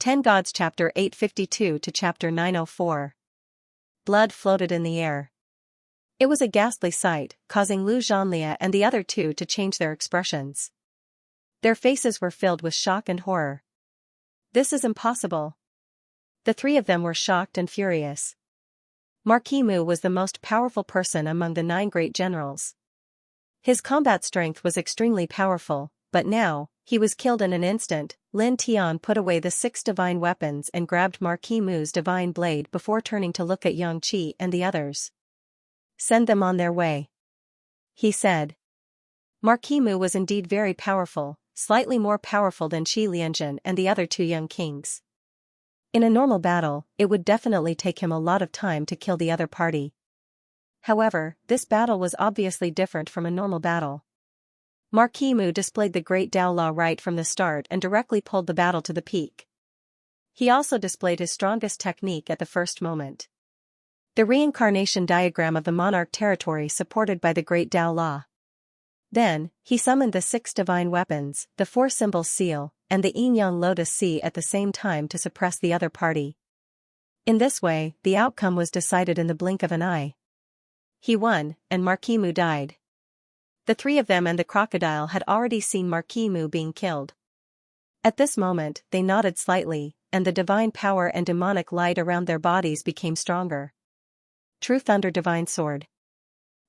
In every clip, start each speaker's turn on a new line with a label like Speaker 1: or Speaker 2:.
Speaker 1: 10 Gods Chapter 852 to Chapter 904. Blood floated in the air. It was a ghastly sight, causing Lu Zhanlia and the other two to change their expressions. Their faces were filled with shock and horror. This is impossible. The three of them were shocked and furious. Marquis Mu was the most powerful person among the 9 great generals. His combat strength was extremely powerful, but now, he was killed in an instant. Lin Tian put away the 6 divine weapons and grabbed Marquis Mu's divine blade before turning to look at Xianxia and the others. "Send them on their way," he said. Marquis Mu was indeed very powerful, slightly more powerful than Qi Lianjun and the other 2 young kings. In a normal battle, it would definitely take him a lot of time to kill the other party. However, this battle was obviously different from a normal battle. Marquis Mu displayed the great Dao Law right from the start and directly pulled the battle to the peak. He also displayed his strongest technique at the first moment. The reincarnation diagram of the monarch territory supported by the great Dao Law. Then, he summoned the 6 divine weapons, the 4 symbols seal, and the yin-yang lotus sea at the same time to suppress the other party. In this way, the outcome was decided in the blink of an eye. He won, and Marquis Mu died. The 3 of them and the crocodile had already seen Marquis Mu being killed. At this moment, they nodded slightly, and the divine power and demonic light around their bodies became stronger. "True Thunder Divine Sword,"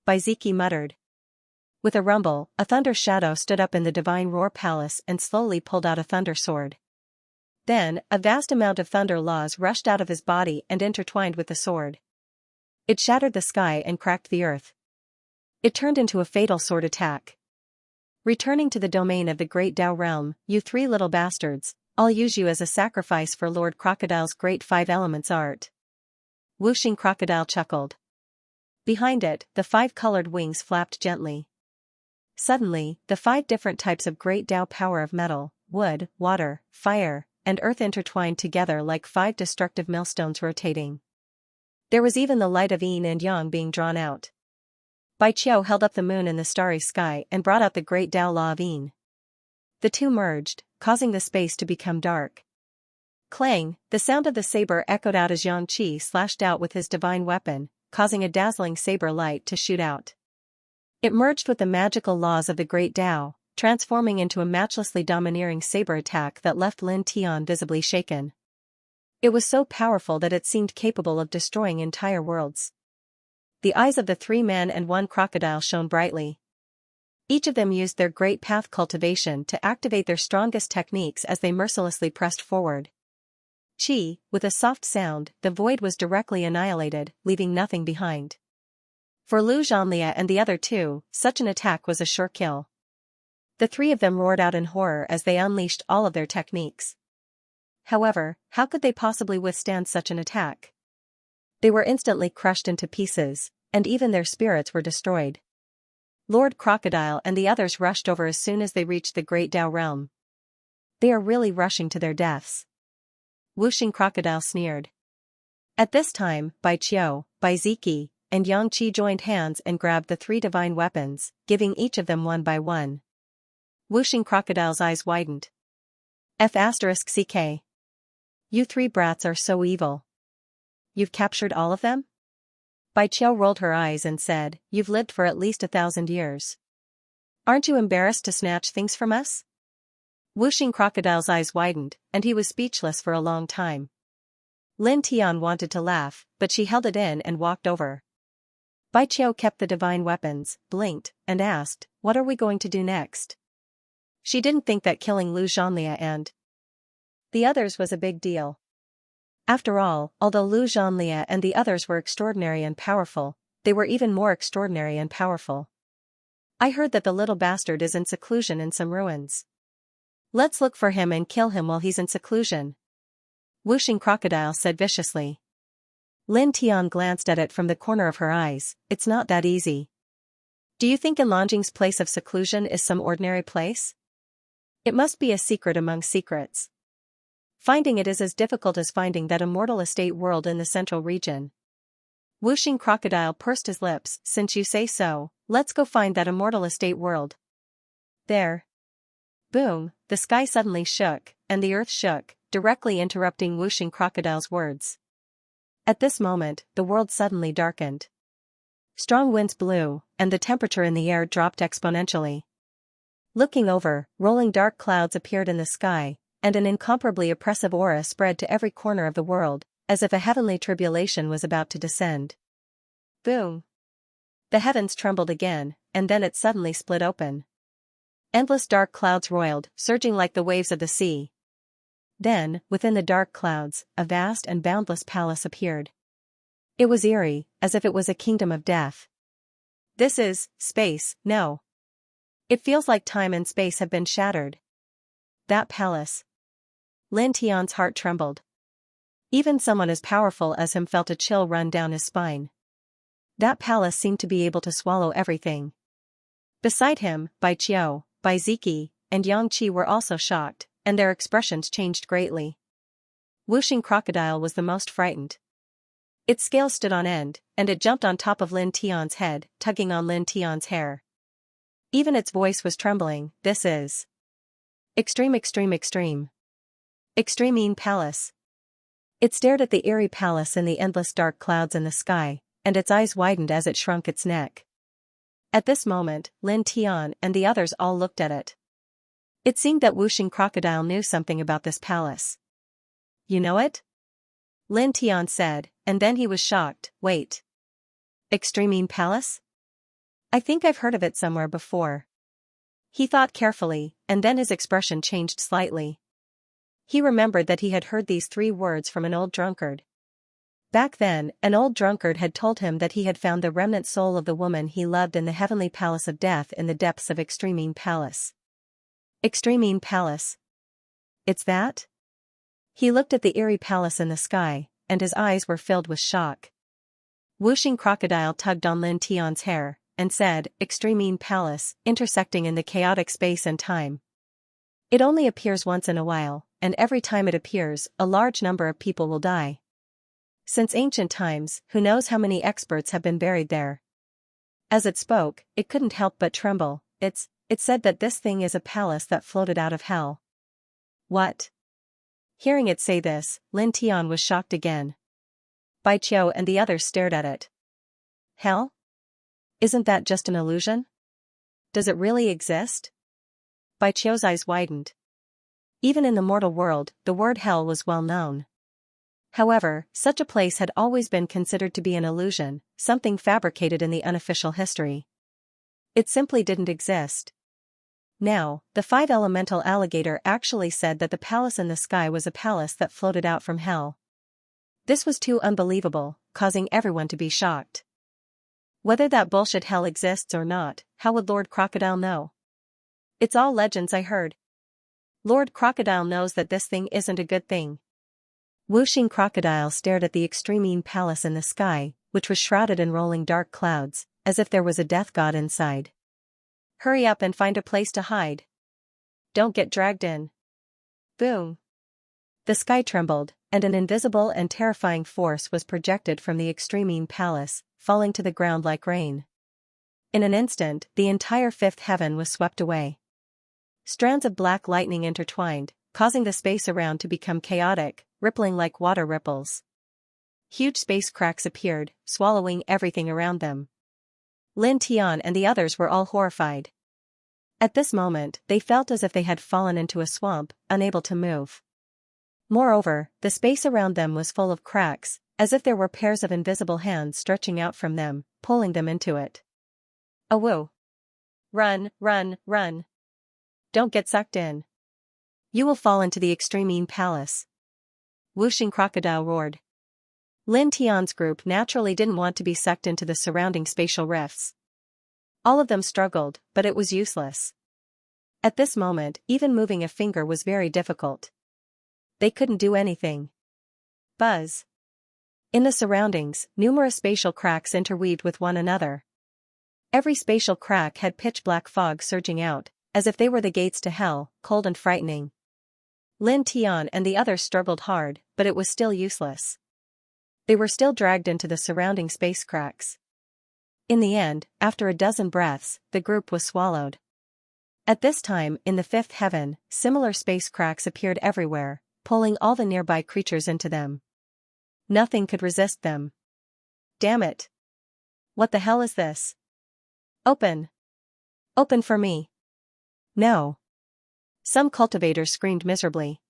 Speaker 1: Baiziki muttered. With a rumble, a thunder shadow stood up in the divine roar palace and slowly pulled out a thunder sword. Then, a vast amount of thunder laws rushed out of his body and intertwined with the sword. It shattered the sky and cracked the earth. It turned into a fatal sword attack. "Returning to the domain of the great Dao realm, you 3 little bastards, I'll use you as a sacrifice for Lord Crocodile's great 5 elements art." Wuxing Crocodile chuckled. Behind it, the 5-colored wings flapped gently. Suddenly, the 5 different types of great Dao power of metal, wood, water, fire, and earth intertwined together like 5 destructive millstones rotating. There was even the light of yin and yang being drawn out. Bai Qiu held up the moon in the starry sky and brought out the great Dao Law of yin. The 2 merged, causing the space to become dark. Clang, the sound of the saber echoed out as Xianxia slashed out with his divine weapon, causing a dazzling saber light to shoot out. It merged with the magical laws of the great Dao, transforming into a matchlessly domineering saber attack that left Lin Tian visibly shaken. It was so powerful that it seemed capable of destroying entire worlds. The eyes of the 3 men and 1 crocodile shone brightly. Each of them used their great path cultivation to activate their strongest techniques as they mercilessly pressed forward. Chi, with a soft sound, the void was directly annihilated, leaving nothing behind. For Lu Zhanlia and the other 2, such an attack was a sure kill. The 3 of them roared out in horror as they unleashed all of their techniques. However, how could they possibly withstand such an attack? They were instantly crushed into pieces, and even their spirits were destroyed. Lord Crocodile and the others rushed over as soon as they reached the great Dao realm. "They are really rushing to their deaths," Wuxing Crocodile sneered. At this time, Bai Qiu, Baiziki, and Xianxia joined hands and grabbed the 3 divine weapons, giving each of them one by one. Wuxing Crocodile's eyes widened. F***CK. You 3 brats are so evil. You've captured all of them? Bai Qiu rolled her eyes and said, "You've lived for at least 1,000 years. Aren't you embarrassed to snatch things from us?" Wuxing Crocodile's eyes widened, and he was speechless for a long time. Lin Tian wanted to laugh, but she held it in and walked over. Bai Qiu kept the divine weapons, blinked, and asked, "What are we going to do next?" She didn't think that killing Lu Zhanlia and the others was a big deal. After all, although Lu Zhanlia and the others were extraordinary and powerful, they were even more extraordinary and powerful. "I heard that the little bastard is in seclusion in some ruins. Let's look for him and kill him while he's in seclusion," Wuxing Crocodile said viciously. Lin Tian glanced at it from the corner of her eyes. "It's not that easy. Do you think Ilanjing's place of seclusion is some ordinary place? It must be a secret among secrets. Finding it is as difficult as finding that immortal estate world in the central region." Wuxing Crocodile pursed his lips. "Since you say so, let's go find that immortal estate world." There. Boom, the sky suddenly shook, and the earth shook, directly interrupting Whooshing Crocodile's words. At this moment, the world suddenly darkened. Strong winds blew, and the temperature in the air dropped exponentially. Looking over, rolling dark clouds appeared in the sky, and an incomparably oppressive aura spread to every corner of the world, as if a heavenly tribulation was about to descend. Boom! The heavens trembled again, and then it suddenly split open. Endless dark clouds roiled, surging like the waves of the sea. Then, within the dark clouds, a vast and boundless palace appeared. It was eerie, as if it was a kingdom of death. This is space, no. It feels like time and space have been shattered. That palace. Lin Tian's heart trembled. Even someone as powerful as him felt a chill run down his spine. That palace seemed to be able to swallow everything. Beside him, Bai Qiu, Bai Ziki, and Yang Qi were also shocked, and their expressions changed greatly. Whooshing Crocodile was the most frightened. Its scales stood on end, and it jumped on top of Lin Tian's head, tugging on Lin Tian's hair. Even its voice was trembling. This is extreme, extreme, extreme. Extreme Palace. It stared at the eerie palace in the endless dark clouds in the sky, and its eyes widened as it shrunk its neck. At this moment, Lin Tian and the others all looked at it. It seemed that Whooshing Crocodile knew something about this palace. You know it? Lin Tian said, and then he was shocked. Wait. Extreme Palace? I think I've heard of it somewhere before. He thought carefully, and then his expression changed slightly. He remembered that he had heard these 3 words from an old drunkard. Back then, an old drunkard had told him that he had found the remnant soul of the woman he loved in the heavenly palace of death in the depths of Extreme Palace. Extreme Palace. It's that? He looked at the eerie palace in the sky, and his eyes were filled with shock. Whooshing Crocodile tugged on Lin Tian's hair, and said, Extreme Palace, intersecting in the chaotic space and time. It only appears once in a while, and every time it appears, a large number of people will die. Since ancient times, who knows how many experts have been buried there. As it spoke, it couldn't help but tremble. It said that this thing is a palace that floated out of hell. What? Hearing it say this, Lin Tian was shocked again. Bai Qiu and the others stared at it. Hell? Isn't that just an illusion? Does it really exist? Bai Qiu's eyes widened. Even in the mortal world, the word hell was well known. However, such a place had always been considered to be an illusion, something fabricated in the unofficial history. It simply didn't exist. Now, the 5-elemental alligator actually said that the palace in the sky was a palace that floated out from hell. This was too unbelievable, causing everyone to be shocked. Whether that bullshit hell exists or not, how would Lord Crocodile know? It's all legends I heard. Lord Crocodile knows that this thing isn't a good thing. Whooshing Crocodile stared at the Extreme Palace in the sky, which was shrouded in rolling dark clouds, as if there was a death god inside. Hurry up and find a place to hide. Don't get dragged in. Boom. The sky trembled, and an invisible and terrifying force was projected from the Extreme Palace, falling to the ground like rain. In an instant, the entire 5th heaven was swept away. Strands of black lightning intertwined, causing the space around to become chaotic, rippling like water ripples. Huge space cracks appeared, swallowing everything around them. Lin Tian and the others were all horrified. At this moment, they felt as if they had fallen into a swamp, unable to move. Moreover, the space around them was full of cracks, as if there were pairs of invisible hands stretching out from them, pulling them into it. Awoo! Run, run, run! Don't get sucked in. You will fall into the Extreme Palace. Whooshing Crocodile roared. Lin Tian's group naturally didn't want to be sucked into the surrounding spatial rifts. All of them struggled, but it was useless. At this moment, even moving a finger was very difficult. They couldn't do anything. Buzz. In the surroundings, numerous spatial cracks interweaved with one another. Every spatial crack had pitch-black fog surging out, as if they were the gates to hell, cold and frightening. Lin Tian and the others struggled hard, but it was still useless. They were still dragged into the surrounding space cracks. In the end, after a dozen breaths, the group was swallowed. At this time, in the 5th heaven, similar space cracks appeared everywhere, pulling all the nearby creatures into them. Nothing could resist them. Damn it! What the hell is this? Open! Open for me! No! Some cultivators screamed miserably.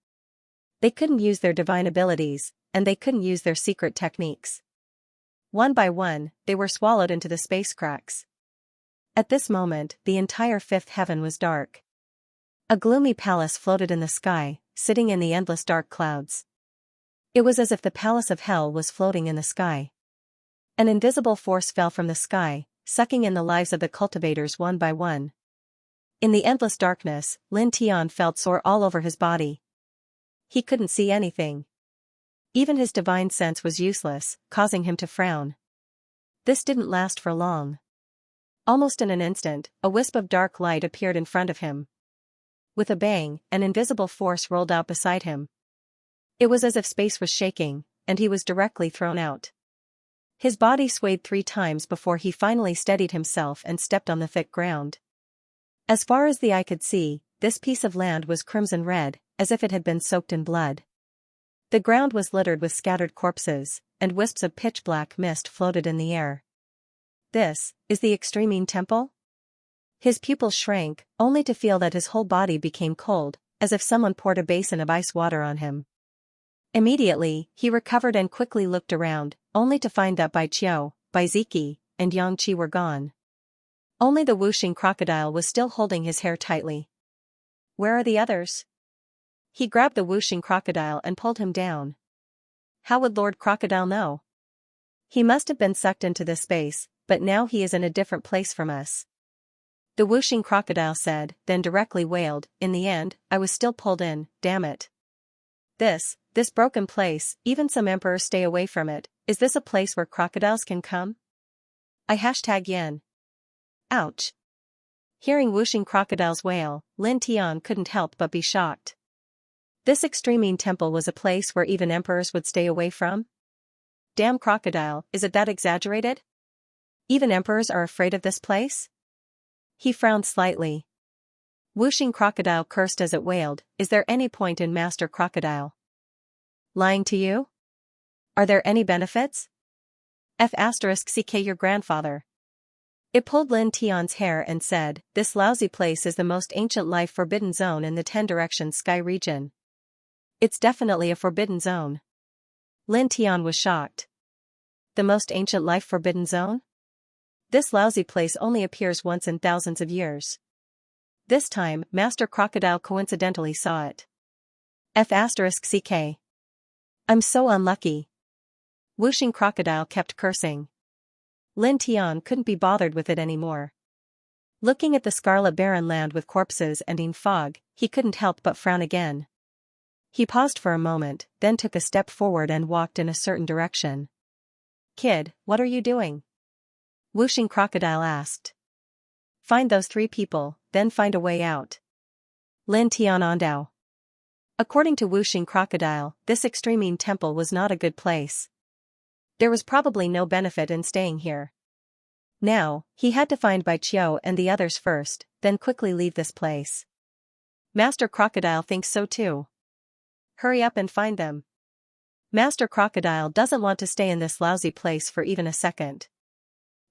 Speaker 1: They couldn't use their divine abilities, and they couldn't use their secret techniques. One by one, they were swallowed into the space cracks. At this moment, the entire fifth heaven was dark. A gloomy palace floated in the sky, sitting in the endless dark clouds. It was as if the palace of hell was floating in the sky. An invisible force fell from the sky, sucking in the lives of the cultivators one by one. In the endless darkness, Lin Tian felt sore all over his body. He couldn't see anything. Even his divine sense was useless, causing him to frown. This didn't last for long. Almost in an instant, a wisp of dark light appeared in front of him. With a bang, an invisible force rolled out beside him. It was as if space was shaking, and he was directly thrown out. His body swayed 3 times before he finally steadied himself and stepped on the thick ground. As far as the eye could see, this piece of land was crimson red, as if it had been soaked in blood. The ground was littered with scattered corpses, and wisps of pitch-black mist floated in the air. This is the Extremine Temple? His pupils shrank, only to feel that his whole body became cold, as if someone poured a basin of ice water on him. Immediately, he recovered and quickly looked around, only to find that Bai Qiu, Bai Ziki, and Xianxia were gone. Only the Wuxing crocodile was still holding his hair tightly. Where are the others? He grabbed the Wuxing crocodile and pulled him down. How would Lord Crocodile know? He must have been sucked into this space, but now he is in a different place from us. The Wuxing crocodile said, then directly wailed, in the end, I was still pulled in, damn it. This broken place, even some emperors stay away from it, is this a place where crocodiles can come? #yen. Ouch. Hearing Wuxing crocodile's wail, Lin Tian couldn't help but be shocked. This Extremine Temple was a place where even emperors would stay away from? Damn crocodile, is it that exaggerated? Even emperors are afraid of this place? He frowned slightly. Wuxing crocodile cursed as it wailed, is there any point in Master Crocodile lying to you? Are there any benefits? *CK your grandfather. It pulled Lin Tian's hair and said, this lousy place is the most ancient life forbidden zone in the 10 Directions Sky region. It's definitely a forbidden zone. Lin Tian was shocked. The most ancient life forbidden zone? This lousy place only appears once in thousands of years. This time, Master Crocodile coincidentally saw it. *CK. I'm so unlucky. Wuxing crocodile kept cursing. Lin Tian couldn't be bothered with it anymore. Looking at the scarlet barren land with corpses and in fog, he couldn't help but frown again. He paused for a moment, then took a step forward and walked in a certain direction. Kid, what are you doing? Wuxing crocodile asked. Find those 3 people, then find a way out. Lin Tian Ondao. According to Wuxing crocodile, this Extremine Temple was not a good place. There was probably no benefit in staying here. Now, he had to find Bai Qiu and the others first, then quickly leave this place. Master Crocodile thinks so too. Hurry up and find them. Master Crocodile doesn't want to stay in this lousy place for even a second.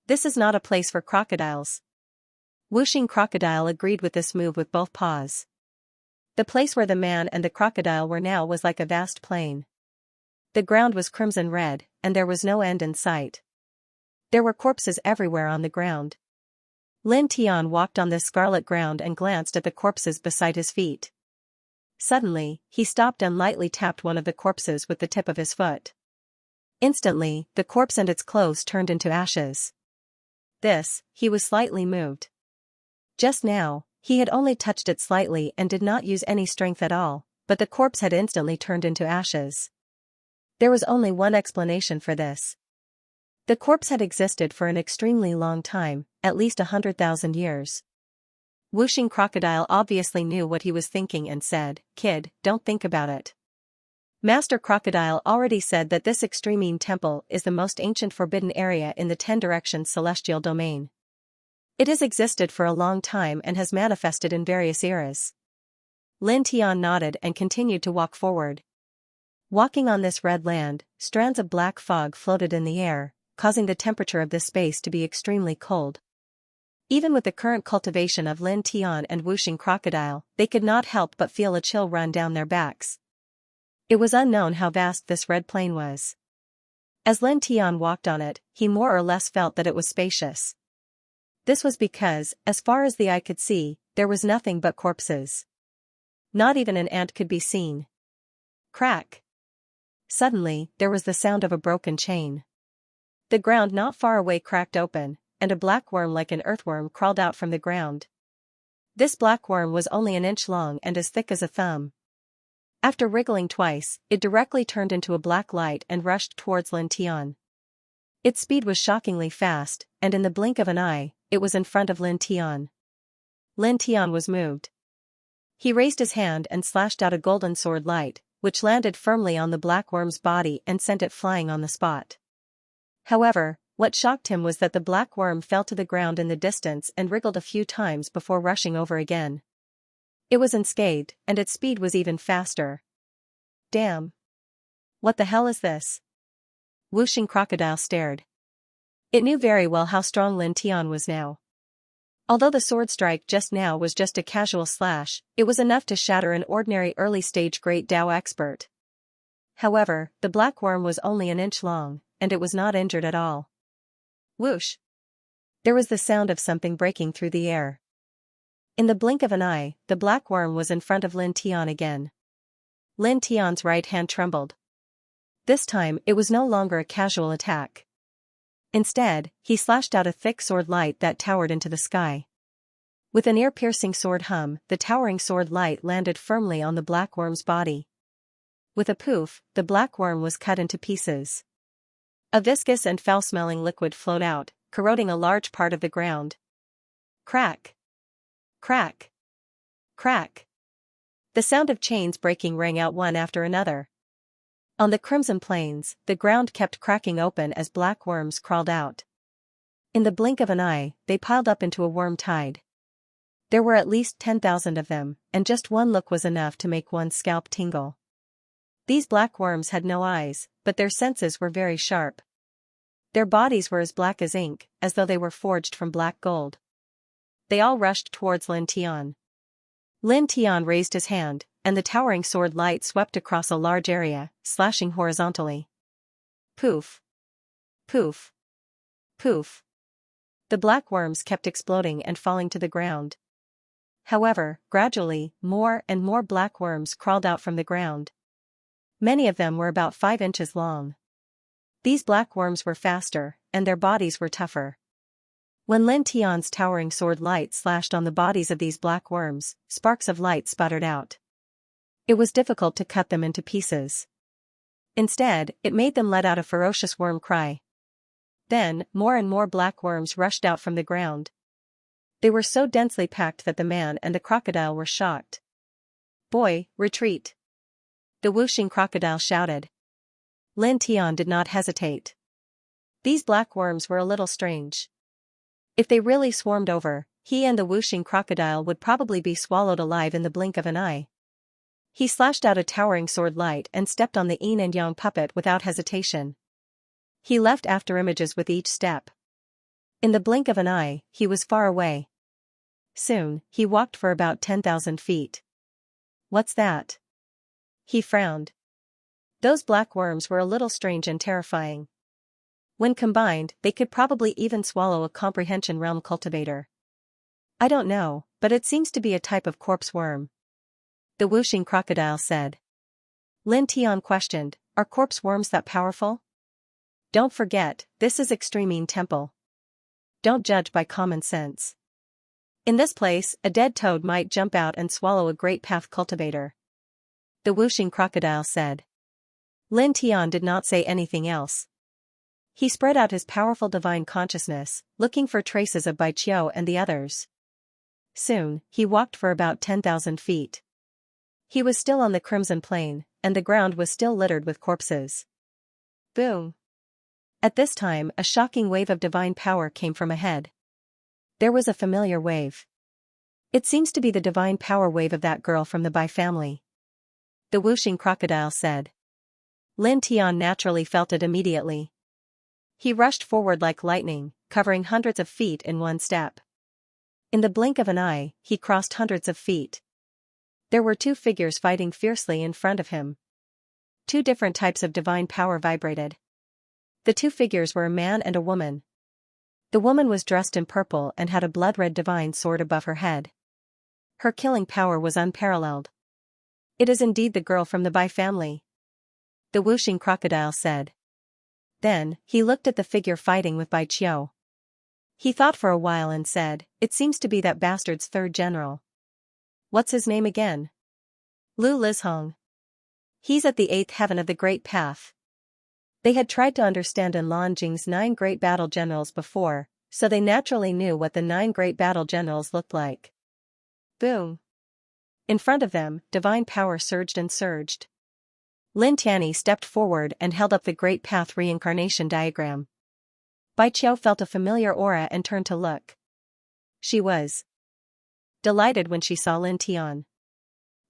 Speaker 1: This is not a place for crocodiles. Wuxing crocodile agreed with this move with both paws. The place where the man and the crocodile were now was like a vast plain. The ground was crimson red, and there was no end in sight. There were corpses everywhere on the ground. Lin Tian walked on this scarlet ground and glanced at the corpses beside his feet. Suddenly, he stopped and lightly tapped one of the corpses with the tip of his foot. Instantly, the corpse and its clothes turned into ashes. He was slightly moved. Just now, he had only touched it slightly and did not use any strength at all, but the corpse had instantly turned into ashes. There was only one explanation for this. The corpse had existed for an extremely long time, at least 100,000 years. Wuxing crocodile obviously knew what he was thinking and said, Kid, don't think about it. Master Crocodile already said that this Extremine Temple is the most ancient forbidden area in the 10 Directions Celestial Domain. It has existed for a long time and has manifested in various eras. Lin Tian nodded and continued to walk forward, Walking on this red land, strands of black fog floated in the air, causing the temperature of this space to be extremely cold. Even with the current cultivation of Lin Tian and Wuxing crocodile, they could not help but feel a chill run down their backs. It was unknown how vast this red plain was. As Lin Tian walked on it, he more or less felt that it was spacious. This was because, as far as the eye could see, there was nothing but corpses. Not even an ant could be seen. Crack! Suddenly, there was the sound of a broken chain. The ground not far away cracked open, and a black worm like an earthworm crawled out from the ground. This black worm was only an inch long and as thick as a thumb. After wriggling twice, it directly turned into a black light and rushed towards Lin Tian. Its speed was shockingly fast, and in the blink of an eye, it was in front of Lin Tian. Lin Tian was moved. He raised his hand and slashed out a golden sword light, which landed firmly on the black worm's body and sent it flying on the spot. However, what shocked him was that the black worm fell to the ground in the distance and wriggled a few times before rushing over again. It was unscathed, and its speed was even faster. Damn! What the hell is this? Wuxing crocodile stared. It knew very well how strong Lin Tian was now. Although the sword strike just now was just a casual slash, it was enough to shatter an ordinary early-stage Great Dao expert. However, the black worm was only an inch long, and it was not injured at all. Whoosh! There was the sound of something breaking through the air. In the blink of an eye, the black worm was in front of Lin Tian again. Lin Tian's right hand trembled. This time, it was no longer a casual attack. Instead, he slashed out a thick sword light that towered into the sky. With an ear-piercing sword hum, the towering sword light landed firmly on the black worm's body. With a poof, the black worm was cut into pieces. A viscous and foul-smelling liquid flowed out, corroding a large part of the ground. Crack! Crack! Crack! The sound of chains breaking rang out one after another. On the crimson plains, the ground kept cracking open as black worms crawled out. In the blink of an eye, they piled up into a worm tide. There were at least 10,000 of them, and just one look was enough to make one's scalp tingle. These black worms had no eyes, but their senses were very sharp. Their bodies were as black as ink, as though they were forged from black gold. They all rushed towards Lin Tian. Lin Tian raised his hand, and the towering sword light swept across a large area, slashing horizontally. Poof! Poof! Poof! The black worms kept exploding and falling to the ground. However, gradually, more and more black worms crawled out from the ground. Many of them were about 5 inches long. These black worms were faster, and their bodies were tougher. When Lin Tian's towering sword light slashed on the bodies of these black worms, sparks of light sputtered out. It was difficult to cut them into pieces. Instead, it made them let out a ferocious worm cry. Then, more and more black worms rushed out from the ground. They were so densely packed that the man and the crocodile were shocked. "Boy, retreat!" The Wuxing crocodile shouted. Lin Tian did not hesitate. These black worms were a little strange. If they really swarmed over, he and the Wuxing crocodile would probably be swallowed alive in the blink of an eye. He slashed out a towering sword light and stepped on the yin and yang puppet without hesitation. He left after images with each step. In the blink of an eye, he was far away. Soon, he walked for about 10,000 feet. "What's that?" He frowned. Those black worms were a little strange and terrifying. When combined, they could probably even swallow a comprehension realm cultivator. "I don't know, but it seems to be a type of corpse worm," the Wuxing crocodile said. Lin Tian questioned, "Are corpse worms that powerful?" "Don't forget, this is Extremine Temple. Don't judge by common sense. In this place, a dead toad might jump out and swallow a great path cultivator," the Wuxing crocodile said. Lin Tian did not say anything else. He spread out his powerful divine consciousness, looking for traces of Bai Qiu and the others. Soon, he walked for about 10,000 feet. He was still on the crimson plain, and the ground was still littered with corpses. Boom! At this time, a shocking wave of divine power came from ahead. There was a familiar wave. "It seems to be the divine power wave of that girl from the Bai family," the Wuxing crocodile said. Lin Tian naturally felt it immediately. He rushed forward like lightning, covering hundreds of feet in one step. In the blink of an eye, he crossed hundreds of feet. There were two figures fighting fiercely in front of him. Two different types of divine power vibrated. The two figures were a man and a woman. The woman was dressed in purple and had a blood-red divine sword above her head. Her killing power was unparalleled. It is indeed the girl from the Bai family, the whooshing crocodile said. Then, he looked at the figure fighting with Bai Qiu. He thought for a while and said, "It seems to be that bastard's third general. What's his name again?" "Lu Lizhong. He's at the 8th heaven of the Great Path." They had tried to understand Enlon Jing's 9 great battle generals before, so they naturally knew what the 9 great battle generals looked like. Boom! In front of them, divine power surged and surged. Lin Tianyi stepped forward and held up the Great Path reincarnation diagram. Bai Qiu felt a familiar aura and turned to look. She was delighted when she saw Lin Tian.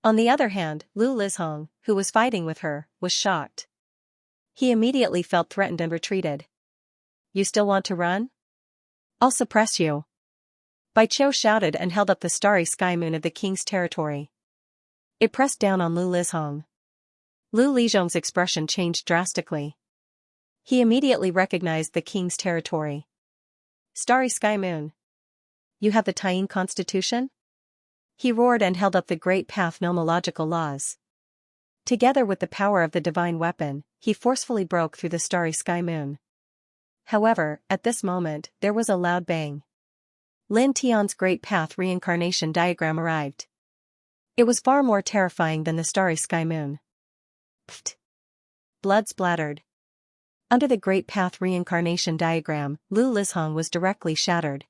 Speaker 1: On the other hand, Lu Lizhong, who was fighting with her, was shocked. He immediately felt threatened and retreated. "You still want to run? I'll suppress you." Bai Qiu shouted and held up the starry sky moon of the king's territory. It pressed down on Lu Lizhong. Lu Lizhong's expression changed drastically. He immediately recognized the king's territory. "Starry sky moon. You have the Taiyin constitution?" He roared and held up the Great Path nomological laws. Together with the power of the divine weapon, he forcefully broke through the starry sky moon. However, at this moment, there was a loud bang. Lin Tian's Great Path reincarnation diagram arrived. It was far more terrifying than the starry sky moon. Pfft! Blood splattered. Under the Great Path reincarnation diagram, Lu Lizhong was directly shattered.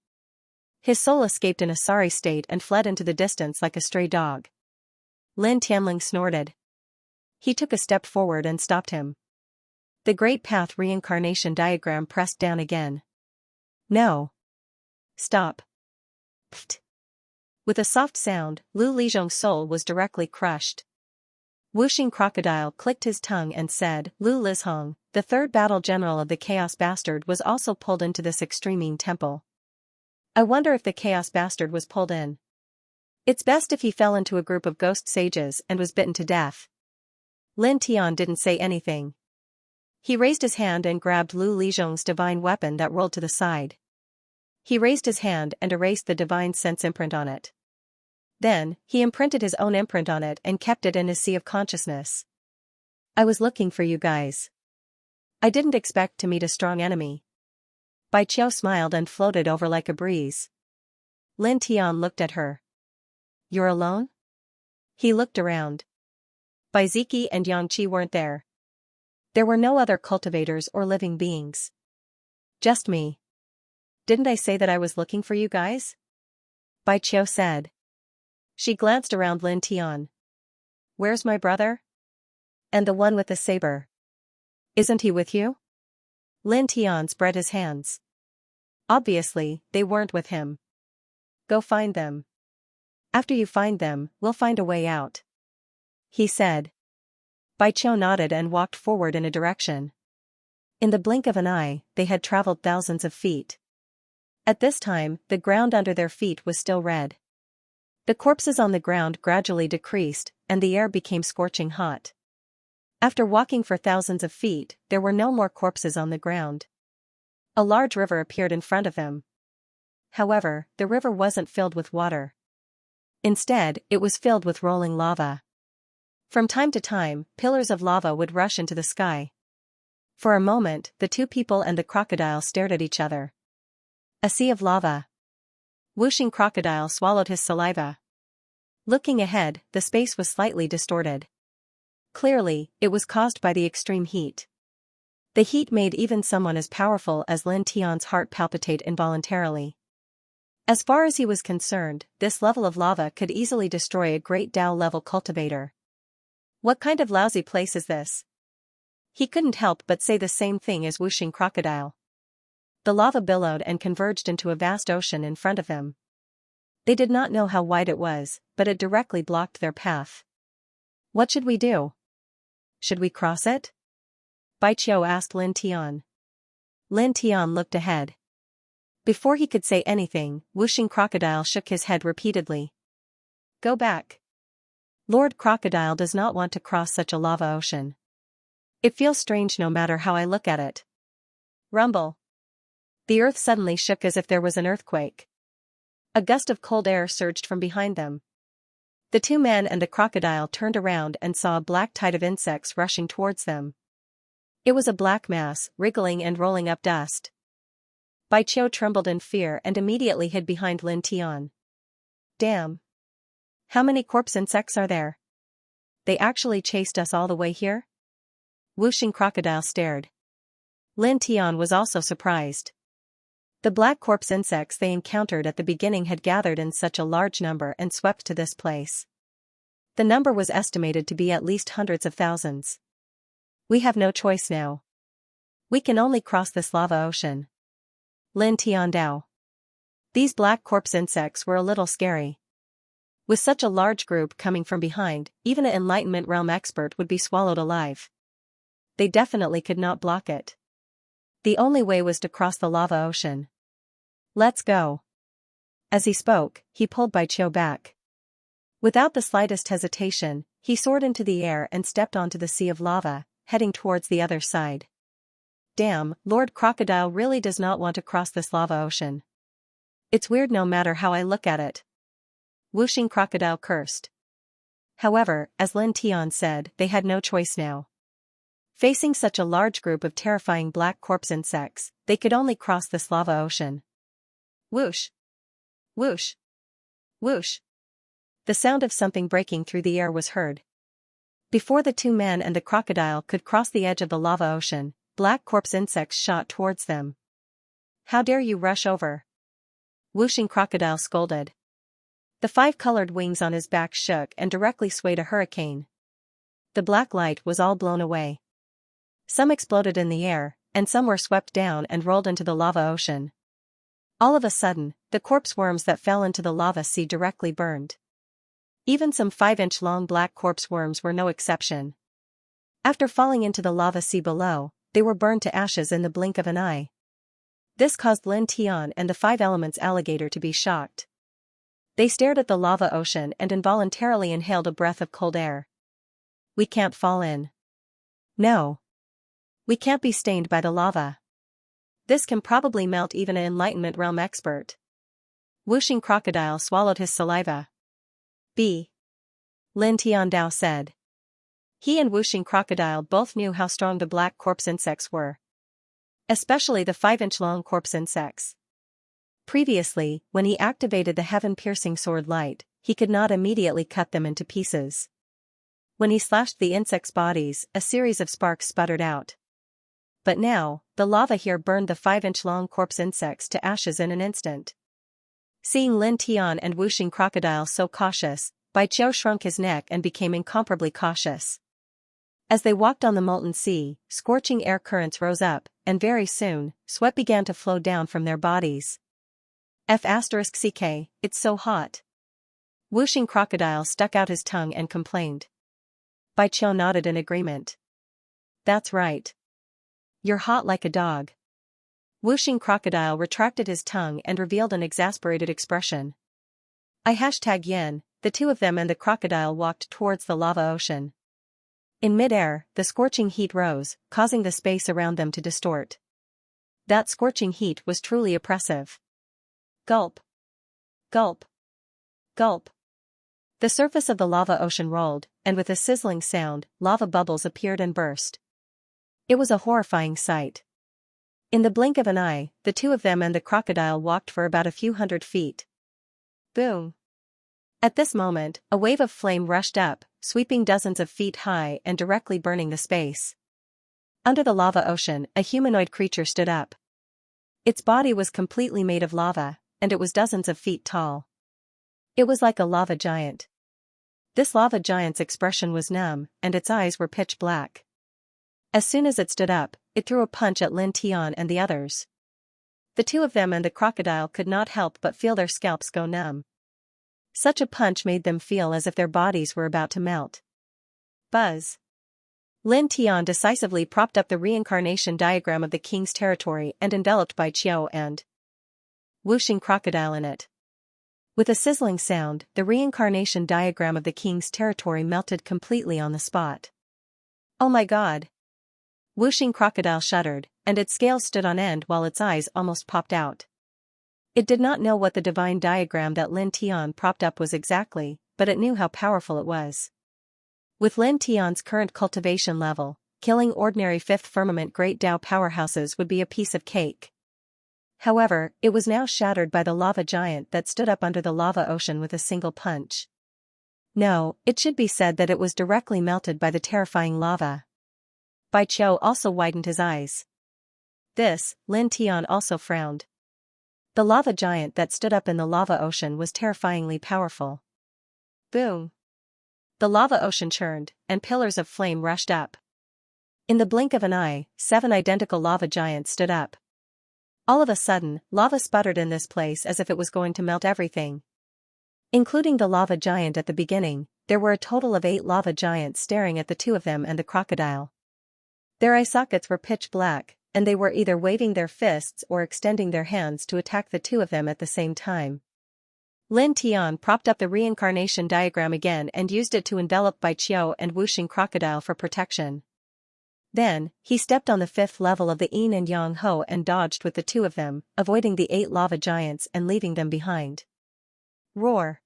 Speaker 1: His soul escaped in a sorry state and fled into the distance like a stray dog. Lin Tianling snorted. He took a step forward and stopped him. The Great Path reincarnation diagram pressed down again. "No. Stop." Pfft! With a soft sound, Lu Lizhong's soul was directly crushed. Whooshing crocodile clicked his tongue and said, "Lu Lizhong, the third battle general of the Chaos Bastard, was also pulled into this extreme temple. I wonder if the Chaos Bastard was pulled in. It's best if he fell into a group of ghost sages and was bitten to death." Lin Tian didn't say anything. He raised his hand and grabbed Lu Lizhong's divine weapon that rolled to the side. He raised his hand and erased the divine sense imprint on it. Then, he imprinted his own imprint on it and kept it in his sea of consciousness. "I was looking for you guys. I didn't expect to meet a strong enemy." Bai Qiu smiled and floated over like a breeze. Lin Tian looked at her. "You're alone?" He looked around. Bai Ziki and Xianxia weren't there. There were no other cultivators or living beings. "Just me. Didn't I say that I was looking for you guys?" Bai Qiu said. She glanced around Lin Tian. "Where's my brother? And the one with the saber? Isn't he with you?" Lin Tian spread his hands. Obviously, they weren't with him. "Go find them. After you find them, we'll find a way out," he said. Bai Qiu nodded and walked forward in a direction. In the blink of an eye, they had traveled thousands of feet. At this time, the ground under their feet was still red. The corpses on the ground gradually decreased, and the air became scorching hot. After walking for thousands of feet, there were no more corpses on the ground. A large river appeared in front of them. However, the river wasn't filled with water. Instead, it was filled with rolling lava. From time to time, pillars of lava would rush into the sky. For a moment, the two people and the crocodile stared at each other. A sea of lava. Whooshing crocodile swallowed his saliva. Looking ahead, the space was slightly distorted. Clearly, it was caused by the extreme heat. The heat made even someone as powerful as Lin Tian's heart palpitate involuntarily. As far as he was concerned, this level of lava could easily destroy a great Dao-level cultivator. What kind of lousy place is this? He couldn't help but say the same thing as Whooshing crocodile. The lava billowed and converged into a vast ocean in front of them. They did not know how wide it was, but it directly blocked their path. "What should we do? Should we cross it?" Bai Qiu asked Lin Tian. Lin Tian looked ahead. Before he could say anything, Wuxing Crocodile shook his head repeatedly. Go back. Lord Crocodile does not want to cross such a lava ocean. It feels strange no matter how I look at it. Rumble. The earth suddenly shook as if there was an earthquake. A gust of cold air surged from behind them. The two men and the crocodile turned around and saw a black tide of insects rushing towards them. It was a black mass, wriggling and rolling up dust. Bai Qiu trembled in fear and immediately hid behind Lin Tian. Damn! How many corpse insects are there? They actually chased us all the way here? Wuxing Crocodile stared. Lin Tian was also surprised. The black corpse insects they encountered at the beginning had gathered in such a large number and swept to this place. The number was estimated to be at least hundreds of thousands. We have no choice now. We can only cross this lava ocean. Lin Tian Dao. These black corpse insects were a little scary. With such a large group coming from behind, even an Enlightenment Realm expert would be swallowed alive. They definitely could not block it. The only way was to cross the lava ocean. Let's go. As he spoke, he pulled Bai Qiu back. Without the slightest hesitation, he soared into the air and stepped onto the sea of lava, heading towards the other side. Damn, Lord Crocodile really does not want to cross this lava ocean. It's weird no matter how I look at it. Wuxing Crocodile cursed. However, as Lin Tian said, they had no choice now. Facing such a large group of terrifying black corpse insects, they could only cross this lava ocean. Whoosh! Whoosh! Whoosh! The sound of something breaking through the air was heard. Before the two men and the crocodile could cross the edge of the lava ocean, black corpse insects shot towards them. How dare you rush over? Wuxing Crocodile scolded. The five-colored wings on his back shook and directly swayed a hurricane. The black light was all blown away. Some exploded in the air, and some were swept down and rolled into the lava ocean. All of a sudden, the corpse worms that fell into the lava sea directly burned. Even some 5-inch long black corpse worms were no exception. After falling into the lava sea below, they were burned to ashes in the blink of an eye. This caused Lin Tian and the Five Elements alligator to be shocked. They stared at the lava ocean and involuntarily inhaled a breath of cold air. We can't fall in. No. We can't be stained by the lava. This can probably melt even an Enlightenment Realm expert. Wuxing Crocodile swallowed his saliva. B. Lin Tian Dao said. He and Wuxing Crocodile both knew how strong the black corpse insects were. Especially the 5-inch long corpse insects. Previously, when he activated the heaven-piercing sword light, he could not immediately cut them into pieces. When he slashed the insects' bodies, a series of sparks sputtered out. But now, the lava here burned the 5-inch long corpse insects to ashes in an instant. Seeing Lin Tian and Wuxing Crocodile so cautious, Bai Qiu shrunk his neck and became incomparably cautious. As they walked on the molten sea, scorching air currents rose up, and very soon, sweat began to flow down from their bodies. F***CK, it's so hot. Wuxing Crocodile stuck out his tongue and complained. Bai Qiu nodded in agreement. That's right. You're hot like a dog. Wuxing Crocodile retracted his tongue and revealed an exasperated expression. #yen, the two of them and the crocodile walked towards the lava ocean. In mid-air, the scorching heat rose, causing the space around them to distort. That scorching heat was truly oppressive. Gulp. Gulp. Gulp. The surface of the lava ocean rolled, and with a sizzling sound, lava bubbles appeared and burst. It was a horrifying sight. In the blink of an eye, the two of them and the crocodile walked for about a few hundred feet. Boom. At this moment, a wave of flame rushed up, sweeping dozens of feet high and directly burning the space. Under the lava ocean, a humanoid creature stood up. Its body was completely made of lava, and it was dozens of feet tall. It was like a lava giant. This lava giant's expression was numb, and its eyes were pitch black. As soon as it stood up, it threw a punch at Lin Tian and the others. The two of them and the crocodile could not help but feel their scalps go numb. Such a punch made them feel as if their bodies were about to melt. Buzz. Lin Tian decisively propped up the reincarnation diagram of the king's territory and enveloped Bai Qiu and whooshing crocodile in it. With a sizzling sound, the reincarnation diagram of the king's territory melted completely on the spot. Oh my god! Whooshing crocodile shuddered, and its scales stood on end while its eyes almost popped out. It did not know what the divine diagram that Lin Tian propped up was exactly, but it knew how powerful it was. With Lin Tian's current cultivation level, killing ordinary fifth firmament Great Dao powerhouses would be a piece of cake. However, it was now shattered by the lava giant that stood up under the lava ocean with a single punch. No, it should be said that it was directly melted by the terrifying lava. Bai Qiu also widened his eyes. This, Lin Tian also frowned. The lava giant that stood up in the lava ocean was terrifyingly powerful. Boom! The lava ocean churned, and pillars of flame rushed up. In the blink of an eye, 7 identical lava giants stood up. All of a sudden, lava sputtered in this place as if it was going to melt everything. Including the lava giant at the beginning, there were a total of 8 lava giants staring at the two of them and the crocodile. Their eye sockets were pitch black, and they were either waving their fists or extending their hands to attack the two of them at the same time. Lin Tian propped up the reincarnation diagram again and used it to envelop Bai Qiu and whooshing crocodile for protection. Then, he stepped on the 5th level of the yin and yang ho and dodged with the two of them, avoiding the 8 lava giants and leaving them behind. Roar!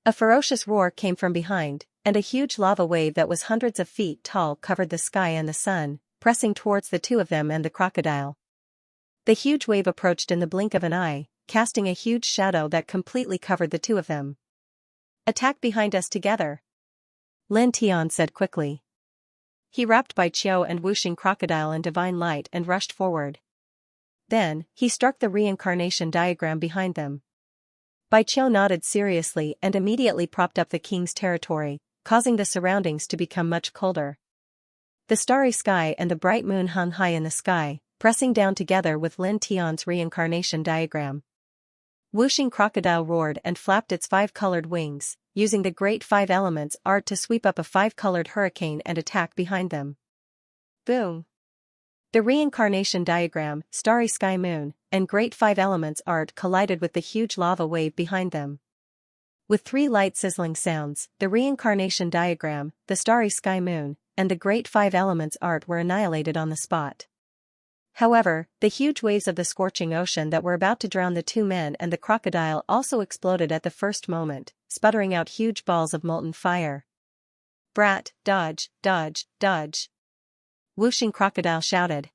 Speaker 1: A ferocious roar came from behind, and a huge lava wave that was hundreds of feet tall covered the sky and the sun, pressing towards the two of them and the crocodile. The huge wave approached in the blink of an eye, casting a huge shadow that completely covered the two of them. Attack behind us together! Lin Tian said quickly. He wrapped Bai Qiu and whooshing crocodile in divine light and rushed forward. Then, he struck the reincarnation diagram behind them. Bai Qiu nodded seriously and immediately propped up the king's territory, causing the surroundings to become much colder. The starry sky and the bright moon hung high in the sky, pressing down together with Lin Tian's reincarnation diagram. Whooshing crocodile roared and flapped its 5-colored wings, using the great 5 elements art to sweep up a 5-colored hurricane and attack behind them. Boom! The reincarnation diagram, starry sky moon, and great 5 elements art collided with the huge lava wave behind them. With 3 light sizzling sounds, the reincarnation diagram, the starry sky moon, and the great 5 elements art were annihilated on the spot. However, the huge waves of the scorching ocean that were about to drown the 2 men and the crocodile also exploded at the first moment, sputtering out huge balls of molten fire. Brat, dodge, dodge, dodge! Whooshing crocodile shouted.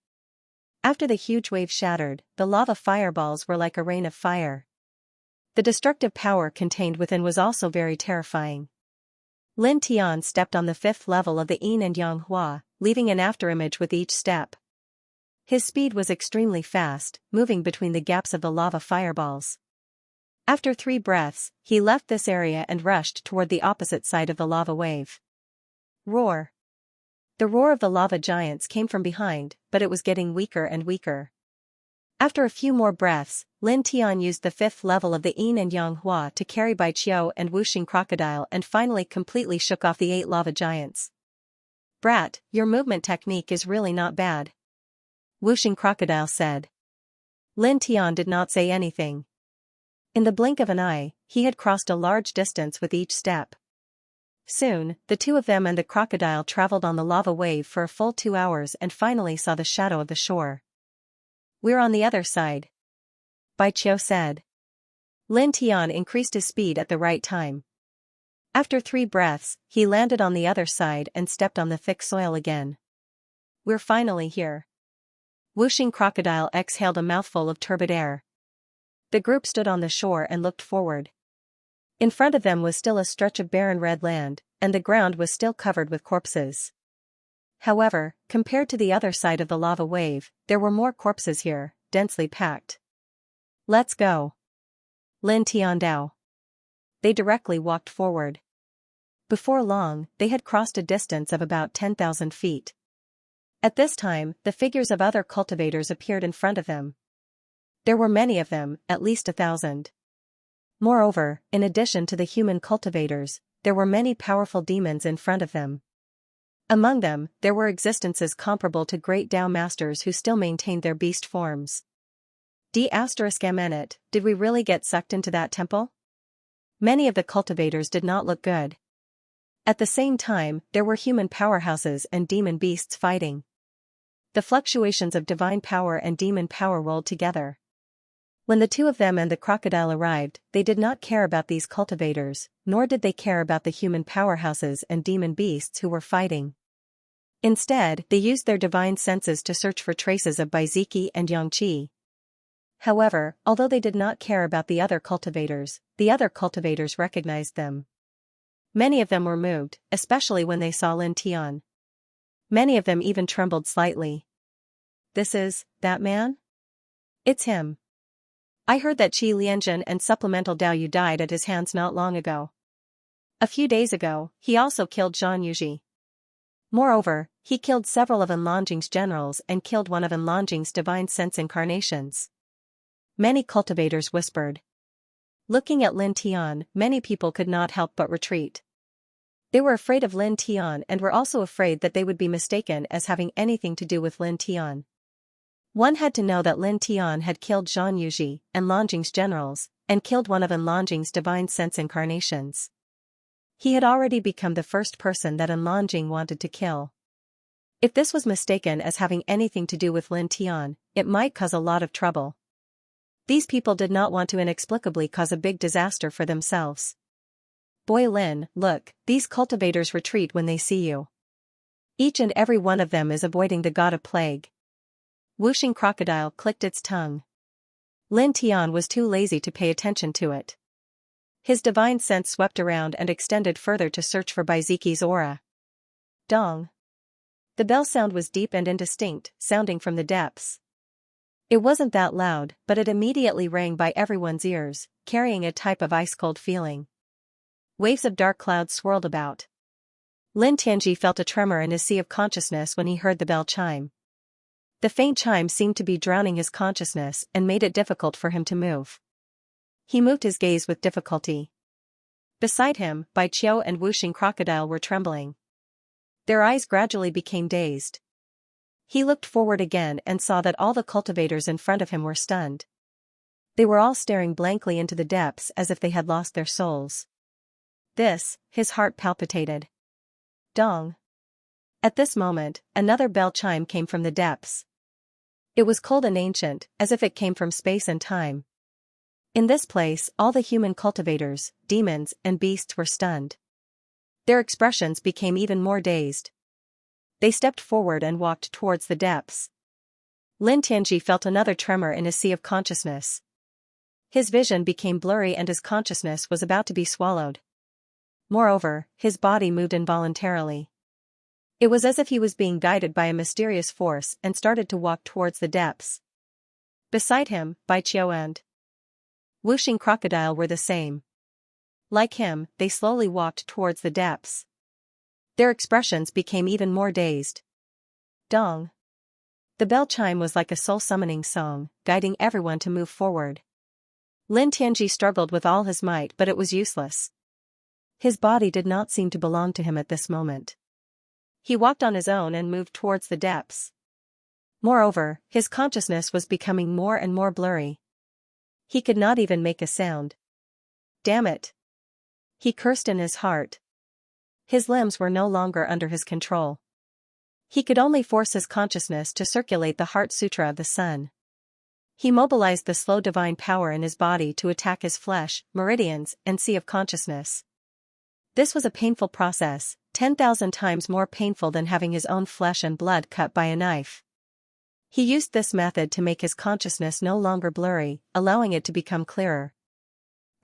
Speaker 1: After the huge wave shattered, the lava fireballs were like a rain of fire. The destructive power contained within was also very terrifying. Lin Tian stepped on the 5th level of the yin and yang hua, leaving an afterimage with each step. His speed was extremely fast, moving between the gaps of the lava fireballs. After 3 breaths, he left this area and rushed toward the opposite side of the lava wave. Roar! The roar of the lava giants came from behind, but it was getting weaker and weaker. After a few more breaths, Lin Tian used the 5th level of the yin and yang hua to carry Bai Qiu and whooshing crocodile and finally completely shook off the 8 lava giants. Brat, your movement technique is really not bad. Whooshing crocodile said. Lin Tian did not say anything. In the blink of an eye, he had crossed a large distance with each step. Soon, the two of them and the crocodile traveled on the lava wave for a full 2 hours and finally saw the shadow of the shore. We're on the other side, Bai Qiu said. Lin Tian increased his speed at the right time. After 3 breaths, he landed on the other side and stepped on the thick soil again. We're finally here. Whooshing crocodile exhaled a mouthful of turbid air. The group stood on the shore and looked forward. In front of them was still a stretch of barren red land, and the ground was still covered with corpses. However, compared to the other side of the lava wave, there were more corpses here, densely packed. Let's go. Lin Tian Dao. They directly walked forward. Before long, they had crossed a distance of about 10,000 feet. At this time, the figures of other cultivators appeared in front of them. There were many of them, at least 1,000. Moreover, in addition to the human cultivators, there were many powerful demons in front of them. Among them, there were existences comparable to great Tao masters who still maintained their beast forms. Did we really get sucked into that temple? Many of the cultivators did not look good. At the same time, there were human powerhouses and demon beasts fighting. The fluctuations of divine power and demon power rolled together. When the two of them and the crocodile arrived, they did not care about these cultivators, nor did they care about the human powerhouses and demon beasts who were fighting. Instead, they used their divine senses to search for traces of Baiziki and Xianxia. However, although they did not care about the other cultivators recognized them. Many of them were moved, especially when they saw Lin Tian. Many of them even trembled slightly. "This is, that man? It's him. I heard that Qi Lianjun and supplemental Dao Yu died at his hands not long ago. A few days ago, he also killed Zhan Yuji. Moreover, he killed several of Enlongjing's generals and killed one of Enlongjing's divine sense incarnations." Many cultivators whispered. Looking at Lin Tian, many people could not help but retreat. They were afraid of Lin Tian and were also afraid that they would be mistaken as having anything to do with Lin Tian. One had to know that Lin Tian had killed Zhan Yuji, Enlongjing's generals, and killed one of Enlongjing's divine sense incarnations. He had already become the first person that Enlongjing wanted to kill. If this was mistaken as having anything to do with Lin Tian, it might cause a lot of trouble. These people did not want to inexplicably cause a big disaster for themselves. "Boy Lin, look, these cultivators retreat when they see you. Each and every one of them is avoiding the god of plague." Whooshing crocodile clicked its tongue. Lin Tian was too lazy to pay attention to it. His divine sense swept around and extended further to search for Baiziki's aura. Dong. The bell sound was deep and indistinct, sounding from the depths. It wasn't that loud, but it immediately rang by everyone's ears, carrying a type of ice-cold feeling. Waves of dark clouds swirled about. Lin Tianji felt a tremor in his sea of consciousness when he heard the bell chime. The faint chime seemed to be drowning his consciousness and made it difficult for him to move. He moved his gaze with difficulty. Beside him, Bai Qiu and Whooshing crocodile were trembling. Their eyes gradually became dazed. He looked forward again and saw that all the cultivators in front of him were stunned. They were all staring blankly into the depths as if they had lost their souls. His heart palpitated. Dong. At this moment, another bell chime came from the depths. It was cold and ancient, as if it came from space and time. In this place, all the human cultivators, demons, and beasts were stunned. Their expressions became even more dazed. They stepped forward and walked towards the depths. Lin Tianji felt another tremor in his sea of consciousness. His vision became blurry and his consciousness was about to be swallowed. Moreover, his body moved involuntarily. It was as if he was being guided by a mysterious force and started to walk towards the depths. Beside him, Bai Qiu and Whooshing crocodile were the same. Like him, they slowly walked towards the depths. Their expressions became even more dazed. Dong. The bell chime was like a soul-summoning song, guiding everyone to move forward. Lin Tianji struggled with all his might, but it was useless. His body did not seem to belong to him at this moment. He walked on his own and moved towards the depths. Moreover, his consciousness was becoming more and more blurry. He could not even make a sound. Damn it! He cursed in his heart. His limbs were no longer under his control. He could only force his consciousness to circulate the Heart Sutra of the Sun. He mobilized the slow divine power in his body to attack his flesh, meridians, and sea of consciousness. This was a painful process, 10,000 times more painful than having his own flesh and blood cut by a knife. He used this method to make his consciousness no longer blurry, allowing it to become clearer.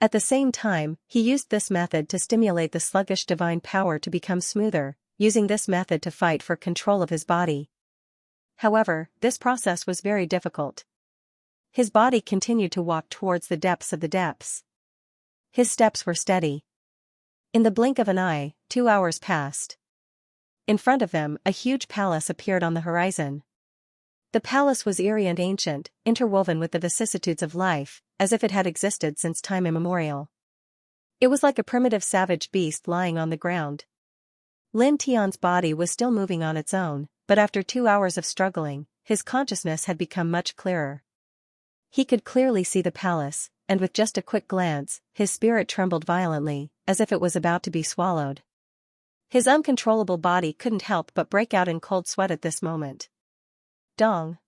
Speaker 1: At the same time, he used this method to stimulate the sluggish divine power to become smoother, using this method to fight for control of his body. However, this process was very difficult. His body continued to walk towards the depths of the depths. His steps were steady. In the blink of an eye, 2 hours passed. In front of them, a huge palace appeared on the horizon. The palace was eerie and ancient, interwoven with the vicissitudes of life, as if it had existed since time immemorial. It was like a primitive savage beast lying on the ground. Lin Tian's body was still moving on its own, but after 2 hours of struggling, his consciousness had become much clearer. He could clearly see the palace, and with just a quick glance, his spirit trembled violently, as if it was about to be swallowed. His uncontrollable body couldn't help but break out in cold sweat at this moment. Dong!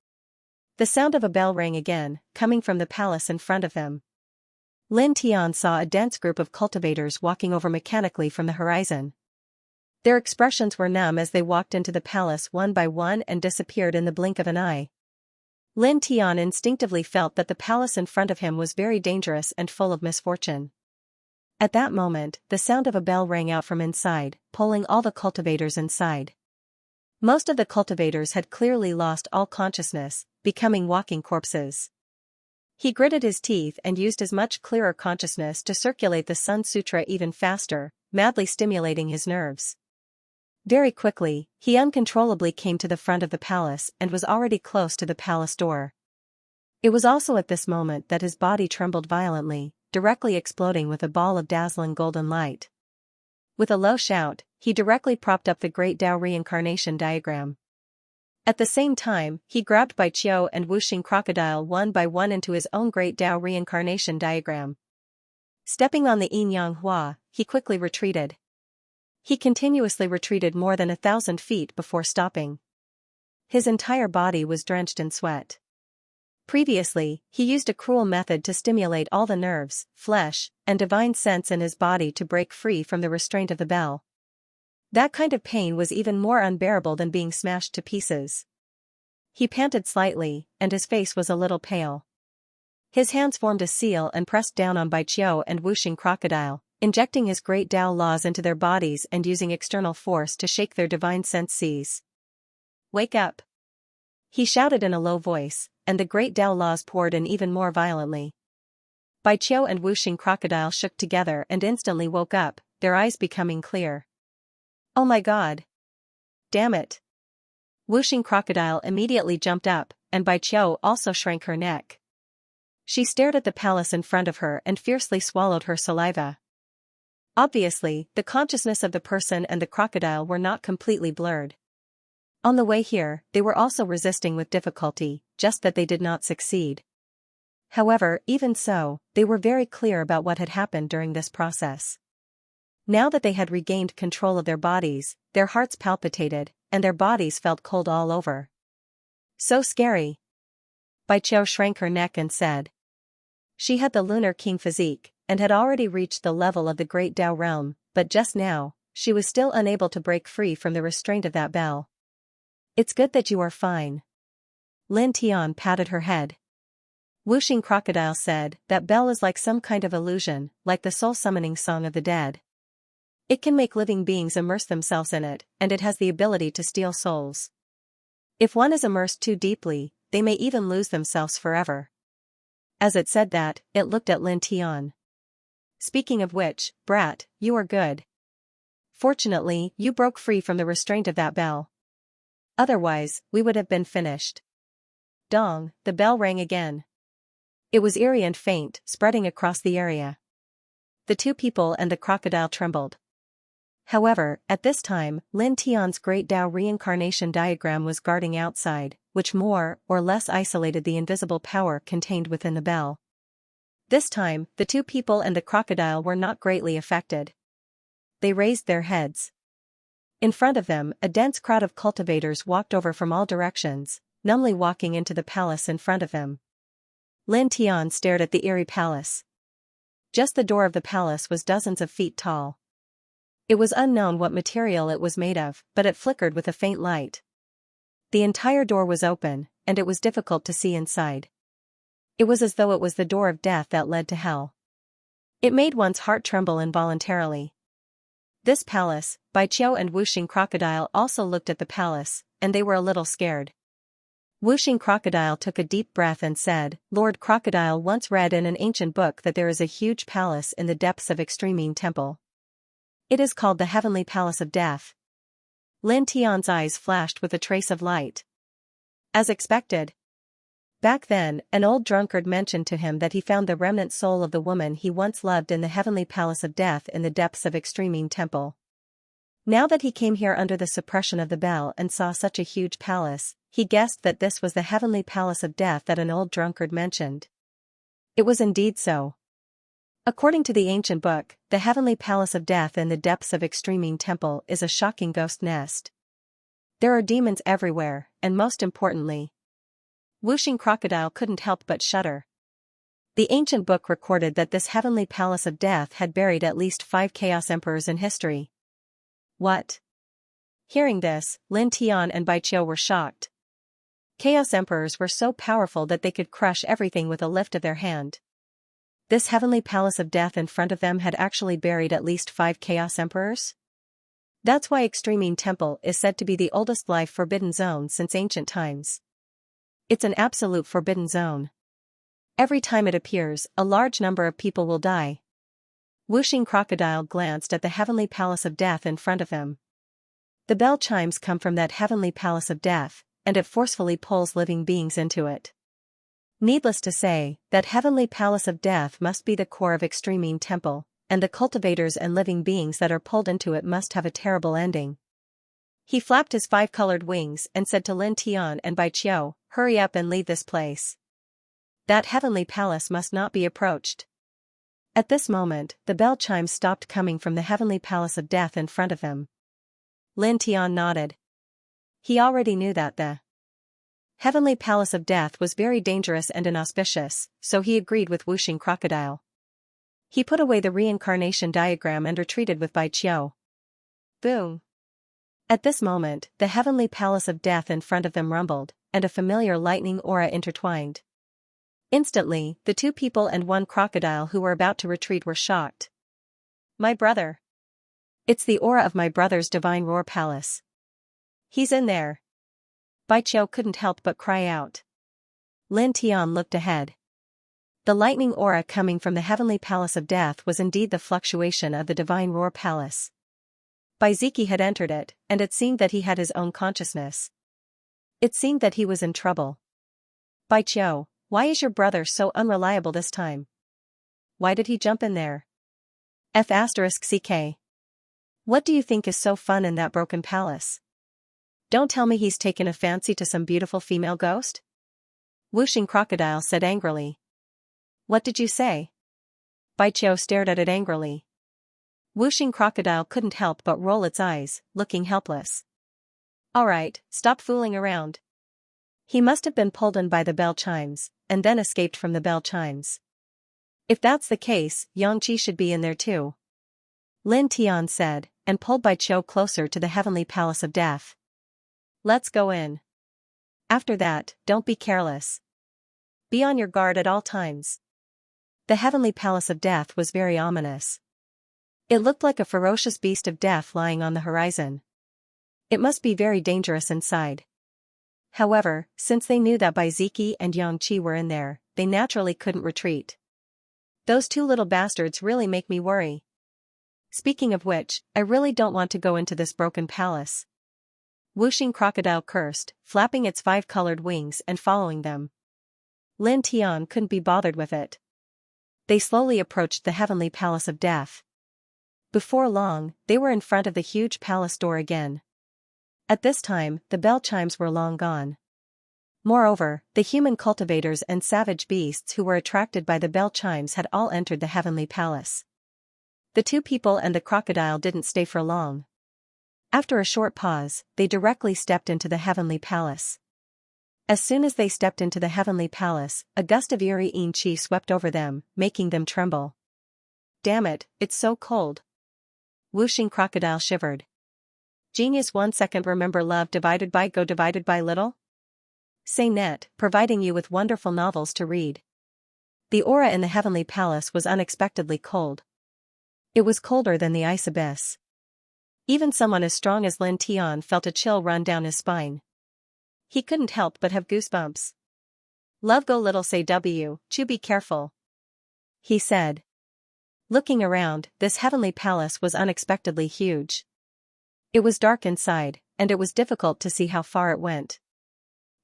Speaker 1: The sound of a bell rang again, coming from the palace in front of him. Lin Tian saw a dense group of cultivators walking over mechanically from the horizon. Their expressions were numb as they walked into the palace one by one and disappeared in the blink of an eye. Lin Tian instinctively felt that the palace in front of him was very dangerous and full of misfortune. At that moment, the sound of a bell rang out from inside, pulling all the cultivators inside. Most of the cultivators had clearly lost all consciousness, becoming walking corpses. He gritted his teeth and used his much clearer consciousness to circulate the Sun Sutra even faster, madly stimulating his nerves. Very quickly, he uncontrollably came to the front of the palace and was already close to the palace door. It was also at this moment that his body trembled violently, directly exploding with a ball of dazzling golden light. With a low shout, he directly propped up the Great Tao reincarnation diagram. At the same time, he grabbed Bai Qiu and Wuxing Crocodile one by one into his own Great Tao reincarnation diagram. Stepping on the Yin Yang Hua, he quickly retreated. He continuously retreated more than 1,000 feet before stopping. His entire body was drenched in sweat. Previously, he used a cruel method to stimulate all the nerves, flesh, and divine sense in his body to break free from the restraint of the bell. That kind of pain was even more unbearable than being smashed to pieces. He panted slightly, and his face was a little pale. His hands formed a seal and pressed down on Bai Qiu and Wuxing Crocodile, injecting his great Tao laws into their bodies and using external force to shake their divine senses. "Wake up!" he shouted in a low voice, and the great Tao laws poured in even more violently. Bai Qiu and Wuxing Crocodile shook together and instantly woke up, their eyes becoming clear. "Oh my God! Damn it!" Wuxing Crocodile immediately jumped up, and Bai Qiu also shrank her neck. She stared at the palace in front of her and fiercely swallowed her saliva. Obviously, the consciousness of the person and the crocodile were not completely blurred. On the way here, they were also resisting with difficulty, just that they did not succeed. However, even so, they were very clear about what had happened during this process. Now that they had regained control of their bodies, their hearts palpitated, and their bodies felt cold all over. "So scary." Bai Qiu shrank her neck and said. She had the Lunar King physique, and had already reached the level of the Great Tao realm, but just now, she was still unable to break free from the restraint of that bell. "It's good that you are fine." Lin Tian patted her head. Wuxing Crocodile said, "That bell is like some kind of illusion, like the soul-summoning song of the dead. It can make living beings immerse themselves in it, and it has the ability to steal souls. If one is immersed too deeply, they may even lose themselves forever." As it said that, it looked at Lin Tian. "Speaking of which, brat, you are good. Fortunately, you broke free from the restraint of that bell. Otherwise, we would have been finished." Dong, the bell rang again. It was eerie and faint, spreading across the area. The two people and the crocodile trembled. However, at this time, Lin Tian's Great Tao reincarnation diagram was guarding outside, which more or less isolated the invisible power contained within the bell. This time, the two people and the crocodile were not greatly affected. They raised their heads. In front of them, a dense crowd of cultivators walked over from all directions, numbly walking into the palace in front of him. Lin Tian stared at the eerie palace. Just the door of the palace was dozens of feet tall. It was unknown what material it was made of, but it flickered with a faint light. The entire door was open, and it was difficult to see inside. It was as though it was the door of death that led to hell. It made one's heart tremble involuntarily. This palace, Bai Qiu and Wuxing Crocodile also looked at the palace, and they were a little scared. Wuxing Crocodile took a deep breath and said, "Lord Crocodile once read in an ancient book that there is a huge palace in the depths of Extreme Temple. It is called the Heavenly Palace of Death." Lin Tian's eyes flashed with a trace of light. As expected. Back then, an old drunkard mentioned to him that he found the remnant soul of the woman he once loved in the Heavenly Palace of Death in the depths of Extreme Temple. Now that he came here under the suppression of the bell and saw such a huge palace, he guessed that this was the heavenly palace of death that an old drunkard mentioned. It was indeed so. According to the ancient book, the heavenly palace of death in the depths of Extremine Temple is a shocking ghost nest. There are demons everywhere, and most importantly, Wuxing Crocodile couldn't help but shudder. The ancient book recorded that this heavenly palace of death had buried at least 5 Chaos Emperors in history. What? Hearing this, Lin Tian and Bai Qiu were shocked. Chaos Emperors were so powerful that they could crush everything with a lift of their hand. This heavenly palace of death in front of them had actually buried at least 5 Chaos Emperors? That's why Extremine Temple is said to be the oldest life forbidden zone since ancient times. It's an absolute forbidden zone. Every time it appears, a large number of people will die. Wuxing Crocodile glanced at the heavenly palace of death in front of him. The bell chimes come from that heavenly palace of death, and it forcefully pulls living beings into it. Needless to say, that heavenly palace of death must be the core of Extremine Temple, and the cultivators and living beings that are pulled into it must have a terrible ending. He flapped his 5-colored wings and said to Lin Tian and Bai Qiu, "Hurry up and leave this place. That heavenly palace must not be approached." At this moment, the bell chimes stopped coming from the heavenly palace of death in front of him. Lin Tian nodded. He already knew that the heavenly palace of death was very dangerous and inauspicious, so he agreed with Wuxing Crocodile. He put away the reincarnation diagram and retreated with Bai Qiu. Boom! At this moment, the heavenly palace of death in front of them rumbled, and a familiar lightning aura intertwined. Instantly, the 2 people and 1 crocodile who were about to retreat were shocked. "My brother! It's the aura of my brother's divine roar palace. He's in there!" Bai Qiu couldn't help but cry out. Lin Tian looked ahead. The lightning aura coming from the heavenly palace of death was indeed the fluctuation of the divine roar palace. Bai Ziki had entered it, and it seemed that he had his own consciousness. It seemed that he was in trouble. "Bai Qiu, why is your brother so unreliable this time? Why did he jump in there? F***ck. What do you think is so fun in that broken palace? Don't tell me he's taken a fancy to some beautiful female ghost?" Wuxing Crocodile said angrily. "What did you say?" Bai Qiu stared at it angrily. Wuxing Crocodile couldn't help but roll its eyes, looking helpless. "Alright, stop fooling around." He must have been pulled in by the bell chimes, and then escaped from the bell chimes. If that's the case, Xianxia should be in there too. Lin Tian said, and pulled Bai Qiu closer to the heavenly palace of death. "Let's go in. After that, don't be careless. Be on your guard at all times." The heavenly palace of death was very ominous. It looked like a ferocious beast of death lying on the horizon. It must be very dangerous inside. However, since they knew that Bai Ziki and Xianxia were in there, they naturally couldn't retreat. "Those 2 little bastards really make me worry. Speaking of which, I really don't want to go into this broken palace." Wuxing Crocodile cursed, flapping its 5-colored wings and following them. Lin Tian couldn't be bothered with it. They slowly approached the heavenly palace of death. Before long, they were in front of the huge palace door again. At this time, the bell chimes were long gone. Moreover, the human cultivators and savage beasts who were attracted by the bell chimes had all entered the heavenly palace. The 2 people and the crocodile didn't stay for long. After a short pause, they directly stepped into the heavenly palace. As soon as they stepped into the heavenly palace, a gust of eerie qi swept over them, making them tremble. "Damn it, it's so cold." Wuxing Crocodile shivered. Genius 1 second. Remember love divided by go divided by little? Say net, providing you with wonderful novels to read. The aura in the heavenly palace was unexpectedly cold. It was colder than the ice abyss. Even someone as strong as Lin Tian felt a chill run down his spine. He couldn't help but have goosebumps. "Love go little say W, Chu be careful," he said. Looking around, this heavenly palace was unexpectedly huge. It was dark inside, and it was difficult to see how far it went.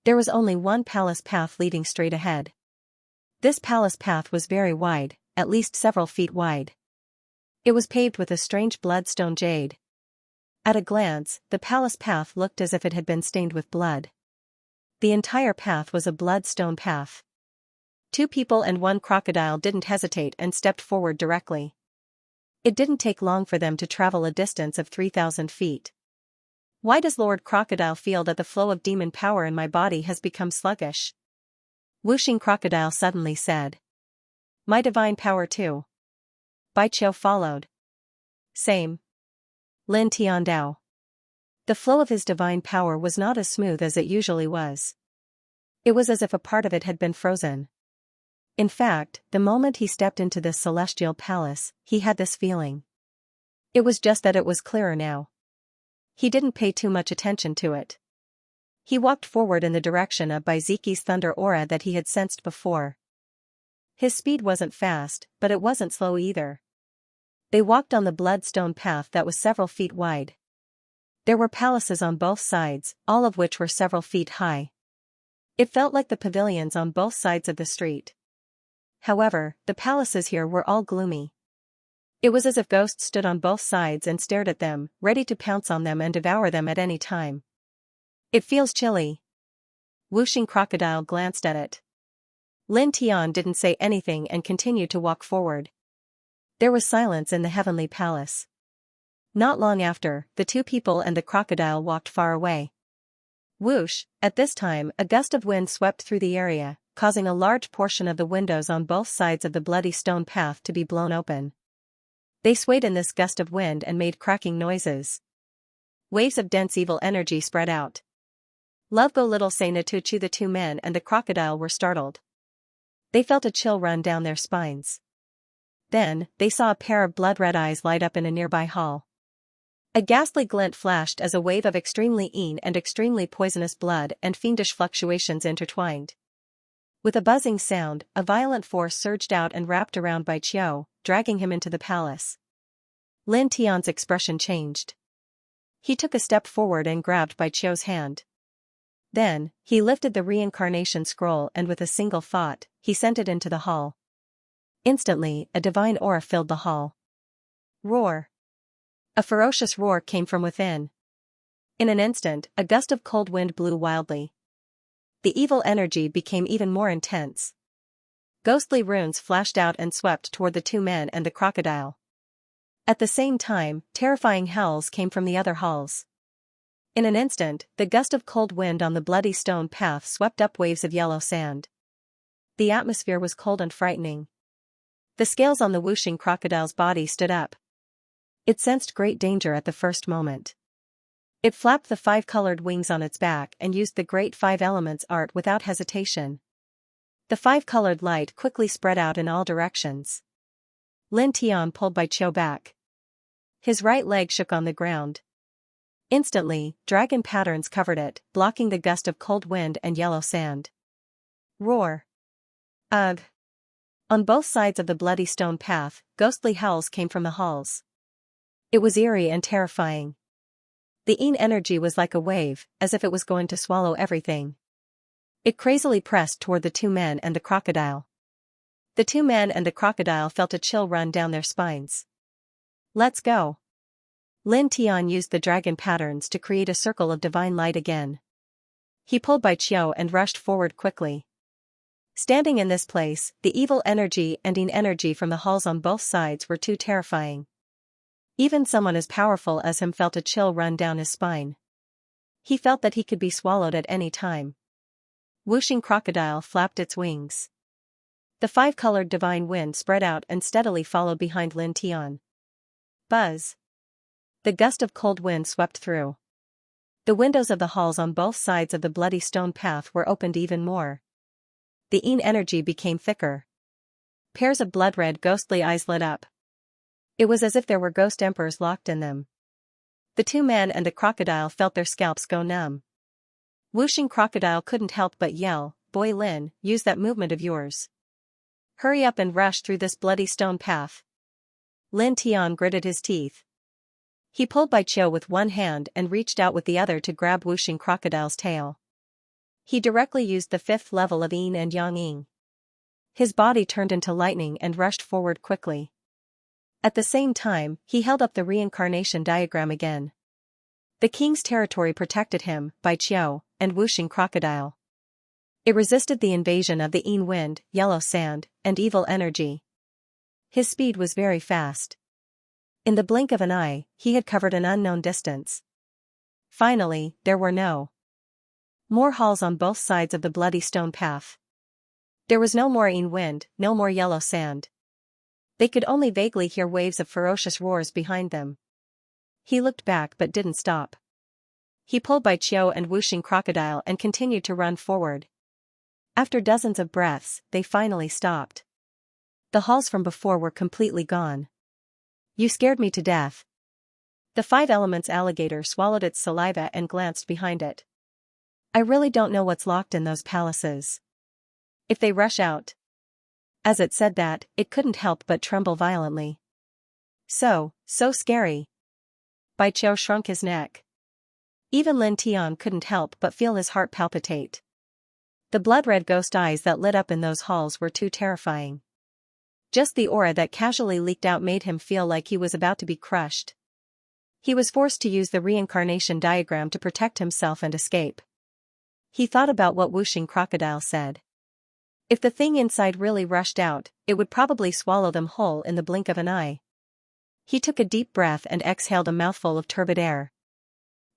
Speaker 1: There was only one palace path leading straight ahead. This palace path was very wide, at least several feet wide. It was paved with a strange bloodstone jade. At a glance, the palace path looked as if it had been stained with blood. The entire path was a blood-stone path. 2 people and 1 crocodile didn't hesitate and stepped forward directly. It didn't take long for them to travel a distance of 3,000 feet. Why does Lord Crocodile feel that the flow of demon power in my body has become sluggish? Whooshing Crocodile suddenly said. My divine power too. Bai Qiu followed. Same. Lin Tiandao. The flow of his divine power was not as smooth as it usually was. It was as if a part of it had been frozen. In fact, the moment he stepped into this celestial palace, he had this feeling. It was just that it was clearer now. He didn't pay too much attention to it. He walked forward in the direction of Baiziki's thunder aura that he had sensed before. His speed wasn't fast, but it wasn't slow either. They walked on the bloodstone path that was several feet wide. There were palaces on both sides, all of which were several feet high. It felt like the pavilions on both sides of the street. However, the palaces here were all gloomy. It was as if ghosts stood on both sides and stared at them, ready to pounce on them and devour them at any time. It feels chilly. Whooshing Crocodile glanced at it. Lin Tian didn't say anything and continued to walk forward. There was silence in the heavenly palace. Not long after, the 2 people and the crocodile walked far away. Whoosh! At this time, a gust of wind swept through the area, causing a large portion of the windows on both sides of the bloody stone path to be blown open. They swayed in this gust of wind and made cracking noises. Waves of dense evil energy spread out. Love go little say Natuchi. The 2 men and the crocodile were startled. They felt a chill run down their spines. Then, they saw a pair of blood-red eyes light up in a nearby hall. A ghastly glint flashed as a wave of extremely and extremely poisonous blood and fiendish fluctuations intertwined. With a buzzing sound, a violent force surged out and wrapped around Bai Qiu, dragging him into the palace. Lin Tian's expression changed. He took a step forward and grabbed Bai Qiu's hand. Then, he lifted the reincarnation scroll and with a single thought, he sent it into the hall. Instantly, a divine aura filled the hall. Roar! A ferocious roar came from within. In an instant, a gust of cold wind blew wildly. The evil energy became even more intense. Ghostly runes flashed out and swept toward the 2 men and the crocodile. At the same time, terrifying howls came from the other halls. In an instant, the gust of cold wind on the bloody stone path swept up waves of yellow sand. The atmosphere was cold and frightening. The scales on the whooshing crocodile's body stood up. It sensed great danger at the first moment. It flapped the 5-colored wings on its back and used the great 5 elements art without hesitation. The 5-colored light quickly spread out in all directions. Lin Tian pulled Bai Qiu back. His right leg shook on the ground. Instantly, dragon patterns covered it, blocking the gust of cold wind and yellow sand. Roar! Ugh! On both sides of the bloody stone path, ghostly howls came from the halls. It was eerie and terrifying. The energy was like a wave, as if it was going to swallow everything. It crazily pressed toward the 2 men and the crocodile. The 2 men and the crocodile felt a chill run down their spines. Let's go! Lin Tian used the dragon patterns to create a circle of divine light again. He pulled Bai Qiu and rushed forward quickly. Standing in this place, the evil energy and energy from the halls on both sides were too terrifying. Even someone as powerful as him felt a chill run down his spine. He felt that he could be swallowed at any time. Whooshing Crocodile flapped its wings. The 5-colored divine wind spread out and steadily followed behind Lin Tian. Buzz! The gust of cold wind swept through. The windows of the halls on both sides of the bloody stone path were opened even more. The energy became thicker. Pairs of blood-red ghostly eyes lit up. It was as if there were ghost emperors locked in them. The 2 men and the crocodile felt their scalps go numb. Whooshing Crocodile couldn't help but yell, "Boy Lin, use that movement of yours. Hurry up and rush through this bloody stone path." Lin Tian gritted his teeth. He pulled Bai Qiu with one hand and reached out with the other to grab Whooshing Crocodile's tail. He directly used the 5th level of Yin and Yang Ying. His body turned into lightning and rushed forward quickly. At the same time, he held up the reincarnation diagram again. The king's territory protected him, Bai Qiu, and whooshing crocodile. It resisted the invasion of the Yin wind, yellow sand, and evil energy. His speed was very fast. In the blink of an eye, he had covered an unknown distance. Finally, there were no more halls on both sides of the bloody stone path. There was no more Yin wind, no more yellow sand. They could only vaguely hear waves of ferocious roars behind them. He looked back but didn't stop. He pulled Bai Qiu and whooshing crocodile and continued to run forward. After dozens of breaths, they finally stopped. The halls from before were completely gone. You scared me to death. The five elements alligator swallowed its saliva and glanced behind it. I really don't know what's locked in those palaces. If they rush out. As it said that, it couldn't help but tremble violently. So scary. Bai Qiu shrunk his neck. Even Lin Tian couldn't help but feel his heart palpitate. The blood-red ghost eyes that lit up in those halls were too terrifying. Just the aura that casually leaked out made him feel like he was about to be crushed. He was forced to use the reincarnation diagram to protect himself and escape. He thought about what whooshing crocodile said. If the thing inside really rushed out, it would probably swallow them whole in the blink of an eye. He took a deep breath and exhaled a mouthful of turbid air.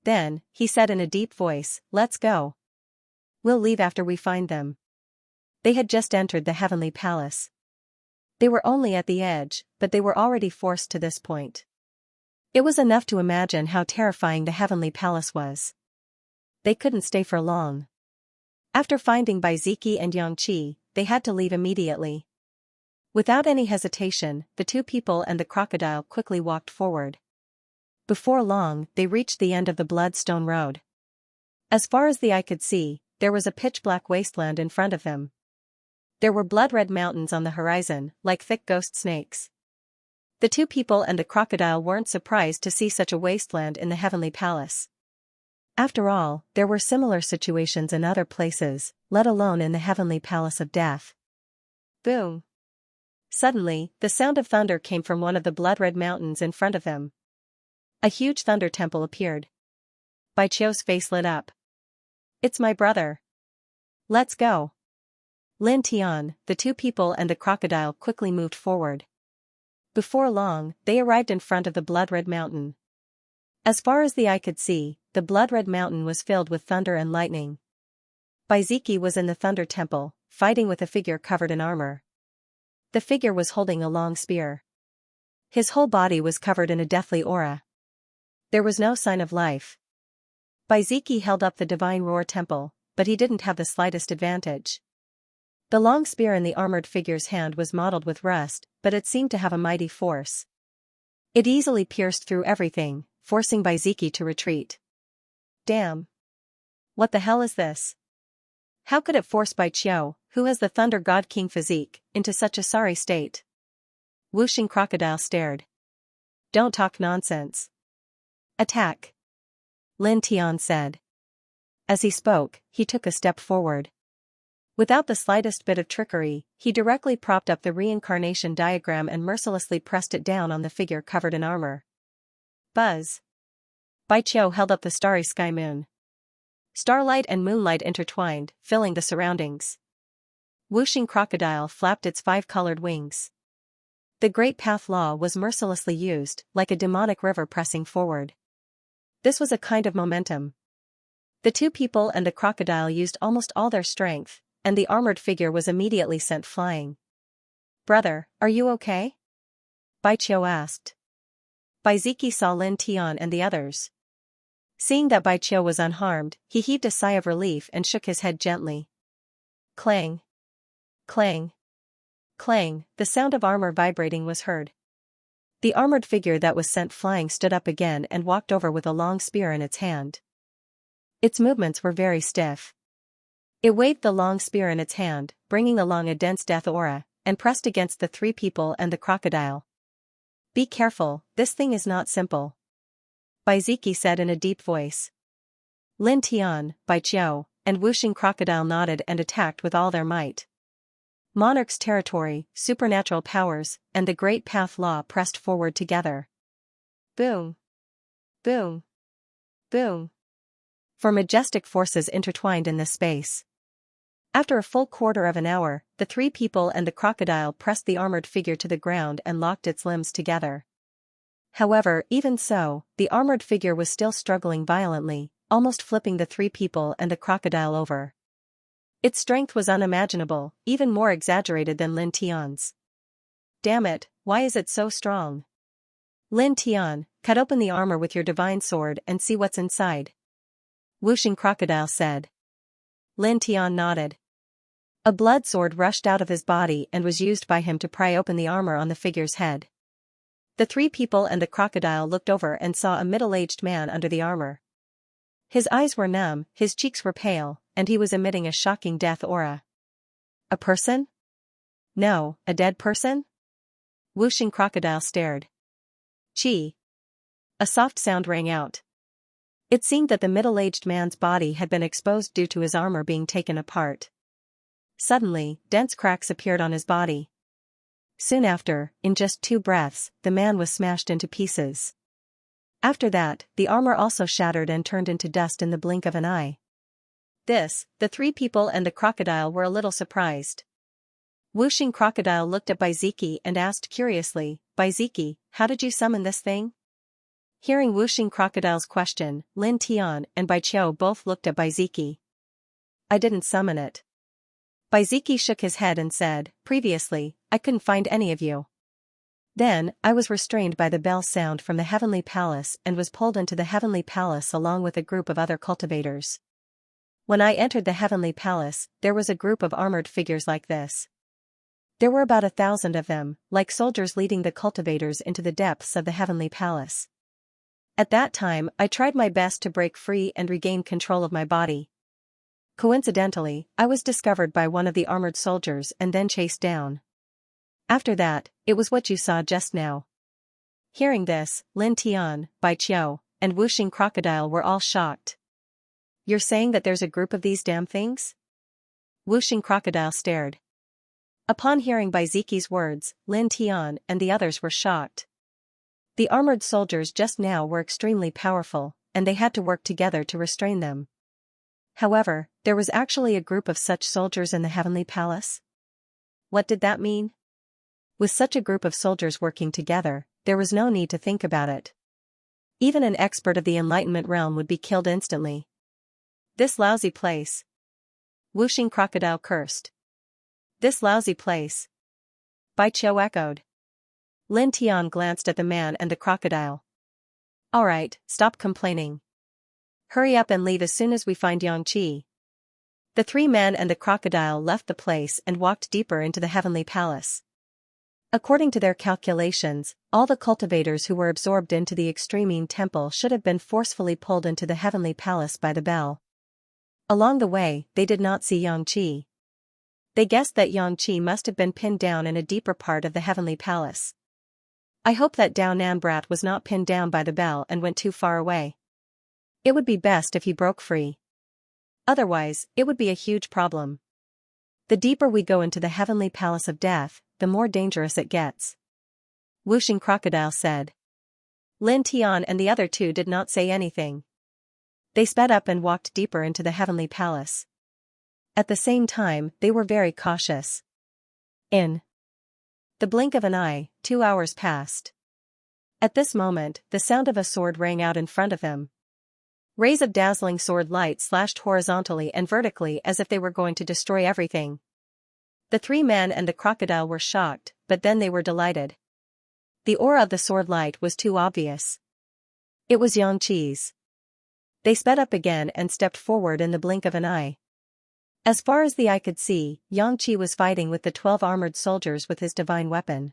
Speaker 1: Then, he said in a deep voice, "Let's go. We'll leave after we find them." They had just entered the heavenly palace. They were only at the edge, but they were already forced to this point. It was enough to imagine how terrifying the heavenly palace was. They couldn't stay for long. After finding Bai Ziki and Xianxia, they had to leave immediately. Without any hesitation, the two people and the crocodile quickly walked forward. Before long, they reached the end of the bloodstone road. As far as the eye could see, there was a pitch-black wasteland in front of them. There were blood-red mountains on the horizon, like thick ghost snakes. The two people and the crocodile weren't surprised to see such a wasteland in the heavenly palace. After all, there were similar situations in other places, let alone in the heavenly palace of death. Boom! Suddenly, the sound of thunder came from one of the blood-red mountains in front of them. A huge thunder temple appeared. Bai Qiu's face lit up. "It's my brother. Let's go." Lin Tian, the two people and the crocodile quickly moved forward. Before long, they arrived in front of the blood-red mountain. As far as the eye could see, the blood-red mountain was filled with thunder and lightning. Bai Ziki was in the thunder temple, fighting with a figure covered in armor. The figure was holding a long spear. His whole body was covered in a deathly aura. There was no sign of life. Bai Ziki held up the divine roar temple, but he didn't have the slightest advantage. The long spear in the armored figure's hand was mottled with rust, but it seemed to have a mighty force. It easily pierced through everything, forcing Bai Ziki to retreat. Damn! What the hell is this? How could it force Bai Qiu, who has the Thunder God King physique, into such a sorry state? Whooshing crocodile stared. "Don't talk nonsense. Attack!" Lin Tian said. As he spoke, he took a step forward. Without the slightest bit of trickery, he directly propped up the reincarnation diagram and mercilessly pressed it down on the figure covered in armor. Buzz! Bai Qiu held up the starry sky moon. Starlight and moonlight intertwined, filling the surroundings. Whooshing crocodile flapped its five-colored wings. The great path law was mercilessly used, like a demonic river pressing forward. This was a kind of momentum. The two people and the crocodile used almost all their strength, and the armored figure was immediately sent flying. "Brother, are you okay?" Bai Qiu asked. Bai Ziki saw Lin Tian and the others. Seeing that Bai Qiu was unharmed, he heaved a sigh of relief and shook his head gently. Clang! Clang! Clang! The sound of armor vibrating was heard. The armored figure that was sent flying stood up again and walked over with a long spear in its hand. Its movements were very stiff. It waved the long spear in its hand, bringing along a dense death aura, and pressed against the three people and the crocodile. "Be careful, this thing is not simple," Bai Ziki said in a deep voice. Lin Tian, Bai Qiu, and whooshing crocodile nodded and attacked with all their might. Monarch's territory, supernatural powers, and the great path law pressed forward together. Boom! Boom! Boom! For majestic forces intertwined in this space. After a full quarter of an hour, the three people and the crocodile pressed the armored figure to the ground and locked its limbs together. However, even so, the armored figure was still struggling violently, almost flipping the three people and the crocodile over. Its strength was unimaginable, even more exaggerated than Lin Tian's. Damn it, why is it so strong? Lin Tian, cut open the armor with your divine sword and see what's inside. Wuxing Crocodile said. Lin Tian nodded. A blood sword rushed out of his body and was used by him to pry open the armor on the figure's head. The three people and the crocodile looked over and saw a middle-aged man under the armor. His eyes were numb, his cheeks were pale, and he was emitting a shocking death aura. A person? No, a dead person? Wuxing Crocodile stared. Chi. A soft sound rang out. It seemed that the middle-aged man's body had been exposed due to his armor being taken apart. Suddenly, dense cracks appeared on his body. Soon after, in just 2 breaths, the man was smashed into pieces. After that, the armor also shattered and turned into dust in the blink of an eye. The three people and the crocodile were a little surprised. Wuxing Crocodile looked at Baiziki and asked curiously, Baiziki, how did you summon this thing? Hearing Wuxing Crocodile's question, Lin Tian and Bai Qiu both looked at Baiziki. I didn't summon it. Baiziki shook his head and said, previously, I couldn't find any of you. Then, I was restrained by the bell sound from the Heavenly Palace and was pulled into the Heavenly Palace along with a group of other cultivators. When I entered the Heavenly Palace, there was a group of armored figures like this. There were about 1,000 of them, like soldiers leading the cultivators into the depths of the Heavenly Palace. At that time, I tried my best to break free and regain control of my body. Coincidentally, I was discovered by one of the armored soldiers and then chased down. After that, it was what you saw just now. Hearing this, Lin Tian, Bai Qiu, and Wuxing Crocodile were all shocked. You're saying that there's a group of these damn things? Wuxing Crocodile stared. Upon hearing Baiziki's words, Lin Tian and the others were shocked. The armored soldiers just now were extremely powerful, and they had to work together to restrain them. However, there was actually a group of such soldiers in the Heavenly Palace. What did that mean? With such a group of soldiers working together, there was no need to think about it. Even an expert of the Enlightenment realm would be killed instantly. This lousy place. Wuxing Crocodile cursed. This lousy place. Bai Qiu echoed. Lin Tian glanced at the man and the crocodile. Alright, stop complaining. Hurry up and leave as soon as we find Xianxia. The 3 men and the crocodile left the place and walked deeper into the Heavenly Palace. According to their calculations, all the cultivators who were absorbed into the Extremine Temple should have been forcefully pulled into the Heavenly Palace by the bell. Along the way, they did not see Xianxia. They guessed that Xianxia must have been pinned down in a deeper part of the Heavenly Palace. I hope that Dao Nan brat was not pinned down by the bell and went too far away. It would be best if he broke free. Otherwise, it would be a huge problem. The deeper we go into the Heavenly Palace of Death, the more dangerous it gets. Wuxing Crocodile said. Lin Tian and the other 2 did not say anything. They sped up and walked deeper into the Heavenly Palace. At the same time, they were very cautious. In the blink of an eye, 2 hours passed. At this moment, the sound of a sword rang out in front of him. Rays of dazzling sword light slashed horizontally and vertically as if they were going to destroy everything. The 3 men and the crocodile were shocked, but then they were delighted. The aura of the sword light was too obvious. It was Xianxia's. They sped up again and stepped forward in the blink of an eye. As far as the eye could see, Xianxia was fighting with the 12 armored soldiers with his divine weapon.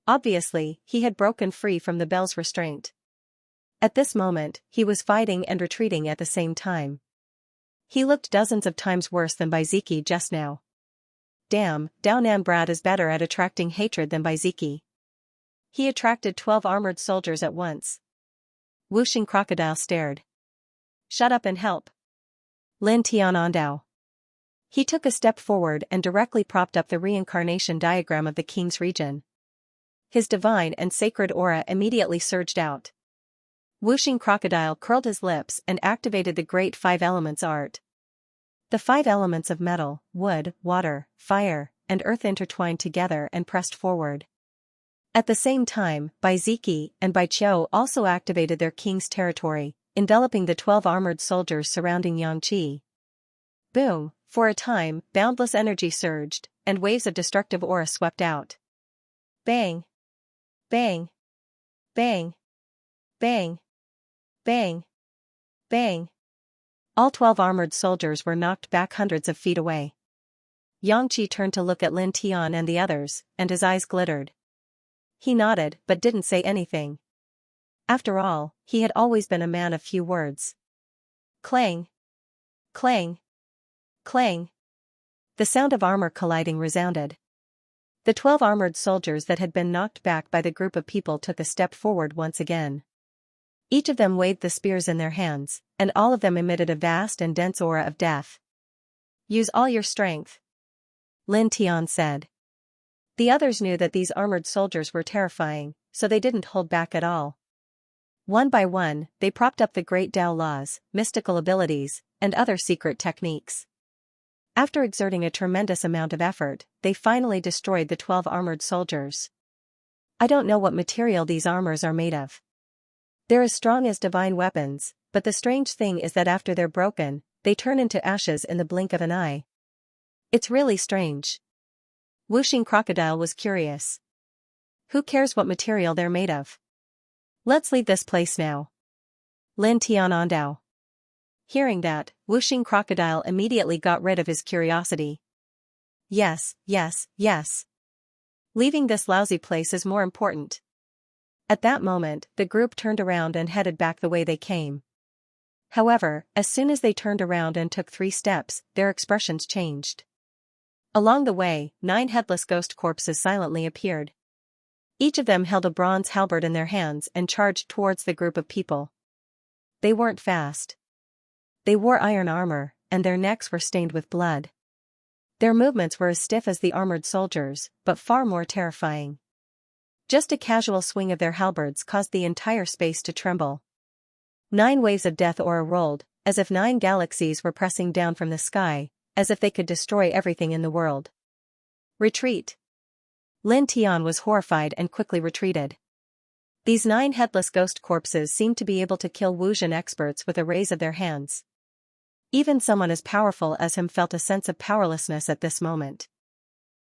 Speaker 1: Obviously, he had broken free from the bell's restraint. At this moment, he was fighting and retreating at the same time. He looked dozens of times worse than Baiziki just now. Damn, Dao Nan brat is better at attracting hatred than Baiziki. He attracted 12 armored soldiers at once. Wuxing Crocodile stared. Shut up and help. Lin Tian Ondao. He took a step forward and directly propped up the reincarnation diagram of the king's region. His divine and sacred aura immediately surged out. Whooshing Crocodile curled his lips and activated the Great Five Elements art. The 5 elements of metal, wood, water, fire, and earth intertwined together and pressed forward. At the same time, Bai Ziki and Bai Qiu also activated their king's territory, enveloping the 12 armored soldiers surrounding Xianxia. Boom! For a time, boundless energy surged, and waves of destructive aura swept out. Bang! Bang! Bang! Bang! Bang! Bang! All 12 armored soldiers were knocked back hundreds of feet away. Yangqi turned to look at Lin Tian and the others, and his eyes glittered. He nodded but didn't say anything. After all, he had always been a man of few words. Clang! Clang! Clang! The sound of armor colliding resounded. The 12 armored soldiers that had been knocked back by the group of people took a step forward once again. Each of them waved the spears in their hands, and all of them emitted a vast and dense aura of death. Use all your strength, Lin Tian said. The others knew that these armored soldiers were terrifying, so they didn't hold back at all. One by one, they propped up the great Tao laws, mystical abilities, and other secret techniques. After exerting a tremendous amount of effort, they finally destroyed the 12 armored soldiers. I don't know what material these armors are made of. They're as strong as divine weapons, but the strange thing is that after they're broken, they turn into ashes in the blink of an eye. It's really strange. Whooshing Crocodile was curious. Who cares what material they're made of? Let's leave this place now. Lin Tian Ondao. Hearing that, Whooshing Crocodile immediately got rid of his curiosity. Yes, yes, yes. Leaving this lousy place is more important. At that moment, the group turned around and headed back the way they came. However, as soon as they turned around and took 3 steps, their expressions changed. Along the way, 9 headless ghost corpses silently appeared. Each of them held a bronze halberd in their hands and charged towards the group of people. They weren't fast. They wore iron armor, and their necks were stained with blood. Their movements were as stiff as the armored soldiers, but far more terrifying. Just a casual swing of their halberds caused the entire space to tremble. 9 waves of death aura rolled, as if 9 galaxies were pressing down from the sky, as if they could destroy everything in the world. Retreat! Lin Tian was horrified and quickly retreated. These 9 headless ghost corpses seemed to be able to kill Wuxian experts with a raise of their hands. Even someone as powerful as him felt a sense of powerlessness at this moment.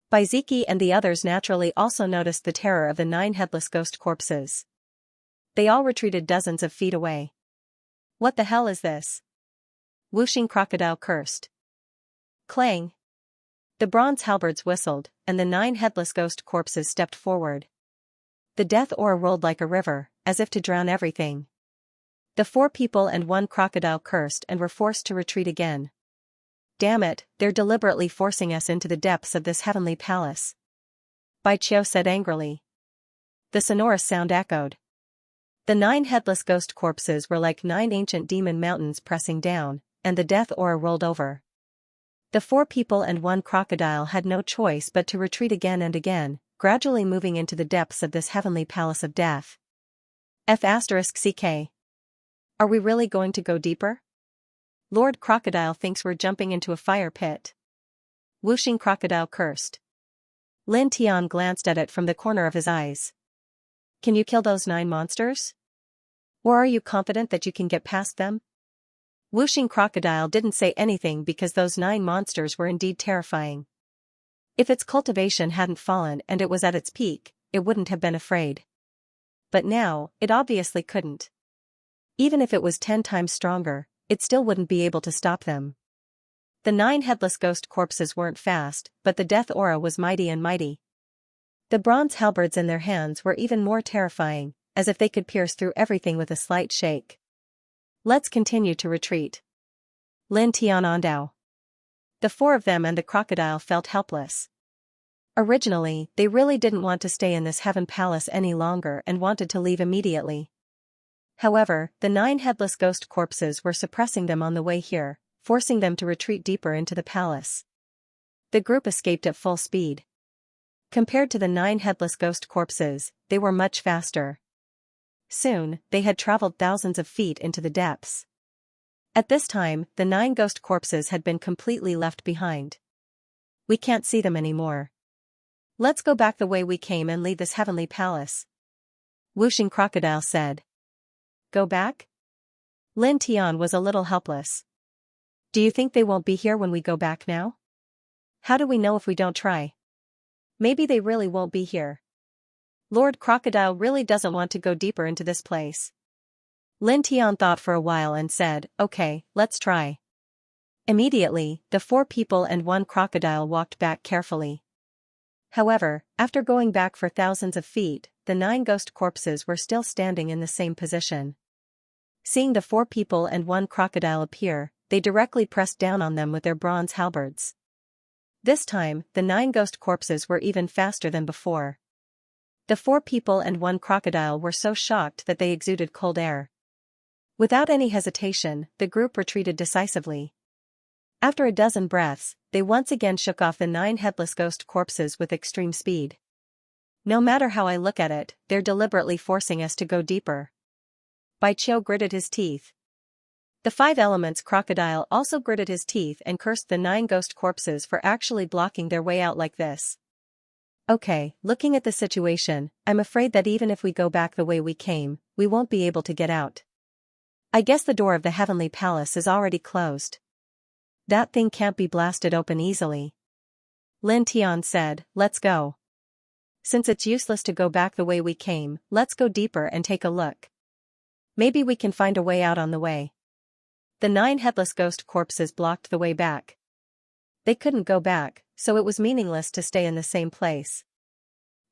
Speaker 1: Bai Ziki and the others naturally also noticed the terror of the 9 headless ghost corpses. They all retreated dozens of feet away. What the hell is this? Whooshing Crocodile cursed. Clang! The bronze halberds whistled, and the 9 headless ghost corpses stepped forward. The death aura rolled like a river, as if to drown everything. The 4 people and 1 crocodile cursed and were forced to retreat again. Damn it, they're deliberately forcing us into the depths of this heavenly palace. Bai Qiu said angrily. The sonorous sound echoed. The 9 headless ghost corpses were like 9 ancient demon mountains pressing down, and the death aura rolled over. The 4 people and 1 crocodile had no choice but to retreat again and again, gradually moving into the depths of this heavenly palace of death. F***CK. Are we really going to go deeper? Lord Crocodile thinks we're jumping into a fire pit. Whooshing Crocodile cursed. Lin Tian glanced at it from the corner of his eyes. Can you kill those 9 monsters? Or are you confident that you can get past them? Whooshing Crocodile didn't say anything because those 9 monsters were indeed terrifying. If its cultivation hadn't fallen and it was at its peak, it wouldn't have been afraid. But now, it obviously couldn't. Even if it was 10 times stronger, it still wouldn't be able to stop them. The 9 headless ghost corpses weren't fast, but the death aura was mighty and mighty. The bronze halberds in their hands were even more terrifying, as if they could pierce through everything with a slight shake. Let's continue to retreat. Lin Tian Ondao. The 4 of them and the crocodile felt helpless. Originally, they really didn't want to stay in this heaven palace any longer and wanted to leave immediately. However, the 9 headless ghost corpses were suppressing them on the way here, forcing them to retreat deeper into the palace. The group escaped at full speed. Compared to the 9 headless ghost corpses, they were much faster. Soon, they had traveled thousands of feet into the depths. At this time, the 9 ghost corpses had been completely left behind. We can't see them anymore. Let's go back the way we came and leave this heavenly palace. Whooshing Crocodile said. Go back? Lin Tian was a little helpless. Do you think they won't be here when we go back now? How do we know if we don't try? Maybe they really won't be here. Lord Crocodile really doesn't want to go deeper into this place. Lin Tian thought for a while and said, okay, let's try. Immediately, the 4 people and 1 crocodile walked back carefully. However, after going back for thousands of feet, the 9 ghost corpses were still standing in the same position. Seeing the 4 people and 1 crocodile appear, they directly pressed down on them with their bronze halberds. This time, the 9 ghost corpses were even faster than before. The 4 people and 1 crocodile were so shocked that they exuded cold air. Without any hesitation, the group retreated decisively. After a dozen breaths, they once again shook off the 9 headless ghost corpses with extreme speed. No matter how I look at it, they're deliberately forcing us to go deeper. Bai Qiu gritted his teeth. The 5 elements crocodile also gritted his teeth and cursed the 9 ghost corpses for actually blocking their way out like this. Okay, looking at the situation, I'm afraid that even if we go back the way we came, we won't be able to get out. I guess the door of the heavenly palace is already closed. That thing can't be blasted open easily. Lin Tian said, let's go. Since it's useless to go back the way we came, let's go deeper and take a look. Maybe we can find a way out on the way. The 9 headless ghost corpses blocked the way back. They couldn't go back, so it was meaningless to stay in the same place.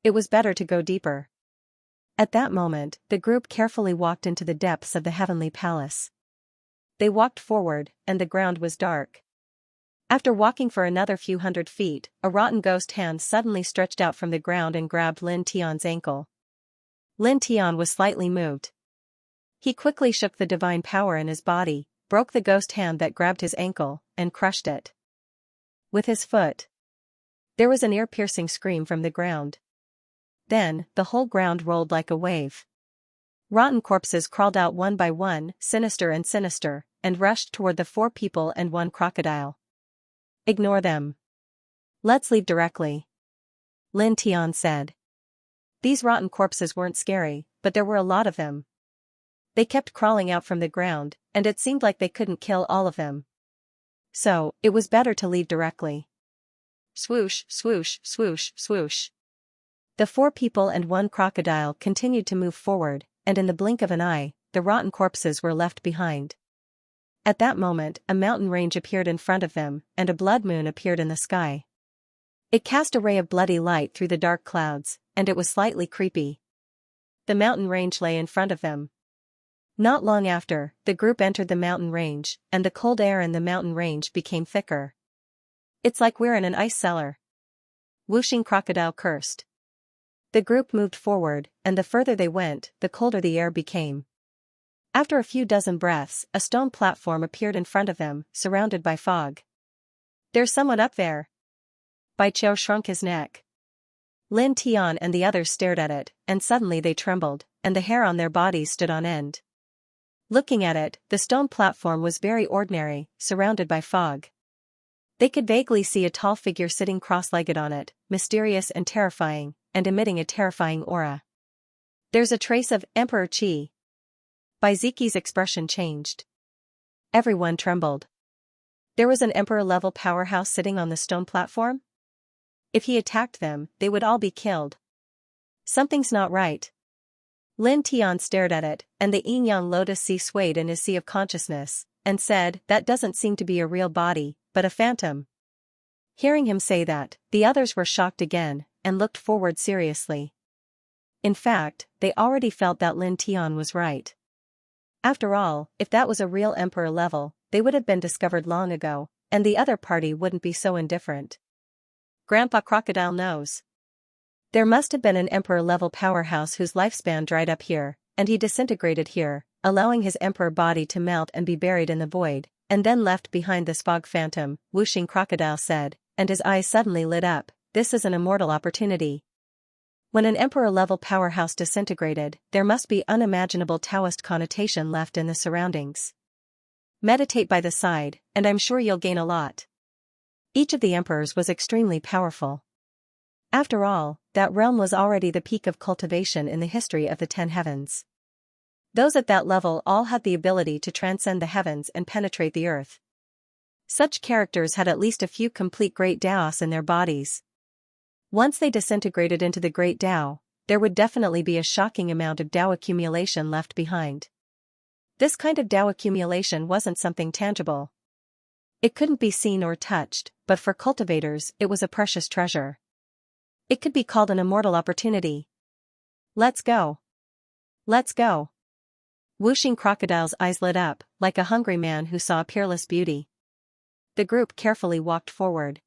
Speaker 1: It was better to go deeper. At that moment, the group carefully walked into the depths of the heavenly palace. They walked forward, and the ground was dark. After walking for another few hundred feet, a rotten ghost hand suddenly stretched out from the ground and grabbed Lin Tian's ankle. Lin Tian was slightly moved. He quickly shook the divine power in his body, broke the ghost hand that grabbed his ankle, and crushed it with his foot. There was an ear-piercing scream from the ground. Then, the whole ground rolled like a wave. Rotten corpses crawled out one by one, sinister, and rushed toward the 4 people and 1 crocodile. Ignore them. Let's leave directly. Lin Tian said. These rotten corpses weren't scary, but there were a lot of them. They kept crawling out from the ground, and it seemed like they couldn't kill all of them. So, it was better to leave directly. Swoosh, swoosh, swoosh, swoosh. The 4 people and 1 crocodile continued to move forward, and in the blink of an eye, the rotten corpses were left behind. At that moment, a mountain range appeared in front of them, and a blood moon appeared in the sky. It cast a ray of bloody light through the dark clouds, and it was slightly creepy. The mountain range lay in front of them. Not long after, the group entered the mountain range, and the cold air in the mountain range became thicker. It's like we're in an ice cellar. Whooshing Crocodile cursed. The group moved forward, and the further they went, the colder the air became. After a few dozen breaths, a stone platform appeared in front of them, surrounded by fog. There's someone up there. Bai Qiu shrunk his neck. Lin Tian and the others stared at it, and suddenly they trembled, and the hair on their bodies stood on end. Looking at it, the stone platform was very ordinary, surrounded by fog. They could vaguely see a tall figure sitting cross-legged on it, mysterious and terrifying, and emitting a terrifying aura. There's a trace of Emperor Qi. Bai Ziqi's expression changed. Everyone trembled. There was an emperor-level powerhouse sitting on the stone platform? If he attacked them, they would all be killed. Something's not right. Lin Tian stared at it, and the yin-yang lotus sea swayed in his sea of consciousness, and said, that doesn't seem to be a real body, but a phantom. Hearing him say that, the others were shocked again, and looked forward seriously. In fact, they already felt that Lin Tian was right. After all, if that was a real emperor level, they would have been discovered long ago, and the other party wouldn't be so indifferent. Grandpa Crocodile knows. There must have been an emperor-level powerhouse whose lifespan dried up here, and he disintegrated here, allowing his emperor body to melt and be buried in the void, and then left behind this fog phantom, Whooshing Crocodile said, and his eyes suddenly lit up. This is an immortal opportunity. When an emperor-level powerhouse disintegrated, there must be unimaginable Taoist connotation left in the surroundings. Meditate by the side, and I'm sure you'll gain a lot. Each of the emperors was extremely powerful. After all, that realm was already the peak of cultivation in the history of the 10 heavens. Those at that level all had the ability to transcend the heavens and penetrate the earth. Such characters had at least a few complete great Daos in their bodies. Once they disintegrated into the great Dao, there would definitely be a shocking amount of Dao accumulation left behind. This kind of Dao accumulation wasn't something tangible. It couldn't be seen or touched, but for cultivators it was a precious treasure. It could be called an immortal opportunity. Let's go. Let's go. Whooshing Crocodile's eyes lit up, like a hungry man who saw a peerless beauty. The group carefully walked forward.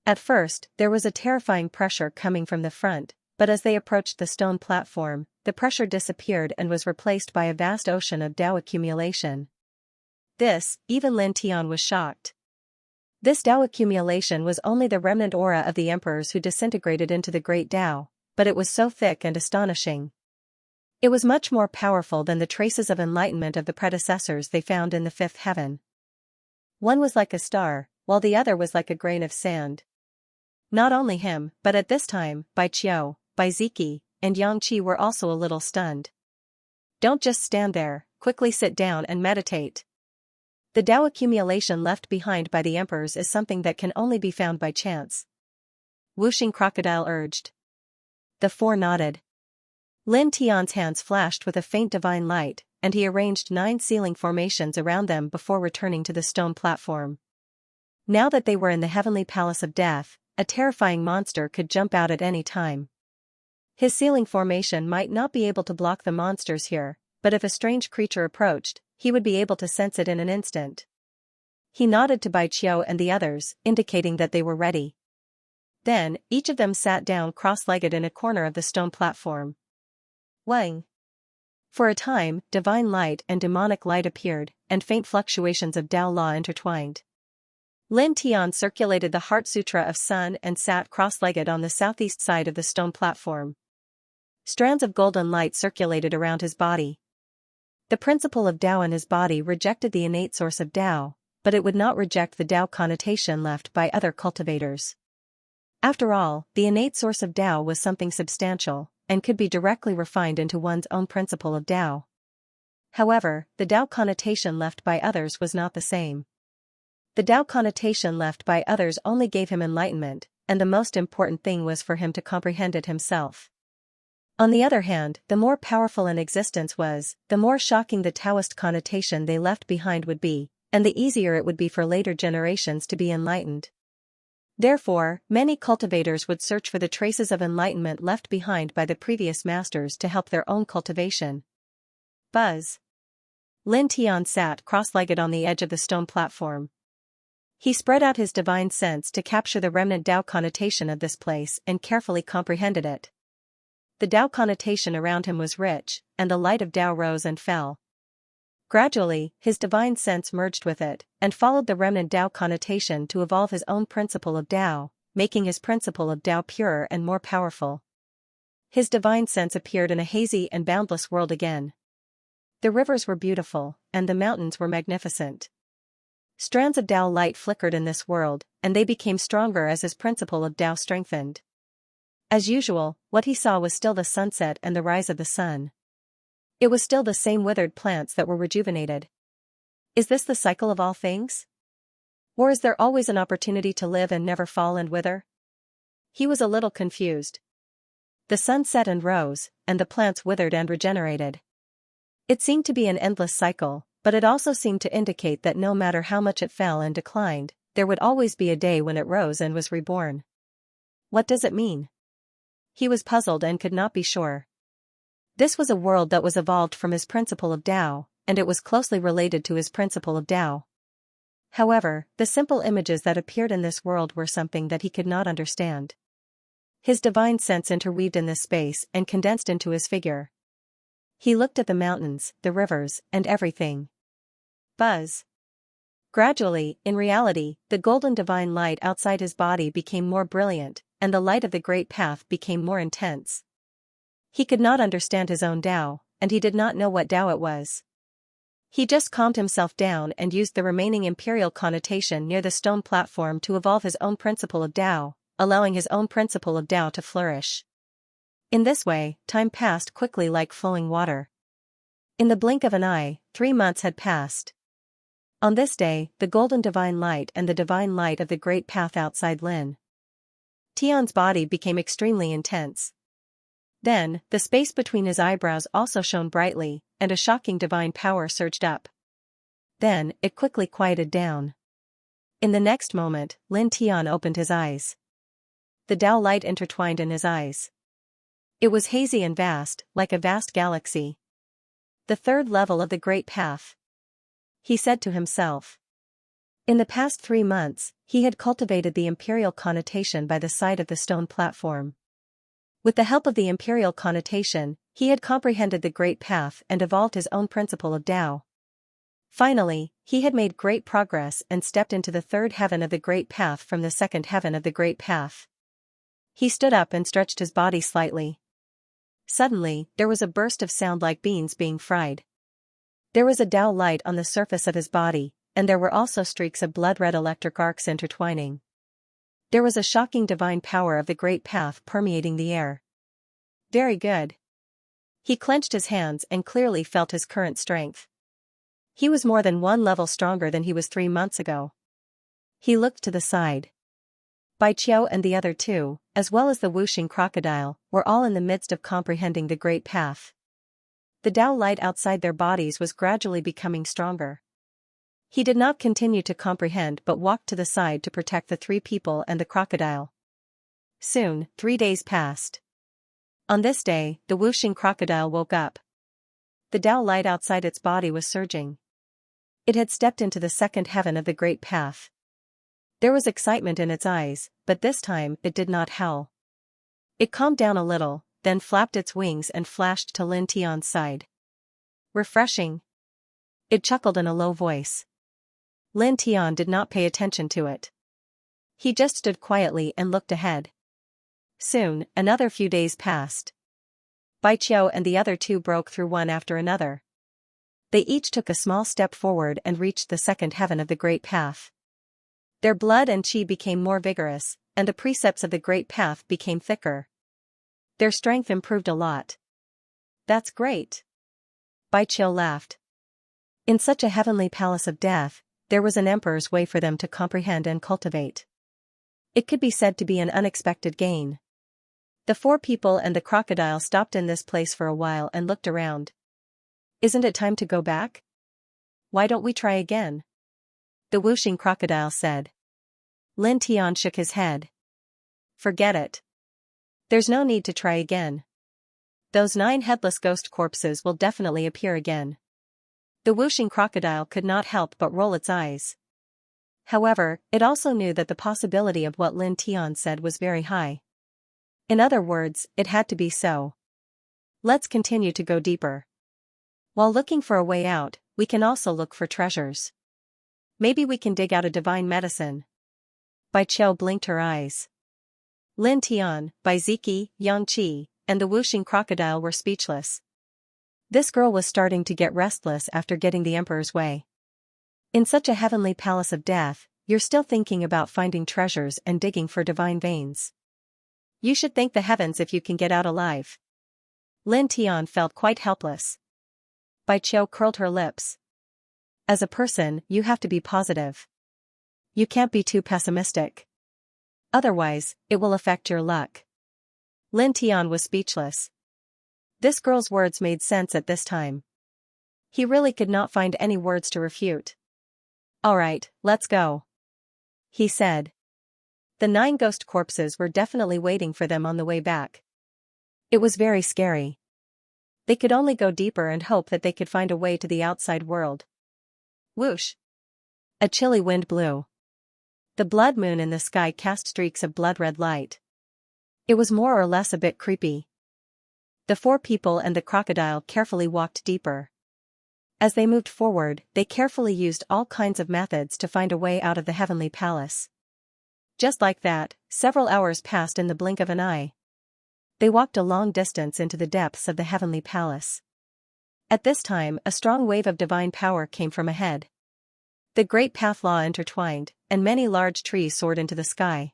Speaker 1: At first, there was a terrifying pressure coming from the front, but as they approached the stone platform, the pressure disappeared and was replaced by a vast ocean of Dao accumulation. Even Lin Tian was shocked. This Dao accumulation was only the remnant aura of the emperors who disintegrated into the great Dao, but it was so thick and astonishing. It was much more powerful than the traces of enlightenment of the predecessors they found in the 5th heaven. One was like a star, while the other was like a grain of sand. Not only him, but at this time, Bai Qiu, Bai Ziki, and Yang Qi were also a little stunned. Don't just stand there, quickly sit down and meditate. The Dao accumulation left behind by the emperors is something that can only be found by chance. Whooshing Crocodile urged. The 4 nodded. Lin Tian's hands flashed with a faint divine light, and he arranged 9 sealing formations around them before returning to the stone platform. Now that they were in the heavenly palace of death, a terrifying monster could jump out at any time. His sealing formation might not be able to block the monsters here, but if a strange creature approached, he would be able to sense it in an instant. He nodded to Bai Qiu and the others, indicating that they were ready. Then, each of them sat down cross-legged in a corner of the stone platform. Wang. For a time, divine light and demonic light appeared, and faint fluctuations of Dao law intertwined. Lin Tian circulated the Heart Sutra of Sun and sat cross-legged on the southeast side of the stone platform. Strands of golden light circulated around his body. The principle of Dao in his body rejected the innate source of Dao, but it would not reject the Dao connotation left by other cultivators. After all, the innate source of Dao was something substantial, and could be directly refined into one's own principle of Dao. However, the Dao connotation left by others was not the same. The Dao connotation left by others only gave him enlightenment, and the most important thing was for him to comprehend it himself. On the other hand, the more powerful an existence was, the more shocking the Taoist connotation they left behind would be, and the easier it would be for later generations to be enlightened. Therefore, many cultivators would search for the traces of enlightenment left behind by the previous masters to help their own cultivation. Buzz. Lin Tian sat cross-legged on the edge of the stone platform. He spread out his divine sense to capture the remnant Dao connotation of this place and carefully comprehended it. The Dao connotation around him was rich, and the light of Dao rose and fell. Gradually, his divine sense merged with it, and followed the remnant Dao connotation to evolve his own principle of Dao, making his principle of Dao purer and more powerful. His divine sense appeared in a hazy and boundless world again. The rivers were beautiful, and the mountains were magnificent. Strands of Dao light flickered in this world, and they became stronger as his principle of Dao strengthened. As usual, what he saw was still the sunset and the rise of the sun. It was still the same withered plants that were rejuvenated. Is this the cycle of all things? Or is there always an opportunity to live and never fall and wither? He was a little confused. The sun set and rose, and the plants withered and regenerated. It seemed to be an endless cycle, but it also seemed to indicate that no matter how much it fell and declined, there would always be a day when it rose and was reborn. What does it mean? He was puzzled and could not be sure. This was a world that was evolved from his principle of Dao, and it was closely related to his principle of Dao. However, the simple images that appeared in this world were something that he could not understand. His divine sense interweaved in this space and condensed into his figure. He looked at the mountains, the rivers, and everything. Buzz. Gradually, in reality, the golden divine light outside his body became more brilliant, and the light of the great path became more intense. He could not understand his own Tao, and he did not know what Tao it was. He just calmed himself down and used the remaining imperial connotation near the stone platform to evolve his own principle of Tao, allowing his own principle of Tao to flourish. In this way, time passed quickly like flowing water. In the blink of an eye, 3 months had passed. On this day, the golden divine light and the divine light of the great path outside Lin Tian's body became extremely intense. Then, the space between his eyebrows also shone brightly, and a shocking divine power surged up. Then, it quickly quieted down. In the next moment, Lin Tian opened his eyes. The Tao light intertwined in his eyes. It was hazy and vast, like a vast galaxy. The third level of the great path, he said to himself. In the past 3 months, he had cultivated the imperial connotation by the side of the stone platform. With the help of the imperial connotation, he had comprehended the great path and evolved his own principle of Tao. Finally, he had made great progress and stepped into the third heaven of the great path from the second heaven of the great path. He stood up and stretched his body slightly. Suddenly, there was a burst of sound like beans being fried. There was a Tao light on the surface of his body, and there were also streaks of blood-red electric arcs intertwining. There was a shocking divine power of the great path permeating the air. Very good. He clenched his hands and clearly felt his current strength. He was more than 1 level stronger than he was 3 months ago. He looked to the side. Bai Qiu and the other 2, as well as the whooshing crocodile, were all in the midst of comprehending the great path. The Tao light outside their bodies was gradually becoming stronger. He did not continue to comprehend but walked to the side to protect the 3 people and the crocodile. Soon, 3 days passed. On this day, the whooshing crocodile woke up. The Tao light outside its body was surging. It had stepped into the second heaven of the great path. There was excitement in its eyes, but this time it did not howl. It calmed down a little, then flapped its wings and flashed to Lin Tian's side. Refreshing. It chuckled in a low voice. Lin Tian did not pay attention to it. He just stood quietly and looked ahead. Soon, another few days passed. Bai Qiu and the other 2 broke through one after another. They each took a small step forward and reached the second heaven of the great path. Their blood and qi became more vigorous, and the precepts of the great path became thicker. Their strength improved a lot. That's great. Bai Qiu laughed. In such a heavenly palace of death, there was an emperor's way for them to comprehend and cultivate. It could be said to be an unexpected gain. The 4 people and the crocodile stopped in this place for a while and looked around. Isn't it time to go back? Why don't we try again? The whooshing crocodile said. Lin Tian shook his head. Forget it. There's no need to try again. Those 9 headless ghost corpses will definitely appear again. The whooshing crocodile could not help but roll its eyes. However, it also knew that the possibility of what Lin Tian said was very high. In other words, it had to be so. Let's continue to go deeper. While looking for a way out, we can also look for treasures. Maybe we can dig out a divine medicine. Bai Qiu blinked her eyes. Lin Tian, Bai Ziki, Yang Qi, and the whooshing crocodile were speechless. This girl was starting to get restless after getting the emperor's way. In such a heavenly palace of death, you're still thinking about finding treasures and digging for divine veins. You should thank the heavens if you can get out alive. Lin Tian felt quite helpless. Bai Qiu curled her lips. As a person, you have to be positive. You can't be too pessimistic. Otherwise, it will affect your luck. Lin Tian was speechless. This girl's words made sense at this time. He really could not find any words to refute. All right, let's go, he said. The 9 ghost corpses were definitely waiting for them on the way back. It was very scary. They could only go deeper and hope that they could find a way to the outside world. Whoosh! A chilly wind blew. The blood moon in the sky cast streaks of blood-red light. It was more or less a bit creepy. The 4 people and the crocodile carefully walked deeper. As they moved forward, they carefully used all kinds of methods to find a way out of the heavenly palace. Just like that, several hours passed in the blink of an eye. They walked a long distance into the depths of the heavenly palace. At this time, a strong wave of divine power came from ahead. The great path law intertwined, and many large trees soared into the sky.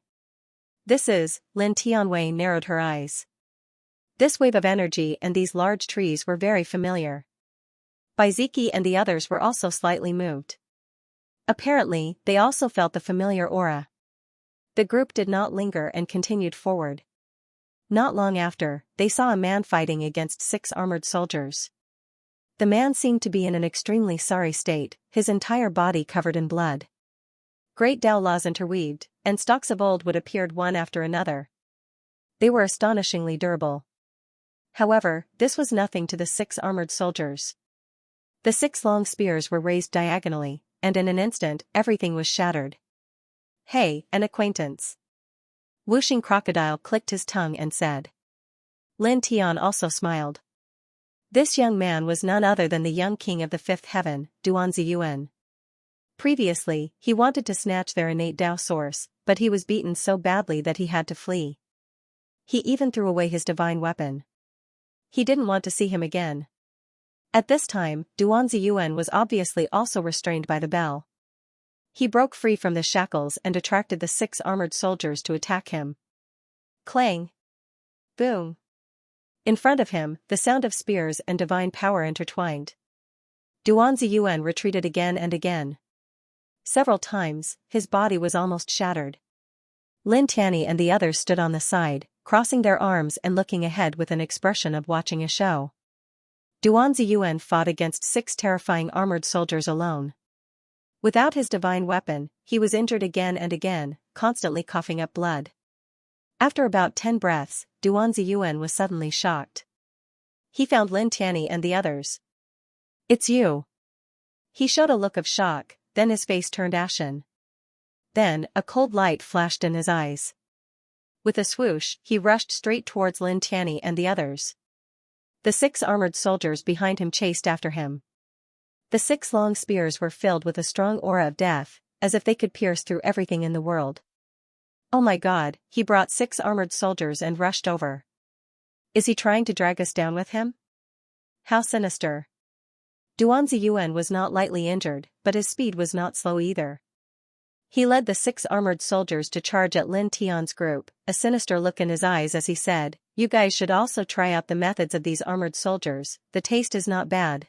Speaker 1: This is, Lin Tianwei narrowed her eyes. This wave of energy and these large trees were very familiar. Bai Ziki and the others were also slightly moved. Apparently, they also felt the familiar aura. The group did not linger and continued forward. Not long after, they saw a man fighting against 6 armored soldiers. The man seemed to be in an extremely sorry state, his entire body covered in blood. Great Dao laws interweaved, and stalks of old wood appeared one after another. They were astonishingly durable. However, this was nothing to the 6 armored soldiers. The 6 long spears were raised diagonally, and in an instant, everything was shattered. Hey, an acquaintance. Whooshing Crocodile clicked his tongue and said. Lin Tian also smiled. This young man was none other than the young king of the 5th heaven, Duanzi Yuan. Previously, he wanted to snatch their innate Dao source, but he was beaten so badly that he had to flee. He even threw away his divine weapon. He didn't want to see him again. At this time, Duanzi Yuan was obviously also restrained by the bell. He broke free from the shackles and attracted the 6 armored soldiers to attack him. Clang! Boom! In front of him, the sound of spears and divine power intertwined. Duanzi Yuan retreated again and again. Several times, his body was almost shattered. Lin Tianyi and the others stood on the side, crossing their arms and looking ahead with an expression of watching a show. Duanzi Yuan fought against 6 terrifying armored soldiers alone. Without his divine weapon, he was injured again and again, constantly coughing up blood. After about 10 breaths, Duanzi Yuan was suddenly shocked. He found Lin Tianyi and the others. It's you. He showed a look of shock, then his face turned ashen. Then, a cold light flashed in his eyes. With a swoosh, he rushed straight towards Lin Tianyi and the others. The 6 armored soldiers behind him chased after him. The 6 long spears were filled with a strong aura of death, as if they could pierce through everything in the world. Oh my God, he brought 6 armored soldiers and rushed over. Is he trying to drag us down with him? How sinister. Duanzi Yuan was not lightly injured, but his speed was not slow either. He led the 6 armored soldiers to charge at Lin Tian's group, a sinister look in his eyes as he said, "You guys should also try out the methods of these armored soldiers, the taste is not bad."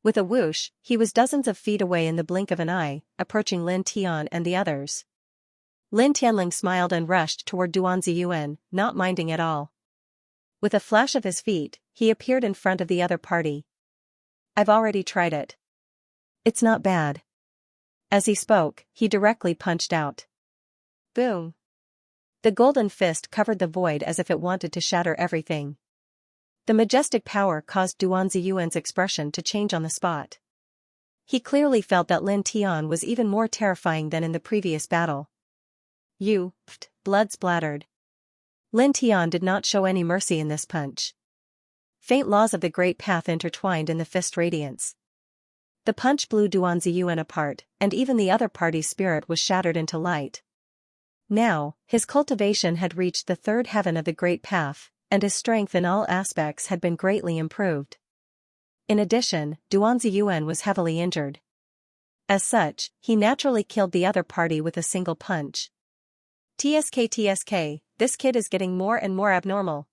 Speaker 1: With a whoosh, he was dozens of feet away in the blink of an eye, approaching Lin Tian and the others. Lin Tianling smiled and rushed toward Duanzi Yuan, not minding at all. With a flash of his feet, he appeared in front of the other party. I've already tried it. It's not bad. As he spoke, he directly punched out. Boom. The golden fist covered the void as if it wanted to shatter everything. The majestic power caused Duanzi Yuan's expression to change on the spot. He clearly felt that Lin Tian was even more terrifying than in the previous battle. Blood splattered. Lin Tian did not show any mercy in this punch. Faint laws of the great path intertwined in the fist radiance. The punch blew Duanzi Yuan apart, and even the other party's spirit was shattered into light. Now, his cultivation had reached the 3rd heaven of the great path, and his strength in all aspects had been greatly improved. In addition, Duanzi Yuan was heavily injured. As such, he naturally killed the other party with a single punch. TSK, this kid is getting more and more abnormal.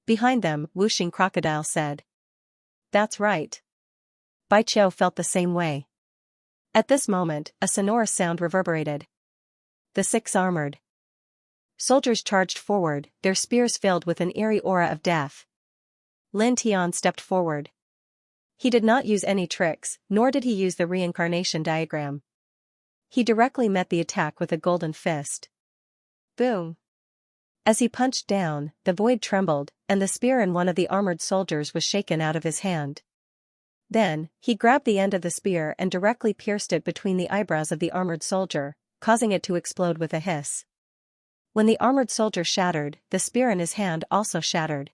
Speaker 1: Behind them, Whooshing Crocodile said. That's right. Bai Qiu felt the same way. At this moment, a sonorous sound reverberated. The 6 armored soldiers charged forward, their spears filled with an eerie aura of death. Lin Tian stepped forward. He did not use any tricks, nor did he use the reincarnation diagram. He directly met the attack with a golden fist. Boom. As he punched down, the void trembled, and the spear in one of the armored soldiers was shaken out of his hand. Then, he grabbed the end of the spear and directly pierced it between the eyebrows of the armored soldier, causing it to explode with a hiss. When the armored soldier shattered, the spear in his hand also shattered.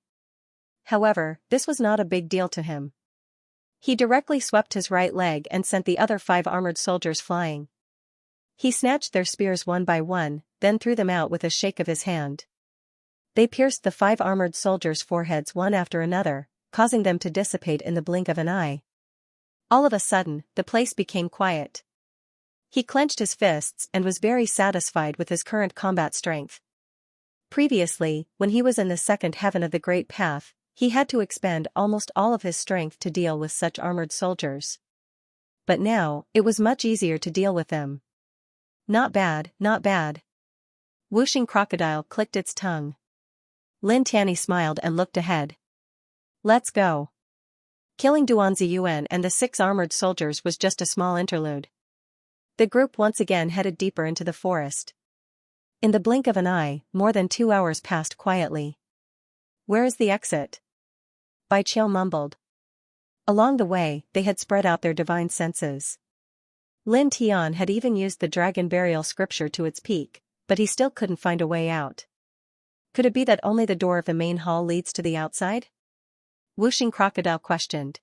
Speaker 1: However, this was not a big deal to him. He directly swept his right leg and sent the other 5 armored soldiers flying. He snatched their spears one by one, then threw them out with a shake of his hand. They pierced the 5 armored soldiers' foreheads one after another, causing them to dissipate in the blink of an eye. All of a sudden, the place became quiet. He clenched his fists and was very satisfied with his current combat strength. Previously, when he was in the second heaven of the Great Path, he had to expend almost all of his strength to deal with such armored soldiers. But now, it was much easier to deal with them. Not bad, not bad. Whooshing Crocodile clicked its tongue. Lin Tianyi smiled and looked ahead. Let's go. Killing Duanzi Yuan and the 6 armored soldiers was just a small interlude. The group once again headed deeper into the forest. In the blink of an eye, more than 2 hours passed quietly. Where is the exit? Bai Qiu mumbled. Along the way, they had spread out their divine senses. Lin Tian had even used the dragon burial scripture to its peak, but he still couldn't find a way out. Could it be that only the door of the main hall leads to the outside? Whooshing Crocodile questioned.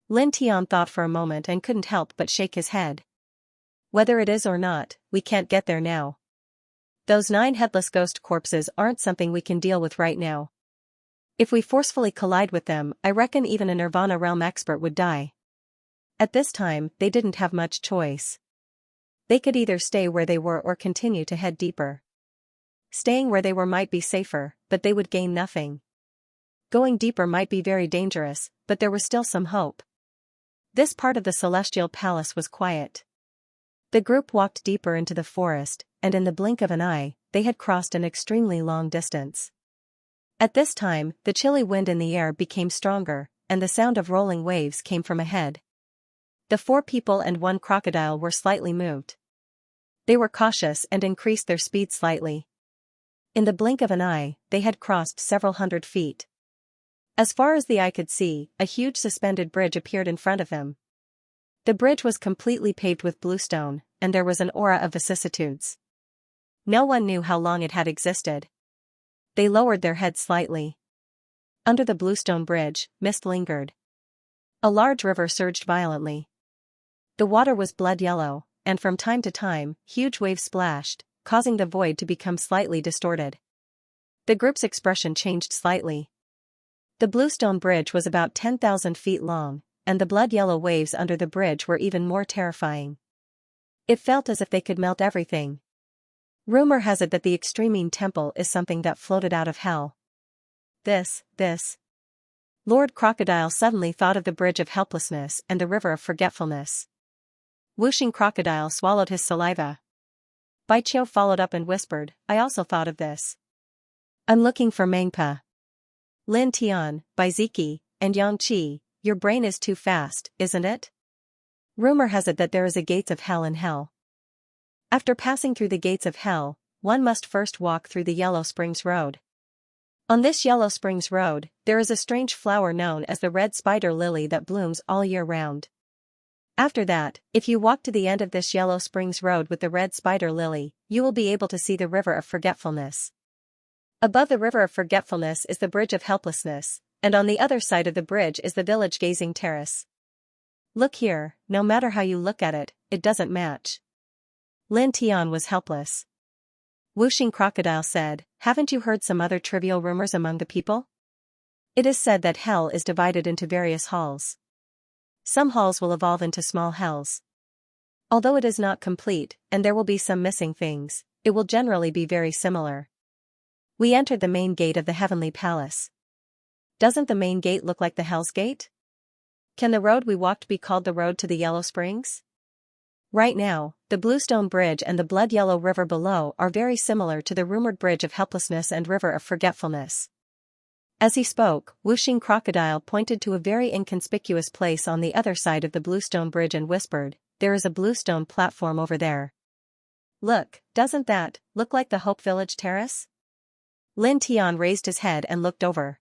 Speaker 1: Lin Tian thought for a moment and couldn't help but shake his head. Whether it is or not, we can't get there now. Those 9 headless ghost corpses aren't something we can deal with right now. If we forcefully collide with them, I reckon even a Nirvana realm expert would die. At this time, they didn't have much choice. They could either stay where they were or continue to head deeper. Staying where they were might be safer, but they would gain nothing. Going deeper might be very dangerous, but there was still some hope. This part of the Celestial Palace was quiet. The group walked deeper into the forest, and in the blink of an eye, they had crossed an extremely long distance. At this time, the chilly wind in the air became stronger, and the sound of rolling waves came from ahead. The 4 people and 1 crocodile were slightly moved. They were cautious and increased their speed slightly. In the blink of an eye, they had crossed several hundred feet. As far as the eye could see, a huge suspended bridge appeared in front of them. The bridge was completely paved with bluestone, and there was an aura of vicissitudes. No one knew how long it had existed. They lowered their heads slightly. Under the bluestone bridge, mist lingered. A large river surged violently. The water was blood yellow, and from time to time, huge waves splashed, causing the void to become slightly distorted. The group's expression changed slightly. The bluestone bridge was about 10,000 feet long, and the blood-yellow waves under the bridge were even more terrifying. It felt as if they could melt everything. Rumor has it that the Extremine Temple is something that floated out of hell. This. Lord Crocodile suddenly thought of the Bridge of Helplessness and the River of Forgetfulness. Whooshing Crocodile swallowed his saliva. Bai Qiu followed up and whispered, I also thought of this. I'm looking for Mangpa. Lin Tian, Bai Ziki, and Yang Qi, your brain is too fast, isn't it? Rumor has it that there is a gates of hell in hell. After passing through the gates of hell, one must first walk through the Yellow Springs Road. On this Yellow Springs Road, there is a strange flower known as the red spider lily that blooms all year round. After that, if you walk to the end of this Yellow Springs Road with the red spider lily, you will be able to see the River of Forgetfulness. Above the River of Forgetfulness is the Bridge of Helplessness, and on the other side of the bridge is the village gazing terrace. Look here, no matter how you look at it, it doesn't match. Lin Tian was helpless. Whooshing Crocodile said, haven't you heard some other trivial rumors among the people? It is said that hell is divided into various halls. Some halls will evolve into small hells. Although it is not complete, and there will be some missing things, it will generally be very similar. We entered the main gate of the Heavenly Palace. Doesn't the main gate look like the Hell's Gate? Can the road we walked be called the road to the Yellow Springs? Right now, the Bluestone Bridge and the blood-yellow river below are very similar to the rumored Bridge of Helplessness and River of Forgetfulness. As he spoke, Whooshing Crocodile pointed to a very inconspicuous place on the other side of the Bluestone Bridge and whispered, there is a bluestone platform over there. Look, doesn't that look like the Hope Village Terrace? Lin Tian raised his head and looked over.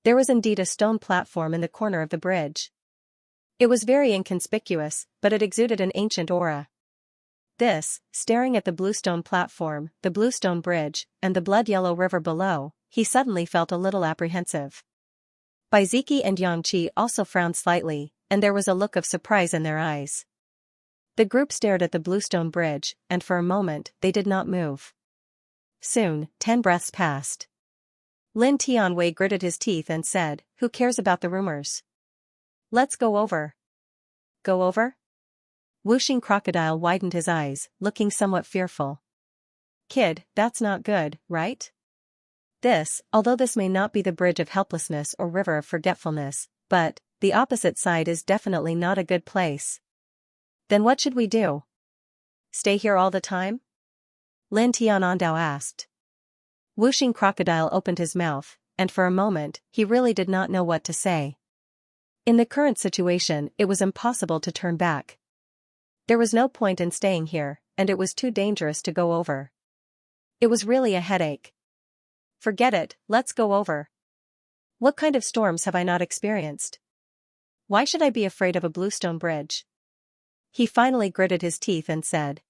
Speaker 1: There was indeed a stone platform in the corner of the bridge. It was very inconspicuous, but it exuded an ancient aura. This, staring at the bluestone platform, the bluestone bridge, and the blood-yellow river below, he suddenly felt a little apprehensive. Bai Ziki and Yang Qi also frowned slightly, and there was a look of surprise in their eyes. The group stared at the bluestone bridge, and for a moment, they did not move. Soon, 10 breaths passed. Lin Tianwei gritted his teeth and said, "Who cares about the rumors? Let's go over." Go over? Wuxing Crocodile widened his eyes, looking somewhat fearful. Kid, that's not good, right? Although this may not be the bridge of helplessness or river of forgetfulness, but, the opposite side is definitely not a good place. Then what should we do? Stay here all the time? Lin Tianandao asked. Wuxing Crocodile opened his mouth, and for a moment, he really did not know what to say. In the current situation, it was impossible to turn back. There was no point in staying here, and it was too dangerous to go over. It was really a headache. Forget it, let's go over. What kind of storms have I not experienced? Why should I be afraid of a bluestone bridge? He finally gritted his teeth and said.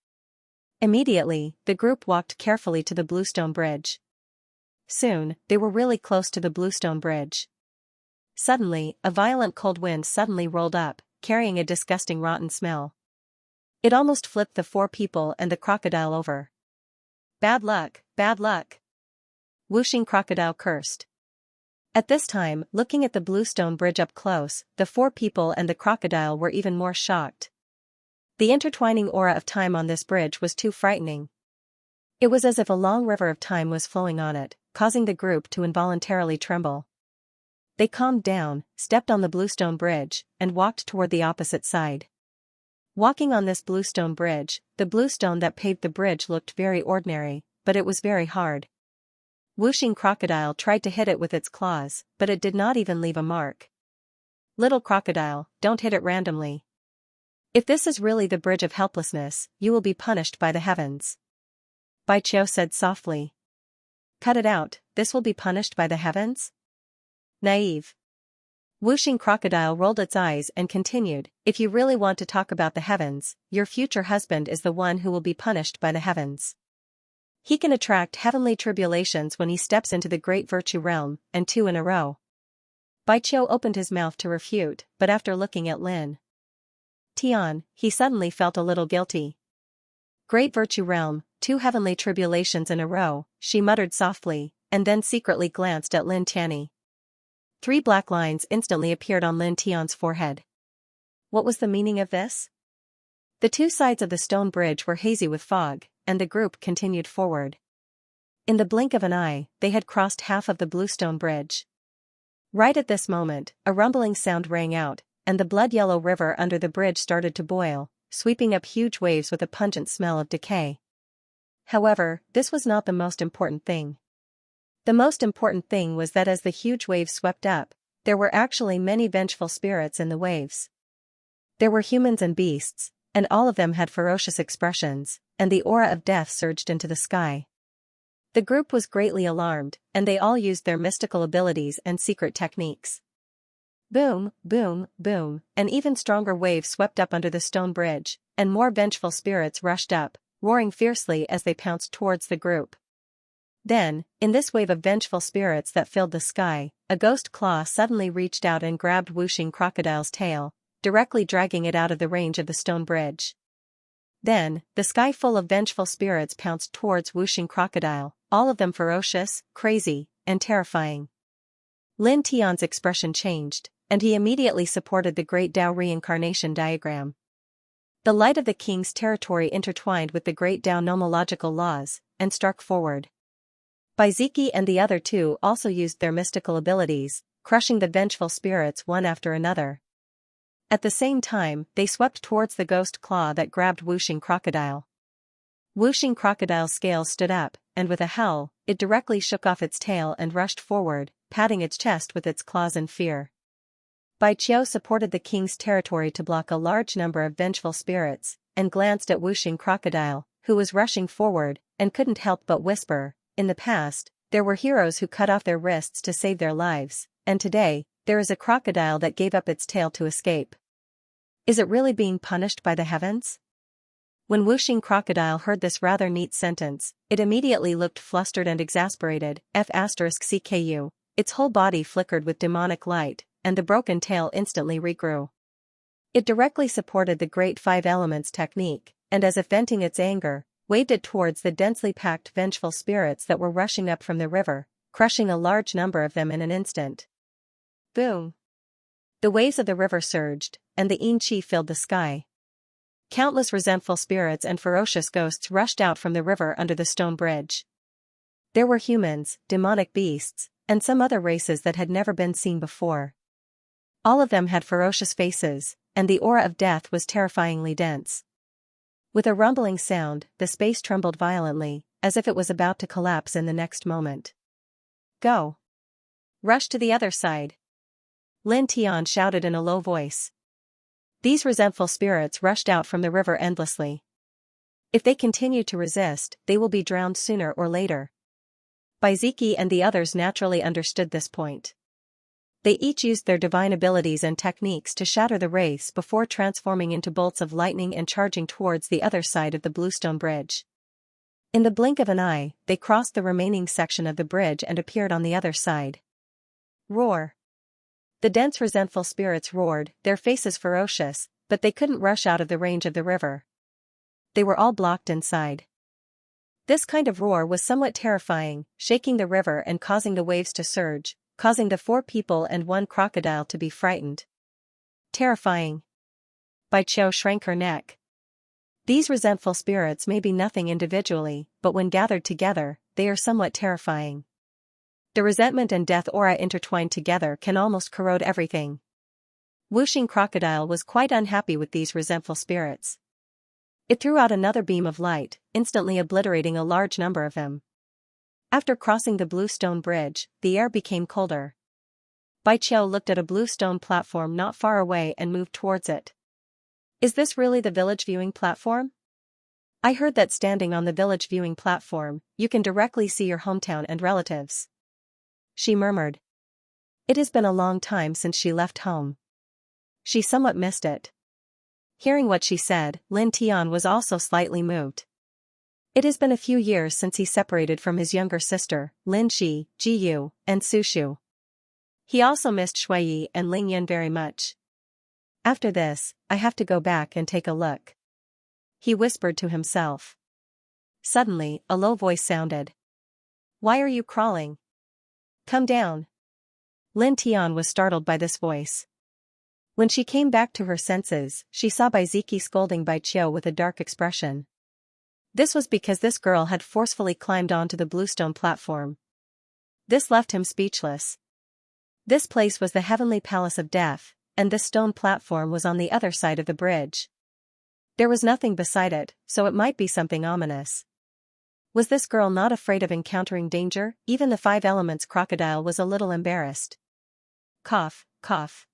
Speaker 1: Immediately, the group walked carefully to the bluestone bridge. Soon, they were really close to the bluestone bridge. Suddenly, a violent cold wind suddenly rolled up, carrying a disgusting rotten smell. It almost flipped the 4 people and the crocodile over. Bad luck, bad luck. Wuxing Crocodile cursed. At this time, looking at the bluestone bridge up close, the 4 people and the crocodile were even more shocked. The intertwining aura of time on this bridge was too frightening. It was as if a long river of time was flowing on it, causing the group to involuntarily tremble. They calmed down, stepped on the bluestone bridge, and walked toward the opposite side. Walking on this bluestone bridge, the bluestone that paved the bridge looked very ordinary, but it was very hard. Wuxing Crocodile tried to hit it with its claws, but it did not even leave a mark. Little crocodile, don't hit it randomly. If this is really the bridge of helplessness, you will be punished by the heavens. Bai Qiu said softly. Cut it out, this will be punished by the heavens? Naive. Wuxing Crocodile rolled its eyes and continued, if you really want to talk about the heavens, your future husband is the one who will be punished by the heavens. He can attract heavenly tribulations when he steps into the great virtue realm, and 2 in a row. Bai Qiu opened his mouth to refute, but after looking at Lin Tian, he suddenly felt a little guilty. Great virtue realm, 2 heavenly tribulations in a row, she muttered softly, and then secretly glanced at Lin Tianyi. 3 black lines instantly appeared on Lin Tian's forehead. What was the meaning of this? The 2 sides of the stone bridge were hazy with fog, and the group continued forward. In the blink of an eye, they had crossed half of the bluestone bridge. Right at this moment, a rumbling sound rang out, and the blood-yellow river under the bridge started to boil, sweeping up huge waves with a pungent smell of decay. However, this was not the most important thing. The most important thing was that as the huge waves swept up, there were actually many vengeful spirits in the waves. There were humans and beasts, and all of them had ferocious expressions, and the aura of death surged into the sky. The group was greatly alarmed, and they all used their mystical abilities and secret techniques. Boom, boom, boom, an even stronger wave swept up under the stone bridge, and more vengeful spirits rushed up, roaring fiercely as they pounced towards the group. Then, in this wave of vengeful spirits that filled the sky, a ghost claw suddenly reached out and grabbed Wuxing Crocodile's tail, directly dragging it out of the range of the stone bridge. Then, the sky full of vengeful spirits pounced towards Wuxing Crocodile, all of them ferocious, crazy, and terrifying. Lin Tian's expression changed, and he immediately supported the Great Tao reincarnation diagram. The light of the king's territory intertwined with the Great Tao nomological laws, and struck forward. Baiziki and the other 2 also used their mystical abilities, crushing the vengeful spirits one after another. At the same time, they swept towards the ghost claw that grabbed Wuxing Crocodile. Wuxing Crocodile's scales stood up, and with a howl, it directly shook off its tail and rushed forward, patting its chest with its claws in fear. Bai Qiu supported the king's territory to block a large number of vengeful spirits, and glanced at Wuxing Crocodile, who was rushing forward, and couldn't help but whisper, in the past, there were heroes who cut off their wrists to save their lives, and today, there is a crocodile that gave up its tail to escape. Is it really being punished by the heavens? When Wuxing Crocodile heard this rather neat sentence, it immediately looked flustered and exasperated, *CKU, its whole body flickered with demonic light, and the broken tail instantly regrew. It directly supported the Great Five Elements technique, and as if venting its anger, waved it towards the densely packed vengeful spirits that were rushing up from the river, crushing a large number of them in an instant. Boom! The waves of the river surged, and the Yin-Chi filled the sky. Countless resentful spirits and ferocious ghosts rushed out from the river under the stone bridge. There were humans, demonic beasts, and some other races that had never been seen before. All of them had ferocious faces, and the aura of death was terrifyingly dense. With a rumbling sound, the space trembled violently, as if it was about to collapse in the next moment. Go! Rush to the other side! Lin Tian shouted in a low voice. These resentful spirits rushed out from the river endlessly. If they continue to resist, they will be drowned sooner or later. Baiziki and the others naturally understood this point. They each used their divine abilities and techniques to shatter the wraiths before transforming into bolts of lightning and charging towards the other side of the bluestone bridge. In the blink of an eye, they crossed the remaining section of the bridge and appeared on the other side. Roar! The dense resentful spirits roared, their faces ferocious, but they couldn't rush out of the range of the river. They were all blocked inside. This kind of roar was somewhat terrifying, shaking the river and causing the waves to surge, causing the 4 people and 1 crocodile to be frightened. Terrifying. Bai Qiu shrank her neck. These resentful spirits may be nothing individually, but when gathered together, they are somewhat terrifying. The resentment and death aura intertwined together can almost corrode everything. Wuxing Crocodile was quite unhappy with these resentful spirits. It threw out another beam of light, instantly obliterating a large number of them. After crossing the blue stone bridge, the air became colder. Bai Qiu looked at a blue stone platform not far away and moved towards it. Is this really the village viewing platform? I heard that standing on the village viewing platform, you can directly see your hometown and relatives. She murmured. It has been a long time since she left home. She somewhat missed it. Hearing what she said, Lin Tian was also slightly moved. It has been a few years since he separated from his younger sister, Lin Shi, Ji Yu, and Su Shu. He also missed Shui Yi and Ling Yan very much. After this, I have to go back and take a look. He whispered to himself. Suddenly, a low voice sounded. Why are you crawling? Come down. Lin Tian was startled by this voice. When she came back to her senses, she saw Baiziki scolding Bai Qiu with a dark expression. This was because this girl had forcefully climbed onto the bluestone platform. This left him speechless. This place was the heavenly palace of death, and this stone platform was on the other side of the bridge. There was nothing beside it, so it might be something ominous. Was this girl not afraid of encountering danger? Even the 5 Elements crocodile was a little embarrassed. Cough, cough.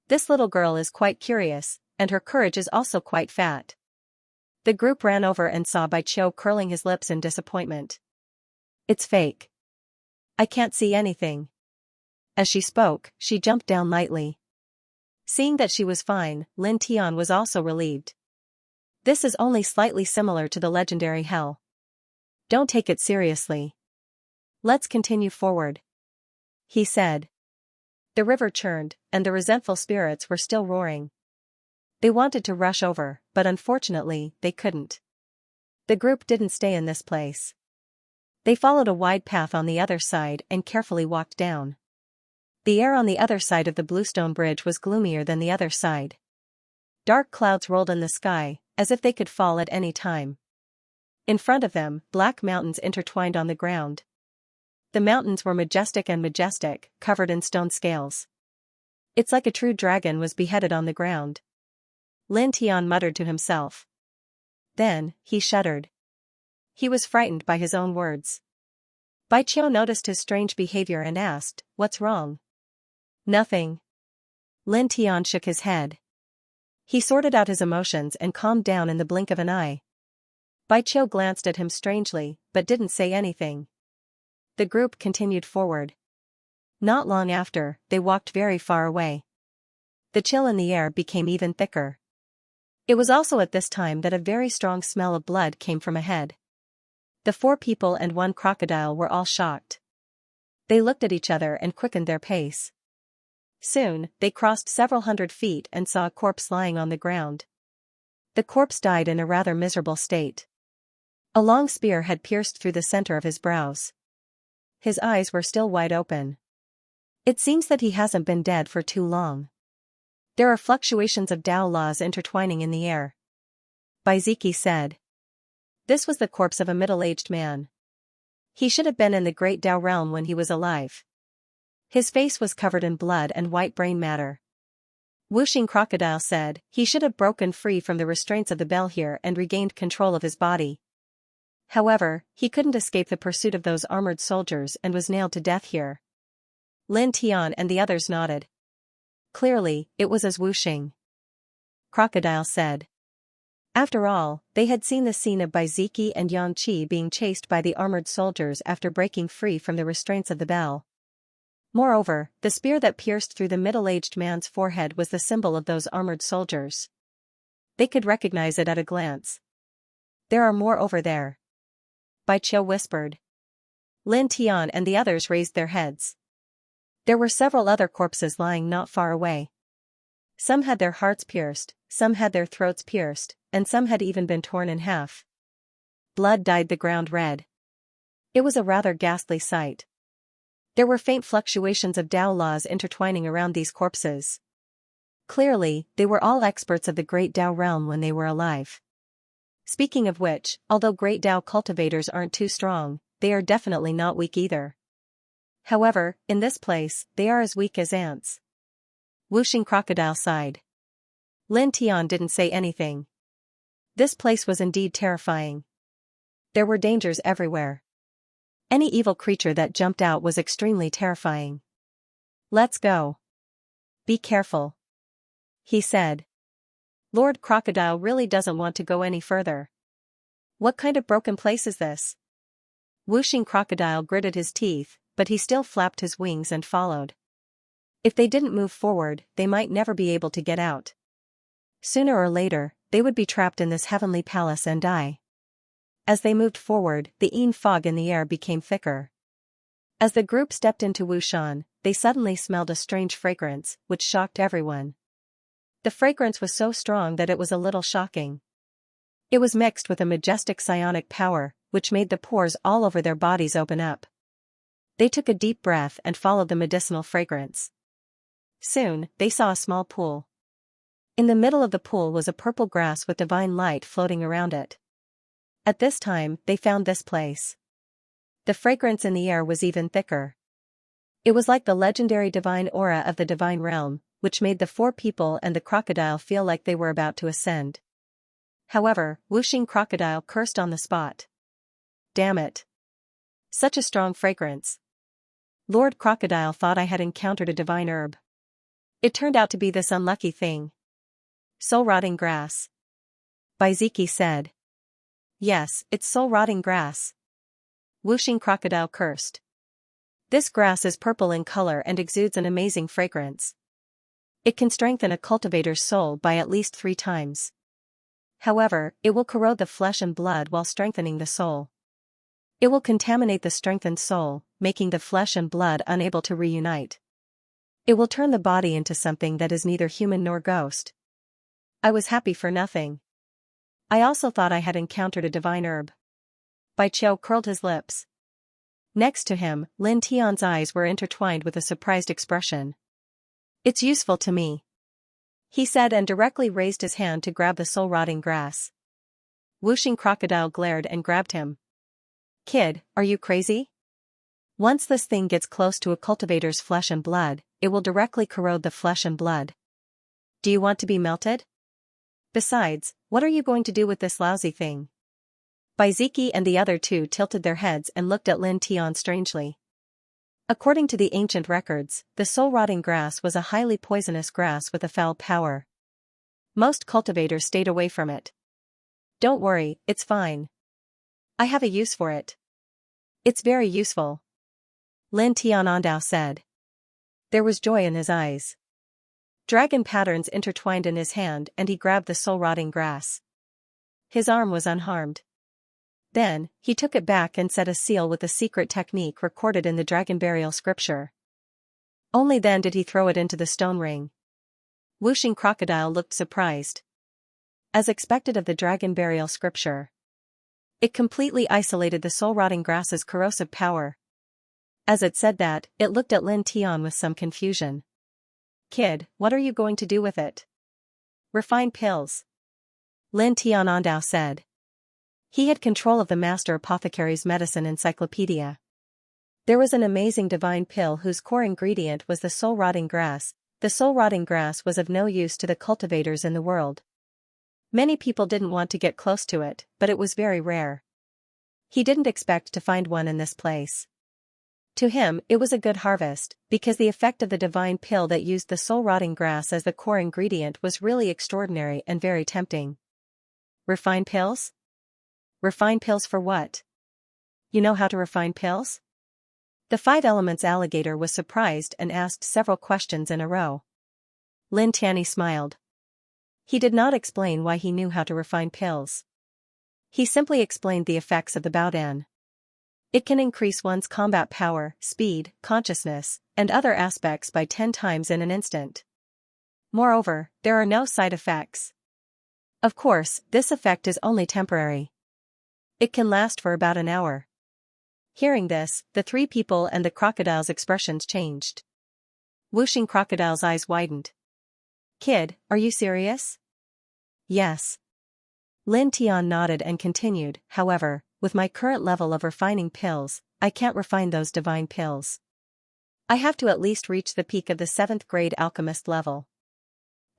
Speaker 1: This little girl is quite curious, and her courage is also quite fat. The group ran over and saw Bai Qiu curling his lips in disappointment. It's fake. I can't see anything. As she spoke, she jumped down lightly. Seeing that she was fine, Lin Tian was also relieved. This is only slightly similar to the legendary hell. Don't take it seriously. Let's continue forward. He said. The river churned, and the resentful spirits were still roaring. They wanted to rush over, but unfortunately, they couldn't. The group didn't stay in this place. They followed a wide path on the other side and carefully walked down. The air on the other side of the bluestone bridge was gloomier than the other side. Dark clouds rolled in the sky, as if they could fall at any time. In front of them, black mountains intertwined on the ground. The mountains were majestic, covered in stone scales. It's like a true dragon was beheaded on the ground. Lin Tian muttered to himself. Then, he shuddered. He was frightened by his own words. Bai Qiu noticed his strange behavior and asked, "What's wrong?" "Nothing." Lin Tian shook his head. He sorted out his emotions and calmed down in the blink of an eye. Bai Qiu glanced at him strangely, but didn't say anything. The group continued forward. Not long after, they walked very far away. The chill in the air became even thicker. It was also at this time that a very strong smell of blood came from ahead. The 4 people and 1 crocodile were all shocked. They looked at each other and quickened their pace. Soon, they crossed several hundred feet and saw a corpse lying on the ground. The corpse died in a rather miserable state. A long spear had pierced through the center of his brows. His eyes were still wide open. It seems that he hasn't been dead for too long. There are fluctuations of Tao laws intertwining in the air. Baiziki said. This was the corpse of a middle-aged man. He should have been in the great Tao realm when he was alive. His face was covered in blood and white brain matter. Wuxing Crocodile said, he should have broken free from the restraints of the bell here and regained control of his body. However, he couldn't escape the pursuit of those armored soldiers and was nailed to death here. Lin Tian and the others nodded. Clearly, it was as Wuxing Crocodile said. After all, they had seen the scene of Baiziki and Xianxia being chased by the armored soldiers after breaking free from the restraints of the bell. Moreover, the spear that pierced through the middle-aged man's forehead was the symbol of those armored soldiers. They could recognize it at a glance. There are more over there. Bai Qiu whispered. Lin Tian and the others raised their heads. There were several other corpses lying not far away. Some had their hearts pierced, some had their throats pierced, and some had even been torn in half. Blood dyed the ground red. It was a rather ghastly sight. There were faint fluctuations of Tao laws intertwining around these corpses. Clearly, they were all experts of the great Tao realm when they were alive. Speaking of which, although great Tao cultivators aren't too strong, they are definitely not weak either. However, in this place, they are as weak as ants. Wuxing Crocodile sighed. Lin Tian didn't say anything. This place was indeed terrifying. There were dangers everywhere. Any evil creature that jumped out was extremely terrifying. Let's go. Be careful. He said. Lord Crocodile really doesn't want to go any further. What kind of broken place is this? Wuxing Crocodile gritted his teeth, but he still flapped his wings and followed. If they didn't move forward, they might never be able to get out. Sooner or later, they would be trapped in this heavenly palace and die. As they moved forward, the Yin fog in the air became thicker. As the group stepped into Wushan, they suddenly smelled a strange fragrance, which shocked everyone. The fragrance was so strong that it was a little shocking. It was mixed with a majestic psionic power, which made the pores all over their bodies open up. They took a deep breath and followed the medicinal fragrance. Soon, they saw a small pool. In the middle of the pool was a purple grass with divine light floating around it. At this time, they found this place. The fragrance in the air was even thicker. It was like the legendary divine aura of the divine realm, which made the four people and the crocodile feel like they were about to ascend. However, Wuxing Crocodile cursed on the spot. Damn it. Such a strong fragrance. Lord Crocodile thought I had encountered a divine herb. It turned out to be this unlucky thing. Soul-rotting grass. Baiziki said. Yes, it's soul-rotting grass. Wuxing Crocodile cursed. This grass is purple in color and exudes an amazing fragrance. It can strengthen a cultivator's soul by at least 3 times. However, it will corrode the flesh and blood while strengthening the soul. It will contaminate the strengthened soul, making the flesh and blood unable to reunite. It will turn the body into something that is neither human nor ghost. I was happy for nothing. I also thought I had encountered a divine herb. Bai Qiu curled his lips. Next to him, Lin Tian's eyes were intertwined with a surprised expression. It's useful to me, he said, and directly raised his hand to grab the soul-rotting grass. Wuxing Crocodile glared and grabbed him. Kid, are you crazy? Once this thing gets close to a cultivator's flesh and blood, it will directly corrode the flesh and blood. Do you want to be melted? Besides, what are you going to do with this lousy thing? Baiziki and the other two tilted their heads and looked at Lin Tian strangely. According to the ancient records, the soul-rotting grass was a highly poisonous grass with a foul power. Most cultivators stayed away from it. Don't worry, it's fine. I have a use for it. It's very useful. Lin Tianandao said. There was joy in his eyes. Dragon patterns intertwined in his hand and he grabbed the soul-rotting grass. His arm was unharmed. Then, he took it back and set a seal with a secret technique recorded in the dragon burial scripture. Only then did he throw it into the stone ring. Whooshing Crocodile looked surprised. As expected of the dragon burial scripture, it completely isolated the soul-rotting grass's corrosive power. As it said that, it looked at Lin Tian with some confusion. Kid, what are you going to do with it? Refine pills. Lin Tianandao said. He had control of the master apothecary's medicine encyclopedia. There was an amazing divine pill whose core ingredient was the soul-rotting grass. The soul-rotting grass was of no use to the cultivators in the world. Many people didn't want to get close to it, but it was very rare. He didn't expect to find one in this place. To him, it was a good harvest, because the effect of the divine pill that used the soul-rotting grass as the core ingredient was really extraordinary and very tempting. Refine pills? Refine pills for what? You know how to refine pills? The Five Elements alligator was surprised and asked several questions in a row. Lin Tianyi smiled. He did not explain why he knew how to refine pills. He simply explained the effects of the Baodan. It can increase one's combat power, speed, consciousness, and other aspects by 10 times in an instant. Moreover, there are no side effects. Of course, this effect is only temporary. It can last for about an hour. Hearing this, the three people and the crocodile's expressions changed. Whooshing Crocodile's eyes widened. Kid, are you serious? Yes. Lin Tian nodded and continued, however, with my current level of refining pills, I can't refine those divine pills. I have to at least reach the peak of the 7th grade alchemist level.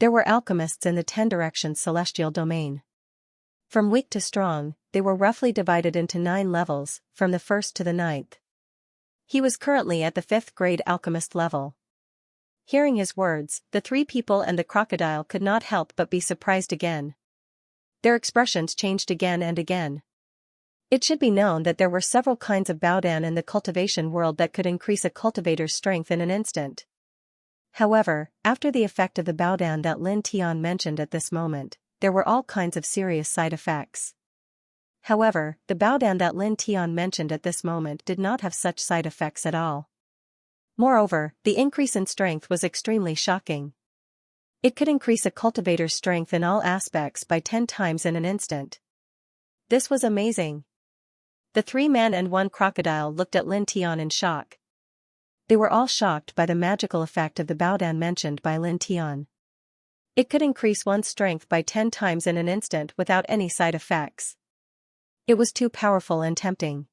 Speaker 1: There were alchemists in the 10 directions celestial domain. From weak to strong, they were roughly divided into 9 levels, from the 1st to the 9th. He was currently at the 5th grade alchemist level. Hearing his words, the three people and the crocodile could not help but be surprised again. Their expressions changed again and again. It should be known that there were several kinds of Baodan in the cultivation world that could increase a cultivator's strength in an instant. However, after the effect of the Baodan that Lin Tian mentioned at this moment, there were all kinds of serious side effects. However, the Baodan that Lin Tian mentioned at this moment did not have such side effects at all. Moreover, the increase in strength was extremely shocking. It could increase a cultivator's strength in all aspects by 10 times in an instant. This was amazing. The 3 men and 1 crocodile looked at Lin Tian in shock. They were all shocked by the magical effect of the Baodan mentioned by Lin Tian. It could increase one's strength by 10 times in an instant without any side effects. It was too powerful and tempting.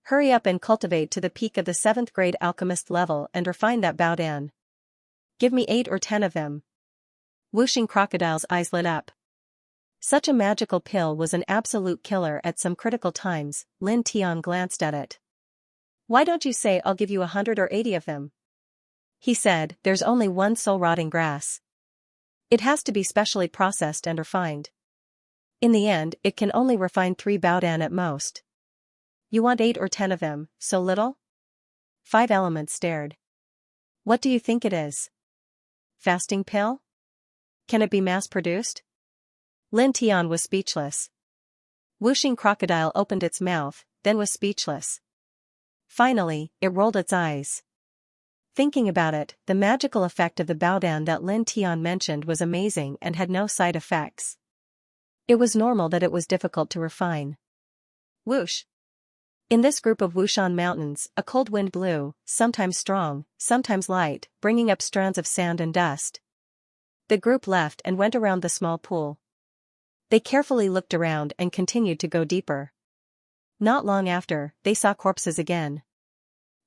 Speaker 1: Hurry up and cultivate to the peak of the 7th grade alchemist level and refine that Baodan. Give me 8 or 10 of them. Whooshing Crocodile's eyes lit up. Such a magical pill was an absolute killer at some critical times. Lin Tian glanced at it. Why don't you say I'll give you 100 or 80 of them? He said, there's only one soul-rotting grass. It has to be specially processed and refined. In the end, it can only refine 3 Baodan at most. You want 8 or 10 of them, so little? 5 Elements stared. What do you think it is? Fasting pill? Can it be mass-produced? Lin Tian was speechless. Whooshing Crocodile opened its mouth, then was speechless. Finally, it rolled its eyes. Thinking about it, the magical effect of the Baodan that Lin Tian mentioned was amazing and had no side effects. It was normal that it was difficult to refine. Whoosh! In this group of Wushan mountains, a cold wind blew, sometimes strong, sometimes light, bringing up strands of sand and dust. The group left and went around the small pool. They carefully looked around and continued to go deeper. Not long after, they saw corpses again.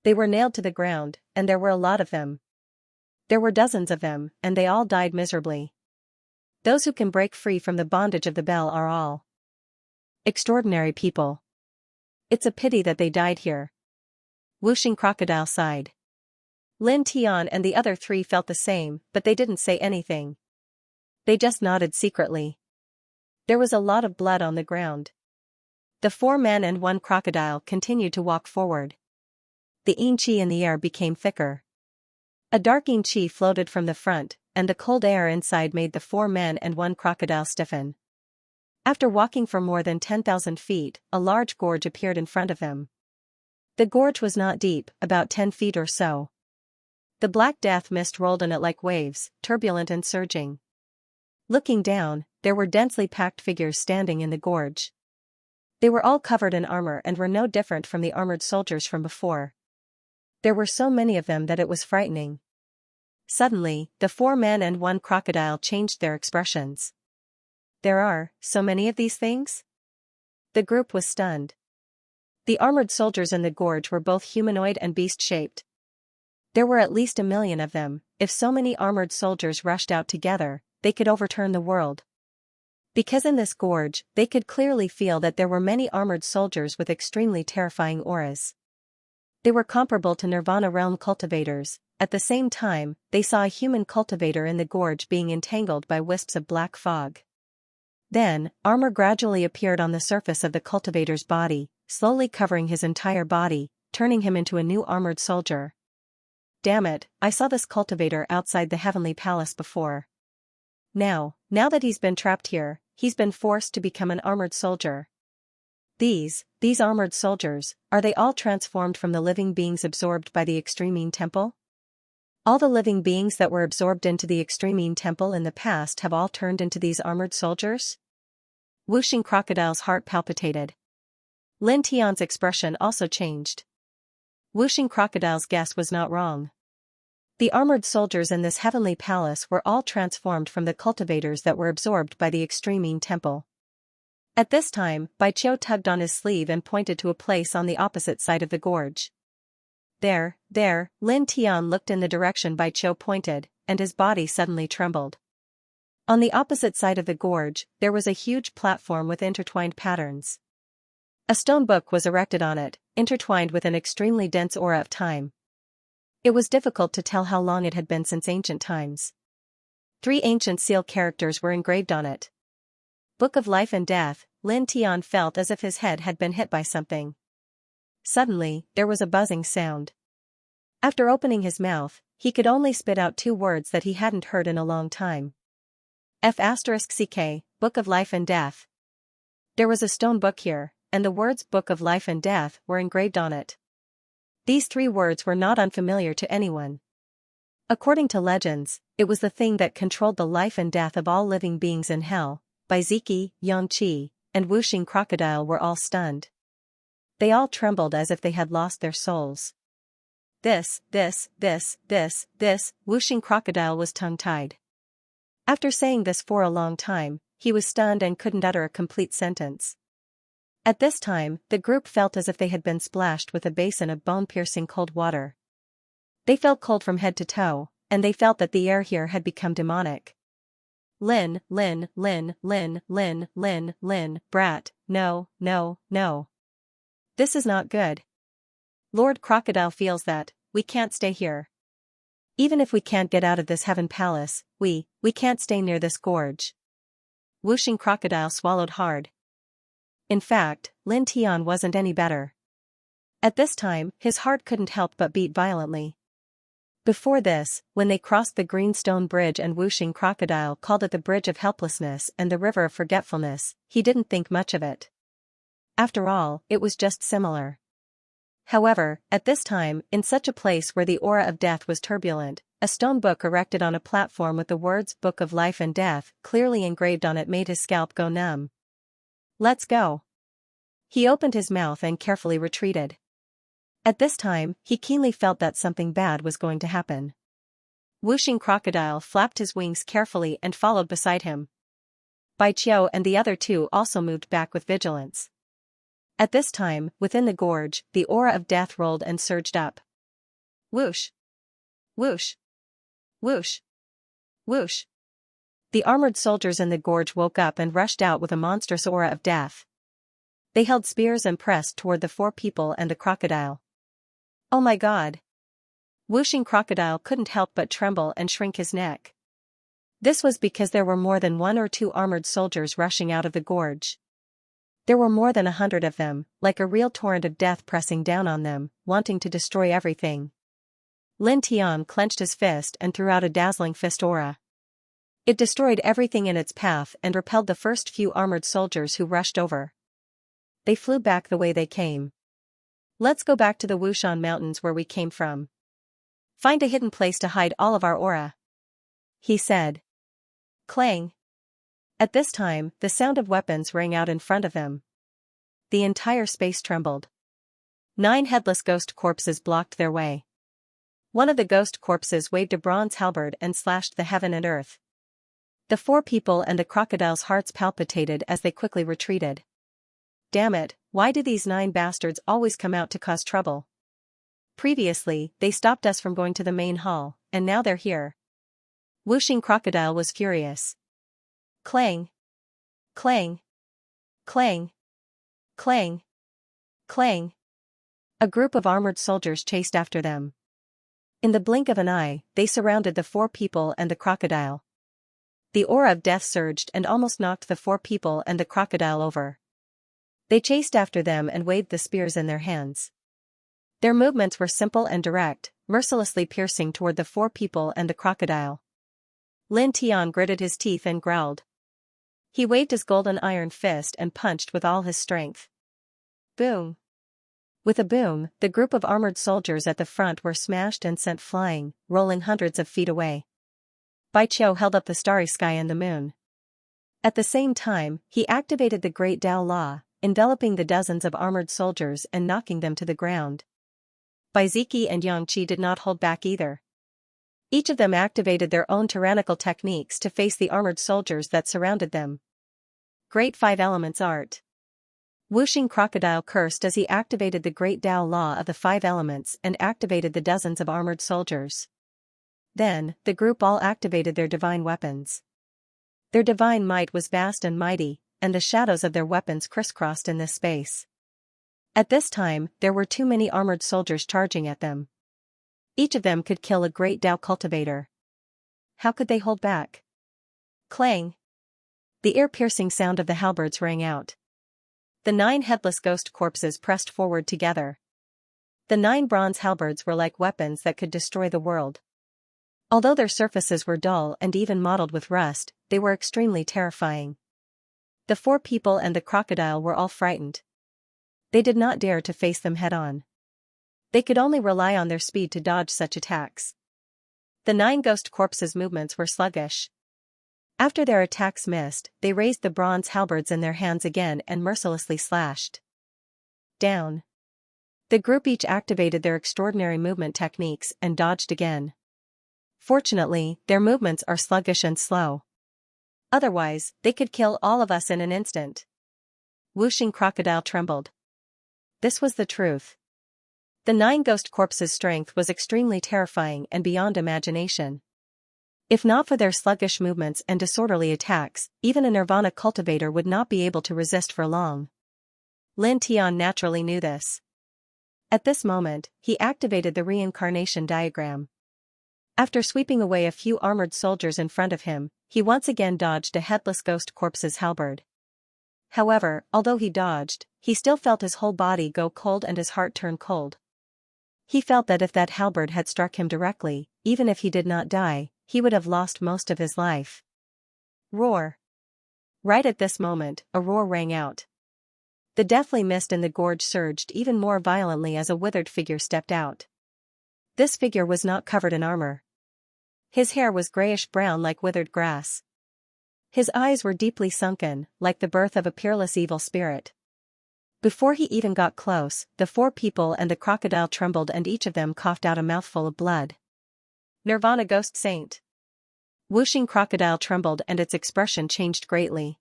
Speaker 1: They were nailed to the ground, and there were a lot of them. There were dozens of them, and they all died miserably. Those who can break free from the bondage of the bell are all extraordinary people. It's a pity that they died here. Whooshing Crocodile sighed. Lin Tian and the other 3 felt the same, but they didn't say anything. They just nodded secretly. There was a lot of blood on the ground. The 4 men and 1 crocodile continued to walk forward. The yin qi in the air became thicker. A dark yin qi floated from the front, and the cold air inside made the 4 men and 1 crocodile stiffen. After walking for more than 10,000 feet, a large gorge appeared in front of them. The gorge was not deep, about 10 feet or so. The black death mist rolled in it like waves, turbulent and surging. Looking down, there were densely packed figures standing in the gorge. They were all covered in armor and were no different from the armored soldiers from before. There were so many of them that it was frightening. Suddenly, the 4 men and 1 crocodile changed their expressions. There are so many of these things? The group was stunned. The armored soldiers in the gorge were both humanoid and beast-shaped. There were at least 1 million of them. If so many armored soldiers rushed out together, they could overturn the world. Because in this gorge, they could clearly feel that there were many armored soldiers with extremely terrifying auras. They were comparable to Nirvana realm cultivators. At the same time, they saw a human cultivator in the gorge being entangled by wisps of black fog. Then, armor gradually appeared on the surface of the cultivator's body, slowly covering his entire body, turning him into a new armored soldier. Damn it, I saw this cultivator outside the heavenly palace before. Now that he's been trapped here, he's been forced to become an armored soldier. These armored soldiers, are they all transformed from the living beings absorbed by the Extremine Temple? All the living beings that were absorbed into the Extremine Temple in the past have all turned into these armored soldiers? Whooshing Crocodile's heart palpitated. Lin Tian's expression also changed. Whooshing Crocodile's guess was not wrong. The armored soldiers in this heavenly palace were all transformed from the cultivators that were absorbed by the Extremine Temple. At this time, Bai Qiu tugged on his sleeve and pointed to a place on the opposite side of the gorge. There, Lin Tian looked in the direction Bai Qiu pointed, and his body suddenly trembled. On the opposite side of the gorge, there was a huge platform with intertwined patterns. A stone book was erected on it, intertwined with an extremely dense aura of time. It was difficult to tell how long it had been since ancient times. 3 ancient seal characters were engraved on it. Book of Life and Death. Lin Tian felt as if his head had been hit by something. Suddenly, there was a buzzing sound. After opening his mouth, he could only spit out 2 words that he hadn't heard in a long time. F***ck, Book of Life and Death. There was a stone book here, and the words Book of Life and Death were engraved on it. These 3 words were not unfamiliar to anyone. According to legends, it was the thing that controlled the life and death of all living beings in hell. Bai Ziki, Xianxia, and Whooshing Crocodile were all stunned. They all trembled as if they had lost their souls. This, Whooshing Crocodile was tongue-tied. After saying this for a long time, he was stunned and couldn't utter a complete sentence. At this time, the group felt as if they had been splashed with a basin of bone-piercing cold water. They felt cold from head to toe, and they felt that the air here had become demonic. Lin, brat, no. This is not good. Lord Crocodile feels that, we can't stay here. Even if we can't get out of this heaven palace, we can't stay near this gorge. Whooshing Crocodile swallowed hard. In fact, Lin Tian wasn't any better. At this time, his heart couldn't help but beat violently. Before this, when they crossed the green stone bridge and Whooshing Crocodile called it the Bridge of Helplessness and the River of Forgetfulness, he didn't think much of it. After all, it was just similar. However, at this time, in such a place where the aura of death was turbulent, a stone book erected on a platform with the words Book of Life and Death clearly engraved on it made his scalp go numb. Let's go. He opened his mouth and carefully retreated. At this time, he keenly felt that something bad was going to happen. Whooshing Crocodile flapped his wings carefully and followed beside him. Bai Qiu and the other 2 also moved back with vigilance. At this time, within the gorge, the aura of death rolled and surged up. Whoosh! Whoosh! Whoosh! Whoosh! The armored soldiers in the gorge woke up and rushed out with a monstrous aura of death. They held spears and pressed toward the 4 people and the crocodile. Oh my God! Whooshing Crocodile couldn't help but tremble and shrink his neck. This was because there were more than 1 or 2 armored soldiers rushing out of the gorge. There were more than 100 of them, like a real torrent of death pressing down on them, wanting to destroy everything. Lin Tian clenched his fist and threw out a dazzling fist aura. It destroyed everything in its path and repelled the first few armored soldiers who rushed over. They flew back the way they came. Let's go back to the Wushan Mountains where we came from. Find a hidden place to hide all of our aura, he said. Clang. At this time, the sound of weapons rang out in front of him. The entire space trembled. 9 headless ghost corpses blocked their way. One of the ghost corpses waved a bronze halberd and slashed the heaven and earth. The 4 people and the crocodile's hearts palpitated as they quickly retreated. Damn it, why do these 9 bastards always come out to cause trouble? Previously, they stopped us from going to the main hall, and now they're here. Whooshing Crocodile was furious. Clang. Clang. Clang. Clang. Clang. A group of armored soldiers chased after them. In the blink of an eye, they surrounded the 4 people and the crocodile. The aura of death surged and almost knocked the 4 people and the crocodile over. They chased after them and waved the spears in their hands. Their movements were simple and direct, mercilessly piercing toward the 4 people and the crocodile. Lin Tian gritted his teeth and growled. He waved his golden iron fist and punched with all his strength. Boom. With a boom, the group of armored soldiers at the front were smashed and sent flying, rolling hundreds of feet away. Bai Qiu held up the starry sky and the moon. At the same time, he activated the Great Tao Law, enveloping the dozens of armored soldiers and knocking them to the ground. Bai Ziki and Yang Qi did not hold back either. Each of them activated their own tyrannical techniques to face the armored soldiers that surrounded them. Great 5 Elements Art. Whooshing Crocodile cursed as he activated the Great Tao Law of the 5 Elements and activated the dozens of armored soldiers. Then, the group all activated their divine weapons. Their divine might was vast and mighty, and the shadows of their weapons crisscrossed in this space. At this time, there were too many armored soldiers charging at them. Each of them could kill a great Tao cultivator. How could they hold back? Clang. The ear-piercing sound of the halberds rang out. The 9 headless ghost corpses pressed forward together. The 9 bronze halberds were like weapons that could destroy the world. Although their surfaces were dull and even mottled with rust, they were extremely terrifying. The 4 people and the crocodile were all frightened. They did not dare to face them head-on. They could only rely on their speed to dodge such attacks. The 9 ghost corpses' movements were sluggish. After their attacks missed, they raised the bronze halberds in their hands again and mercilessly slashed. Down. The group each activated their extraordinary movement techniques and dodged again. Fortunately, their movements are sluggish and slow. Otherwise, they could kill all of us in an instant. Whooshing Crocodile trembled. This was the truth. The 9 ghost corpses' strength was extremely terrifying and beyond imagination. If not for their sluggish movements and disorderly attacks, even a Nirvana cultivator would not be able to resist for long. Lin Tian naturally knew this. At this moment, he activated the reincarnation diagram. After sweeping away a few armored soldiers in front of him, he once again dodged a headless ghost corpse's halberd. However, although he dodged, he still felt his whole body go cold and his heart turn cold. He felt that if that halberd had struck him directly, even if he did not die, he would have lost most of his life. Roar. Right at this moment, a roar rang out. The deathly mist in the gorge surged even more violently as a withered figure stepped out. This figure was not covered in armor. His hair was grayish-brown like withered grass. His eyes were deeply sunken, like the birth of a peerless evil spirit. Before he even got close, the 4 people and the crocodile trembled and each of them coughed out a mouthful of blood. Nirvana Ghost Saint. Whooshing Crocodile trembled and its expression changed greatly.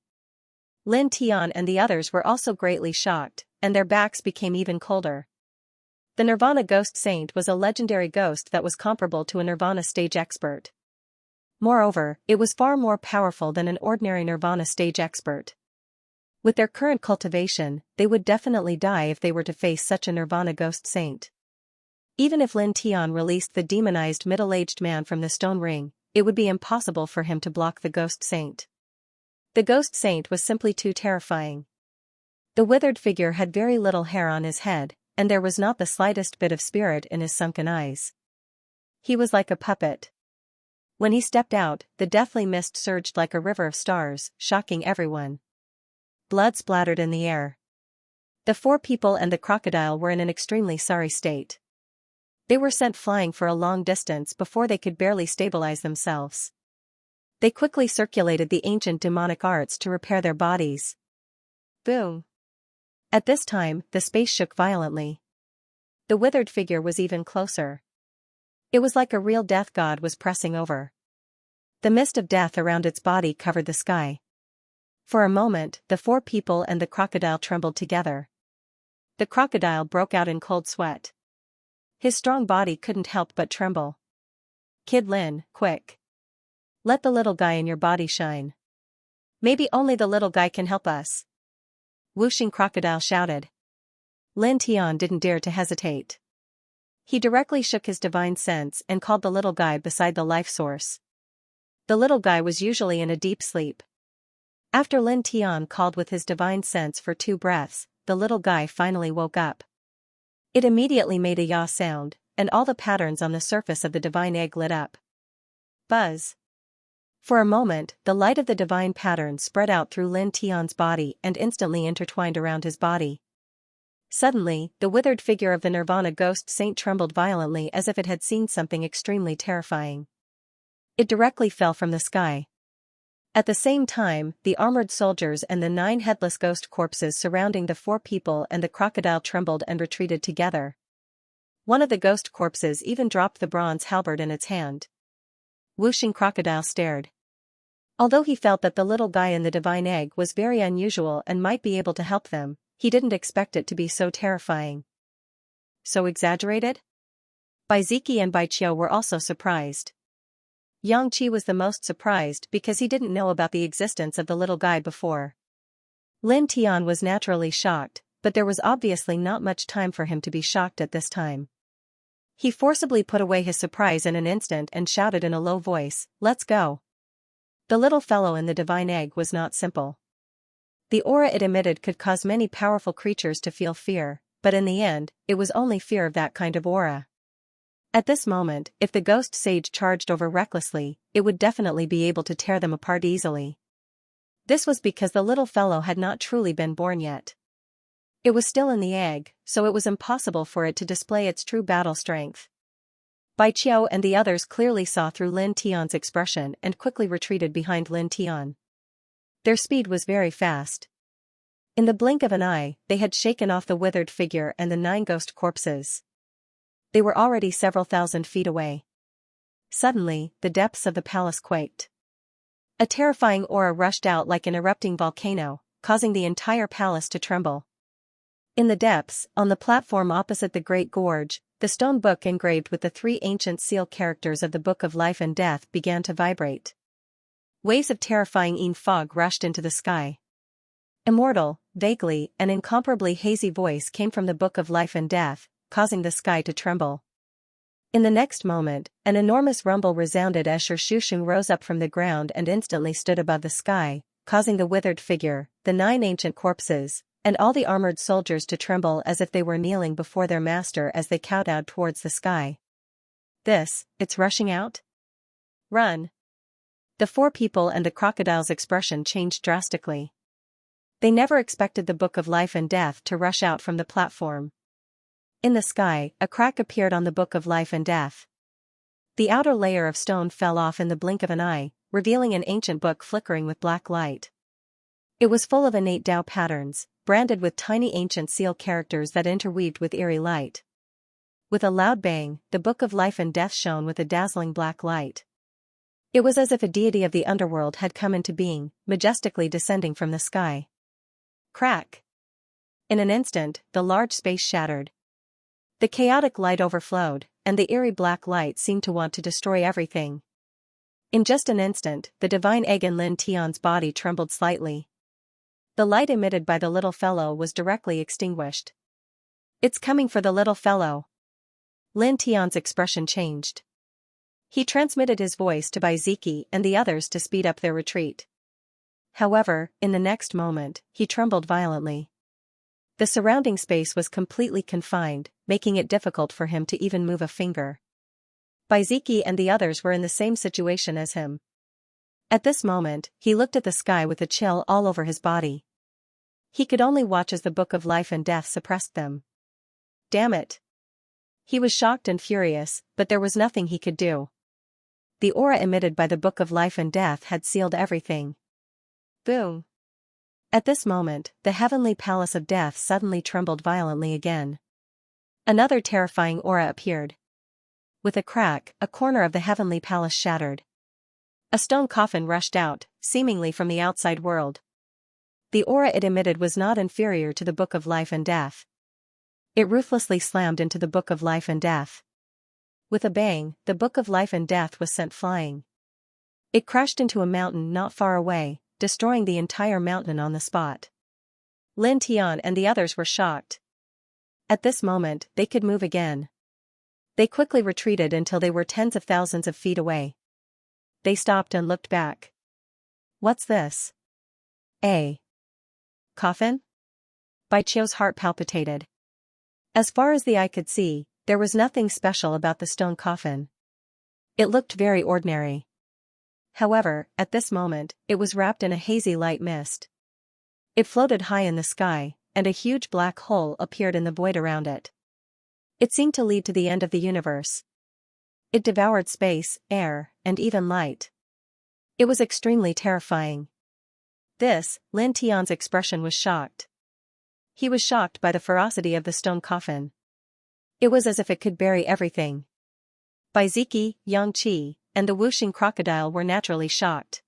Speaker 1: Lin Tian and the others were also greatly shocked, and their backs became even colder. The Nirvana Ghost Saint was a legendary ghost that was comparable to a Nirvana stage expert. Moreover, it was far more powerful than an ordinary Nirvana stage expert. With their current cultivation, they would definitely die if they were to face such a Nirvana Ghost Saint. Even if Lin Tian released the demonized middle-aged man from the stone ring, it would be impossible for him to block the Ghost Saint. The Ghost Saint was simply too terrifying. The withered figure had very little hair on his head, and there was not the slightest bit of spirit in his sunken eyes. He was like a puppet. When he stepped out, the deathly mist surged like a river of stars, shocking everyone. Blood splattered in the air. The 4 people and the crocodile were in an extremely sorry state. They were sent flying for a long distance before they could barely stabilize themselves. They quickly circulated the ancient demonic arts to repair their bodies. Boom! At this time, the space shook violently. The withered figure was even closer. It was like a real death god was pressing over. The mist of death around its body covered the sky. For a moment, the four people and the crocodile trembled together. The crocodile broke out in cold sweat. His strong body couldn't help but tremble. "Kid Lin, quick. Let the little guy in your body shine. Maybe only the little guy can help us." Whooshing crocodile shouted. Lin Tian didn't dare to hesitate. He directly shook his divine sense and called the little guy beside the life source. The little guy was usually in a deep sleep. After Lin Tian called with his divine sense for 2 breaths, the little guy finally woke up. It immediately made a yaw sound, and all the patterns on the surface of the divine egg lit up. Buzz. For a moment, the light of the divine pattern spread out through Lin Tian's body and instantly intertwined around his body. Suddenly, the withered figure of the Nirvana ghost saint trembled violently as if it had seen something extremely terrifying. It directly fell from the sky. At the same time, the armored soldiers and the 9 headless ghost corpses surrounding the 4 people and the crocodile trembled and retreated together. One of the ghost corpses even dropped the bronze halberd in its hand. Whooshing crocodile stared. Although he felt that the little guy in the divine egg was very unusual and might be able to help them, he didn't expect it to be so terrifying. So exaggerated? Bai Ziki and Bai Qiu were also surprised. Yang Qi was the most surprised because he didn't know about the existence of the little guy before. Lin Tian was naturally shocked, but there was obviously not much time for him to be shocked at this time. He forcibly put away his surprise in an instant and shouted in a low voice, "Let's go." The little fellow in the divine egg was not simple. The aura it emitted could cause many powerful creatures to feel fear, but in the end, it was only fear of that kind of aura. At this moment, if the ghost sage charged over recklessly, it would definitely be able to tear them apart easily. This was because the little fellow had not truly been born yet. It was still in the egg, so it was impossible for it to display its true battle strength. Bai Qiu and the others clearly saw through Lin Tian's expression and quickly retreated behind Lin Tian. Their speed was very fast. In the blink of an eye, they had shaken off the withered figure and the 9 ghost corpses. They were already several thousand feet away. Suddenly, the depths of the palace quaked. A terrifying aura rushed out like an erupting volcano, causing the entire palace to tremble. In the depths, on the platform opposite the Great Gorge, the stone book engraved with the 3 ancient seal characters of the Book of Life and Death began to vibrate. Waves of terrifying fog rushed into the sky. Immortal, vaguely, an incomparably hazy voice came from the Book of Life and Death, causing the sky to tremble. In the next moment, an enormous rumble resounded as Shushung rose up from the ground and instantly stood above the sky, causing the withered figure, the 9 ancient corpses, and all the armored soldiers to tremble as if they were kneeling before their master as they kowtowed towards the sky. It's rushing out? Run! The 4 people and the crocodile's expression changed drastically. They never expected the Book of Life and Death to rush out from the platform. In the sky, a crack appeared on the Book of Life and Death. The outer layer of stone fell off in the blink of an eye, revealing an ancient book flickering with black light. It was full of innate Tao patterns, branded with tiny ancient seal characters that interweaved with eerie light. With a loud bang, the Book of Life and Death shone with a dazzling black light. It was as if a deity of the underworld had come into being, majestically descending from the sky. Crack! In an instant, the large space shattered. The chaotic light overflowed, and the eerie black light seemed to want to destroy everything. In just an instant, the divine egg in Lin Tian's body trembled slightly. The light emitted by the little fellow was directly extinguished. "It's coming for the little fellow." Lin Tian's expression changed. He transmitted his voice to Bai Ziki and the others to speed up their retreat. However, in the next moment, he trembled violently. The surrounding space was completely confined, making it difficult for him to even move a finger. Bai Ziki and the others were in the same situation as him. At this moment, he looked at the sky with a chill all over his body. He could only watch as the Book of Life and Death suppressed them. Damn it! He was shocked and furious, but there was nothing he could do. The aura emitted by the Book of Life and Death had sealed everything. Boom! At this moment, the heavenly palace of death suddenly trembled violently again. Another terrifying aura appeared. With a crack, a corner of the heavenly palace shattered. A stone coffin rushed out, seemingly from the outside world. The aura it emitted was not inferior to the Book of Life and Death. It ruthlessly slammed into the Book of Life and Death. With a bang, the Book of Life and Death was sent flying. It crashed into a mountain not far away, destroying the entire mountain on the spot. Lin Tian and the others were shocked. At this moment, they could move again. They quickly retreated until they were tens of thousands of feet away. They stopped and looked back. What's this? A coffin? Bai Qiu's heart palpitated. As far as the eye could see, there was nothing special about the stone coffin. It looked very ordinary. However, at this moment, it was wrapped in a hazy light mist. It floated high in the sky, and a huge black hole appeared in the void around it. It seemed to lead to the end of the universe. It devoured space, air, and even light. It was extremely terrifying. Lin Tian's expression was shocked. He was shocked by the ferocity of the stone coffin. It was as if it could bury everything. Bai Ziki, Xianxia, and the whooshing crocodile were naturally shocked.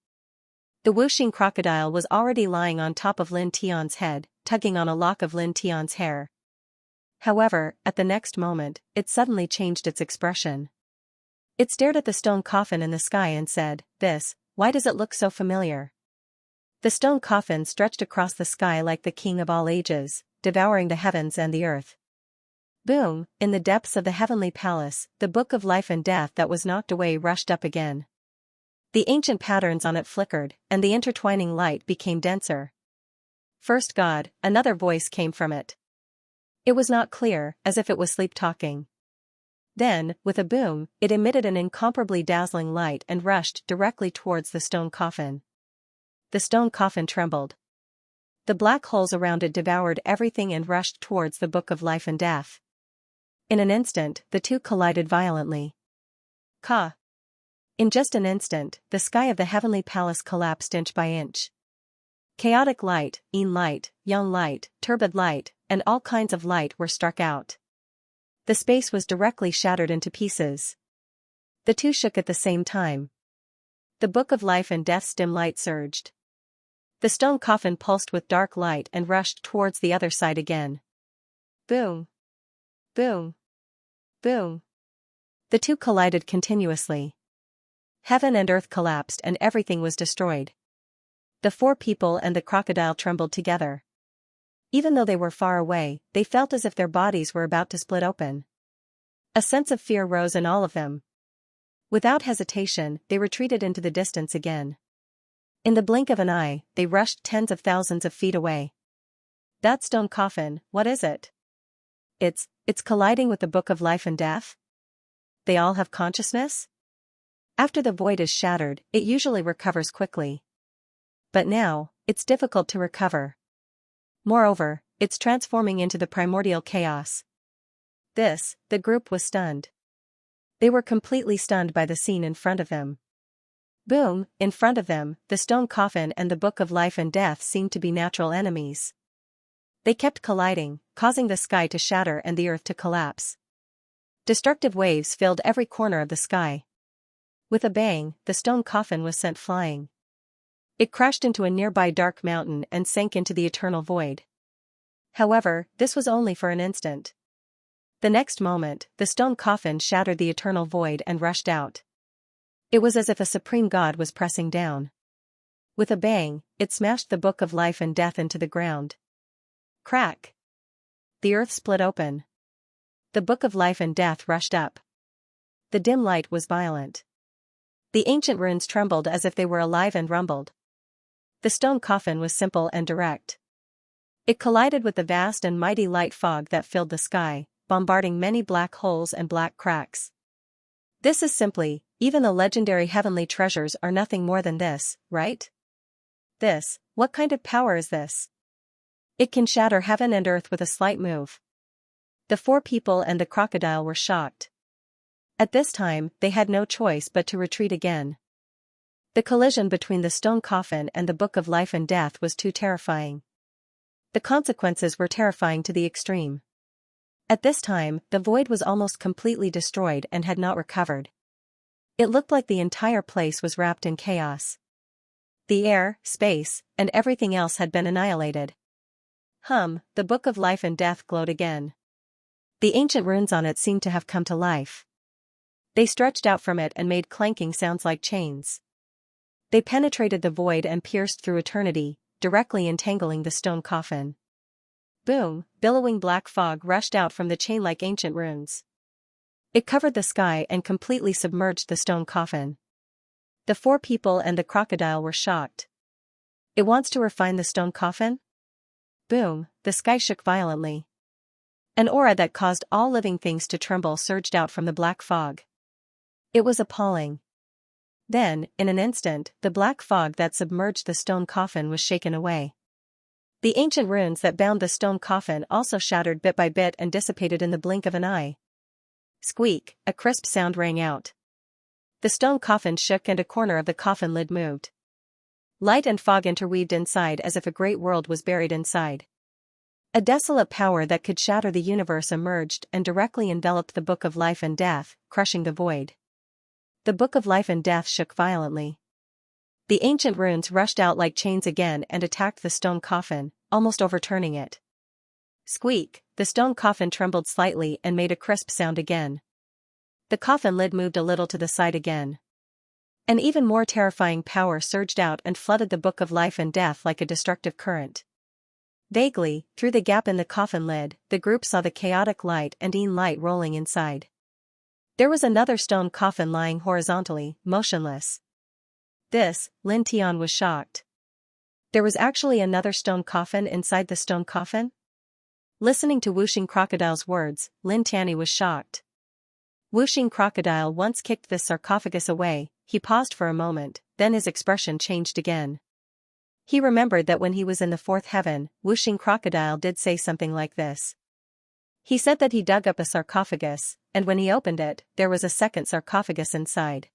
Speaker 1: The whooshing crocodile was already lying on top of Lin Tian's head, tugging on a lock of Lin Tian's hair. However, at the next moment, it suddenly changed its expression. It stared at the stone coffin in the sky and said, "Why does it look so familiar?" The stone coffin stretched across the sky like the king of all ages, devouring the heavens and the earth. Boom! In the depths of the heavenly palace, the Book of Life and Death that was knocked away rushed up again. The ancient patterns on it flickered, and the intertwining light became denser. "First God," another voice came from it. It was not clear, as if it was sleep-talking. Then, with a boom, it emitted an incomparably dazzling light and rushed directly towards the stone coffin. The stone coffin trembled. The black holes around it devoured everything and rushed towards the Book of Life and Death. In an instant, the two collided violently. Ka! In just an instant, the sky of the heavenly palace collapsed inch by inch. Chaotic light, yin light, yang light, turbid light, and all kinds of light were struck out. The space was directly shattered into pieces. The two shook at the same time. The Book of Life and Death's dim light surged. The stone coffin pulsed with dark light and rushed towards the other side again. Boom! Boom! Boom! The two collided continuously. Heaven and earth collapsed and everything was destroyed. The four people and the crocodile trembled together. Even though they were far away, they felt as if their bodies were about to split open. A sense of fear rose in all of them. Without hesitation, they retreated into the distance again. In the blink of an eye, they rushed tens of thousands of feet away. That stone coffin, what is it? It's colliding with the Book of Life and Death? They all have consciousness? After the void is shattered, it usually recovers quickly. But now, it's difficult to recover. Moreover, it's transforming into the primordial chaos. The group was stunned. They were completely stunned by the scene in front of them. Boom! In front of them, the stone coffin and the Book of Life and Death seemed to be natural enemies. They kept colliding, causing the sky to shatter and the earth to collapse. Destructive waves filled every corner of the sky. With a bang, the stone coffin was sent flying. It crashed into a nearby dark mountain and sank into the eternal void. However, this was only for an instant. The next moment, the stone coffin shattered the eternal void and rushed out. It was as if a supreme god was pressing down. With a bang, it smashed the Book of Life and Death into the ground. Crack! The earth split open. The Book of Life and Death rushed up. The dim light was violent. The ancient runes trembled as if they were alive and rumbled. The stone coffin was simple and direct. It collided with the vast and mighty light fog that filled the sky, bombarding many black holes and black cracks. This is simply, even the legendary heavenly treasures are nothing more than this, right? What kind of power is this? It can shatter heaven and earth with a slight move. The four people and the crocodile were shocked. At this time, they had no choice but to retreat again. The collision between the stone coffin and the Book of Life and Death was too terrifying. The consequences were terrifying to the extreme. At this time, the void was almost completely destroyed and had not recovered. It looked like the entire place was wrapped in chaos. The air, space, and everything else had been annihilated. The Book of Life and Death glowed again. The ancient runes on it seemed to have come to life. They stretched out from it and made clanking sounds like chains. They penetrated the void and pierced through eternity, directly entangling the stone coffin. Boom! Billowing black fog rushed out from the chain like ancient runes. It covered the sky and completely submerged the stone coffin. The four people and the crocodile were shocked. It wants to refine the stone coffin? Boom! The sky shook violently. An aura that caused all living things to tremble surged out from the black fog. It was appalling. Then, in an instant, the black fog that submerged the stone coffin was shaken away. The ancient runes that bound the stone coffin also shattered bit by bit and dissipated in the blink of an eye. Squeak! A crisp sound rang out. The stone coffin shook and a corner of the coffin lid moved. Light and fog interweaved inside as if a great world was buried inside. A desolate power that could shatter the universe emerged and directly enveloped the Book of Life and Death, crushing the void. The Book of Life and Death shook violently. The ancient runes rushed out like chains again and attacked the stone coffin, almost overturning it. Squeak! The stone coffin trembled slightly and made a crisp sound again. The coffin lid moved a little to the side again. An even more terrifying power surged out and flooded the Book of Life and Death like a destructive current. Vaguely, through the gap in the coffin lid, the group saw the chaotic light and light rolling inside. There was another stone coffin lying horizontally, motionless. Lin Tian was shocked. There was actually another stone coffin inside the stone coffin? Listening to Wuxing Crocodile's words, Lin Tianyi was shocked. Wuxing Crocodile once kicked this sarcophagus away. He paused for a moment, then his expression changed again. He remembered that when he was in the fourth heaven, Wuxing Crocodile did say something like this. He said that he dug up a sarcophagus, and when he opened it, there was a second sarcophagus inside.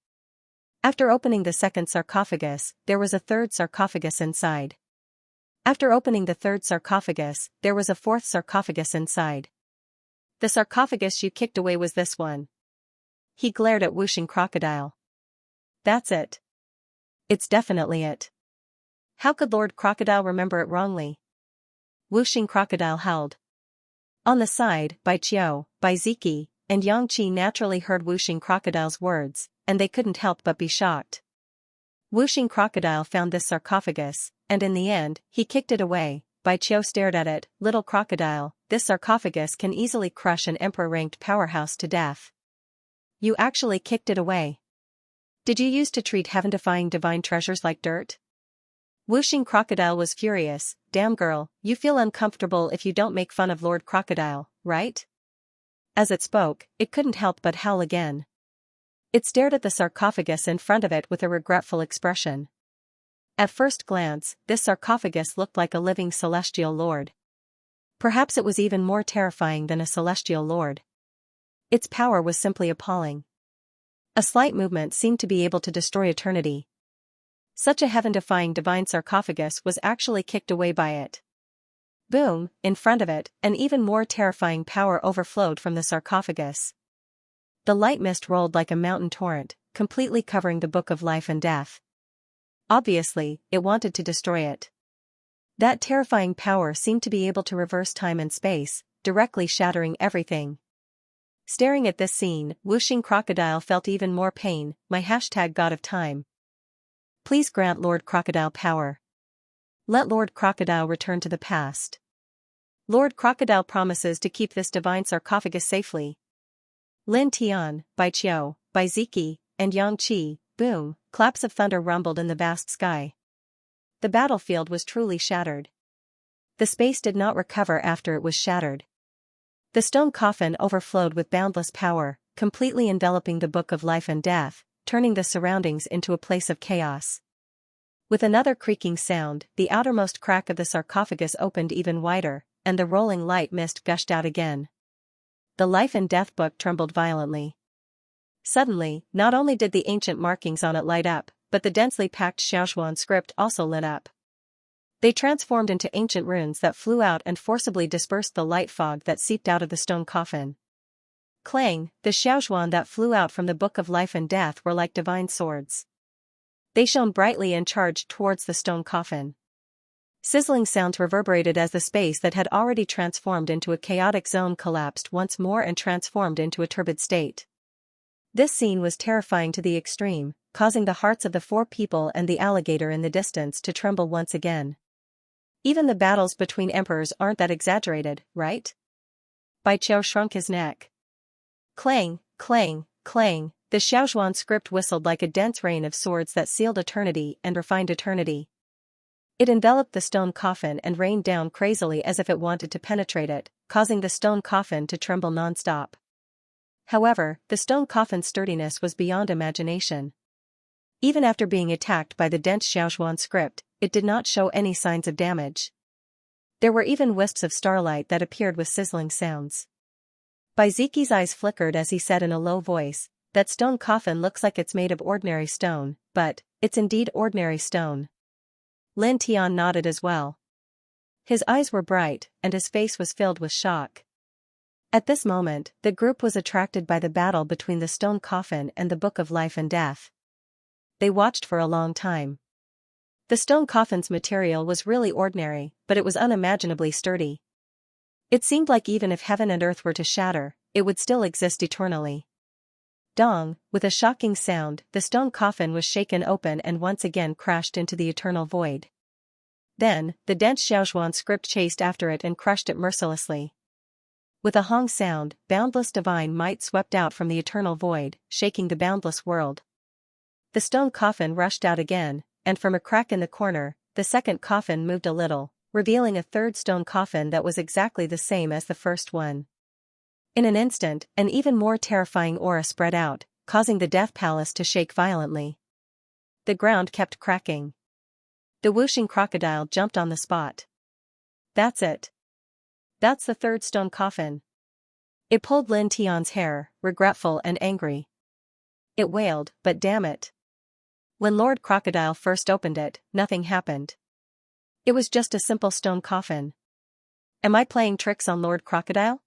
Speaker 1: After opening the second sarcophagus, there was a third sarcophagus inside. After opening the third sarcophagus, there was a fourth sarcophagus inside. The sarcophagus you kicked away was this one. He glared at Wuxing Crocodile. That's it. It's definitely it. How could Lord Crocodile remember it wrongly? Wuxing Crocodile howled. On the side, Bai Qiu, Bai Ziki, and Yang Qi naturally heard Wuxing Crocodile's words, and they couldn't help but be shocked. Wuxing Crocodile found this sarcophagus, and in the end, he kicked it away. Bai Qiu stared at it. Little crocodile, this sarcophagus can easily crush an emperor-ranked powerhouse to death. You actually kicked it away. Did you used to treat heaven-defying divine treasures like dirt? Wuxing Crocodile was furious. Damn girl, you feel uncomfortable if you don't make fun of Lord Crocodile, right? As it spoke, it couldn't help but howl again. It stared at the sarcophagus in front of it with a regretful expression. At first glance, this sarcophagus looked like a living celestial lord. Perhaps it was even more terrifying than a celestial lord. Its power was simply appalling. A slight movement seemed to be able to destroy eternity. Such a heaven-defying divine sarcophagus was actually kicked away by it. Boom! In front of it, an even more terrifying power overflowed from the sarcophagus. The light mist rolled like a mountain torrent, completely covering the Book of Life and Death. Obviously, it wanted to destroy it. That terrifying power seemed to be able to reverse time and space, directly shattering everything. Staring at this scene, Wuxing Crocodile felt even more pain. My #God of Time. Please grant Lord Crocodile power. Let Lord Crocodile return to the past. Lord Crocodile promises to keep this divine sarcophagus safely. Lin Tian, Bai Qiu, Bai Ziki, and Yang Qi. Boom! Claps of thunder rumbled in the vast sky. The battlefield was truly shattered. The space did not recover after it was shattered. The stone coffin overflowed with boundless power, completely enveloping the Book of Life and Death, turning the surroundings into a place of chaos. With another creaking sound, the outermost crack of the sarcophagus opened even wider, and the rolling light mist gushed out again. the life and death book trembled violently. Suddenly, not only did the ancient markings on it light up, but the densely packed Xiaoxuan script also lit up. They transformed into ancient runes that flew out and forcibly dispersed the light fog that seeped out of the stone coffin. Clang, the Xiaoxuan that flew out from the Book of Life and Death were like divine swords. They shone brightly and charged towards the stone coffin. Sizzling sounds reverberated as the space that had already transformed into a chaotic zone collapsed once more and transformed into a turbid state. This scene was terrifying to the extreme, causing the hearts of the four people and the alligator in the distance to tremble once again. Even the battles between emperors aren't that exaggerated, right? Bai Qiao shrunk his neck. Clang, clang, clang, the Xiaoxuan script whistled like a dense rain of swords that sealed eternity and refined eternity. It enveloped the stone coffin and rained down crazily as if it wanted to penetrate it, causing the stone coffin to tremble non-stop. However, the stone coffin's sturdiness was beyond imagination. Even after being attacked by the dense Xiaoxuan script, it did not show any signs of damage. There were even wisps of starlight that appeared with sizzling sounds. Bai Ziqi's eyes flickered as he said in a low voice, "That stone coffin looks like it's made of ordinary stone, but it's indeed ordinary stone." Lin Tian nodded as well. His eyes were bright, and his face was filled with shock. At this moment, the group was attracted by the battle between the stone coffin and the Book of Life and Death. They watched for a long time. The stone coffin's material was really ordinary, but it was unimaginably sturdy. It seemed like even if heaven and earth were to shatter, it would still exist eternally. Dong, with a shocking sound, the stone coffin was shaken open and once again crashed into the eternal void. Then, the dense Xiaoxuan script chased after it and crushed it mercilessly. With a hong sound, boundless divine might swept out from the eternal void, shaking the boundless world. The stone coffin rushed out again, and from a crack in the corner, the second coffin moved a little, revealing a third stone coffin that was exactly the same as the first one. In an instant, an even more terrifying aura spread out, causing the Death Palace to shake violently. The ground kept cracking. The whooshing crocodile jumped on the spot. "That's it. That's the third stone coffin." It pulled Lin Tian's hair, regretful and angry. It wailed, "But damn it. When Lord Crocodile first opened it, nothing happened. It was just a simple stone coffin. Am I playing tricks on Lord Crocodile?"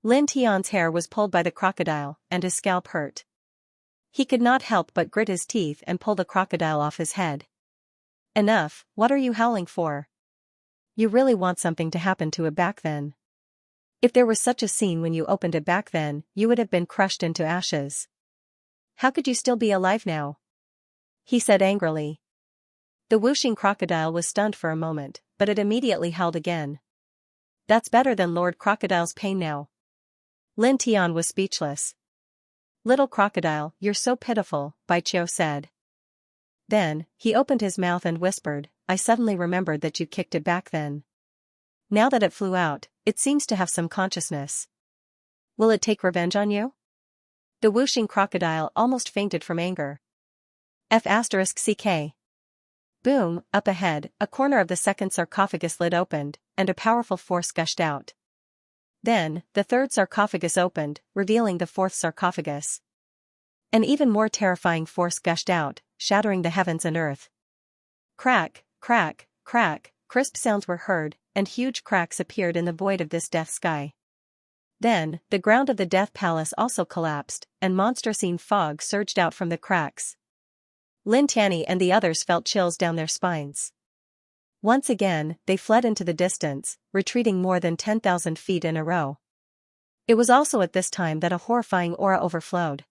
Speaker 1: Lin Tian's hair was pulled by the crocodile, and his scalp hurt. He could not help but grit his teeth and pull the crocodile off his head. "Enough, what are you howling for? You really want something to happen to it back then. If there was such a scene when you opened it back then, you would have been crushed into ashes. How could you still be alive now?" he said angrily. The whooshing crocodile was stunned for a moment, but it immediately howled again. "That's better than Lord Crocodile's pain now." Lin Tian was speechless. "Little crocodile, you're so pitiful," Bai Qiao said. Then, he opened his mouth and whispered, "I suddenly remembered that you kicked it back then. Now that it flew out, it seems to have some consciousness. Will it take revenge on you?" The whooshing crocodile almost fainted from anger. F***CK. Boom, up ahead, a corner of the second sarcophagus lid opened, and a powerful force gushed out. Then, the third sarcophagus opened, revealing the fourth sarcophagus. An even more terrifying force gushed out, shattering the heavens and earth. Crack, crack, crack, crisp sounds were heard, and huge cracks appeared in the void of this death sky. Then, the ground of the Death Palace also collapsed, and monstrous fog surged out from the cracks. Lin Tianyi and the others felt chills down their spines. Once again, they fled into the distance, retreating more than 10,000 feet in a row. It was also at this time that a horrifying aura overflowed.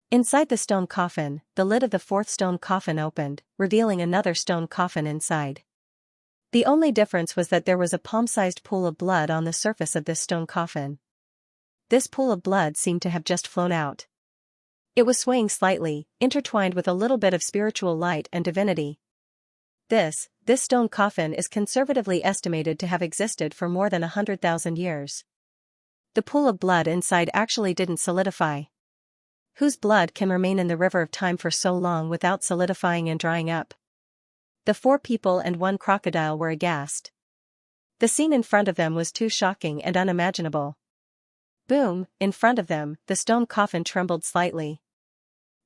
Speaker 1: Inside the stone coffin, the lid of the fourth stone coffin opened, revealing another stone coffin inside. The only difference was that there was a palm-sized pool of blood on the surface of this stone coffin. This pool of blood seemed to have just flown out. It was swaying slightly, intertwined with a little bit of spiritual light and divinity. This stone coffin is conservatively estimated to have existed for more than 100,000 years. The pool of blood inside actually didn't solidify. Whose blood can remain in the river of time for so long without solidifying and drying up? The four people and one crocodile were aghast. The scene in front of them was too shocking and unimaginable. Boom, in front of them, the stone coffin trembled slightly.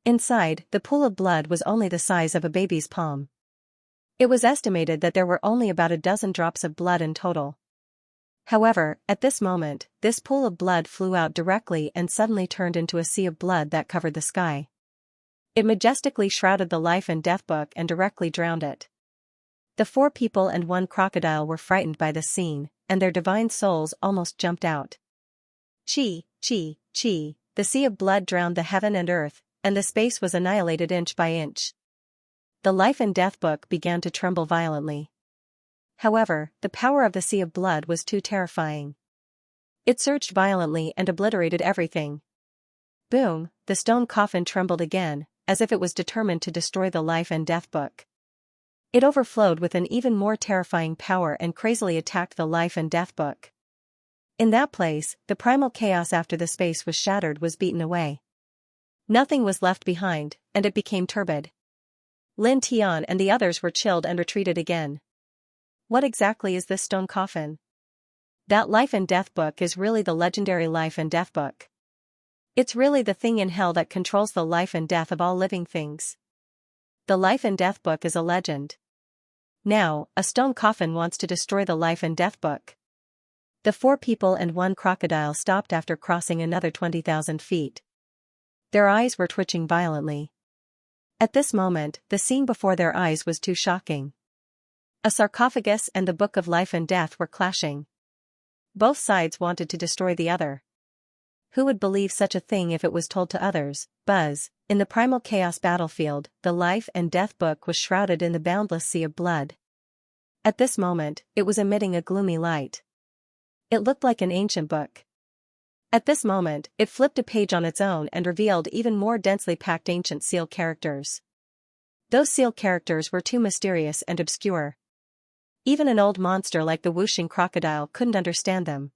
Speaker 1: Inside, the pool of blood was only the size of a baby's palm. It was estimated that there were only about a dozen drops of blood in total. However, at this moment, this pool of blood flew out directly and suddenly turned into a sea of blood that covered the sky. It majestically shrouded the life and death book and directly drowned it. The 4 people and 1 crocodile were frightened by this scene, and their divine souls almost jumped out. Chi, chi, chi, the sea of blood drowned the heaven and earth, and the space was annihilated inch by inch. The life and death book began to tremble violently. However, the power of the sea of blood was too terrifying. It surged violently and obliterated everything. Boom, the stone coffin trembled again, as if it was determined to destroy the life and death book. It overflowed with an even more terrifying power and crazily attacked the life and death book. In that place, the primal chaos after the space was shattered was beaten away. Nothing was left behind, and it became turbid. Lin Tian and the others were chilled and retreated again. What exactly is this stone coffin? That life and death book is really the legendary life and death book. It's really the thing in hell that controls the life and death of all living things. The life and death book is a legend. Now, a stone coffin wants to destroy the life and death book. The 4 people and 1 crocodile stopped after crossing another 20,000 feet. Their eyes were twitching violently. At this moment, the scene before their eyes was too shocking. A sarcophagus and the book of life and death were clashing. Both sides wanted to destroy the other. Who would believe such a thing if it was told to others? Buzz, in the primal chaos battlefield, the life and death book was shrouded in the boundless sea of blood. At this moment, it was emitting a gloomy light. It looked like an ancient book. At this moment, it flipped a page on its own and revealed even more densely packed ancient seal characters. Those seal characters were too mysterious and obscure. Even an old monster like the whooshing crocodile couldn't understand them.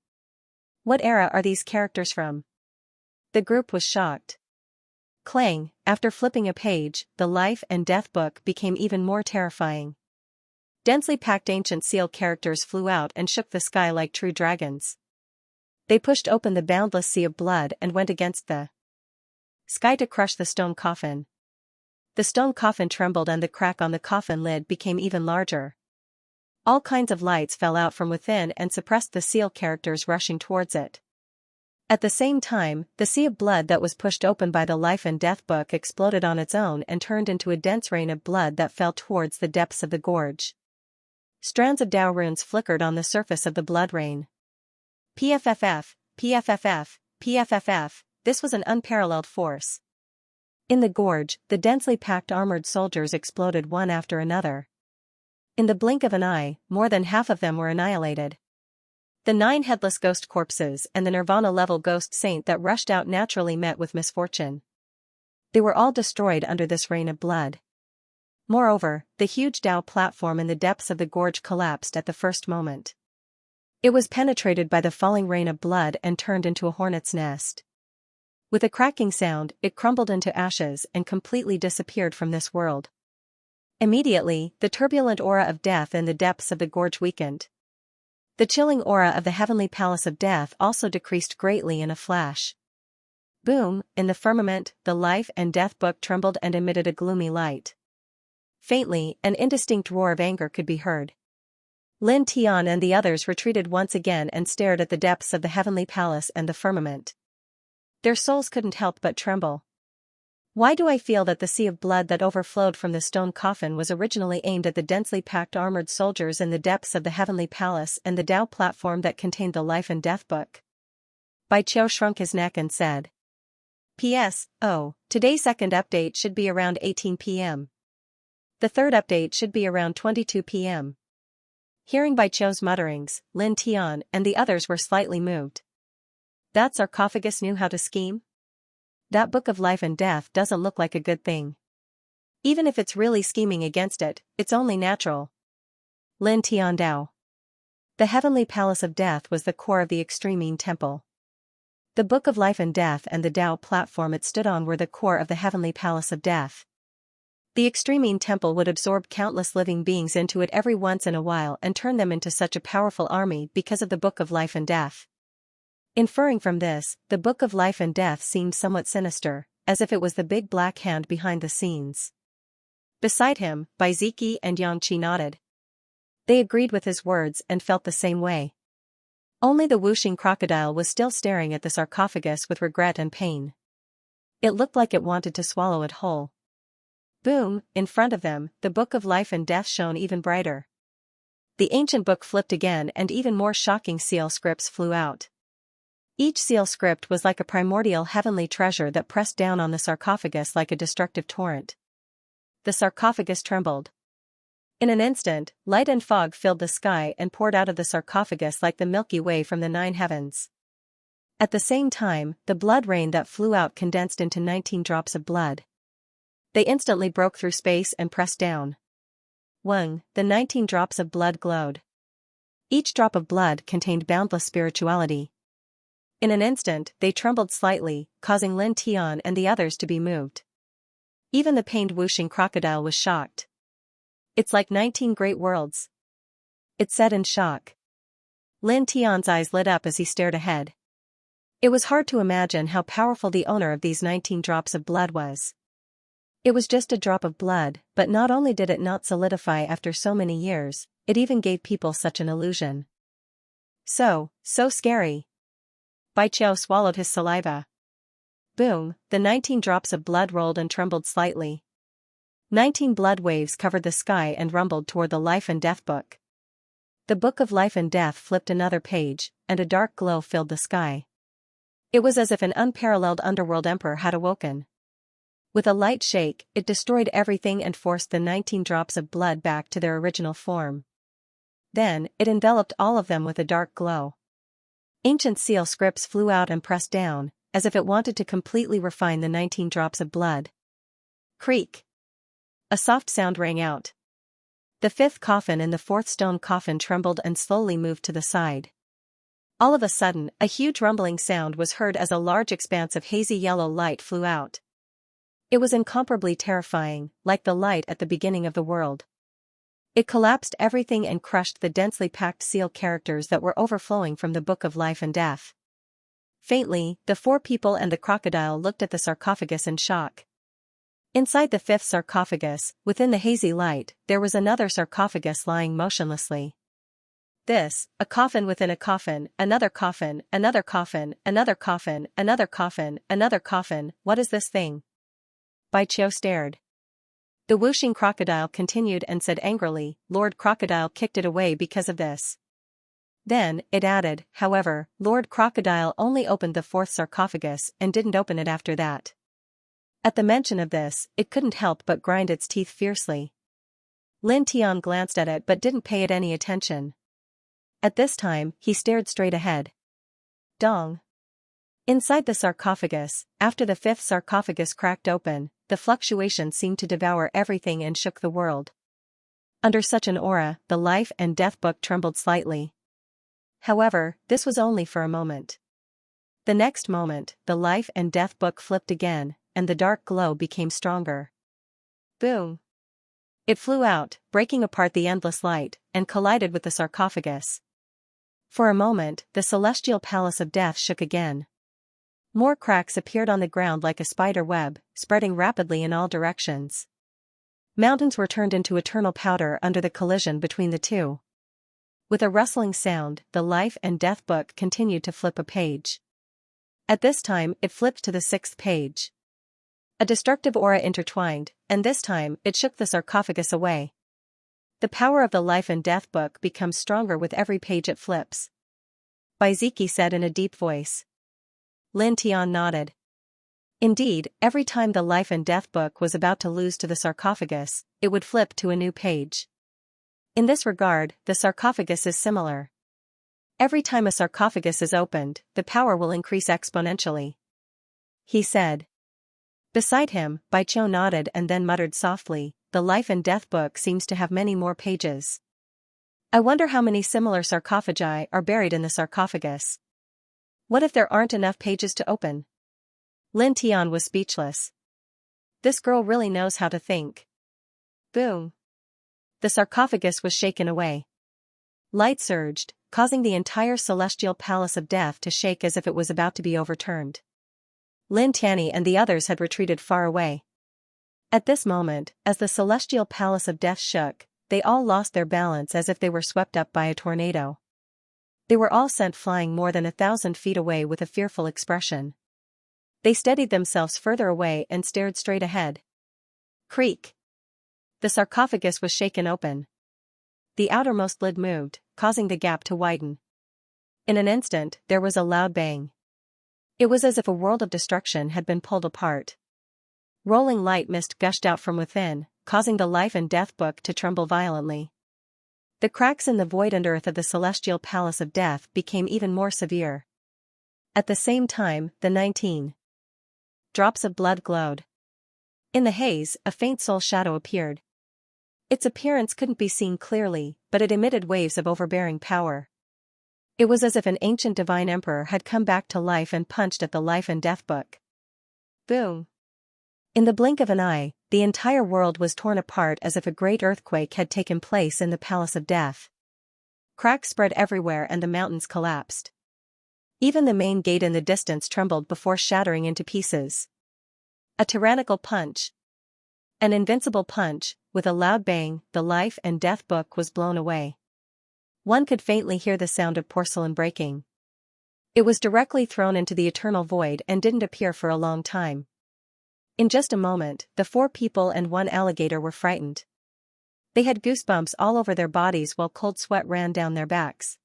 Speaker 1: What era are these characters from? The group was shocked. Clang, after flipping a page, the life and death book became even more terrifying. Densely packed ancient seal characters flew out and shook the sky like true dragons. They pushed open the boundless sea of blood and went against the sky to crush the stone coffin. The stone coffin trembled and the crack on the coffin lid became even larger. All kinds of lights fell out from within and suppressed the seal characters rushing towards it. At the same time, the sea of blood that was pushed open by the life and death book exploded on its own and turned into a dense rain of blood that fell towards the depths of the gorge. Strands of Dao runes flickered on the surface of the blood rain. PFFF, PFFF, PFFF, this was an unparalleled force. In the gorge, the densely packed armored soldiers exploded one after another. In the blink of an eye, more than half of them were annihilated. The 9 headless ghost corpses and the Nirvana-level ghost saint that rushed out naturally met with misfortune. They were all destroyed under this rain of blood. Moreover, the huge Dao platform in the depths of the gorge collapsed at the first moment. It was penetrated by the falling rain of blood and turned into a hornet's nest. With a cracking sound, it crumbled into ashes and completely disappeared from this world. Immediately, the turbulent aura of death in the depths of the gorge weakened. The chilling aura of the heavenly palace of death also decreased greatly in a flash. Boom, in the firmament, the life and death book trembled and emitted a gloomy light. Faintly, an indistinct roar of anger could be heard. Lin Tian and the others retreated once again and stared at the depths of the heavenly palace and the firmament. Their souls couldn't help but tremble. Why do I feel that the sea of blood that overflowed from the stone coffin was originally aimed at the densely packed armored soldiers in the depths of the heavenly palace and the Dao platform that contained the life and death book? Bai Qiu shrunk his neck and said. P.S. Oh, today's second update should be around 18 p.m. The third update should be around 22 p.m. Hearing Bai Qiu's mutterings, Lin Tian and the others were slightly moved. That sarcophagus knew how to scheme? That book of life and death doesn't look like a good thing. Even if it's really scheming against it, it's only natural. Lin Tian Dao. The heavenly palace of death was the core of the Extremine Temple. The book of life and death and the Dao platform it stood on were the core of the heavenly palace of death. The Extremine Temple would absorb countless living beings into it every once in a while and turn them into such a powerful army because of the book of life and death. Inferring from this, the Book of Life and Death seemed somewhat sinister, as if it was the big black hand behind the scenes. Beside him, Baiziki and Xianxia nodded. They agreed with his words and felt the same way. Only the whooshing crocodile was still staring at the sarcophagus with regret and pain. It looked like it wanted to swallow it whole. Boom, in front of them, the Book of Life and Death shone even brighter. The ancient book flipped again and even more shocking seal scripts flew out. Each seal script was like a primordial heavenly treasure that pressed down on the sarcophagus like a destructive torrent. The sarcophagus trembled. In an instant, light and fog filled the sky and poured out of the sarcophagus like the Milky Way from the 9 heavens. At the same time, the blood rain that flew out condensed into 19 drops of blood. They instantly broke through space and pressed down. Wang, the 19 drops of blood glowed. Each drop of blood contained boundless spirituality. In an instant, they trembled slightly, causing Lin Tian and the others to be moved. Even the pained whooshing crocodile was shocked. It's like 19 great worlds, it said in shock. Lin Tian's eyes lit up as he stared ahead. It was hard to imagine how powerful the owner of these 19 drops of blood was. It was just a drop of blood, but not only did it not solidify after so many years, it even gave people such an illusion. So scary. Bai Qiao swallowed his saliva. Boom, the 19 drops of blood rolled and trembled slightly. 19 blood waves covered the sky and rumbled toward the Life and Death book. The Book of Life and Death flipped another page, and a dark glow filled the sky. It was as if an unparalleled underworld emperor had awoken. With a light shake, it destroyed everything and forced the 19 drops of blood back to their original form. Then, it enveloped all of them with a dark glow. Ancient seal scripts flew out and pressed down, as if it wanted to completely refine the 19 drops of blood. Creak! A soft sound rang out. The 5th coffin and the 4th stone coffin trembled and slowly moved to the side. All of a sudden, a huge rumbling sound was heard as a large expanse of hazy yellow light flew out. It was incomparably terrifying, like the light at the beginning of the world. It collapsed everything and crushed the densely packed seal characters that were overflowing from the Book of Life and Death. Faintly, the 4 people and the crocodile looked at the sarcophagus in shock. Inside the 5th sarcophagus, within the hazy light, there was another sarcophagus lying motionlessly. This, a coffin within a coffin, another coffin, another coffin, another coffin, another coffin, another coffin, what is this thing? Bai Qiao stared. The whooshing crocodile continued and said angrily, Lord Crocodile kicked it away because of this. Then, it added, however, Lord Crocodile only opened the 4th sarcophagus and didn't open it after that. At the mention of this, it couldn't help but grind its teeth fiercely. Lin Tian glanced at it but didn't pay it any attention. At this time, he stared straight ahead. Dong! Inside the sarcophagus, after the 5th sarcophagus cracked open, the fluctuation seemed to devour everything and shook the world. Under such an aura, the Life and Death book trembled slightly. However, this was only for a moment. The next moment, the Life and Death book flipped again, and the dark glow became stronger. Boom! It flew out, breaking apart the endless light, and collided with the sarcophagus. For a moment, the celestial palace of death shook again. More cracks appeared on the ground like a spider web, spreading rapidly in all directions. Mountains were turned into eternal powder under the collision between the two. With a rustling sound, the Life and Death book continued to flip a page. At this time, it flipped to the 6th page. A destructive aura intertwined, and this time, it shook the sarcophagus away. The power of the Life and Death book becomes stronger with every page it flips. Baiziki said in a deep voice. Lin Tian nodded. Indeed, every time the Life and Death book was about to lose to the sarcophagus, it would flip to a new page. In this regard, the sarcophagus is similar. Every time a sarcophagus is opened, the power will increase exponentially. He said. Beside him, Bai Qiao nodded and then muttered softly, the Life and Death book seems to have many more pages. I wonder how many similar sarcophagi are buried in the sarcophagus. What if there aren't enough pages to open? Lin Tian was speechless. This girl really knows how to think. Boom! The sarcophagus was shaken away. Light surged, causing the entire celestial palace of death to shake as if it was about to be overturned. Lin Tianyi and the others had retreated far away. At this moment, as the celestial palace of death shook, they all lost their balance as if they were swept up by a tornado. They were all sent flying more than 1,000 feet away with a fearful expression. They steadied themselves further away and stared straight ahead. Creak! The sarcophagus was shaken open. The outermost lid moved, causing the gap to widen. In an instant, there was a loud bang. It was as if a world of destruction had been pulled apart. Rolling light mist gushed out from within, causing the life and death book to tremble violently. The cracks in the void and earth of the celestial palace of death became even more severe. At the same time, the 19 drops of blood glowed. In the haze, a faint soul shadow appeared. Its appearance couldn't be seen clearly, but it emitted waves of overbearing power. It was as if an ancient divine emperor had come back to life and punched at the life and death book. Boom! In the blink of an eye, the entire world was torn apart as if a great earthquake had taken place in the Palace of Death. Cracks spread everywhere and the mountains collapsed. Even the main gate in the distance trembled before shattering into pieces. A tyrannical punch. An invincible punch, with a loud bang, the life and death book was blown away. One could faintly hear the sound of porcelain breaking. It was directly thrown into the eternal void and didn't appear for a long time. In just a moment, the 4 people and 1 alligator were frightened. They had goosebumps all over their bodies while cold sweat ran down their backs.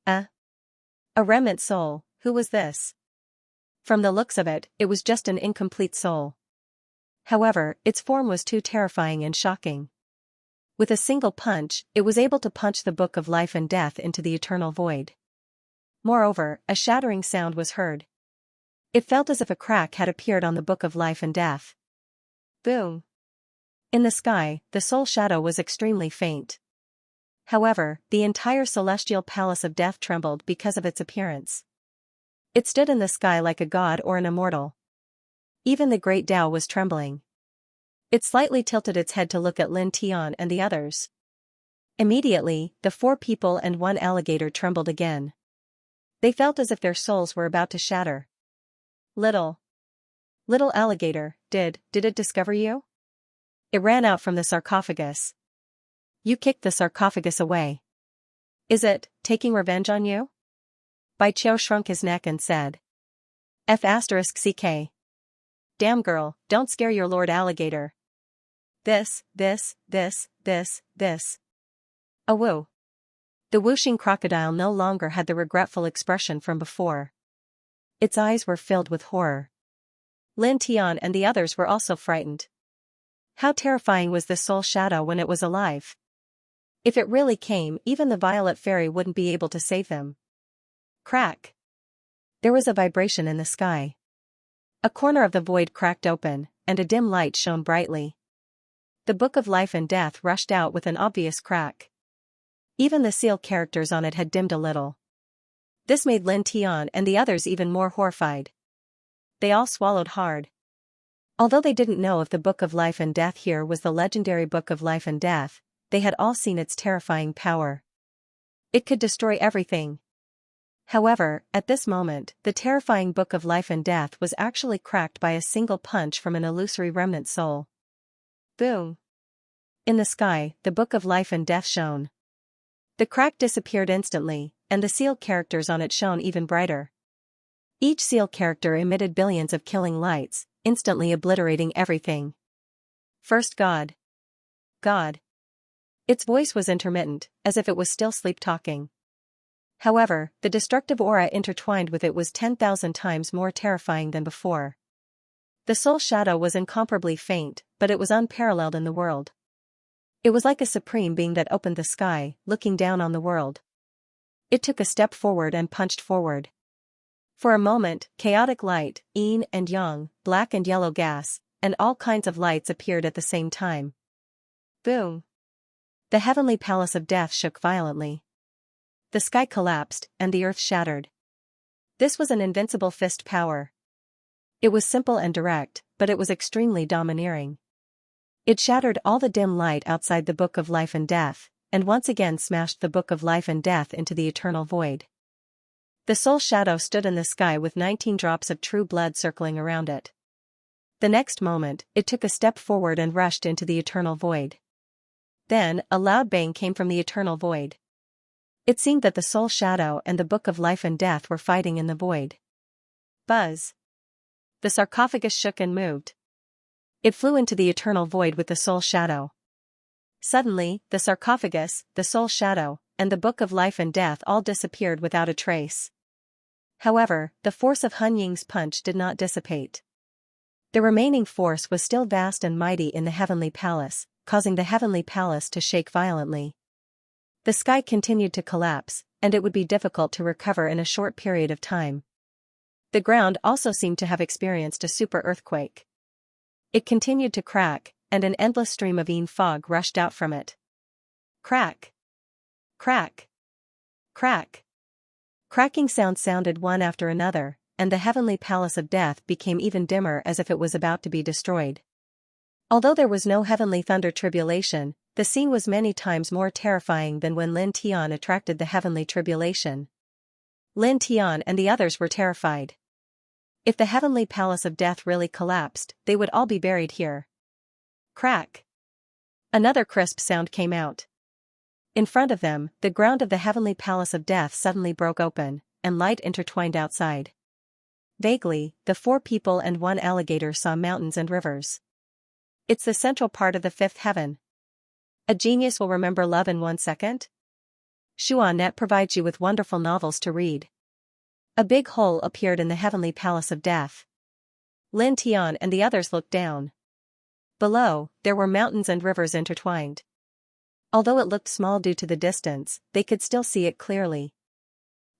Speaker 1: A remnant soul, who was this? From the looks of it, it was just an incomplete soul. However, its form was too terrifying and shocking. With a single punch, it was able to punch the book of life and death into the eternal void. Moreover, a shattering sound was heard. It felt as if a crack had appeared on the book of life and death. Boom! In the sky, the soul shadow was extremely faint. However, the entire celestial palace of death trembled because of its appearance. It stood in the sky like a god or an immortal. Even the great Tao was trembling. It slightly tilted its head to look at Lin Tian and the others. Immediately, the 4 people and 1 alligator trembled again. They felt as if their souls were about to shatter. Little alligator, did it discover you? It ran out from the sarcophagus. You kicked the sarcophagus away. Is it taking revenge on you? Bai Qiu shrunk his neck and said. F***ck. Damn girl, don't scare your lord alligator. This. A woo. The whooshing crocodile no longer had the regretful expression from before. Its eyes were filled with horror. Lin Tian and the others were also frightened. How terrifying was this soul shadow when it was alive? If it really came, even the violet fairy wouldn't be able to save them. Crack! There was a vibration in the sky. A corner of the void cracked open, and a dim light shone brightly. The book of life and death rushed out with an obvious crack. Even the seal characters on it had dimmed a little. This made Lin Tian and the others even more horrified. They all swallowed hard. Although they didn't know if the book of life and death here was the legendary book of life and death, they had all seen its terrifying power. It could destroy everything. However, at this moment, the terrifying book of life and death was actually cracked by a single punch from an illusory remnant soul. Boom! In the sky, the book of life and death shone. The crack disappeared instantly, and the seal characters on it shone even brighter. Each seal character emitted billions of killing lights, instantly obliterating everything. First God. Its voice was intermittent, as if it was still sleep-talking. However, the destructive aura intertwined with it was 10,000 times more terrifying than before. The soul shadow was incomparably faint, but it was unparalleled in the world. It was like a supreme being that opened the sky, looking down on the world. It took a step forward and punched forward. For a moment, chaotic light, yin and yang, black and yellow gas, and all kinds of lights appeared at the same time. Boom! The heavenly palace of death shook violently. The sky collapsed, and the earth shattered. This was an invincible fist power. It was simple and direct, but it was extremely domineering. It shattered all the dim light outside the book of life and death, and once again smashed the Book of Life and Death into the eternal void. The soul shadow stood in the sky with 19 drops of true blood circling around it. The next moment, it took a step forward and rushed into the eternal void. Then, a loud bang came from the eternal void. It seemed that the soul shadow and the Book of Life and Death were fighting in the void. Buzz! The sarcophagus shook and moved. It flew into the eternal void with the soul shadow. Suddenly, the sarcophagus, the soul shadow, and the Book of Life and Death all disappeared without a trace. However, the force of Hun Ying's punch did not dissipate. The remaining force was still vast and mighty in the heavenly palace, causing the heavenly palace to shake violently. The sky continued to collapse, and it would be difficult to recover in a short period of time. The ground also seemed to have experienced a super earthquake. It continued to crack, and an endless stream of fog rushed out from it. Crack! Crack! Crack! Cracking sounds sounded one after another, and the heavenly palace of death became even dimmer as if it was about to be destroyed. Although there was no heavenly thunder tribulation, the scene was many times more terrifying than when Lin Tian attracted the heavenly tribulation. Lin Tian and the others were terrified. If the heavenly palace of death really collapsed, they would all be buried here. Crack! Another crisp sound came out. In front of them, the ground of the heavenly palace of death suddenly broke open, and light intertwined outside. Vaguely, the 4 people and 1 alligator saw mountains and rivers. It's the central part of the 5th heaven. A genius will remember love in 1 second? Xuan provides you with wonderful novels to read. A big hole appeared in the heavenly palace of death. Lin Tian and the others looked down. Below, there were mountains and rivers intertwined. Although it looked small due to the distance, they could still see it clearly.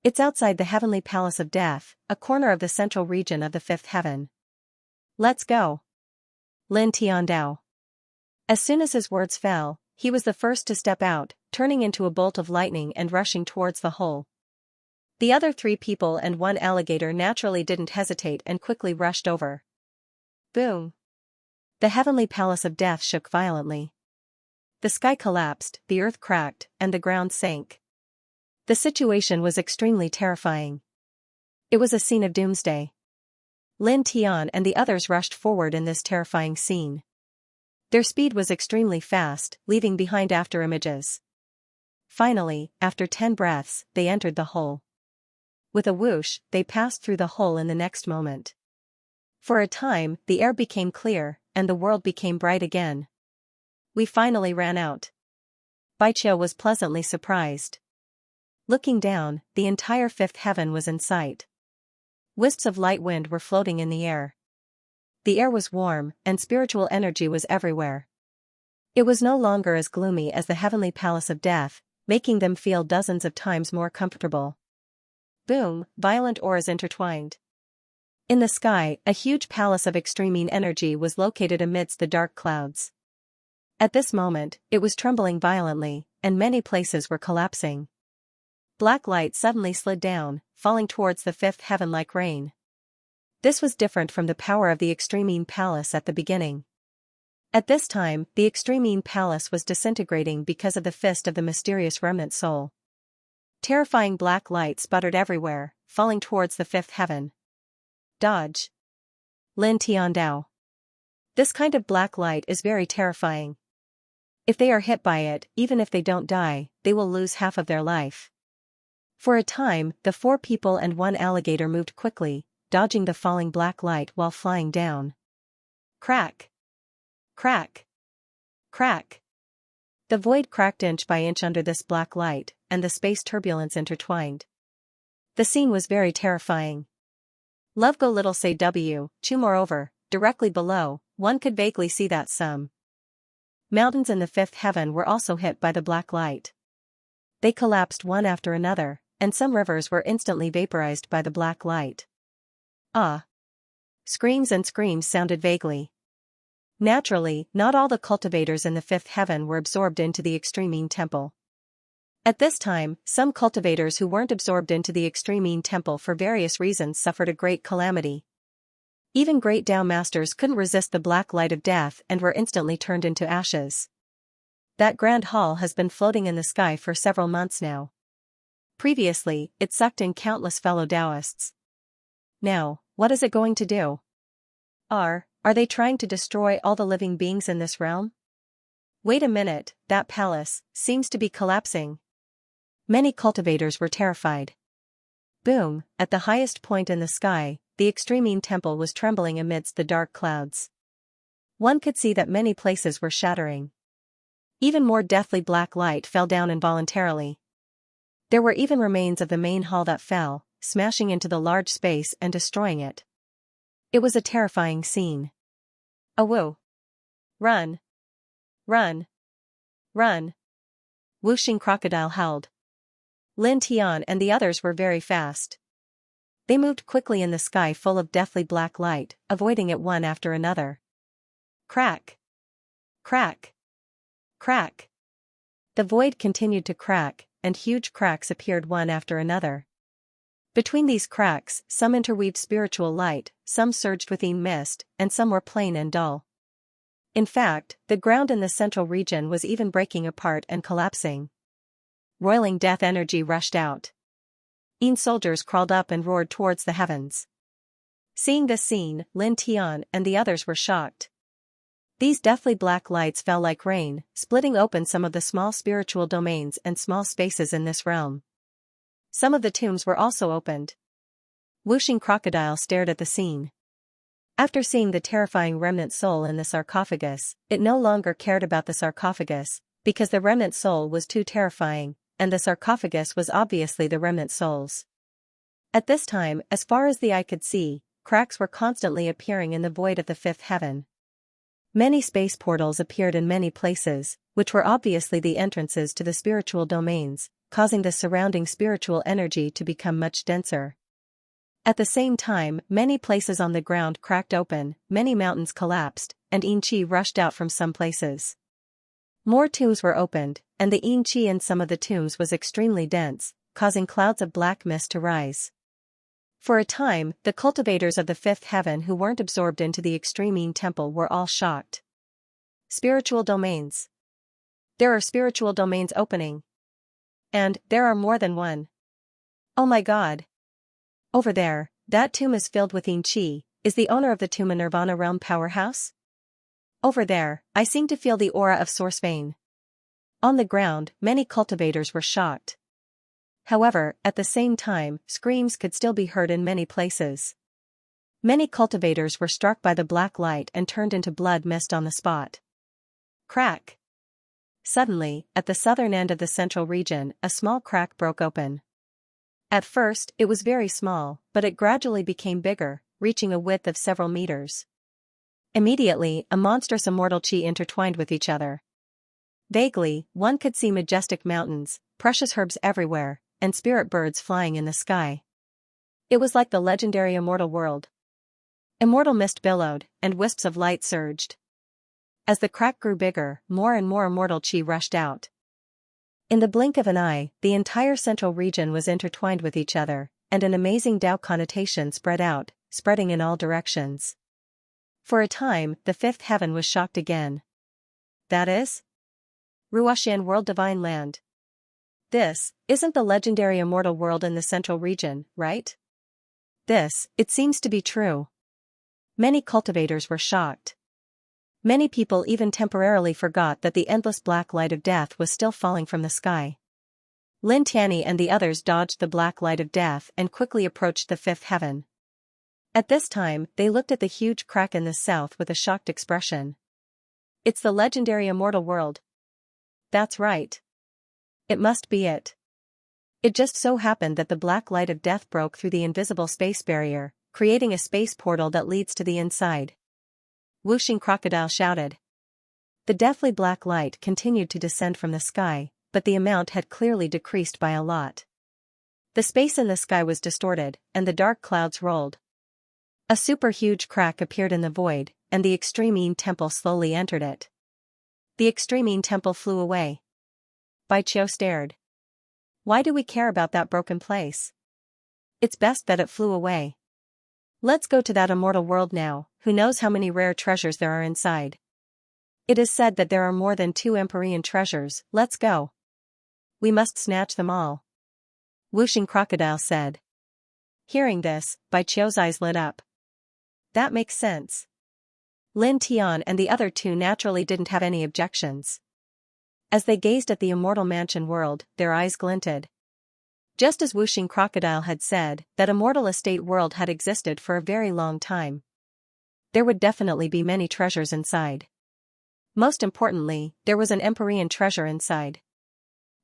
Speaker 1: It's outside the heavenly palace of death, a corner of the central region of the 5th heaven. Let's go. Lin Tian Dao. As soon as his words fell, he was the first to step out, turning into a bolt of lightning and rushing towards the hole. The other 3 people and 1 alligator naturally didn't hesitate and quickly rushed over. Boom! The heavenly palace of death shook violently. The sky collapsed, the earth cracked, and the ground sank. The situation was extremely terrifying. It was a scene of doomsday. Lin Tian and the others rushed forward in this terrifying scene. Their speed was extremely fast, leaving behind afterimages. Finally, after 10 breaths, they entered the hole. With a whoosh, they passed through the hole in the next moment. For a time, the air became clear, and the world became bright again. We finally ran out. Baiqiu was pleasantly surprised. Looking down, the entire 5th heaven was in sight. Wisps of light wind were floating in the air. The air was warm, and spiritual energy was everywhere. It was no longer as gloomy as the heavenly palace of death, making them feel dozens of times more comfortable. Boom! Violent auras intertwined. In the sky, a huge palace of extreme energy was located amidst the dark clouds. At this moment, it was trembling violently, and many places were collapsing. Black light suddenly slid down, falling towards the 5th heaven like rain. This was different from the power of the Extreme Palace at the beginning. At this time, the Extreme Palace was disintegrating because of the fist of the mysterious remnant soul. Terrifying black light sputtered everywhere, falling towards the 5th heaven. Dodge. Lin Tiandao. This kind of black light is very terrifying. If they are hit by it, even if they don't die, they will lose half of their life. For a time, the 4 people and 1 alligator moved quickly, dodging the falling black light while flying down. Crack! Crack! Crack! The void cracked inch by inch under this black light, and the space turbulence intertwined. The scene was very terrifying. Love go little say W, Chu moreover, directly below, one could vaguely see that some mountains in the 5th heaven were also hit by the black light. They collapsed one after another, and some rivers were instantly vaporized by the black light. Ah! Screams and screams sounded vaguely. Naturally, not all the cultivators in the 5th heaven were absorbed into the Extreme Temple. At this time, some cultivators who weren't absorbed into the Extreme Temple for various reasons suffered a great calamity. Even great Tao masters couldn't resist the black light of death and were instantly turned into ashes. That grand hall has been floating in the sky for several months now. Previously, it sucked in countless fellow Taoists. Now, what is it going to do? Are they trying to destroy all the living beings in this realm? Wait a minute, that palace seems to be collapsing. Many cultivators were terrified. Boom, at the highest point in the sky, the Extreme Temple was trembling amidst the dark clouds. One could see that many places were shattering. Even more deathly black light fell down involuntarily. There were even remains of the main hall that fell, smashing into the large space and destroying it. It was a terrifying scene. Awoo! Run! Run! Run! Whooshing crocodile howled. Lin Tian and the others were very fast. They moved quickly in the sky full of deathly black light, avoiding it one after another. Crack! Crack! Crack! The void continued to crack, and huge cracks appeared one after another. Between these cracks, some interweaved spiritual light, some surged within mist, and some were plain and dull. In fact, the ground in the central region was even breaking apart and collapsing. Roiling death energy rushed out. Soldiers crawled up and roared towards the heavens. Seeing this scene, Lin Tian and the others were shocked. These deathly black lights fell like rain, splitting open some of the small spiritual domains and small spaces in this realm. Some of the tombs were also opened. Whooshing crocodile stared at the scene. After seeing the terrifying remnant soul in the sarcophagus, it no longer cared about the sarcophagus, because the remnant soul was too terrifying, and the sarcophagus was obviously the remnant souls. At this time, as far as the eye could see, cracks were constantly appearing in the void of the fifth heaven. Many space portals appeared in many places, which were obviously the entrances to the spiritual domains, causing the surrounding spiritual energy to become much denser. At the same time, many places on the ground cracked open, many mountains collapsed, and Qi rushed out from some places. More tombs were opened, and the Qi in some of the tombs was extremely dense, causing clouds of black mist to rise. For a time, the cultivators of the fifth heaven who weren't absorbed into the Extreme Temple were all shocked. Spiritual domains. There are spiritual domains opening. And there are more than one. Oh my god. Over there, that tomb is filled with Qi. Is the owner of the tomb a Nirvana realm powerhouse? Over there, I seem to feel the aura of Source Vein. On the ground, many cultivators were shocked. However, at the same time, screams could still be heard in many places. Many cultivators were struck by the black light and turned into blood mist on the spot. Crack! Suddenly, at the southern end of the central region, a small crack broke open. At first, it was very small, but it gradually became bigger, reaching a width of several meters. Immediately, a monstrous immortal Qi intertwined with each other. Vaguely, one could see majestic mountains, precious herbs everywhere, and spirit birds flying in the sky. It was like the legendary immortal world. Immortal mist billowed, and wisps of light surged. As the crack grew bigger, more and more immortal Qi rushed out. In the blink of an eye, the entire central region was intertwined with each other, and an amazing Tao connotation spread out, spreading in all directions. For a time, the fifth heaven was shocked again. That is? Ruoxian World Divine Land. This isn't the legendary immortal world in the central region, right? This, it seems to be true. Many cultivators were shocked. Many people even temporarily forgot that the endless black light of death was still falling from the sky. Lin Tianyi and the others dodged the black light of death and quickly approached the fifth heaven. At this time, they looked at the huge crack in the south with a shocked expression. It's the legendary immortal world. That's right. It must be it. It just so happened that the black light of death broke through the invisible space barrier, creating a space portal that leads to the inside. Whooshing crocodile shouted. The deathly black light continued to descend from the sky, but the amount had clearly decreased by a lot. The space in the sky was distorted, and the dark clouds rolled. A super huge crack appeared in the void, and the Extreme Temple slowly entered it. The Extreme Temple flew away. Bai Qiu stared. Why do we care about that broken place? It's best that it flew away. Let's go to that immortal world now, who knows how many rare treasures there are inside. It is said that there are more than 2 Empyrean treasures, let's go. We must snatch them all. Whooshing Crocodile said. Hearing this, Bai Qiu's eyes lit up. That makes sense. Lin Tian and the other 2 naturally didn't have any objections. As they gazed at the immortal mansion world, their eyes glinted. Just as Whooshing Crocodile had said, that immortal estate world had existed for a very long time. There would definitely be many treasures inside. Most importantly, there was an Empyrean treasure inside.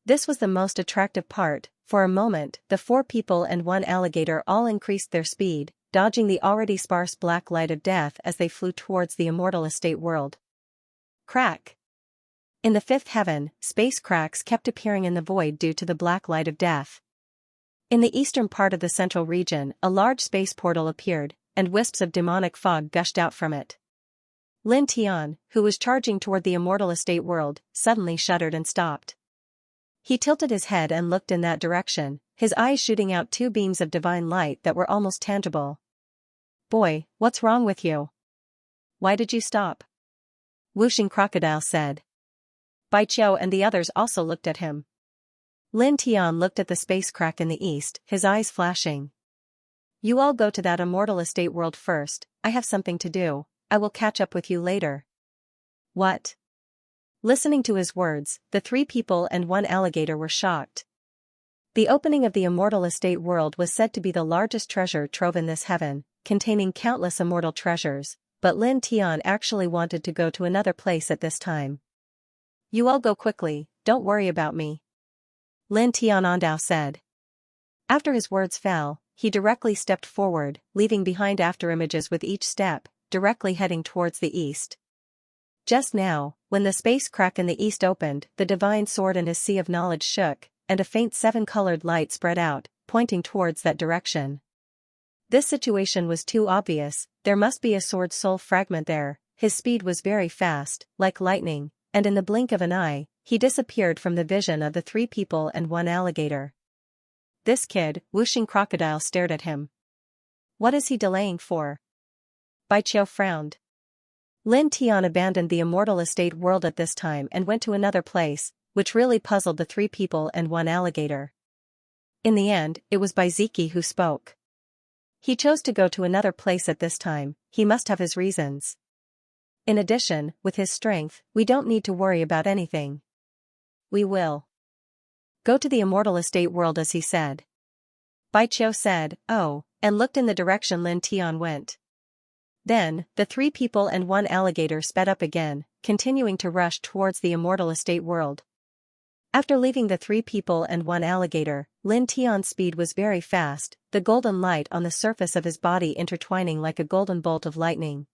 Speaker 1: This was the most attractive part. For a moment, the 4 people and 1 alligator all increased their speed, dodging the already sparse black light of death as they flew towards the immortal estate world. Crack! In the 5th heaven, space cracks kept appearing in the void due to the black light of death. In the eastern part of the central region, a large space portal appeared, and wisps of demonic fog gushed out from it. Lin Tian, who was charging toward the immortal estate world, suddenly shuddered and stopped. He tilted his head and looked in that direction, his eyes shooting out 2 beams of divine light that were almost tangible. Boy, what's wrong with you? Why did you stop? Whooshing Crocodile said. Bai Qiu and the others also looked at him. Lin Tian looked at the space crack in the east, his eyes flashing. You all go to that immortal estate world first, I have something to do, I will catch up with you later. What? Listening to his words, the 3 people and 1 alligator were shocked. The opening of the immortal estate world was said to be the largest treasure trove in this heaven, containing countless immortal treasures, but Lin Tian actually wanted to go to another place at this time. You all go quickly, don't worry about me. Lin Tianandao said. After his words fell, he directly stepped forward, leaving behind afterimages with each step, directly heading towards the east. Just now, when the space crack in the east opened, the divine sword in his sea of knowledge shook, and a faint 7-colored light spread out, pointing towards that direction. This situation was too obvious, there must be a sword soul fragment there. His speed was very fast, like lightning, and in the blink of an eye, he disappeared from the vision of the 3 people and 1 alligator. This kid, Whooshing Crocodile stared at him. What is he delaying for? Bai Qiu frowned. Lin Tian abandoned the immortal estate world at this time and went to another place, which really puzzled the 3 people and 1 alligator. In the end, it was Bai Ziki who spoke. He chose to go to another place at this time, he must have his reasons. In addition, with his strength, we don't need to worry about anything. We will go to the immortal estate world as he said. Bai Qiu said, oh, and looked in the direction Lin Tian went. Then, the 3 people and 1 alligator sped up again, continuing to rush towards the immortal estate world. After leaving the 3 people and 1 alligator, Lin Tian's speed was very fast, the golden light on the surface of his body intertwining like a golden bolt of lightning.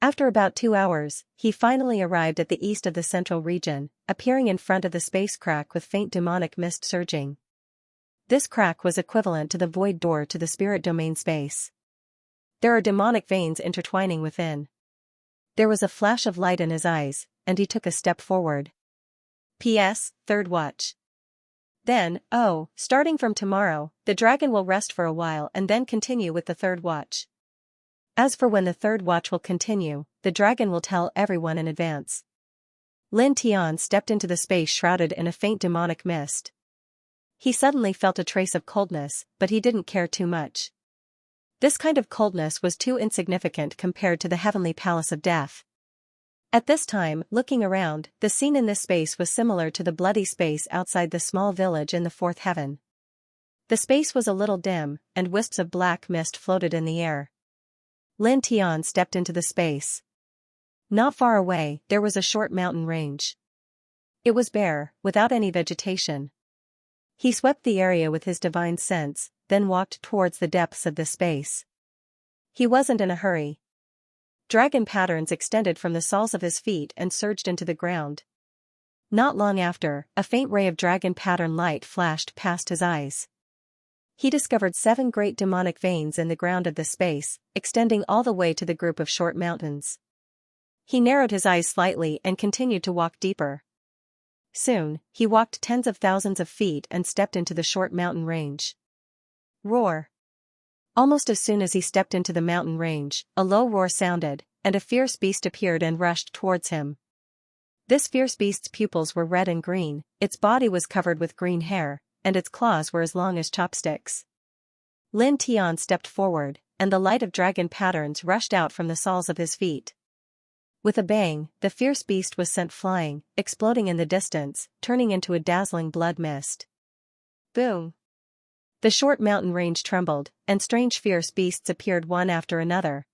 Speaker 1: After about 2 hours, he finally arrived at the east of the central region, appearing in front of the space crack with faint demonic mist surging. This crack was equivalent to the void door to the spirit domain space. There are demonic veins intertwining within. There was a flash of light in his eyes, and he took a step forward. P.S. Third watch. Then, starting from tomorrow, the dragon will rest for a while and then continue with the 3rd watch. As for when the 3rd watch will continue, the dragon will tell everyone in advance. Lin Tian stepped into the space shrouded in a faint demonic mist. He suddenly felt a trace of coldness, but he didn't care too much. This kind of coldness was too insignificant compared to the heavenly palace of death. At this time, looking around, the scene in this space was similar to the bloody space outside the small village in the 4th heaven. The space was a little dim, and wisps of black mist floated in the air. Lin Tian stepped into the space. Not far away, there was a short mountain range. It was bare, without any vegetation. He swept the area with his divine sense, then walked towards the depths of the space. He wasn't in a hurry. Dragon patterns extended from the soles of his feet and surged into the ground. Not long after, a faint ray of dragon pattern light flashed past his eyes. He discovered 7 great demonic veins in the ground of the space, extending all the way to the group of short mountains. He narrowed his eyes slightly and continued to walk deeper. Soon, he walked tens of thousands of feet and stepped into the short mountain range. Roar! Almost as soon as he stepped into the mountain range, a low roar sounded, and a fierce beast appeared and rushed towards him. This fierce beast's pupils were red and green, its body was covered with green hair, and its claws were as long as chopsticks. Lin Tian stepped forward, and the light of dragon patterns rushed out from the soles of his feet. With a bang, the fierce beast was sent flying, exploding in the distance, turning into a dazzling blood mist. Boom! The short mountain range trembled, and strange fierce beasts appeared one after another.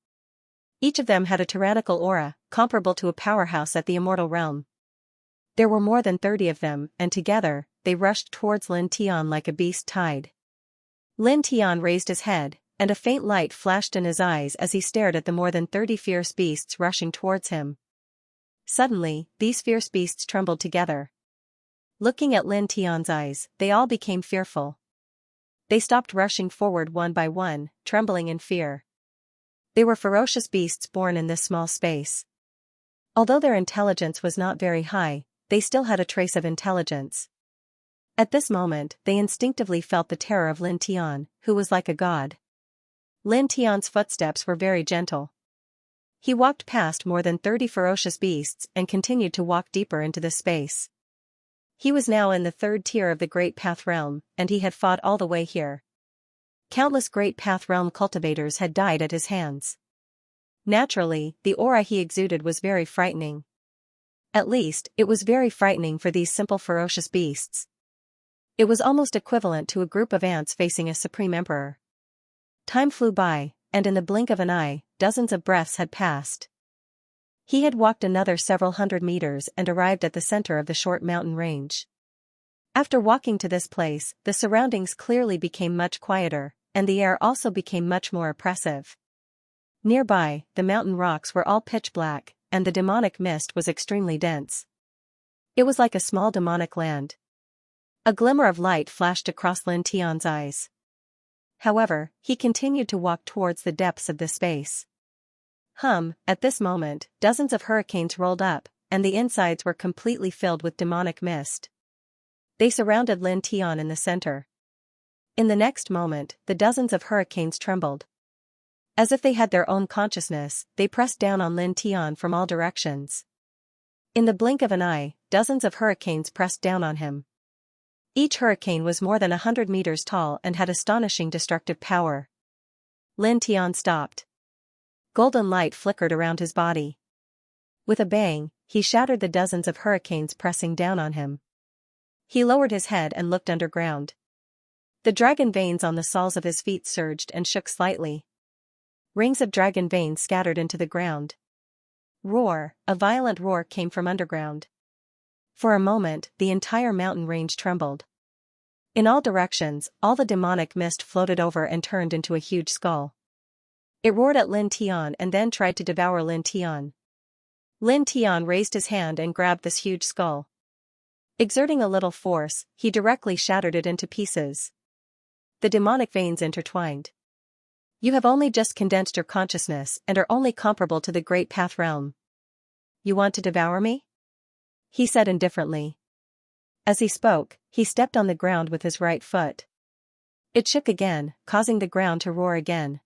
Speaker 1: Each of them had a tyrannical aura, comparable to a powerhouse at the immortal realm. There were more than 30 of them, and together, they rushed towards Lin Tian like a beast tide. Lin Tian raised his head, and a faint light flashed in his eyes as he stared at the more than 30 fierce beasts rushing towards him. Suddenly, these fierce beasts trembled together. Looking at Lin Tian's eyes, they all became fearful. They stopped rushing forward one by one, trembling in fear. They were ferocious beasts born in this small space. Although their intelligence was not very high, they still had a trace of intelligence. At this moment, they instinctively felt the terror of Lin Tian, who was like a god. Lin Tian's footsteps were very gentle. He walked past more than 30 ferocious beasts and continued to walk deeper into the space. He was now in the 3rd tier of the Great Path Realm, and he had fought all the way here. Countless Great Path Realm cultivators had died at his hands. Naturally, the aura he exuded was very frightening. At least, it was very frightening for these simple ferocious beasts. It was almost equivalent to a group of ants facing a supreme emperor. Time flew by, and in the blink of an eye, dozens of breaths had passed. He had walked another several hundred meters and arrived at the center of the short mountain range. After walking to this place, the surroundings clearly became much quieter, and the air also became much more oppressive. Nearby, the mountain rocks were all pitch black, and the demonic mist was extremely dense. It was like a small demonic land. A glimmer of light flashed across Lin Tian's eyes. However, he continued to walk towards the depths of the space. At this moment, dozens of hurricanes rolled up, and the insides were completely filled with demonic mist. They surrounded Lin Tian in the center. In the next moment, the dozens of hurricanes trembled. As if they had their own consciousness, they pressed down on Lin Tian from all directions. In the blink of an eye, dozens of hurricanes pressed down on him. Each hurricane was more than 100 meters tall and had astonishing destructive power. Lin Tian stopped. Golden light flickered around his body. With a bang, he shattered the dozens of hurricanes pressing down on him. He lowered his head and looked underground. The dragon veins on the soles of his feet surged and shook slightly. Rings of dragon veins scattered into the ground. Roar! A violent roar came from underground. For a moment, the entire mountain range trembled. In all directions, all the demonic mist floated over and turned into a huge skull. It roared at Lin Tian and then tried to devour Lin Tian. Lin Tian raised his hand and grabbed this huge skull. Exerting a little force, he directly shattered it into pieces. The demonic veins intertwined. You have only just condensed your consciousness and are only comparable to the Great Path Realm. You want to devour me? He said indifferently. As he spoke, he stepped on the ground with his right foot. It shook again, causing the ground to roar again.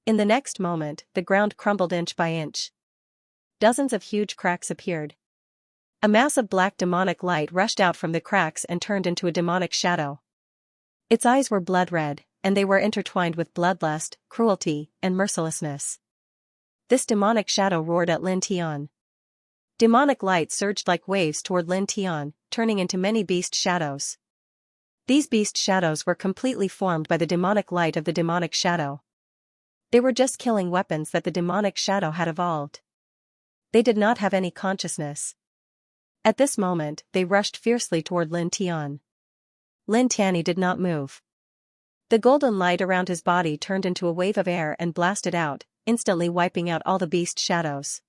Speaker 1: In the next moment, the ground crumbled inch by inch. Dozens of huge cracks appeared. A mass of black demonic light rushed out from the cracks and turned into a demonic shadow. Its eyes were blood red, and they were intertwined with bloodlust, cruelty, and mercilessness. This demonic shadow roared at Lin Tian. Demonic light surged like waves toward Lin Tian, turning into many beast shadows. These beast shadows were completely formed by the demonic light of the demonic shadow. They were just killing weapons that the demonic shadow had evolved. They did not have any consciousness. At this moment, they rushed fiercely toward Lin Tian. Lin Tian did not move. The golden light around his body turned into a wave of air and blasted out, instantly wiping out all the beast shadows.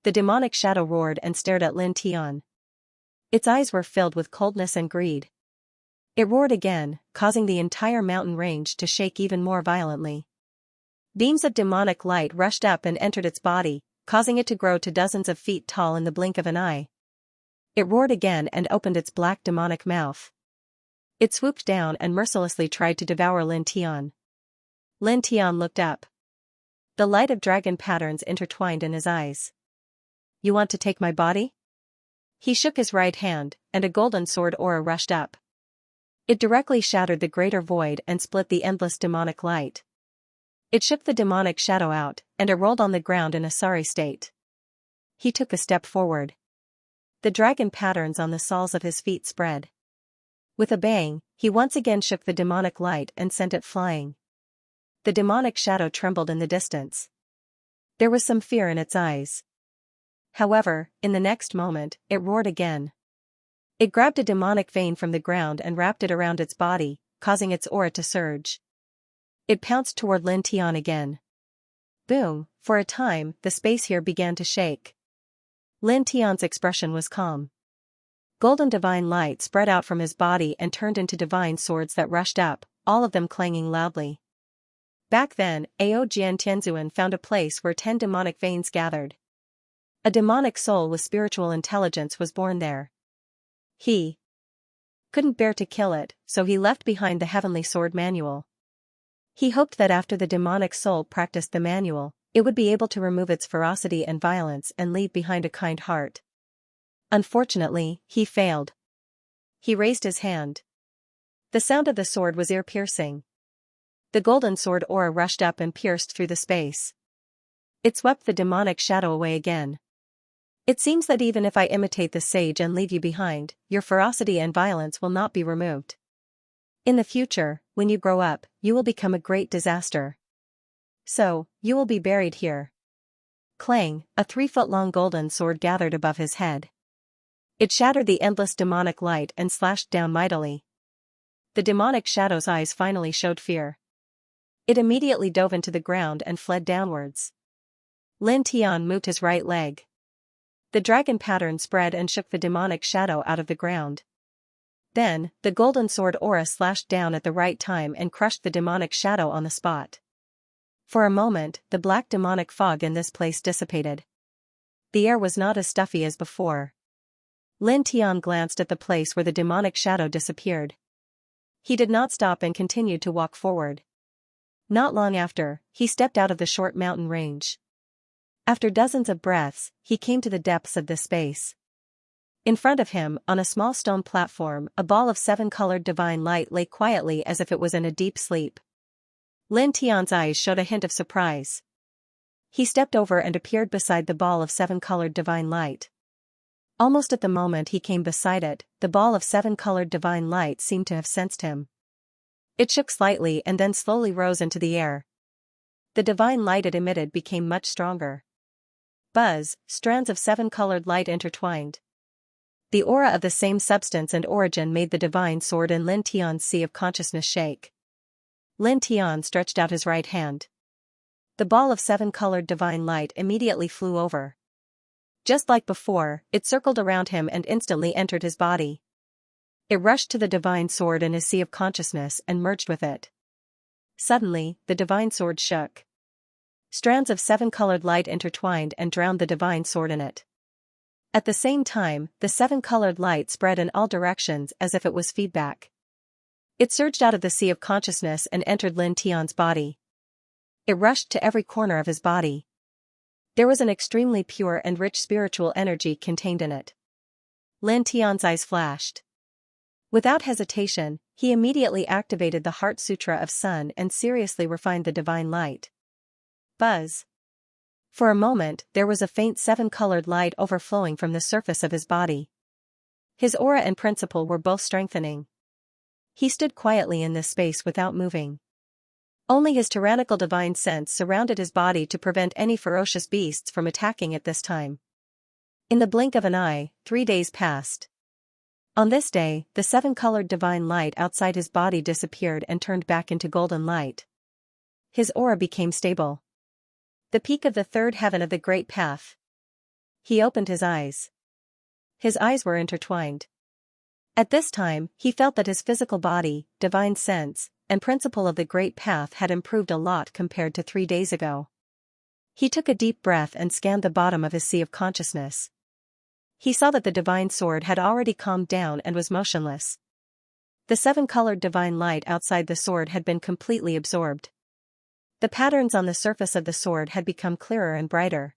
Speaker 1: The demonic shadow roared and stared at Lin Tian. Its eyes were filled with coldness and greed. It roared again, causing the entire mountain range to shake even more violently. Beams of demonic light rushed up and entered its body, causing it to grow to dozens of feet tall in the blink of an eye. It roared again and opened its black demonic mouth. It swooped down and mercilessly tried to devour Lin Tian. Lin Tian looked up. The light of dragon patterns intertwined in his eyes. You want to take my body? He shook his right hand, and a golden sword aura rushed up. It directly shattered the greater void and split the endless demonic light. It shook the demonic shadow out, and it rolled on the ground in a sorry state. He took a step forward. The dragon patterns on the soles of his feet spread. With a bang, he once again shook the demonic light and sent it flying. The demonic shadow trembled in the distance. There was some fear in its eyes. However, in the next moment, it roared again. It grabbed a demonic vein from the ground and wrapped it around its body, causing its aura to surge. It pounced toward Lin Tian again. Boom, for a time, the space here began to shake. Lin Tian's expression was calm. Golden divine light spread out from his body and turned into divine swords that rushed up, all of them clanging loudly. Back then, Ao Jian Tianzuan found a place where 10 demonic veins gathered. A demonic soul with spiritual intelligence was born there. He couldn't bear to kill it, so he left behind the heavenly sword manual. He hoped that after the demonic soul practiced the manual, it would be able to remove its ferocity and violence and leave behind a kind heart. Unfortunately, he failed. He raised his hand. The sound of the sword was ear-piercing. The golden sword aura rushed up and pierced through the space. It swept the demonic shadow away again. It seems that even if I imitate the sage and leave you behind, your ferocity and violence will not be removed. In the future, when you grow up, you will become a great disaster. So, you will be buried here. Clang, a 3-foot-long golden sword gathered above his head. It shattered the endless demonic light and slashed down mightily. The demonic shadow's eyes finally showed fear. It immediately dove into the ground and fled downwards. Lin Tian moved his right leg. The dragon pattern spread and shook the demonic shadow out of the ground. Then, the golden sword aura slashed down at the right time and crushed the demonic shadow on the spot. For a moment, the black demonic fog in this place dissipated. The air was not as stuffy as before. Lin Tian glanced at the place where the demonic shadow disappeared. He did not stop and continued to walk forward. Not long after, he stepped out of the short mountain range. After dozens of breaths, he came to the depths of this space. In front of him, on a small stone platform, a ball of 7-colored divine light lay quietly as if it was in a deep sleep. Lin Tian's eyes showed a hint of surprise. He stepped over and appeared beside the ball of 7-colored divine light. Almost at the moment he came beside it, the ball of 7-colored divine light seemed to have sensed him. It shook slightly and then slowly rose into the air. The divine light it emitted became much stronger. Buzz, strands of 7-colored light intertwined. The aura of the same substance and origin made the divine sword in Lin Tian's sea of consciousness shake. Lin Tian stretched out his right hand. The ball of 7-colored divine light immediately flew over. Just like before, it circled around him and instantly entered his body. It rushed to the divine sword in his sea of consciousness and merged with it. Suddenly, the divine sword shook. Strands of 7-colored light intertwined and drowned the divine sword in it. At the same time, the 7-colored light spread in all directions as if it was feedback. It surged out of the sea of consciousness and entered Lin Tian's body. It rushed to every corner of his body. There was an extremely pure and rich spiritual energy contained in it. Lin Tian's eyes flashed. Without hesitation, he immediately activated the Heart Sutra of Sun and seriously refined the divine light. Buzz. For a moment, there was a faint 7-colored light overflowing from the surface of his body. His aura and principle were both strengthening. He stood quietly in this space without moving. Only his tyrannical divine sense surrounded his body to prevent any ferocious beasts from attacking at this time. In the blink of an eye, 3 days passed. On this day, the 7-colored divine light outside his body disappeared and turned back into golden light. His aura became stable. The peak of the 3rd heaven of the Great Path. He opened his eyes. His eyes were intertwined. At this time, he felt that his physical body, divine sense, and principle of the Great Path had improved a lot compared to 3 days ago. He took a deep breath and scanned the bottom of his sea of consciousness. He saw that the divine sword had already calmed down and was motionless. The 7-colored divine light outside the sword had been completely absorbed. The patterns on the surface of the sword had become clearer and brighter.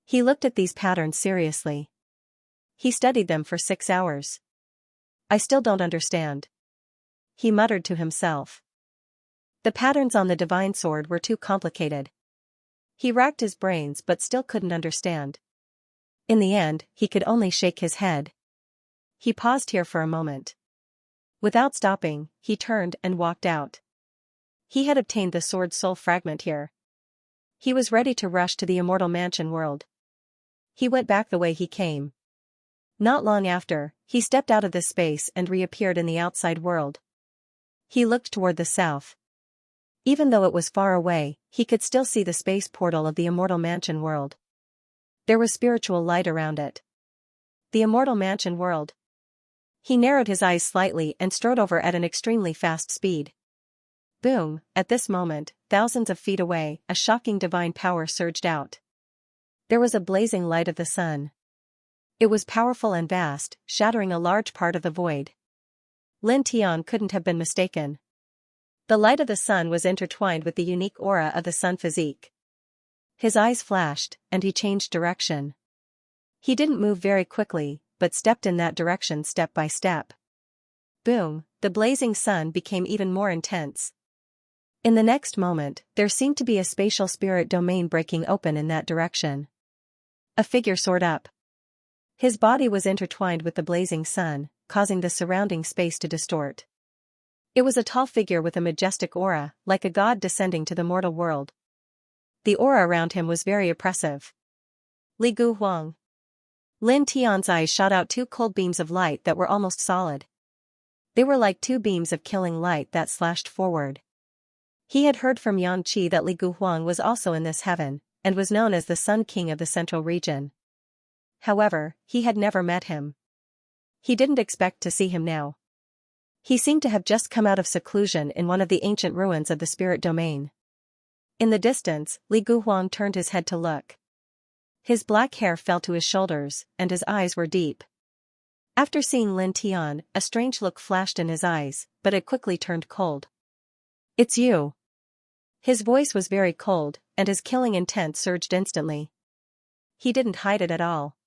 Speaker 1: He looked at these patterns seriously. He studied them for 6 hours. I still don't understand. He muttered to himself. The patterns on the divine sword were too complicated. He racked his brains but still couldn't understand. In the end, he could only shake his head. He paused here for a moment. Without stopping, he turned and walked out. He had obtained the sword's soul fragment here. He was ready to rush to the immortal mansion world. He went back the way he came. Not long after, he stepped out of this space and reappeared in the outside world. He looked toward the south. Even though it was far away, he could still see the space portal of the immortal mansion world. There was spiritual light around it. The immortal mansion world. He narrowed his eyes slightly and strode over at an extremely fast speed. Boom, at this moment, thousands of feet away, a shocking divine power surged out. There was a blazing light of the sun. It was powerful and vast, shattering a large part of the void. Lin Tian couldn't have been mistaken. The light of the sun was intertwined with the unique aura of the sun physique. His eyes flashed, and he changed direction. He didn't move very quickly, but stepped in that direction step by step. Boom, the blazing sun became even more intense. In the next moment, there seemed to be a spatial spirit domain breaking open in that direction. A figure soared up. His body was intertwined with the blazing sun, causing the surrounding space to distort. It was a tall figure with a majestic aura, like a god descending to the mortal world. The aura around him was very oppressive. Li Gu Huang. Lin Tian's eyes shot out 2 cold beams of light that were almost solid. They were like 2 beams of killing light that slashed forward. He had heard from Yan Qi that Li Gu Huang was also in this heaven, and was known as the Sun King of the Central Region. However, he had never met him. He didn't expect to see him now. He seemed to have just come out of seclusion in one of the ancient ruins of the spirit domain. In the distance, Li Gu Huang turned his head to look. His black hair fell to his shoulders, and his eyes were deep. After seeing Lin Tian, a strange look flashed in his eyes, but it quickly turned cold. "It's you." His voice was very cold, and his killing intent surged instantly. He didn't hide it at all.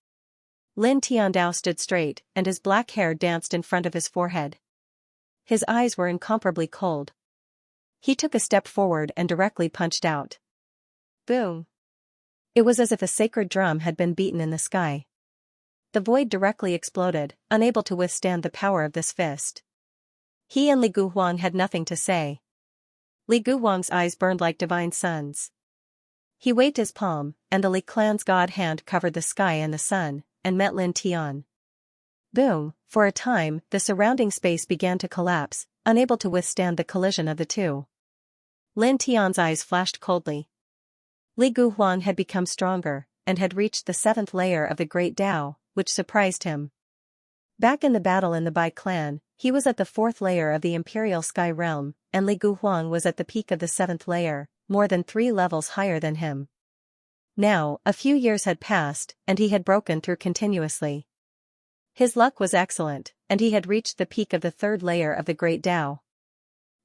Speaker 1: Lin Tiandao stood straight, and his black hair danced in front of his forehead. His eyes were incomparably cold. He took a step forward and directly punched out. Boom! It was as if a sacred drum had been beaten in the sky. The void directly exploded, unable to withstand the power of this fist. He and Li Gu Huang had nothing to say. Li Gu Huang's eyes burned like divine suns. He waved his palm, and the Li clan's god hand covered the sky and the sun, and met Lin Tian. Boom! For a time, the surrounding space began to collapse, unable to withstand the collision of the two. Lin Tian's eyes flashed coldly. Li Gu Huang had become stronger, and had reached the 7th layer of the Great Tao, which surprised him. Back in the battle in the Bai clan, he was at the 4th layer of the Imperial Sky Realm, and Li Gu Huang was at the peak of the 7th layer, more than 3 levels higher than him. Now, a few years had passed, and he had broken through continuously. His luck was excellent, and he had reached the peak of the 3rd layer of the Great Tao.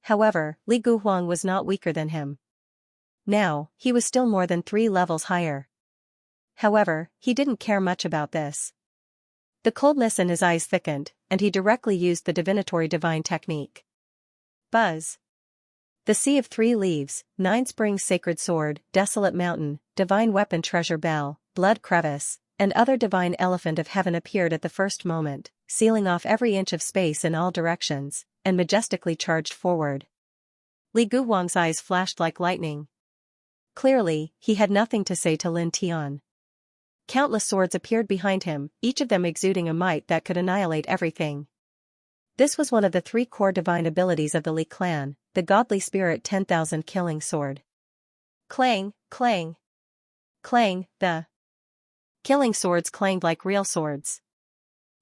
Speaker 1: However, Li Gu Huang was not weaker than him. Now, he was still more than 3 levels higher. However, he didn't care much about this. The coldness in his eyes thickened, and he directly used the divinatory divine technique. Buzz. The Sea of 3 Leaves, 9 Springs Sacred Sword, Desolate Mountain, Divine Weapon Treasure Bell, Blood Crevice, and other divine elephant of heaven appeared at the first moment, sealing off every inch of space in all directions, and majestically charged forward. Li Gu Huang's eyes flashed like lightning. Clearly, he had nothing to say to Lin Tian. Countless swords appeared behind him, each of them exuding a might that could annihilate everything. This was one of the 3 core divine abilities of the Li clan, the godly spirit 10,000 killing sword. Clang, clang, clang, the killing swords clanged like real swords.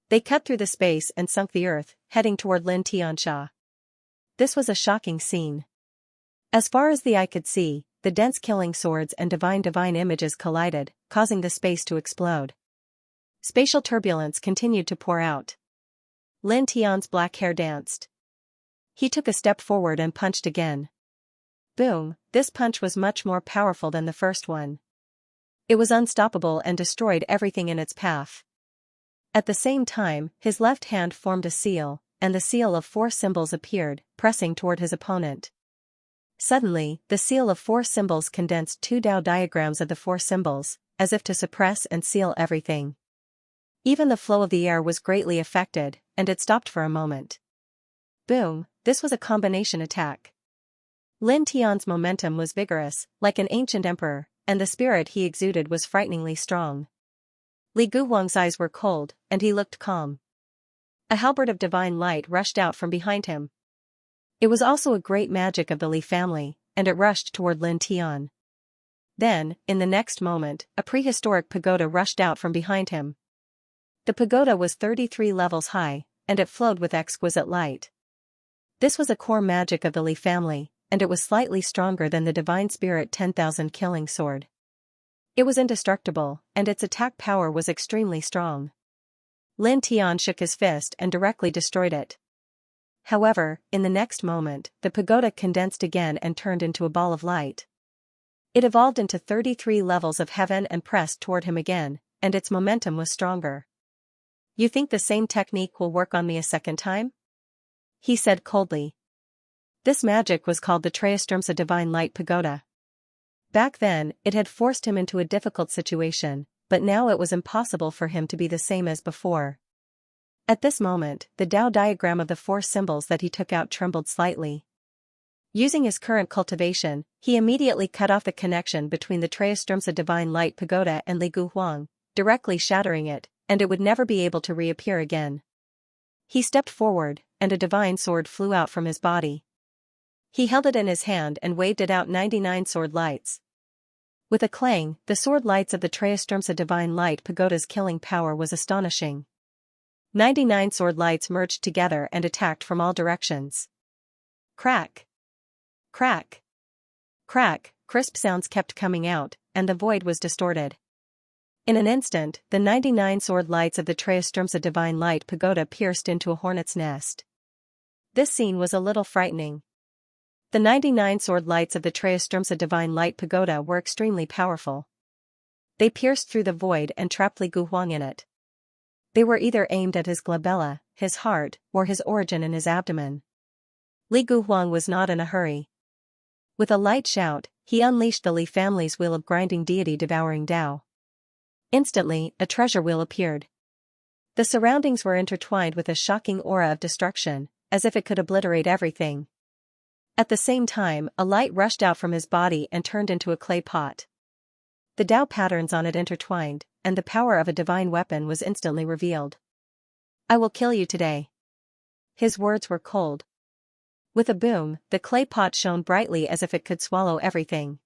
Speaker 1: They cut through the space and sunk the earth, heading toward Lin Tianxia. This was a shocking scene. As far as the eye could see, the dense killing swords and divine images collided, causing the space to explode. Spatial turbulence continued to pour out. Lin Tian's black hair danced. He took a step forward and punched again. Boom! This punch was much more powerful than the first one. It was unstoppable and destroyed everything in its path. At the same time, his left hand formed a seal, and the seal of 4 symbols appeared, pressing toward his opponent. Suddenly, the seal of 4 symbols condensed 2 Tao diagrams of the 4 symbols, as if to suppress and seal everything. Even the flow of the air was greatly affected, and it stopped for a moment. Boom, this was a combination attack. Lin Tian's momentum was vigorous, like an ancient emperor, and the spirit he exuded was frighteningly strong. Li Guhuang's eyes were cold, and he looked calm. A halberd of divine light rushed out from behind him. It was also a great magic of the Li family, and it rushed toward Lin Tian. Then, in the next moment, a prehistoric pagoda rushed out from behind him. The pagoda was 33 levels high, and it flowed with exquisite light. This was a core magic of the Li family, and it was slightly stronger than the divine spirit 10,000 killing sword. It was indestructible, and its attack power was extremely strong. Lin Tian shook his fist and directly destroyed it. However, in the next moment, the pagoda condensed again and turned into a ball of light. It evolved into 33 levels of heaven and pressed toward him again, and its momentum was stronger. "You think the same technique will work on me a second time?" he said coldly. This magic was called the Xianxia Divine Light Pagoda. Back then, it had forced him into a difficult situation, but now it was impossible for him to be the same as before. At this moment, the Tao diagram of the 4 symbols that he took out trembled slightly. Using his current cultivation, he immediately cut off the connection between the Xianxia Divine Light Pagoda and Li Guhuang, directly shattering it, and it would never be able to reappear again. He stepped forward, and a divine sword flew out from his body. He held it in his hand and waved it out 99 sword lights. With a clang, the sword lights of the Xianxia Divine Light Pagoda's killing power was astonishing. 99 sword lights merged together and attacked from all directions. Crack! Crack! Crack! Crisp sounds kept coming out, and the void was distorted. In an instant, the 99 sword lights of the Xianxia Divine Light Pagoda pierced into a hornet's nest. This scene was a little frightening. The 99 sword lights of the Xianxia Divine Light Pagoda were extremely powerful. They pierced through the void and trapped Li Guhuang in it. They were either aimed at his glabella, his heart, or his origin in his abdomen. Li Guhuang was not in a hurry. With a light shout, he unleashed the Li family's wheel of grinding deity devouring Tao. Instantly, a treasure wheel appeared. The surroundings were intertwined with a shocking aura of destruction, as if it could obliterate everything. At the same time, a light rushed out from his body and turned into a clay pot. The Tao patterns on it intertwined, and the power of a divine weapon was instantly revealed. "I will kill you today." His words were cold. With a boom, the clay pot shone brightly as if it could swallow everything.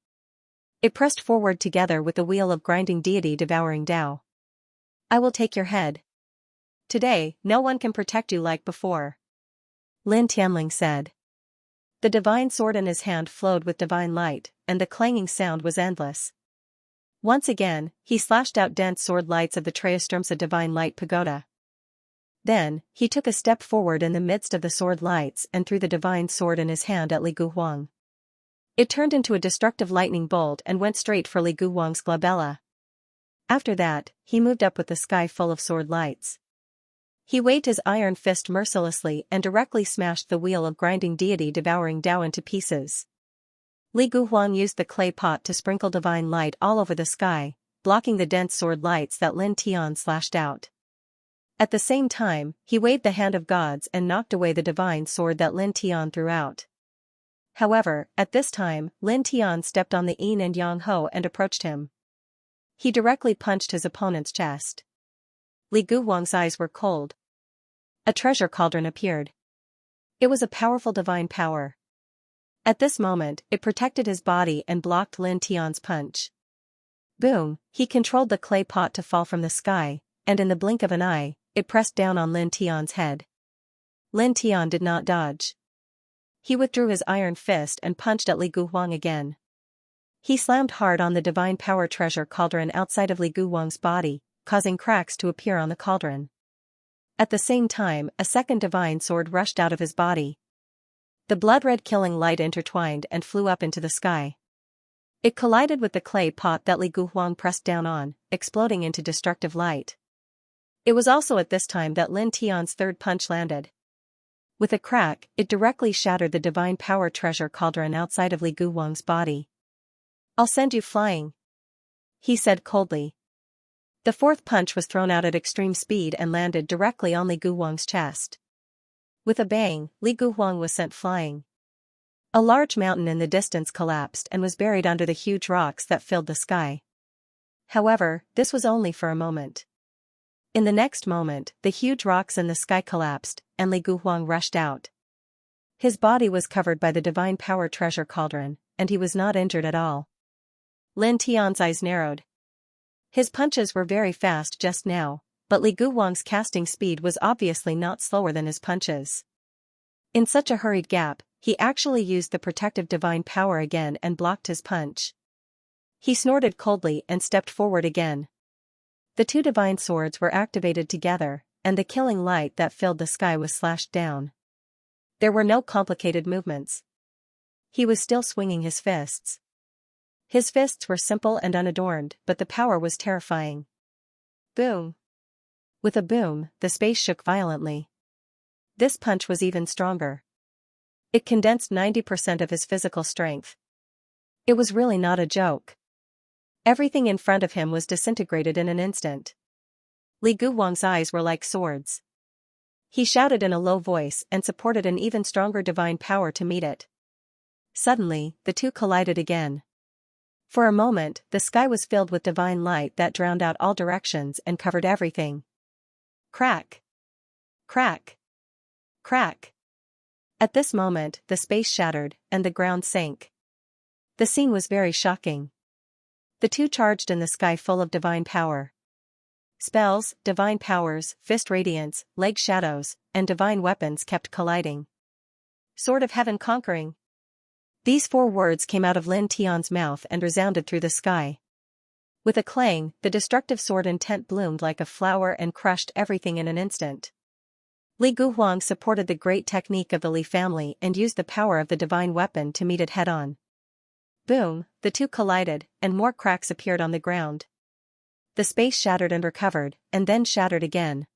Speaker 1: It pressed forward together with the wheel of grinding deity devouring Tao. "I will take your head. Today, no one can protect you like before," Lin Tianling said. The divine sword in his hand flowed with divine light, and the clanging sound was endless. Once again, he slashed out dense sword lights of the Xianxia Divine Light Pagoda. Then, he took a step forward in the midst of the sword lights and threw the divine sword in his hand at Li Guhuang. It turned into a destructive lightning bolt and went straight for Li Guhuang's glabella. After that, he moved up with the sky full of sword lights. He waved his iron fist mercilessly and directly smashed the wheel of grinding deity devouring Tao into pieces. Li Guhuang used the clay pot to sprinkle divine light all over the sky, blocking the dense sword lights that Lin Tian slashed out. At the same time, he waved the hand of gods and knocked away the divine sword that Lin Tian threw out. However, at this time, Lin Tian stepped on the yin and yang ho and approached him. He directly punched his opponent's chest. Li Guhuang's eyes were cold. A treasure cauldron appeared. It was a powerful divine power. At this moment, it protected his body and blocked Lin Tian's punch. Boom, he controlled the clay pot to fall from the sky, and in the blink of an eye, it pressed down on Lin Tian's head. Lin Tian did not dodge. He withdrew his iron fist and punched at Li Guhuang again. He slammed hard on the divine power treasure cauldron outside of Li Guhuang's body, causing cracks to appear on the cauldron. At the same time, a second divine sword rushed out of his body. The blood-red killing light intertwined and flew up into the sky. It collided with the clay pot that Li Guhuang pressed down on, exploding into destructive light. It was also at this time that Lin Tian's third punch landed. With a crack, it directly shattered the divine power treasure cauldron outside of Li Guwang's body. "I'll send you flying," he said coldly. The fourth punch was thrown out at extreme speed and landed directly on Li Guwang's chest. With a bang, Li Guwang was sent flying. A large mountain in the distance collapsed and was buried under the huge rocks that filled the sky. However, this was only for a moment. In the next moment, the huge rocks in the sky collapsed, and Li Guhuang rushed out. His body was covered by the divine power treasure cauldron, and he was not injured at all. Lin Tian's eyes narrowed. His punches were very fast just now, but Li Guhuang's casting speed was obviously not slower than his punches. In such a hurried gap, he actually used the protective divine power again and blocked his punch. He snorted coldly and stepped forward again. The two divine swords were activated together, and the killing light that filled the sky was slashed down. There were no complicated movements. He was still swinging his fists. His fists were simple and unadorned, but the power was terrifying. Boom! With a boom, the space shook violently. This punch was even stronger. It condensed 90% of his physical strength. It was really not a joke. Everything in front of him was disintegrated in an instant. Li Guwang's eyes were like swords. He shouted in a low voice and supported an even stronger divine power to meet it. Suddenly, the two collided again. For a moment, the sky was filled with divine light that drowned out all directions and covered everything. Crack! Crack! Crack! At this moment, the space shattered, and the ground sank. The scene was very shocking. The two charged in the sky full of divine power. Spells, divine powers, fist radiance, leg shadows, and divine weapons kept colliding. Sword of heaven conquering. These four words came out of Lin Tian's mouth and resounded through the sky. With a clang, the destructive sword intent bloomed like a flower and crushed everything in an instant. Li Guhuang supported the great technique of the Li family and used the power of the divine weapon to meet it head-on. Boom, the two collided, and more cracks appeared on the ground. The space shattered and recovered, and then shattered again.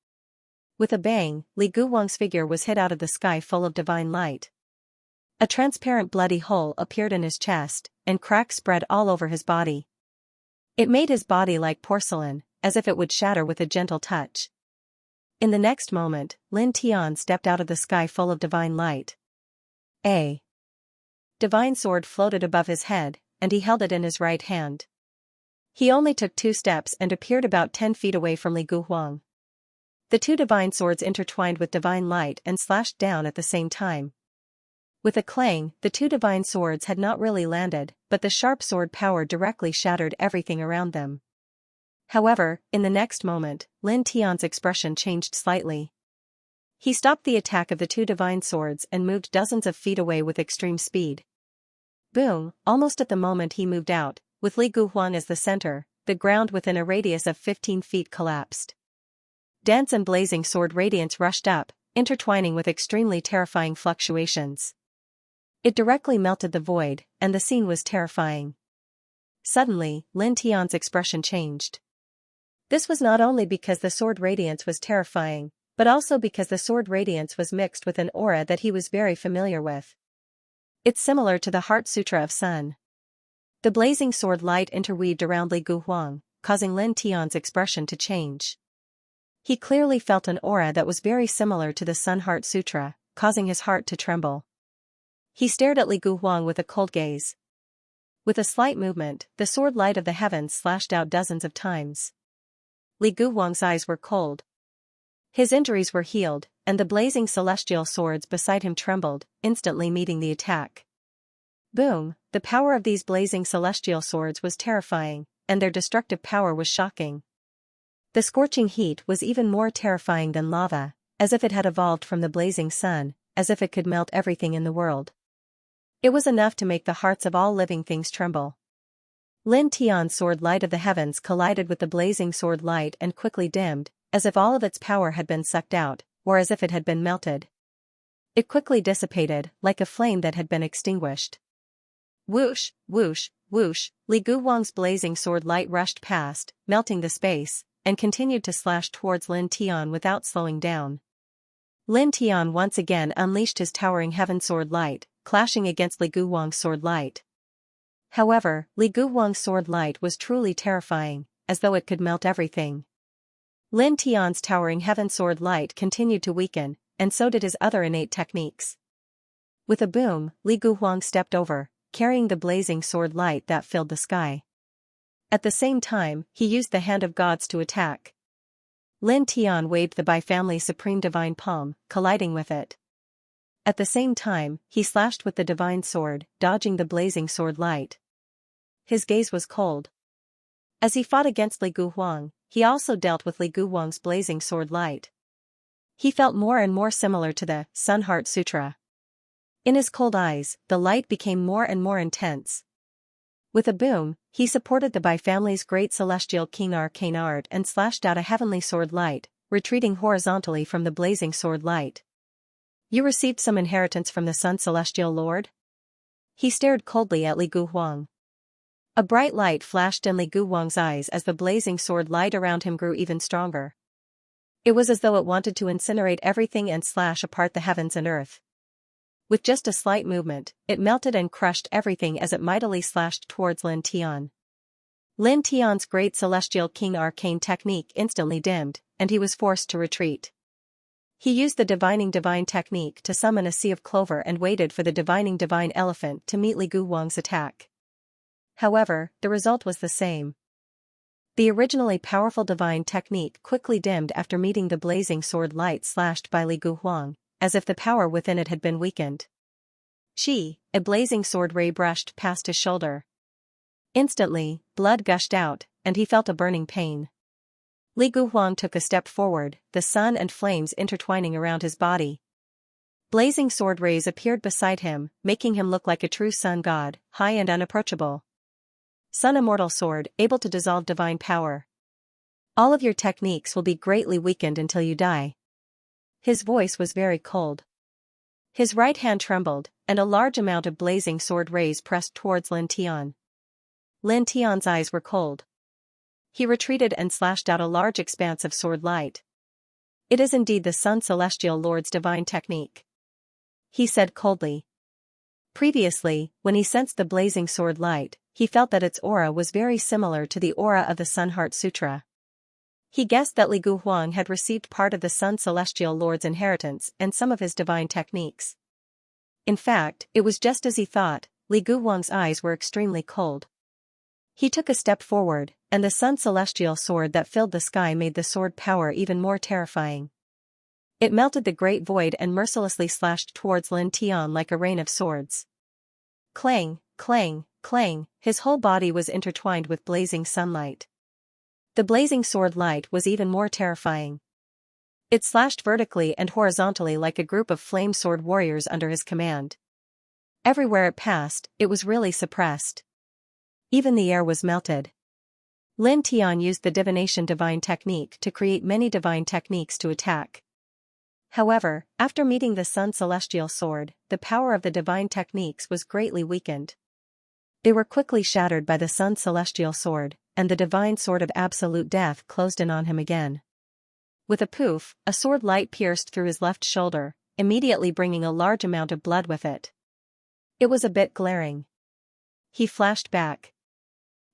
Speaker 1: With a bang, Li Guwang's figure was hit out of the sky full of divine light. A transparent bloody hole appeared in his chest, and cracks spread all over his body. It made his body like porcelain, as if it would shatter with a gentle touch. In the next moment, Lin Tian stepped out of the sky full of divine light. A divine sword floated above his head, and he held it in his right hand. He only took 2 steps and appeared about 10 feet away from Li Guhuang. The two divine swords intertwined with divine light and slashed down at the same time. With a clang, the two divine swords had not really landed, but the sharp sword power directly shattered everything around them. However, in the next moment, Lin Tian's expression changed slightly. He stopped the attack of the two divine swords and moved dozens of feet away with extreme speed. Boom, almost at the moment he moved out, with Li Guhuang as the center, the ground within a radius of 15 feet collapsed. Dense and blazing sword radiance rushed up, intertwining with extremely terrifying fluctuations. It directly melted the void, and the scene was terrifying. Suddenly, Lin Tian's expression changed. This was not only because the sword radiance was terrifying, but also because the sword radiance was mixed with an aura that he was very familiar with. It's similar to the Heart Sutra of Sun. The blazing sword light interweaved around Li Guhuang, causing Lin Tian's expression to change. He clearly felt an aura that was very similar to the Sun Heart Sutra, causing his heart to tremble. He stared at Li Guhuang with a cold gaze. With a slight movement, the sword light of the heavens slashed out dozens of times. Li Guhuang's eyes were cold. His injuries were healed, and the blazing celestial swords beside him trembled, instantly meeting the attack. Boom, the power of these blazing celestial swords was terrifying, and their destructive power was shocking. The scorching heat was even more terrifying than lava, as if it had evolved from the blazing sun, as if it could melt everything in the world. It was enough to make the hearts of all living things tremble. Lin Tian's sword light of the heavens collided with the blazing sword light and quickly dimmed, as if all of its power had been sucked out, or as if it had been melted. It quickly dissipated, like a flame that had been extinguished. Whoosh, whoosh, whoosh, Li Guhuang's blazing sword light rushed past, melting the space, and continued to slash towards Lin Tian without slowing down. Lin Tian once again unleashed his towering heaven sword light, clashing against Li Guwang's sword light. However, Li Guwang's sword light was truly terrifying, as though it could melt everything. Lin Tian's towering heaven sword light continued to weaken, and so did his other innate techniques. With a boom, Li Guwang stepped over, carrying the blazing sword light that filled the sky. At the same time, he used the Hand of Gods to attack. Lin Tian waved the Bai family's supreme divine palm, colliding with it. At the same time, he slashed with the divine sword, dodging the blazing sword light. His gaze was cold. As he fought against Li Guwang, he also dealt with Li Guwang's blazing sword light. He felt more and more similar to the Sun Heart Sutra. In his cold eyes, the light became more and more intense. With a boom, he supported the Bai family's great celestial king arcane art and slashed out a heavenly sword light, retreating horizontally from the blazing sword light. You received some inheritance from the Sun Celestial Lord? He stared coldly at Li Guwang. A bright light flashed in Li Guwang's eyes as the blazing sword light around him grew even stronger. It was as though it wanted to incinerate everything and slash apart the heavens and earth. With just a slight movement, it melted and crushed everything as it mightily slashed towards Lin Tian. Lin Tian's great celestial king arcane technique instantly dimmed, and he was forced to retreat. He used the divining divine technique to summon a sea of clover and waited for the divining divine elephant to meet Li Guwang's attack. However, the result was the same. The originally powerful divine technique quickly dimmed after meeting the blazing sword light slashed by Li Guwang, as if the power within it had been weakened. A blazing sword ray brushed past his shoulder. Instantly, blood gushed out, and he felt a burning pain. Li Guwang took a step forward, the sun and flames intertwining around his body. Blazing sword rays appeared beside him, making him look like a true sun god, high and unapproachable. Sun Immortal Sword, able to dissolve divine power. All of your techniques will be greatly weakened until you die. His voice was very cold. His right hand trembled, and a large amount of blazing sword rays pressed towards Lin Tian. Lin Tian's eyes were cold. He retreated and slashed out a large expanse of sword light. It is indeed the Sun Celestial Lord's divine technique, he said coldly. Previously, when he sensed the blazing sword light, he felt that its aura was very similar to the aura of the Sun Heart Sutra. He guessed that Li Guwang had received part of the Sun Celestial Lord's inheritance and some of his divine techniques. In fact, it was just as he thought. Li Guwang's eyes were extremely cold. He took a step forward, and the Sun Celestial Sword that filled the sky made the sword power even more terrifying. It melted the great void and mercilessly slashed towards Lin Tian like a rain of swords. Clang, clang, clang, his whole body was intertwined with blazing sunlight. The blazing sword light was even more terrifying. It slashed vertically and horizontally like a group of flame sword warriors under his command. Everywhere it passed, it was really suppressed. Even the air was melted. Lin Tian used the divination divine technique to create many divine techniques to attack. However, after meeting the Sun Celestial Sword, the power of the divine techniques was greatly weakened. They were quickly shattered by the Sun Celestial Sword, and the divine sword of absolute death closed in on him again. With a poof, a sword light pierced through his left shoulder, immediately bringing a large amount of blood with it. It was a bit glaring. He flashed back.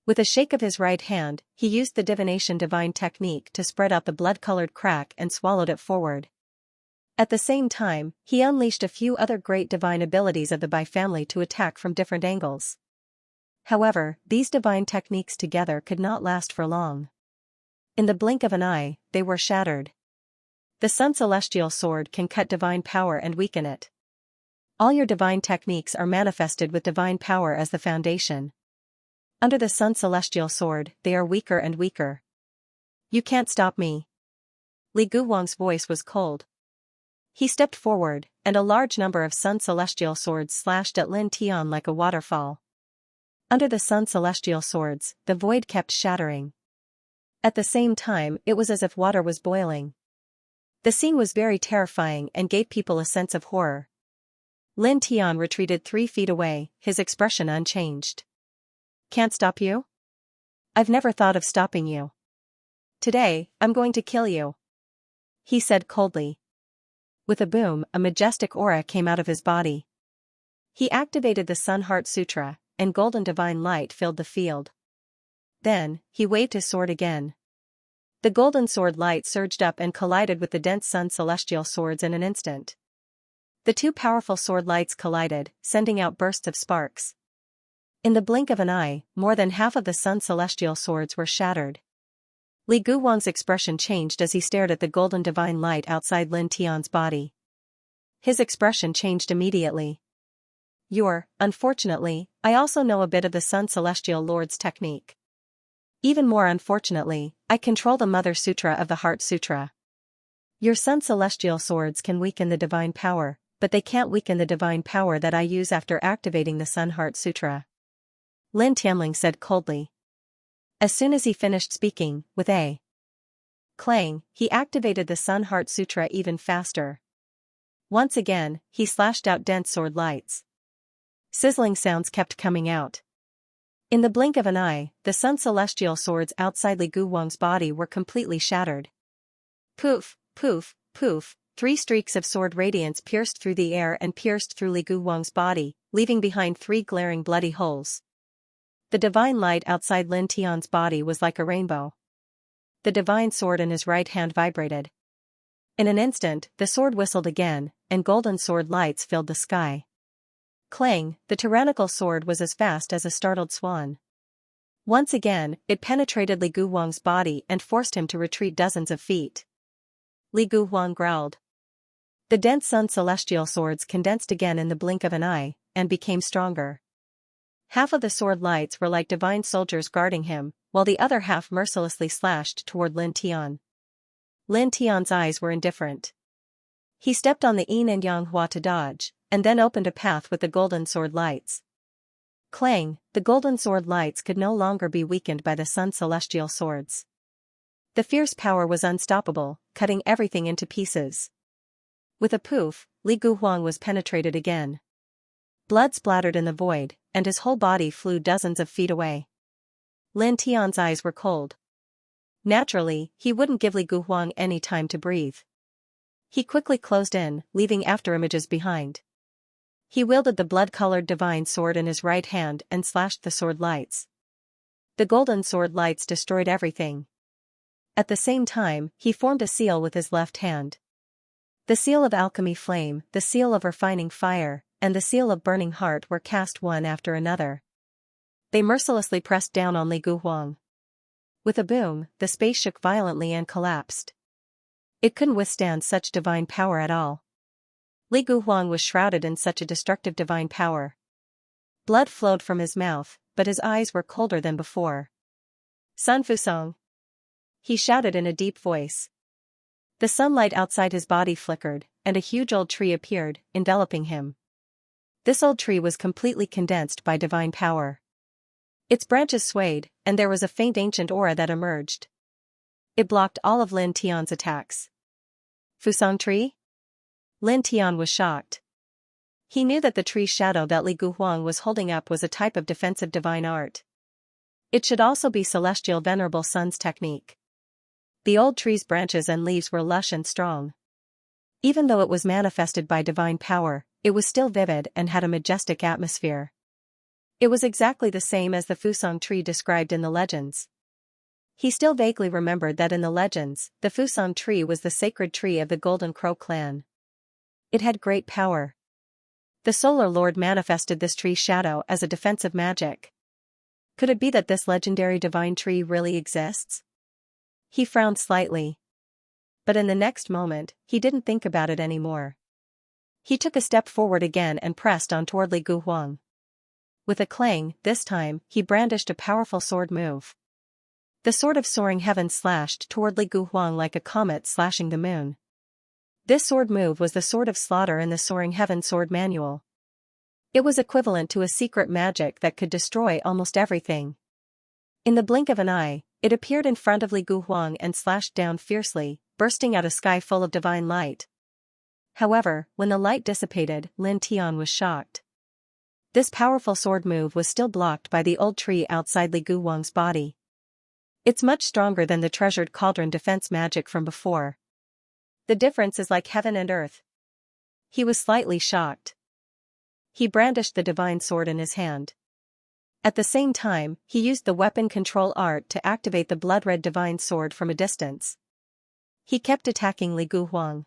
Speaker 1: With a shake of his right hand, he used the divination divine technique to spread out the blood-colored crack and swallowed it forward. At the same time, he unleashed a few other great divine abilities of the Bai family to attack from different angles. However, these divine techniques together could not last for long. In the blink of an eye, they were shattered. The Sun Celestial Sword can cut divine power and weaken it. All your divine techniques are manifested with divine power as the foundation. Under the Sun Celestial Sword, they are weaker and weaker. You can't stop me. Li Guwang's voice was cold. He stepped forward, and a large number of Sun Celestial Swords slashed at Lin Tian like a waterfall. Under the Sun Celestial Swords, the void kept shattering. At the same time, it was as if water was boiling. The scene was very terrifying and gave people a sense of horror. Lin Tian retreated 3 feet away, his expression unchanged. Can't stop you? I've never thought of stopping you. Today, I'm going to kill you, he said coldly. With a boom, a majestic aura came out of his body. He activated the Sun Heart Sutra, and golden divine light filled the field. Then, he waved his sword again. The golden sword light surged up and collided with the dense sun celestial swords in an instant. The two powerful sword lights collided, sending out bursts of sparks. In the blink of an eye, more than half of the sun celestial swords were shattered. Li Guwang's expression changed as he stared at the golden divine light outside Lin Tian's body. His expression changed immediately. Unfortunately, I also know a bit of the Sun Celestial Lord's technique. Even more unfortunately, I control the Mother Sutra of the Heart Sutra. Your Sun Celestial swords can weaken the divine power, but they can't weaken the divine power that I use after activating the Sun Heart Sutra. Lin Tianling said coldly. As soon as he finished speaking, with a clang, he activated the Sun Heart Sutra even faster. Once again, he slashed out dense sword lights. Sizzling sounds kept coming out. In the blink of an eye, the Sun Celestial swords outside Li Guwang's body were completely shattered. Poof, poof, poof, 3 streaks of sword radiance pierced through the air and pierced through Li Guwang's body, leaving behind 3 glaring bloody holes. The divine light outside Lin Tian's body was like a rainbow. The divine sword in his right hand vibrated. In an instant, the sword whistled again, and golden sword lights filled the sky. Clang, the tyrannical sword was as fast as a startled swan. Once again, it penetrated Li Guwang's body and forced him to retreat dozens of feet. Li Guwang growled. The dense sun celestial swords condensed again in the blink of an eye, and became stronger. Half of the sword lights were like divine soldiers guarding him, while the other half mercilessly slashed toward Lin Tian. Lin Tian's eyes were indifferent. He stepped on the yin and yang hua to dodge, and then opened a path with the golden sword lights. Clang, the golden sword lights could no longer be weakened by the sun celestial swords. The fierce power was unstoppable, cutting everything into pieces. With a poof, Li Guwang was penetrated again. Blood splattered in the void, and his whole body flew dozens of feet away. Lin Tian's eyes were cold. Naturally, he wouldn't give Li Guwang any time to breathe. He quickly closed in, leaving afterimages behind. He wielded the blood-colored divine sword in his right hand and slashed the sword lights. The golden sword lights destroyed everything. At the same time, he formed a seal with his left hand. The seal of alchemy flame, the seal of refining fire, and the seal of burning heart were cast one after another. They mercilessly pressed down on Li Guwang. With a boom, the space shook violently and collapsed. It couldn't withstand such divine power at all. Li Guwang was shrouded in such a destructive divine power. Blood flowed from his mouth, but his eyes were colder than before. Sun Fusong! He shouted in a deep voice. The sunlight outside his body flickered, and a huge old tree appeared, enveloping him. This old tree was completely condensed by divine power. Its branches swayed, and there was a faint ancient aura that emerged. It blocked all of Lin Tian's attacks. Fusong tree? Lin Tian was shocked. He knew that the tree's shadow that Li Guwang was holding up was a type of defensive divine art. It should also be celestial venerable sun's technique. The old tree's branches and leaves were lush and strong. Even though it was manifested by divine power, it was still vivid and had a majestic atmosphere. It was exactly the same as the Fusong tree described in the legends. He still vaguely remembered that in the legends, the Fusong tree was the sacred tree of the Golden Crow clan. It had great power. The Solar Lord manifested this tree's shadow as a defensive magic. Could it be that this legendary divine tree really exists? He frowned slightly. But in the next moment, he didn't think about it anymore. He took a step forward again and pressed on toward Li Guwang. With a clang, this time, he brandished a powerful sword move. The sword of soaring heaven slashed toward Li Guwang like a comet slashing the moon. This sword move was the sword of slaughter in the Soaring Heaven sword manual. It was equivalent to a secret magic that could destroy almost everything. In the blink of an eye, it appeared in front of Li Guwang and slashed down fiercely, bursting out a sky full of divine light. However, when the light dissipated, Lin Tian was shocked. This powerful sword move was still blocked by the old tree outside Li Guwang's body. It's much stronger than the treasured cauldron defense magic from before. The difference is like heaven and earth. He was slightly shocked. He brandished the divine sword in his hand. At the same time, he used the weapon control art to activate the blood-red divine sword from a distance. He kept attacking Li Guhuang.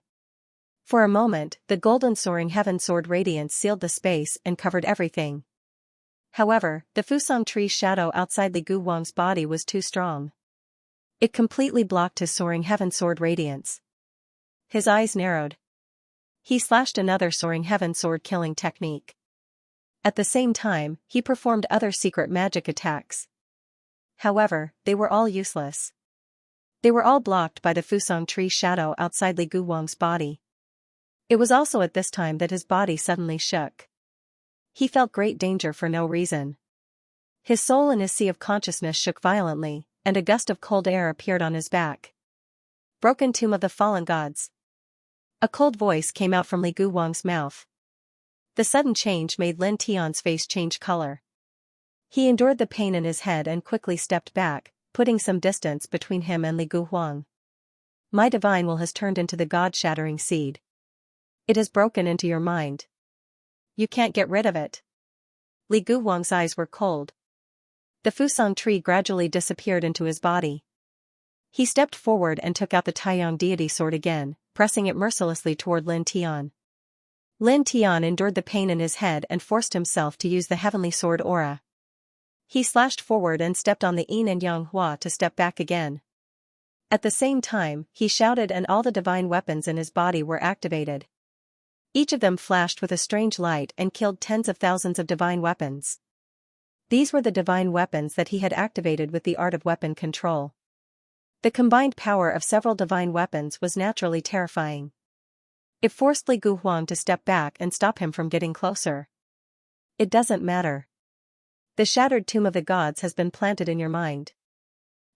Speaker 1: For a moment, the golden soaring heaven sword radiance sealed the space and covered everything. However, the Fusang tree's shadow outside Li Guhuang's body was too strong. It completely blocked his soaring heaven sword radiance. His eyes narrowed. He slashed another soaring heaven sword killing technique. At the same time, he performed other secret magic attacks. However, they were all useless. They were all blocked by the Fusang tree shadow outside Li Guhuang's body. It was also at this time that his body suddenly shook. He felt great danger for no reason. His soul and his sea of consciousness shook violently, and a gust of cold air appeared on his back. Broken tomb of the fallen gods. A cold voice came out from Li Guhuang's mouth. The sudden change made Lin Tian's face change color. He endured the pain in his head and quickly stepped back, putting some distance between him and Li Guhuang. My divine will has turned into the god-shattering seed. It has broken into your mind. You can't get rid of it. Li Guhuang's eyes were cold. The Fusang tree gradually disappeared into his body. He stepped forward and took out the Taiyang deity sword again, pressing it mercilessly toward Lin Tian. Lin Tian endured the pain in his head and forced himself to use the heavenly sword aura. He slashed forward and stepped on the yin and yang hua to step back again. At the same time, he shouted and all the divine weapons in his body were activated. Each of them flashed with a strange light and killed tens of thousands of divine weapons. These were the divine weapons that he had activated with the art of weapon control. The combined power of several divine weapons was naturally terrifying. It forced Li Guhuang to step back and stop him from getting closer. It doesn't matter. The shattered tomb of the gods has been planted in your mind.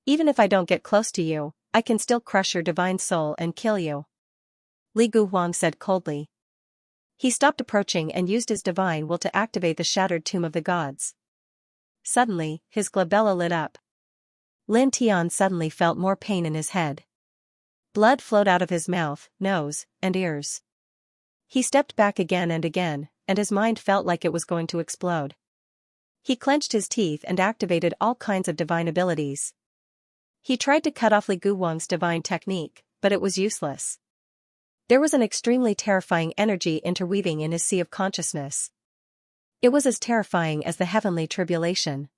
Speaker 1: Even if I don't get close to you, I can still crush your divine soul and kill you. Li Guhuang said coldly. He stopped approaching and used his divine will to activate the shattered tomb of the gods. Suddenly, his glabella lit up. Lin Tian suddenly felt more pain in his head. Blood flowed out of his mouth, nose, and ears. He stepped back again, and his mind felt like it was going to explode. He clenched his teeth and activated all kinds of divine abilities. He tried to cut off Li Guhuang's divine technique, but it was useless. There was an extremely terrifying energy interweaving in his sea of consciousness. It was as terrifying as the heavenly tribulation.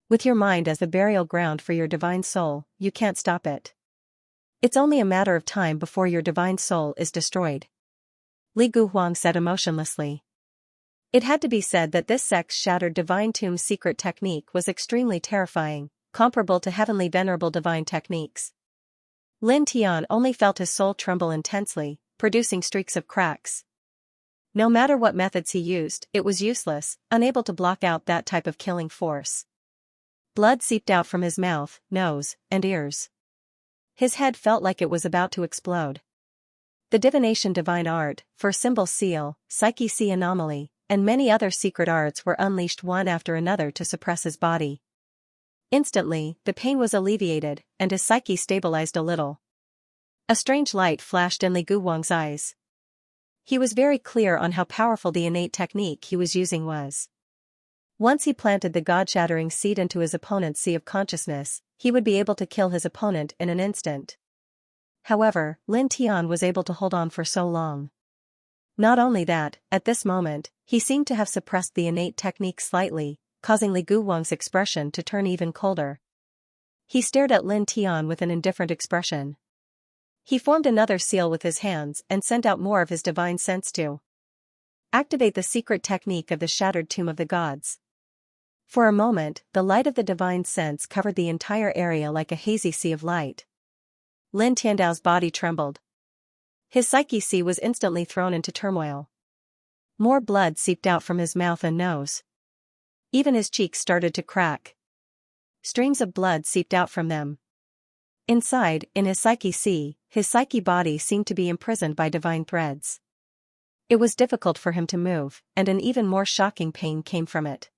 Speaker 1: With your mind as the burial ground for your divine soul, you can't stop it. It's only a matter of time before your divine soul is destroyed. Li Guhuang said emotionlessly. It had to be said that this sect's shattered divine tomb's secret technique was extremely terrifying, comparable to heavenly venerable divine techniques. Lin Tian only felt his soul tremble intensely, producing streaks of cracks. No matter what methods he used, it was useless, unable to block out that type of killing force. Blood seeped out from his mouth, nose, and ears. His head felt like it was about to explode. The divination divine art, for symbol seal, psyche sea anomaly, and many other secret arts were unleashed one after another to suppress his body. Instantly, the pain was alleviated, and his psyche stabilized a little. A strange light flashed in Li Guhuang's eyes. He was very clear on how powerful the innate technique he was using was. Once he planted the god-shattering seed into his opponent's sea of consciousness, he would be able to kill his opponent in an instant. However, Lin Tian was able to hold on for so long. Not only that, at this moment, he seemed to have suppressed the innate technique slightly, causing Li Guhuang's expression to turn even colder. He stared at Lin Tian with an indifferent expression. He formed another seal with his hands and sent out more of his divine sense to activate the secret technique of the shattered tomb of the gods. For a moment, the light of the divine sense covered the entire area like a hazy sea of light. Lin Tiandao's body trembled. His psyche sea was instantly thrown into turmoil. More blood seeped out from his mouth and nose. Even his cheeks started to crack. Streams of blood seeped out from them. Inside, in his psyche sea, his psyche body seemed to be imprisoned by divine threads. It was difficult for him to move, and an even more shocking pain came from it.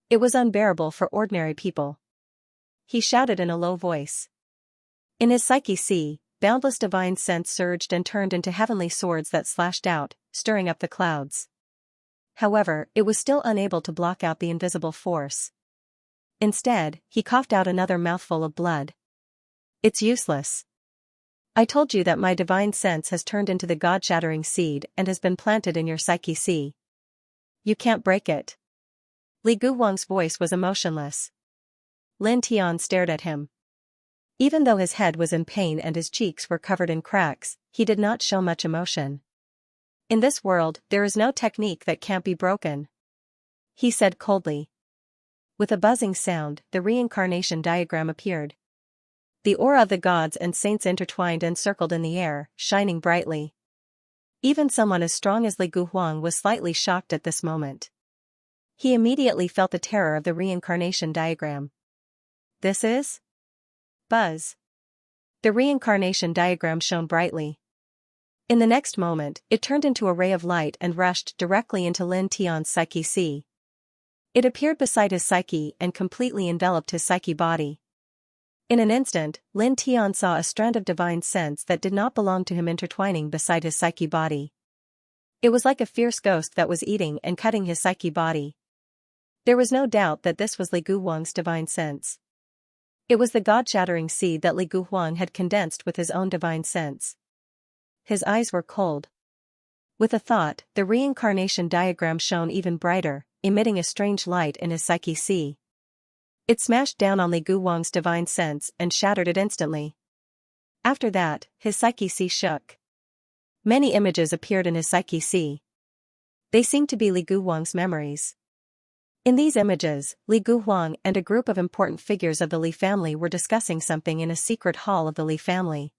Speaker 1: It was unbearable for ordinary people. he shouted in a low voice. In his psyche sea, boundless divine sense surged and turned into heavenly swords that slashed out, stirring up the clouds. However, it was still unable to block out the invisible force. Instead, he coughed out another mouthful of blood. It's useless. I told you that my divine sense has turned into the god-shattering seed and has been planted in your psyche sea. You can't break it. Li Guhuang's voice was emotionless. Lin Tian stared at him. Even though his head was in pain and his cheeks were covered in cracks, he did not show much emotion. In this world, there is no technique that can't be broken, he said coldly. With a buzzing sound, the reincarnation diagram appeared. The aura of the gods and saints intertwined and circled in the air, shining brightly. Even someone as strong as Li Guhuang was slightly shocked at this moment. He immediately felt the terror of the reincarnation diagram. This is? Buzz. The reincarnation diagram shone brightly. In the next moment, it turned into a ray of light and rushed directly into Lin Tian's psyche sea. It appeared beside his psyche and completely enveloped his psyche body. In an instant, Lin Tian saw a strand of divine sense that did not belong to him intertwining beside his psyche body. It was like a fierce ghost that was eating and cutting his psyche body. There was no doubt that this was Li Guhuang's divine sense. It was the god-shattering seed that Li Guhuang had condensed with his own divine sense. His eyes were cold. With a thought, the reincarnation diagram shone even brighter, emitting a strange light in his psyche sea. It smashed down on Li Guhuang's divine sense and shattered it instantly. After that, his psyche sea shook. Many images appeared in his psyche sea. They seemed to be Li Guhuang's memories. In these images, Li Guhuang and a group of important figures of the Li family were discussing something in a secret hall of the Li family.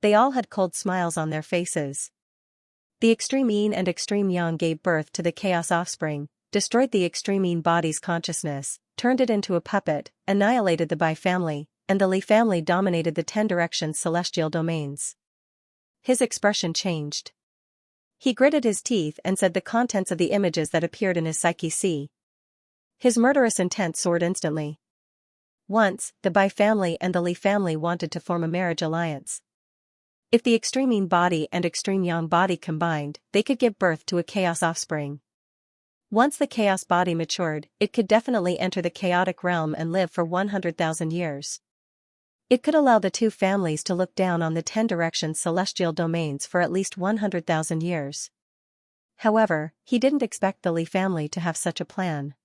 Speaker 1: They all had cold smiles on their faces. The extreme yin and extreme yang gave birth to the chaos offspring, destroyed the extreme yin body's consciousness, turned it into a puppet, annihilated the Bai family, and the Li family dominated the 10 directions celestial domains. His expression changed. He gritted his teeth and said the contents of the images that appeared in his psyche sea. His murderous intent soared instantly. Once, the Bai family and the Li family wanted to form a marriage alliance. If the extreme yin body and extreme yang body combined, they could give birth to a chaos offspring. Once the chaos body matured, it could definitely enter the chaotic realm and live for 100,000 years. It could allow the two families to look down on the 10 directions celestial domains for at least 100,000 years. However, he didn't expect the Li family to have such a plan.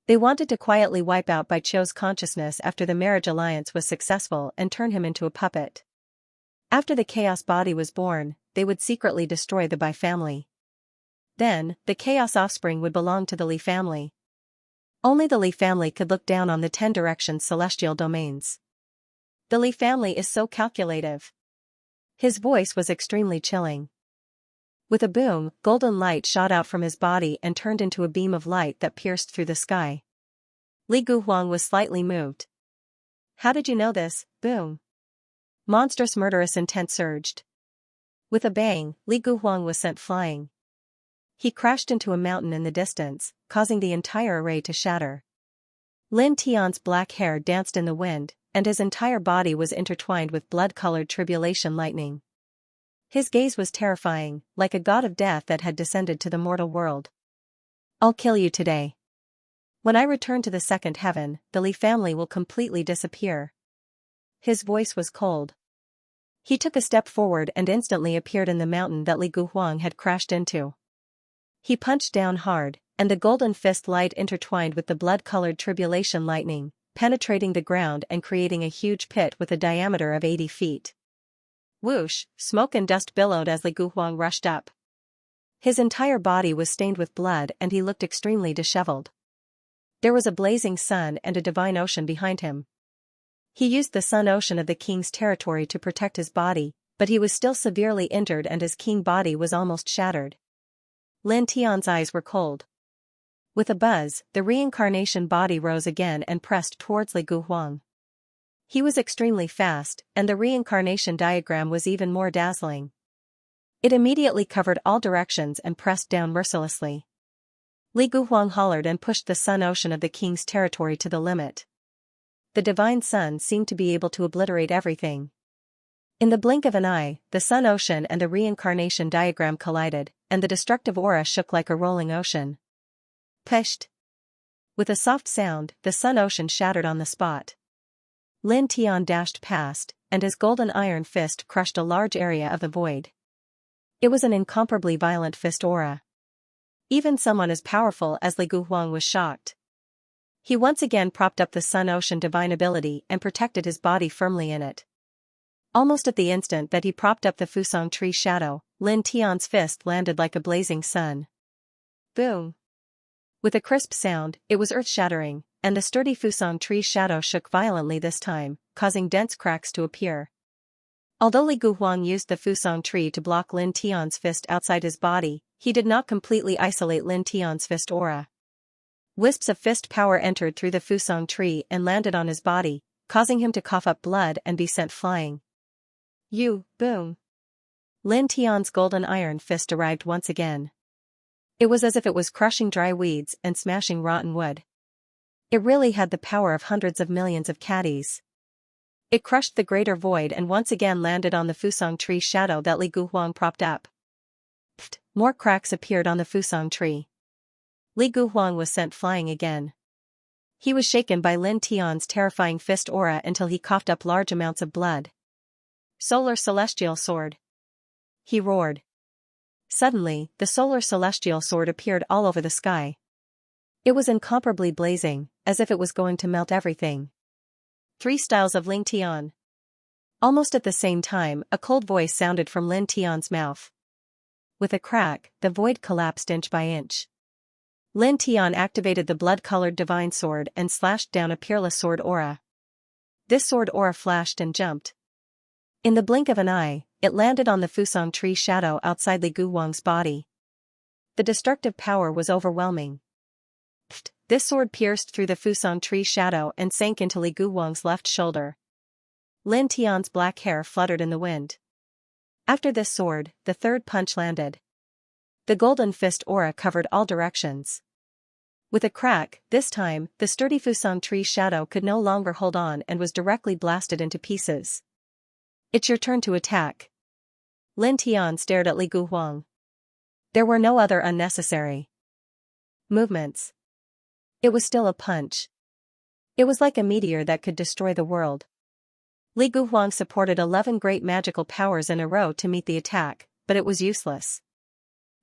Speaker 1: They wanted to quietly wipe out Bai Qiu's consciousness after the marriage alliance was successful and turn him into a puppet. After the chaos body was born, they would secretly destroy the Bai family. Then, the chaos offspring would belong to the Li family. Only the Li family could look down on the 10 directions celestial domains. The Li family is so calculative. His voice was extremely chilling. With a boom, golden light shot out from his body and turned into a beam of light that pierced through the sky. Li Guhuang was slightly moved. How did you know this, Boom? Monstrous murderous intent surged. With a bang, Li Guhuang was sent flying. He crashed into a mountain in the distance, causing the entire array to shatter. Lin Tian's black hair danced in the wind, and his entire body was intertwined with blood-colored tribulation lightning. His gaze was terrifying, like a god of death that had descended to the mortal world. I'll kill you today. When I return to the second heaven, the Li family will completely disappear. His voice was cold. He took a step forward and instantly appeared in the mountain that Li Guhuang had crashed into. He punched down hard, and the golden fist light intertwined with the blood-colored tribulation lightning, penetrating the ground and creating a huge pit with a diameter of 80 feet. Whoosh, smoke and dust billowed as Li Guhuang rushed up. His entire body was stained with blood and he looked extremely disheveled. There was a blazing sun and a divine ocean behind him. He used the sun ocean of the king's territory to protect his body, but he was still severely injured and his king body was almost shattered. Lin Tian's eyes were cold. With a buzz, the reincarnation body rose again and pressed towards Li Guhuang. He was extremely fast, and the reincarnation diagram was even more dazzling. It immediately covered all directions and pressed down mercilessly. Li Guhuang hollered and pushed the sun ocean of the king's territory to the limit. the divine sun seemed to be able to obliterate everything. In the blink of an eye, the sun ocean and the reincarnation diagram collided, and the destructive aura shook like a rolling ocean. Pisht! With a soft sound, the sun ocean shattered on the spot. Lin Tian dashed past, and his golden iron fist crushed a large area of the void. It was an incomparably violent fist aura. Even someone as powerful as Li Guhuang was shocked. He once again propped up the sun ocean divine ability and protected his body firmly in it. Almost at the instant that he propped up the Fusang tree shadow, Lin Tian's fist landed like a blazing sun. Boom! With a crisp sound, it was earth-shattering, and the sturdy Fusang tree shadow shook violently this time, causing dense cracks to appear. Although Li Guhuang used the Fusang tree to block Lin Tian's fist outside his body, he did not completely isolate Lin Tian's fist aura. Wisps of fist power entered through the Fusang tree and landed on his body, causing him to cough up blood and be sent flying. Boom! Lin Tian's golden iron fist arrived once again. It was as if it was crushing dry weeds and smashing rotten wood. It really had the power of hundreds of millions of caddies. It crushed the greater void and once again landed on the Fusang tree shadow that Li Guhuang propped up. Pfft! More cracks appeared on the Fusang tree. Li Guhuang was sent flying again. He was shaken by Lin Tian's terrifying fist aura until he coughed up large amounts of blood. Solar Celestial Sword! He roared. Suddenly, the solar celestial sword appeared all over the sky. It was incomparably blazing, as if it was going to melt everything. 3 styles of Lin Tian. Almost at the same time, a cold voice sounded from Lin Tian's mouth. With a crack, the void collapsed inch by inch. Lin Tian activated the blood-colored divine sword and slashed down a peerless sword aura. This sword aura flashed and jumped. In the blink of an eye, it landed on the Fusang tree shadow outside Li Guhuang's body. The destructive power was overwhelming. Pfft! This sword pierced through the Fusang tree shadow and sank into Li Guhuang's left shoulder. Lin Tian's black hair fluttered in the wind. After this sword, the third punch landed. The golden fist aura covered all directions. With a crack, this time, the sturdy Fusang tree shadow could no longer hold on and was directly blasted into pieces. It's your turn to attack. Lin Tian stared at Li Guhuang. There were no other unnecessary movements. It was still a punch. It was like a meteor that could destroy the world. Li Guhuang supported 11 great magical powers in a row to meet the attack, but it was useless.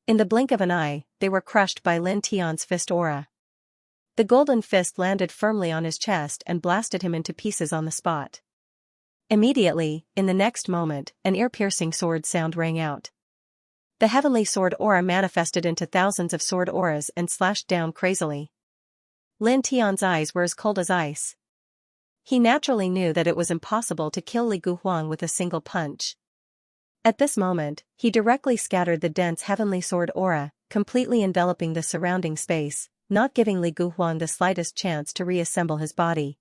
Speaker 1: In the blink of an eye, they were crushed by Lin Tian's fist aura. The golden fist landed firmly on his chest and blasted him into pieces on the spot. Immediately, in the next moment, an ear-piercing sword sound rang out. The heavenly sword aura manifested into thousands of sword auras and slashed down crazily. Lin Tian's eyes were as cold as ice. He naturally knew that it was impossible to kill Li Guhuang with a single punch. At this moment, he directly scattered the dense heavenly sword aura, completely enveloping the surrounding space, not giving Li Guhuang the slightest chance to reassemble his body.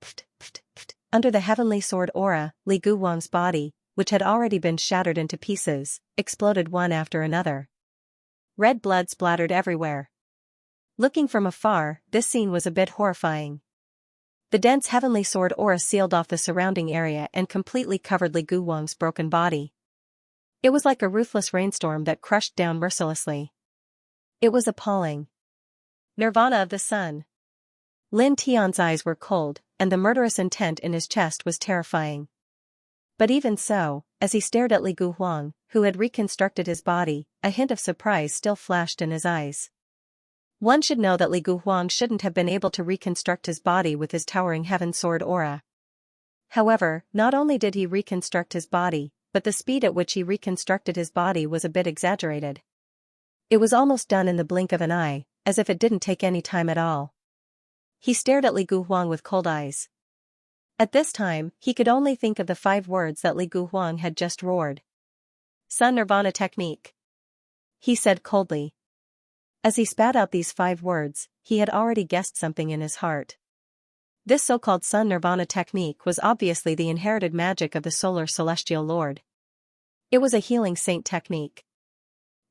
Speaker 1: Pfft, pfft, pfft. Under the heavenly sword aura, Li Guhuang's body, which had already been shattered into pieces, exploded one after another. Red blood splattered everywhere. Looking from afar, this scene was a bit horrifying. The dense heavenly sword aura sealed off the surrounding area and completely covered Li Guhuang's broken body. It was like a ruthless rainstorm that crushed down mercilessly. It was appalling. Nirvana of the sun. Lin Tian's eyes were cold, and the murderous intent in his chest was terrifying. But even so, as he stared at Li Guhuang, who had reconstructed his body, a hint of surprise still flashed in his eyes. One should know that Li Guhuang shouldn't have been able to reconstruct his body with his towering heaven sword aura. However, not only did he reconstruct his body, but the speed at which he reconstructed his body was a bit exaggerated. It was almost done in the blink of an eye, as if it didn't take any time at all. He stared at Li Guhuang with cold eyes. At this time, he could only think of the 5 words that Li Guhuang had just roared. Sun Nirvana Technique. He said coldly. As he spat out these 5 words, he had already guessed something in his heart. This so-called Sun Nirvana technique was obviously the inherited magic of the solar celestial lord. It was a healing saint technique.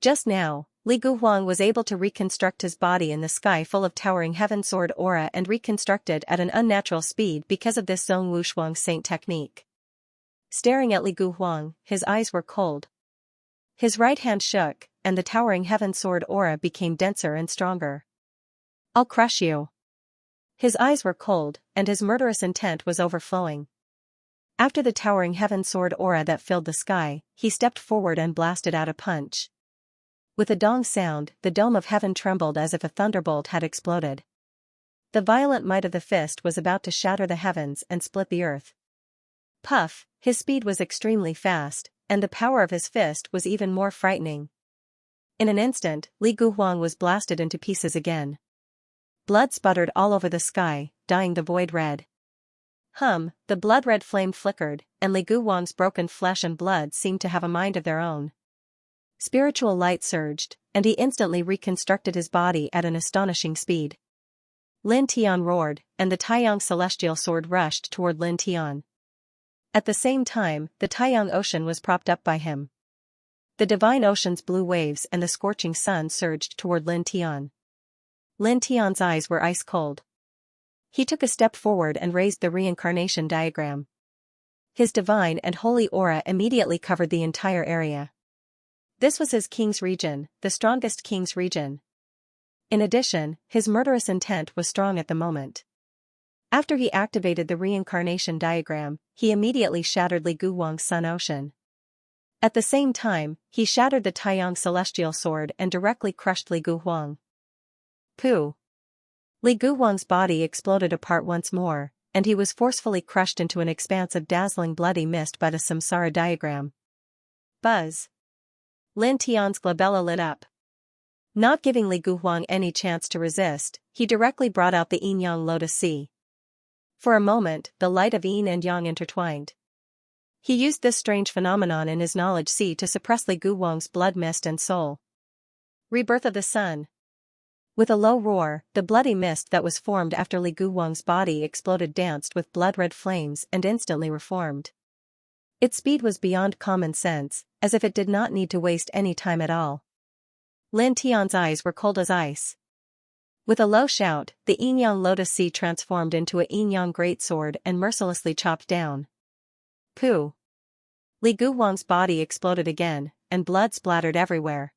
Speaker 1: Just now, Li Guhuang was able to reconstruct his body in the sky full of towering heaven sword aura and reconstruct it at an unnatural speed because of this Zhong Wushuang Saint technique. Staring at Li Guhuang, his eyes were cold. His right hand shook, and the towering heaven sword aura became denser and stronger. "I'll crush you." His eyes were cold, and his murderous intent was overflowing. After the towering heaven sword aura that filled the sky, he stepped forward and blasted out a punch. With a dong sound, the dome of heaven trembled as if a thunderbolt had exploded. The violent might of the fist was about to shatter the heavens and split the earth. Puff, his speed was extremely fast, and the power of his fist was even more frightening. In an instant, Li Guhuang was blasted into pieces again. Blood sputtered all over the sky, dyeing the void red. The blood-red flame flickered, and Li Guhuang's broken flesh and blood seemed to have a mind of their own. Spiritual light surged, and he instantly reconstructed his body at an astonishing speed. Lin Tian roared, and the Taiyang celestial sword rushed toward Lin Tian. At the same time, the Taiyang ocean was propped up by him. The divine ocean's blue waves and the scorching sun surged toward Lin Tian. Lin Tian's eyes were ice cold. He took a step forward and raised the reincarnation diagram. His divine and holy aura immediately covered the entire area. This was his king's region, the strongest king's region. In addition, his murderous intent was strong at the moment. After he activated the reincarnation diagram, he immediately shattered Li Guhuang's sun ocean. At the same time, he shattered the Taiyang celestial sword and directly crushed Li Guhuang. Pooh! Li Guhuang's body exploded apart once more, and he was forcefully crushed into an expanse of dazzling bloody mist by the samsara diagram. Buzz! Lin Tian's glabella lit up. Not giving Li Guhuang any chance to resist, he directly brought out the yin-yang lotus sea. For a moment, the light of yin and yang intertwined. He used this strange phenomenon in his knowledge sea to suppress Li Guhuang's blood mist and soul. Rebirth of the sun. With a low roar, the bloody mist that was formed after Li Guhuang's body exploded danced with blood-red flames and instantly reformed. Its speed was beyond common sense, as if it did not need to waste any time at all. Lin Tian's eyes were cold as ice. With a low shout, the yin-yang lotus sea transformed into a yin-yang greatsword and mercilessly chopped down. Pooh! Li Guhuang's body exploded again, and blood splattered everywhere.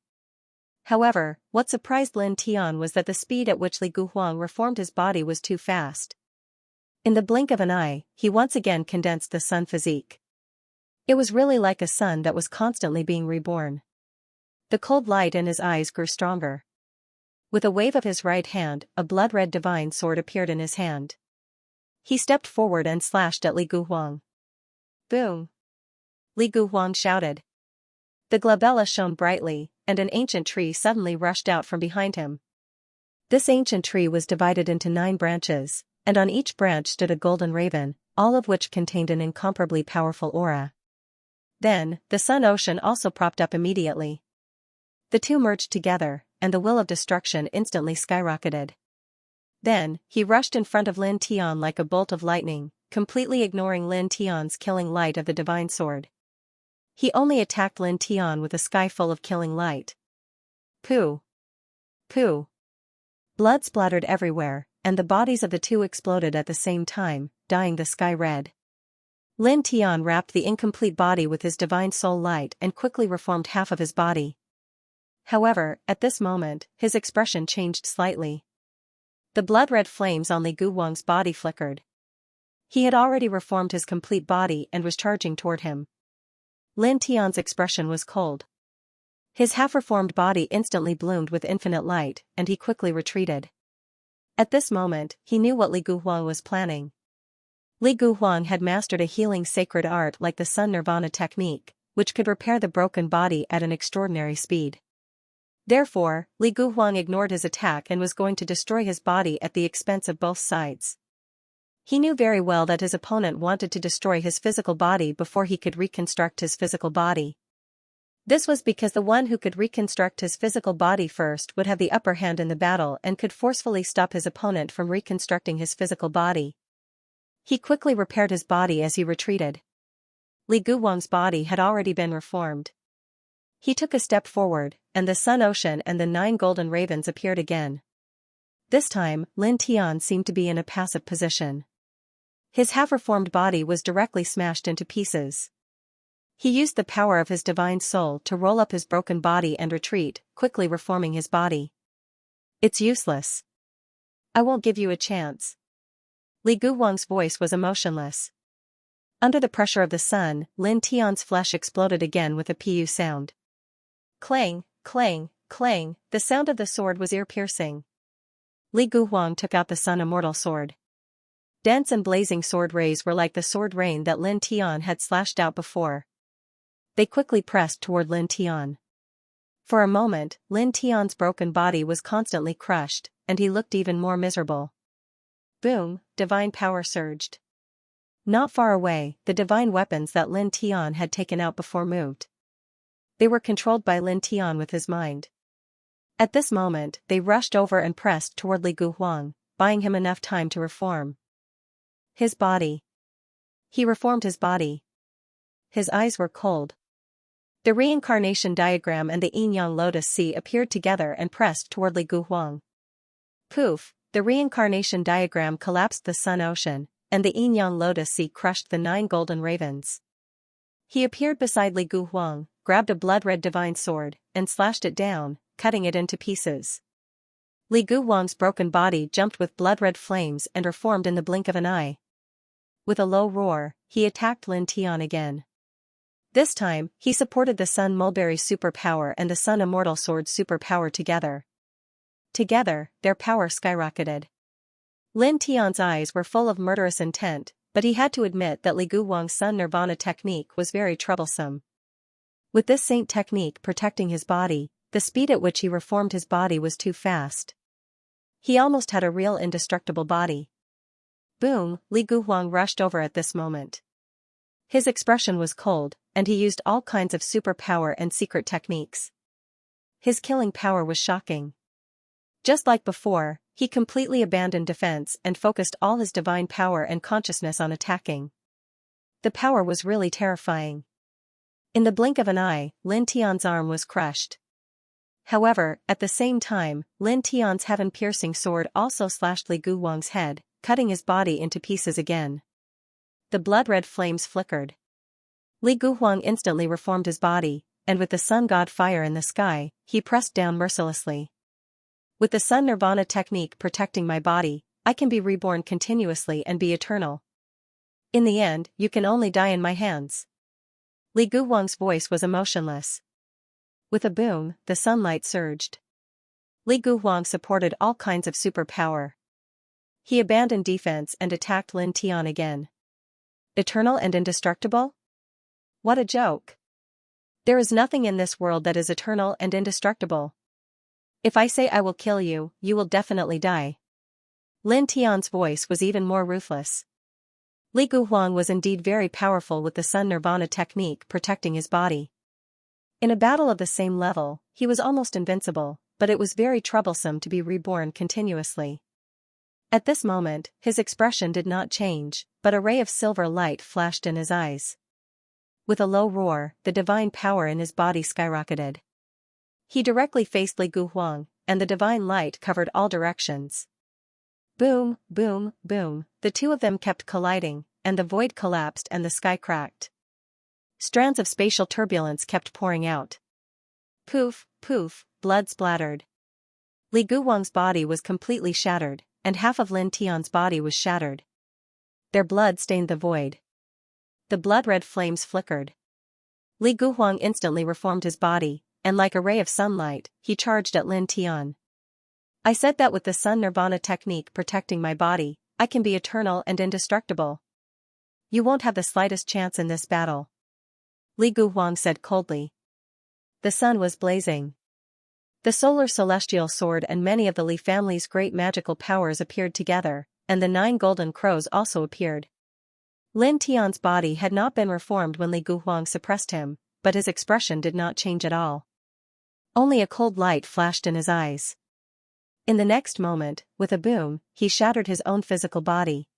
Speaker 1: However, what surprised Lin Tian was that the speed at which Li Guhuang reformed his body was too fast. In the blink of an eye, he once again condensed the sun physique. It was really like a sun that was constantly being reborn. The cold light in his eyes grew stronger. With a wave of his right hand, a blood-red divine sword appeared in his hand. He stepped forward and slashed at Li Guhuang. Boom! Li Guhuang shouted. The glabella shone brightly, and an ancient tree suddenly rushed out from behind him. This ancient tree was divided into 9 branches, and on each branch stood a golden raven, all of which contained an incomparably powerful aura. Then, the sun ocean also propped up immediately. The two merged together, and the will of destruction instantly skyrocketed. Then, he rushed in front of Lin Tian like a bolt of lightning, completely ignoring Lin Tian's killing light of the divine sword. He only attacked Lin Tian with a sky full of killing light. Pooh! Pooh! Blood splattered everywhere, and the bodies of the two exploded at the same time, dyeing the sky red. Lin Tian wrapped the incomplete body with his divine soul light and quickly reformed half of his body. However, at this moment, his expression changed slightly. The blood-red flames on Li Guhuang's body flickered. He had already reformed his complete body and was charging toward him. Lin Tian's expression was cold. His half-reformed body instantly bloomed with infinite light, and he quickly retreated. At this moment, he knew what Li Guhuang was planning. Li Guhuang had mastered a healing sacred art like the Sun Nirvana technique, which could repair the broken body at an extraordinary speed. Therefore, Li Guhuang ignored his attack and was going to destroy his body at the expense of both sides. He knew very well that his opponent wanted to destroy his physical body before he could reconstruct his physical body. This was because the one who could reconstruct his physical body first would have the upper hand in the battle and could forcefully stop his opponent from reconstructing his physical body. He quickly repaired his body as he retreated. Li Guhuang's body had already been reformed. He took a step forward, and the sun ocean and the 9 golden ravens appeared again. This time, Lin Tian seemed to be in a passive position. His half-reformed body was directly smashed into pieces. He used the power of his divine soul to roll up his broken body and retreat, quickly reforming his body. It's useless. I won't give you a chance. Li Guhuang's voice was emotionless. Under the pressure of the sun, Lin Tian's flesh exploded again with a pu sound. Clang, clang, clang, the sound of the sword was ear-piercing. Li Guhuang took out the sun immortal sword. Dense and blazing sword rays were like the sword rain that Lin Tian had slashed out before. They quickly pressed toward Lin Tian. For a moment, Lin Tian's broken body was constantly crushed, and he looked even more miserable. Boom, divine power surged. Not far away, the divine weapons that Lin Tian had taken out before moved. They were controlled by Lin Tian with his mind. At this moment, they rushed over and pressed toward Li Guhuang, buying him enough time to reform his body. He reformed his body. His eyes were cold. The reincarnation diagram and the yin-yang lotus sea appeared together and pressed toward Li Guhuang. Poof, the reincarnation diagram collapsed the sun ocean, and the yin-yang lotus sea crushed the 9 golden ravens. He appeared beside Li Guhuang, grabbed a blood-red divine sword, and slashed it down, cutting it into pieces. Li Guhuang's broken body jumped with blood-red flames and reformed in the blink of an eye. With a low roar, he attacked Lin Tian again. This time, he supported the Sun Mulberry superpower and the Sun Immortal Sword superpower together. Together, their power skyrocketed. Lin Tian's eyes were full of murderous intent, but he had to admit that Li Guhuang's Sun Nirvana technique was very troublesome. With this saint technique protecting his body, the speed at which he reformed his body was too fast. He almost had a real indestructible body. Boom, Li Guhuang rushed over at this moment. His expression was cold, and he used all kinds of superpower and secret techniques. His killing power was shocking. Just like before, he completely abandoned defense and focused all his divine power and consciousness on attacking. The power was really terrifying. In the blink of an eye, Lin Tian's arm was crushed. However, at the same time, Lin Tian's heaven-piercing sword also slashed Li Guhuang's head, cutting his body into pieces again. The blood-red flames flickered. Li Guhuang instantly reformed his body, and with the sun god fire in the sky, he pressed down mercilessly. With the Sun Nirvana technique protecting my body, I can be reborn continuously and be eternal. In the end, you can only die in my hands. Li Guhuang's voice was emotionless. With a boom, the sunlight surged. Li Guhuang supported all kinds of superpower. He abandoned defense and attacked Lin Tian again. Eternal and indestructible? What a joke. There is nothing in this world that is eternal and indestructible. If I say I will kill you, you will definitely die. Lin Tian's voice was even more ruthless. Li Guhuang was indeed very powerful with the Sun Nirvana technique protecting his body. In a battle of the same level, he was almost invincible, but it was very troublesome to be reborn continuously. At this moment, his expression did not change, but a ray of silver light flashed in his eyes. With a low roar, the divine power in his body skyrocketed. He directly faced Li Guhuang, and the divine light covered all directions. Boom, boom, boom, the two of them kept colliding, and the void collapsed and the sky cracked. Strands of spatial turbulence kept pouring out. Poof, poof, blood splattered. Li Guhuang's body was completely shattered, and half of Lin Tian's body was shattered. Their blood stained the void. The blood-red flames flickered. Li Guhuang instantly reformed his body, and like a ray of sunlight, he charged at Lin Tian. I said that with the Sun Nirvana technique protecting my body, I can be eternal and indestructible. You won't have the slightest chance in this battle. Li Guhuang said coldly. The sun was blazing. The solar celestial sword and many of the Li family's great magical powers appeared together, and the 9 golden crows also appeared. Lin Tian's body had not been reformed when Li Guhuang suppressed him, but his expression did not change at all. Only a cold light flashed in his eyes. In the next moment, with a boom, he shattered his own physical body.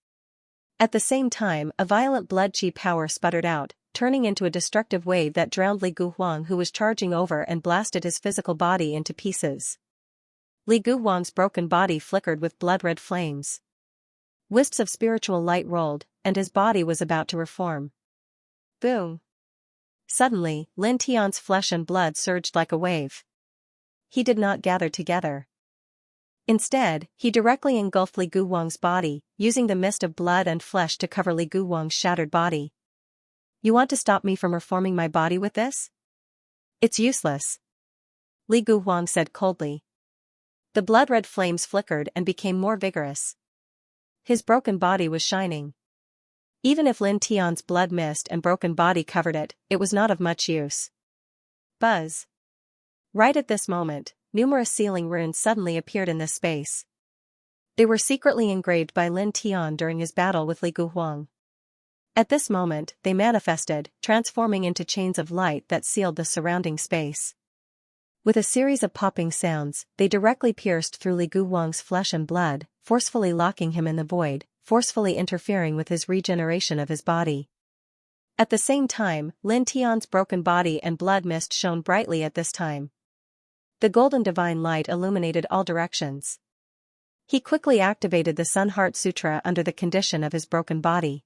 Speaker 1: At the same time, a violent blood chi power sputtered out, turning into a destructive wave that drowned Li Guhuang, who was charging over and blasted his physical body into pieces. Li Guhuang's broken body flickered with blood-red flames. Wisps of spiritual light rolled, and his body was about to reform. Boom! Suddenly, Lin Tian's flesh and blood surged like a wave. He did not gather together. Instead, he directly engulfed Li Guhuang's body, using the mist of blood and flesh to cover Li Guhuang's shattered body. You want to stop me from reforming my body with this? It's useless. Li Guhuang said coldly. The blood-red flames flickered and became more vigorous. His broken body was shining. Even if Lin Tian's blood mist and broken body covered it, it was not of much use. Buzz. Right at this moment, numerous sealing runes suddenly appeared in this space. They were secretly engraved by Lin Tian during his battle with Li Guhuang. At this moment, they manifested, transforming into chains of light that sealed the surrounding space. With a series of popping sounds, they directly pierced through Li Guhuang's flesh and blood, forcefully locking him in the void, forcefully interfering with his regeneration of his body. At the same time, Lin Tian's broken body and blood mist shone brightly at this time. The golden divine light illuminated all directions. He quickly activated the Sun Heart Sutra under the condition of his broken body.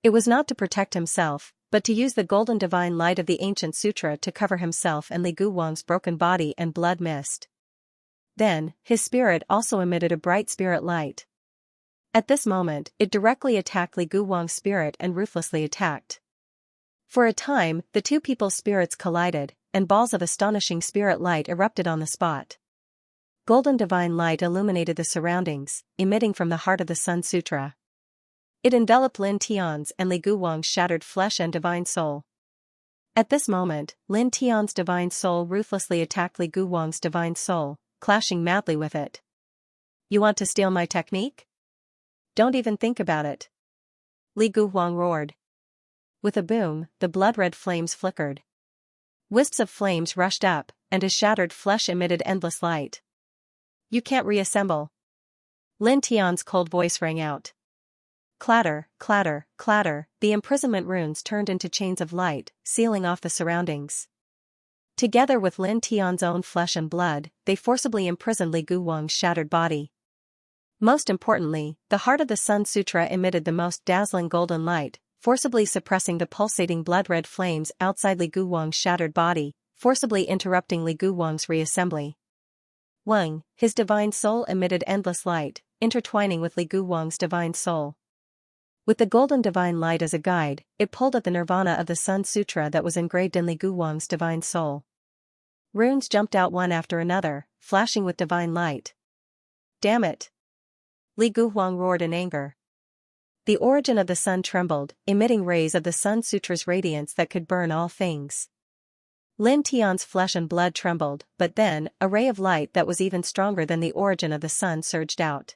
Speaker 1: It was not to protect himself, but to use the golden divine light of the ancient sutra to cover himself and Li Guhuang's broken body and blood mist. Then, his spirit also emitted a bright spirit light. At this moment, it directly attacked Li Guhuang's spirit and ruthlessly attacked. For a time, the two people's spirits collided, and balls of astonishing spirit light erupted on the spot. Golden divine light illuminated the surroundings, emitting from the heart of the Sun Sutra. It enveloped Lin Tian's and Li Guhuang's shattered flesh and divine soul. At this moment, Lin Tian's divine soul ruthlessly attacked Li Guhuang's divine soul, clashing madly with it. You want to steal my technique? Don't even think about it. Li Guhuang roared. With a boom, the blood-red flames flickered. Wisps of flames rushed up, and his shattered flesh emitted endless light. You can't reassemble. Lin Tian's cold voice rang out. Clatter, clatter, clatter, the imprisonment runes turned into chains of light, sealing off the surroundings. Together with Lin Tian's own flesh and blood, they forcibly imprisoned Li Guhuang's shattered body. Most importantly, the heart of the Sun Sutra emitted the most dazzling golden light, forcibly suppressing the pulsating blood-red flames outside Li Guhuang's shattered body, forcibly interrupting Li Guhuang's reassembly. Wang, his divine soul emitted endless light, intertwining with Li Guhuang's divine soul. With the golden divine light as a guide, it pulled at the nirvana of the Sun Sutra that was engraved in Li Guhuang's divine soul. Runes jumped out one after another, flashing with divine light. Damn it! Li Guhuang roared in anger. The origin of the sun trembled, emitting rays of the Sun Sutra's radiance that could burn all things. Lin Tian's flesh and blood trembled, but then, a ray of light that was even stronger than the origin of the sun surged out.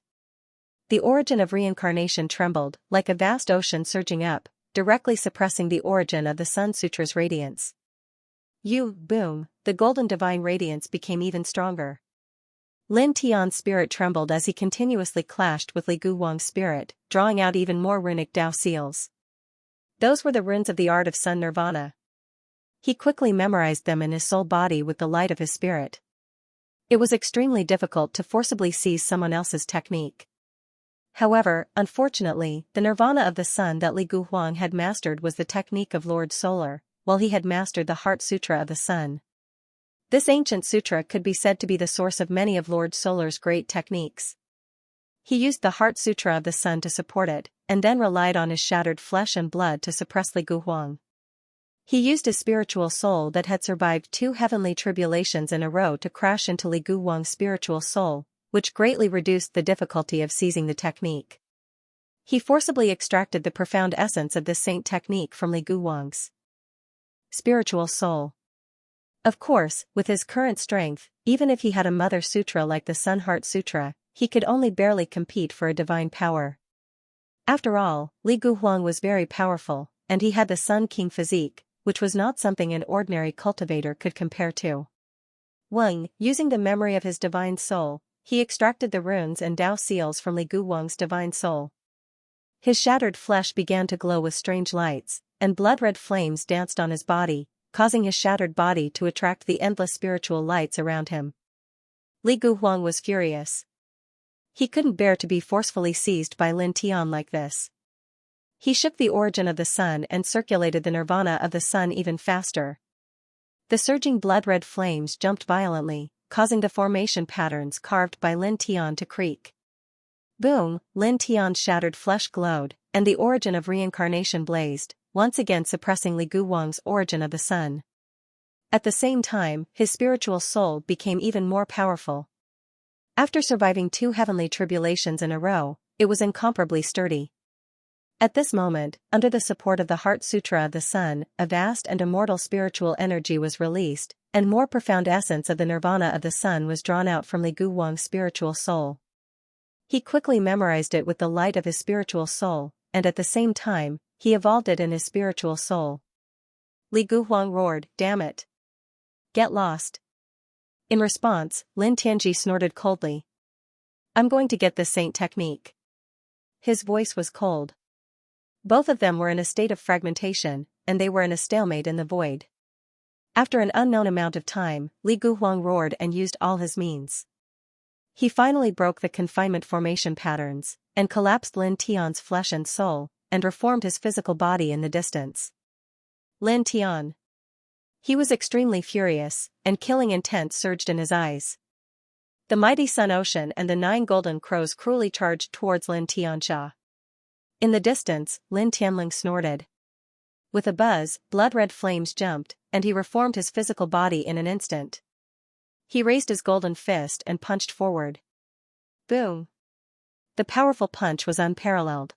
Speaker 1: The origin of reincarnation trembled, like a vast ocean surging up, directly suppressing the origin of the Sun Sutra's radiance. Boom, the golden divine radiance became even stronger. Lin Tian's spirit trembled as he continuously clashed with Li Guhuang's spirit, drawing out even more runic Dao seals. Those were the runes of the art of Sun Nirvana. He quickly memorized them in his soul body with the light of his spirit. It was extremely difficult to forcibly seize someone else's technique. However, unfortunately, the nirvana of the sun that Li Guhuang had mastered was the technique of Lord Solar, while he had mastered the Heart Sutra of the Sun. This ancient sutra could be said to be the source of many of Lord Solar's great techniques. He used the Heart Sutra of the Sun to support it, and then relied on his shattered flesh and blood to suppress Li Guhuang. He used his spiritual soul that had survived 2 heavenly tribulations in a row to crash into Li Guhuang's spiritual soul, which greatly reduced the difficulty of seizing the technique. He forcibly extracted the profound essence of this saint technique from Li Guhuang's spiritual soul. Of course, with his current strength, even if he had a mother sutra like the Sun Heart Sutra, he could only barely compete for a divine power. After all, Li Guhuang was very powerful, and he had the Sun King physique, which was not something an ordinary cultivator could compare to. Wang, using the memory of his divine soul, he extracted the runes and Dao seals from Li Guhuang's divine soul. His shattered flesh began to glow with strange lights, and blood-red flames danced on his body, causing his shattered body to attract the endless spiritual lights around him. Li Guhuang was furious. He couldn't bear to be forcefully seized by Lin Tian like this. He shook the origin of the sun and circulated the nirvana of the sun even faster. The surging blood-red flames jumped violently, causing the formation patterns carved by Lin Tian to creak. Boom, Lin Tian's shattered flesh glowed, and the origin of reincarnation blazed, once again suppressing Li Guhuang's origin of the sun. At the same time, his spiritual soul became even more powerful. After surviving 2 heavenly tribulations in a row, it was incomparably sturdy. At this moment, under the support of the Heart Sutra of the Sun, a vast and immortal spiritual energy was released, and more profound essence of the nirvana of the sun was drawn out from Li Guhuang's spiritual soul. He quickly memorized it with the light of his spiritual soul, and at the same time, he evolved it in his spiritual soul. Li Guhuang roared, "Damn it! Get lost!" In response, Lin Tianji snorted coldly. "I'm going to get this saint technique." His voice was cold. Both of them were in a state of fragmentation, and they were in a stalemate in the void. After an unknown amount of time, Li Guhuang roared and used all his means. He finally broke the confinement formation patterns, and collapsed Lin Tian's flesh and soul, and reformed his physical body in the distance. Lin Tian. He was extremely furious, and killing intent surged in his eyes. The mighty sun ocean and the 9 golden crows cruelly charged towards Lin Xianxia. In the distance, Lin Tianling snorted. With a buzz, blood-red flames jumped, and he reformed his physical body in an instant. He raised his golden fist and punched forward. Boom! The powerful punch was unparalleled.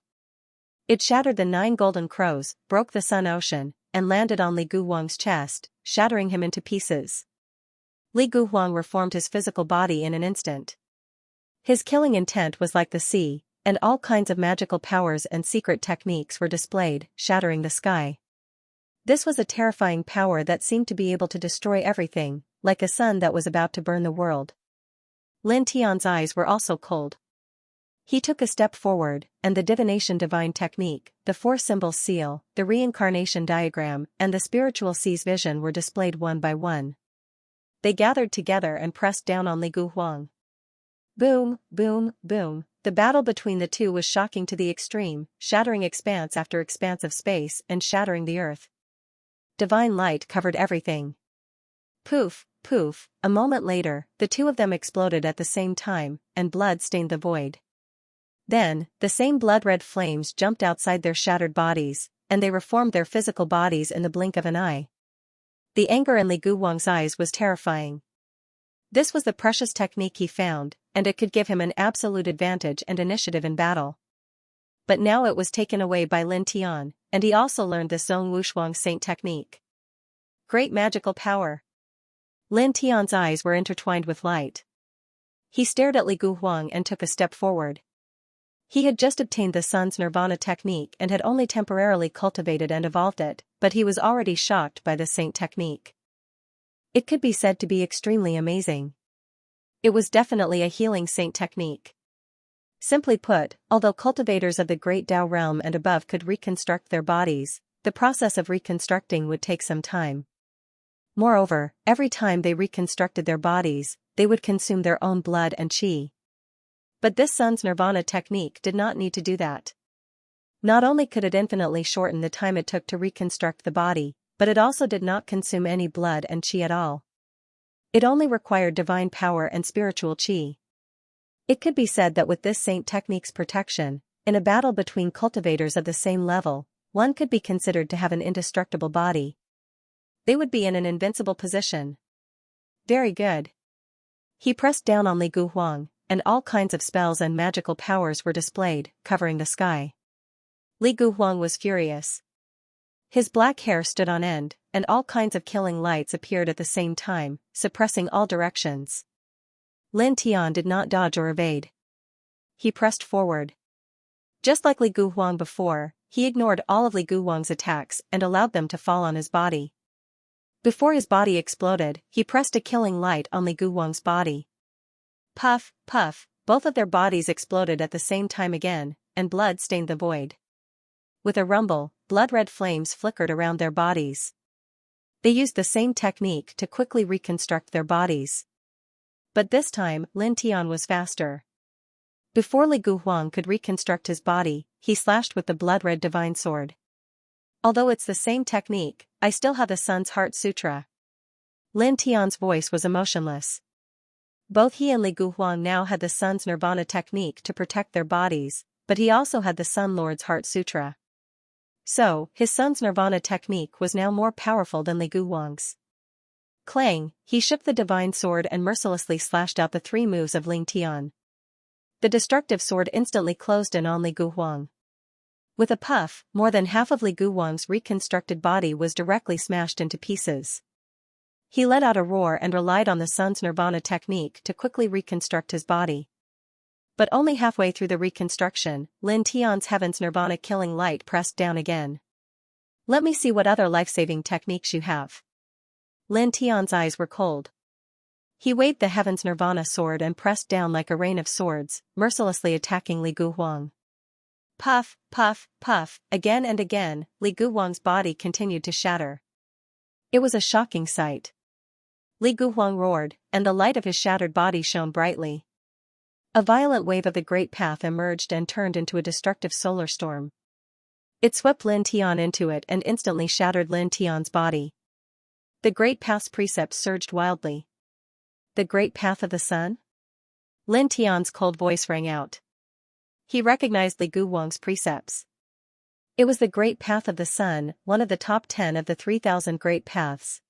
Speaker 1: It shattered the 9 golden crows, broke the sun ocean, and landed on Li Guhuang's chest, shattering him into pieces. Li Guhuang reformed his physical body in an instant. His killing intent was like the sea, and all kinds of magical powers and secret techniques were displayed, shattering the sky. This was a terrifying power that seemed to be able to destroy everything, like a sun that was about to burn the world. Lin Tian's eyes were also cold. He took a step forward, and the divination divine technique, the 4 symbols seal, the reincarnation diagram, and the spiritual seas vision were displayed one by one. They gathered together and pressed down on Li Guhuang. Boom, boom, boom. The battle between the two was shocking to the extreme, shattering expanse after expanse of space and shattering the earth. Divine light covered everything. Poof, poof, a moment later, the two of them exploded at the same time, and blood stained the void. Then, the same blood-red flames jumped outside their shattered bodies, and they reformed their physical bodies in the blink of an eye. The anger in Li Guhuang's eyes was terrifying. This was the precious technique he found, and it could give him an absolute advantage and initiative in battle. But now it was taken away by Lin Tian, and he also learned the Zong Wushuang Saint technique. Great magical power. Lin Tian's eyes were intertwined with light. He stared at Li Guhuang and took a step forward. He had just obtained the sun's nirvana technique and had only temporarily cultivated and evolved it, but he was already shocked by the saint technique. It could be said to be extremely amazing. It was definitely a healing saint technique. Simply put, although cultivators of the great Tao realm and above could reconstruct their bodies, the process of reconstructing would take some time. Moreover, every time they reconstructed their bodies, they would consume their own blood and qi. But this sun's nirvana technique did not need to do that. Not only could it infinitely shorten the time it took to reconstruct the body, but it also did not consume any blood and qi at all. It only required divine power and spiritual qi. It could be said that with this saint technique's protection, in a battle between cultivators of the same level, one could be considered to have an indestructible body. They would be in an invincible position. Very good. He pressed down on Li Guhuang, and all kinds of spells and magical powers were displayed, covering the sky. Li Guhuang was furious. His black hair stood on end, and all kinds of killing lights appeared at the same time, suppressing all directions. Lin Tian did not dodge or evade. He pressed forward. Just like Li Guhuang before, he ignored all of Li Guhuang's attacks and allowed them to fall on his body. Before his body exploded, he pressed a killing light on Li Guhuang's body. Puff, puff, both of their bodies exploded at the same time again, and blood stained the void. With a rumble, blood-red flames flickered around their bodies. They used the same technique to quickly reconstruct their bodies. But this time, Lin Tian was faster. Before Li Guhuang could reconstruct his body, he slashed with the blood-red divine sword. Although it's the same technique, I still have the Sun's Heart Sutra. Lin Tian's voice was emotionless. Both he and Li Guhuang now had the Sun's Nirvana technique to protect their bodies, but he also had the Sun Lord's Heart Sutra. So, his son's Nirvana technique was now more powerful than Li Guhuang's. Clang, he shook the divine sword and mercilessly slashed out the 3 moves of Lin Tian. The destructive sword instantly closed in on Li Guhuang. With a puff, more than half of Li Guhuang's reconstructed body was directly smashed into pieces. He let out a roar and relied on the Sun's Nirvana technique to quickly reconstruct his body. But only halfway through the reconstruction, Lin Tian's Heaven's Nirvana killing light pressed down again. Let me see what other life-saving techniques you have. Lin Tian's eyes were cold. He waved the Heaven's Nirvana sword and pressed down like a rain of swords, mercilessly attacking Li Guhuang. Puff, puff, puff, again and again, Li Guhuang's body continued to shatter. It was a shocking sight. Li Guhuang roared, and the light of his shattered body shone brightly. A violent wave of the Great Path emerged and turned into a destructive solar storm. It swept Lin Tian into it and instantly shattered Lin Tian's body. The Great Path's precepts surged wildly. The Great Path of the Sun? Lin Tian's cold voice rang out. He recognized Li Guhuang's precepts. It was the Great Path of the Sun, one of the top 10 of the 3,000 Great Paths.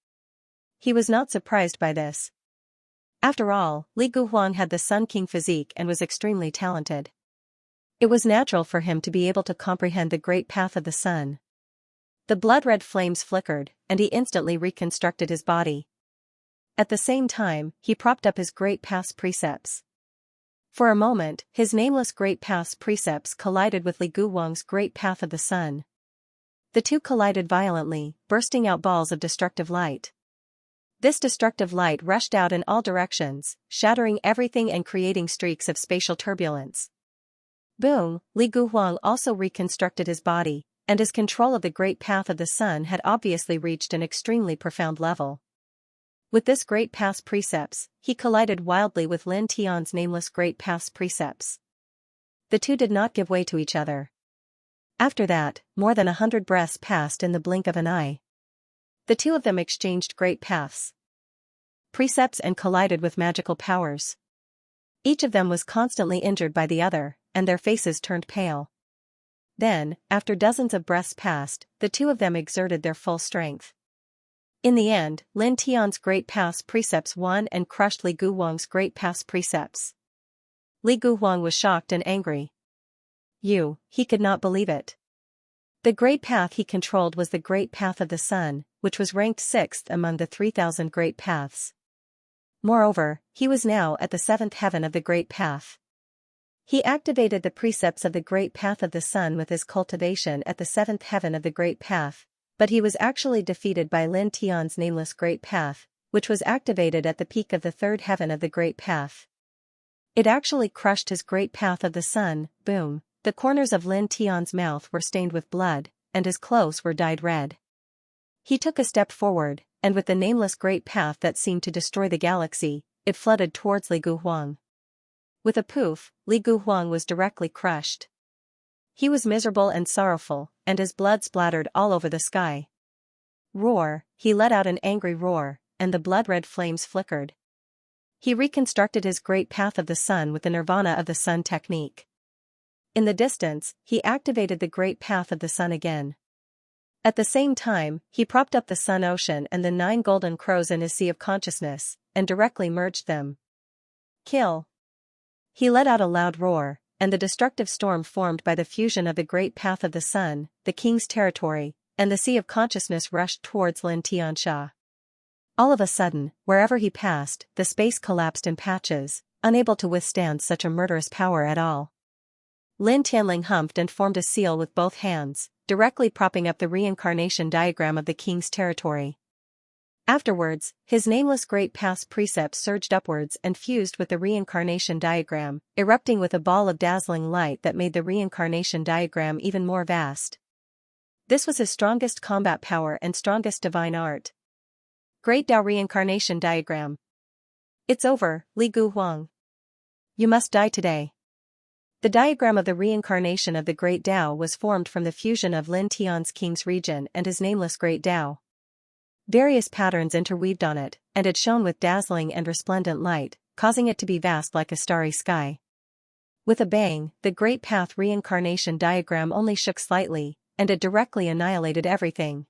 Speaker 1: He was not surprised by this. After all, Li Guhuang had the Sun King physique and was extremely talented. It was natural for him to be able to comprehend the Great Path of the Sun. The blood-red flames flickered, and he instantly reconstructed his body. At the same time, he propped up his Great Path's precepts. For a moment, his nameless Great Path's precepts collided with Li Guhuang's Great Path of the Sun. The two collided violently, bursting out balls of destructive light. This destructive light rushed out in all directions, shattering everything and creating streaks of spatial turbulence. Boom, Li Guhuang also reconstructed his body, and his control of the Great Path of the Sun had obviously reached an extremely profound level. With this Great Path's precepts, he collided wildly with Lin Tian's nameless Great Path's precepts. The two did not give way to each other. After that, more than 100 breaths passed in the blink of an eye. The two of them exchanged Great Paths. Precepts and collided with magical powers. Each of them was constantly injured by the other, and their faces turned pale. Then, after dozens of breaths passed, the two of them exerted their full strength. In the end, Lin Tian's Great Path's precepts won and crushed Li Guhuang's Great Path's precepts. Li Guhuang was shocked and angry. He could not believe it. The Great Path he controlled was the Great Path of the Sun, which was ranked 6th among the 3,000 Great Paths. Moreover, he was now at the 7th heaven of the Great Path. He activated the precepts of the Great Path of the Sun with his cultivation at the 7th heaven of the Great Path, but he was actually defeated by Lin Tian's nameless Great Path, which was activated at the peak of the 3rd heaven of the Great Path. It actually crushed his Great Path of the Sun. Boom. The corners of Lin Tian's mouth were stained with blood, and his clothes were dyed red. He took a step forward, and with the nameless Great Path that seemed to destroy the galaxy, it flooded towards Li Guhuang. With a poof, Li Guhuang was directly crushed. He was miserable and sorrowful, and his blood splattered all over the sky. Roar, he let out an angry roar, and the blood-red flames flickered. He reconstructed his Great Path of the Sun with the Nirvana of the Sun technique. In the distance, he activated the Great Path of the Sun again. At the same time, he propped up the Sun Ocean and the 9 golden crows in his sea of consciousness, and directly merged them. Kill! He let out a loud roar, and the destructive storm formed by the fusion of the Great Path of the Sun, the King's territory, and the Sea of Consciousness rushed towards Lin Xianxia. All of a sudden, wherever he passed, the space collapsed in patches, unable to withstand such a murderous power at all. Lin Tianling humped and formed a seal with both hands, directly propping up the reincarnation diagram of the King's territory. Afterwards, his nameless great path's precepts surged upwards and fused with the reincarnation diagram, erupting with a ball of dazzling light that made the reincarnation diagram even more vast. This was his strongest combat power and strongest divine art. Great Tao Reincarnation Diagram. It's over, Li Gu Huang. You must die today. The diagram of the reincarnation of the Great Tao was formed from the fusion of Lin Tian's King's region and his nameless Great Tao. Various patterns interweaved on it, and it shone with dazzling and resplendent light, causing it to be vast like a starry sky. With a bang, the Great Path reincarnation diagram only shook slightly, and it directly annihilated everything.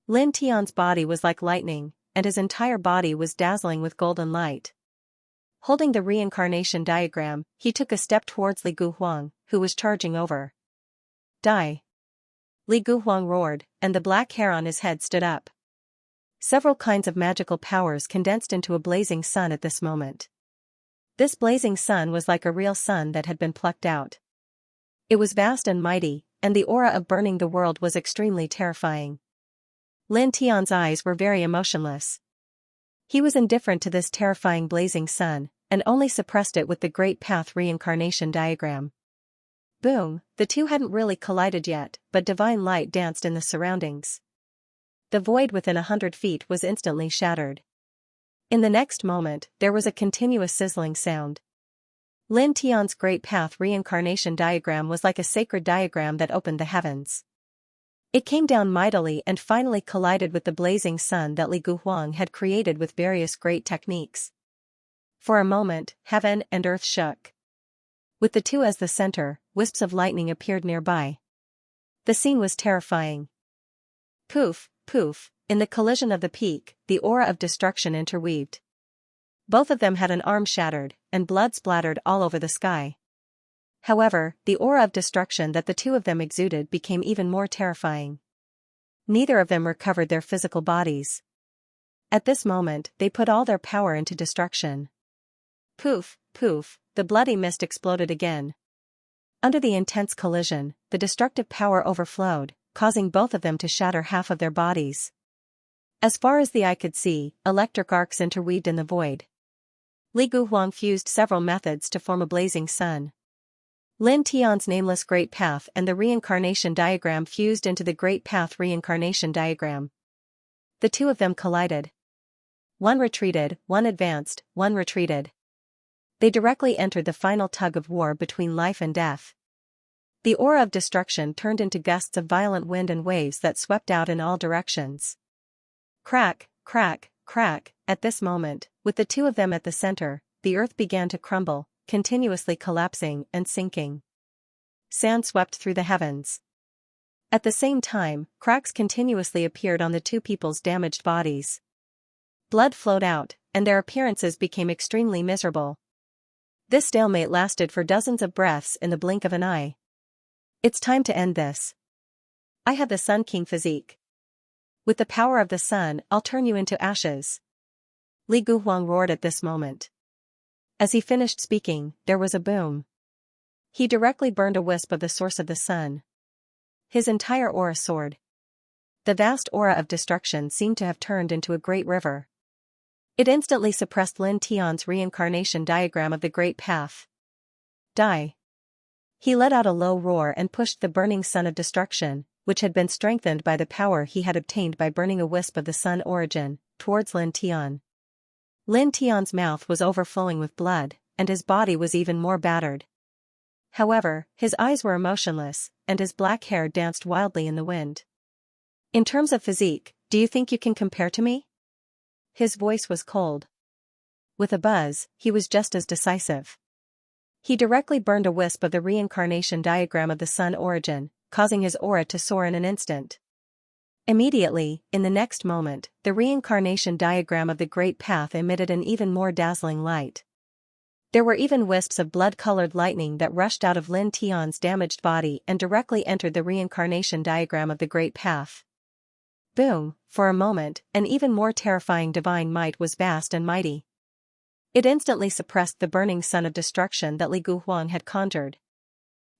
Speaker 1: Lin Tian's body was like lightning, and his entire body was dazzling with golden light. Holding the reincarnation diagram, he took a step towards Li Guhuang, who was charging over. Die! Li Guhuang roared, and the black hair on his head stood up. Several kinds of magical powers condensed into a blazing sun at this moment. This blazing sun was like a real sun that had been plucked out. It was vast and mighty, and the aura of burning the world was extremely terrifying. Lin Tian's eyes were very emotionless. He was indifferent to this terrifying blazing sun, and only suppressed it with the Great Path reincarnation diagram. Boom, the two hadn't really collided yet, but divine light danced in the surroundings. The void within 100 feet was instantly shattered. In the next moment, there was a continuous sizzling sound. Lin Tian's Great Path reincarnation diagram was like a sacred diagram that opened the heavens. It came down mightily and finally collided with the blazing sun that Li Guhuang had created with various great techniques. For a moment, heaven and earth shook. With the two as the center, wisps of lightning appeared nearby. The scene was terrifying. Poof, poof, in the collision of the peak, the aura of destruction interweaved. Both of them had an arm shattered, and blood splattered all over the sky. However, the aura of destruction that the two of them exuded became even more terrifying. Neither of them recovered their physical bodies. At this moment, they put all their power into destruction. Poof, poof, the bloody mist exploded again. Under the intense collision, the destructive power overflowed, causing both of them to shatter half of their bodies. As far as the eye could see, electric arcs interweaved in the void. Li Guhuang fused several methods to form a blazing sun. Lin Tian's nameless Great Path and the reincarnation diagram fused into the Great Path reincarnation diagram. The two of them collided. One retreated, one advanced, one retreated. They directly entered the final tug of war between life and death. The aura of destruction turned into gusts of violent wind and waves that swept out in all directions. Crack, crack, crack, at this moment, with the two of them at the center, the earth began to crumble, continuously collapsing and sinking. Sand swept through the heavens. At the same time, cracks continuously appeared on the two people's damaged bodies. Blood flowed out, and their appearances became extremely miserable. This stalemate lasted for dozens of breaths in the blink of an eye. It's time to end this. I have the Sun King physique. With the power of the sun, I'll turn you into ashes. Li Guhuang roared at this moment. As he finished speaking, there was a boom. He directly burned a wisp of the source of the sun. His entire aura soared. The vast aura of destruction seemed to have turned into a great river. It instantly suppressed Lin Tian's reincarnation diagram of the Great Path. Die. He let out a low roar and pushed the burning sun of destruction, which had been strengthened by the power he had obtained by burning a wisp of the sun origin, towards Lin Tian. Lin Tian's mouth was overflowing with blood, and his body was even more battered. However, his eyes were emotionless, and his black hair danced wildly in the wind. In terms of physique, do you think you can compare to me? His voice was cold. With a buzz, he was just as decisive. He directly burned a wisp of the reincarnation diagram of the sun origin, causing his aura to soar in an instant. Immediately, in the next moment, the reincarnation diagram of the Great Path emitted an even more dazzling light. There were even wisps of blood-colored lightning that rushed out of Lin Tian's damaged body and directly entered the reincarnation diagram of the Great Path. Boom, for a moment, an even more terrifying divine might was vast and mighty. It instantly suppressed the burning sun of destruction that Li Guhuang had conjured.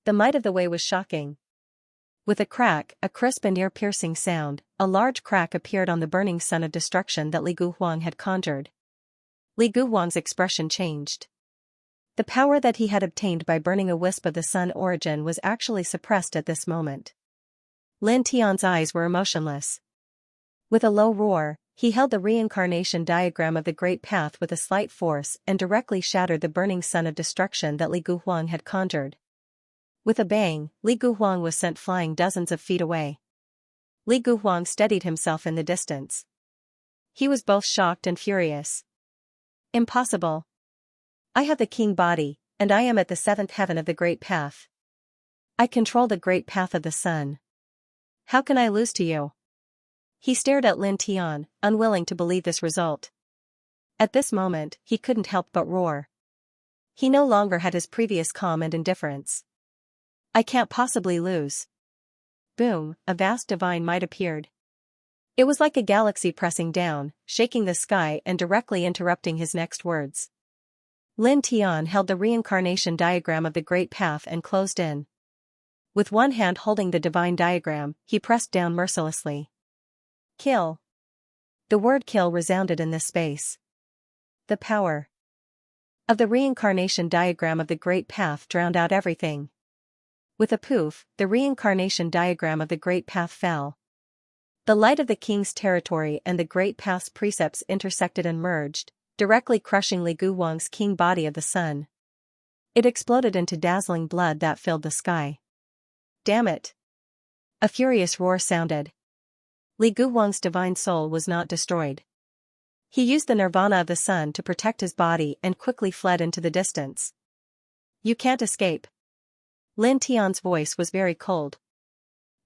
Speaker 1: The might of the way was shocking. With a crack, a crisp and ear-piercing sound, a large crack appeared on the burning sun of destruction that Li Guhuang had conjured. Li Guhuang's expression changed. The power that he had obtained by burning a wisp of the sun origin was actually suppressed at this moment. Lin Tian's eyes were emotionless. With a low roar, he held the reincarnation diagram of the Great Path with a slight force and directly shattered the burning sun of destruction that Li Guhuang had conjured. With a bang, Li Guhuang was sent flying dozens of feet away. Li Guhuang steadied himself in the distance. He was both shocked and furious. Impossible. I have the king body, and I am at the seventh heaven of the Great Path. I control the Great Path of the sun. How can I lose to you? He stared at Lin Tian, unwilling to believe this result. At this moment, he couldn't help but roar. He no longer had his previous calm and indifference. I can't possibly lose. Boom, a vast divine might appeared. It was like a galaxy pressing down, shaking the sky and directly interrupting his next words. Lin Tian held the reincarnation diagram of the Great Path and closed in. With one hand holding the divine diagram, he pressed down mercilessly. Kill. The word kill resounded in this space. The power of the reincarnation diagram of the Great Path drowned out everything. With a poof, the reincarnation diagram of the Great Path fell. The light of the king's territory and the Great Path's precepts intersected and merged, directly crushing Li Guhuang's king body of the sun. It exploded into dazzling blood that filled the sky. Damn it! A furious roar sounded. Li Guhuang's divine soul was not destroyed. He used the nirvana of the sun to protect his body and quickly fled into the distance. You can't escape. Lin Tian's voice was very cold.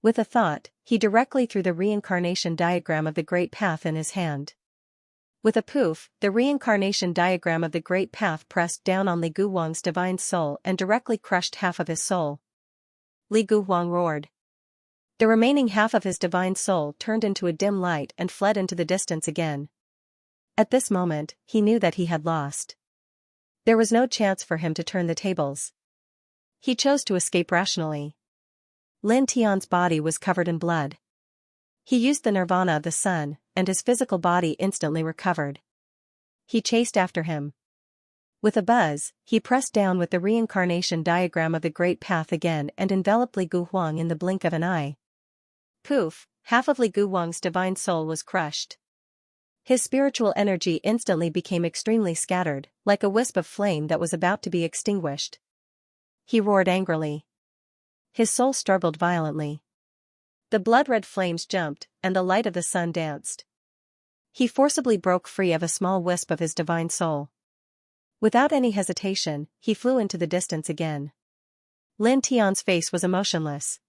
Speaker 1: With a thought, he directly threw the reincarnation diagram of the Great Path in his hand. With a poof, the reincarnation diagram of the Great Path pressed down on Li Guhuang's divine soul and directly crushed half of his soul. Li Guhuang roared. The remaining half of his divine soul turned into a dim light and fled into the distance again. At this moment, he knew that he had lost. There was no chance for him to turn the tables. He chose to escape rationally. Lin Tian's body was covered in blood. He used the nirvana of the sun, and his physical body instantly recovered. He chased after him. With a buzz, he pressed down with the reincarnation diagram of the Great Path again and enveloped Li Guhuang in the blink of an eye. Poof, half of Li Guhuang's divine soul was crushed. His spiritual energy instantly became extremely scattered, like a wisp of flame that was about to be extinguished. He roared angrily. His soul struggled violently. The blood-red flames jumped, and the light of the sun danced. He forcibly broke free of a small wisp of his divine soul. Without any hesitation, he flew into the distance again. Lin Tian's face was emotionless.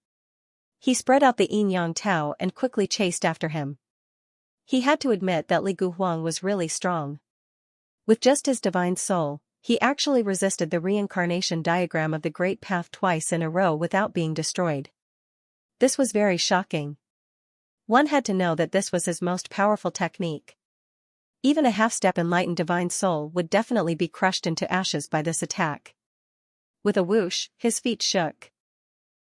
Speaker 1: He spread out the yin-yang tao and quickly chased after him. He had to admit that Li Guhuang was really strong. With just his divine soul, he actually resisted the reincarnation diagram of the Great Path twice in a row without being destroyed. This was very shocking. One had to know that this was his most powerful technique. Even a half-step enlightened divine soul would definitely be crushed into ashes by this attack. With a whoosh, his feet shook.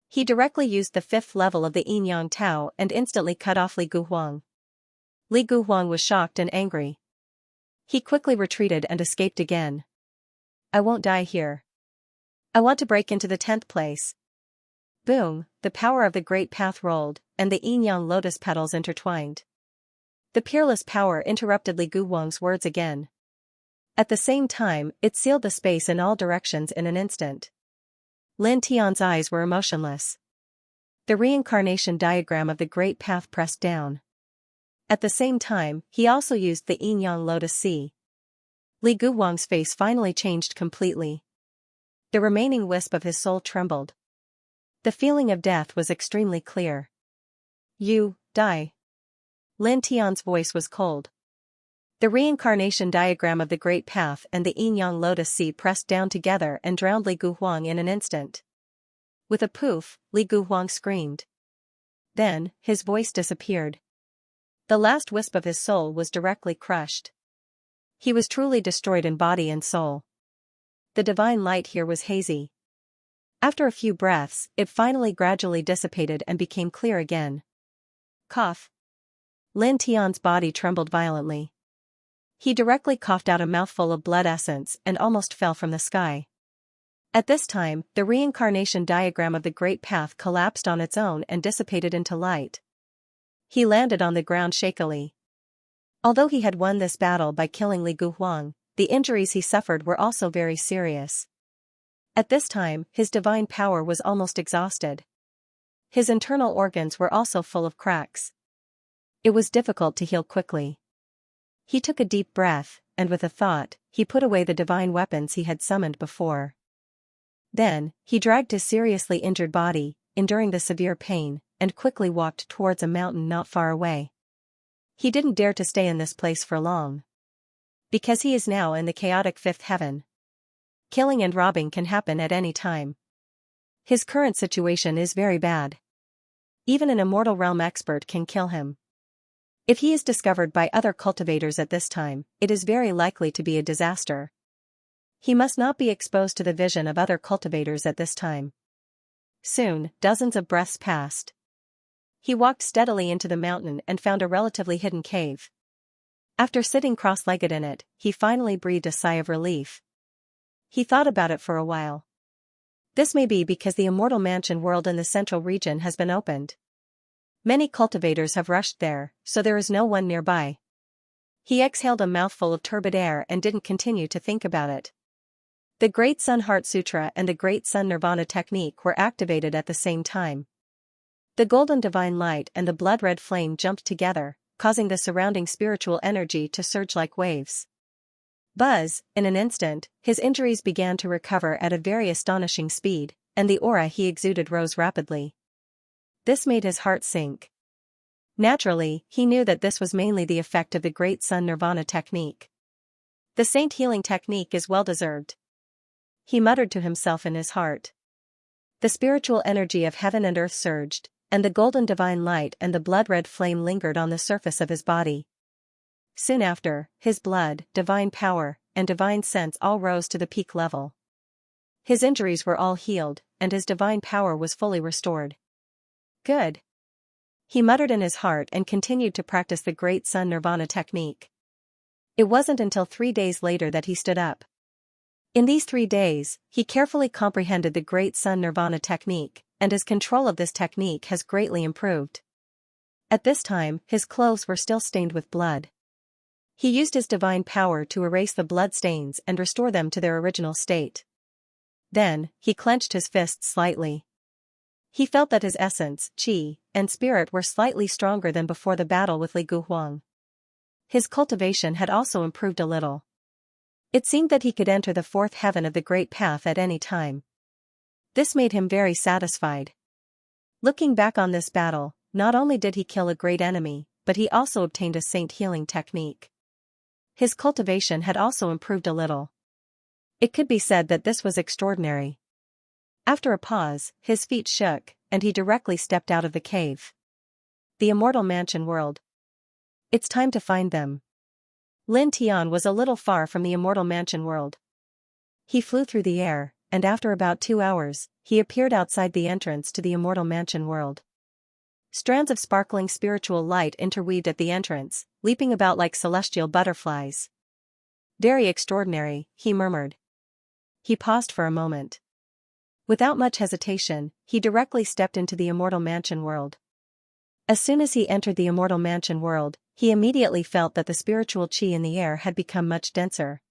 Speaker 1: He directly used the fifth level of the yin-yang tao and instantly cut off Li Guhuang. Li Guhuang was shocked and angry. He quickly retreated and escaped again. I won't die here. I want to break into the 10th place. Boom, the power of the Great Path rolled, and the yin-yang lotus petals intertwined. The peerless power interrupted Li Guhuang's words again. At the same time, it sealed the space in all directions in an instant. Lin Tian's eyes were emotionless. The reincarnation diagram of the Great Path pressed down. At the same time, he also used the yin-yang lotus sea. Li Guhuang's face finally changed completely. The remaining wisp of his soul trembled. The feeling of death was extremely clear. You, die. Lin Tian's voice was cold. The reincarnation diagram of the Great Path and the yin-yang lotus sea pressed down together and drowned Li Guhuang in an instant. With a poof, Li Guhuang screamed. Then, his voice disappeared. The last wisp of his soul was directly crushed. He was truly destroyed in body and soul. The divine light here was hazy. After a few breaths, it finally gradually dissipated and became clear again. Cough. Lin Tian's body trembled violently. He directly coughed out a mouthful of blood essence and almost fell from the sky. At this time, the reincarnation diagram of the Great Path collapsed on its own and dissipated into light. He landed on the ground shakily. Although he had won this battle by killing Li Guhuang, the injuries he suffered were also very serious. At this time, his divine power was almost exhausted. His internal organs were also full of cracks. It was difficult to heal quickly. He took a deep breath, and with a thought, he put away the divine weapons he had summoned before. Then, he dragged his seriously injured body, enduring the severe pain, and quickly walked towards a mountain not far away. He didn't dare to stay in this place for long. Because he is now in the chaotic fifth heaven. Killing and robbing can happen at any time. His current situation is very bad. Even an immortal realm expert can kill him. If he is discovered by other cultivators at this time, it is very likely to be a disaster. He must not be exposed to the vision of other cultivators at this time. Soon, dozens of breaths passed. He walked steadily into the mountain and found a relatively hidden cave. After sitting cross-legged in it, he finally breathed a sigh of relief. He thought about it for a while. This may be because the immortal mansion world in the central region has been opened. Many cultivators have rushed there, so there is no one nearby. He exhaled a mouthful of turbid air and didn't continue to think about it. The Great Sun Heart Sutra and the Great Sun Nirvana Technique were activated at the same time. The golden divine light and the blood-red flame jumped together, causing the surrounding spiritual energy to surge like waves. Buzz, in an instant, his injuries began to recover at a very astonishing speed, and the aura he exuded rose rapidly. This made his heart sink. Naturally, he knew that this was mainly the effect of the Great Sun Nirvana Technique. The Saint Healing Technique is well-deserved. He muttered to himself in his heart. The spiritual energy of heaven and earth surged, and the golden divine light and the blood-red flame lingered on the surface of his body. Soon after, his blood, divine power, and divine sense all rose to the peak level. His injuries were all healed, and his divine power was fully restored. Good. He muttered in his heart and continued to practice the Great Sun Nirvana Technique. It wasn't until 3 days later that he stood up. In these 3 days, he carefully comprehended the Great Sun Nirvana Technique, and his control of this technique has greatly improved. At this time, his clothes were still stained with blood. He used his divine power to erase the blood stains and restore them to their original state. Then, he clenched his fists slightly. He felt that his essence, qi, and spirit were slightly stronger than before the battle with Li Guhuang. His cultivation had also improved a little. It seemed that he could enter the fourth heaven of the Great Path at any time. This made him very satisfied. Looking back on this battle, not only did he kill a great enemy, but he also obtained a saint healing technique. His cultivation had also improved a little. It could be said that this was extraordinary. After a pause, his feet shook, and he directly stepped out of the cave. The immortal mansion world. It's time to find them. Lin Tian was a little far from the immortal mansion world. He flew through the air, and after about 2 hours, he appeared outside the entrance to the immortal mansion world. Strands of sparkling spiritual light interweaved at the entrance, leaping about like celestial butterflies. Very extraordinary, he murmured. He paused for a moment. Without much hesitation, he directly stepped into the immortal mansion world. As soon as he entered the immortal mansion world, he immediately felt that the spiritual qi in the air had become much denser.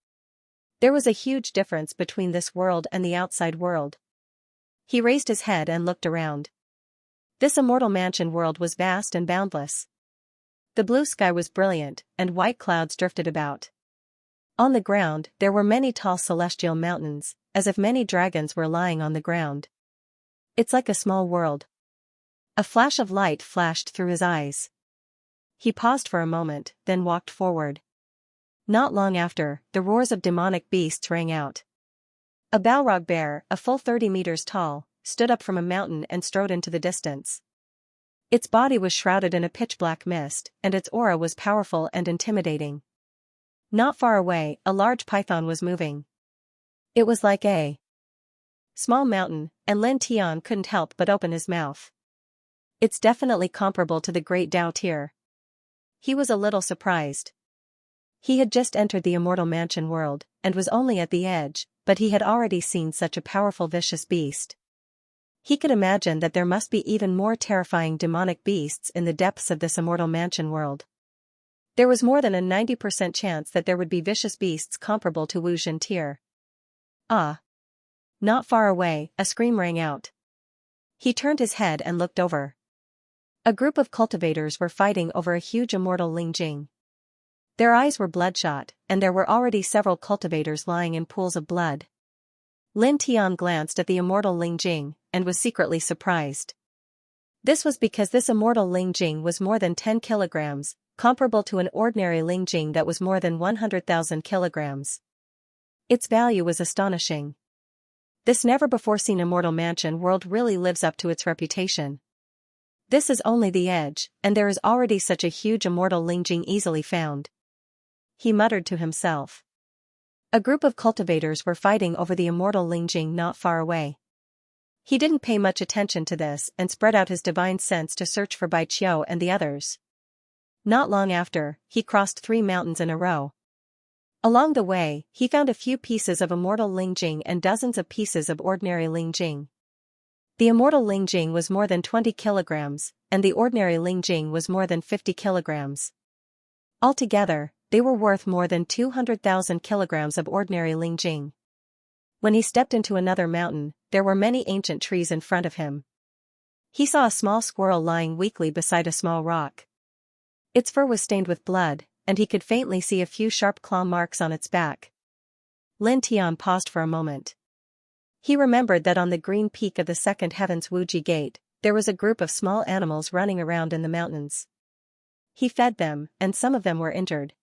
Speaker 1: There was a huge difference between this world and the outside world. He raised his head and looked around. This immortal mansion world was vast and boundless. The blue sky was brilliant, and white clouds drifted about. On the ground, there were many tall celestial mountains, as if many dragons were lying on the ground. It's like a small world. A flash of light flashed through his eyes. He paused for a moment, then walked forward. Not long after, the roars of demonic beasts rang out. A Balrog bear, a full 30 meters tall, stood up from a mountain and strode into the distance. Its body was shrouded in a pitch-black mist, and its aura was powerful and intimidating. Not far away, a large python was moving. It was like a small mountain, and Lin Tian couldn't help but open his mouth. It's definitely comparable to the Great Dao tier. He was a little surprised. He had just entered the Immortal Mansion world, and was only at the edge, but he had already seen such a powerful vicious beast. He could imagine that there must be even more terrifying demonic beasts in the depths of this Immortal Mansion world. There was more than a 90% chance that there would be vicious beasts comparable to Wu Jin tier. Ah! Not far away, a scream rang out. He turned his head and looked over. A group of cultivators were fighting over a huge immortal Lingjing. Their eyes were bloodshot, and there were already several cultivators lying in pools of blood. Lin Tian glanced at the immortal Lingjing, and was secretly surprised. This was because this immortal Lingjing was more than 10 kilograms, comparable to an ordinary Lingjing that was more than 100,000 kilograms. Its value was astonishing. This never-before-seen Immortal Mansion world really lives up to its reputation. This is only the edge, and there is already such a huge immortal Lingjing easily found. He muttered to himself. A group of cultivators were fighting over the immortal Lingjing not far away. He didn't pay much attention to this and spread out his divine sense to search for Bai Qiu and the others. Not long after, he crossed 3 mountains in a row. Along the way, he found a few pieces of immortal Lingjing and dozens of pieces of ordinary Lingjing. The immortal Lingjing was more than 20 kilograms, and the ordinary Lingjing was more than 50 kilograms. Altogether, they were worth more than 200,000 kilograms of ordinary Lingjing. When he stepped into another mountain, there were many ancient trees in front of him. He saw a small squirrel lying weakly beside a small rock. Its fur was stained with blood, and he could faintly see a few sharp claw marks on its back. Lin Tian paused for a moment. He remembered that on the green peak of the second heaven's Wuji Gate, there was a group of small animals running around in the mountains. He fed them, and some of them were injured.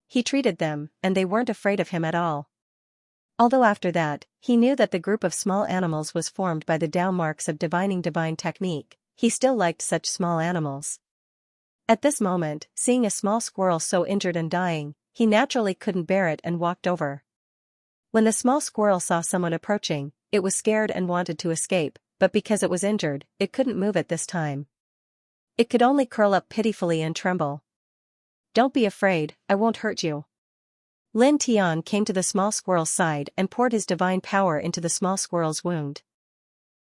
Speaker 1: He treated them, and they weren't afraid of him at all. Although after that, he knew that the group of small animals was formed by the Tao marks of divining divine technique, he still liked such small animals. At this moment, seeing a small squirrel so injured and dying, he naturally couldn't bear it and walked over. When the small squirrel saw someone approaching, it was scared and wanted to escape, but because it was injured, it couldn't move at this time. It could only curl up pitifully and tremble. "Don't be afraid, I won't hurt you." Lin Tian came to the small squirrel's side and poured his divine power into the small squirrel's wound.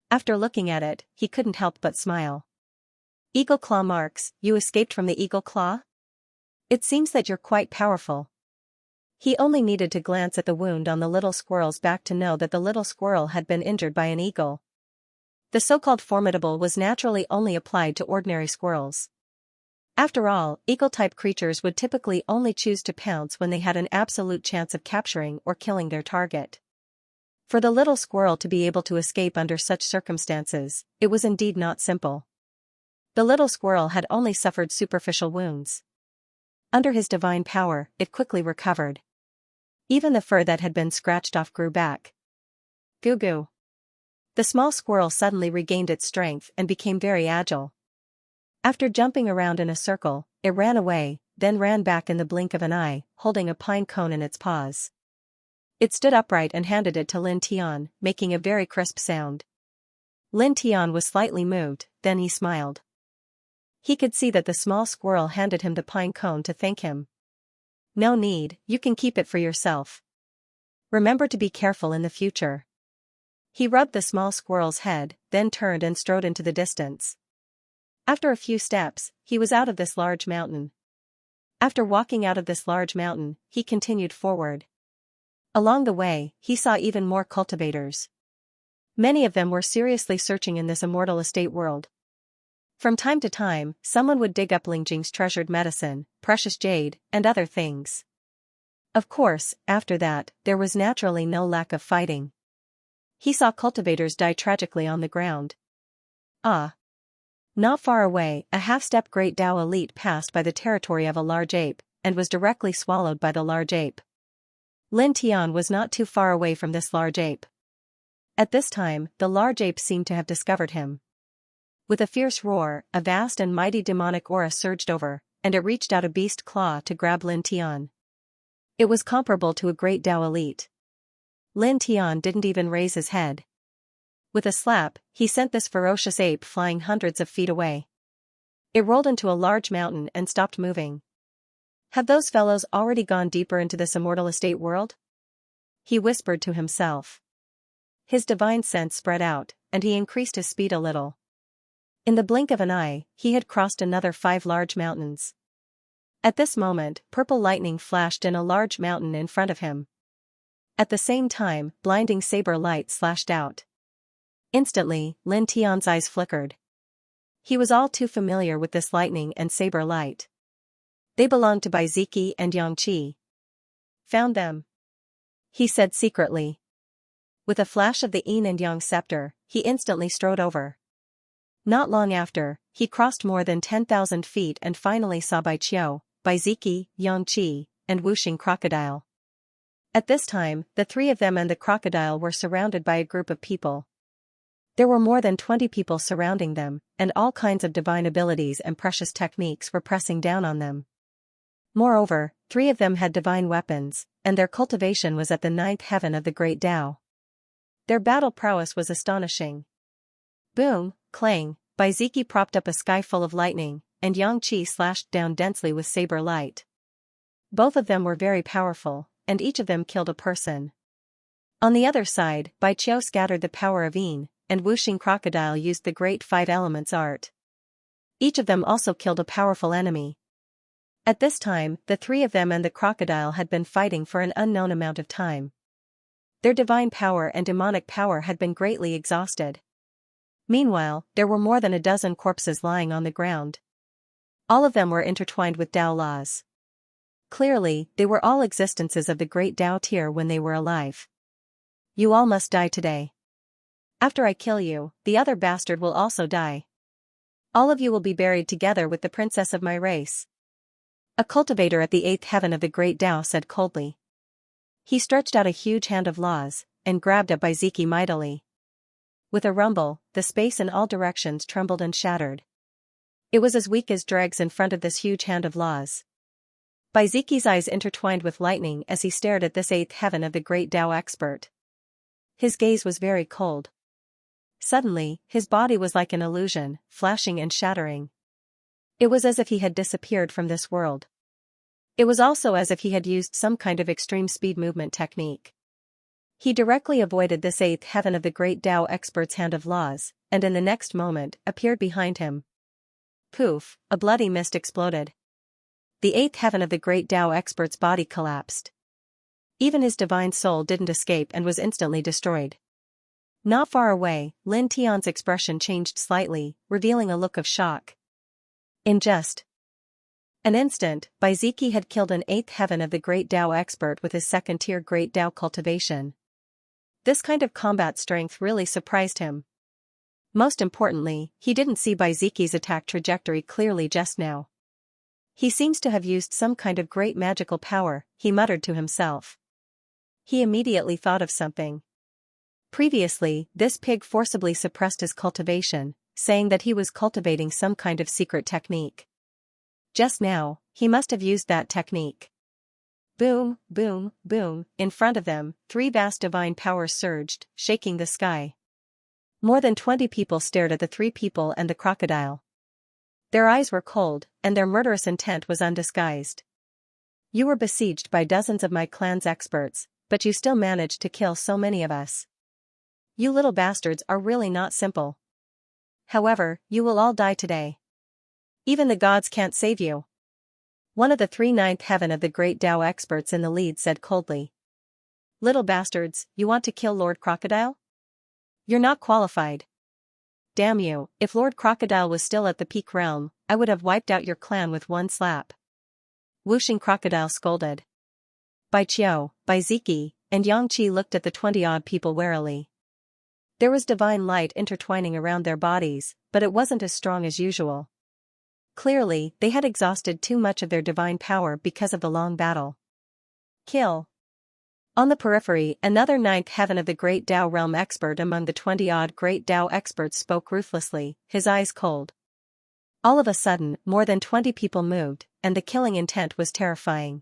Speaker 1: After looking at it, he couldn't help but smile. "Eagle claw marks, you escaped from the eagle claw? It seems that you're quite powerful." He only needed to glance at the wound on the little squirrel's back to know that the little squirrel had been injured by an eagle. The so-called formidable was naturally only applied to ordinary squirrels. After all, eagle-type creatures would typically only choose to pounce when they had an absolute chance of capturing or killing their target. For the little squirrel to be able to escape under such circumstances, it was indeed not simple. The little squirrel had only suffered superficial wounds. Under his divine power, it quickly recovered. Even the fur that had been scratched off grew back. Goo goo. The small squirrel suddenly regained its strength and became very agile. After jumping around in a circle, it ran away, then ran back in the blink of an eye, holding a pine cone in its paws. It stood upright and handed it to Lin Tian, making a very crisp sound. Lin Tian was slightly moved, then he smiled. He could see that the small squirrel handed him the pine cone to thank him. "No need, you can keep it for yourself. Remember to be careful in the future." He rubbed the small squirrel's head, then turned and strode into the distance. After a few steps, he was out of this large mountain. After walking out of this large mountain, he continued forward. Along the way, he saw even more cultivators. Many of them were seriously searching in this immortal estate world. From time to time, someone would dig up Lingjing's treasured medicine, precious jade, and other things. Of course, after that, there was naturally no lack of fighting. He saw cultivators die tragically on the ground. Ah! Not far away, a half-step Great Dao elite passed by the territory of a large ape, and was directly swallowed by the large ape. Lin Tian was not too far away from this large ape. At this time, the large ape seemed to have discovered him. With a fierce roar, a vast and mighty demonic aura surged over, and it reached out a beast claw to grab Lin Tian. It was comparable to a Great Dao elite. Lin Tian didn't even raise his head. With a slap, he sent this ferocious ape flying hundreds of feet away. It rolled into a large mountain and stopped moving. Have those fellows already gone deeper into this immortal estate world? He whispered to himself. His divine sense spread out, and he increased his speed a little. In the blink of an eye, he had crossed another 5 large mountains. At this moment, purple lightning flashed in a large mountain in front of him. At the same time, blinding saber light slashed out. Instantly, Lin Tian's eyes flickered. He was all too familiar with this lightning and saber light. They belonged to Baiziki and Xianxia. Found them, he said secretly. With a flash of the yin and yang scepter, he instantly strode over. Not long after, he crossed more than 10,000 feet and finally saw Baiqiu, Baiziki, Xianxia, and Wuxing Crocodile. At this time, the 3 of them and the crocodile were surrounded by a group of people. There were more than 20 people surrounding them, and all kinds of divine abilities and precious techniques were pressing down on them. Moreover, 3 of them had divine weapons, and their cultivation was at the 9th heaven of the Great Tao. Their battle prowess was astonishing. Boom, clang, Baiziki propped up a sky full of lightning, and Xianxia slashed down densely with saber light. Both of them were very powerful, and each of them killed a person. On the other side, Baiqiu scattered the power of yin, and Wuxing Crocodile used the great 5 elements art. Each of them also killed a powerful enemy. At this time, the 3 of them and the crocodile had been fighting for an unknown amount of time. Their divine power and demonic power had been greatly exhausted. Meanwhile, there were more than a dozen corpses lying on the ground. All of them were intertwined with Tao laws. Clearly, they were all existences of the great Tao tier when they were alive. You all must die today. After I kill you, the other bastard will also die. All of you will be buried together with the princess of my race. A cultivator at the 8th heaven of the Great Tao said coldly. He stretched out a huge hand of laws, and grabbed at Baiziki mightily. With a rumble, the space in all directions trembled and shattered. It was as weak as dregs in front of this huge hand of laws. Baiziki's eyes intertwined with lightning as he stared at this 8th heaven of the Great Tao expert. His gaze was very cold. Suddenly, his body was like an illusion, flashing and shattering. It was as if he had disappeared from this world. It was also as if he had used some kind of extreme speed movement technique. He directly avoided this 8th heaven of the Great Tao expert's hand of laws, and in the next moment, appeared behind him. Poof, a bloody mist exploded. The 8th heaven of the Great Tao expert's body collapsed. Even his divine soul didn't escape and was instantly destroyed. Not far away, Lin Tian's expression changed slightly, revealing a look of shock. In just an instant, Baiziki had killed an 8th heaven of the Great Tao expert with his 2nd-tier Great Tao cultivation. This kind of combat strength really surprised him. Most importantly, he didn't see Baiziki's attack trajectory clearly just now. He seems to have used some kind of great magical power, he muttered to himself. He immediately thought of something. Previously, this pig forcibly suppressed his cultivation, saying that he was cultivating some kind of secret technique. Just now, he must have used that technique. Boom, boom, boom, in front of them, 3 vast divine powers surged, shaking the sky. More than 20 people stared at the 3 people and the crocodile. Their eyes were cold, and their murderous intent was undisguised. You were besieged by dozens of my clan's experts, but you still managed to kill so many of us. You little bastards are really not simple. However, you will all die today. Even the gods can't save you. One of the 3 9th heaven of the Great Tao experts in the lead said coldly. Little bastards, you want to kill Lord Crocodile? You're not qualified. Damn you, if Lord Crocodile was still at the peak realm, I would have wiped out your clan with one slap. Wuxing Crocodile scolded. Baiqiu, Baiziki, and Xianxia looked at the 20-odd people warily. There was divine light intertwining around their bodies, but it wasn't as strong as usual. Clearly, they had exhausted too much of their divine power because of the long battle. Kill. On the periphery, another 9th heaven of the Great Tao realm expert among the 20-odd Great Tao experts spoke ruthlessly, his eyes cold. All of a sudden, more than 20 people moved, and the killing intent was terrifying.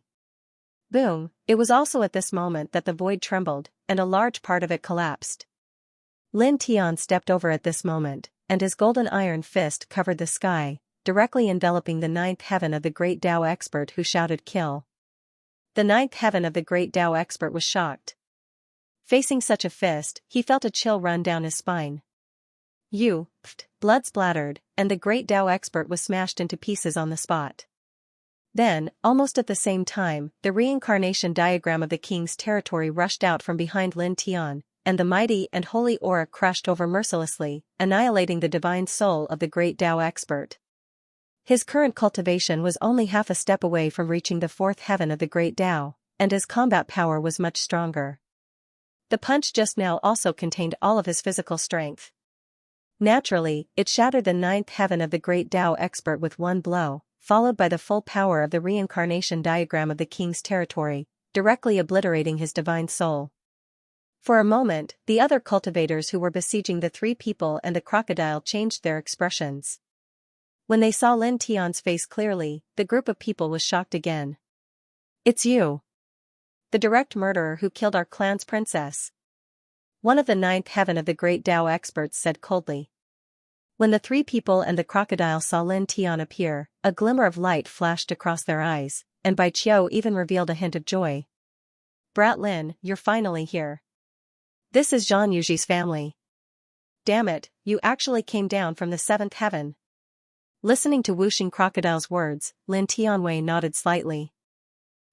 Speaker 1: Boom, it was also at this moment that the void trembled, and a large part of it collapsed. Lin Tian stepped over at this moment, and his golden iron fist covered the sky, directly enveloping the ninth heaven of the great Tao expert, who shouted kill. The ninth heaven of the great Tao expert was shocked. Facing such a fist, he felt a chill run down his spine. Blood splattered, and the great Tao expert was smashed into pieces on the spot. Then, almost at the same time, the reincarnation diagram of the king's territory rushed out from behind Lin Tian, and the mighty and holy aura crushed over mercilessly, annihilating the divine soul of the great Tao expert. His current cultivation was only half a step away from reaching the fourth heaven of the great Tao, and his combat power was much stronger. The punch just now also contained all of his physical strength. Naturally, it shattered the ninth heaven of the great Tao expert with one blow, followed by the full power of the reincarnation diagram of the king's territory, directly obliterating his divine soul. For a moment, the other cultivators who were besieging the three people and the crocodile changed their expressions. When they saw Lin Tian's face clearly, the group of people was shocked again. "It's you. The direct murderer who killed our clan's princess," one of the ninth heaven of the great Tao experts said coldly. When the three people and the crocodile saw Lin Tian appear, a glimmer of light flashed across their eyes, and Bai Qiu even revealed a hint of joy. "Brat Lin, you're finally here. This is Xianxia's family. Damn it, you actually came down from the seventh heaven." Listening to Wuxing Crocodile's words, Lin Tianwei nodded slightly.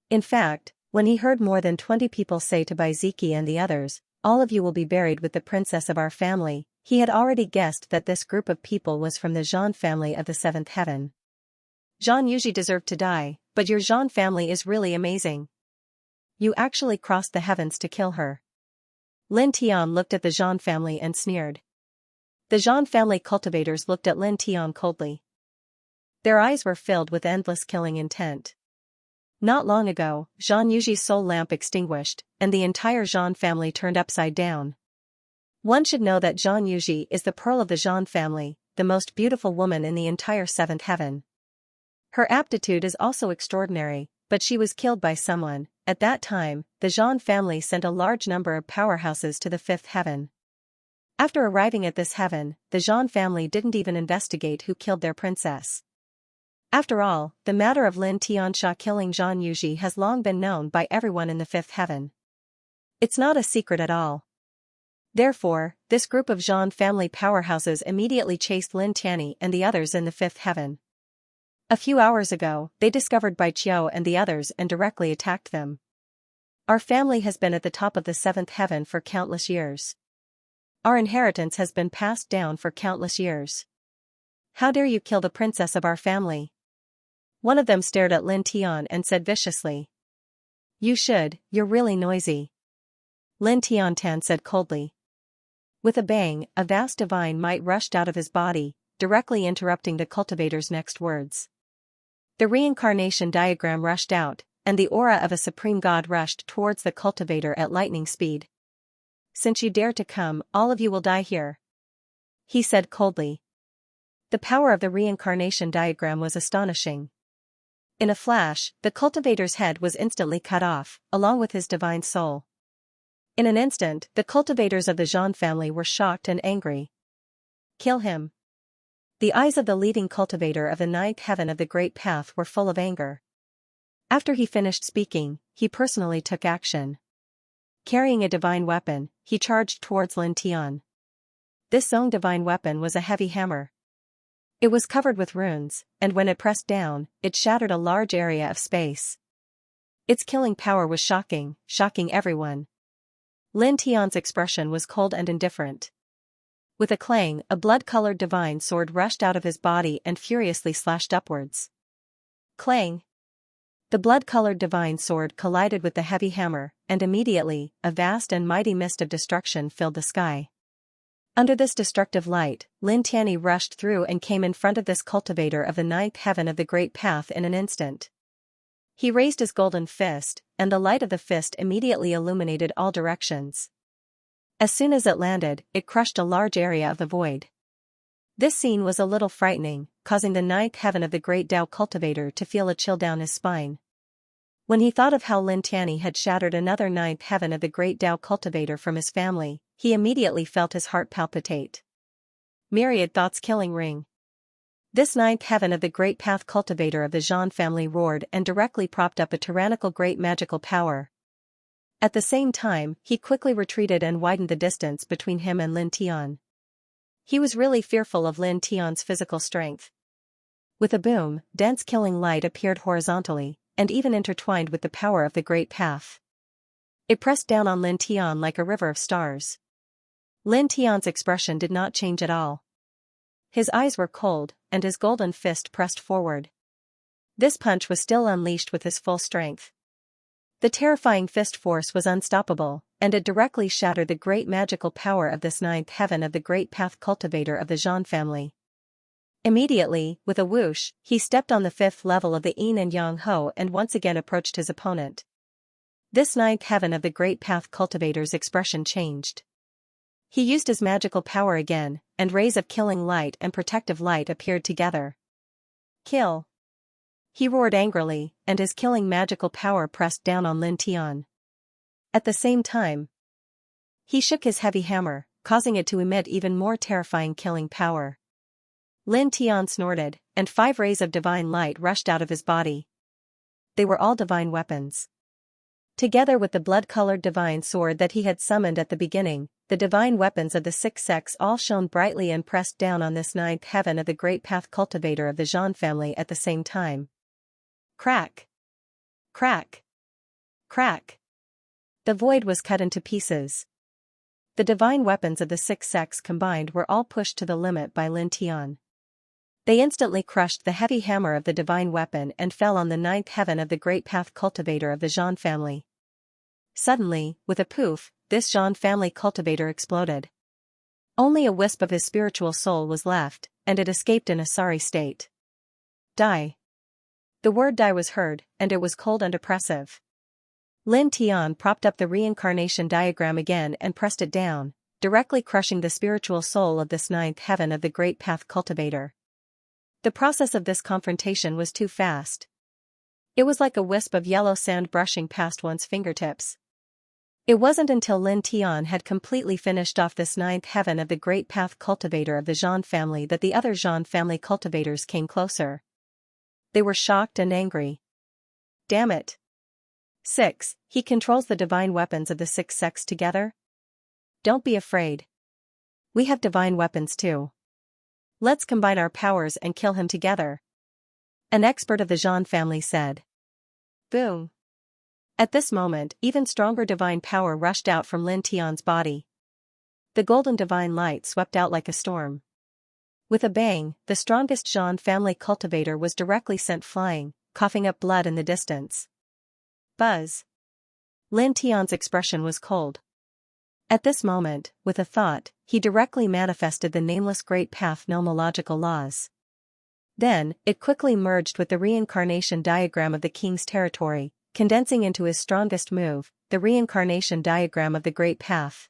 Speaker 1: In fact, when he heard more than 20 people say to Bai Ziki and the others, "All of you will be buried with the princess of our family," he had already guessed that this group of people was from the Zhan family of the seventh heaven. "Xianxia deserved to die, but your Zhan family is really amazing. You actually crossed the heavens to kill her." Lin Tian looked at the Zhan family and sneered. The Zhan family cultivators looked at Lin Tian coldly. Their eyes were filled with endless killing intent. Not long ago, Xianxia's soul lamp extinguished, and the entire Zhan family turned upside down. One should know that Xianxia is the pearl of the Zhan family, the most beautiful woman in the entire seventh heaven. Her aptitude is also extraordinary, but she was killed by someone. At that time, the Zhan family sent a large number of powerhouses to the fifth heaven. After arriving at this heaven, the Zhan family didn't even investigate who killed their princess. After all, the matter of Lin Tiansha killing Xianxia has long been known by everyone in the fifth heaven. It's not a secret at all. Therefore, this group of Zhan family powerhouses immediately chased Lin Tianyi and the others in the fifth heaven. A few hours ago, they discovered Bai Qiu and the others and directly attacked them. "Our family has been at the top of the seventh heaven for countless years. Our inheritance has been passed down for countless years. How dare you kill the princess of our family?" One of them stared at Lin Tian and said viciously. "You should, you're really noisy." Lin Tian said coldly. With a bang, a vast divine might rushed out of his body, directly interrupting the cultivator's next words. The reincarnation diagram rushed out, and the aura of a supreme god rushed towards the cultivator at lightning speed. "Since you dare to come, all of you will die here," he said coldly. The power of the reincarnation diagram was astonishing. In a flash, the cultivator's head was instantly cut off, along with his divine soul. In an instant, the cultivators of the Zhan family were shocked and angry. "Kill him." The eyes of the leading cultivator of the ninth heaven of the Great Path were full of anger. After he finished speaking, he personally took action. Carrying a divine weapon, he charged towards Lin Tian. This Zong divine weapon was a heavy hammer. It was covered with runes, and when it pressed down, it shattered a large area of space. Its killing power was shocking everyone. Lin Tian's expression was cold and indifferent. With a clang, a blood-colored divine sword rushed out of his body and furiously slashed upwards. Clang! The blood-colored divine sword collided with the heavy hammer, and immediately, a vast and mighty mist of destruction filled the sky. Under this destructive light, Lin Tianyi rushed through and came in front of this cultivator of the ninth heaven of the Great Path in an instant. He raised his golden fist, and the light of the fist immediately illuminated all directions. As soon as it landed, it crushed a large area of the void. This scene was a little frightening, causing the ninth heaven of the Great Tao cultivator to feel a chill down his spine. When he thought of how Lin Tianyi had shattered another ninth heaven of the Great Tao cultivator from his family, he immediately felt his heart palpitate. Myriad thoughts killing ring. This ninth heaven of the great path cultivator of the Xian family roared and directly propped up a tyrannical great magical power. At the same time, he quickly retreated and widened the distance between him and Lin Tian. He was really fearful of Lin Tian's physical strength. With a boom, dense killing light appeared horizontally, and even intertwined with the power of the great path. It pressed down on Lin Tian like a river of stars. Lin Tian's expression did not change at all. His eyes were cold, and his golden fist pressed forward. This punch was still unleashed with his full strength. The terrifying fist force was unstoppable, and it directly shattered the great magical power of this ninth heaven of the great path cultivator of the Xian family. Immediately, with a whoosh, he stepped on the fifth level of the Yin and Yang Ho and once again approached his opponent. This ninth heaven of the great path cultivator's expression changed. He used his magical power again, and rays of killing light and protective light appeared together. Kill! He roared angrily, and his killing magical power pressed down on Lin Tian. At the same time, he shook his heavy hammer, causing it to emit even more terrifying killing power. Lin Tian snorted, and 5 rays of divine light rushed out of his body. They were all divine weapons. Together with the blood-colored divine sword that he had summoned at the beginning, the divine weapons of the 6 sects all shone brightly and pressed down on this ninth heaven of the great path cultivator of the Xian family at the same time. Crack! Crack! Crack! The void was cut into pieces. The divine weapons of the 6 sects combined were all pushed to the limit by Lin Tian. They instantly crushed the heavy hammer of the divine weapon and fell on the ninth heaven of the great path cultivator of the Xian family. Suddenly, with a poof, this Xian family cultivator exploded. Only a wisp of his spiritual soul was left, and it escaped in a sorry state. Die. The word die was heard, and it was cold and oppressive. Lin Tian propped up the reincarnation diagram again and pressed it down, directly crushing the spiritual soul of this ninth heaven of the great path cultivator. The process of this confrontation was too fast. It was like a wisp of yellow sand brushing past one's fingertips. It wasn't until Lin Tian had completely finished off this ninth heaven of the great path cultivator of the Xian family that the other Xian family cultivators came closer. They were shocked and angry. Damn it. 6. He controls the divine weapons of the 6 sects together? Don't be afraid. We have divine weapons too. Let's combine our powers and kill him together. An expert of the Xian family said. Boom. At this moment, even stronger divine power rushed out from Lin Tian's body. The golden divine light swept out like a storm. With a bang, the strongest Xian family cultivator was directly sent flying, coughing up blood in the distance. Buzz. Lin Tian's expression was cold. At this moment, with a thought, he directly manifested the nameless great path nomological laws. Then, it quickly merged with the reincarnation diagram of the king's territory, condensing into his strongest move, the reincarnation diagram of the great path.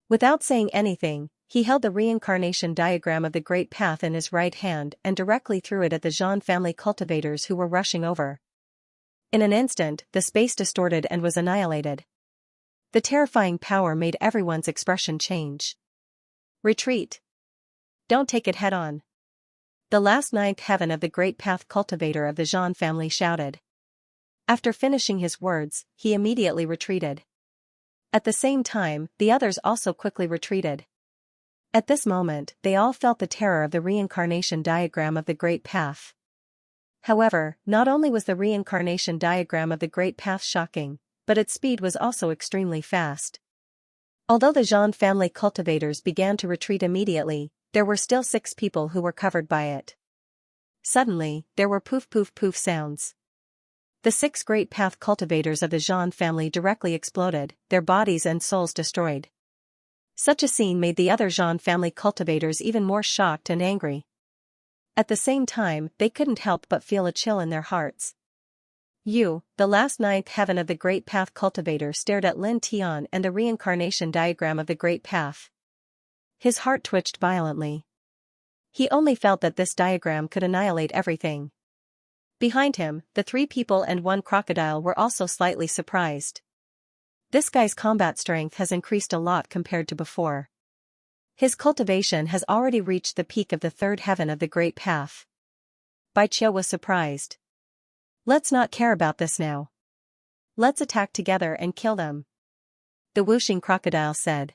Speaker 1: Without saying anything, he held the reincarnation diagram of the great path in his right hand and directly threw it at the Xian family cultivators who were rushing over. In an instant, the space distorted and was annihilated. The terrifying power made everyone's expression change. Retreat. Don't take it head-on. The last ninth heaven of the great path cultivator of the Xian family shouted. After finishing his words, he immediately retreated. At the same time, the others also quickly retreated. At this moment, they all felt the terror of the reincarnation diagram of the great path. However, not only was the reincarnation diagram of the great path shocking, but its speed was also extremely fast. Although the Xian family cultivators began to retreat immediately, there were still 6 people who were covered by it. Suddenly, there were poof poof poof sounds. The 6 great path cultivators of the Xian family directly exploded, their bodies and souls destroyed. Such a scene made the other Xian family cultivators even more shocked and angry. At the same time, they couldn't help but feel a chill in their hearts. The last ninth heaven of the great path cultivator stared at Lin Tian and the reincarnation diagram of the great path. His heart twitched violently. He only felt that this diagram could annihilate everything. Behind him, the 3 people and 1 crocodile were also slightly surprised. This guy's combat strength has increased a lot compared to before. His cultivation has already reached the peak of the third heaven of the Great Path. Bai Qiu was surprised. Let's not care about this now. Let's attack together and kill them, the Wuxing crocodile said.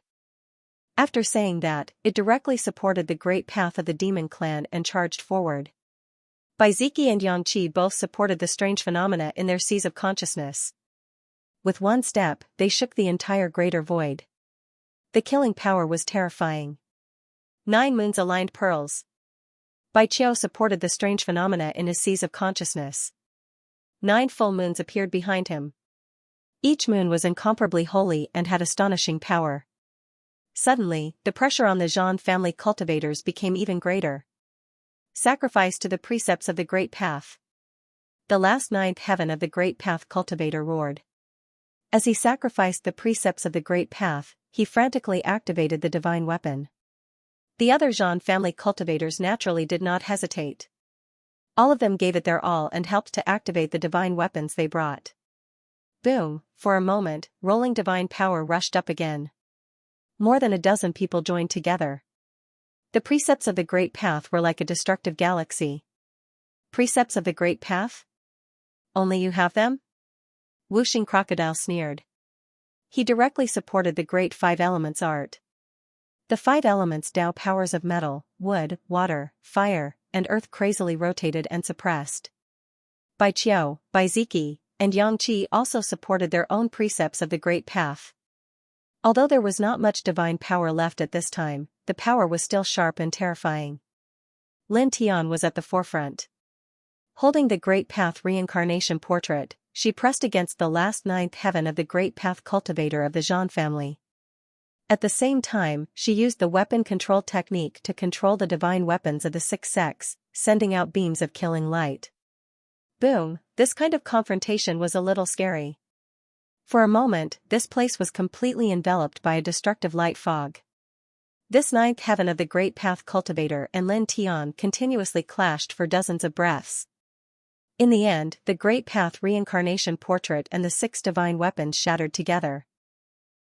Speaker 1: After saying that, it directly supported the Great Path of the Demon Clan and charged forward. Bai Ziki and Xianxia both supported the strange phenomena in their seas of consciousness. With one step, they shook the entire greater void. The killing power was terrifying. 9 moons aligned pearls. Bai Qiu supported the strange phenomena in his seas of consciousness. 9 full moons appeared behind him. Each moon was incomparably holy and had astonishing power. Suddenly, the pressure on the Zhan family cultivators became even greater. Sacrifice to the precepts of the Great Path. The last 9th heaven of the Great Path cultivator roared. As he sacrificed the precepts of the Great Path, he frantically activated the divine weapon. The other Zhan family cultivators naturally did not hesitate. All of them gave it their all and helped to activate the divine weapons they brought. Boom, for a moment, rolling divine power rushed up again. More than a dozen people joined together. The precepts of the Great Path were like a destructive galaxy. Precepts of the Great Path? Only you have them? Wuxing crocodile sneered. He directly supported the Great Five Elements art. The 5 elements Tao powers of metal, wood, water, fire, and earth crazily rotated and suppressed. Bai Qiu, Bai Ziki, and Xianxia also supported their own precepts of the Great Path. Although there was not much divine power left at this time, the power was still sharp and terrifying. Lin Tian was at the forefront. Holding the Great Path reincarnation portrait, she pressed against the last 9th heaven of the Great Path cultivator of the Zhan family. At the same time, she used the weapon control technique to control the divine weapons of the 6 sects, sending out beams of killing light. Boom, this kind of confrontation was a little scary. For a moment, this place was completely enveloped by a destructive light fog. This 9th heaven of the Great Path cultivator and Lin Tian continuously clashed for dozens of breaths. In the end, the Great Path reincarnation portrait and the 6 divine weapons shattered together.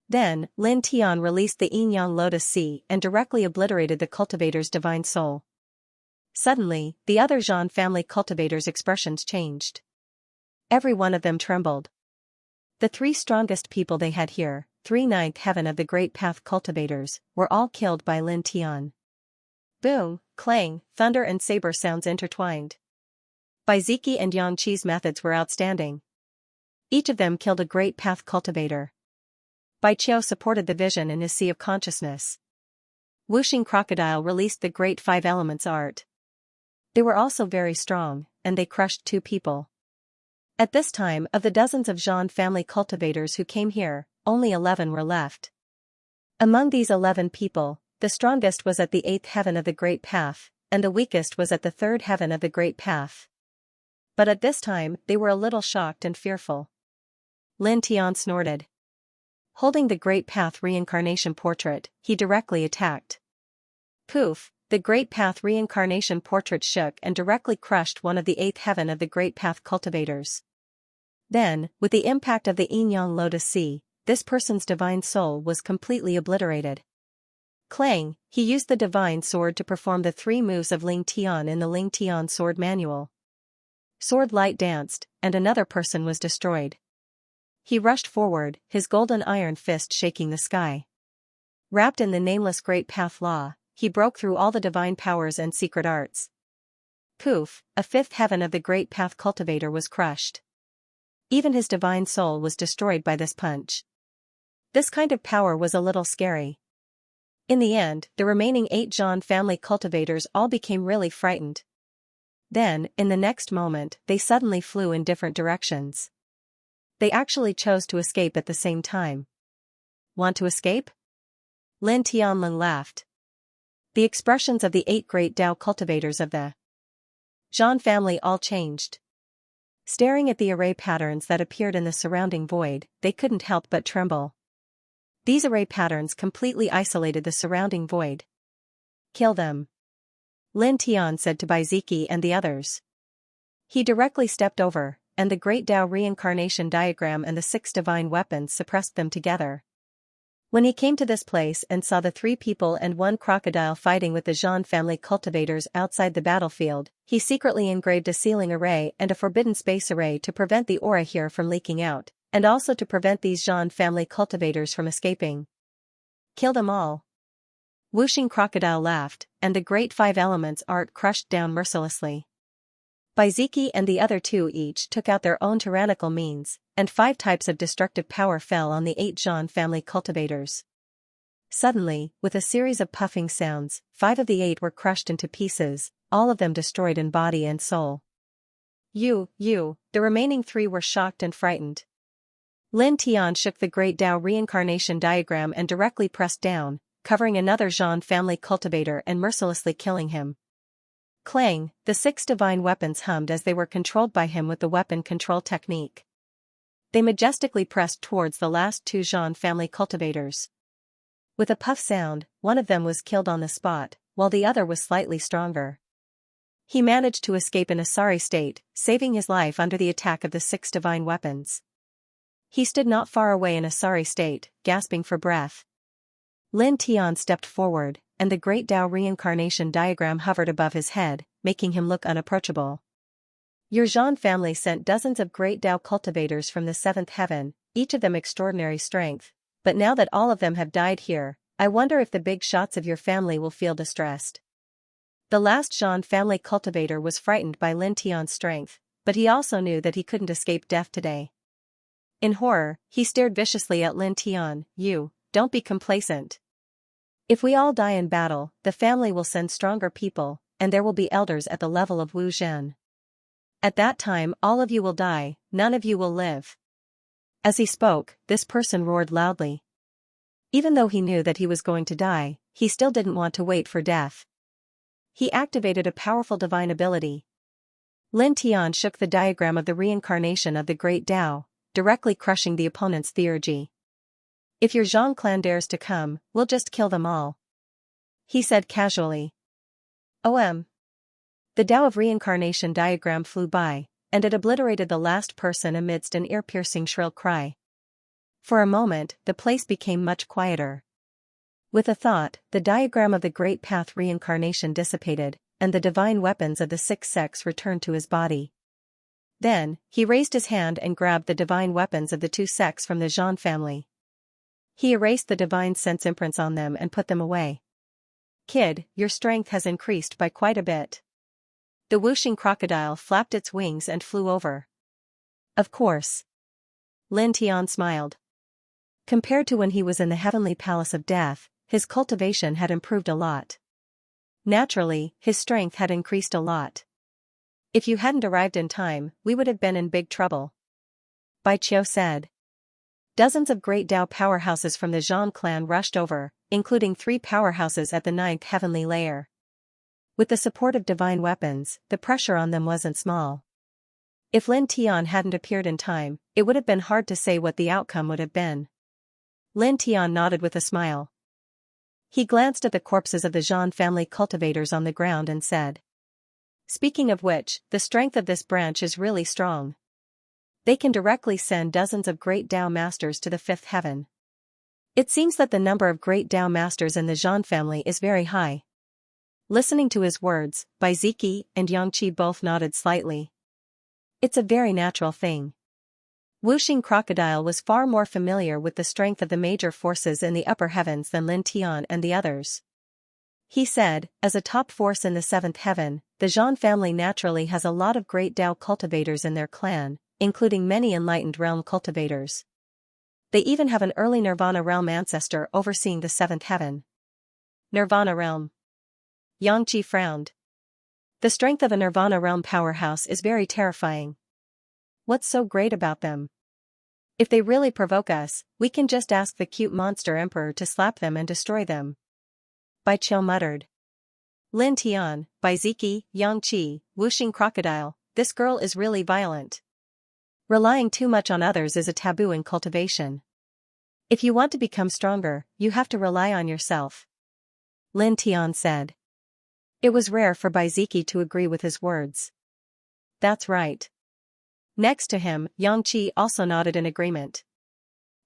Speaker 1: Then, Lin Tian released the Yin-Yang Lotus Sea and directly obliterated the cultivator's divine soul. Suddenly, the other Zhan family cultivators' expressions changed. Every one of them trembled. The 3 strongest people they had here, 9th heaven of the Great Path cultivators, were all killed by Lin Tian. Boom, clang, thunder and saber sounds intertwined. Bai Ziki and Xianxia's methods were outstanding. Each of them killed a Great Path cultivator. Bai Qiu supported the vision in his sea of consciousness. Wuxing crocodile released the Great Five Elements art. They were also very strong, and they crushed 2 people. At this time, of the dozens of Zhan family cultivators who came here, only 11 were left. Among these 11 people, the strongest was at the 8th heaven of the Great Path, and the weakest was at the 3rd heaven of the Great Path. But at this time, they were a little shocked and fearful. Lin Tian snorted. Holding the Great Path reincarnation portrait, he directly attacked. Poof, the Great Path reincarnation portrait shook and directly crushed one of the 8th heaven of the Great Path cultivators. Then, with the impact of the Yin-Yang Lotus Sea, this person's divine soul was completely obliterated. Clang, he used the divine sword to perform the 3 moves of Ling Tian in the Ling Tian sword manual. Sword light danced, and another person was destroyed. He rushed forward, his golden iron fist shaking the sky. Wrapped in the nameless Great Path law, he broke through all the divine powers and secret arts. Poof, a 5th heaven of the Great Path cultivator was crushed. Even his divine soul was destroyed by this punch. This kind of power was a little scary. In the end, the remaining 8 Zhan family cultivators all became really frightened. Then, in the next moment, they suddenly flew in different directions. They actually chose to escape at the same time. Want to escape? Lin Tianlin laughed. The expressions of the 8 great Tao cultivators of the Zhan family all changed. Staring at the array patterns that appeared in the surrounding void, they couldn't help but tremble. These array patterns completely isolated the surrounding void. Kill them, Lin Tian said to Bai Ziki and the others. He directly stepped over, and the Great Tao reincarnation diagram and the 6 divine weapons suppressed them together. When he came to this place and saw the 3 people and 1 crocodile fighting with the Xian family cultivators outside the battlefield, he secretly engraved a sealing array and a forbidden space array to prevent the aura here from leaking out, and also to prevent these Xian family cultivators from escaping. Kill them all. Whooshing crocodile laughed, and the great 5 elements art crushed down mercilessly. Baiziki and the other 2 each took out their own tyrannical means, and 5 types of destructive power fell on the 8 Xian family cultivators. Suddenly, with a series of puffing sounds, 5 of the 8 were crushed into pieces, all of them destroyed in body and soul. The remaining 3 were shocked and frightened. Lin Tian shook the Great Tao reincarnation diagram and directly pressed down, covering another Xian family cultivator and mercilessly killing him. Clang, the 6 divine weapons hummed as they were controlled by him with the weapon control technique. They majestically pressed towards the last 2 Xian family cultivators. With a puff sound, one of them was killed on the spot, while the other was slightly stronger. He managed to escape in a sorry state, saving his life under the attack of the 6 divine weapons. He stood not far away in a sorry state, gasping for breath. Lin Tian stepped forward, and the Great Tao reincarnation diagram hovered above his head, making him look unapproachable. Your Xian family sent dozens of Great Tao cultivators from the 7th heaven, each of them extraordinary strength, but now that all of them have died here, I wonder if the big shots of your family will feel distressed. The last Xian family cultivator was frightened by Lin Tian's strength, but he also knew that he couldn't escape death today. In horror, he stared viciously at Lin Tian. Don't be complacent. If we all die in battle, the family will send stronger people, and there will be elders at the level of Wu Zhen. At that time all of you will die, none of you will live. As he spoke, this person roared loudly. Even though he knew that he was going to die, he still didn't want to wait for death. He activated a powerful divine ability. Lin Tian shook the diagram of the reincarnation of the Great Tao, directly crushing the opponent's theurgy. If your Zhang clan dares to come, we'll just kill them all. He said casually. The Tao of reincarnation diagram flew by, and it obliterated the last person amidst an ear-piercing shrill cry. For a moment, the place became much quieter. With a thought, the diagram of the Great Path reincarnation dissipated, and the divine weapons of the 6 sects returned to his body. Then, he raised his hand and grabbed the divine weapons of the 2 sects from the Zhan family. He erased the divine sense imprints on them and put them away. Kid, your strength has increased by quite a bit. The whooshing crocodile flapped its wings and flew over. Of course. Lin Tian smiled. Compared to when he was in the heavenly palace of death, his cultivation had improved a lot. Naturally, his strength had increased a lot. If you hadn't arrived in time, we would have been in big trouble. Bai Qiu said. Dozens of Great Tao powerhouses from the Zhan clan rushed over, including 3 powerhouses at the 9th heavenly layer. With the support of divine weapons, the pressure on them wasn't small. If Lin Tian hadn't appeared in time, it would have been hard to say what the outcome would have been. Lin Tian nodded with a smile. He glanced at the corpses of the Zhan family cultivators on the ground and said. Speaking of which, the strength of this branch is really strong. They can directly send dozens of Great Tao masters to the 5th heaven. It seems that the number of Great Tao masters in the Zhan family is very high. Listening to his words, Baiziki and Xianxia both nodded slightly. It's a very natural thing. Whooshing Crocodile was far more familiar with the strength of the major forces in the upper heavens than Lin Tian and the others. He said, as a top force in the 7th heaven, the Zhan family naturally has a lot of Great Tao cultivators in their clan, including many enlightened realm cultivators. They even have an early Nirvana realm ancestor overseeing the 7th heaven. Nirvana realm. Xianxia frowned. The strength of a Nirvana realm powerhouse is very terrifying. What's so great about them? If they really provoke us, we can just ask the cute monster emperor to slap them and destroy them. Bai Qiu muttered. Lin Tian, Baiziki, Xianxia, Whooshing Crocodile, this girl is really violent. Relying too much on others is a taboo in cultivation. If you want to become stronger, you have to rely on yourself. Lin Tian said. It was rare for Baiziki to agree with his words. That's right. Next to him, Xianxia also nodded in agreement.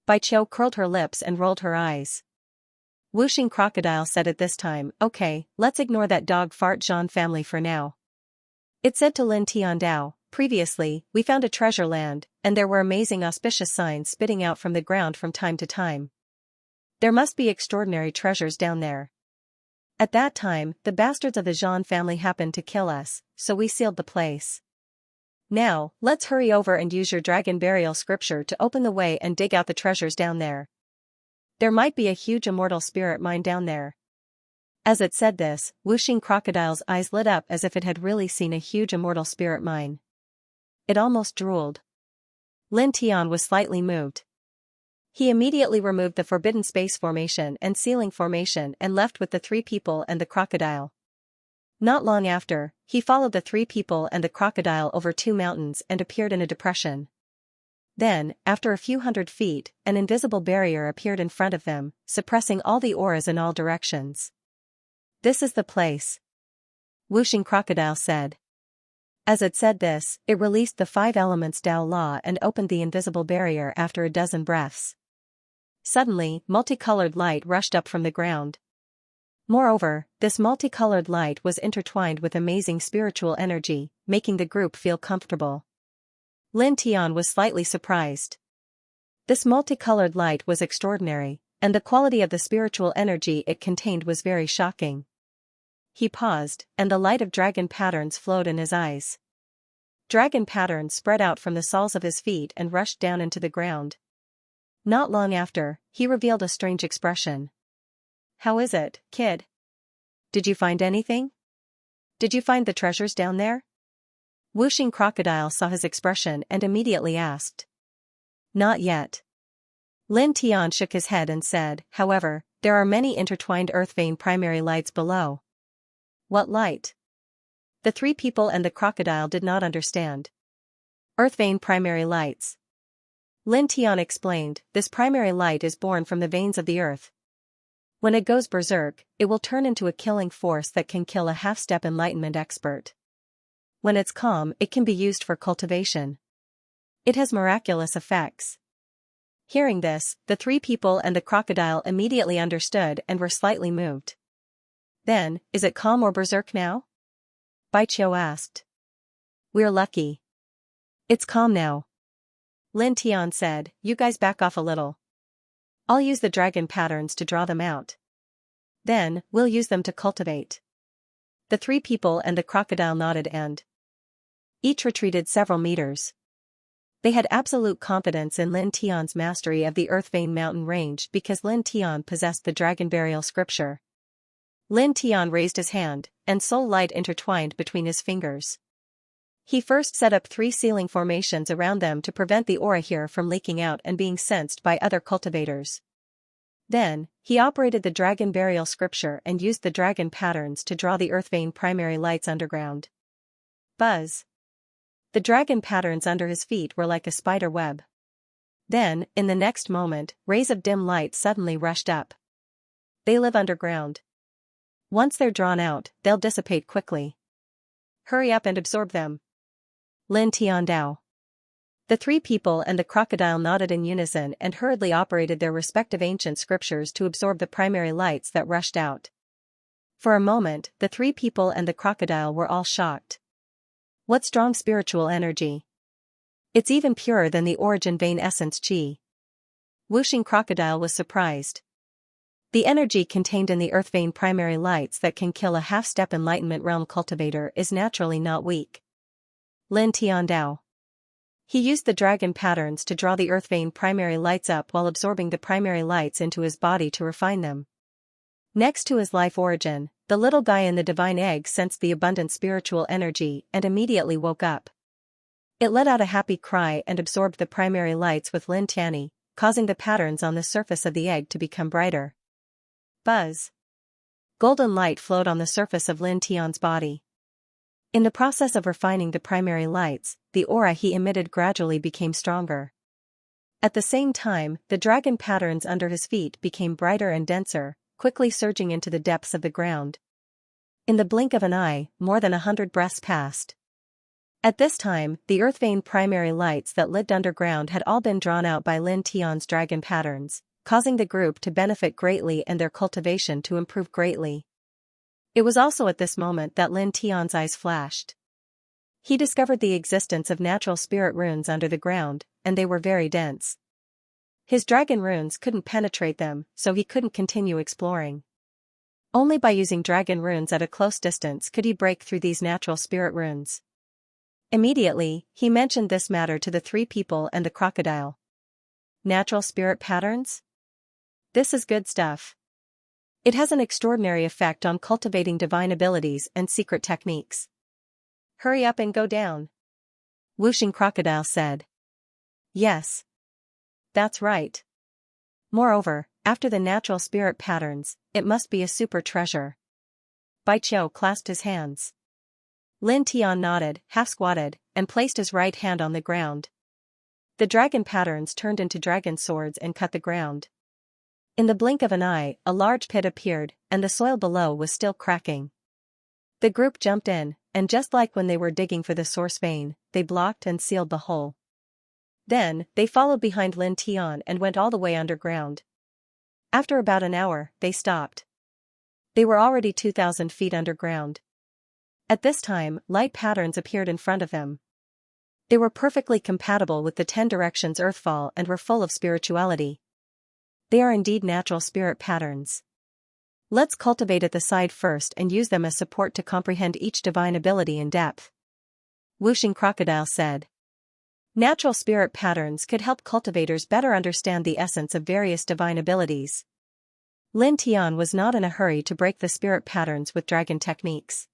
Speaker 1: Bai Qiu curled her lips and rolled her eyes. Wuxing Crocodile said at this time, "Okay, let's ignore that dog fart Zhan family for now." It said to Lin Tiandao, "Previously, we found a treasure land, and there were amazing auspicious signs spitting out from the ground from time to time. There must be extraordinary treasures down there. At that time, the bastards of the Zhan family happened to kill us, so we sealed the place. Now, let's hurry over and use your dragon burial scripture to open the way and dig out the treasures down there. There might be a huge immortal spirit mine down there." As it said this, Wuxing Crocodile's eyes lit up as if it had really seen a huge immortal spirit mine. It almost drooled. Lin Tian was slightly moved. He immediately removed the forbidden space formation and ceiling formation and left with the three people and the crocodile. Not long after, he followed the three people and the crocodile over 2 mountains and appeared in a depression. Then, after a few hundred feet, an invisible barrier appeared in front of them, suppressing all the auras in all directions. "This is the place," Wuxing Crocodile said. As it said this, it released the 5 elements Dao Law and opened the invisible barrier after a dozen breaths. Suddenly, multicolored light rushed up from the ground. Moreover, this multicolored light was intertwined with amazing spiritual energy, making the group feel comfortable. Lin Tian was slightly surprised. This multicolored light was extraordinary, and the quality of the spiritual energy it contained was very shocking. He paused, and the light of dragon patterns flowed in his eyes. Dragon patterns spread out from the soles of his feet and rushed down into the ground. Not long after, he revealed a strange expression. "How is it, kid? Did you find anything? Did you find the treasures down there?" Wuxing Crocodile saw his expression and immediately asked. "Not yet." Lin Tian shook his head and said, "However, there are many intertwined earth vein primary lights below." "What light?" The three people and the crocodile did not understand. "Earth vein primary lights." Lin Tian explained, "This primary light is born from the veins of the earth. When it goes berserk, it will turn into a killing force that can kill a half-step enlightenment expert. When it's calm, it can be used for cultivation. It has miraculous effects." Hearing this, the three people and the crocodile immediately understood and were slightly moved. "Then, is it calm or berserk now?" Bai Qiu asked. "We're lucky. It's calm now." Lin Tian said, "You guys back off a little. I'll use the dragon patterns to draw them out. Then, we'll use them to cultivate." The three people and the crocodile nodded and each retreated several meters. They had absolute confidence in Lin Tian's mastery of the Earth Vein mountain range because Lin Tian possessed the dragon burial scripture. Lin Tian raised his hand, and soul light intertwined between his fingers. He first set up 3 ceiling formations around them to prevent the aura here from leaking out and being sensed by other cultivators. Then, he operated the dragon burial scripture and used the dragon patterns to draw the earth vein primary lights underground. Buzz. The dragon patterns under his feet were like a spider web. Then, in the next moment, rays of dim light suddenly rushed up. They live underground. Once they're drawn out, they'll dissipate quickly. Hurry up and absorb them. Lin Tiandao. The three people and the crocodile nodded in unison and hurriedly operated their respective ancient scriptures to absorb the primary lights that rushed out. For a moment, the three people and the crocodile were all shocked. What strong spiritual energy! It's even purer than the origin vein essence qi. Wuxing Crocodile was surprised. The energy contained in the earth vein primary lights that can kill a half-step enlightenment realm cultivator is naturally not weak. Lin Tiandao. He used the dragon patterns to draw the earth vein primary lights up while absorbing the primary lights into his body to refine them. Next to his life origin, the little guy in the divine egg sensed the abundant spiritual energy and immediately woke up. It let out a happy cry and absorbed the primary lights with Lin Tianyi, causing the patterns on the surface of the egg to become brighter. Buzz. Golden light flowed on the surface of Lin Tian's body. In the process of refining the primary lights, the aura he emitted gradually became stronger. At the same time, the dragon patterns under his feet became brighter and denser, quickly surging into the depths of the ground. In the blink of an eye, more than 100 breaths passed. At this time, the earth vein primary lights that lived underground had all been drawn out by Lin Tian's dragon patterns, causing the group to benefit greatly and their cultivation to improve greatly. It was also at this moment that Lin Tian's eyes flashed. He discovered the existence of natural spirit runes under the ground, and they were very dense. His dragon runes couldn't penetrate them, so he couldn't continue exploring. Only by using dragon runes at a close distance could he break through these natural spirit runes. Immediately, he mentioned this matter to the three people and the crocodile. Natural spirit patterns? This is good stuff. It has an extraordinary effect on cultivating divine abilities and secret techniques. Hurry up and go down. Whooshing Crocodile said. Yes. That's right. Moreover, after the natural spirit patterns, it must be a super treasure. Bai Qiu clasped his hands. Lin Tian nodded, half-squatted, and placed his right hand on the ground. The dragon patterns turned into dragon swords and cut the ground. In the blink of an eye, a large pit appeared, and the soil below was still cracking. The group jumped in, and just like when they were digging for the source vein, they blocked and sealed the hole. Then, they followed behind Lin Tian and went all the way underground. After about an hour, they stopped. They were already 2,000 feet underground. At this time, light patterns appeared in front of them. They were perfectly compatible with the 10 directions earthfall and were full of spirituality. They are indeed natural spirit patterns. Let's cultivate at the side first and use them as support to comprehend each divine ability in depth. Whooshing Crocodile said. Natural spirit patterns could help cultivators better understand the essence of various divine abilities. Lin Tian was not in a hurry to break the spirit patterns with dragon techniques.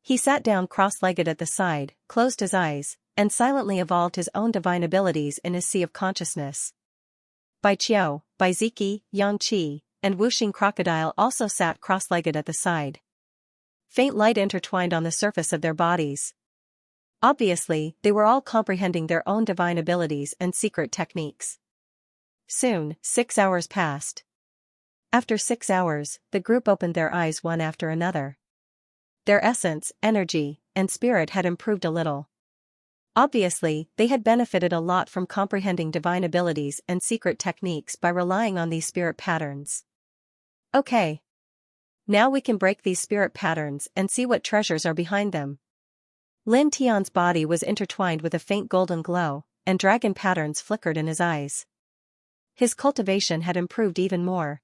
Speaker 1: He sat down cross-legged at the side, closed his eyes, and silently evolved his own divine abilities in his sea of consciousness. Bai Qiu, Bai Ziki, Xianxia, and Whooshing Crocodile also sat cross-legged at the side. Faint light intertwined on the surface of their bodies. Obviously, they were all comprehending their own divine abilities and secret techniques. Soon, 6 hours passed. After 6 hours, the group opened their eyes one after another. Their essence, energy, and spirit had improved a little. Obviously, they had benefited a lot from comprehending divine abilities and secret techniques by relying on these spirit patterns. Okay. Now we can break these spirit patterns and see what treasures are behind them. Lin Tian's body was intertwined with a faint golden glow, and dragon patterns flickered in his eyes. His cultivation had improved even more.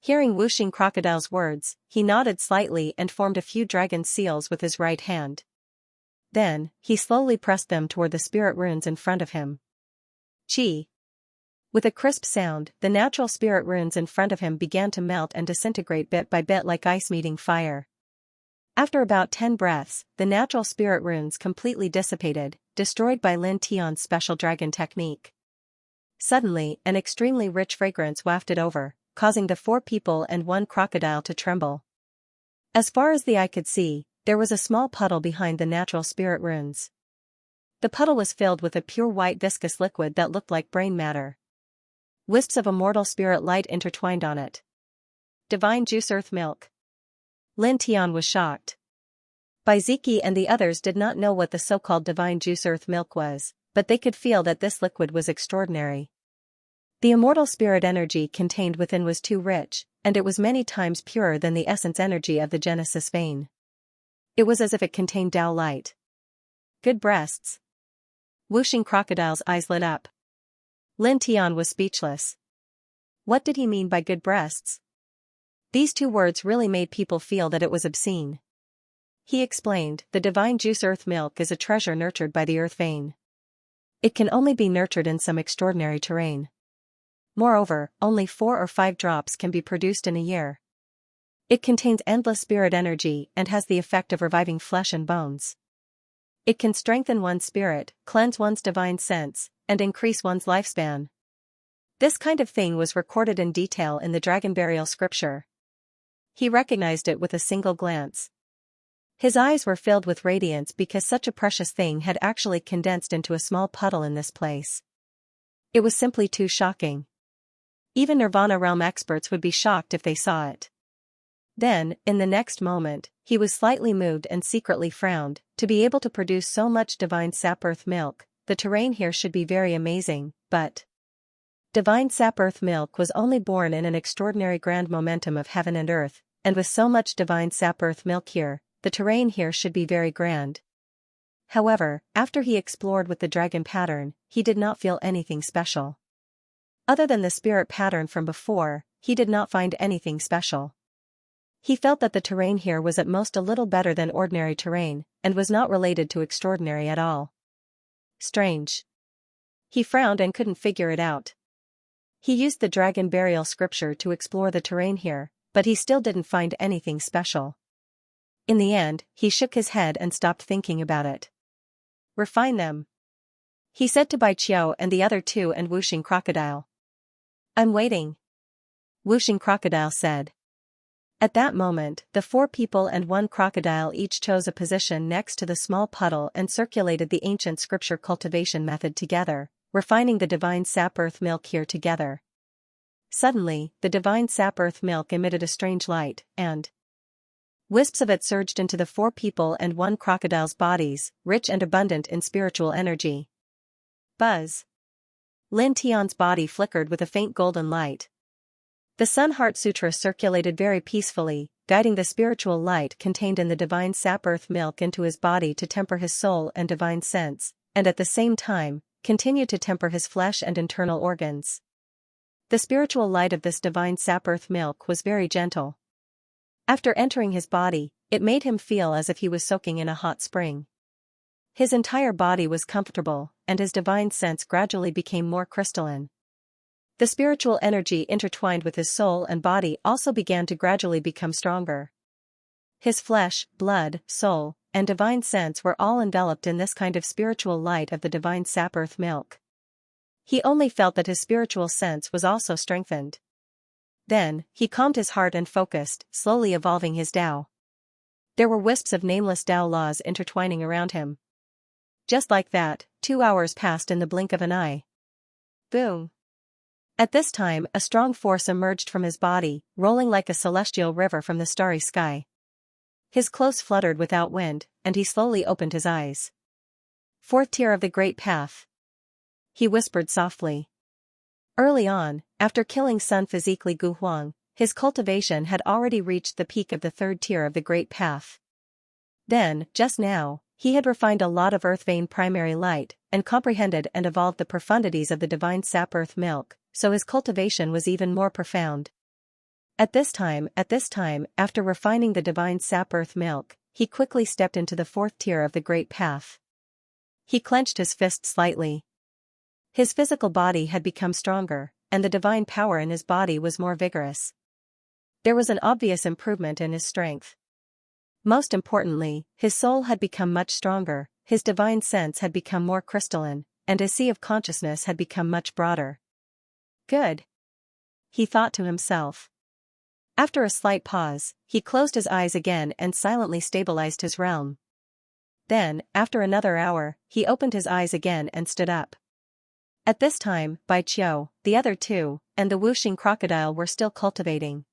Speaker 1: Hearing Whooshing Crocodile's words, he nodded slightly and formed a few dragon seals with his right hand. Then, he slowly pressed them toward the spirit runes in front of him. Chi. With a crisp sound, the natural spirit runes in front of him began to melt and disintegrate bit by bit like ice meeting fire. After about 10 breaths, the natural spirit runes completely dissipated, destroyed by Lin Tian's special dragon technique. Suddenly, an extremely rich fragrance wafted over, causing the 4 people and 1 crocodile to tremble. As far as the eye could see, there was a small puddle behind the natural spirit runes. The puddle was filled with a pure white viscous liquid that looked like brain matter. Wisps of immortal spirit light intertwined on it. Divine juice earth milk. Lin Tian was shocked. Bai Ziki and the others did not know what the so-called divine juice earth milk was, but they could feel that this liquid was extraordinary. The immortal spirit energy contained within was too rich, and it was many times purer than the essence energy of the Genesis vein. It was as if it contained Tao light. Good breasts. Whooshing Crocodile's eyes lit up. Lin Tian was speechless. What did he mean by good breasts? These 2 words really made people feel that it was obscene. He explained, the divine juice earth milk is a treasure nurtured by the earth vein. It can only be nurtured in some extraordinary terrain. Moreover, only 4 or 5 drops can be produced in a year. It contains endless spirit energy and has the effect of reviving flesh and bones. It can strengthen one's spirit, cleanse one's divine sense, and increase one's lifespan. This kind of thing was recorded in detail in the dragon burial scripture. He recognized it with a single glance. His eyes were filled with radiance because such a precious thing had actually condensed into a small puddle in this place. It was simply too shocking. Even Nirvana realm experts would be shocked if they saw it. Then, in the next moment, he was slightly moved and secretly frowned. To be able to produce so much divine sap earth milk, the terrain here should be very amazing, but divine sap earth milk was only born in an extraordinary grand momentum of heaven and earth, and with so much divine sap earth milk here, the terrain here should be very grand. However, after he explored with the dragon pattern, he did not feel anything special. Other than the spirit pattern from before, he did not find anything special. He felt that the terrain here was at most a little better than ordinary terrain, and was not related to extraordinary at all. Strange. He frowned and couldn't figure it out. He used the dragon burial scripture to explore the terrain here, but he still didn't find anything special. In the end, he shook his head and stopped thinking about it. Refine them, he said to Bai Qiu and the other two and Wuxing Crocodile. I'm waiting, Wuxing Crocodile said. At that moment, the 4 people and 1 crocodile each chose a position next to the small puddle and circulated the ancient scripture cultivation method together, refining the divine sap earth milk here together. Suddenly, the divine sap earth milk emitted a strange light, and wisps of it surged into the 4 people and 1 crocodile's bodies, rich and abundant in spiritual energy. Buzz. Lin Tian's body flickered with a faint golden light. The Sun Heart Sutra circulated very peacefully, guiding the spiritual light contained in the divine sap earth milk into his body to temper his soul and divine sense, and at the same time, continue to temper his flesh and internal organs. The spiritual light of this divine sap earth milk was very gentle. After entering his body, it made him feel as if he was soaking in a hot spring. His entire body was comfortable, and his divine sense gradually became more crystalline. The spiritual energy intertwined with his soul and body also began to gradually become stronger. His flesh, blood, soul, and divine sense were all enveloped in this kind of spiritual light of the divine sap earth milk. He only felt that his spiritual sense was also strengthened. Then, he calmed his heart and focused, slowly evolving his Tao. There were wisps of nameless Tao laws intertwining around him. Just like that, 2 hours passed in the blink of an eye. Boom. At this time, a strong force emerged from his body, rolling like a celestial river from the starry sky. His clothes fluttered without wind, and he slowly opened his eyes. 4th tier of the Great Path, he whispered softly. Early on, after killing Sun Physically Gu Huang, his cultivation had already reached the peak of the 3rd tier of the Great Path. Then, just now, he had refined a lot of earth vein primary light, and comprehended and evolved the profundities of the divine sap earth milk, so his cultivation was even more profound. At this time, after refining the divine sap earth milk, he quickly stepped into the 4th tier of the Great Path. He clenched his fist slightly. His physical body had become stronger, and the divine power in his body was more vigorous. There was an obvious improvement in his strength. Most importantly, his soul had become much stronger, his divine sense had become more crystalline, and his sea of consciousness had become much broader. Good, he thought to himself. After a slight pause, he closed his eyes again and silently stabilized his realm. Then, after another hour, he opened his eyes again and stood up. At this time, Bai Qiu, the other 2, and the Wuxing Crocodile were still cultivating.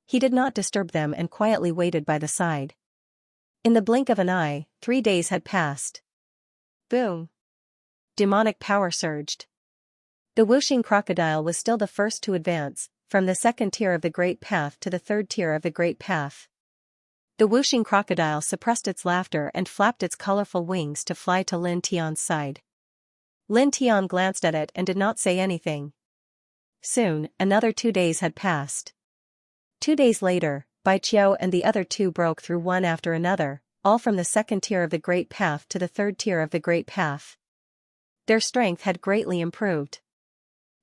Speaker 1: He did not disturb them and quietly waited by the side. In the blink of an eye, 3 days had passed. Boom. Demonic power surged. The Wuxing Crocodile was still the first to advance, from the 2nd tier of the Great Path to the 3rd tier of the Great Path. The Wuxing Crocodile suppressed its laughter and flapped its colorful wings to fly to Lin Tian's side. Lin Tian glanced at it and did not say anything. Soon, another 2 days had passed. 2 days later, Bai Qiu and the other 2 broke through one after another, all from the 2nd tier of the Great Path to the 3rd tier of the Great Path. Their strength had greatly improved.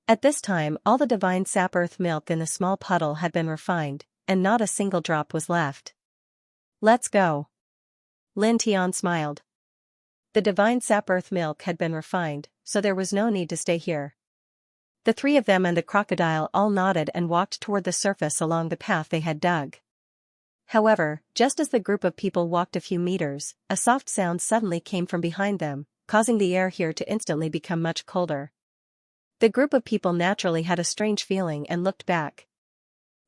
Speaker 1: At this time, all the divine sap earth milk in the small puddle had been refined, and not a single drop was left. Let's go. Lin Tian smiled. The divine sap earth milk had been refined, so there was no need to stay here. The 3 of them and the crocodile all nodded and walked toward the surface along the path they had dug. However, just as the group of people walked a few meters, a soft sound suddenly came from behind them, causing the air here to instantly become much colder. The group of people naturally had a strange feeling and looked back.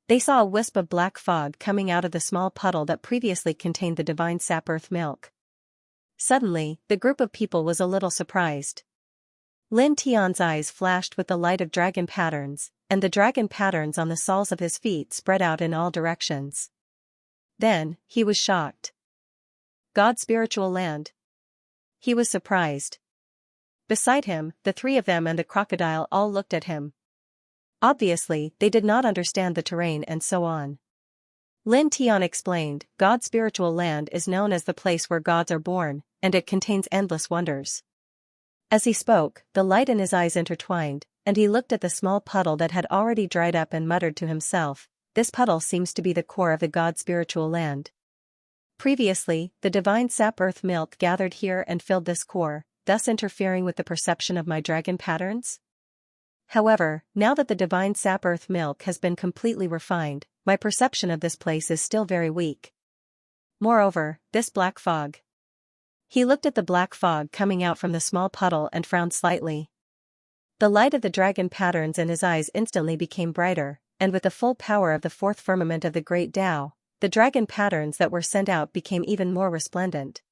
Speaker 1: They saw a wisp of black fog coming out of the small puddle that previously contained the divine sap earth milk. Suddenly, the group of people was a little surprised. Lin Tian's eyes flashed with the light of dragon patterns, and the dragon patterns on the soles of his feet spread out in all directions. Then, he was shocked. God's spiritual land. He was surprised. Beside him, the three of them and the crocodile all looked at him. Obviously, they did not understand the terrain and so on. Lin Tian explained, God's spiritual land is known as the place where gods are born, and it contains endless wonders. As he spoke, the light in his eyes intertwined, and he looked at the small puddle that had already dried up and muttered to himself, this puddle seems to be the core of the God's spiritual land. Previously, the divine sap earth milk gathered here and filled this core, thus interfering with the perception of my dragon patterns. However, now that the divine sap earth milk has been completely refined, my perception of this place is still very weak. Moreover, this black fog. He looked at the black fog coming out from the small puddle and frowned slightly. The light of the dragon patterns in his eyes instantly became brighter, and with the full power of the fourth firmament of the great Tao, the dragon patterns that were sent out became even more resplendent.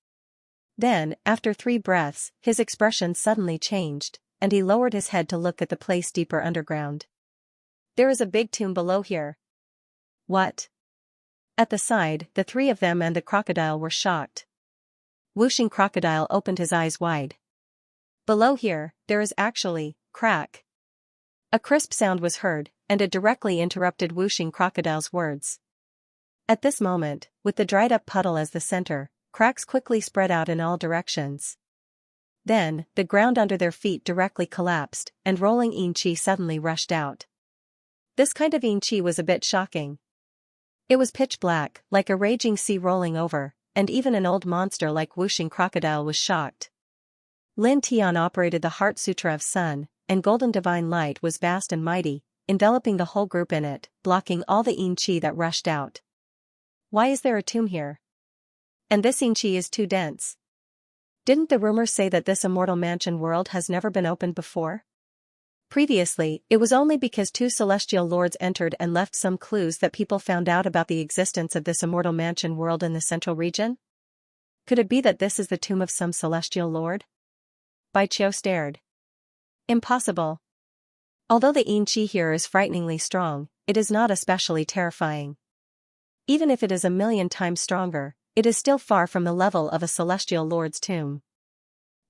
Speaker 1: Then, after 3 breaths, his expression suddenly changed, and he lowered his head to look at the place deeper underground. There is a big tomb below here. What? At the side, the three of them and the crocodile were shocked. Whooshing crocodile opened his eyes wide. Below here, there is actually, crack. A crisp sound was heard, and it directly interrupted whooshing crocodile's words. At this moment, with the dried up puddle as the center, cracks quickly spread out in all directions. Then, the ground under their feet directly collapsed, and rolling Xianxia suddenly rushed out. This kind of Xianxia was a bit shocking. It was pitch black, like a raging sea rolling over, and even an old monster like whooshing crocodile was shocked. Lin Tian operated the Heart Sutra of Sun, and golden divine light was vast and mighty, enveloping the whole group in it, blocking all the Xianxia that rushed out. Why is there a tomb here? And this Xianxia is too dense. Didn't the rumors say that this immortal mansion world has never been opened before? Previously, it was only because 2 celestial lords entered and left some clues that people found out about the existence of this immortal mansion world in the central region? Could it be that this is the tomb of some celestial lord? Bai Qiu stared. Impossible. Although the Xianxia here is frighteningly strong, it is not especially terrifying. Even if it is 1,000,000 times stronger, it is still far from the level of a celestial lord's tomb.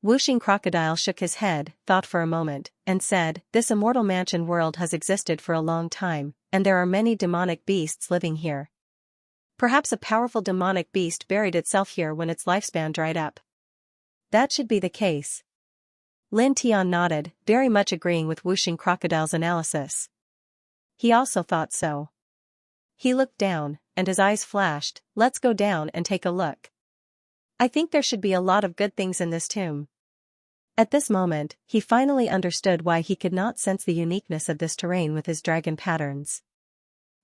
Speaker 1: Whooshing crocodile shook his head, thought for a moment, and said, this immortal mansion world has existed for a long time, and there are many demonic beasts living here. Perhaps a powerful demonic beast buried itself here when its lifespan dried up. That should be the case. Lin Tian nodded, very much agreeing with Whooshing crocodile's analysis. He also thought so. He looked down, and his eyes flashed, let's go down and take a look. I think there should be a lot of good things in this tomb. At this moment, he finally understood why he could not sense the uniqueness of this terrain with his dragon patterns.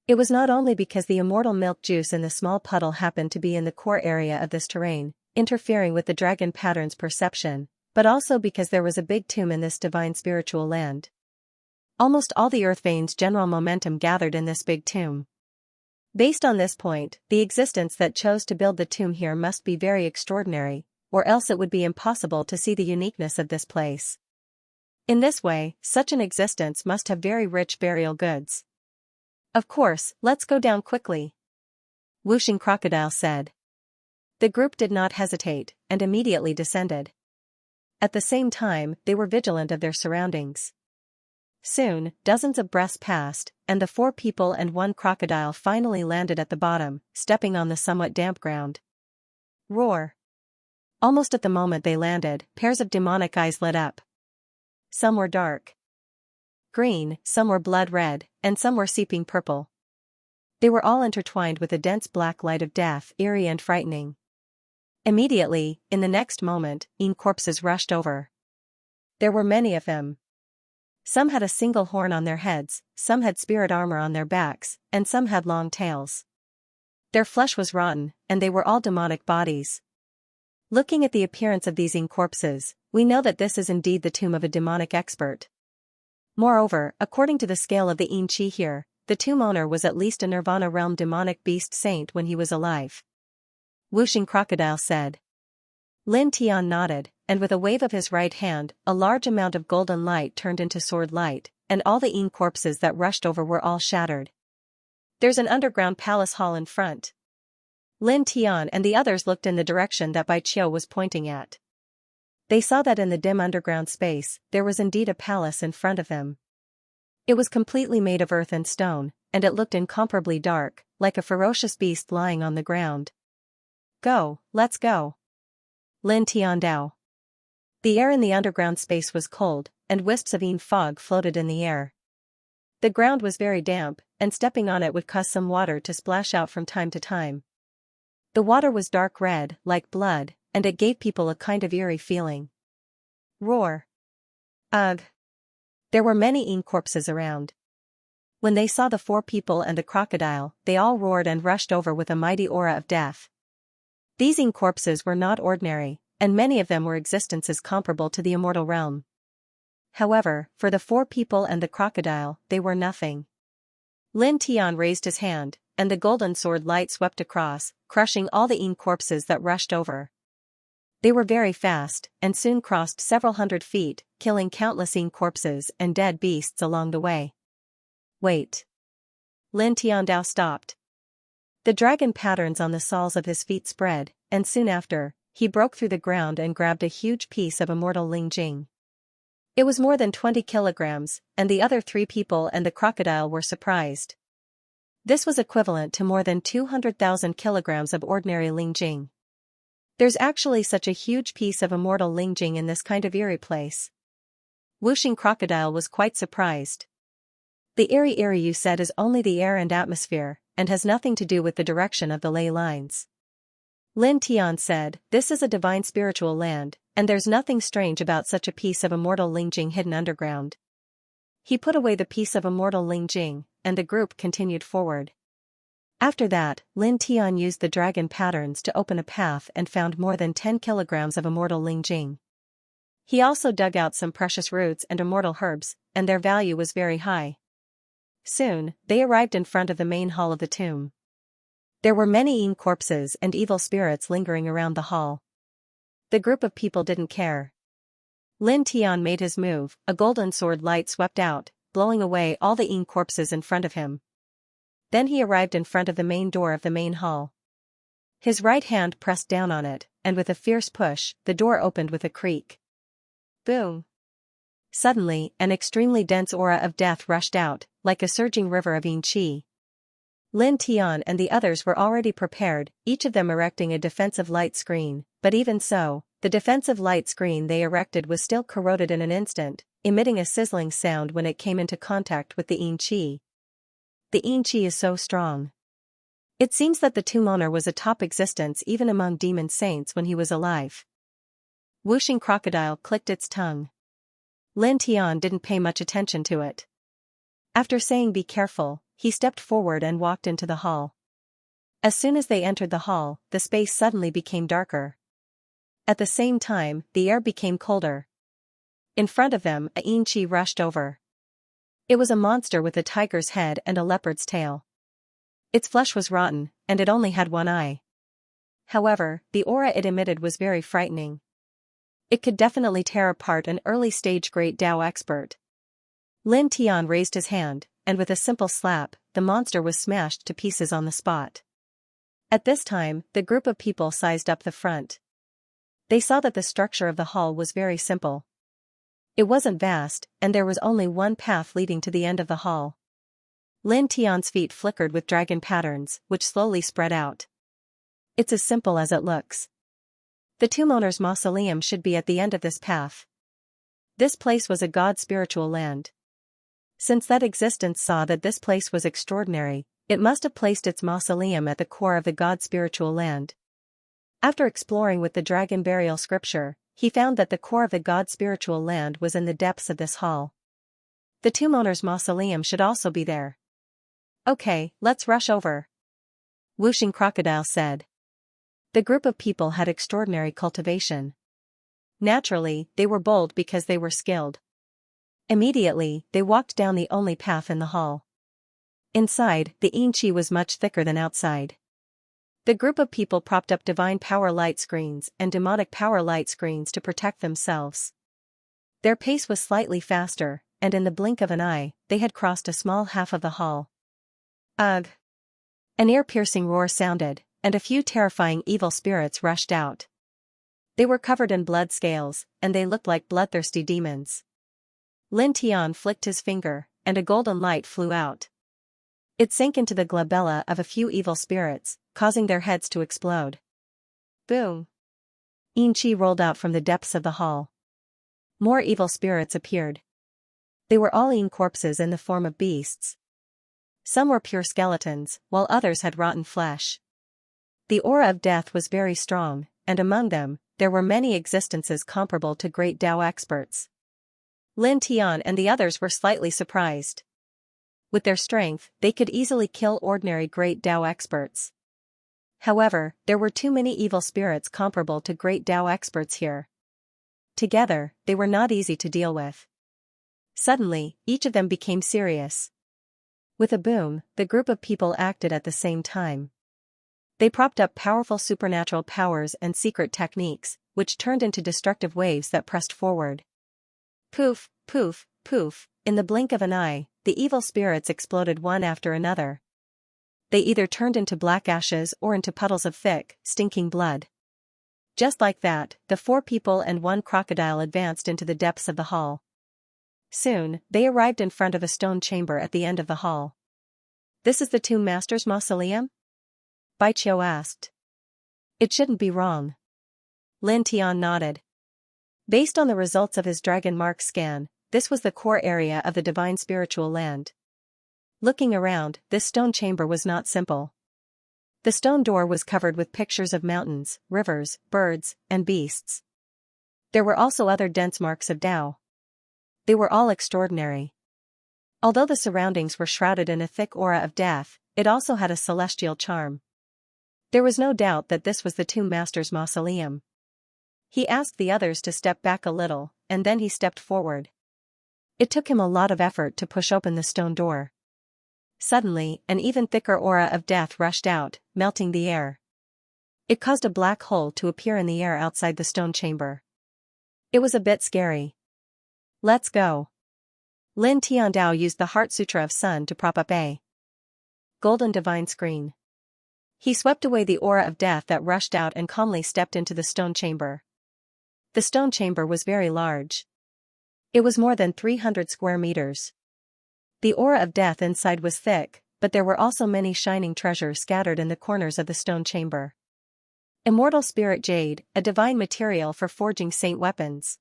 Speaker 1: It was not only because the immortal milk juice in the small puddle happened to be in the core area of this terrain, interfering with the dragon pattern's perception, but also because there was a big tomb in this divine spiritual land. Almost all the earth veins' general momentum gathered in this big tomb. Based on this point, the existence that chose to build the tomb here must be very extraordinary, or else it would be impossible to see the uniqueness of this place. In this way, such an existence must have very rich burial goods. Of course, let's go down quickly. Whooshing crocodile said. The group did not hesitate, and immediately descended. At the same time, they were vigilant of their surroundings. Soon, dozens of breaths passed, and the 4 people and 1 crocodile finally landed at the bottom, stepping on the somewhat damp ground. Roar! Almost at the moment they landed, pairs of demonic eyes lit up. Some were dark green, some were blood red, and some were seeping purple. They were all intertwined with a dense black light of death, eerie and frightening. Immediately, in the next moment, corpses rushed over. There were many of them. Some had a single horn on their heads, some had spirit armor on their backs, and some had long tails. Their flesh was rotten, and they were all demonic bodies. Looking at the appearance of these corpses, we know that this is indeed the tomb of a demonic expert. Moreover, according to the scale of the Xianxia here, the tomb owner was at least a Nirvana realm demonic beast saint when he was alive. Whooshing Crocodile said. Lin Tian nodded, and with a wave of his right hand, a large amount of golden light turned into sword light, and all the Yin corpses that rushed over were all shattered. There's an underground palace hall in front. Lin Tian and the others looked in the direction that Bai Qiu was pointing at. They saw that in the dim underground space, there was indeed a palace in front of them. It was completely made of earth and stone, and it looked incomparably dark, like a ferocious beast lying on the ground. Go, let's go. Lin Tian Dao. The air in the underground space was cold, and wisps of Yin fog floated in the air. The ground was very damp, and stepping on it would cause some water to splash out from time to time. The water was dark red, like blood, and it gave people a kind of eerie feeling. Roar. Ugh. There were many Yin corpses around. When they saw the 4 people and the crocodile, they all roared and rushed over with a mighty aura of death. These Yin corpses were not ordinary, and many of them were existences comparable to the immortal realm. However, for the 4 people and the crocodile, they were nothing. Lin Tian raised his hand, and the golden sword light swept across, crushing all the Yin corpses that rushed over. They were very fast, and soon crossed several hundred feet, killing countless Yin corpses and dead beasts along the way. Wait. Lin Tiandao stopped. The dragon patterns on the soles of his feet spread, and soon after, he broke through the ground and grabbed a huge piece of immortal Lingjing. It was more than 20 kilograms, and the other 3 people and the crocodile were surprised. This was equivalent to more than 200,000 kilograms of ordinary Lingjing. There's actually such a huge piece of immortal Lingjing in this kind of eerie place. Whooshing Crocodile was quite surprised. The eerie you said is only the air and atmosphere, and has nothing to do with the direction of the ley lines. Lin Tian said, this is a divine spiritual land, and there's nothing strange about such a piece of immortal Lingjing hidden underground. He put away the piece of immortal Lingjing, and the group continued forward. After that, Lin Tian used the dragon patterns to open a path and found more than 10 kilograms of immortal Lingjing. He also dug out some precious roots and immortal herbs, and their value was very high. Soon, they arrived in front of the main hall of the tomb. There were many Yin corpses and evil spirits lingering around the hall. The group of people didn't care. Lin Tian made his move, a golden sword light swept out, blowing away all the Yin corpses in front of him. Then he arrived in front of the main door of the main hall. His right hand pressed down on it, and with a fierce push, the door opened with a creak. Boom! Suddenly, an extremely dense aura of death rushed out, like a surging river of Yin qi. Lin Tian and the others were already prepared, each of them erecting a defensive light screen, but even so, the defensive light screen they erected was still corroded in an instant, emitting a sizzling sound when it came into contact with the Yin qi. The Yin qi is so strong. It seems that the tomb owner was a top existence even among demon saints when he was alive. Whooshing Crocodile clicked its tongue. Lin Tian didn't pay much attention to it. After saying be careful, he stepped forward and walked into the hall. As soon as they entered the hall, the space suddenly became darker. At the same time, the air became colder. In front of them, a Yin qi rushed over. It was a monster with a tiger's head and a leopard's tail. Its flesh was rotten, and it only had one eye. However, the aura it emitted was very frightening. It could definitely tear apart an early-stage Great Dao expert. Lin Tian raised his hand, and with a simple slap, the monster was smashed to pieces on the spot. At this time, the group of people sized up the front. They saw that the structure of the hall was very simple. It wasn't vast, and there was only one path leading to the end of the hall. Lin Tian's feet flickered with dragon patterns, which slowly spread out. It's as simple as it looks. The tomb owner's mausoleum should be at the end of this path. This place was a god spiritual land. Since that existence saw that this place was extraordinary, it must have placed its mausoleum at the core of the god spiritual land. After exploring with the dragon burial scripture, he found that the core of the god spiritual land was in the depths of this hall. The tomb owner's mausoleum should also be there. Okay, let's rush over. Whooshing Crocodile said. The group of people had extraordinary cultivation. Naturally, they were bold because they were skilled. Immediately, they walked down the only path in the hall. Inside, the Xianxia was much thicker than outside. The group of people propped up divine power light screens and demonic power light screens to protect themselves. Their pace was slightly faster, and in the blink of an eye, they had crossed a small half of the hall. Ugh! An ear-piercing roar sounded, and a few terrifying evil spirits rushed out. They were covered in blood scales, and they looked like bloodthirsty demons. Lin Tian flicked his finger, and a golden light flew out. It sank into the glabella of a few evil spirits, causing their heads to explode. Boom! Xianxia rolled out from the depths of the hall. More evil spirits appeared. They were all eating corpses in the form of beasts. Some were pure skeletons, while others had rotten flesh. The aura of death was very strong, and among them, there were many existences comparable to great Tao experts. Lin Tian and the others were slightly surprised. With their strength, they could easily kill ordinary great Tao experts. However, there were too many evil spirits comparable to great Tao experts here. Together, they were not easy to deal with. Suddenly, each of them became serious. With a boom, the group of people acted at the same time. They propped up powerful supernatural powers and secret techniques, which turned into destructive waves that pressed forward. Poof, poof, poof, in the blink of an eye, the evil spirits exploded one after another. They either turned into black ashes or into puddles of thick, stinking blood. Just like that, the 4 people and 1 crocodile advanced into the depths of the hall. Soon, they arrived in front of a stone chamber at the end of the hall. "This is the Tomb Master's mausoleum?" Bai Qiu asked. "It shouldn't be wrong." Lin Tian nodded. Based on the results of his dragon mark scan, this was the core area of the divine spiritual land. Looking around, this stone chamber was not simple. The stone door was covered with pictures of mountains, rivers, birds, and beasts. There were also other dense marks of Tao. They were all extraordinary. Although the surroundings were shrouded in a thick aura of death, it also had a celestial charm. There was no doubt that this was the Tomb Master's mausoleum. He asked the others to step back a little, and then he stepped forward. It took him a lot of effort to push open the stone door. Suddenly, an even thicker aura of death rushed out, melting the air. It caused a black hole to appear in the air outside the stone chamber. It was a bit scary. "Let's go." Lin Tiandao used the Heart Sutra of Sun to prop up a golden divine screen. He swept away the aura of death that rushed out and calmly stepped into the stone chamber. The stone chamber was very large. It was more than 300 square meters. The aura of death inside was thick, but there were also many shining treasures scattered in the corners of the stone chamber. Immortal spirit jade, a divine material for forging saint weapons.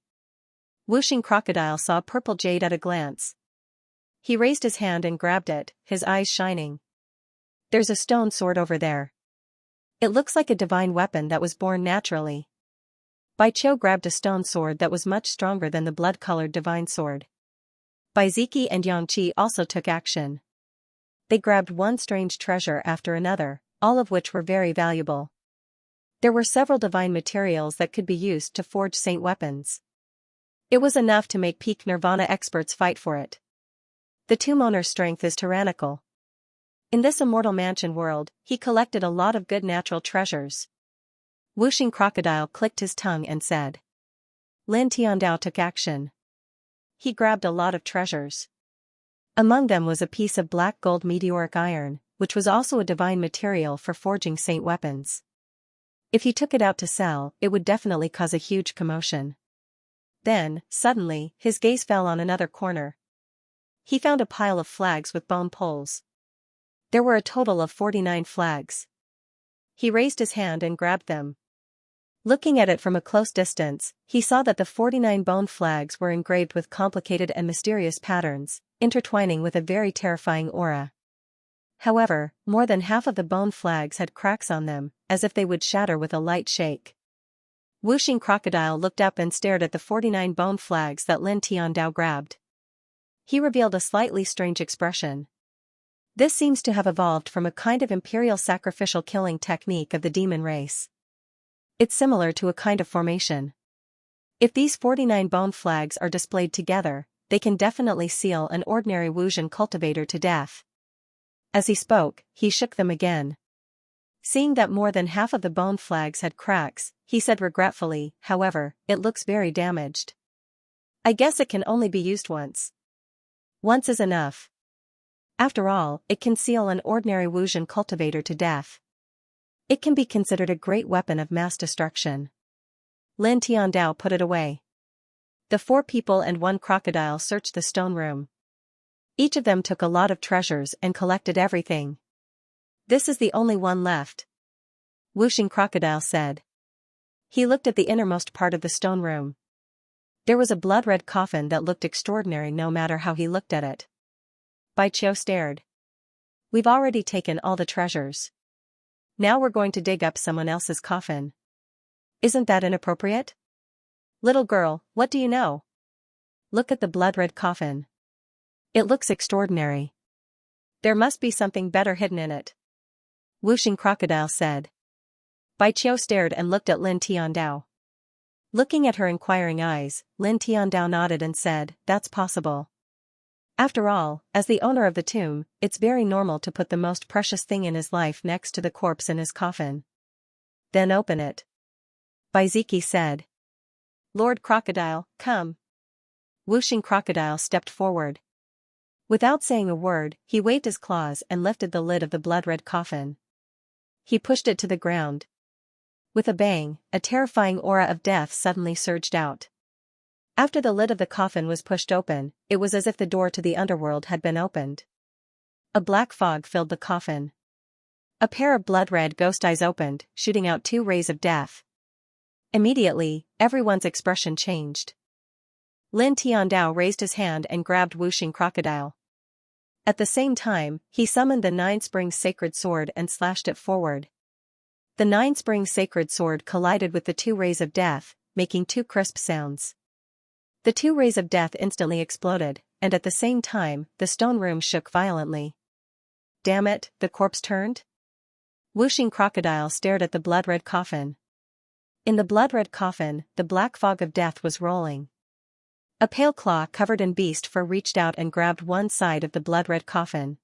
Speaker 1: Whooshing Crocodile saw purple jade at a glance. He raised his hand and grabbed it, his eyes shining. "There's a stone sword over there. It looks like a divine weapon that was born naturally." Bai Qiu grabbed a stone sword that was much stronger than the blood-colored divine sword. Bai Ziki and Yangqi also took action. They grabbed one strange treasure after another, all of which were very valuable. There were several divine materials that could be used to forge saint weapons. It was enough to make peak Nirvana experts fight for it. The tomb owner's strength is tyrannical. In this immortal mansion world, he collected a lot of good natural treasures. Whooshing Crocodile clicked his tongue and said. Lin Tiandao took action. He grabbed a lot of treasures. Among them was a piece of black gold meteoric iron, which was also a divine material for forging saint weapons. If he took it out to sell, it would definitely cause a huge commotion. Then, suddenly, his gaze fell on another corner. He found a pile of flags with bone poles. There were a total of 49 flags. He raised his hand and grabbed them. Looking at it from a close distance, he saw that the 49 bone flags were engraved with complicated and mysterious patterns, intertwining with a very terrifying aura. However, more than half of the bone flags had cracks on them, as if they would shatter with a light shake. Whooshing Crocodile looked up and stared at the 49 bone flags that Lin Tiandao grabbed. He revealed a slightly strange expression. This seems to have evolved from a kind of imperial sacrificial killing technique of the demon race. It's similar to a kind of formation. If these 49 bone flags are displayed together, they can definitely seal an ordinary Wuxian cultivator to death. As he spoke, he shook them again. Seeing that more than half of the bone flags had cracks, he said regretfully, however, it looks very damaged. I guess it can only be used once. Once is enough. After all, it can seal an ordinary Wuxian cultivator to death. It can be considered a great weapon of mass destruction. Lin Tiandao put it away. The 4 people and 1 crocodile searched the stone room. Each of them took a lot of treasures and collected everything. This is the only one left, Wuxing Crocodile said. He looked at the innermost part of the stone room. There was a blood-red coffin that looked extraordinary no matter how he looked at it. Bai Qiu stared. We've already taken all the treasures. Now we're going to dig up someone else's coffin. Isn't that inappropriate? Little girl, what do you know? Look at the blood-red coffin. It looks extraordinary. There must be something better hidden in it, Wuxing Crocodile said. Bai Qiu stared and looked at Lin Tiandao. Looking at her inquiring eyes, Lin Tiandao nodded and said, that's possible. After all, as the owner of the tomb, it's very normal to put the most precious thing in his life next to the corpse in his coffin. Then open it, Bai Ziki said. Lord Crocodile, come. Wuxing Crocodile stepped forward. Without saying a word, he waved his claws and lifted the lid of the blood-red coffin. He pushed it to the ground. With a bang, a terrifying aura of death suddenly surged out. After the lid of the coffin was pushed open, it was as if the door to the underworld had been opened. A black fog filled the coffin. A pair of blood-red ghost eyes opened, shooting out 2 rays of death. Immediately, everyone's expression changed. Lin Tiandao raised his hand and grabbed Wuxing Crocodile. At the same time, he summoned the 9-spring sacred sword and slashed it forward. The 9-spring sacred sword collided with the 2 rays of death, making 2 crisp sounds. The 2 rays of death instantly exploded, and at the same time, the stone room shook violently. Damn it, the corpse turned? Wuxing Crocodile stared at the blood-red coffin. In the blood-red coffin, the black fog of death was rolling. A pale claw covered in beast fur reached out and grabbed one side of the blood-red coffin.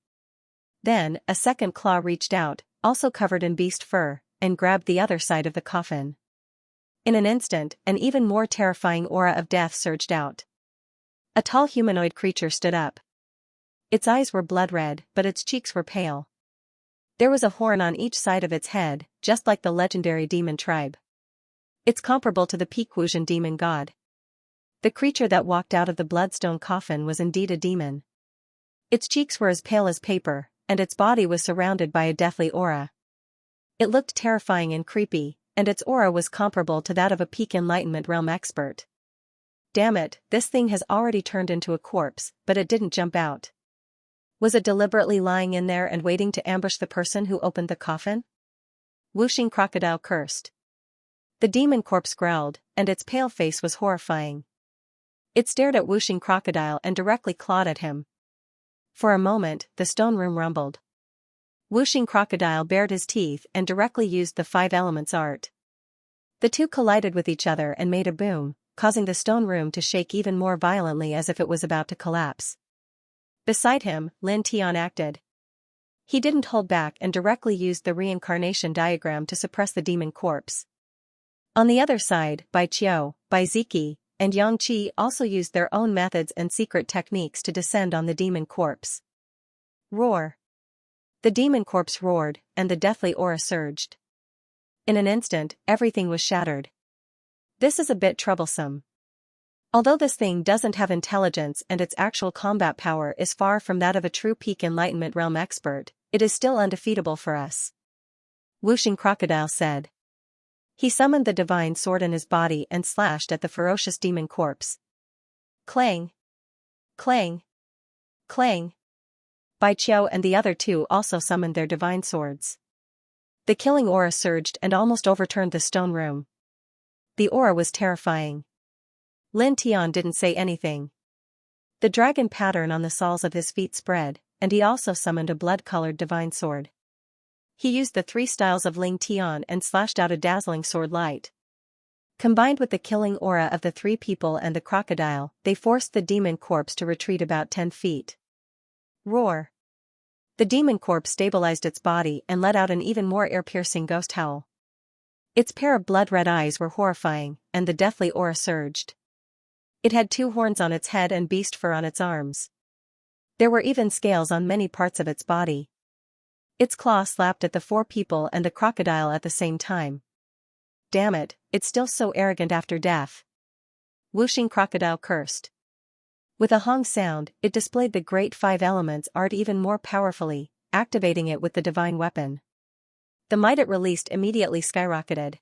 Speaker 1: Then, a second claw reached out, also covered in beast fur, and grabbed the other side of the coffin. In an instant, an even more terrifying aura of death surged out. A tall humanoid creature stood up. Its eyes were blood-red, but its cheeks were pale. There was a horn on each side of its head, just like the legendary demon tribe. It's comparable to the peak Wuxian demon god. The creature that walked out of the bloodstone coffin was indeed a demon. Its cheeks were as pale as paper, and its body was surrounded by a deathly aura. It looked terrifying and creepy, and its aura was comparable to that of a peak Enlightenment realm expert. Damn it, this thing has already turned into a corpse, but it didn't jump out. Was it deliberately lying in there and waiting to ambush the person who opened the coffin? Wuxing Crocodile cursed. The demon corpse growled, and its pale face was horrifying. It stared at Wuxing Crocodile and directly clawed at him. For a moment, the stone room rumbled. Wuxing Crocodile bared his teeth and directly used the 5 elements art. The two collided with each other and made a boom, causing the stone room to shake even more violently as if it was about to collapse. Beside him, Lin Tian acted. He didn't hold back and directly used the reincarnation diagram to suppress the demon corpse. On the other side, Bai Qiu, Bai Ziki, and Yang Qi also used their own methods and secret techniques to descend on the demon corpse. Roar! The demon corpse roared, and the deathly aura surged. In an instant, everything was shattered. This is a bit troublesome. Although this thing doesn't have intelligence and its actual combat power is far from that of a true peak Enlightenment realm expert, it is still undefeatable for us, Wuxing Crocodile said. He summoned the divine sword in his body and slashed at the ferocious demon corpse. Clang! Clang! Clang! Bai Qiu and the other 2 also summoned their divine swords. The killing aura surged and almost overturned the stone room. The aura was terrifying. Lin Tian didn't say anything. The dragon pattern on the soles of his feet spread, and he also summoned a blood-colored divine sword. He used the 3 styles of Ling Tian and slashed out a dazzling sword light. Combined with the killing aura of the 3 people and the crocodile, they forced the demon corpse to retreat about 10 feet. Roar! The demon corpse stabilized its body and let out an even more ear-piercing ghost howl. Its pair of blood-red eyes were horrifying, and the deathly aura surged. It had 2 horns on its head and beast fur on its arms. There were even scales on many parts of its body. Its claw slapped at the 4 people and the crocodile at the same time. Damn it, it's still so arrogant after death. Whooshing crocodile cursed. With a hong sound, it displayed the great 5 elements art even more powerfully, activating it with the divine weapon. The might it released immediately skyrocketed.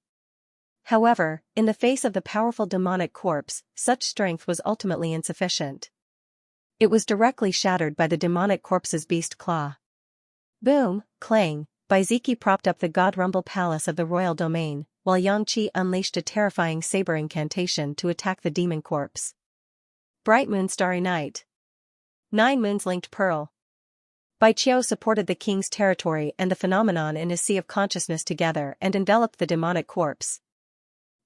Speaker 1: However, in the face of the powerful demonic corpse, such strength was ultimately insufficient. It was directly shattered by the demonic corpse's beast claw. Boom, clang, Baiziki propped up the God Rumble Palace of the royal domain, while Xianxia unleashed a terrifying saber incantation to attack the demon corpse. Bright moon starry night. 9 moons linked pearl. Baiqiu supported the king's territory and the phenomenon in his sea of consciousness together and enveloped the demonic corpse.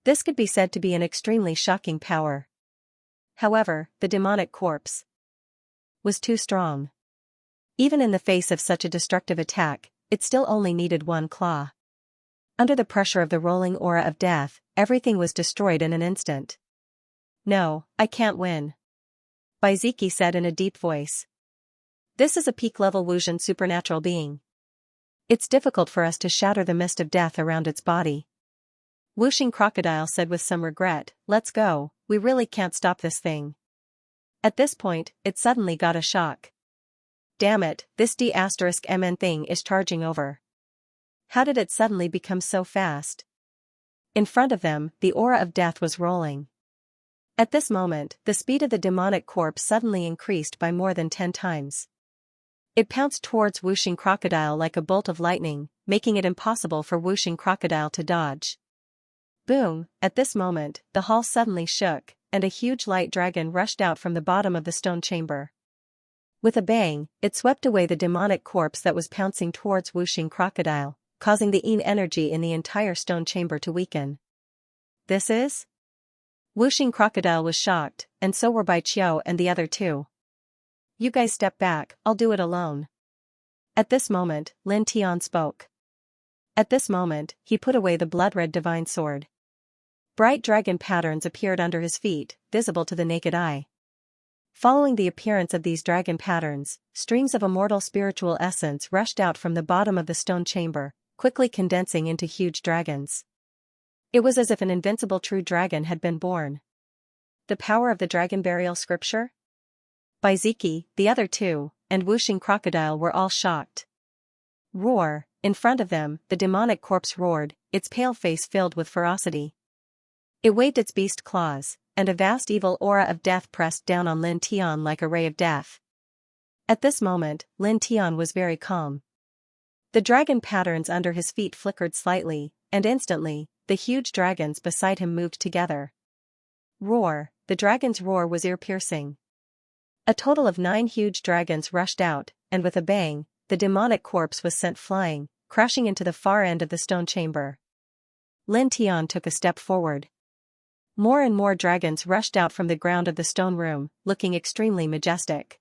Speaker 1: This could be said to be an extremely shocking power. However, the demonic corpse was too strong. Even in the face of such a destructive attack, it still only needed 1 claw. Under the pressure of the rolling aura of death, everything was destroyed in an instant. No, I can't win. Baiziki said in a deep voice. This is a peak-level Wuxian supernatural being. It's difficult for us to shatter the mist of death around its body. Whooshing crocodile said with some regret, let's go, we really can't stop this thing. At this point, it suddenly got a shock. Damn it, this D*MN thing is charging over. How did it suddenly become so fast? In front of them, the aura of death was rolling. At this moment, the speed of the demonic corpse suddenly increased by more than 10 times. It pounced towards Whooshing crocodile like a bolt of lightning, making it impossible for Whooshing crocodile to dodge. Boom, at this moment, the hall suddenly shook, and a huge light dragon rushed out from the bottom of the stone chamber. With a bang, it swept away the demonic corpse that was pouncing towards Whooshing crocodile, causing the yin energy in the entire stone chamber to weaken. This is? Whooshing crocodile was shocked, and so were Baiqiu and the other 2. You guys step back, I'll do it alone. At this moment, Lin Tian spoke. At this moment, he put away the blood-red divine sword. Bright dragon patterns appeared under his feet, visible to the naked eye. Following the appearance of these dragon patterns, streams of immortal spiritual essence rushed out from the bottom of the stone chamber, quickly condensing into huge dragons. It was as if an invincible true dragon had been born. The power of the dragon burial scripture? Baiziki, the other 2, and Whooshing crocodile were all shocked. Roar, in front of them, the demonic corpse roared, its pale face filled with ferocity. It waved its beast claws, and a vast evil aura of death pressed down on Lin Tian like a ray of death. At this moment, Lin Tian was very calm. The dragon patterns under his feet flickered slightly, and instantly, the huge dragons beside him moved together. Roar, the dragon's roar was ear-piercing. A total of 9 huge dragons rushed out, and with a bang, the demonic corpse was sent flying, crashing into the far end of the stone chamber. Lin Tian took a step forward. More and more dragons rushed out from the ground of the stone room, looking extremely majestic.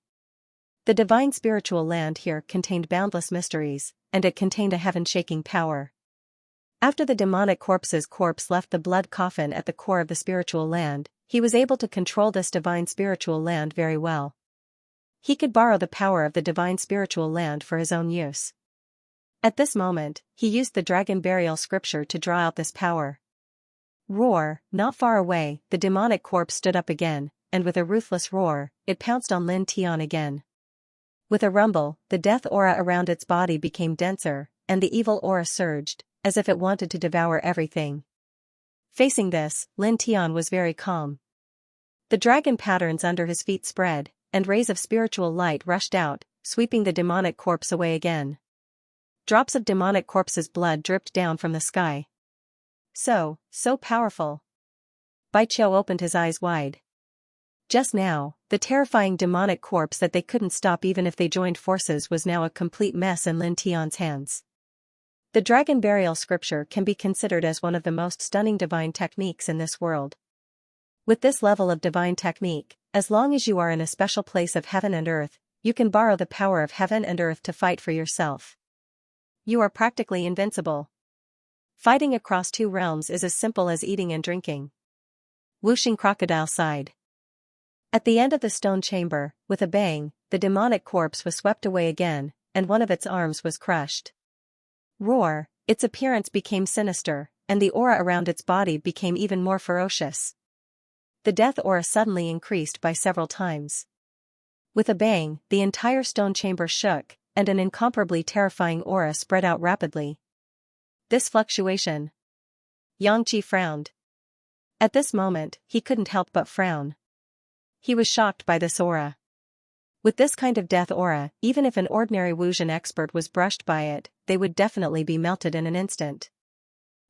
Speaker 1: The divine spiritual land here contained boundless mysteries, and it contained a heaven-shaking power. After the demonic corpse's corpse left the blood coffin at the core of the spiritual land, he was able to control this divine spiritual land very well. He could borrow the power of the divine spiritual land for his own use. At this moment, he used the dragon burial scripture to draw out this power. Roar, not far away, the demonic corpse stood up again, and with a ruthless roar, it pounced on Lin Tian again. With a rumble, the death aura around its body became denser, and the evil aura surged, as if it wanted to devour everything. Facing this, Lin Tian was very calm. The dragon patterns under his feet spread, and rays of spiritual light rushed out, sweeping the demonic corpse away again. Drops of demonic corpse's blood dripped down from the sky. So powerful. Baiqiu opened his eyes wide. Just now, the terrifying demonic corpse that they couldn't stop even if they joined forces was now a complete mess in Lin Tian's hands. The dragon burial scripture can be considered as one of the most stunning divine techniques in this world. With this level of divine technique, as long as you are in a special place of heaven and earth, You can borrow the power of heaven and earth to fight for yourself. You are practically invincible. Fighting across two realms is as simple as eating and drinking. Whooshing crocodile sighed. At the end of the stone chamber, with a bang, the demonic corpse was swept away again, and one of its arms was crushed. Roar, its appearance became sinister, and the aura around its body became even more ferocious. The death aura suddenly increased by several times. With a bang, the entire stone chamber shook, and an incomparably terrifying aura spread out rapidly. This fluctuation. Xianxia frowned. At this moment, he couldn't help but frown. He was shocked by this aura. With this kind of death aura, even if an ordinary Wuxian expert was brushed by it, they would definitely be melted in an instant.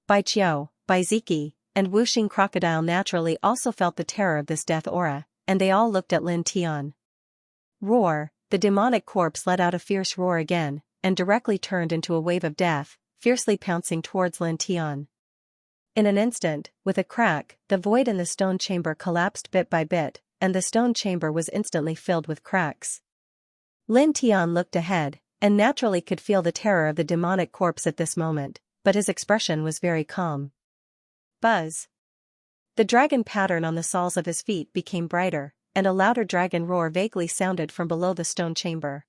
Speaker 1: Bai Qiu, Bai Ziki, and Whooshing crocodile naturally also felt the terror of this death aura, and they all looked at Lin Tian. Roar, the demonic corpse let out a fierce roar again, and directly turned into a wave of death, fiercely pouncing towards Lin Tian. In an instant, with a crack, the void in the stone chamber collapsed bit by bit, and the stone chamber was instantly filled with cracks. Lin Tian looked ahead, and naturally could feel the terror of the demonic corpse at this moment, but his expression was very calm. Buzz. The dragon pattern on the soles of his feet became brighter, and a louder dragon roar vaguely sounded from below the stone chamber.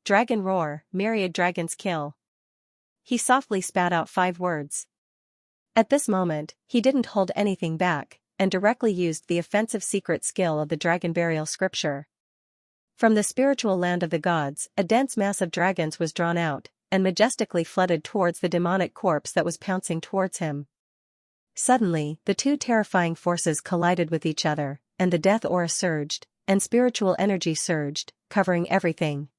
Speaker 1: Dragon roar, myriad dragons kill. He softly spat out 5 words. At this moment, he didn't hold anything back, and directly used the offensive secret skill of the dragon burial scripture. From the spiritual land of the gods, a dense mass of dragons was drawn out, and majestically flooded towards the demonic corpse that was pouncing towards him. Suddenly, the two terrifying forces collided with each other, and the death aura surged, and spiritual energy surged, covering everything.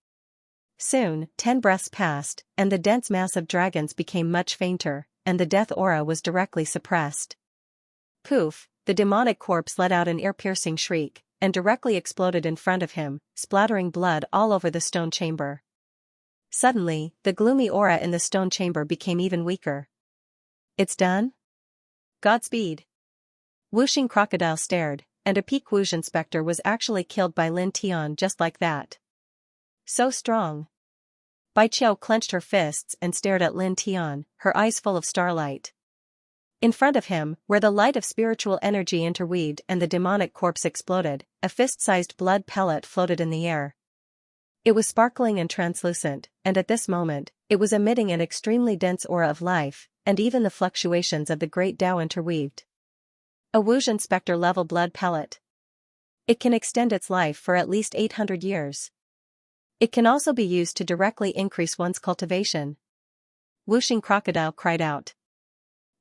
Speaker 1: Soon, 10 breaths passed, and the dense mass of dragons became much fainter, and the death aura was directly suppressed. Poof, the demonic corpse let out an ear-piercing shriek, and directly exploded in front of him, splattering blood all over the stone chamber. Suddenly, the gloomy aura in the stone chamber became even weaker. It's done? Godspeed. Whooshing crocodile stared, and a peak Wuxian inspector was actually killed by Lin Tian just like that. So strong. Bai Qiu clenched her fists and stared at Lin Tian, her eyes full of starlight. In front of him, where the light of spiritual energy interweaved and the demonic corpse exploded, a fist-sized blood pellet floated in the air. It was sparkling and translucent, and at this moment, it was emitting an extremely dense aura of life, and even the fluctuations of the great Tao interweaved. A Wuxian spectre-level blood pellet. It can extend its life for at least 800 years. It can also be used to directly increase one's cultivation. Whooshing crocodile cried out.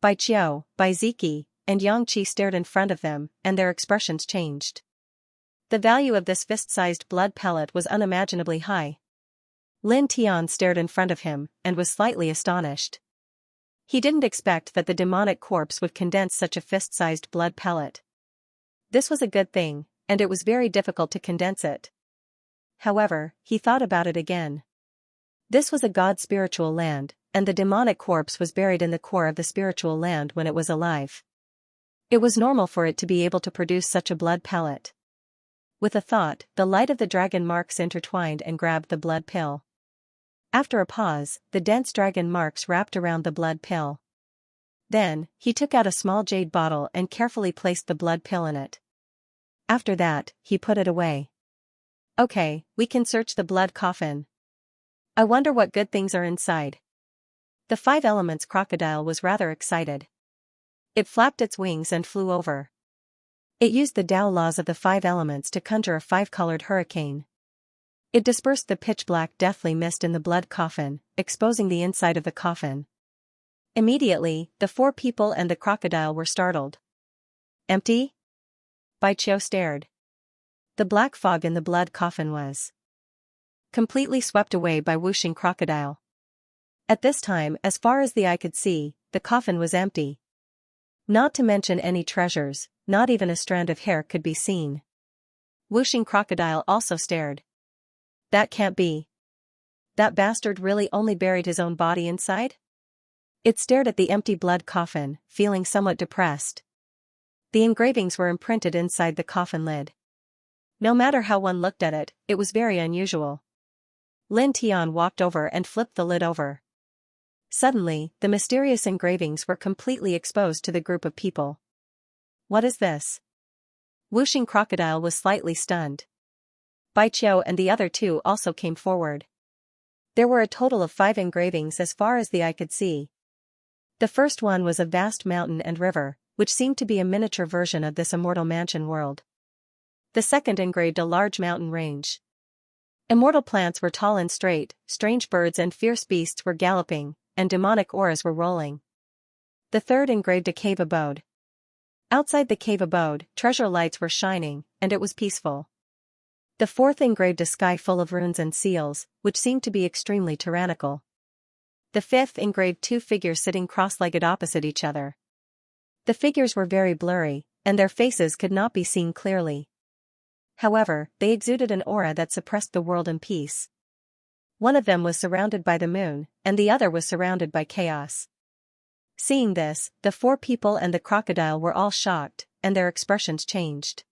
Speaker 1: Bai Qiu, Bai Ziki, and Xianxia stared in front of them, and their expressions changed. The value of this fist-sized blood pellet was unimaginably high. Lin Tian stared in front of him, and was slightly astonished. He didn't expect that the demonic corpse would condense such a fist-sized blood pellet. This was a good thing, and it was very difficult to condense it. However, he thought about it again. This was a god spiritual land, and the demonic corpse was buried in the core of the spiritual land when it was alive. It was normal for it to be able to produce such a blood pellet. With a thought, the light of the dragon marks intertwined and grabbed the blood pill. After a pause, the dense dragon marks wrapped around the blood pill. Then, he took out a small jade bottle and carefully placed the blood pill in it. After that, he put it away. Okay, we can search the blood coffin. I wonder what good things are inside. The 5 elements crocodile was rather excited. It flapped its wings and flew over. It used the Tao laws of the 5 elements to conjure a 5-colored hurricane. It dispersed the pitch-black deathly mist in the blood coffin, exposing the inside of the coffin. Immediately, the 4 people and the crocodile were startled. Empty? Bai Qiu stared. The black fog in the blood coffin was completely swept away by Whooshing crocodile. At this time, as far as the eye could see, the coffin was empty. Not to mention any treasures, not even a strand of hair could be seen. Whooshing crocodile also stared. That can't be. That bastard really only buried his own body inside? It stared at the empty blood coffin, feeling somewhat depressed. The engravings were imprinted inside the coffin lid. No matter how one looked at it, it was very unusual. Lin Tian walked over and flipped the lid over. Suddenly, the mysterious engravings were completely exposed to the group of people. What is this? Wuxing Crocodile was slightly stunned. Bai Qiu and the other two also came forward. There were a total of 5 engravings as far as the eye could see. The first one was a vast mountain and river, which seemed to be a miniature version of this immortal mansion world. The second engraved a large mountain range. Immortal plants were tall and straight, strange birds and fierce beasts were galloping, and demonic auras were rolling. The third engraved a cave abode. Outside the cave abode, treasure lights were shining, and it was peaceful. The fourth engraved a sky full of runes and seals, which seemed to be extremely tyrannical. The fifth engraved 2 figures sitting cross-legged opposite each other. The figures were very blurry, and their faces could not be seen clearly. However, they exuded an aura that suppressed the world in peace. One of them was surrounded by the moon, and the other was surrounded by chaos. Seeing this, the 4 people and the crocodile were all shocked, and their expressions changed.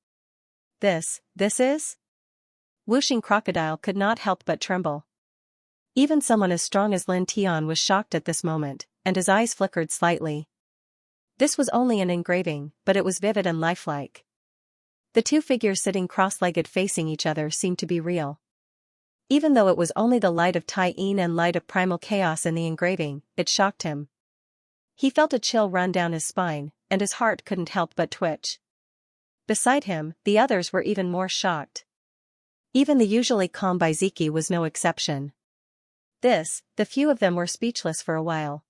Speaker 1: This is? Wuxing Crocodile could not help but tremble. Even someone as strong as Lin Tian was shocked at this moment, and his eyes flickered slightly. This was only an engraving, but it was vivid and lifelike. The 2 figures sitting cross-legged facing each other seemed to be real. Even though it was only the light of Tai Yin and light of primal chaos in the engraving, it shocked him. He felt a chill run down his spine, and his heart couldn't help but twitch. Beside him, the others were even more shocked. Even the usually calm Baiziki was no exception. The few of them were speechless for a while.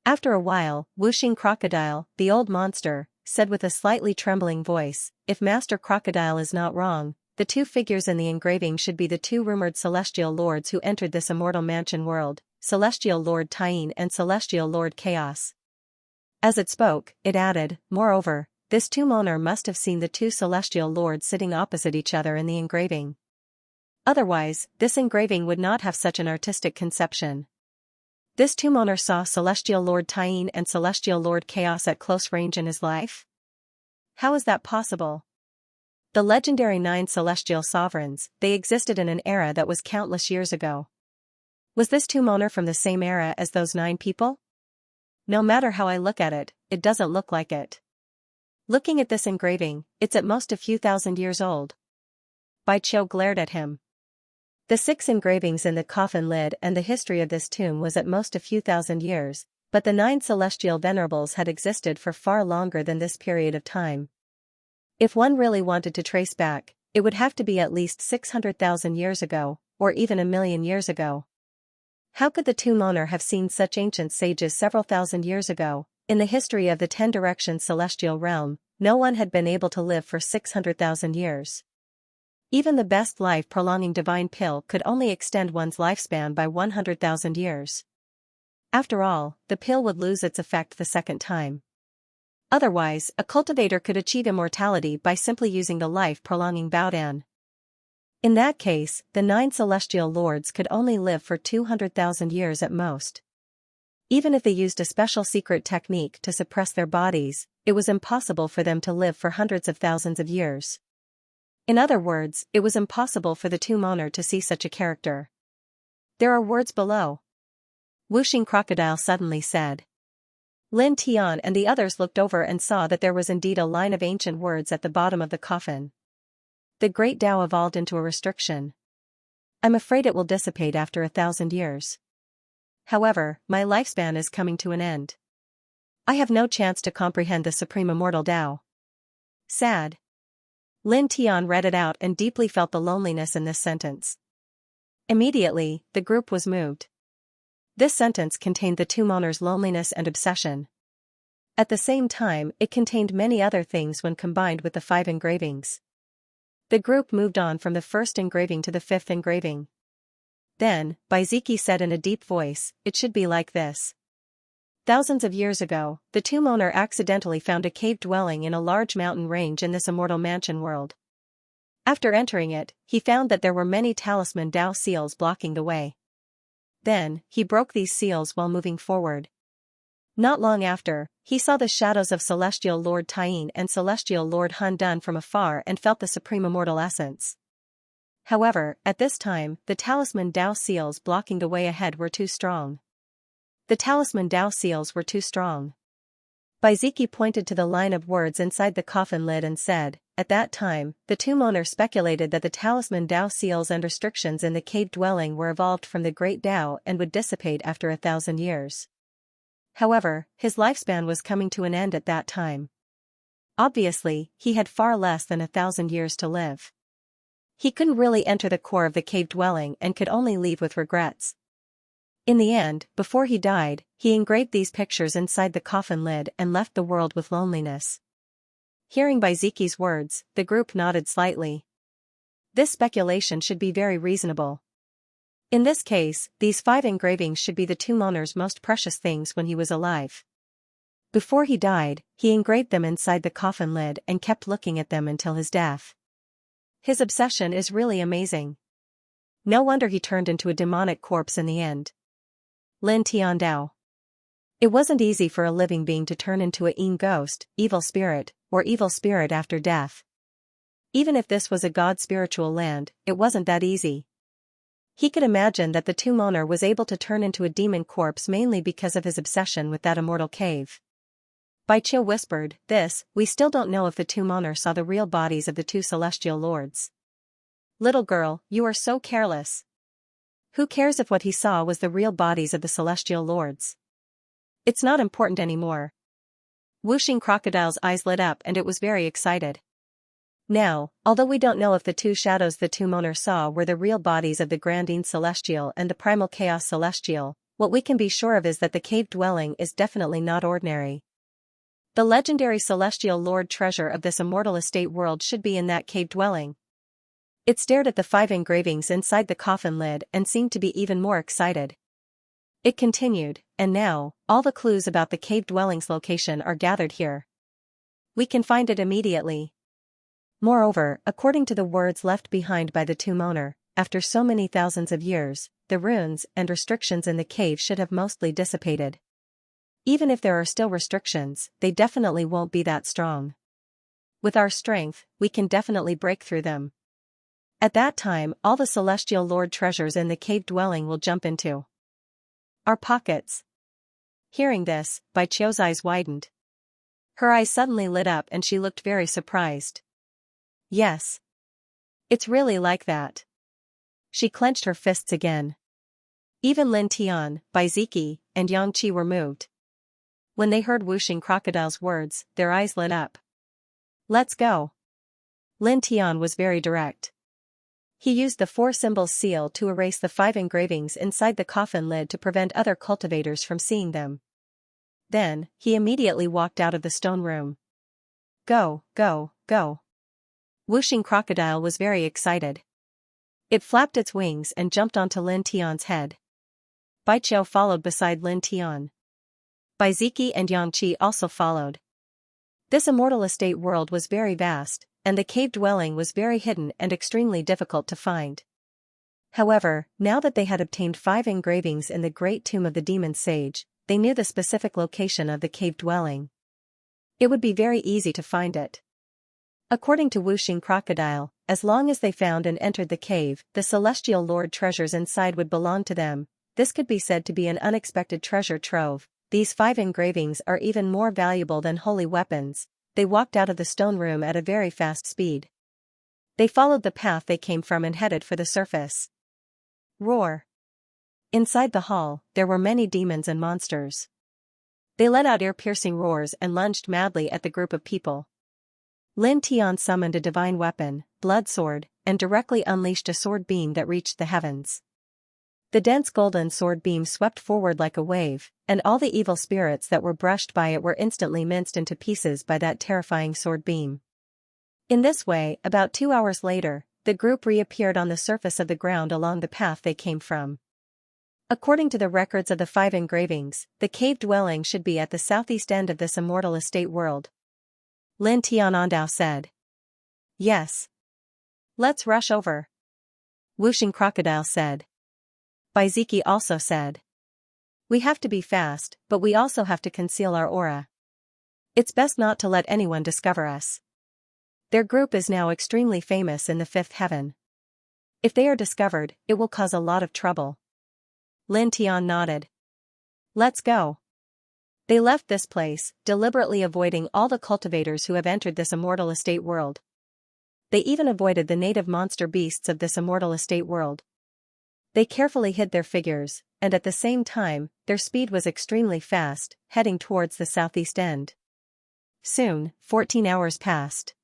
Speaker 1: After a while, Wuxing Crocodile, the old monster, said with a slightly trembling voice, "If Master Crocodile is not wrong, the 2 figures in the engraving should be the 2 rumored celestial lords who entered this immortal mansion world, Celestial Lord Taiyin and Celestial Lord Chaos." As it spoke, it added, "Moreover, this Tumoner must have seen the 2 celestial lords sitting opposite each other in the engraving. Otherwise, this engraving would not have such an artistic conception. This Tumoner saw Celestial Lord Taiyin and Celestial Lord Chaos at close range in his life? How is that possible? The legendary 9 celestial sovereigns, they existed in an era that was countless years ago. Was this Tumoner from the same era as those 9 people? No matter how I look at it, it doesn't look like it. Looking at this engraving, it's at most a few thousand years old." Bai Qiu glared at him. The 6 engravings in the coffin lid and the history of this tomb was at most a few thousand years, but the 9 celestial venerables had existed for far longer than this period of time. If one really wanted to trace back, it would have to be at least 600,000 years ago, or even 1,000,000 years ago. How could the Tumoner have seen such ancient sages several thousand years ago? In the history of the 10 directions celestial realm, no one had been able to live for 600,000 years. Even the best life-prolonging divine pill could only extend one's lifespan by 100,000 years. After all, the pill would lose its effect the second time. Otherwise, a cultivator could achieve immortality by simply using the life-prolonging Baodan. In that case, the 9 celestial lords could only live for 200,000 years at most. Even if they used a special secret technique to suppress their bodies, it was impossible for them to live for hundreds of thousands of years. In other words, it was impossible for the Tumoner to see such a character. "There are words below," Wuxing Crocodile suddenly said. Lin Tian and the others looked over and saw that there was indeed a line of ancient words at the bottom of the coffin. The great Tao evolved into a restriction. I'm afraid it will dissipate after 1,000 years. However, my lifespan is coming to an end. I have no chance to comprehend the supreme immortal Tao. Sad. Lin Tian read it out and deeply felt the loneliness in this sentence. Immediately, the group was moved. This sentence contained the Tumoner's loneliness and obsession. At the same time, it contained many other things when combined with the 5 engravings. The group moved on from the 1st engraving to the 5th engraving. Then, Baiziki said in a deep voice, "It should be like this." Thousands of years ago, the Tumoner accidentally found a cave dwelling in a large mountain range in this immortal mansion world. After entering it, he found that there were many talisman Tao seals blocking the way. Then, he broke these seals while moving forward. Not long after, he saw the shadows of Celestial Lord Taiyin and Celestial Lord Han Dun from afar and felt the supreme immortal essence. However, at this time, the talisman Dao seals blocking the way ahead were too strong. The talisman Dao seals were too strong. Baiziki pointed to the line of words inside the coffin lid and said, at that time, the tomb owner speculated that the talisman Dao seals and restrictions in the cave dwelling were evolved from the great Dao and would dissipate after 1,000 years. However, his lifespan was coming to an end at that time. Obviously, he had far less than 1,000 years to live. He couldn't really enter the core of the cave dwelling and could only leave with regrets. In the end, before he died, he engraved these pictures inside the coffin lid and left the world with loneliness. Hearing Baiziki's words, the group nodded slightly. This speculation should be very reasonable. In this case, these 5 engravings should be the tomb owner's most precious things when he was alive. Before he died, he engraved them inside the coffin lid and kept looking at them until his death. His obsession is really amazing. No wonder he turned into a demonic corpse in the end. Lin Tiandao. It wasn't easy for a living being to turn into a Yin ghost, evil spirit after death. Even if this was a god-spiritual land, it wasn't that easy. He could imagine that the tomb owner was able to turn into a demon corpse mainly because of his obsession with that immortal cave. Baiqiu whispered, we still don't know if the tomb owner saw the real bodies of the 2 celestial lords. Little girl, you are so careless. Who cares if what he saw was the real bodies of the celestial lords? It's not important anymore. Wuxing Crocodile's eyes lit up and it was very excited. Now, although we don't know if the 2 shadows the tomb owner saw were the real bodies of the Grandine Celestial and the Primal Chaos Celestial, what we can be sure of is that the cave dwelling is definitely not ordinary. The legendary Celestial Lord treasure of this immortal estate world should be in that cave dwelling. It stared at the 5 engravings inside the coffin lid and seemed to be even more excited. It continued, and now, all the clues about the cave dwelling's location are gathered here. We can find it immediately. Moreover, according to the words left behind by the tomb owner, after so many thousands of years, the runes and restrictions in the cave should have mostly dissipated. Even if there are still restrictions, they definitely won't be that strong. With our strength, we can definitely break through them. At that time, all the Celestial Lord treasures in the cave dwelling will jump into our pockets. Hearing this, Baiqiu's eyes widened. Her eyes suddenly lit up and she looked very surprised. Yes. It's really like that. She clenched her fists again. Even Lin Tian, Baiziki, and Xianxia were moved. When they heard Wuxing Crocodile's words, their eyes lit up. Let's go. Lin Tian was very direct. He used the 4 symbols seal to erase the 5 engravings inside the coffin lid to prevent other cultivators from seeing them. Then, he immediately walked out of the stone room. Go, go, go. Wuxing Crocodile was very excited. It flapped its wings and jumped onto Lin Tian's head. Baiqiu followed beside Lin Tian. Baiziki and Xianxia also followed. This immortal estate world was very vast, and the cave dwelling was very hidden and extremely difficult to find. However, now that they had obtained 5 engravings in the great tomb of the demon sage, they knew the specific location of the cave dwelling. It would be very easy to find it. According to Wuxing Crocodile, as long as they found and entered the cave, the Celestial Lord treasures inside would belong to them. This could be said to be an unexpected treasure trove. These 5 engravings are even more valuable than holy weapons. They walked out of the stone room at a very fast speed. They followed the path they came from and headed for the surface. Roar. Inside the hall, there were many demons and monsters. They let out ear-piercing roars and lunged madly at the group of people. Lin Tian summoned a divine weapon, blood sword, and directly unleashed a sword beam that reached the heavens. The dense golden sword beam swept forward like a wave, and all the evil spirits that were brushed by it were instantly minced into pieces by that terrifying sword beam. In this way, about 2 hours later, the group reappeared on the surface of the ground along the path they came from. According to the records of the 5 engravings, the cave dwelling should be at the southeast end of this immortal estate world. Lin Tianandao said. Yes. Let's rush over. Wuxing Crocodile said. Baiziki also said. We have to be fast, but we also have to conceal our aura. It's best not to let anyone discover us. Their group is now extremely famous in the fifth heaven. If they are discovered, it will cause a lot of trouble. Lin Tian nodded. Let's go. They left this place, deliberately avoiding all the cultivators who have entered this immortal estate world. They even avoided the native monster beasts of this immortal estate world. They carefully hid their figures, and at the same time, their speed was extremely fast, heading towards the southeast end. Soon, 14 hours passed.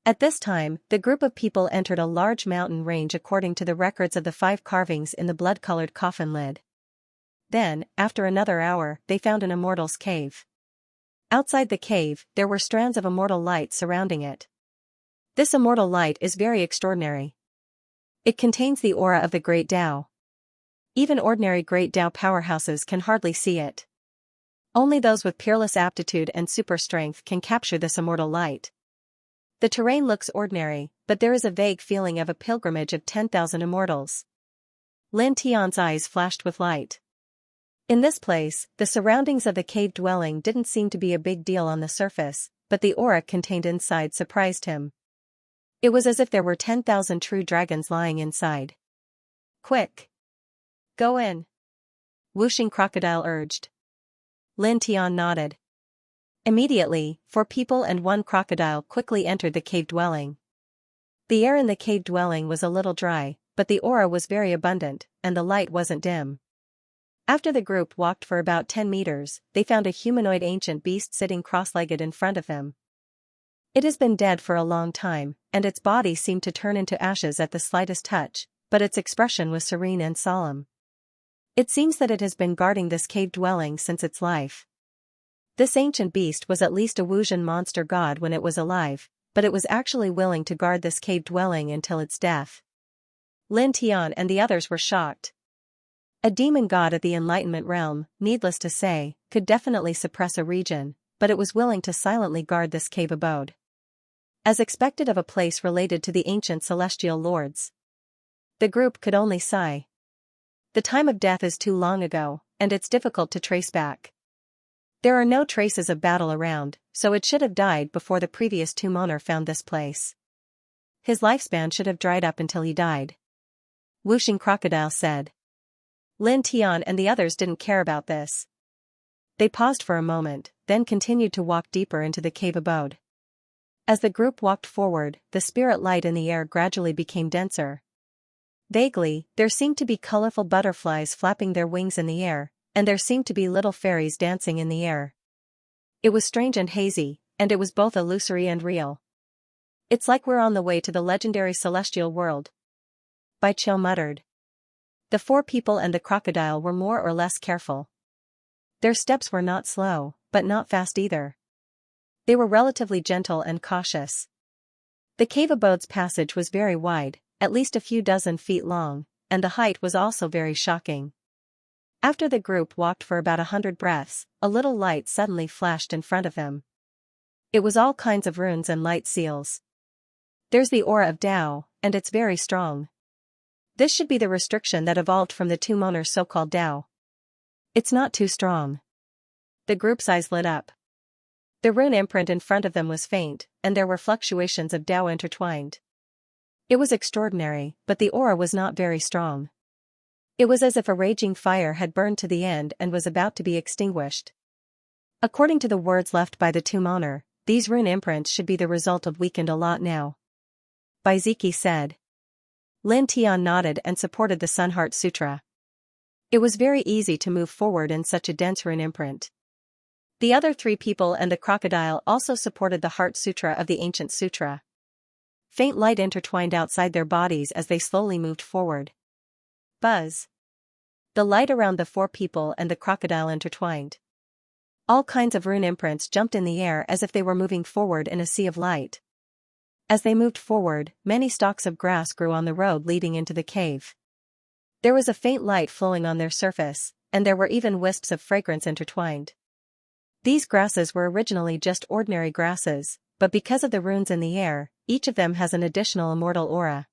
Speaker 1: At this time, the group of people entered a large mountain range according to the records of the 5 carvings in the blood-colored coffin lid. Then, after another hour, they found an immortal's cave. Outside the cave, there were strands of immortal light surrounding it. This immortal light is very extraordinary. It contains the aura of the Great Tao. Even ordinary Great Tao powerhouses can hardly see it. Only those with peerless aptitude and super strength can capture this immortal light. The terrain looks ordinary, but there is a vague feeling of a pilgrimage of 10,000 immortals. Lin Tian's eyes flashed with light. In this place, the surroundings of the cave dwelling didn't seem to be a big deal on the surface, but the aura contained inside surprised him. It was as if there were 10,000 true dragons lying inside. Quick! Go in! Whooshing Crocodile urged. Lin Tian nodded. Immediately, 4 people and 1 crocodile quickly entered the cave dwelling. The air in the cave dwelling was a little dry, but the aura was very abundant, and the light wasn't dim. After the group walked for about 10 meters, they found a humanoid ancient beast sitting cross-legged in front of them. It has been dead for a long time, and its body seemed to turn into ashes at the slightest touch, but its expression was serene and solemn. It seems that it has been guarding this cave dwelling since its life. This ancient beast was at least a Wuxian monster god when it was alive, but it was actually willing to guard this cave dwelling until its death. Lin Tian and the others were shocked. A demon god at the Enlightenment realm, needless to say, could definitely suppress a region, but it was willing to silently guard this cave abode. As expected of a place related to the ancient celestial lords. The group could only sigh. The time of death is too long ago, and it's difficult to trace back. There are no traces of battle around, so it should have died before the previous 2 Moner found this place. His lifespan should have dried up until he died. Whooshing Crocodile said. Lin Tian and the others didn't care about this. They paused for a moment, then continued to walk deeper into the cave abode. As the group walked forward, the spirit light in the air gradually became denser. Vaguely, there seemed to be colorful butterflies flapping their wings in the air, and there seemed to be little fairies dancing in the air. It was strange and hazy, and it was both illusory and real. It's like we're on the way to the legendary celestial world. Bai Qiu muttered. The 4 people and the crocodile were more or less careful. Their steps were not slow, but not fast either. They were relatively gentle and cautious. The cave abode's passage was very wide, at least a few dozen feet long, and the height was also very shocking. After the group walked for about 100 breaths, a little light suddenly flashed in front of them. It was all kinds of runes and light seals. There's the aura of Tao, and it's very strong. This should be the restriction that evolved from the 2 Moner's so-called Tao. It's not too strong. The group's eyes lit up. The rune imprint in front of them was faint, and there were fluctuations of Tao intertwined. It was extraordinary, but the aura was not very strong. It was as if a raging fire had burned to the end and was about to be extinguished. According to the words left by the 2 Moner, these rune imprints should be the result of weakened a lot now. Baiziki said. Lin Tian nodded and supported the Sun Heart Sutra. It was very easy to move forward in such a dense rune imprint. The other 3 people and the crocodile also supported the Heart Sutra of the Ancient Sutra. Faint light intertwined outside their bodies as they slowly moved forward. Buzz. The light around the 4 people and the crocodile intertwined. All kinds of rune imprints jumped in the air as if they were moving forward in a sea of light. As they moved forward, many stalks of grass grew on the road leading into the cave. There was a faint light flowing on their surface, and there were even wisps of fragrance intertwined. These grasses were originally just ordinary grasses, but because of the runes in the air, each of them has an additional immortal aura.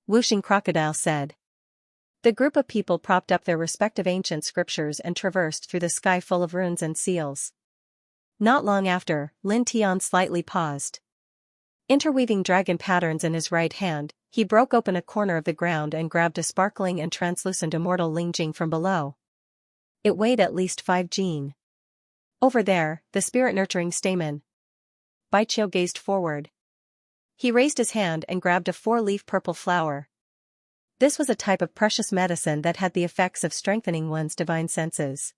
Speaker 1: Whooshing Crocodile said. The group of people propped up their respective ancient scriptures and traversed through the sky full of runes and seals. Not long after, Lin Tian slightly paused. Interweaving dragon patterns in his right hand, he broke open a corner of the ground and grabbed a sparkling and translucent immortal Lingjing from below. It weighed at least 5 jin. Over there, the spirit-nurturing stamen. Baiqiu gazed forward. He raised his hand and grabbed a 4-leaf purple flower. This was a type of precious medicine that had the effects of strengthening one's divine senses.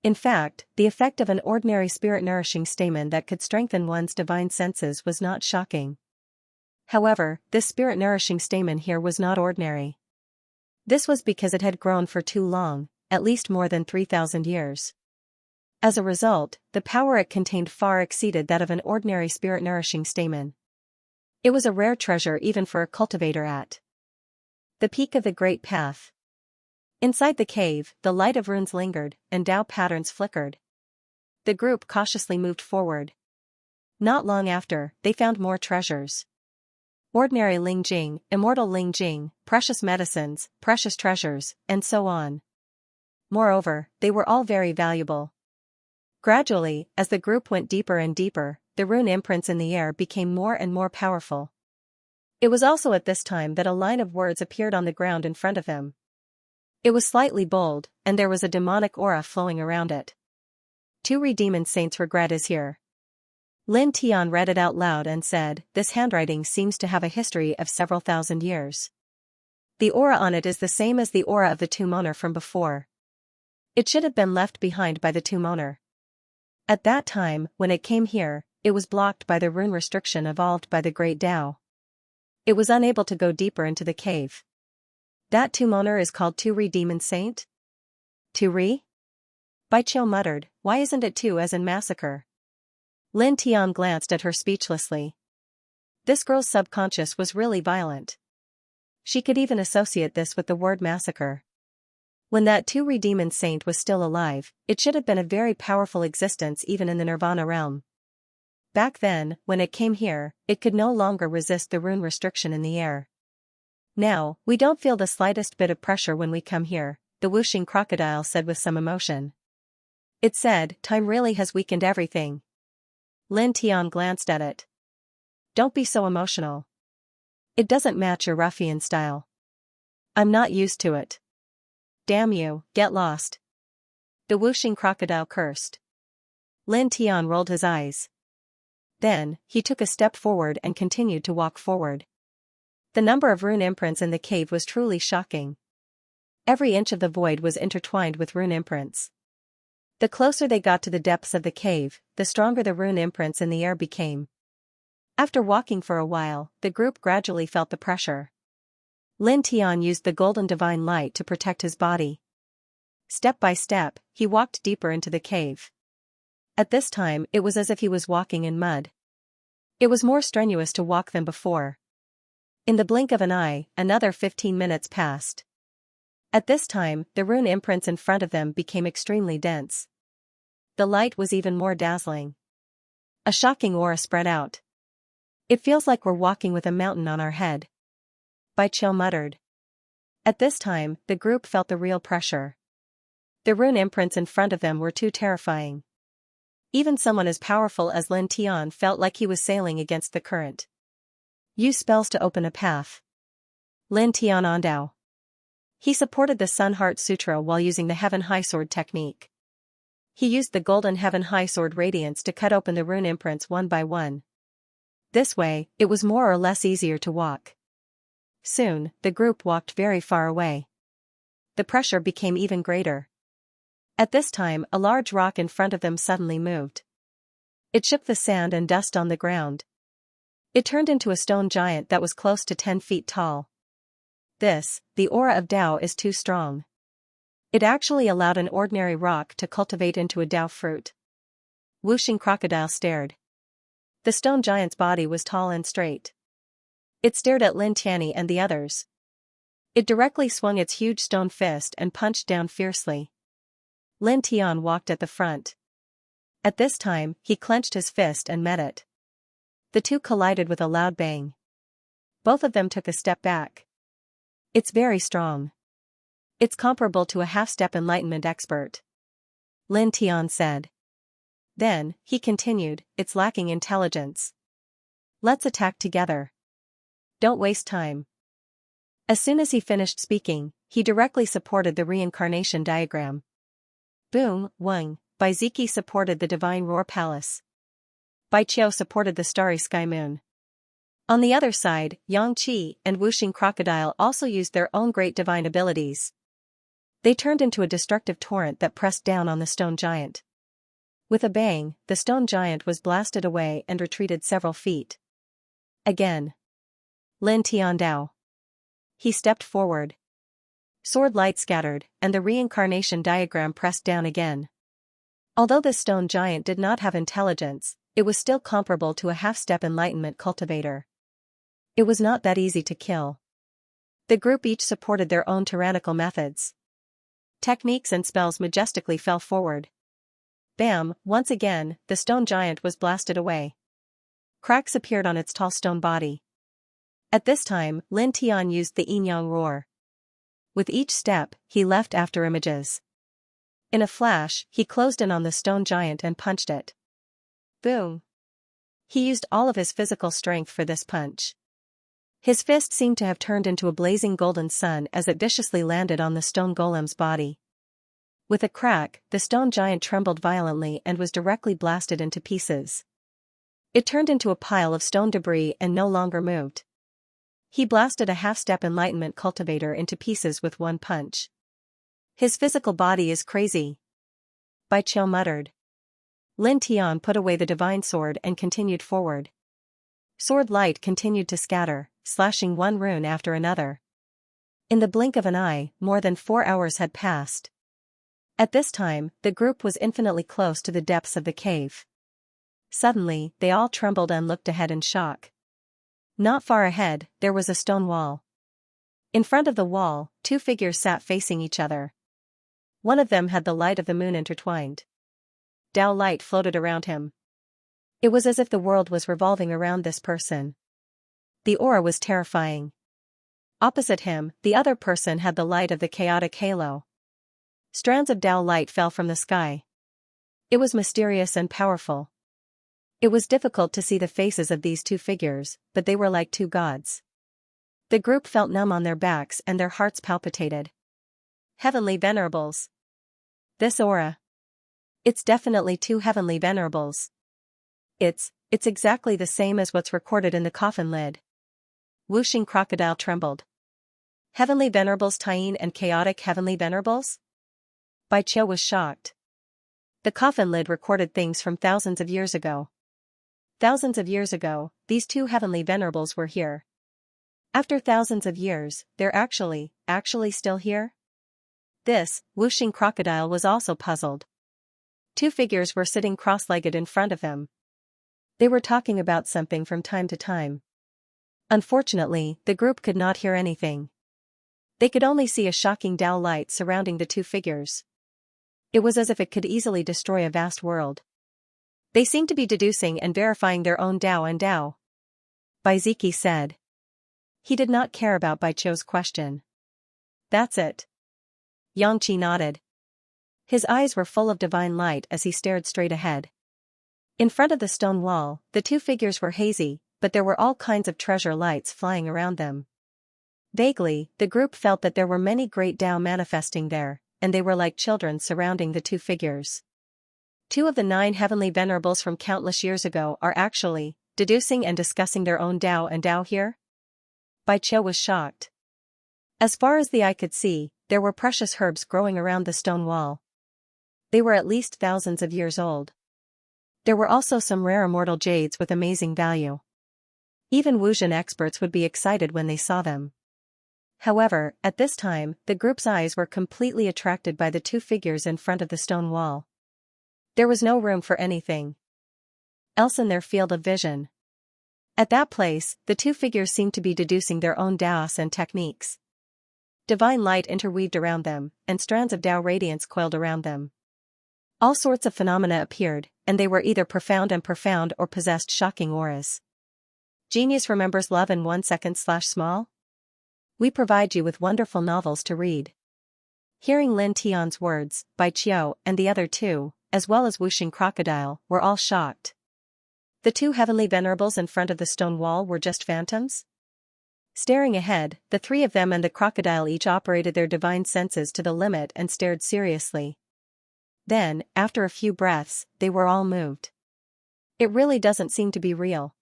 Speaker 1: In fact, the effect of an ordinary spirit-nourishing stamen that could strengthen one's divine senses was not shocking. However, this spirit-nourishing stamen here was not ordinary. This was because it had grown for too long, at least more than 3,000 years. As a result, the power it contained far exceeded that of an ordinary spirit-nourishing stamen. It was a rare treasure even for a cultivator at the peak of the Great Path. Inside the cave, the light of runes lingered, and Tao patterns flickered. The group cautiously moved forward. Not long after, they found more treasures. Ordinary Lingjing, immortal Lingjing, precious medicines, precious treasures, and so on. Moreover, they were all very valuable. Gradually, as the group went deeper and deeper, the rune imprints in the air became more and more powerful. It was also at this time that a line of words appeared on the ground in front of them. It was slightly bold, and there was a demonic aura flowing around it. 2 redeemed saints' regret is here. Lin Tian read it out loud and said, "This handwriting seems to have a history of several thousand years. The aura on it is the same as the aura of the tomb owner from before. It should have been left behind by the tomb owner. At that time, when it came here, it was blocked by the rune restriction evolved by the Great Tao. It was unable to go deeper into the cave. That tomb owner is called 2 redeemed saint? 2 re? Baiqiu muttered, why isn't it 2 as in massacre? Lin Tian glanced at her speechlessly. This girl's subconscious was really violent. She could even associate this with the word massacre. When that 2 redeemed saint was still alive, it should have been a very powerful existence even in the Nirvana realm. Back then, when it came here, it could no longer resist the rune restriction in the air. Now, we don't feel the slightest bit of pressure when we come here, the whooshing crocodile said with some emotion. It said, time really has weakened everything. Lin Tian glanced at it. Don't be so emotional. It doesn't match your ruffian style. I'm not used to it. Damn you, get lost. The whooshing crocodile cursed. Lin Tian rolled his eyes. Then, he took a step forward and continued to walk forward. The number of rune imprints in the cave was truly shocking. Every inch of the void was intertwined with rune imprints. The closer they got to the depths of the cave, the stronger the rune imprints in the air became. After walking for a while, the group gradually felt the pressure. Lin Tian used the golden divine light to protect his body. Step by step, he walked deeper into the cave. At this time, it was as if he was walking in mud. It was more strenuous to walk than before. In the blink of an eye, another 15 minutes passed. At this time, the rune imprints in front of them became extremely dense. The light was even more dazzling. A shocking aura spread out. It feels like we're walking with a mountain on our head. Baiqiu muttered. At this time, the group felt the real pressure. The rune imprints in front of them were too terrifying. Even someone as powerful as Lin Tian felt like he was sailing against the current. Use spells to open a path. Lin Tian Ondao. He supported the Sun Heart Sutra while using the Heaven High Sword technique. He used the golden Heaven High Sword radiance to cut open the rune imprints one by one. This way, it was more or less easier to walk. Soon, the group walked very far away. The pressure became even greater. At this time, a large rock in front of them suddenly moved. It shook the sand and dust on the ground. It turned into a stone giant that was close to 10 feet tall. This, the aura of Tao is too strong. It actually allowed an ordinary rock to cultivate into a Tao fruit. Whooshing crocodile stared. The stone giant's body was tall and straight. It stared at Lin Tian and the others. It directly swung its huge stone fist and punched down fiercely. Lin Tian walked at the front. At this time, he clenched his fist and met it. The two collided with a loud bang. Both of them took a step back. It's very strong. It's comparable to a half-step enlightenment expert, Lin Tian said. Then, he continued, it's lacking intelligence. Let's attack together. Don't waste time. As soon as he finished speaking, he directly supported the reincarnation diagram. Boom, Weng, Bai Ziki supported the divine roar palace. Bai Qiu supported the starry sky moon. On the other side, Yang Qi and Wuxing crocodile also used their own great divine abilities. They turned into a destructive torrent that pressed down on the stone giant. With a bang, the stone giant was blasted away and retreated several feet. Again. Lin Tiandao. He stepped forward. Sword light scattered, and the reincarnation diagram pressed down again. Although this stone giant did not have intelligence, it was still comparable to a half-step enlightenment cultivator. It was not that easy to kill. The group each supported their own tyrannical methods. Techniques and spells majestically fell forward. Bam, once again, the stone giant was blasted away. Cracks appeared on its tall stone body. At this time, Lin Tian used the yin-yang roar. With each step, he left after images. In a flash, he closed in on the stone giant and punched it. Boom. He used all of his physical strength for this punch. His fist seemed to have turned into a blazing golden sun as it viciously landed on the stone golem's body. With a crack, the stone giant trembled violently and was directly blasted into pieces. It turned into a pile of stone debris and no longer moved. He blasted a half-step enlightenment cultivator into pieces with one punch. His physical body is crazy, Bai Qiu muttered. Lin Tian put away the divine sword and continued forward. Sword light continued to scatter, slashing one rune after another. In the blink of an eye, more than 4 hours had passed. At this time, the group was infinitely close to the depths of the cave. Suddenly, they all trembled and looked ahead in shock. Not far ahead, there was a stone wall. In front of the wall, 2 figures sat facing each other. One of them had the light of the moon intertwined. Dao light floated around him. It was as if the world was revolving around this person. The aura was terrifying. Opposite him, the other person had the light of the chaotic halo. Strands of Dao light fell from the sky. It was mysterious and powerful. It was difficult to see the faces of these 2 figures, but they were like 2 gods. The group felt numb on their backs and their hearts palpitated. Heavenly Venerables. This aura. It's definitely 2 heavenly venerables. It's exactly the same as what's recorded in the coffin lid. Wuxing crocodile trembled. Heavenly venerables Taiyin and chaotic heavenly venerables? Bai Qiu was shocked. The coffin lid recorded things from thousands of years ago. Thousands of years ago, these 2 heavenly venerables were here. After thousands of years, they're actually still here? This, Wuxing crocodile was also puzzled. 2 figures were sitting cross-legged in front of him. They were talking about something from time to time. Unfortunately, the group could not hear anything. They could only see a shocking Dao light surrounding the 2 figures. It was as if it could easily destroy a vast world. They seemed to be deducing and verifying their own Dao and Dao. Bai Ziki said. He did not care about Bai Qiu's question. That's it. Yang Qi nodded. His eyes were full of divine light as he stared straight ahead. In front of the stone wall, the 2 figures were hazy, but there were all kinds of treasure lights flying around them. Vaguely, the group felt that there were many great Dao manifesting there, and they were like children surrounding the 2 figures. 2 of the 9 heavenly venerables from countless years ago are actually deducing and discussing their own Dao and Dao here? Bai Qiu was shocked. As far as the eye could see, there were precious herbs growing around the stone wall. They were at least thousands of years old. There were also some rare immortal jades with amazing value. Even Wuxin experts would be excited when they saw them. However, at this time, the group's eyes were completely attracted by the 2 figures in front of the stone wall. There was no room for anything else in their field of vision. At that place, the 2 figures seemed to be deducing their own Daos and techniques. Divine light interweaved around them, and strands of Dao radiance coiled around them. All sorts of phenomena appeared, and they were either profound or possessed shocking auras. Genius remembers love in 1 second/small? We provide you with wonderful novels to read. Hearing Lin Tian's words, Bai Qiu and the other two, as well as Wuxing Crocodile, were all shocked. The two heavenly venerables in front of the stone wall were just phantoms? Staring ahead, the three of them and the crocodile each operated their divine senses to the limit and stared seriously. Then, after a few breaths, they were all moved. It really doesn't seem to be real.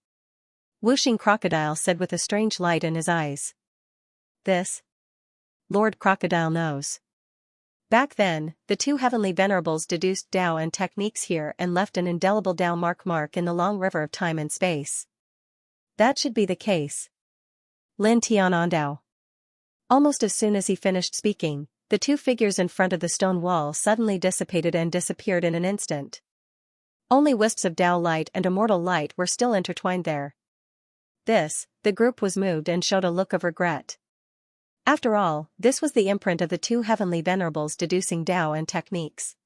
Speaker 1: Wuxing Crocodile said with a strange light in his eyes. This? Lord Crocodile knows. Back then, the two heavenly venerables deduced Tao and techniques here and left an indelible Tao mark in the long river of time and space. That should be the case. Lin Tian on Tao. Almost as soon as he finished speaking, the two figures in front of the stone wall suddenly dissipated and disappeared in an instant. Only wisps of Tao light and immortal light were still intertwined there. The group was moved and showed a look of regret. After all, this was the imprint of the two heavenly venerables deducing Tao and techniques.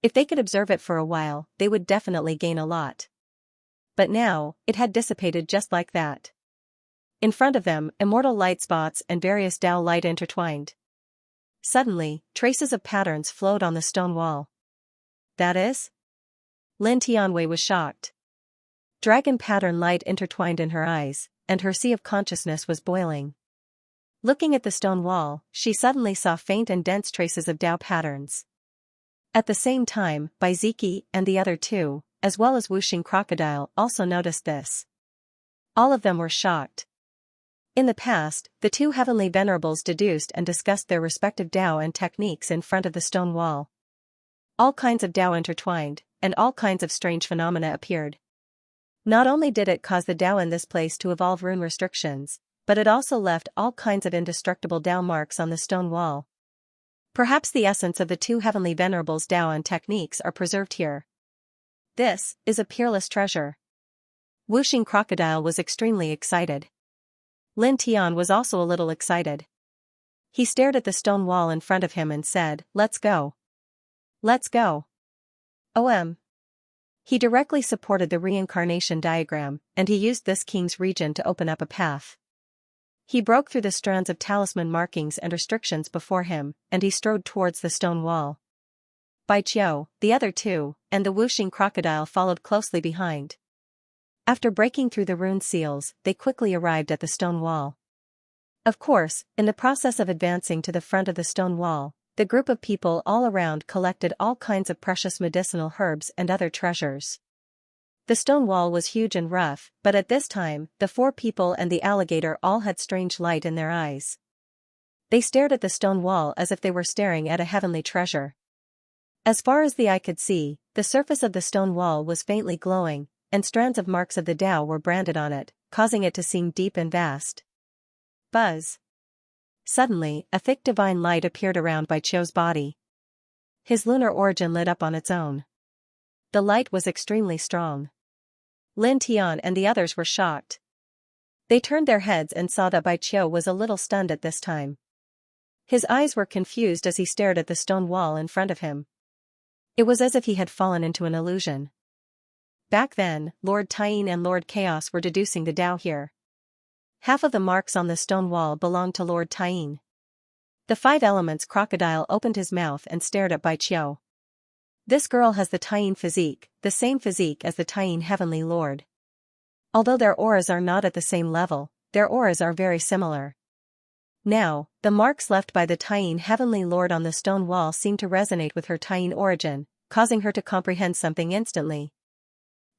Speaker 1: If they could observe it for a while, they would definitely gain a lot. But now, it had dissipated just like that. In front of them, immortal light spots and various Tao light intertwined. Suddenly, traces of patterns flowed on the stone wall. That is? Lin Tianwei was shocked. Dragon pattern light intertwined in her eyes, and her sea of consciousness was boiling. Looking at the stone wall, she suddenly saw faint and dense traces of Tao patterns. At the same time, Bai Ziki and the other two, as well as Wuxing Crocodile, also noticed this. All of them were shocked. In the past, the two heavenly venerables deduced and discussed their respective Tao and techniques in front of the stone wall. All kinds of Tao intertwined, and all kinds of strange phenomena appeared. Not only did it cause the Tao in this place to evolve rune restrictions, but it also left all kinds of indestructible Tao marks on the stone wall. Perhaps the essence of the two heavenly venerables' Tao and techniques are preserved here. This is a peerless treasure. Wuxing Crocodile was extremely excited. Lin Tian was also a little excited. He stared at the stone wall in front of him and said, "Let's go. Let's go." He directly supported the reincarnation diagram, and he used this king's region to open up a path. He broke through the strands of talisman markings and restrictions before him, and he strode towards the stone wall. Bai Qiu, the other two, and the Wuxing Crocodile followed closely behind. After breaking through the rune seals, they quickly arrived at the stone wall. Of course, in the process of advancing to the front of the stone wall, the group of people all around collected all kinds of precious medicinal herbs and other treasures. The stone wall was huge and rough, but at this time, the four people and the alligator all had strange light in their eyes. They stared at the stone wall as if they were staring at a heavenly treasure. As far as the eye could see, the surface of the stone wall was faintly glowing, and strands of marks of the Tao were branded on it, causing it to seem deep and vast. Buzz. Suddenly, a thick divine light appeared around Bai Qiu's body. His lunar origin lit up on its own. The light was extremely strong. Lin Tian and the others were shocked. They turned their heads and saw that Bai Qiu was a little stunned at this time. His eyes were confused as he stared at the stone wall in front of him. It was as if he had fallen into an illusion. Back then, Lord Taiyin and Lord Chaos were deducing the Tao here. Half of the marks on the stone wall belonged to Lord Taiyin. The five elements crocodile opened his mouth and stared at Bai Qiu. This girl has the Taiyin physique, the same physique as the Taiyin Heavenly Lord. Although their auras are not at the same level, their auras are very similar. Now, the marks left by the Taiyin Heavenly Lord on the stone wall seemed to resonate with her Taiyin origin, causing her to comprehend something instantly.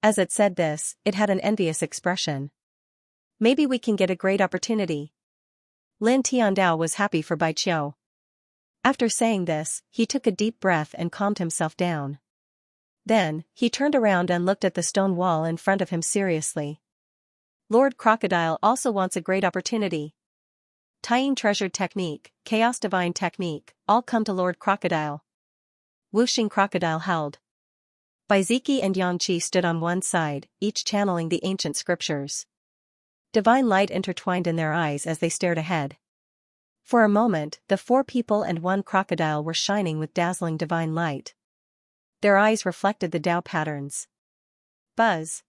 Speaker 1: As it said this, it had an envious expression. Maybe we can get a great opportunity. Lin Tiandao was happy for Bai Qiu. After saying this, he took a deep breath and calmed himself down. Then, he turned around and looked at the stone wall in front of him seriously. Lord Crocodile also wants a great opportunity. Taiyin Treasured Technique, Chaos Divine Technique, all come to Lord Crocodile. Wuxing Crocodile howled. Bai Ziki and Xianxia stood on one side, each channeling the ancient scriptures. Divine light intertwined in their eyes as they stared ahead. For a moment, the four people and one crocodile were shining with dazzling divine light. Their eyes reflected the Tao patterns. Buzz.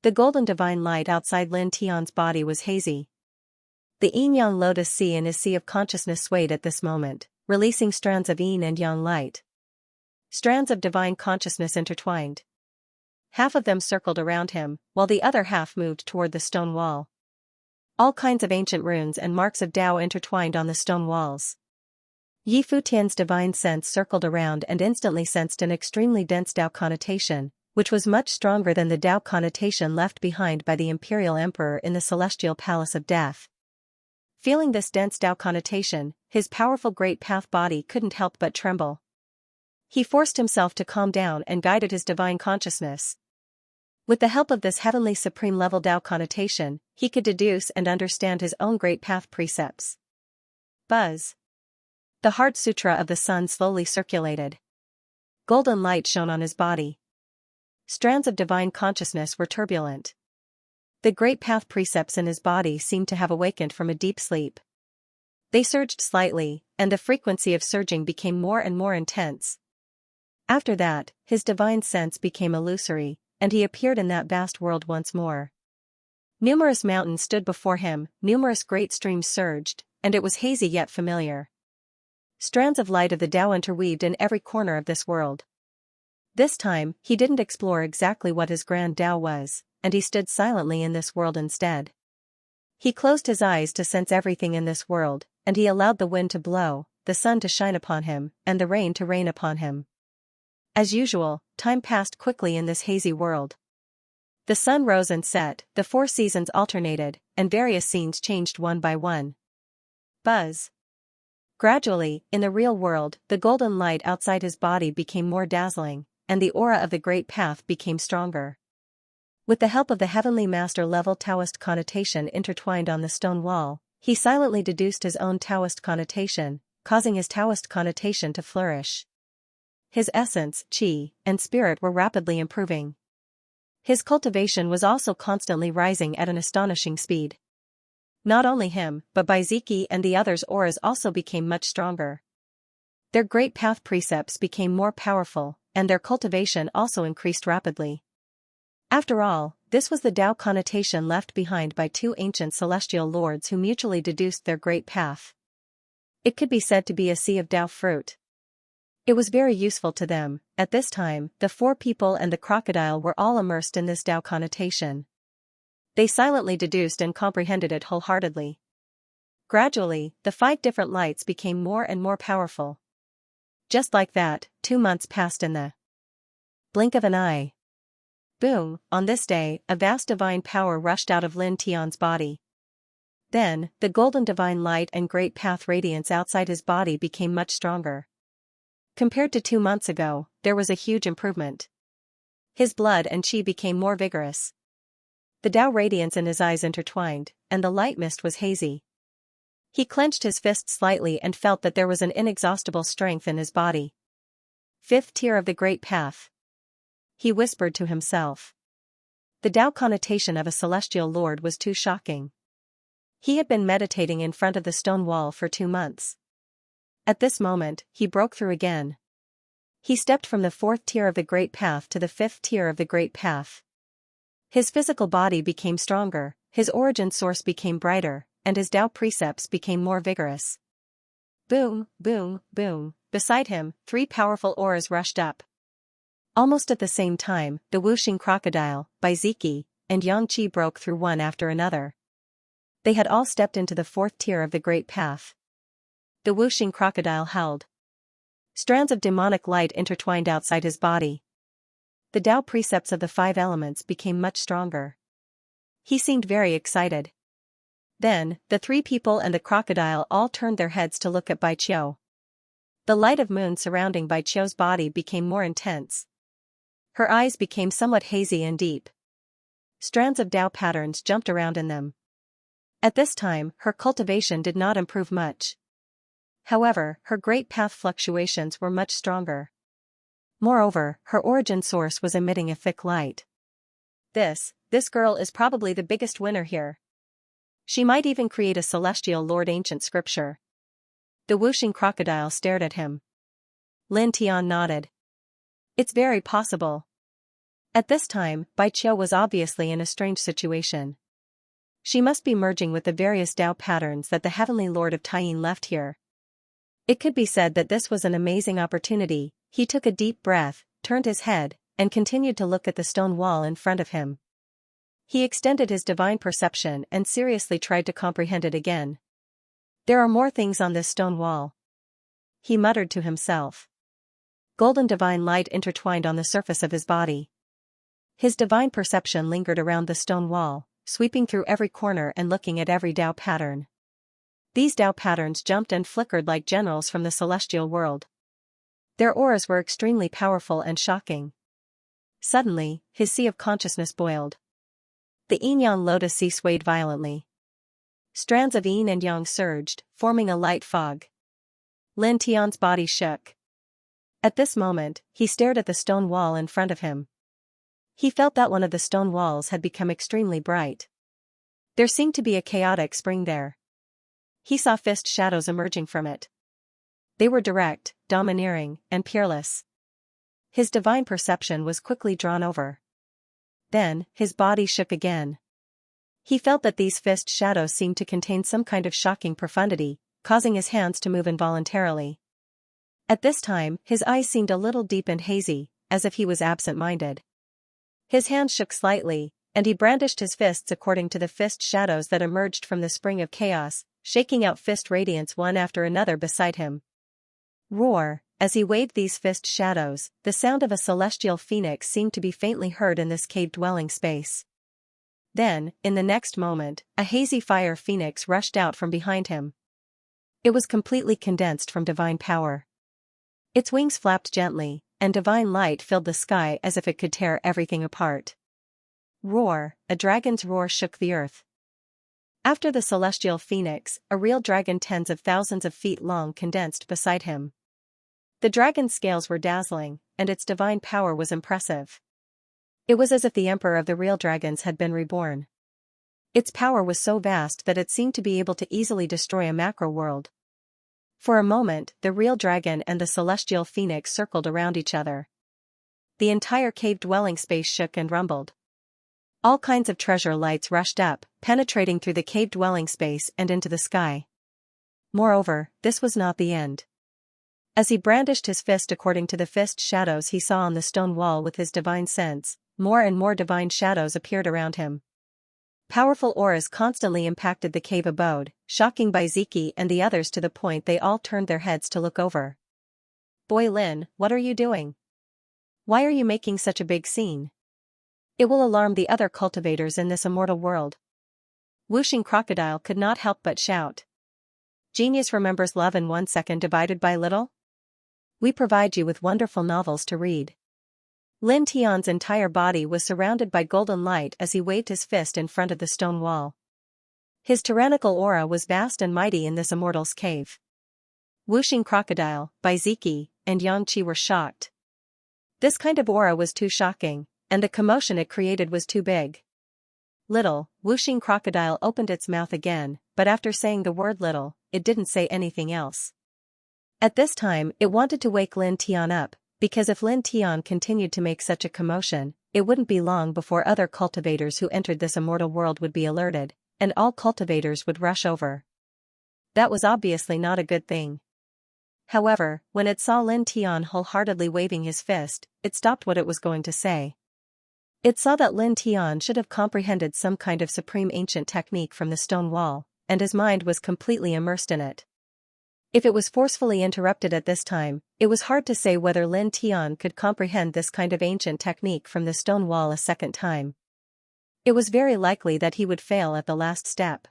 Speaker 1: The golden divine light outside Lin Tian's body was hazy. The yin-yang lotus sea in his sea of consciousness swayed at this moment, releasing strands of yin and yang light. Strands of divine consciousness intertwined. Half of them circled around him, while the other half moved toward the stone wall. All kinds of ancient runes and marks of Tao intertwined on the stone walls. Yi Futian's divine sense circled around and instantly sensed an extremely dense Tao connotation, which was much stronger than the Tao connotation left behind by the imperial emperor in the celestial palace of death. Feeling this dense Tao connotation, his powerful great path body couldn't help but tremble. He forced himself to calm down and guided his divine consciousness. With the help of this heavenly supreme level Tao connotation, he could deduce and understand his own great path precepts. Buzz. The Heart Sutra of the Sun slowly circulated. Golden light shone on his body. Strands of divine consciousness were turbulent. The great path precepts in his body seemed to have awakened from a deep sleep. They surged slightly, and the frequency of surging became more and more intense. After that, his divine sense became illusory, and he appeared in that vast world once more. Numerous mountains stood before him, numerous great streams surged, and it was hazy yet familiar. Strands of light of the Tao interweaved in every corner of this world. This time, he didn't explore exactly what his grand Tao was, and he stood silently in this world instead. He closed his eyes to sense everything in this world, and he allowed the wind to blow, the sun to shine upon him, and the rain to rain upon him. As usual, time passed quickly in this hazy world. The sun rose and set, the 4 seasons alternated, and various scenes changed one by one. Buzz. Gradually, in the real world, the golden light outside his body became more dazzling, and the aura of the great path became stronger. With the help of the heavenly master-level Taoist connotation intertwined on the stone wall, he silently deduced his own Taoist connotation, causing his Taoist connotation to flourish. His essence, qi, and spirit were rapidly improving. His cultivation was also constantly rising at an astonishing speed. Not only him, but Baiziki and the others' auras also became much stronger. Their great path precepts became more powerful, and their cultivation also increased rapidly. After all, this was the Tao connotation left behind by 2 ancient celestial lords who mutually deduced their great path. It could be said to be a sea of Tao fruit. It was very useful to them. At this time, the 4 people and the crocodile were all immersed in this Tao connotation. They silently deduced and comprehended it wholeheartedly. Gradually, the 5 different lights became more and more powerful. Just like that, 2 months passed in the blink of an eye. Boom, on this day, a vast divine power rushed out of Lin Tian's body. Then, the golden divine light and great path radiance outside his body became much stronger. Compared to 2 months ago, there was a huge improvement. His blood and qi became more vigorous. The Tao radiance in his eyes intertwined, and the light mist was hazy. He clenched his fist slightly and felt that there was an inexhaustible strength in his body. 5th tier of the great path. He whispered to himself. The Tao connotation of a celestial lord was too shocking. He had been meditating in front of the stone wall for 2 months. At this moment, he broke through again. He stepped from the 4th tier of the great path to the 5th tier of the great path. His physical body became stronger, his origin source became brighter, and his Tao precepts became more vigorous. Boom, boom, boom, beside him, 3 powerful auras rushed up. Almost at the same time, the whooshing crocodile, Baiziki, and Yangqi broke through one after another. They had all stepped into the 4th tier of the great path. The whooshing crocodile howled. Strands of demonic light intertwined outside his body. The Tao precepts of the 5 elements became much stronger. He seemed very excited. Then, the 3 people and the crocodile all turned their heads to look at Bai Qiu. The light of moon surrounding Bai Qiu's body became more intense. Her eyes became somewhat hazy and deep. Strands of Tao patterns jumped around in them. At this time, her cultivation did not improve much. However, her great path fluctuations were much stronger. Moreover, her origin source was emitting a thick light. This girl is probably the biggest winner here. She might even create a celestial lord ancient scripture. The whooshing crocodile stared at him. Lin Tian nodded. It's very possible. At this time, Bai Qiu was obviously in a strange situation. She must be merging with the various Tao patterns that the heavenly lord of Taiyin left here. It could be said that this was an amazing opportunity. He took a deep breath, turned his head, and continued to look at the stone wall in front of him. He extended his divine perception and seriously tried to comprehend it again. There are more things on this stone wall, he muttered to himself. Golden divine light intertwined on the surface of his body. His divine perception lingered around the stone wall, sweeping through every corner and looking at every Tao pattern. These Tao patterns jumped and flickered like generals from the celestial world. Their auras were extremely powerful and shocking. Suddenly, his sea of consciousness boiled. The yin-yang lotus sea swayed violently. Strands of yin and yang surged, forming a light fog. Lin Tian's body shook. At this moment, he stared at the stone wall in front of him. He felt that one of the stone walls had become extremely bright. There seemed to be a chaotic spring there. He saw fist shadows emerging from it. They were direct, domineering, and peerless. His divine perception was quickly drawn over. Then, his body shook again. He felt that these fist shadows seemed to contain some kind of shocking profundity, causing his hands to move involuntarily. At this time, his eyes seemed a little deep and hazy, as if he was absent-minded. His hands shook slightly, and he brandished his fists according to the fist shadows that emerged from the spring of chaos, shaking out fist radiance one after another beside him. Roar! As he waved these fist shadows, the sound of a celestial phoenix seemed to be faintly heard in this cave-dwelling space. Then, in the next moment, a hazy fire phoenix rushed out from behind him. It was completely condensed from divine power. Its wings flapped gently, and divine light filled the sky as if it could tear everything apart. Roar! A dragon's roar shook the earth. After the celestial phoenix, a real dragon tens of thousands of feet long condensed beside him. The dragon's scales were dazzling, and its divine power was impressive. It was as if the emperor of the real dragons had been reborn. Its power was so vast that it seemed to be able to easily destroy a macro world. For a moment, the real dragon and the celestial phoenix circled around each other. The entire cave-dwelling space shook and rumbled. All kinds of treasure lights rushed up, penetrating through the cave-dwelling space and into the sky. Moreover, this was not the end. As he brandished his fist according to the fist shadows he saw on the stone wall with his divine sense, more and more divine shadows appeared around him. Powerful auras constantly impacted the cave abode, shocking Baiziki and the others to the point they all turned their heads to look over. "Boy Lin, what are you doing? Why are you making such a big scene? It will alarm the other cultivators in this immortal world." Wuxing Crocodile could not help but shout. Genius remembers love in 1 second divided by little? We provide you with wonderful novels to read. Lin Tian's entire body was surrounded by golden light as he waved his fist in front of the stone wall. His tyrannical aura was vast and mighty in this immortal's cave. Wuxing Crocodile, Baiziki, and Xianxia were shocked. This kind of aura was too shocking, and the commotion it created was too big. Little, Wuxing Crocodile opened its mouth again, but after saying the word little, it didn't say anything else. At this time, it wanted to wake Lin Tian up, because if Lin Tian continued to make such a commotion, it wouldn't be long before other cultivators who entered this immortal world would be alerted, and all cultivators would rush over. That was obviously not a good thing. However, when it saw Lin Tian wholeheartedly waving his fist, it stopped what it was going to say. It saw that Lin Tian should have comprehended some kind of supreme ancient technique from the stone wall, and his mind was completely immersed in it. If it was forcefully interrupted at this time, it was hard to say whether Lin Tian could comprehend this kind of ancient technique from the stone wall a second time. It was very likely that he would fail at the last step.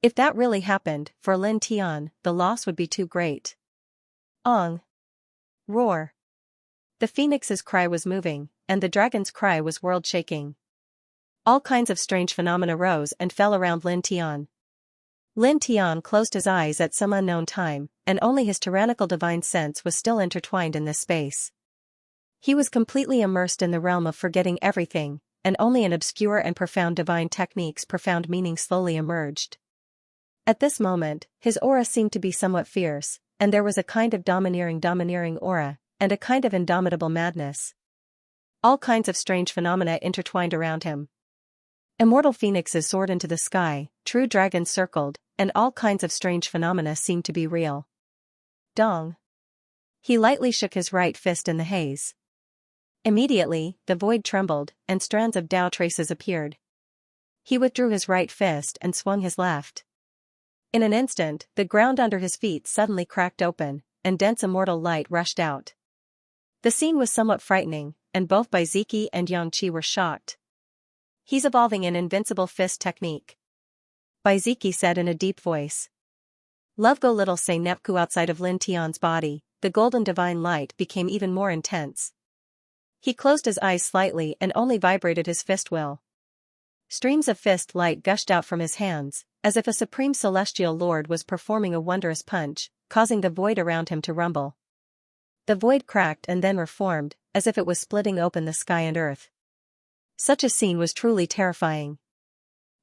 Speaker 1: If that really happened, for Lin Tian, the loss would be too great. Ong! Roar! The phoenix's cry was moving, and the dragon's cry was world-shaking. All kinds of strange phenomena rose and fell around Lin Tian. Lin Tian closed his eyes at some unknown time, and only his tyrannical divine sense was still intertwined in this space. He was completely immersed in the realm of forgetting everything, and only in obscure and profound divine techniques profound meaning slowly emerged. At this moment, his aura seemed to be somewhat fierce, and there was a kind of domineering aura, and a kind of indomitable madness. All kinds of strange phenomena intertwined around him. Immortal phoenixes soared into the sky, true dragons circled, and all kinds of strange phenomena seemed to be real. Dong. He lightly shook his right fist in the haze. Immediately, the void trembled, and strands of Dao traces appeared. He withdrew his right fist and swung his left. In an instant, the ground under his feet suddenly cracked open, and dense immortal light rushed out. The scene was somewhat frightening, and both Baiziki and Xianxia were shocked. "He's evolving an invincible fist technique," Baiziki said in a deep voice. Love go little say Nepku outside of Lin Tian's body, the golden divine light became even more intense. He closed his eyes slightly and only vibrated his fist will. Streams of fist light gushed out from his hands, as if a supreme celestial lord was performing a wondrous punch, causing the void around him to rumble. The void cracked and then reformed, as if it was splitting open the sky and earth. Such a scene was truly terrifying.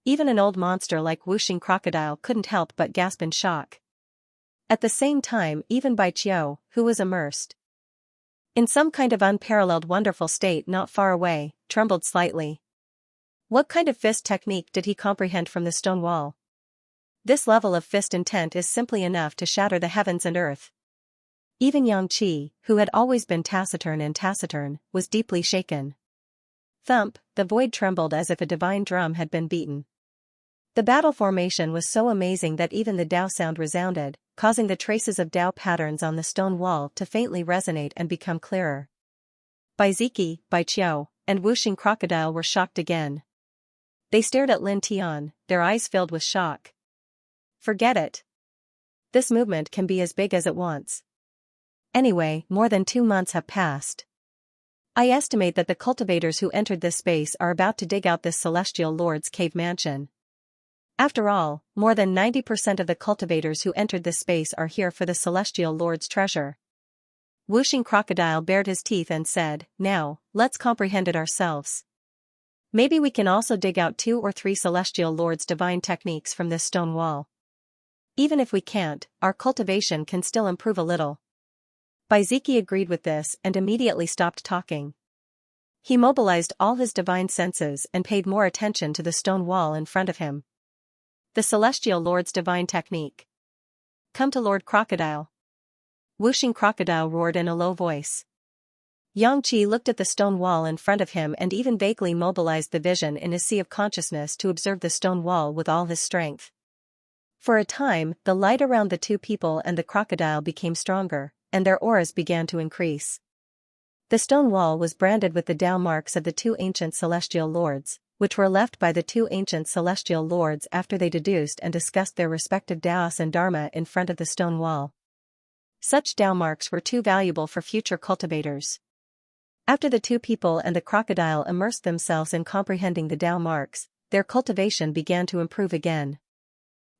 Speaker 1: Even an old monster like Wuxing Crocodile couldn't help but gasp in shock. At the same time, even Bai Qiu, who was immersed in some kind of unparalleled wonderful state not far away, trembled slightly. What kind of fist technique did he comprehend from the stone wall? This level of fist intent is simply enough to shatter the heavens and earth. Even Xianxia, who had always been taciturn, was deeply shaken. Thump, the void trembled as if a divine drum had been beaten. The battle formation was so amazing that even the Dao sound resounded, causing the traces of Dao patterns on the stone wall to faintly resonate and become clearer. Baiziki, Bai Qiu, and Wuxing Crocodile were shocked again. They stared at Lin Tian, their eyes filled with shock. Forget it. This movement can be as big as it wants. Anyway, more than 2 months have passed. I estimate that the cultivators who entered this space are about to dig out this celestial lord's cave mansion. After all, more than 90% of the cultivators who entered this space are here for the celestial lord's treasure. Wuxing Crocodile bared his teeth and said, "Now, let's comprehend it ourselves. Maybe we can also dig out 2 or 3 celestial lords' divine techniques from this stone wall. Even if we can't, our cultivation can still improve a little." Baiziki agreed with this and immediately stopped talking. He mobilized all his divine senses and paid more attention to the stone wall in front of him. The celestial lord's divine technique. "Come to Lord Crocodile." Wuxing Crocodile roared in a low voice. Xianxia looked at the stone wall in front of him and even vaguely mobilized the vision in his sea of consciousness to observe the stone wall with all his strength. For a time, the light around the 2 people and the crocodile became stronger, and their auras began to increase. The stone wall was branded with the Dao marks of the 2 ancient celestial lords, which were left by the 2 ancient celestial lords after they deduced and discussed their respective Daos and Dharma in front of the stone wall. Such Dao marks were too valuable for future cultivators. After the 2 people and the crocodile immersed themselves in comprehending the Dao marks, their cultivation began to improve again.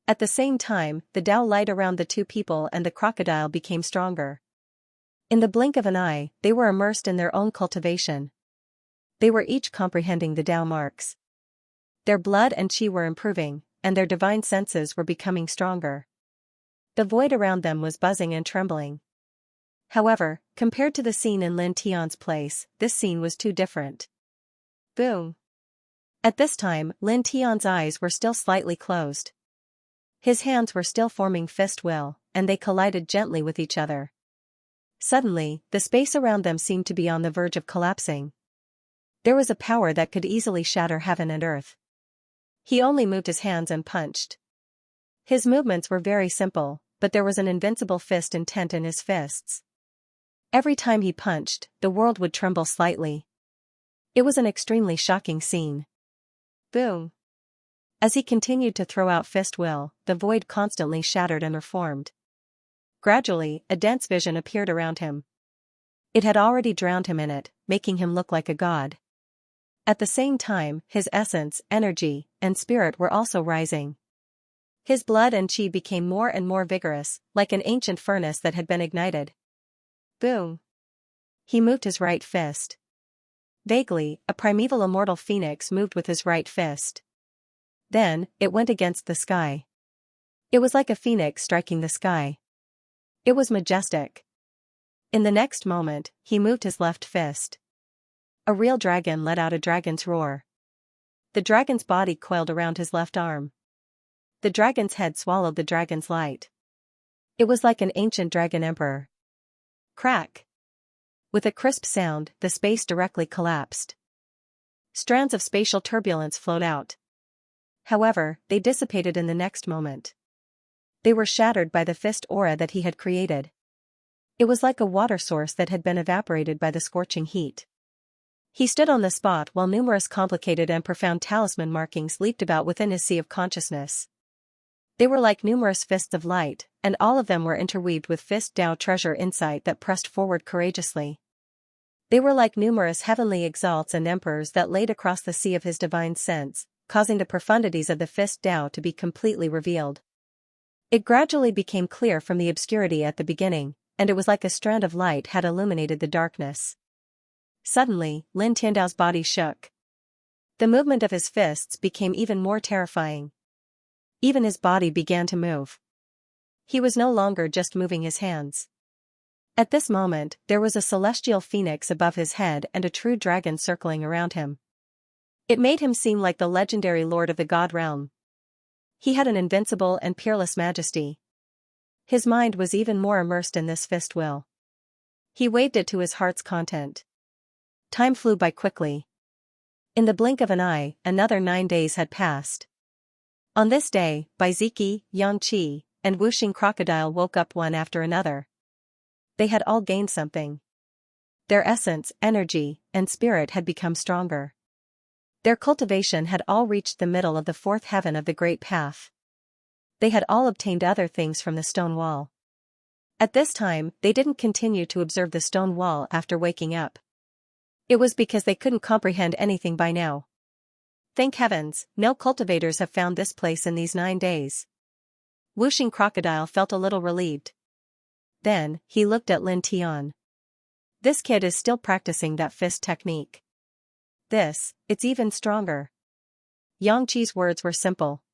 Speaker 1: At the same time, the Dao light around the 2 people and the crocodile became stronger. In the blink of an eye, they were immersed in their own cultivation. They were each comprehending the Dao marks. Their blood and qi were improving, and their divine senses were becoming stronger. The void around them was buzzing and trembling. However, compared to the scene in Lin Tian's place, this scene was too different. Boom! At this time, Lin Tian's eyes were still slightly closed. His hands were still forming fist will, and they collided gently with each other. Suddenly, the space around them seemed to be on the verge of collapsing. There was a power that could easily shatter heaven and earth. He only moved his hands and punched. His movements were very simple, but there was an invincible fist intent in his fists. Every time he punched, the world would tremble slightly. It was an extremely shocking scene. Boom! As he continued to throw out fist will, the void constantly shattered and reformed. Gradually, a dense vision appeared around him. It had already drowned him in it, making him look like a god. At the same time, his essence, energy, and spirit were also rising. His blood and qi became more and more vigorous, like an ancient furnace that had been ignited. Boom! He moved his right fist. Vaguely, a primeval immortal phoenix moved with his right fist. Then, it went against the sky. It was like a phoenix striking the sky. It was majestic. In the next moment, he moved his left fist. A real dragon let out a dragon's roar. The dragon's body coiled around his left arm. The dragon's head swallowed the dragon's light. It was like an ancient dragon emperor. Crack! With a crisp sound, the space directly collapsed. Strands of spatial turbulence flowed out. However, they dissipated in the next moment. They were shattered by the fist aura that he had created. It was like a water source that had been evaporated by the scorching heat. He stood on the spot while numerous complicated and profound talisman markings leaped about within his sea of consciousness. They were like numerous fists of light, and all of them were interweaved with fist Tao treasure insight that pressed forward courageously. They were like numerous heavenly exalts and emperors that laid across the sea of his divine sense, causing the profundities of the fist Tao to be completely revealed. It gradually became clear from the obscurity at the beginning, and it was like a strand of light had illuminated the darkness. Suddenly, Lin Tiandao's body shook. The movement of his fists became even more terrifying. Even his body began to move. He was no longer just moving his hands. At this moment, there was a celestial phoenix above his head and a true dragon circling around him. It made him seem like the legendary lord of the god realm. He had an invincible and peerless majesty. His mind was even more immersed in this fist will. He waved it to his heart's content. Time flew by quickly. In the blink of an eye, another 9 days had passed. On this day, Baiziki, Xianxia, and Wuxing Crocodile woke up one after another. They had all gained something. Their essence, energy, and spirit had become stronger. Their cultivation had all reached the middle of the fourth heaven of the Great Path. They had all obtained other things from the stone wall. At this time, they didn't continue to observe the stone wall after waking up. It was because they couldn't comprehend anything by now. Thank heavens, no cultivators have found this place in these 9 days. Wuxing Crocodile felt a little relieved. Then, he looked at Lin Tian. This kid is still practicing that fist technique. It's even stronger. Yangqi's words were simple.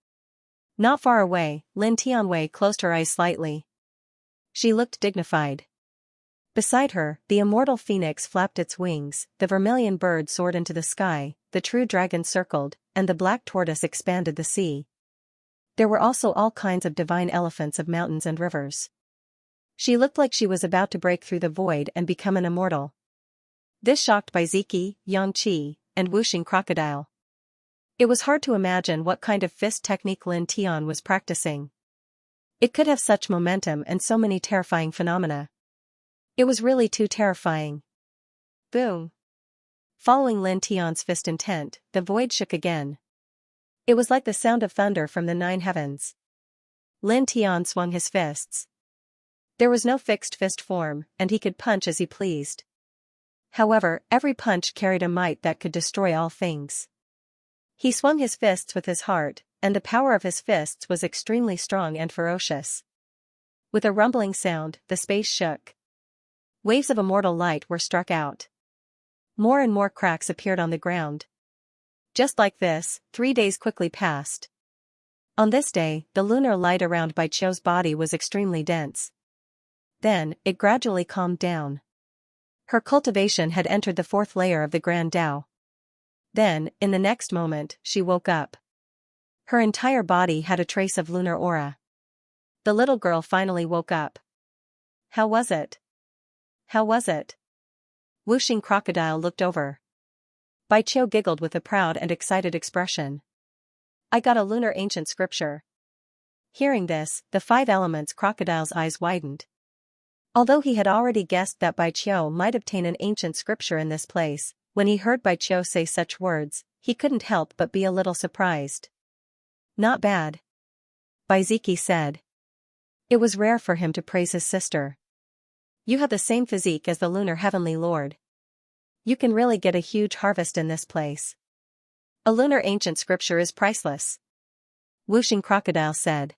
Speaker 1: Not far away, Lin Tianwei closed her eyes slightly. She looked dignified. Beside her, the immortal phoenix flapped its wings, the vermilion bird soared into the sky, the true dragon circled, and the black tortoise expanded the sea. There were also all kinds of divine elephants of mountains and rivers. She looked like she was about to break through the void and become an immortal. This shocked Baiziki, Xianxia, and Wuxing Crocodile. It was hard to imagine what kind of fist technique Lin Tian was practicing. It could have such momentum and so many terrifying phenomena. It was really too terrifying. Boom. Following Lin Tian's fist intent, the void shook again. It was like the sound of thunder from the 9 heavens. Lin Tian swung his fists. There was no fixed fist form, and he could punch as he pleased. However, every punch carried a might that could destroy all things. He swung his fists with his heart, and the power of his fists was extremely strong and ferocious. With a rumbling sound, the space shook. Waves of immortal light were struck out. More and more cracks appeared on the ground. Just like this, 3 days quickly passed. On this day, the lunar light around Baiqiu's body was extremely dense. Then, it gradually calmed down. Her cultivation had entered the 4th layer of the Grand Tao. Then, in the next moment, she woke up. Her entire body had a trace of lunar aura. The little girl finally woke up. How was it? How was it? Wuxing Crocodile looked over. Baiqiu giggled with a proud and excited expression. I got a lunar ancient scripture. Hearing this, the 5 elements crocodile's eyes widened. Although he had already guessed that Baiqiu might obtain an ancient scripture in this place, when he heard Baiqiu say such words, he couldn't help but be a little surprised. Not bad. Baiziki said. It was rare for him to praise his sister. You have the same physique as the lunar heavenly lord. You can really get a huge harvest in this place. A lunar ancient scripture is priceless. Wuxing Crocodile said.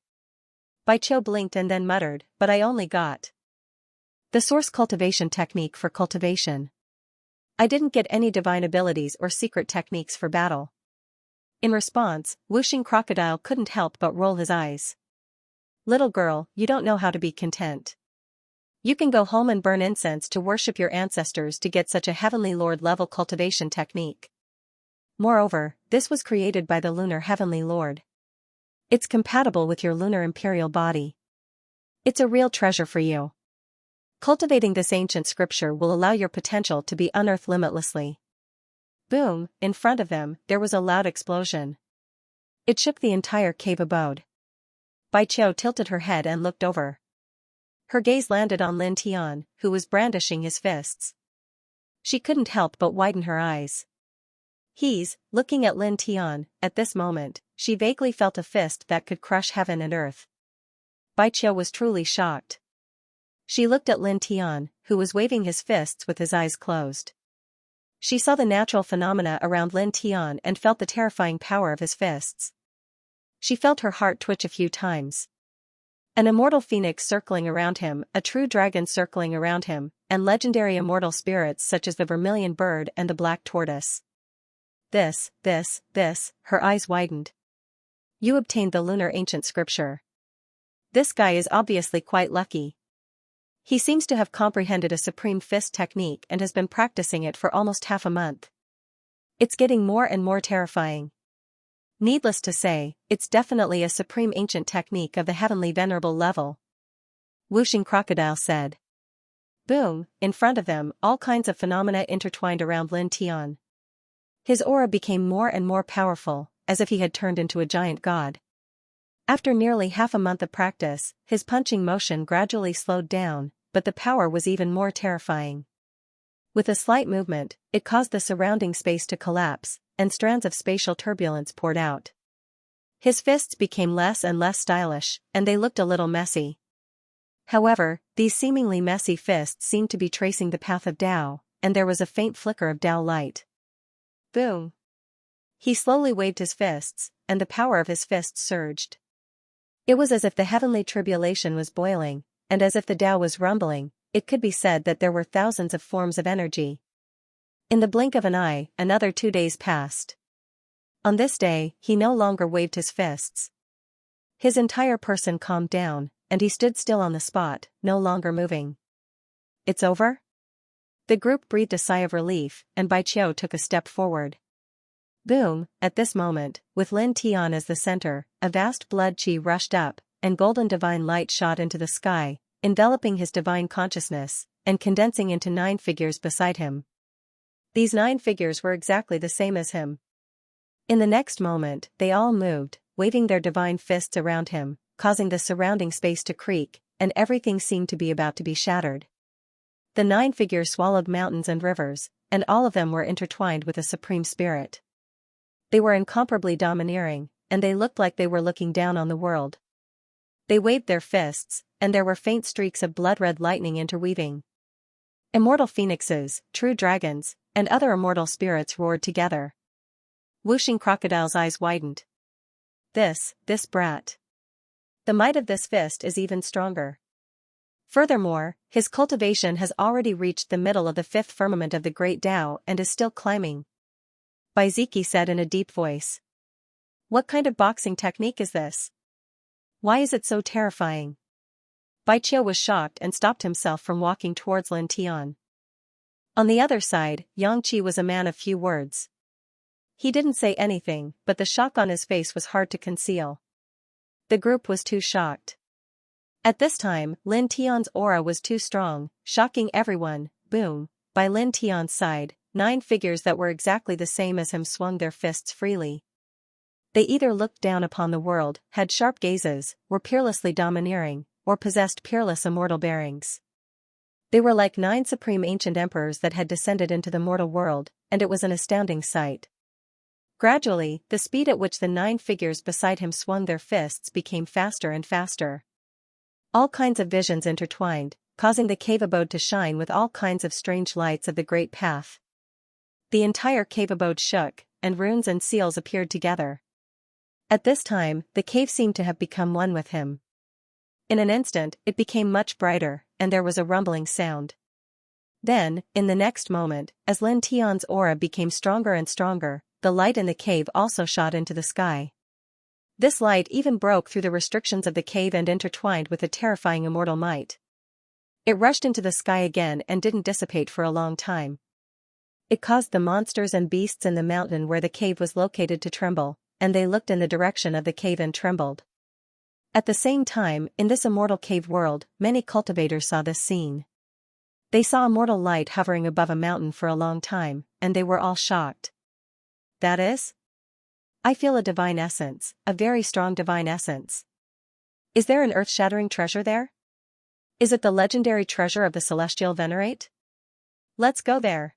Speaker 1: Baiqiu blinked and then muttered, but I only got the source cultivation technique for cultivation. I didn't get any divine abilities or secret techniques for battle. In response, Wuxing Crocodile couldn't help but roll his eyes. Little girl, you don't know how to be content. You can go home and burn incense to worship your ancestors to get such a heavenly lord level cultivation technique. Moreover, this was created by the lunar heavenly lord. It's compatible with your lunar imperial body. It's a real treasure for you. Cultivating this ancient scripture will allow your potential to be unearthed limitlessly. Boom, in front of them, there was a loud explosion. It shook the entire cave abode. Bai Qiu tilted her head and looked over. Her gaze landed on Lin Tian, who was brandishing his fists. She couldn't help but widen her eyes. Looking at Lin Tian, at this moment, she vaguely felt a fist that could crush heaven and earth. Bai Qiu was truly shocked. She looked at Lin Tian, who was waving his fists with his eyes closed. She saw the natural phenomena around Lin Tian and felt the terrifying power of his fists. She felt her heart twitch a few times. An immortal phoenix circling around him, a true dragon circling around him, and legendary immortal spirits such as the vermilion bird and the black tortoise. Her eyes widened. You obtained the lunar ancient scripture. This guy is obviously quite lucky. He seems to have comprehended a supreme fist technique and has been practicing it for almost half a month. It's getting more and more terrifying. Needless to say, it's definitely a supreme ancient technique of the heavenly venerable level. Whooshing Crocodile said. Boom, in front of them, all kinds of phenomena intertwined around Lin Tian. His aura became more and more powerful, as if he had turned into a giant god. After nearly half a month of practice, his punching motion gradually slowed down, but the power was even more terrifying. With a slight movement, it caused the surrounding space to collapse, and strands of spatial turbulence poured out. His fists became less and less stylish, and they looked a little messy. However, these seemingly messy fists seemed to be tracing the path of Tao, and there was a faint flicker of Tao light. Boom! He slowly waved his fists, and the power of his fists surged. It was as if the heavenly tribulation was boiling, and as if the Tao was rumbling. It could be said that there were thousands of forms of energy. In the blink of an eye, another 2 days passed. On this day, he no longer waved his fists. His entire person calmed down, and he stood still on the spot, no longer moving. It's over? The group breathed a sigh of relief, and Bai Qiu took a step forward. Boom, at this moment, with Lin Tian as the center, a vast blood qi rushed up, and golden divine light shot into the sky, enveloping his divine consciousness, and condensing into 9 figures beside him. These 9 figures were exactly the same as him. In the next moment, they all moved, waving their divine fists around him, causing the surrounding space to creak, and everything seemed to be about to be shattered. The 9 figures swallowed mountains and rivers, and all of them were intertwined with a supreme spirit. They were incomparably domineering, and they looked like they were looking down on the world. They waved their fists, and there were faint streaks of blood-red lightning interweaving. Immortal phoenixes, true dragons, and other immortal spirits roared together. Whooshing Crocodile's eyes widened. This brat. The might of this fist is even stronger. Furthermore, his cultivation has already reached the middle of the 5th firmament of the Great Tao and is still climbing. Bai Ziki said in a deep voice. What kind of boxing technique is this? Why is it so terrifying? Bai Qiu was shocked and stopped himself from walking towards Lin Tian. On the other side, Yang Qi was a man of few words. He didn't say anything, but the shock on his face was hard to conceal. The group was too shocked. At this time, Lin Tian's aura was too strong, shocking everyone. Boom! By Lin Tian's side, 9 figures that were exactly the same as him swung their fists freely. They either looked down upon the world, had sharp gazes, were peerlessly domineering, or possessed peerless immortal bearings. They were like 9 supreme ancient emperors that had descended into the mortal world, and it was an astounding sight. Gradually, the speed at which the 9 figures beside him swung their fists became faster and faster. All kinds of visions intertwined, causing the cave abode to shine with all kinds of strange lights of the great path. The entire cave abode shook, and runes and seals appeared together. At this time, the cave seemed to have become one with him. In an instant, it became much brighter, and there was a rumbling sound. Then, in the next moment, as Lin Tian's aura became stronger and stronger, the light in the cave also shot into the sky. This light even broke through the restrictions of the cave and intertwined with a terrifying immortal might. It rushed into the sky again and didn't dissipate for a long time. It caused the monsters and beasts in the mountain where the cave was located to tremble, and they looked in the direction of the cave and trembled. At the same time, in this immortal cave world, many cultivators saw this scene. They saw immortal light hovering above a mountain for a long time, and they were all shocked. That is? I feel a divine essence, a very strong divine essence. Is there an earth-shattering treasure there? Is it the legendary treasure of the Celestial Venerate? Let's go there.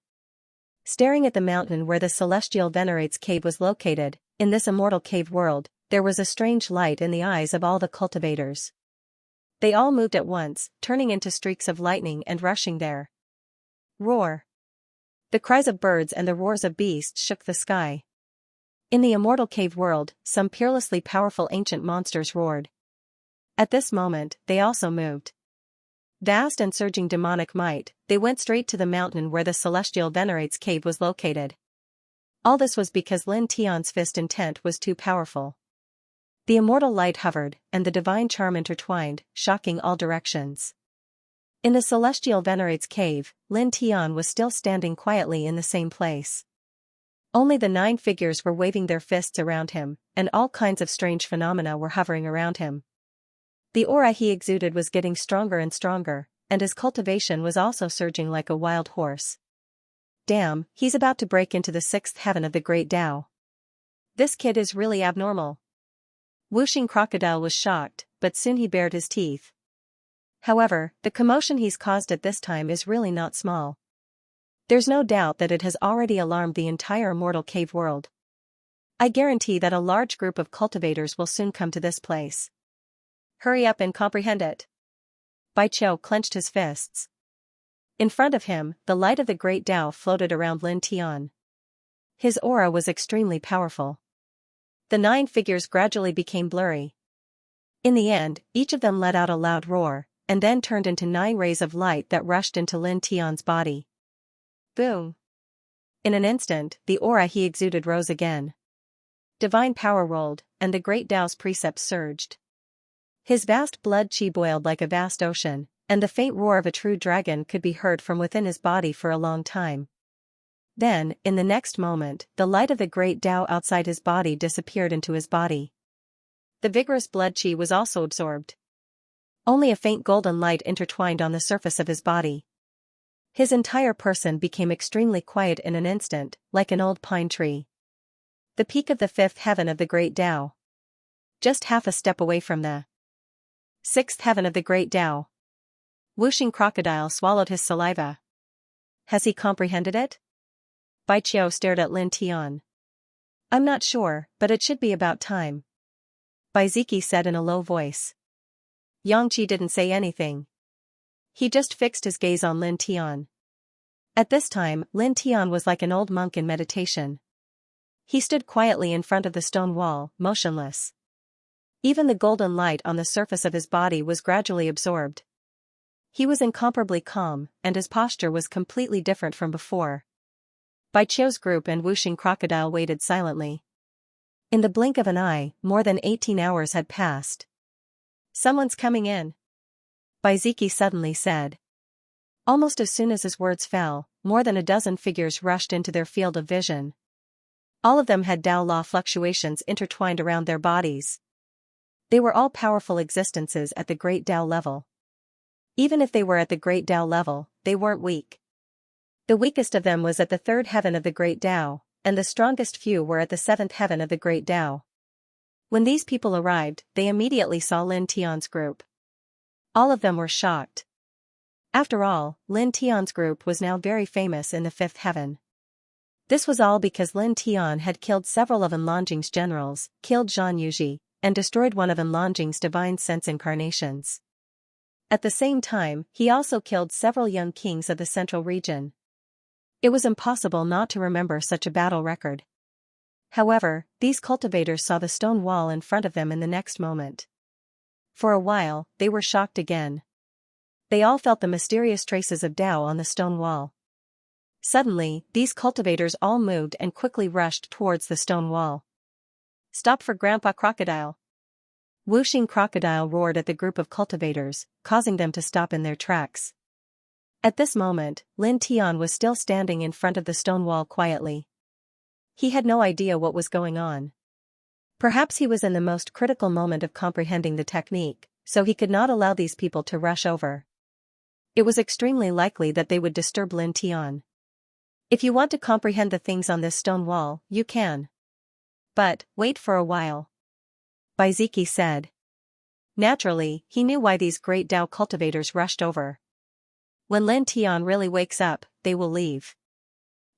Speaker 1: Staring at the mountain where the Celestial Venerate's cave was located, in this immortal cave world, there was a strange light in the eyes of all the cultivators. They all moved at once, turning into streaks of lightning and rushing there. Roar! The cries of birds and the roars of beasts shook the sky. In the immortal cave world, some peerlessly powerful ancient monsters roared. At this moment, they also moved. Vast and surging demonic might, they went straight to the mountain where the Celestial Venerate's cave was located. All this was because Lin Tian's fist intent was too powerful. The immortal light hovered, and the divine charm intertwined, shocking all directions. In the Celestial Venerate's cave, Lin Tian was still standing quietly in the same place. Only the 9 figures were waving their fists around him, and all kinds of strange phenomena were hovering around him. The aura he exuded was getting stronger and stronger, and his cultivation was also surging like a wild horse. Damn, he's about to break into the 6th heaven of the Great Tao. This kid is really abnormal. Wuxing Crocodile was shocked, but soon he bared his teeth. However, the commotion he's caused at this time is really not small. There's no doubt that it has already alarmed the entire immortal cave world. I guarantee that a large group of cultivators will soon come to this place. Hurry up and comprehend it. Bai Qiu clenched his fists. In front of him, the light of the Great Tao floated around Lin Tian. His aura was extremely powerful. The 9 figures gradually became blurry. In the end, each of them let out a loud roar, and then turned into 9 rays of light that rushed into Lin Tian's body. Boom! In an instant, the aura he exuded rose again. Divine power rolled, and the Great Tao's precepts surged. His vast blood qi boiled like a vast ocean, and the faint roar of a true dragon could be heard from within his body for a long time. Then, in the next moment, the light of the Great Tao outside his body disappeared into his body. The vigorous blood qi was also absorbed. Only a faint golden light intertwined on the surface of his body. His entire person became extremely quiet in an instant, like an old pine tree. The peak of the 5th heaven of the Great Tao. Just half a step away from the 6th heaven of the Great Tao. Wuxing Crocodile swallowed his saliva. Has he comprehended it? Bai Qiu stared at Lin Tian. I'm not sure, but it should be about time. Bai Ziki said in a low voice. Yangqi didn't say anything. He just fixed his gaze on Lin Tian. At this time, Lin Tian was like an old monk in meditation. He stood quietly in front of the stone wall, motionless. Even the golden light on the surface of his body was gradually absorbed. He was incomparably calm, and his posture was completely different from before. Bai Qiu's group and Wuxing Crocodile waited silently. In the blink of an eye, more than 18 hours had passed. Someone's coming in. Bai Ziki suddenly said. Almost as soon as his words fell, more than a dozen figures rushed into their field of vision. All of them had Tao law fluctuations intertwined around their bodies. They were all powerful existences at the Great Tao level. Even if they were at the Great Tao level, they weren't weak. The weakest of them was at the 3rd heaven of the Great Tao, and the strongest few were at the 7th heaven of the Great Tao. When these people arrived, they immediately saw Lin Tian's group. All of them were shocked. After all, Lin Tian's group was now very famous in the 5th heaven. This was all because Lin Tian had killed several of Enlongjing's generals, killed Zhan Yuji, and destroyed one of Enlongjing's divine sense incarnations. At the same time, he also killed several young kings of the central region. It was impossible not to remember such a battle record. However, these cultivators saw the stone wall in front of them in the next moment. For a while, they were shocked again. They all felt the mysterious traces of Tao on the stone wall. Suddenly, these cultivators all moved and quickly rushed towards the stone wall. Stop for Grandpa Crocodile! Wuxing Crocodile roared at the group of cultivators, causing them to stop in their tracks. At this moment, Lin Tian was still standing in front of the stone wall quietly. He had no idea what was going on. Perhaps he was in the most critical moment of comprehending the technique, so he could not allow these people to rush over. It was extremely likely that they would disturb Lin Tian. If you want to comprehend the things on this stone wall, you can. But, wait for a while. Baiziki said. Naturally, he knew why these great Dao cultivators rushed over. When Lin Tian really wakes up, they will leave.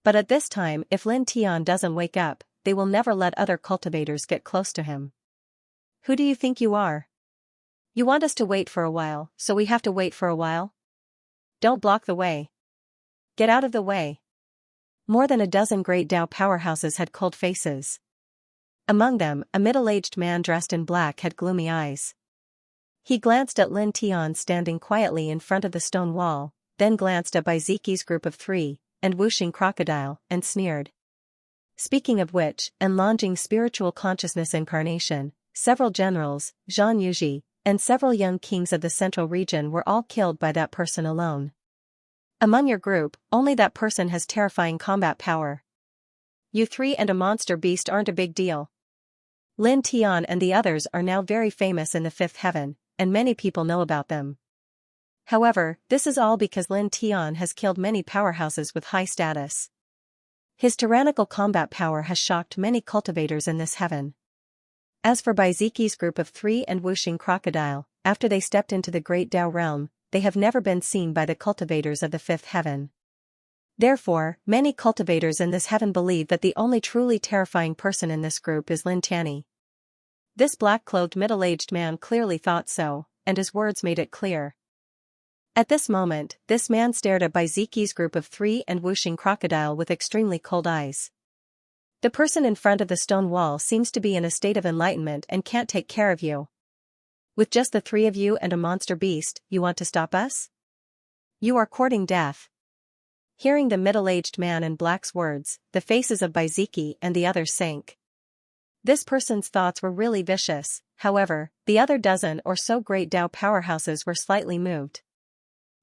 Speaker 1: But at this time, if Lin Tian doesn't wake up, they will never let other cultivators get close to him. Who do you think you are? You want us to wait for a while, so we have to wait for a while? Don't block the way. Get out of the way. More than a dozen great Dao powerhouses had cold faces. Among them, a middle-aged man dressed in black had gloomy eyes. He glanced at Lin Tian standing quietly in front of the stone wall, then glanced at Baiziki's group of three, and whooshing crocodile, and sneered. Speaking of which, enlarging spiritual consciousness incarnation, several generals, Zhang Yuji, and several young kings of the central region were all killed by that person alone. Among your group, only that person has terrifying combat power. You three and a monster beast aren't a big deal. Lin Tian and the others are now very famous in the fifth heaven, and many people know about them. However, this is all because Lin Tian has killed many powerhouses with high status. His tyrannical combat power has shocked many cultivators in this heaven. As for Baiziki's group of three and whooshing crocodile, after they stepped into the great Dao realm, they have never been seen by the cultivators of the fifth heaven. Therefore, many cultivators in this heaven believe that the only truly terrifying person in this group is Lin Tian. This black-clothed middle-aged man clearly thought so, and his words made it clear. At this moment, this man stared at Baiziki's group of three and whooshing crocodile with extremely cold eyes. The person in front of the stone wall seems to be in a state of enlightenment and can't take care of you. With just the three of you and a monster beast, you want to stop us? You are courting death. Hearing the middle-aged man in black's words, the faces of Baiziki and the others sank. This person's thoughts were really vicious, however, the other dozen or so great Dao powerhouses were slightly moved.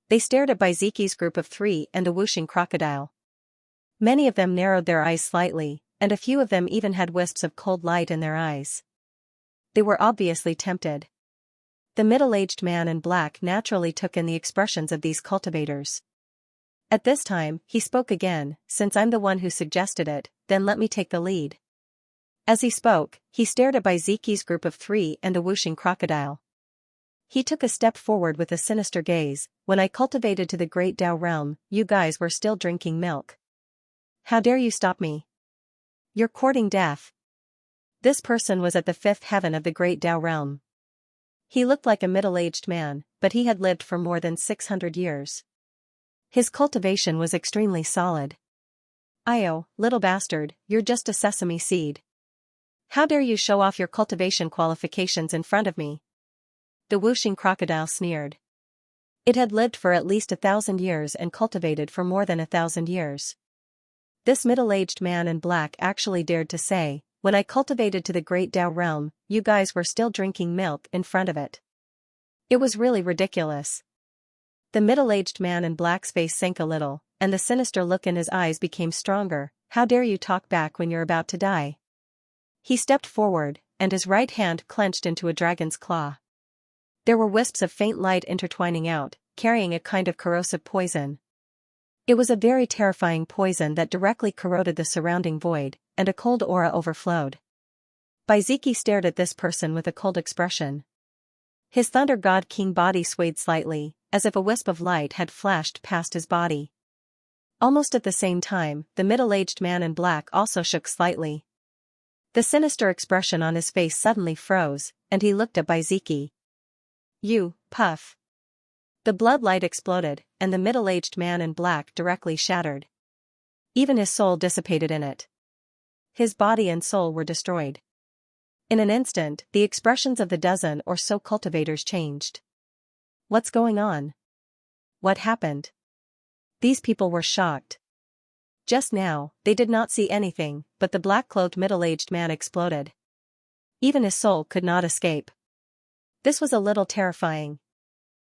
Speaker 1: They stared at Baiziki's group of three and the whooshing crocodile. Many of them narrowed their eyes slightly, and a few of them even had wisps of cold light in their eyes. They were obviously tempted. The middle-aged man in black naturally took in the expressions of these cultivators. At this time, he spoke again, since I'm the one who suggested it, then let me take the lead. As he spoke, he stared at Baiziki's group of three and the whooshing crocodile. He took a step forward with a sinister gaze. When I cultivated to the great Dao realm, you guys were still drinking milk. How dare you stop me? You're courting death. This person was at the fifth heaven of the great Dao realm. He looked like a middle-aged man, but he had lived for more than 600 years. His cultivation was extremely solid. Io, little bastard, you're just a sesame seed. How dare you show off your cultivation qualifications in front of me? The whooshing crocodile sneered. It had lived for at least 1,000 years and cultivated for more than 1,000 years. This middle-aged man in black actually dared to say, when I cultivated to the great Dao realm, you guys were still drinking milk in front of it. It was really ridiculous. The middle-aged man in black's face sank a little, and the sinister look in his eyes became stronger. How dare you talk back when you're about to die? He stepped forward, and his right hand clenched into a dragon's claw. There were wisps of faint light intertwining out, carrying a kind of corrosive poison. It was a very terrifying poison that directly corroded the surrounding void, and a cold aura overflowed. Baiziki stared at this person with a cold expression. His Thunder God King body swayed slightly, as if a wisp of light had flashed past his body. Almost at the same time, the middle-aged man in black also shook slightly. The sinister expression on his face suddenly froze, and he looked at Baiziki. You, puff. The blood light exploded, and the middle-aged man in black directly shattered. Even his soul dissipated in it. His body and soul were destroyed. In an instant, the expressions of the dozen or so cultivators changed. What's going on? What happened? These people were shocked. Just now, they did not see anything, but the black-clothed middle-aged man exploded. Even his soul could not escape. This was a little terrifying.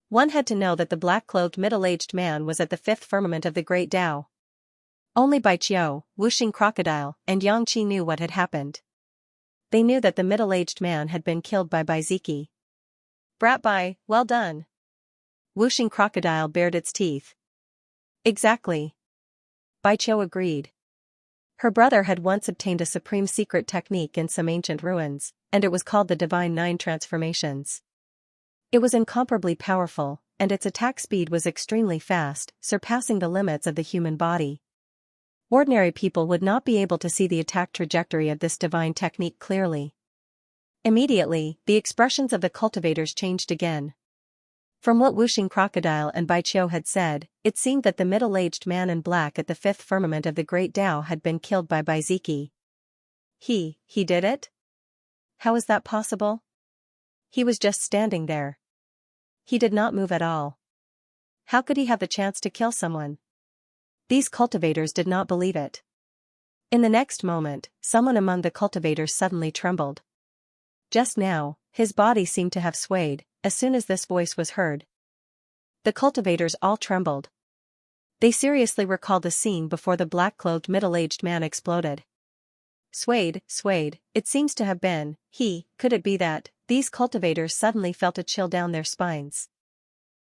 Speaker 1: One had to know that the black-clothed middle-aged man was at the fifth firmament of the great Tao. Only Baiqiu, whooshing crocodile, and Yangqi knew what had happened. They knew that the middle-aged man had been killed by Baiziki. Brat Bai, well done. Whooshing crocodile bared its teeth. Exactly. Baiqiu agreed. Her brother had once obtained a supreme secret technique in some ancient ruins, and it was called the Divine Nine Transformations. It was incomparably powerful, and its attack speed was extremely fast, surpassing the limits of the human body. Ordinary people would not be able to see the attack trajectory of this divine technique clearly. Immediately, the expressions of the cultivators changed again. From what Whooshing Crocodile and Baiqiu had said, it seemed that the middle-aged man in black at the fifth firmament of the Great Tao had been killed by Baiziki. He did it? How is that possible? He was just standing there. He did not move at all. How could he have the chance to kill someone? These cultivators did not believe it. In the next moment, someone among the cultivators suddenly trembled. Just now, his body seemed to have swayed, as soon as this voice was heard. The cultivators all trembled. They seriously recalled the scene before the black-clothed middle-aged man exploded. Swayed, it seems to have been, he. Could it be that? These cultivators suddenly felt a chill down their spines.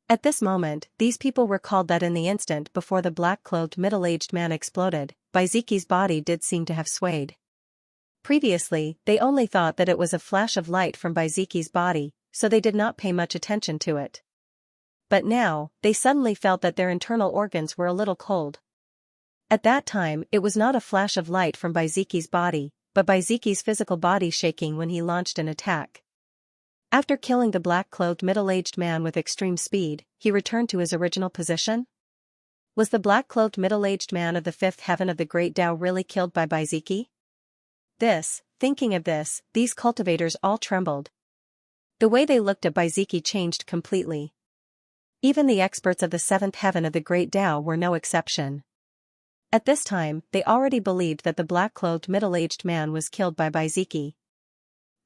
Speaker 1: At this moment, these people recalled that in the instant before the black-clothed middle-aged man exploded, Baiziki's body did seem to have swayed. Previously, they only thought that it was a flash of light from Baiziki's body, so they did not pay much attention to it. But now, they suddenly felt that their internal organs were a little cold. At that time, it was not a flash of light from Baiziki's body, but Baiziki's physical body shaking when he launched an attack. After killing the black-clothed middle-aged man with extreme speed, he returned to his original position? Was the black-clothed middle-aged man of the fifth heaven of the Great Tao really killed by Baiziki? Thinking of this, these cultivators all trembled. The way they looked at Baiziki changed completely. Even the experts of the seventh heaven of the Great Tao were no exception. At this time, they already believed that the black-clothed middle-aged man was killed by Baiziki.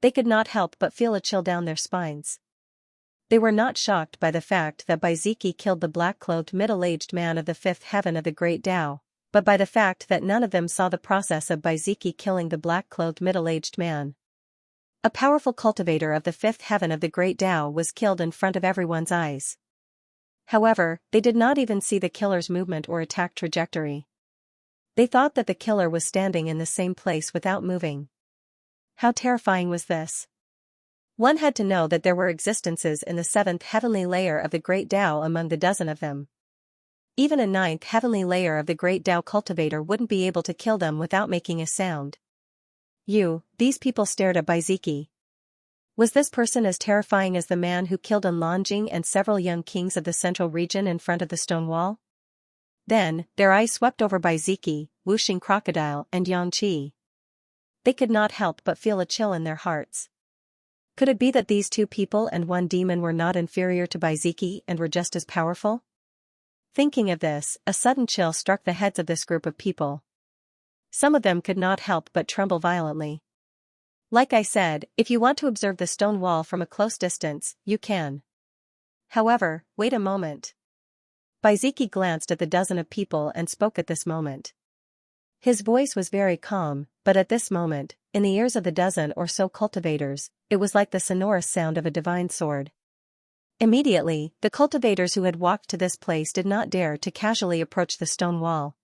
Speaker 1: They could not help but feel a chill down their spines. They were not shocked by the fact that Baiziki killed the black-clothed middle-aged man of the fifth heaven of the Great Tao, but by the fact that none of them saw the process of Baiziki killing the black-clothed middle-aged man. A powerful cultivator of the fifth heaven of the Great Tao was killed in front of everyone's eyes. However, they did not even see the killer's movement or attack trajectory. They thought that the killer was standing in the same place without moving. How terrifying was this? One had to know that there were existences in the seventh heavenly layer of the Great Tao among the dozen of them. Even a ninth heavenly layer of the Great Tao cultivator wouldn't be able to kill them without making a sound. These people stared at Baiziki. Was this person as terrifying as the man who killed Anlanjing and several young kings of the central region in front of the stone wall? Then, their eyes swept over Baiziki, Whooshing Crocodile and Xianxia. They could not help but feel a chill in their hearts. Could it be that these two people and one demon were not inferior to Baiziki and were just as powerful? Thinking of this, a sudden chill struck the heads of this group of people. Some of them could not help but tremble violently. Like I said, if you want to observe the stone wall from a close distance, you can. However, wait a moment. Baiziki glanced at the dozen of people and spoke at this moment. His voice was very calm, but at this moment, in the ears of the dozen or so cultivators, it was like the sonorous sound of a divine sword. Immediately, the cultivators who had walked to this place did not dare to casually approach the stone wall.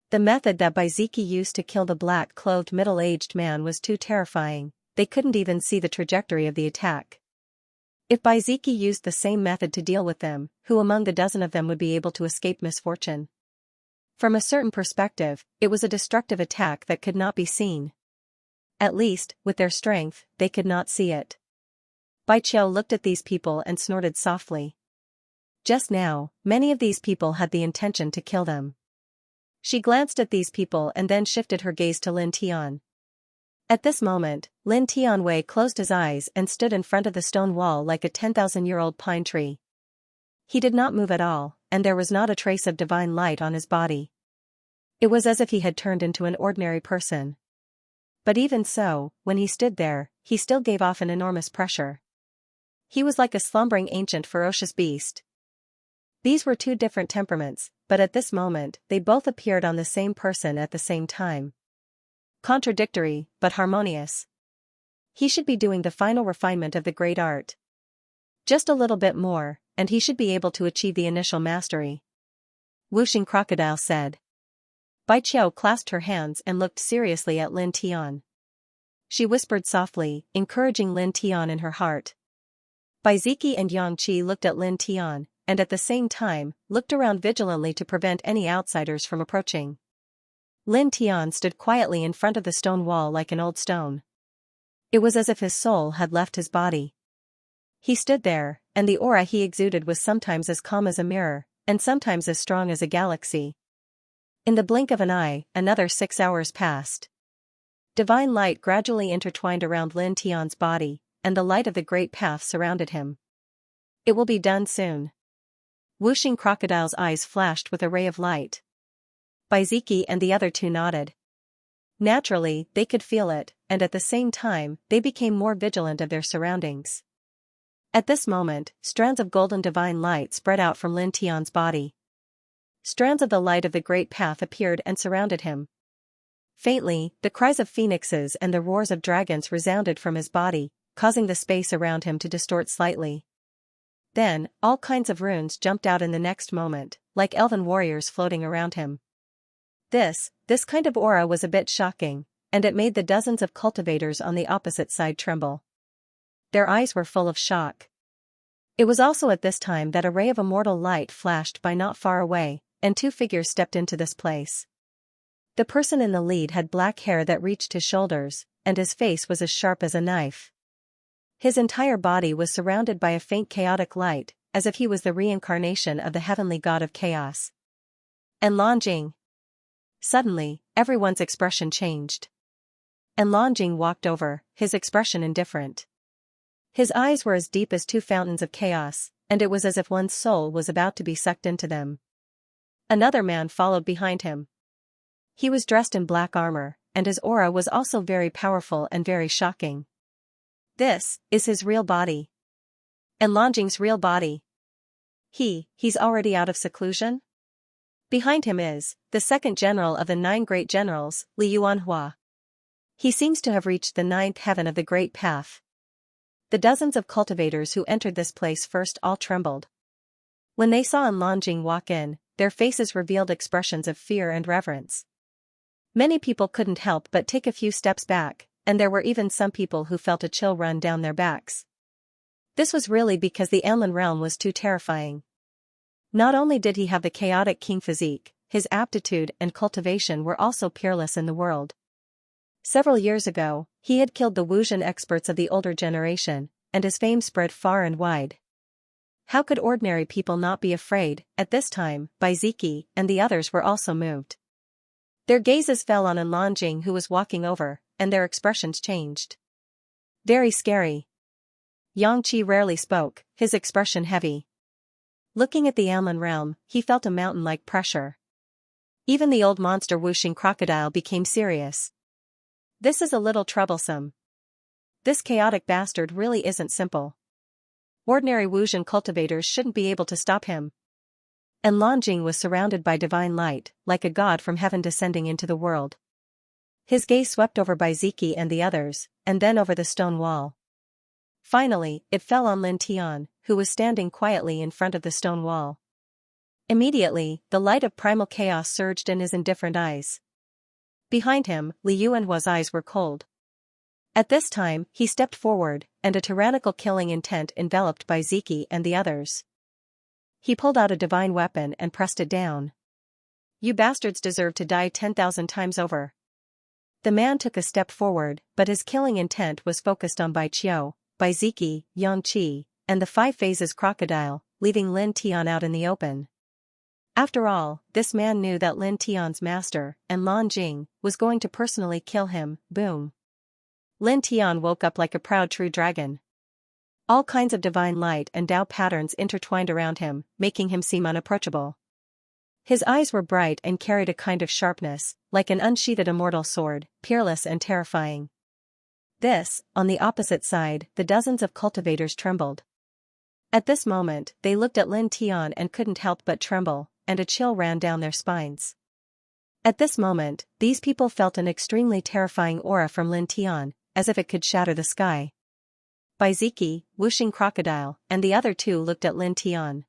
Speaker 1: The method that Baiziki used to kill the black-clothed middle-aged man was too terrifying. They couldn't even see the trajectory of the attack. If Baiziki used the same method to deal with them, who among the dozen of them would be able to escape misfortune? From a certain perspective, it was a destructive attack that could not be seen. At least, with their strength, they could not see it. Baiqiu looked at these people and snorted softly. Just now, many of these people had the intention to kill them. She glanced at these people and then shifted her gaze to Lin Tian. At this moment, Lin Tianwei closed his eyes and stood in front of the stone wall like a 10,000-year-old pine tree. He did not move at all, and there was not a trace of divine light on his body. It was as if he had turned into an ordinary person. But even so, when he stood there, he still gave off an enormous pressure. He was like a slumbering ancient ferocious beast. These were two different temperaments, but at this moment, they both appeared on the same person at the same time. Contradictory, but harmonious. He should be doing the final refinement of the great art. Just a little bit more, and he should be able to achieve the initial mastery. Whooshing Crocodile said. Bai Qiao clasped her hands and looked seriously at Lin Tian. She whispered softly, encouraging Lin Tian in her heart. Bai Ziki and Yang Qi looked at Lin Tian, and at the same time, looked around vigilantly to prevent any outsiders from approaching. Lin Tian stood quietly in front of the stone wall like an old stone. It was as if his soul had left his body. He stood there, and the aura he exuded was sometimes as calm as a mirror, and sometimes as strong as a galaxy. In the blink of an eye, another 6 hours passed. Divine light gradually intertwined around Lin Tian's body, and the light of the great path surrounded him. It will be done soon. Whooshing Crocodile's eyes flashed with a ray of light. Bai Ziki and the other two nodded. Naturally, they could feel it, and at the same time, they became more vigilant of their surroundings. At this moment, strands of golden divine light spread out from Lin Tian's body. Strands of the light of the great path appeared and surrounded him. Faintly, the cries of phoenixes and the roars of dragons resounded from his body, causing the space around him to distort slightly. Then, all kinds of runes jumped out in the next moment, like elven warriors floating around him. This kind of aura was a bit shocking, and it made the dozens of cultivators on the opposite side tremble. Their eyes were full of shock. It was also at this time that a ray of immortal light flashed by not far away, and two figures stepped into this place. The person in the lead had black hair that reached his shoulders, and his face was as sharp as a knife. His entire body was surrounded by a faint chaotic light, as if he was the reincarnation of the heavenly god of chaos. And Lanjing. Suddenly, everyone's expression changed. And Lanjing walked over, his expression indifferent. His eyes were as deep as two fountains of chaos, and it was as if one's soul was about to be sucked into them. Another man followed behind him. He was dressed in black armor, and his aura was also very powerful and very shocking. This is his real body. And Lanjing's real body. He's already out of seclusion? Behind him is the second general of the 9 great generals, Li Yuanhua. He seems to have reached the 9th heaven of the great path. The dozens of cultivators who entered this place first all trembled. When they saw Lanjing walk in, their faces revealed expressions of fear and reverence. Many people couldn't help but take a few steps back, and there were even some people who felt a chill run down their backs. This was really because the Anlin realm was too terrifying. Not only did he have the chaotic king physique, his aptitude and cultivation were also peerless in the world. Several years ago, he had killed the Wuxian experts of the older generation, and his fame spread far and wide. How could ordinary people not be afraid? At this time, Bai Ziki and the others were also moved. Their gazes fell on Lanjing who was walking over, and their expressions changed. Very scary. Yang Qi rarely spoke, his expression heavy. Looking at the Anlin realm, he felt a mountain-like pressure. Even the old monster Whooshing Crocodile became serious. This is a little troublesome. This chaotic bastard really isn't simple. Ordinary Wuxian cultivators shouldn't be able to stop him. And Lanjing was surrounded by divine light, like a god from heaven descending into the world. His gaze swept over Bai Ziki and the others, and then over the stone wall. Finally, it fell on Lin Tian, who was standing quietly in front of the stone wall. Immediately, the light of primal chaos surged in his indifferent eyes. Behind him, Li Yuanhua's eyes were cold. At this time, he stepped forward, and a tyrannical killing intent enveloped Bai Ziki and the others. He pulled out a divine weapon and pressed it down. You bastards deserve to die 10,000 times over. The man took a step forward, but his killing intent was focused on Bai Qiao, Bai Ziki, Yang Qi, and the 5 phases crocodile, leaving Lin Tian out in the open. After all, this man knew that Lin Tian's master, and Lanjing, was going to personally kill him. Boom. Lin Tian woke up like a proud true dragon. All kinds of divine light and Tao patterns intertwined around him, making him seem unapproachable. His eyes were bright and carried a kind of sharpness, like an unsheathed immortal sword, peerless and terrifying. On the opposite side, the dozens of cultivators trembled. At this moment, they looked at Lin Tian and couldn't help but tremble, and a chill ran down their spines. At this moment, these people felt an extremely terrifying aura from Lin Tian, as if it could shatter the sky. Baiziki, Whooshing Crocodile, and the other two looked at Lin Tian.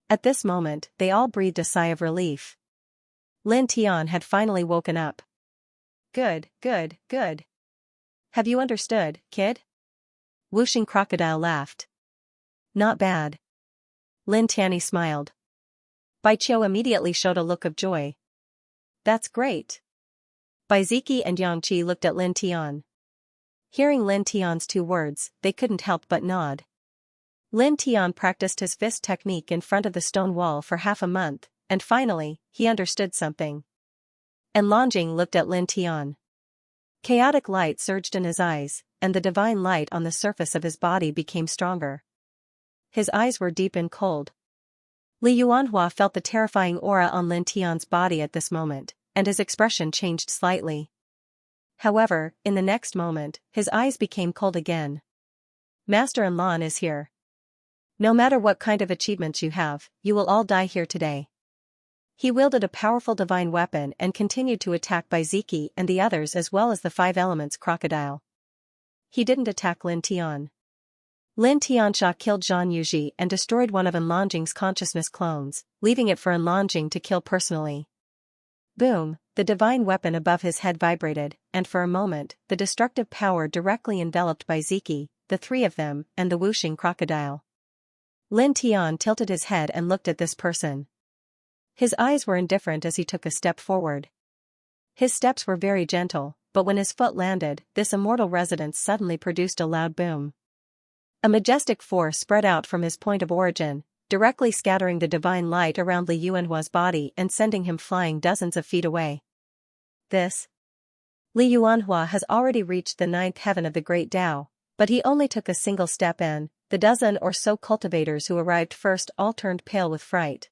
Speaker 1: At this moment, they all breathed a sigh of relief. Lin Tian had finally woken up. Good, good, good. Have you understood, kid? Whooshing Crocodile laughed. Not bad. Lin Tianyi smiled. Bai Qiu immediately showed a look of joy. That's great. Baiziki and Yangqi looked at Lin Tian. Hearing Lin Tian's two words, they couldn't help but nod. Lin Tian practiced his fist technique in front of the stone wall for half a month, and finally, he understood something. And Longjing looked at Lin Tian. Chaotic light surged in his eyes, and the divine light on the surface of his body became stronger. His eyes were deep and cold. Li Yuanhua felt the terrifying aura on Lin Tian's body at this moment, and his expression changed slightly. However, in the next moment, his eyes became cold again. Master Lan is here. No matter what kind of achievements you have, you will all die here today. He wielded a powerful divine weapon and continued to attack Baiziki and the others as well as the five elements crocodile. He didn't attack Lin Tian. Lin Tianxia killed Zhan Yuji and destroyed one of Longjing's consciousness clones, leaving it for Longjing to kill personally. Boom, the divine weapon above his head vibrated, and for a moment, the destructive power directly enveloped Baiziki, the three of them, and the whooshing crocodile. Lin Tian tilted his head and looked at this person. His eyes were indifferent as he took a step forward. His steps were very gentle, but when his foot landed, this immortal residence suddenly produced a loud boom. A majestic force spread out from his point of origin, directly scattering the divine light around Li Yuanhua's body and sending him flying dozens of feet away. Li Yuanhua has already reached the 9th heaven of the Great Tao, but he only took a single step and, the dozen or so cultivators who arrived first all turned pale with fright.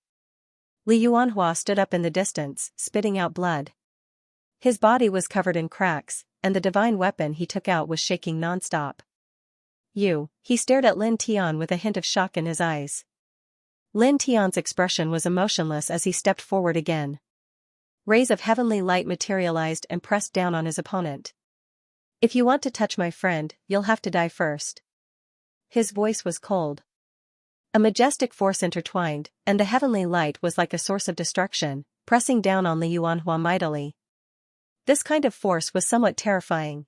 Speaker 1: Li Yuanhua stood up in the distance, spitting out blood. His body was covered in cracks, and the divine weapon he took out was shaking non-stop. He stared at Lin Tian with a hint of shock in his eyes. Lin Tian's expression was emotionless as he stepped forward again. Rays of heavenly light materialized and pressed down on his opponent. If you want to touch my friend, you'll have to die first. His voice was cold. A majestic force intertwined, and the heavenly light was like a source of destruction, pressing down on Li Yuanhua mightily. This kind of force was somewhat terrifying.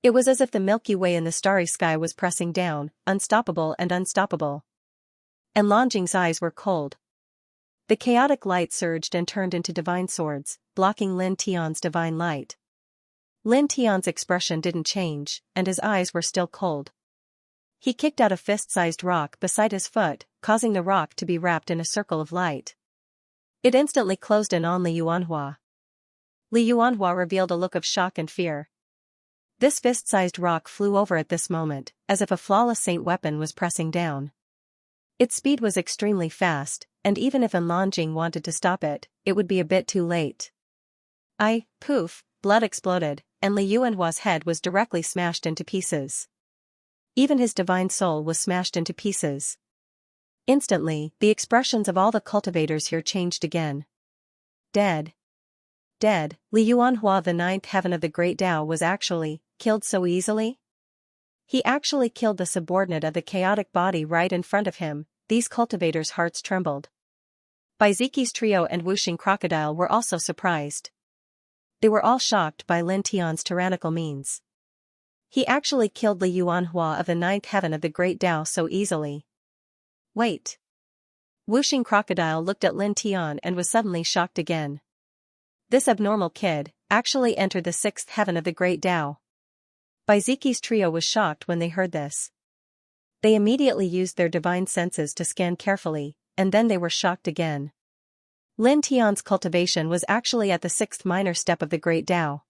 Speaker 1: It was as if the Milky Way in the starry sky was pressing down, unstoppable and unstoppable. And Longjing's eyes were cold. The chaotic light surged and turned into divine swords, blocking Lin Tian's divine light. Lin Tian's expression didn't change, and his eyes were still cold. He kicked out a fist-sized rock beside his foot, causing the rock to be wrapped in a circle of light. It instantly closed in on Li Yuanhua. Li Yuanhua revealed a look of shock and fear. This fist-sized rock flew over at this moment, as if a flawless saint weapon was pressing down. Its speed was extremely fast, and even if Longjing wanted to stop it, it would be a bit too late. Poof, blood exploded, and Li Yuanhua's head was directly smashed into pieces. Even his divine soul was smashed into pieces. Instantly, the expressions of all the cultivators here changed again. Dead. Li Yuanhua, the 9th heaven of the Great Tao, was actually killed so easily? He actually killed the subordinate of the chaotic body right in front of him. These cultivators' hearts trembled. Baiziki's trio and Whooshing Crocodile were also surprised. They were all shocked by Lin Tian's tyrannical means. He actually killed Li Yuanhua of the 9th heaven of the Great Tao so easily. Wait. Whooshing Crocodile looked at Lin Tian and was suddenly shocked again. This abnormal kid actually entered the 6th heaven of the Great Tao. Baiziki's trio was shocked when they heard this. They immediately used their divine senses to scan carefully, and then they were shocked again. Lin Tian's cultivation was actually at the 6th minor step of the Great Tao.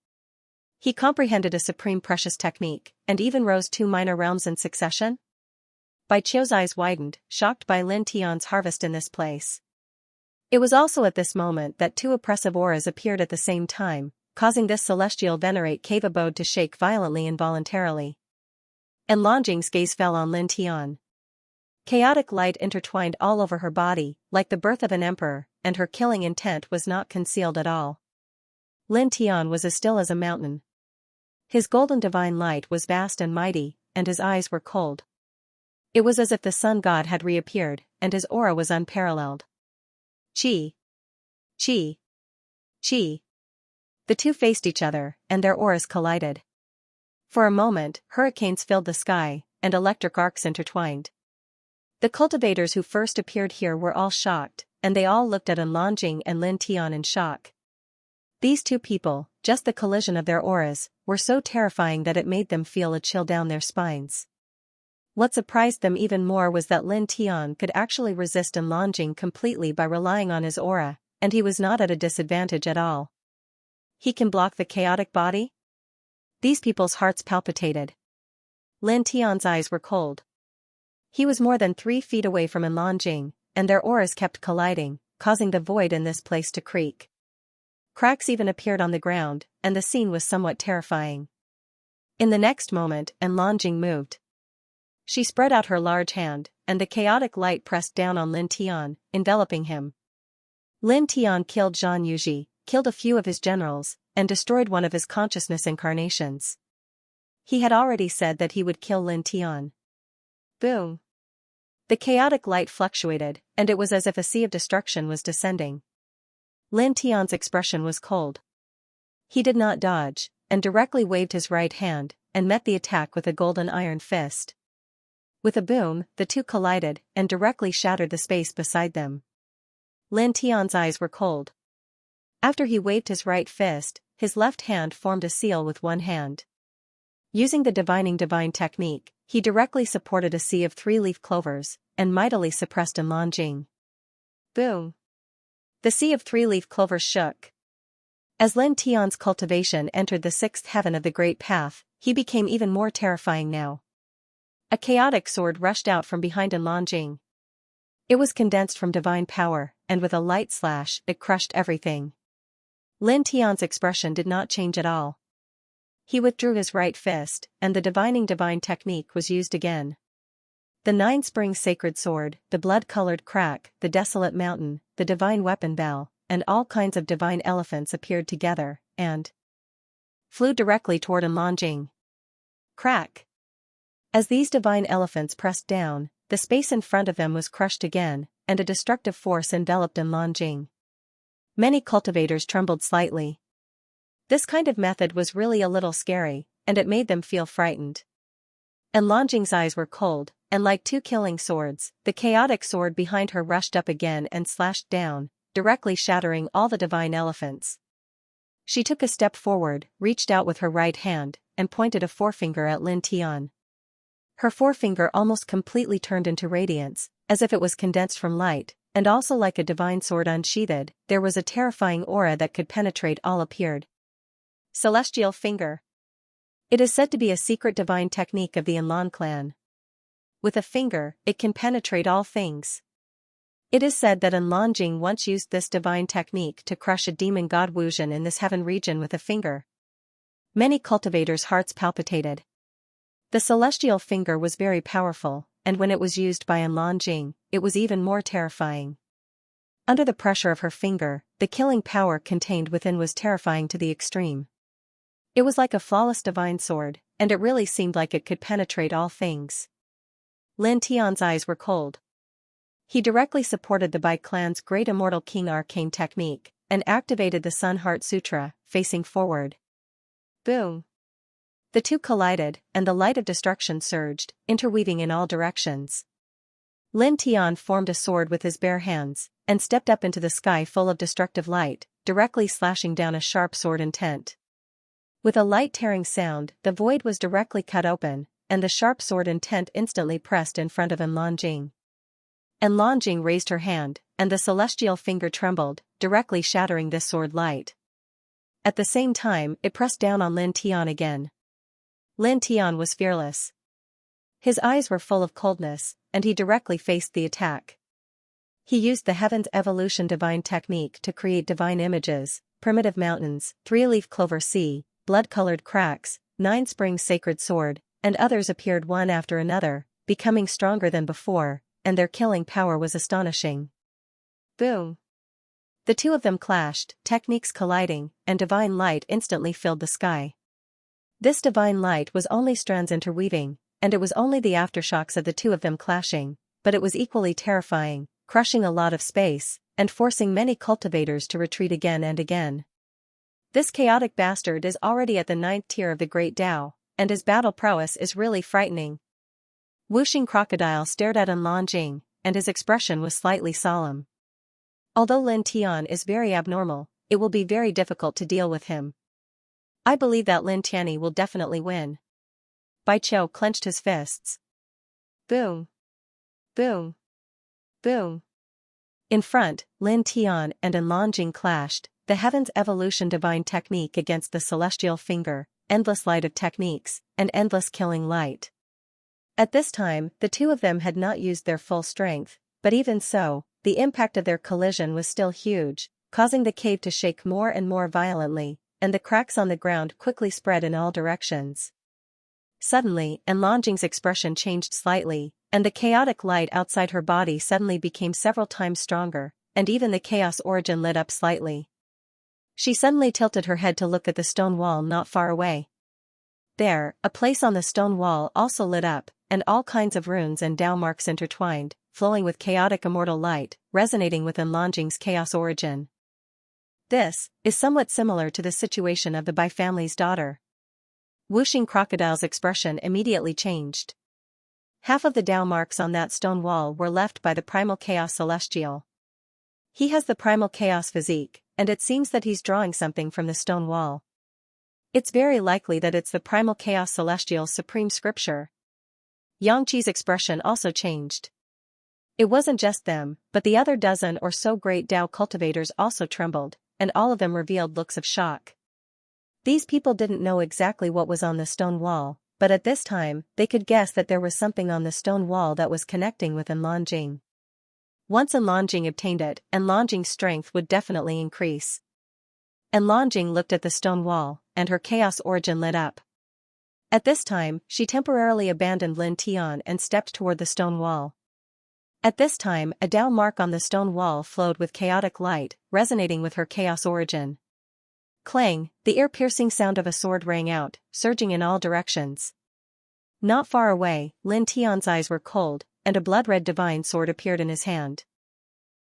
Speaker 1: He comprehended a supreme precious technique, and even rose 2 minor realms in succession? Bai Qiu's eyes widened, shocked by Lin Tian's harvest in this place. It was also at this moment that 2 oppressive auras appeared at the same time, causing this celestial venerate cave abode to shake violently involuntarily. And Longjing's gaze fell on Lin Tian. Chaotic light intertwined all over her body, like the birth of an emperor, and her killing intent was not concealed at all. Lin Tian was as still as a mountain. His golden divine light was vast and mighty, and his eyes were cold. It was as if the sun god had reappeared, and his aura was unparalleled. Chi. Chi. Chi. The two faced each other, and their auras collided. For a moment, hurricanes filled the sky, and electric arcs intertwined. The cultivators who first appeared here were all shocked, and they all looked at Anlanjing and Lin Tian in shock. These two people, just the collision of their auras, were so terrifying that it made them feel a chill down their spines. What surprised them even more was that Lin Tian could actually resist Anlanjing completely by relying on his aura, and he was not at a disadvantage at all. He can block the chaotic body? These people's hearts palpitated. Lin Tian's eyes were cold. He was more than 3 feet away from Anlanjing, and their auras kept colliding, causing the void in this place to creak. Cracks even appeared on the ground, and the scene was somewhat terrifying. In the next moment, Anlanjing moved. She spread out her large hand, and the chaotic light pressed down on Lin Tian, enveloping him. Lin Tian killed Zhang Yuji, killed a few of his generals, and destroyed one of his consciousness incarnations. He had already said that he would kill Lin Tian. Boom! The chaotic light fluctuated, and it was as if a sea of destruction was descending. Lin Tian's expression was cold. He did not dodge, and directly waved his right hand, and met the attack with a golden iron fist. With a boom, the two collided, and directly shattered the space beside them. Lin Tian's eyes were cold. After he waved his right fist, his left hand formed a seal with one hand. Using the divining divine technique, he directly supported a sea of 3-leaf clovers, and mightily suppressed Anlanjing. Boom! The sea of 3-leaf clovers shook. As Lin Tian's cultivation entered the 6th heaven of the Great Path, he became even more terrifying now. A chaotic sword rushed out from behind Anlanjing. It was condensed from divine power, and with a light slash, it crushed everything. Lin Tian's expression did not change at all. He withdrew his right fist, and the divining divine technique was used again. The 9-spring sacred sword, the blood-colored crack, the desolate mountain, the divine weapon bell, and all kinds of divine elephants appeared together, and flew directly toward Anlanjing. Crack! As these divine elephants pressed down, the space in front of them was crushed again, and a destructive force enveloped Anlanjing. Many cultivators trembled slightly. This kind of method was really a little scary, and it made them feel frightened. Anlanjing's eyes were cold, and like 2 killing swords, the chaotic sword behind her rushed up again and slashed down, directly shattering all the divine elephants. She took a step forward, reached out with her right hand, and pointed a forefinger at Lin Tian. Her forefinger almost completely turned into radiance, as if it was condensed from light, and also like a divine sword unsheathed, there was a terrifying aura that could penetrate all appeared. Celestial Finger. It is said to be a secret divine technique of the Anlan clan. With a finger, it can penetrate all things. It is said that Anlanjing once used this divine technique to crush a demon god Wuzhen in this heaven region with a finger. Many cultivators' hearts palpitated. The celestial finger was very powerful, and when it was used by Anlanjing, it was even more terrifying. Under the pressure of her finger, the killing power contained within was terrifying to the extreme. It was like a flawless divine sword, and it really seemed like it could penetrate all things. Lin Tian's eyes were cold. He directly supported the Bai clan's great immortal king arcane technique, and activated the Sun Heart Sutra, facing forward. Boom! The two collided, and the light of destruction surged, interweaving in all directions. Lin Tian formed a sword with his bare hands, and stepped up into the sky full of destructive light, directly slashing down a sharp sword intent. With a light-tearing sound, the void was directly cut open, and the sharp sword intent instantly pressed in front of Anlanjing. Anlanjing raised her hand, and the celestial finger trembled, directly shattering this sword light. At the same time, it pressed down on Lin Tian again. Lin Tian was fearless. His eyes were full of coldness, and he directly faced the attack. He used the Heaven's Evolution divine technique to create divine images, primitive mountains, 3-leaf clover sea, blood-colored cracks, 9-spring sacred sword, and others appeared one after another, becoming stronger than before, and their killing power was astonishing. Boom! The two of them clashed, techniques colliding, and divine light instantly filled the sky. This divine light was only strands interweaving, and it was only the aftershocks of the two of them clashing, but it was equally terrifying, crushing a lot of space, and forcing many cultivators to retreat again and again. This chaotic bastard is already at the 9th tier of the Great Tao, and his battle prowess is really frightening. Wuxing Crocodile stared at Anlanjing, and his expression was slightly solemn. Although Lin Tian is very abnormal, it will be very difficult to deal with him. I believe that Lin Tianyi will definitely win. Bai Qiu clenched his fists. Boom. Boom. Boom. In front, Lin Tian and Anlanjing clashed, the Heaven's Evolution divine technique against the celestial finger, endless light of techniques, and endless killing light. At this time, the two of them had not used their full strength, but even so, the impact of their collision was still huge, causing the cave to shake more and more violently, and the cracks on the ground quickly spread in all directions. Suddenly, Anlanjing's expression changed slightly, and the chaotic light outside her body suddenly became several times stronger, and even the chaos origin lit up slightly. She suddenly tilted her head to look at the stone wall not far away. There, a place on the stone wall also lit up, and all kinds of runes and Tao marks intertwined, flowing with chaotic immortal light, resonating with Anlanjing's chaos origin. This is somewhat similar to the situation of the Bai family's daughter. Wuxing Crocodile's expression immediately changed. Half of the Tao marks on that stone wall were left by the primal chaos celestial. He has the primal chaos physique, and it seems that he's drawing something from the stone wall. It's very likely that it's the primal chaos celestial's supreme scripture. Xianxia's expression also changed. It wasn't just them, but the other dozen or so great Tao cultivators also trembled, and all of them revealed looks of shock. These people didn't know exactly what was on the stone wall, but at this time, they could guess that there was something on the stone wall that was connecting with Anlanjing. Once Anlanjing obtained it, Anlanjing's strength would definitely increase. Anlanjing looked at the stone wall, and her chaos origin lit up. At this time, she temporarily abandoned Lin Tian and stepped toward the stone wall. At this time, a Tao mark on the stone wall flowed with chaotic light, resonating with her chaos origin. Clang, the ear-piercing sound of a sword rang out, surging in all directions. Not far away, Lin Tian's eyes were cold, and a blood-red divine sword appeared in his hand.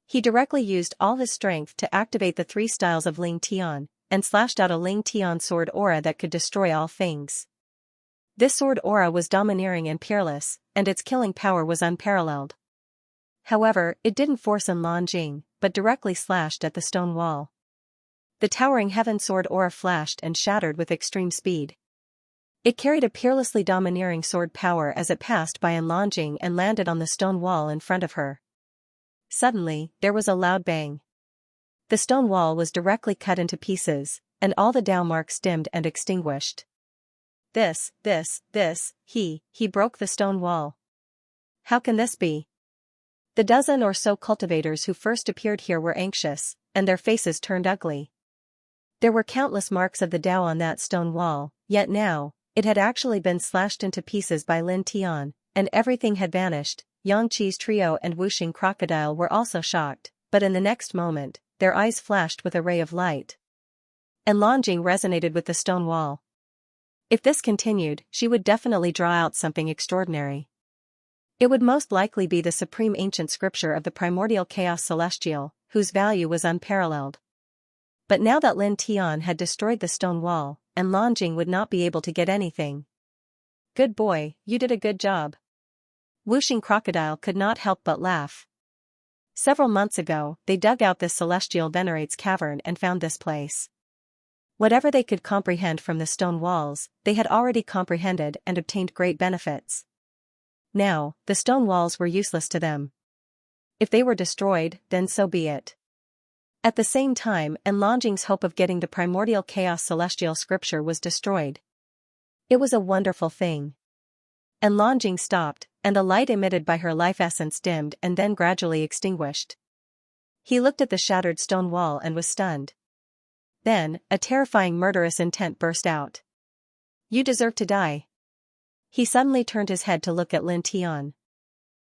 Speaker 1: He directly used all his strength to activate the 3 styles of Ling Tian, and slashed out a Ling Tian sword aura that could destroy all things. This sword aura was domineering and peerless, and its killing power was unparalleled. However, it didn't force Anlanjing, but directly slashed at the stone wall. The towering heaven sword aura flashed and shattered with extreme speed. It carried a peerlessly domineering sword power as it passed by Anlanjing and landed on the stone wall in front of her. Suddenly, there was a loud bang. The stone wall was directly cut into pieces, and all the Tao marks dimmed and extinguished. He broke the stone wall. How can this be? The dozen or so cultivators who first appeared here were anxious, and their faces turned ugly. There were countless marks of the Tao on that stone wall, yet now, it had actually been slashed into pieces by Lin Tian, and everything had vanished. Xianxia's trio and Wuxing Crocodile were also shocked, but in the next moment, their eyes flashed with a ray of light. Anlanjing resonated with the stone wall. If this continued, she would definitely draw out something extraordinary. It would most likely be the supreme ancient scripture of the primordial chaos celestial, whose value was unparalleled. But now that Lin Tian had destroyed the stone wall, Anlanjing would not be able to get anything. Good boy, you did a good job. Wuxing Crocodile could not help but laugh. Several months ago, they dug out this celestial venerate's cavern and found this place. Whatever they could comprehend from the stone walls, they had already comprehended and obtained great benefits. Now, the stone walls were useless to them. If they were destroyed, then so be it. At the same time, Anlanjing's hope of getting the primordial chaos celestial scripture was destroyed. It was a wonderful thing. Anlanjing stopped, and the light emitted by her life essence dimmed and then gradually extinguished. He looked at the shattered stone wall and was stunned. Then, a terrifying murderous intent burst out. You deserve to die. He suddenly turned his head to look at Lin Tian.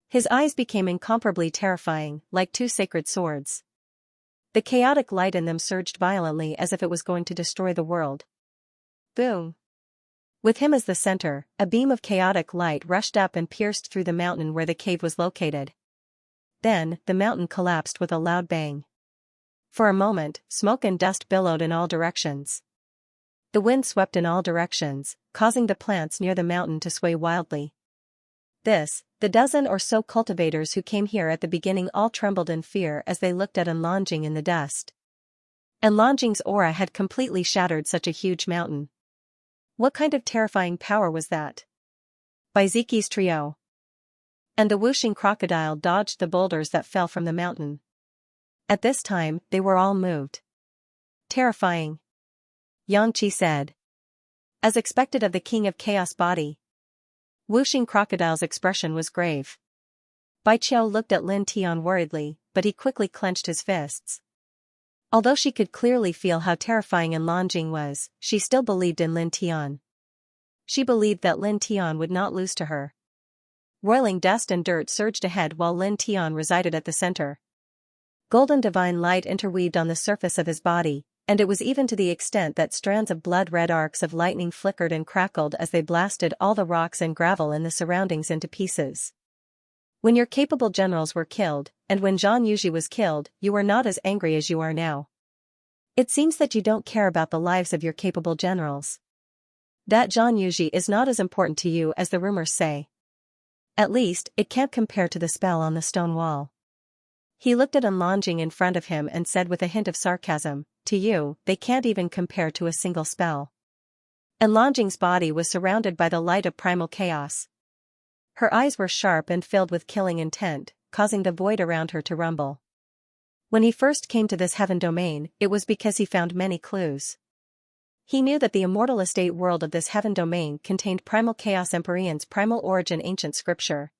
Speaker 1: His eyes became incomparably terrifying, like 2 sacred swords. The chaotic light in them surged violently as if it was going to destroy the world. Boom! With him as the center, a beam of chaotic light rushed up and pierced through the mountain where the cave was located. Then, the mountain collapsed with a loud bang. For a moment, smoke and dust billowed in all directions. The wind swept in all directions, causing the plants near the mountain to sway wildly. The dozen or so cultivators who came here at the beginning all trembled in fear as they looked at Enlongjing in the dust. Enlongjing's aura had completely shattered such a huge mountain. What kind of terrifying power was that? By Ziki's trio. And the whooshing crocodile dodged the boulders that fell from the mountain. At this time, they were all moved. Terrifying, Xianxia said. As expected of the king of chaos body. Whooshing crocodile's expression was grave. Bai Qiao looked at Lin Tian worriedly, but he quickly clenched his fists. Although she could clearly feel how terrifying Enlongjing was, she still believed in Lin Tian. She believed that Lin Tian would not lose to her. Roiling dust and dirt surged ahead while Lin Tian resided at the center. Golden divine light interweaved on the surface of his body, and it was even to the extent that strands of blood-red arcs of lightning flickered and crackled as they blasted all the rocks and gravel in the surroundings into pieces. When your capable generals were killed, and when Xianxia was killed, you were not as angry as you are now. It seems that you don't care about the lives of your capable generals. That Xianxia is not as important to you as the rumors say. At least, it can't compare to the spell on the stone wall. He looked at Enlongjing in front of him and said with a hint of sarcasm, "To you, they can't even compare to a single spell." Enlongjing's body was surrounded by the light of primal chaos. Her eyes were sharp and filled with killing intent, causing the void around her to rumble. When he first came to this heaven domain, it was because he found many clues. He knew that the immortal estate world of this heaven domain contained primal chaos Empyrean's primal origin ancient scripture.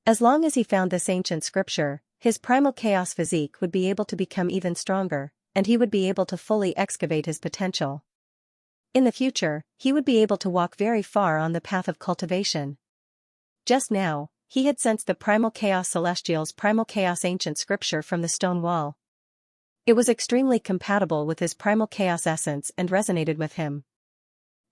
Speaker 1: As long as he found this ancient scripture, his primal chaos physique would be able to become even stronger, and he would be able to fully excavate his potential. In the future, he would be able to walk very far on the path of cultivation. Just now, he had sensed the primal chaos celestial's primal chaos ancient scripture from the stone wall. It was extremely compatible with his primal chaos essence and resonated with him.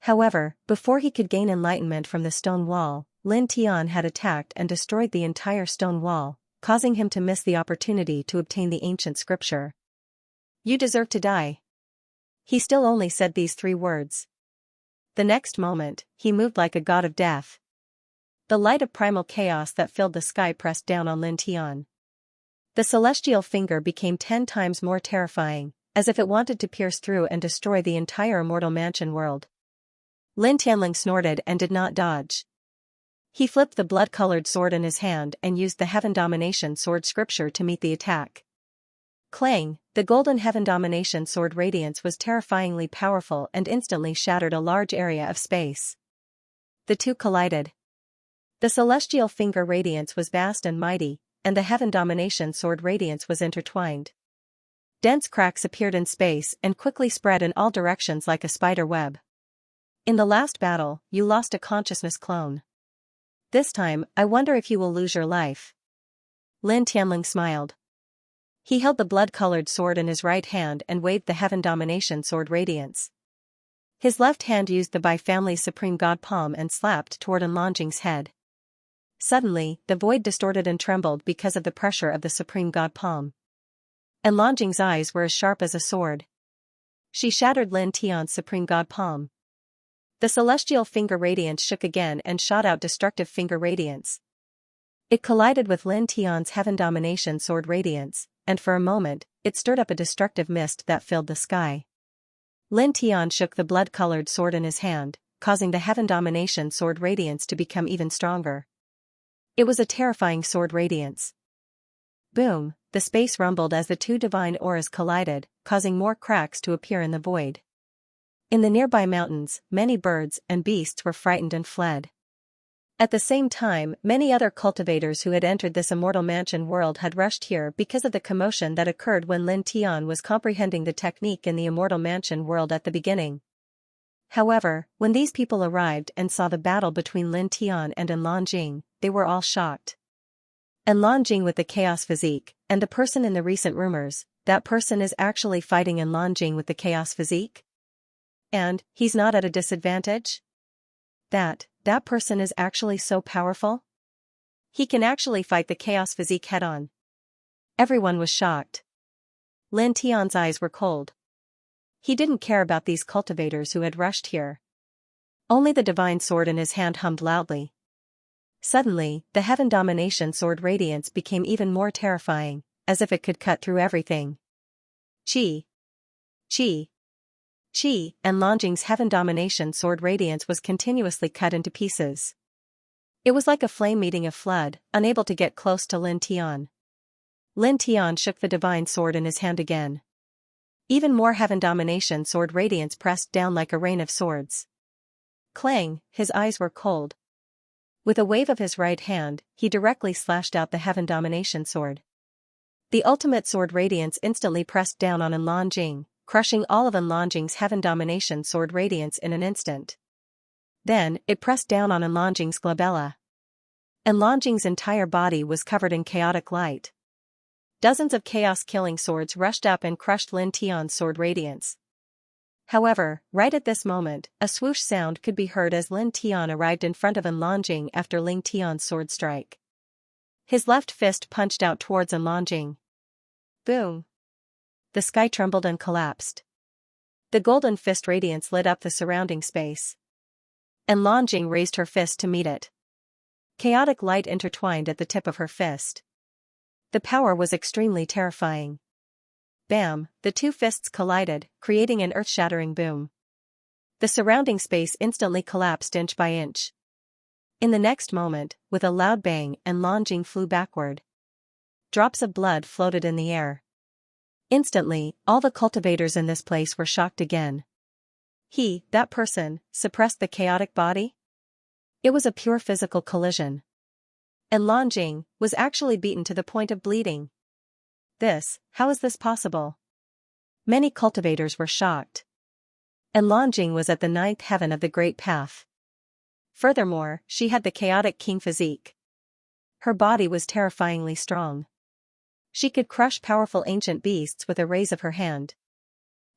Speaker 1: However, before he could gain enlightenment from the stone wall, Lin Tian had attacked and destroyed the entire stone wall, causing him to miss the opportunity to obtain the ancient scripture. "You deserve to die." He still only said these 3 words. The next moment, he moved like a god of death. The light of primal chaos that filled the sky pressed down on Lin Tian. The celestial finger became 10 times more terrifying, as if it wanted to pierce through and destroy the entire immortal mansion world. Lin Tianling snorted and did not dodge. He flipped the blood-colored sword in his hand and used the Heaven Domination Sword scripture to meet the attack. Clang, the golden Heaven Domination Sword radiance was terrifyingly powerful and instantly shattered a large area of space. The two collided. The celestial finger radiance was vast and mighty, and the Heaven Domination Sword radiance was intertwined. Dense cracks appeared in space and quickly spread in all directions like a spider web. "In the last battle, you lost a consciousness clone. This time, I wonder if you will lose your life." Lin Tianling smiled. He held the blood-colored sword in his right hand and waved the Heaven Domination Sword radiance. His left hand used the Bai family's supreme god palm and slapped toward Enlongjing's head. Suddenly, the void distorted and trembled because of the pressure of the supreme god palm. Enlongjing's eyes were as sharp as a sword. She shattered Lin Tian's supreme god palm. The celestial finger radiance shook again and shot out destructive finger radiance. It collided with Lin Tian's Heaven Domination Sword radiance, and for a moment, it stirred up a destructive mist that filled the sky. Lin Tian shook the blood-colored sword in his hand, causing the Heaven Domination Sword radiance to become even stronger. It was a terrifying sword radiance. Boom, the space rumbled as the 2 divine auras collided, causing more cracks to appear in the void. In the nearby mountains, many birds and beasts were frightened and fled. At the same time, many other cultivators who had entered this immortal mansion world had rushed here because of the commotion that occurred when Lin Tian was comprehending the technique in the immortal mansion world at the beginning. However, when these people arrived and saw the battle between Lin Tian and Enlongjing, they were all shocked. Enlongjing with the chaos physique, and the person in the recent rumors, that person is actually fighting Enlongjing with the chaos physique? And, he's not at a disadvantage? that person is actually so powerful? He can actually fight the chaos physique head-on. Everyone was shocked. Lin Tian's eyes were cold. He didn't care about these cultivators who had rushed here. Only the divine sword in his hand hummed loudly. Suddenly, the heaven domination sword radiance became even more terrifying, as if it could cut through everything. Qi. Qi. Qi, and Longjing's heaven domination sword radiance was continuously cut into pieces. It was like a flame meeting a flood, unable to get close to Lin Tian. Lin Tian shook the divine sword in his hand again. Even more heaven domination sword radiance pressed down like a rain of swords. Clang, his eyes were cold. With a wave of his right hand, he directly slashed out the heaven domination sword. The ultimate sword radiance instantly pressed down on Longjing, crushing all of Longjing's heaven domination sword radiance in an instant. Then, it pressed down on Longjing's glabella. Longjing's entire body was covered in chaotic light. Dozens of chaos-killing swords rushed up and crushed Lin Tian's sword radiance. However, right at this moment, a swoosh sound could be heard as Lin Tian arrived in front of Longjing after Ling Tian's sword strike. His left fist punched out towards Longjing. Boom! The sky trembled and collapsed. The golden fist radiance lit up the surrounding space. Longjing raised her fist to meet it. Chaotic light intertwined at the tip of her fist. The power was extremely terrifying. Bam, the two fists collided, creating an earth-shattering boom. The surrounding space instantly collapsed inch by inch. In the next moment, with a loud bang, Longjing flew backward. Drops of blood floated in the air. Instantly, all the cultivators in this place were shocked again. That person, suppressed the chaotic body? It was a pure physical collision. Longjing was actually beaten to the point of bleeding. How is this possible? Many cultivators were shocked. Longjing was at the 9th heaven of the Great Path. Furthermore, she had the chaotic king physique. Her body was terrifyingly strong. She could crush powerful ancient beasts with a raise of her hand.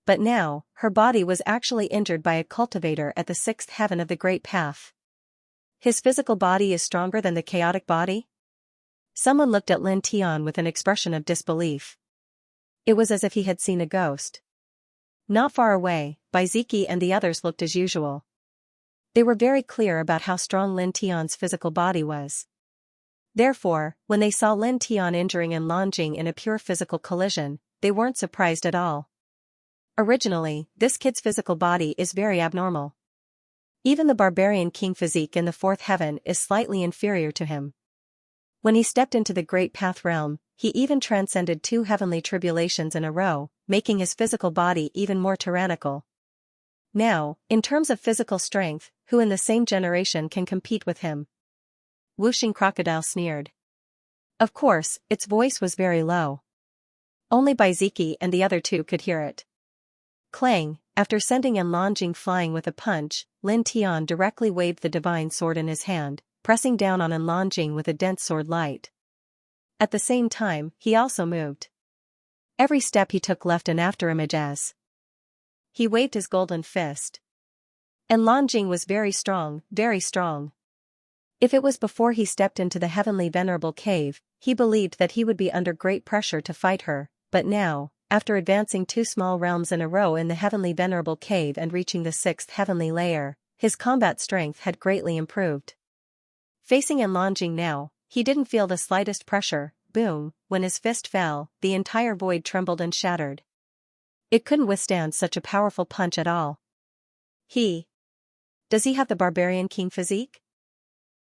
Speaker 1: But now, her body was actually injured by a cultivator at the 6th heaven of the Great Path. His physical body is stronger than the chaotic body? Someone looked at Lin Tian with an expression of disbelief. It was as if he had seen a ghost. Not far away, Baiziki and the others looked as usual. They were very clear about how strong Lin Tian's physical body was. Therefore, when they saw Lin Tian injuring Longjing in a pure physical collision, they weren't surprised at all. Originally, this kid's physical body is very abnormal. Even the barbarian king physique in the 4th heaven is slightly inferior to him. When he stepped into the Great Path realm, he even transcended 2 heavenly tribulations in a row, making his physical body even more tyrannical. Now, in terms of physical strength, who in the same generation can compete with him? Whooshing Crocodile sneered. Of course, its voice was very low. Only Baiziki and the other two could hear it. Clang, after sending Longjing flying with a punch, Lin Tian directly waved the divine sword in his hand, pressing down on Longjing with a dense sword light. At the same time, he also moved. Every step he took left an afterimage as he waved his golden fist. Longjing was very strong, very strong. If it was before he stepped into the heavenly venerable cave, he believed that he would be under great pressure to fight her, but now, after advancing 2 small realms in a row in the heavenly venerable cave and reaching the 6th heavenly layer, his combat strength had greatly improved. Facing Longjing now, he didn't feel the slightest pressure. Boom, when his fist fell, the entire void trembled and shattered. It couldn't withstand such a powerful punch at all. Does he have the barbarian king physique?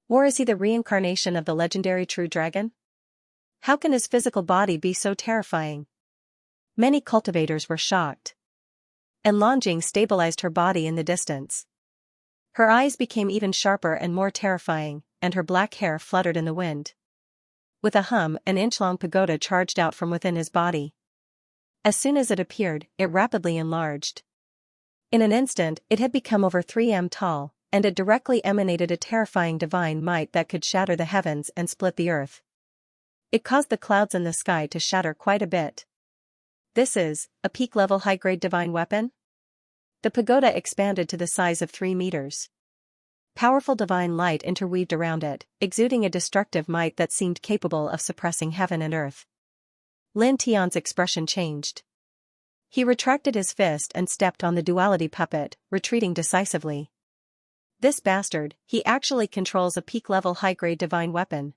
Speaker 1: Or is he the reincarnation of the legendary true dragon? How can his physical body be so terrifying? Many cultivators were shocked. Longjing stabilized her body in the distance. Her eyes became even sharper and more terrifying, and her black hair fluttered in the wind. With a hum, an inch-long pagoda charged out from within his body. As soon as it appeared, it rapidly enlarged. In an instant, it had become over 3 m tall, and it directly emanated a terrifying divine might that could shatter the heavens and split the earth. It caused the clouds in the sky to shatter quite a bit. This is a peak-level high-grade divine weapon? The pagoda expanded to the size of 3 meters. Powerful divine light interweaved around it, exuding a destructive might that seemed capable of suppressing heaven and earth. Lin Tian's expression changed. He retracted his fist and stepped on the duality puppet, retreating decisively. This bastard, he actually controls a peak-level high-grade divine weapon.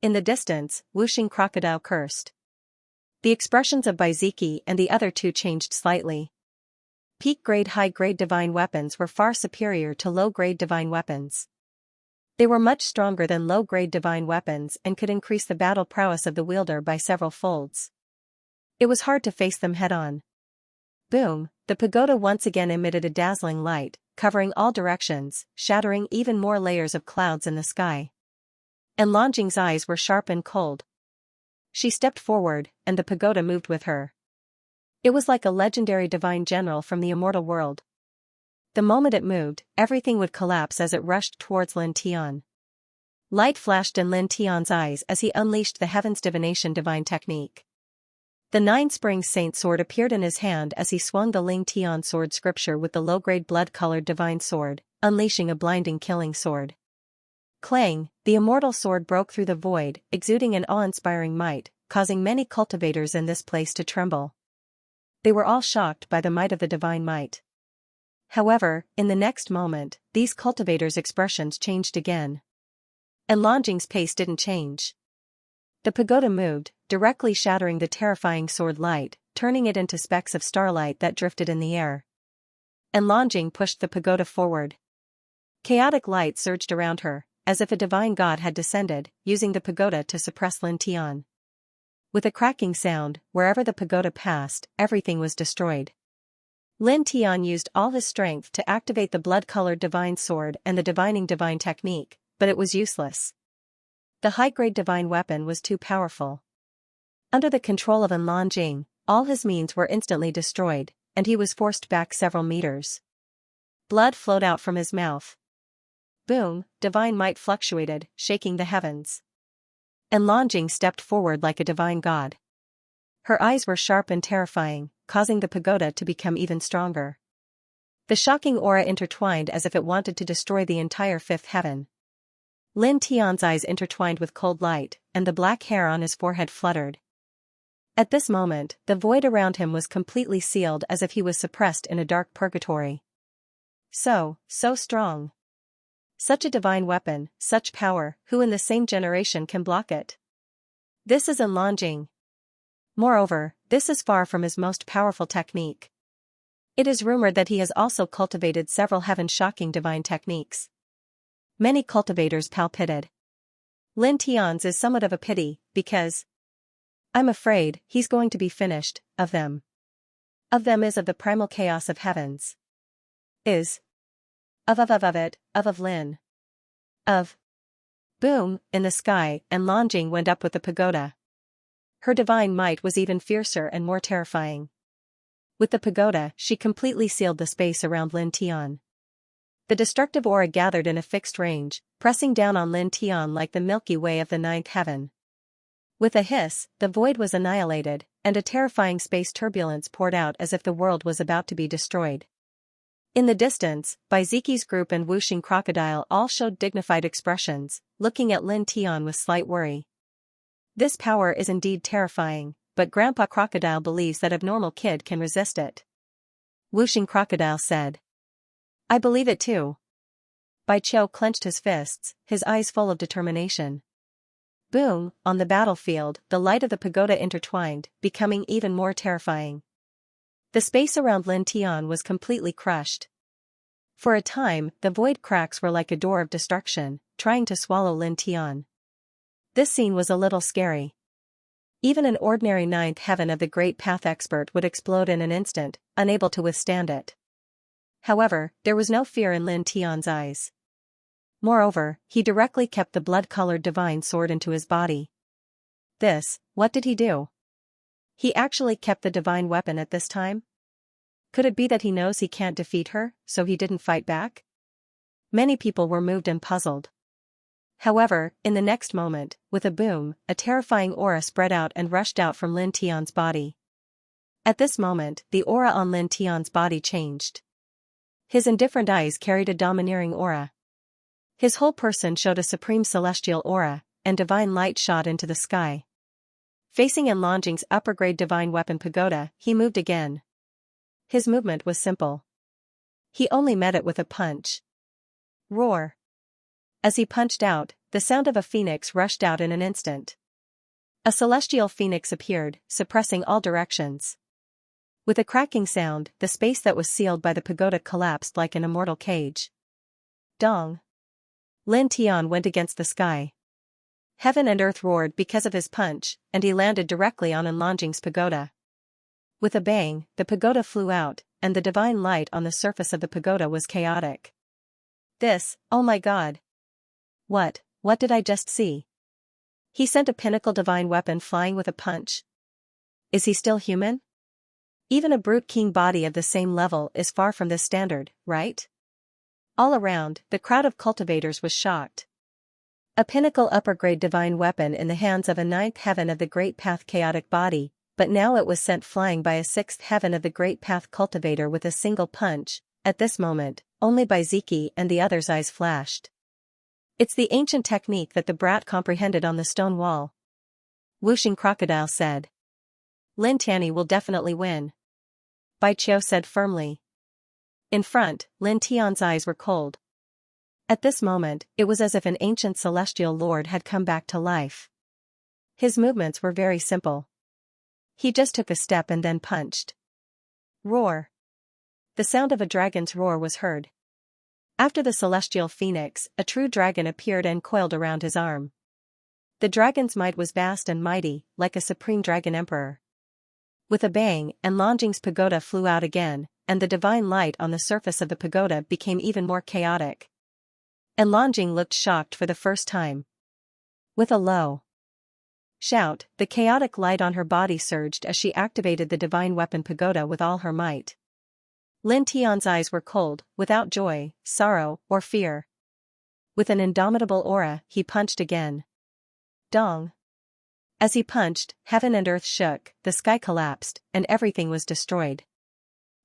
Speaker 1: In the distance, Wuxing Crocodile cursed. The expressions of Baiziki and the other two changed slightly. Peak-grade high-grade divine weapons were far superior to low-grade divine weapons. They were much stronger than low-grade divine weapons and could increase the battle prowess of the wielder by several folds. It was hard to face them head-on. Boom, the pagoda once again emitted a dazzling light, covering all directions, shattering even more layers of clouds in the sky. And Longjing's eyes were sharp and cold. She stepped forward, and the pagoda moved with her. It was like a legendary divine general from the immortal world. The moment it moved, everything would collapse as it rushed towards Lin Tian. Light flashed in Lin Tian's eyes as he unleashed the Heaven's Divination divine technique. The Nine-Spring Saint sword appeared in his hand as he swung the Ling Tian sword scripture with the low-grade blood-colored divine sword, unleashing a blinding killing sword. Clang, the immortal sword broke through the void, exuding an awe-inspiring might, causing many cultivators in this place to tremble. They were all shocked by the might of the divine might. However, in the next moment, these cultivators' expressions changed again. And Longjing's pace didn't change. The pagoda moved, directly shattering the terrifying sword light, turning it into specks of starlight that drifted in the air. And Longjing pushed the pagoda forward. Chaotic light surged around her, as if a divine god had descended, using the pagoda to suppress Lin Tian. With a cracking sound, wherever the pagoda passed, everything was destroyed. Lin Tian used all his strength to activate the blood-colored divine sword and the divining divine technique, but it was useless. The high-grade divine weapon was too powerful. Under the control of Longjing, all his means were instantly destroyed, and he was forced back several meters. Blood flowed out from his mouth. Boom, divine might fluctuated, shaking the heavens. And Longjing stepped forward like a divine god. Her eyes were sharp and terrifying, causing the pagoda to become even stronger. The shocking aura intertwined as if it wanted to destroy the entire fifth heaven. Lin Tian's eyes intertwined with cold light, and the black hair on his forehead fluttered. At this moment, the void around him was completely sealed as if he was suppressed in a dark purgatory. So strong. Such a divine weapon, such power, who in the same generation can block it? This is Longjing. Moreover, this is far from his most powerful technique. It is rumored that he has also cultivated several heaven-shocking divine techniques. Many cultivators palpitated. Lin Tian's is somewhat of a pity, because I'm afraid he's going to be finished, of them. Of them is of the primal chaos of heavens. Is. Of Lin. Of. Boom, in the sky, and Longjing went up with the pagoda. Her divine might was even fiercer and more terrifying. With the pagoda, she completely sealed the space around Lin Tian. The destructive aura gathered in a fixed range, pressing down on Lin Tian like the Milky Way of the ninth heaven. With a hiss, the void was annihilated, and a terrifying space turbulence poured out as if the world was about to be destroyed. In the distance, Baiziki's group and Wuxing Crocodile all showed dignified expressions, looking at Lin Tian with slight worry. This power is indeed terrifying, but Grandpa Crocodile believes that abnormal kid can resist it. Wuxing Crocodile said. I believe it too. Bai Qiu clenched his fists, his eyes full of determination. Boom, on the battlefield, the light of the pagoda intertwined, becoming even more terrifying. The space around Lin Tian was completely crushed. For a time, the void cracks were like a door of destruction, trying to swallow Lin Tian. This scene was a little scary. Even an ordinary ninth heaven of the great path expert would explode in an instant, unable to withstand it. However, there was no fear in Lin Tian's eyes. Moreover, he directly kept the blood-colored divine sword into his body. What did he do? He actually kept the divine weapon at this time? Could it be that he knows he can't defeat her, so he didn't fight back? Many people were moved and puzzled. However, in the next moment, with a boom, a terrifying aura spread out and rushed out from Lin Tian's body. At this moment, the aura on Lin Tian's body changed. His indifferent eyes carried a domineering aura. His whole person showed a supreme celestial aura, and divine light shot into the sky. Facing Enlongjing's upper-grade divine weapon pagoda, he moved again. His movement was simple. He only met it with a punch. Roar. As he punched out, the sound of a phoenix rushed out in an instant. A celestial phoenix appeared, suppressing all directions. With a cracking sound, the space that was sealed by the pagoda collapsed like an immortal cage. Dong. Lin Tian went against the sky. Heaven and earth roared because of his punch, and he landed directly on Enlongjing's pagoda. With a bang, the pagoda flew out, and the divine light on the surface of the pagoda was chaotic. Oh my god. What did I just see? He sent a pinnacle divine weapon flying with a punch. Is he still human? Even a brute king body of the same level is far from this standard, right? All around, the crowd of cultivators was shocked. A pinnacle upper-grade divine weapon in the hands of a ninth heaven of the Great Path chaotic body, but now it was sent flying by a sixth heaven of the Great Path cultivator with a single punch. At this moment, only by Ziki and the others' eyes flashed. It's the ancient technique that the brat comprehended on the stone wall. Wuxing Crocodile said. Lin Tianyi will definitely win. Bai Qiu said firmly. In front, Lin Tian's eyes were cold. At this moment, it was as if an ancient celestial lord had come back to life. His movements were very simple. He just took a step and then punched. Roar. The sound of a dragon's roar was heard. After the celestial phoenix, a true dragon appeared and coiled around his arm. The dragon's might was vast and mighty, like a supreme dragon emperor. With a bang, Enlongjing's pagoda flew out again, and the divine light on the surface of the pagoda became even more chaotic. Enlongjing looked shocked for the first time. With a low shout, the chaotic light on her body surged as she activated the divine weapon pagoda with all her might. Lin Tian's eyes were cold, without joy, sorrow, or fear. With an indomitable aura, he punched again. Dong. As he punched, heaven and earth shook, the sky collapsed, and everything was destroyed.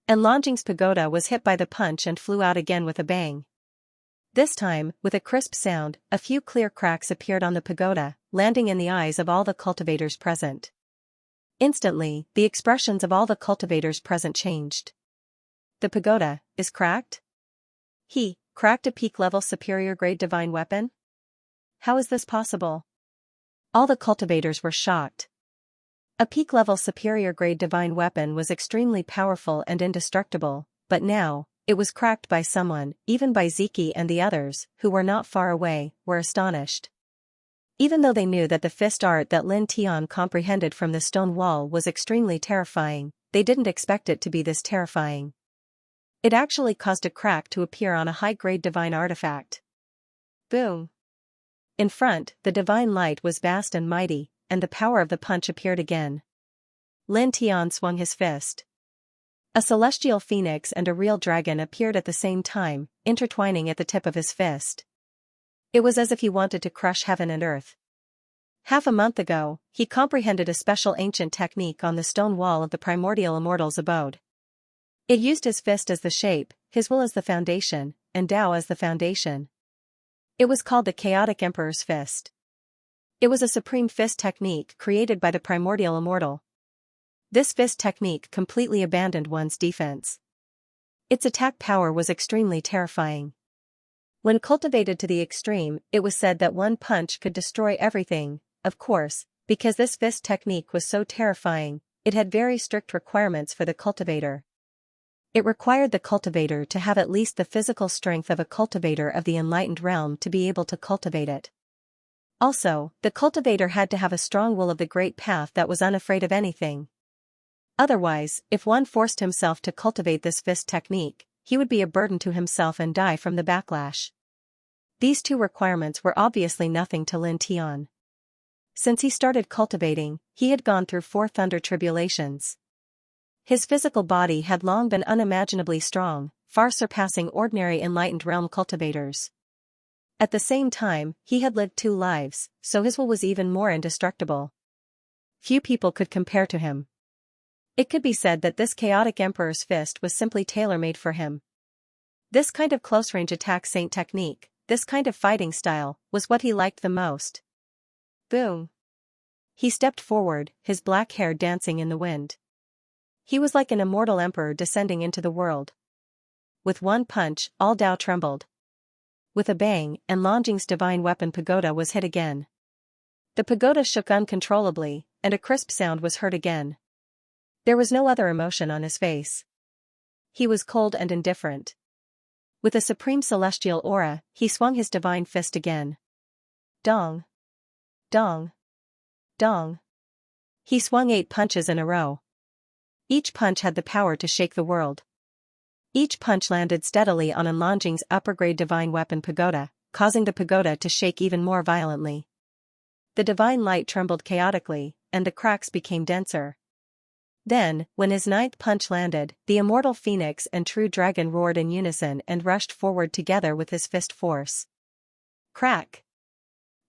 Speaker 1: Enlongjing's pagoda was hit by the punch and flew out again with a bang. This time, with a crisp sound, a few clear cracks appeared on the pagoda, landing in the eyes of all the cultivators present. Instantly, the expressions of all the cultivators present changed. The pagoda is cracked? He cracked a peak-level superior-grade divine weapon? How is this possible? All the cultivators were shocked. A peak-level superior-grade divine weapon was extremely powerful and indestructible, but now, it was cracked by someone, even by Ziki and the others, who were not far away, were astonished. Even though they knew that the fist art that Lin Tian comprehended from the stone wall was extremely terrifying, they didn't expect it to be this terrifying. It actually caused a crack to appear on a high-grade divine artifact. Boom! In front, the divine light was vast and mighty, and the power of the punch appeared again. Lin Tian swung his fist. A celestial phoenix and a real dragon appeared at the same time, intertwining at the tip of his fist. It was as if he wanted to crush heaven and earth. Half a month ago, he comprehended a special ancient technique on the stone wall of the primordial immortal's abode. It used his fist as the shape, his will as the foundation, and Tao as the foundation. It was called the Chaotic Emperor's Fist. It was a supreme fist technique created by the primordial immortal. This fist technique completely abandoned one's defense. Its attack power was extremely terrifying. When cultivated to the extreme, it was said that one punch could destroy everything. Of course, because this fist technique was so terrifying, it had very strict requirements for the cultivator. It required the cultivator to have at least the physical strength of a cultivator of the enlightened realm to be able to cultivate it. Also, the cultivator had to have a strong will of the great path that was unafraid of anything. Otherwise, if one forced himself to cultivate this fist technique, he would be a burden to himself and die from the backlash. These two requirements were obviously nothing to Lin Tian. Since he started cultivating, he had gone through 4 thunder tribulations. His physical body had long been unimaginably strong, far surpassing ordinary enlightened realm cultivators. At the same time, he had lived 2 lives, so his will was even more indestructible. Few people could compare to him. It could be said that this chaotic emperor's fist was simply tailor-made for him. This kind of close-range attack saint technique, this kind of fighting style, was what he liked the most. Boom. He stepped forward, his black hair dancing in the wind. He was like an immortal emperor descending into the world. With one punch, all Dao trembled. With a bang, and Longjing's divine weapon pagoda was hit again. The pagoda shook uncontrollably, and a crisp sound was heard again. There was no other emotion on his face. He was cold and indifferent. With a supreme celestial aura, he swung his divine fist again. Dong. Dong. Dong. He swung 8 punches in a row. Each punch had the power to shake the world. Each punch landed steadily on Longjing's upper-grade divine weapon pagoda, causing the pagoda to shake even more violently. The divine light trembled chaotically, and the cracks became denser. Then, when his 9th punch landed, the immortal phoenix and true dragon roared in unison and rushed forward together with his fist force. Crack!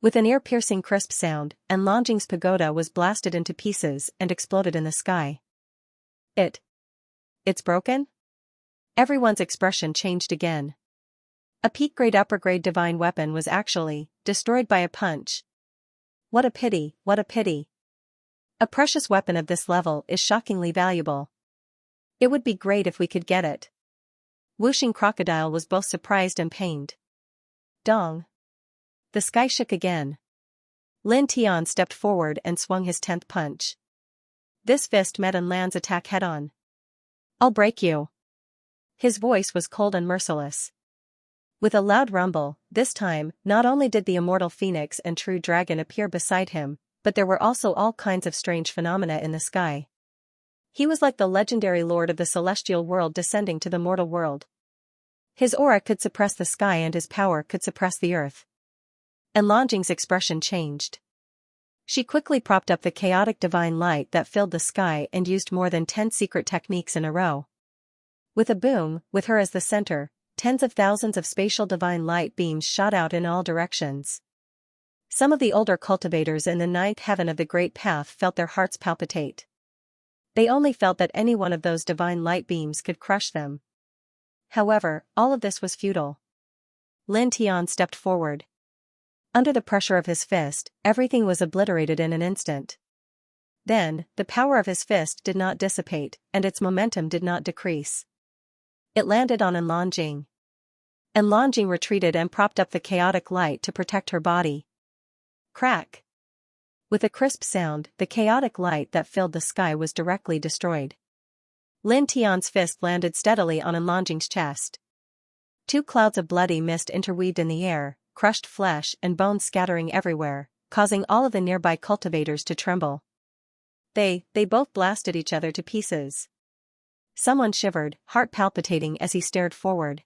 Speaker 1: With an ear-piercing crisp sound, and Longjing's pagoda was blasted into pieces and exploded in the sky. It's broken? Everyone's expression changed again. A peak-grade upper-grade divine weapon was actually destroyed by a punch. What a pity, what a pity. A precious weapon of this level is shockingly valuable. It would be great if we could get it. Whooshing Crocodile was both surprised and pained. Dong. The sky shook again. Lin Tian stepped forward and swung his 10th punch. This fist met Lan's attack head-on. I'll break you. His voice was cold and merciless. With a loud rumble, this time, not only did the immortal phoenix and true dragon appear beside him, but there were also all kinds of strange phenomena in the sky. He was like the legendary lord of the celestial world descending to the mortal world. His aura could suppress the sky and his power could suppress the earth. And Longjing's expression changed. She quickly propped up the chaotic divine light that filled the sky and used more than 10 secret techniques in a row. With a boom, with her as the center, tens of thousands of spatial divine light beams shot out in all directions. Some of the older cultivators in the 9th heaven of the Great Path felt their hearts palpitate. They only felt that any one of those divine light beams could crush them. However, all of this was futile. Lin Tian stepped forward. Under the pressure of his fist, everything was obliterated in an instant. Then, the power of his fist did not dissipate, and its momentum did not decrease. It landed on Longjing. And Longjing retreated and propped up the chaotic light to protect her body. Crack! With a crisp sound, the chaotic light that filled the sky was directly destroyed. Lin Tian's fist landed steadily on Longjing's chest. 2 clouds of bloody mist interweaved in the air, crushed flesh and bones scattering everywhere, causing all of the nearby cultivators to tremble. They both blasted each other to pieces. Someone shivered, heart palpitating as he stared forward.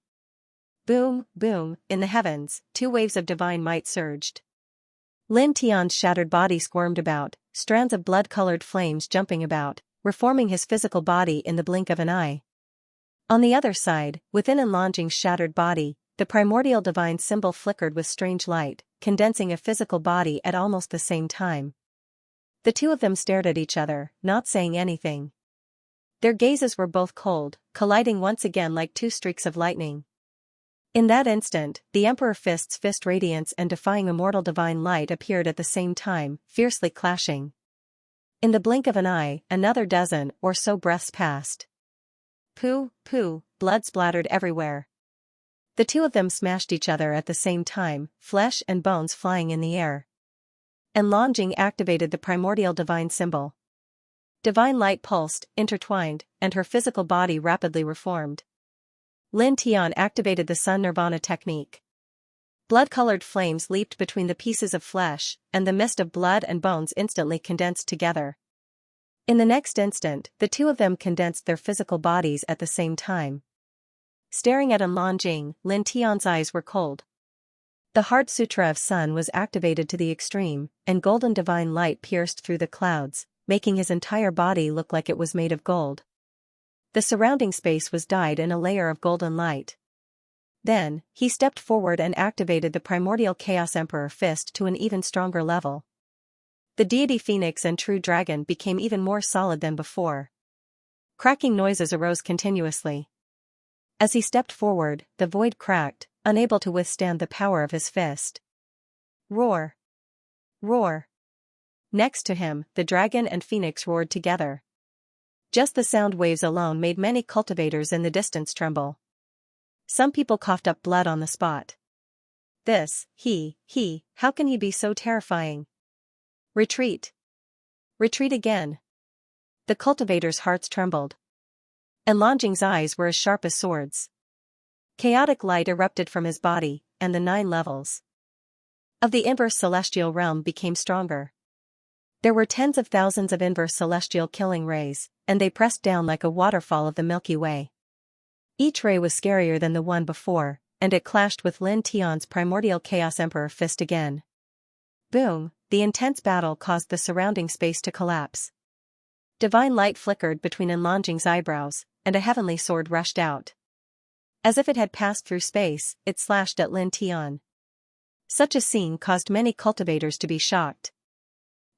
Speaker 1: Boom, boom, in the heavens, 2 waves of divine might surged. Lin Tian's shattered body squirmed about, strands of blood-colored flames jumping about, reforming his physical body in the blink of an eye. On the other side, within Longjing's shattered body, the primordial divine symbol flickered with strange light, condensing a physical body at almost the same time. The 2 of them stared at each other, not saying anything. Their gazes were both cold, colliding once again like 2 streaks of lightning. In that instant, the Emperor Fist's fist radiance and defying immortal divine light appeared at the same time, fiercely clashing. In the blink of an eye, another dozen or so breaths passed. Pooh, pooh, blood splattered everywhere. The 2 of them smashed each other at the same time, flesh and bones flying in the air. And Longjing activated the primordial divine symbol. Divine light pulsed, intertwined, and her physical body rapidly reformed. Lin Tian activated the Sun Nirvana technique. Blood-colored flames leaped between the pieces of flesh, and the mist of blood and bones instantly condensed together. In the next instant, the 2 of them condensed their physical bodies at the same time. Staring at Longjing, Lin Tian's eyes were cold. The Heart Sutra of Sun was activated to the extreme, and golden divine light pierced through the clouds, making his entire body look like it was made of gold. The surrounding space was dyed in a layer of golden light. Then, he stepped forward and activated the primordial Chaos Emperor Fist to an even stronger level. The deity Phoenix and True Dragon became even more solid than before. Cracking noises arose continuously. As he stepped forward, the void cracked, unable to withstand the power of his fist. Roar! Roar! Next to him, the dragon and phoenix roared together. Just the sound waves alone made many cultivators in the distance tremble. Some people coughed up blood on the spot. How can he be so terrifying? Retreat! Retreat again! The cultivators' hearts trembled. And Longjing's eyes were as sharp as swords. Chaotic light erupted from his body, and the 9 levels of the inverse celestial realm became stronger. There were tens of thousands of inverse celestial killing rays, and they pressed down like a waterfall of the Milky Way. Each ray was scarier than the one before, and it clashed with Lin Tian's primordial Chaos Emperor fist again. Boom! The intense battle caused the surrounding space to collapse. Divine light flickered between Longjing's eyebrows, and a heavenly sword rushed out. As if it had passed through space, it slashed at Lin Tian. Such a scene caused many cultivators to be shocked.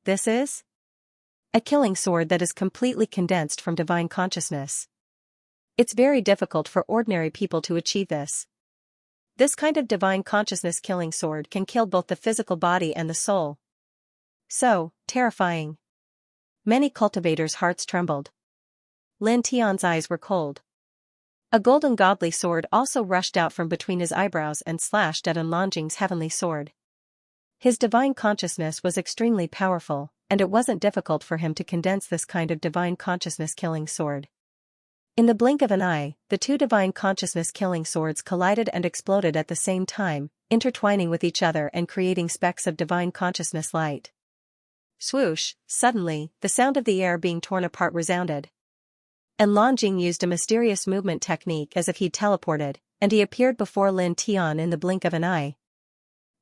Speaker 1: This is a killing sword that is completely condensed from divine consciousness. It's very difficult for ordinary people to achieve this. This kind of divine consciousness killing sword can kill both the physical body and the soul. So terrifying. Many cultivators' hearts trembled. Lin Tian's eyes were cold. A golden godly sword also rushed out from between his eyebrows and slashed at Longjing's heavenly sword. His divine consciousness was extremely powerful, and it wasn't difficult for him to condense this kind of divine consciousness killing sword. In the blink of an eye, the 2 divine consciousness killing swords collided and exploded at the same time, intertwining with each other and creating specks of divine consciousness light. Swoosh! Suddenly, the sound of the air being torn apart resounded. And Longjing used a mysterious movement technique as if he'd teleported, and he appeared before Lin Tian in the blink of an eye.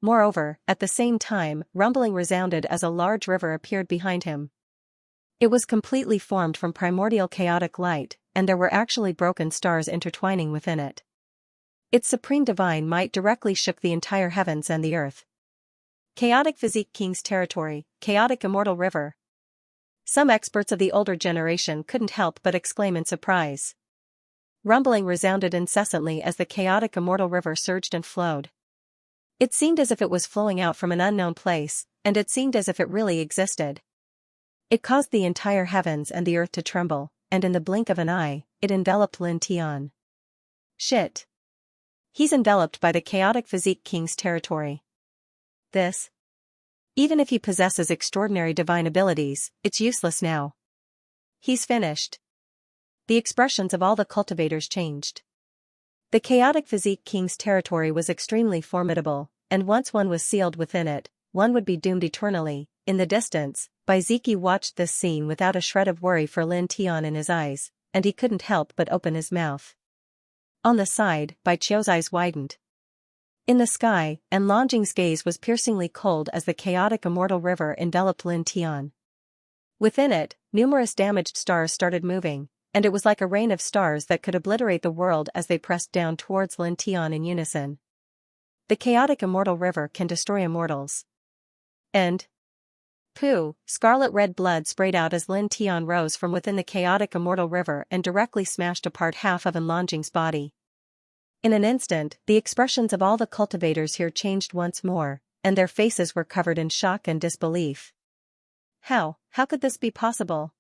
Speaker 1: Moreover, at the same time, rumbling resounded as a large river appeared behind him. It was completely formed from primordial chaotic light, and there were actually broken stars intertwining within it. Its supreme divine might directly shook the entire heavens and the earth. Chaotic Physique King's territory, chaotic immortal river. Some experts of the older generation couldn't help but exclaim in surprise. Rumbling resounded incessantly as the chaotic immortal river surged and flowed. It seemed as if it was flowing out from an unknown place, and it seemed as if it really existed. It caused the entire heavens and the earth to tremble, and in the blink of an eye, it enveloped Lin Tian. Shit! He's enveloped by the chaotic Physique King's territory. This? Even if he possesses extraordinary divine abilities, it's useless now. He's finished. The expressions of all the cultivators changed. The chaotic Physique King's territory was extremely formidable, and once one was sealed within it, one would be doomed eternally. In the distance, Baiziki watched this scene without a shred of worry for Lin Tian in his eyes, and he couldn't help but open his mouth. On the side, Bai Qiu's eyes widened. In the sky, and Longjing's gaze was piercingly cold as the chaotic immortal river enveloped Lin Tian. Within it, numerous damaged stars started moving, and it was like a rain of stars that could obliterate the world as they pressed down towards Lin Tian in unison. The chaotic immortal river can destroy immortals. And pooh! Scarlet red blood sprayed out as Lin Tian rose from within the chaotic immortal river and directly smashed apart half of Longjing's body. In an instant, the expressions of all the cultivators here changed once more, and their faces were covered in shock and disbelief. How could this be possible?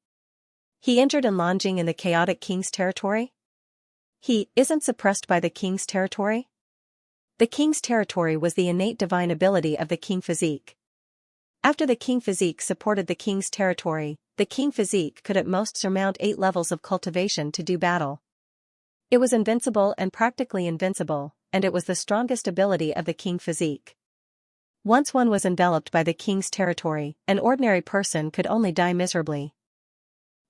Speaker 1: He injured Longjing in the chaotic king's territory? He isn't suppressed by the king's territory? The king's territory was the innate divine ability of the king physique. After the king physique supported the king's territory, the king physique could at most surmount 8 levels of cultivation to do battle. It was invincible and practically invincible, and it was the strongest ability of the king physique. Once one was enveloped by the king's territory, an ordinary person could only die miserably.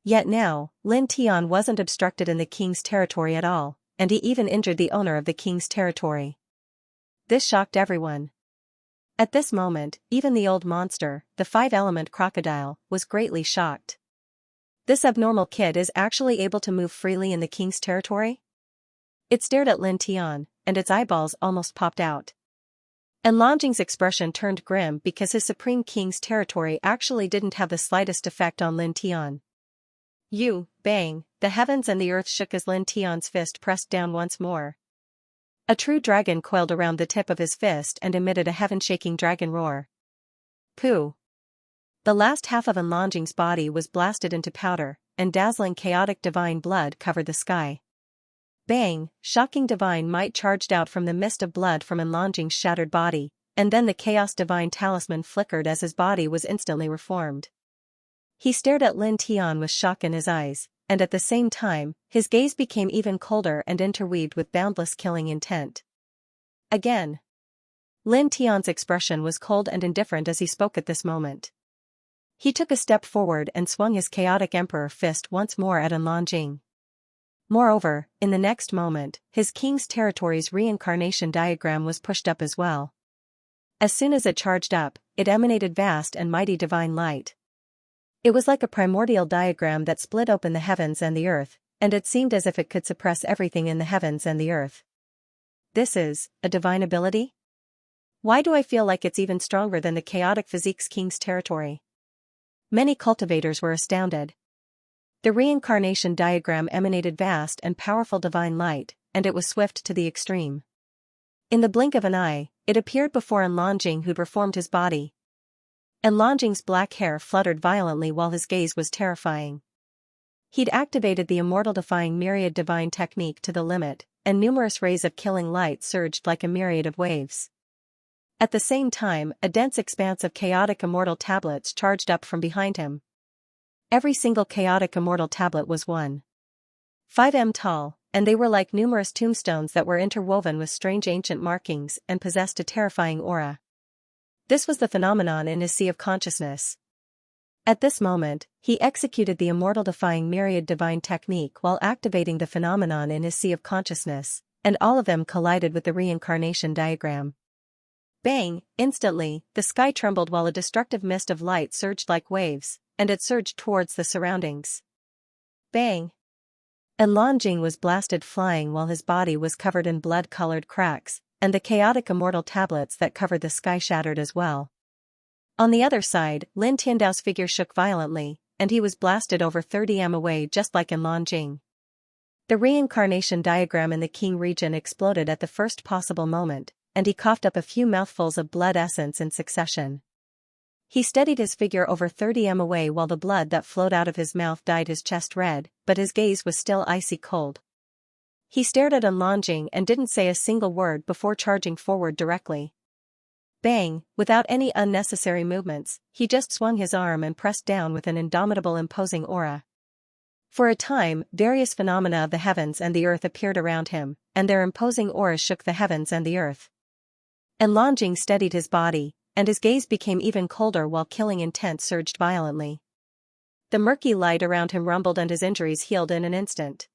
Speaker 1: Yet now, Lin Tian wasn't obstructed in the king's territory at all, and he even injured the owner of the king's territory. This shocked everyone. At this moment, even the old monster, the 5-element crocodile, was greatly shocked. This abnormal kid is actually able to move freely in the king's territory? It stared at Lin Tian, and its eyeballs almost popped out. And Longjing's expression turned grim because his supreme king's territory actually didn't have the slightest effect on Lin Tian. Bang, the heavens and the earth shook as Lin Tian's fist pressed down once more. A true dragon coiled around the tip of his fist and emitted a heaven-shaking dragon roar. Pooh! The last half of Enlongjing's body was blasted into powder, and dazzling chaotic divine blood covered the sky. Bang! Shocking divine might charged out from the mist of blood from Enlongjing's shattered body, and then the chaos divine talisman flickered as his body was instantly reformed. He stared at Lin Tian with shock in his eyes, and at the same time, his gaze became even colder and interweaved with boundless killing intent. Again. Lin Tian's expression was cold and indifferent as he spoke at this moment. He took a step forward and swung his chaotic emperor fist once more at Enlongjing. Moreover, in the next moment, his king's territory's reincarnation diagram was pushed up as well. As soon as it charged up, it emanated vast and mighty divine light. It was like a primordial diagram that split open the heavens and the earth, and it seemed as if it could suppress everything in the heavens and the earth. This is a divine ability? Why do I feel like it's even stronger than the chaotic physique's king's territory? Many cultivators were astounded. The reincarnation diagram emanated vast and powerful divine light, and it was swift to the extreme. In the blink of an eye, it appeared before Enlongjing, who'd reformed his body. Enlongjing's black hair fluttered violently while his gaze was terrifying. He'd activated the immortal-defying myriad divine technique to the limit, and numerous rays of killing light surged like a myriad of waves. At the same time, a dense expanse of chaotic immortal tablets charged up from behind him. Every single chaotic immortal tablet was 1.5 m tall, and they were like numerous tombstones that were interwoven with strange ancient markings and possessed a terrifying aura. This was the phenomenon in his sea of consciousness. At this moment, he executed the immortal-defying myriad divine technique while activating the phenomenon in his sea of consciousness, and all of them collided with the reincarnation diagram. Bang! Instantly, the sky trembled while a destructive mist of light surged like waves, and it surged towards the surroundings. Bang! Enlongjing was blasted flying while his body was covered in blood-colored cracks, and the chaotic immortal tablets that covered the sky shattered as well. On the other side, Lin Tiandao's figure shook violently, and he was blasted over 30 m away just like Enlongjing. The reincarnation diagram in the Qing region exploded at the first possible moment, and he coughed up a few mouthfuls of blood essence in succession. He steadied his figure over 30 m away while the blood that flowed out of his mouth dyed his chest red, but his gaze was still icy cold. He stared at Enlongjing and didn't say a single word before charging forward directly. Bang! Without any unnecessary movements, he just swung his arm and pressed down with an indomitable imposing aura. For a time, various phenomena of the heavens and the earth appeared around him, and their imposing auras shook the heavens and the earth. Enlongjing steadied his body, and his gaze became even colder while killing intent surged violently. The murky light around him rumbled and his injuries healed in an instant.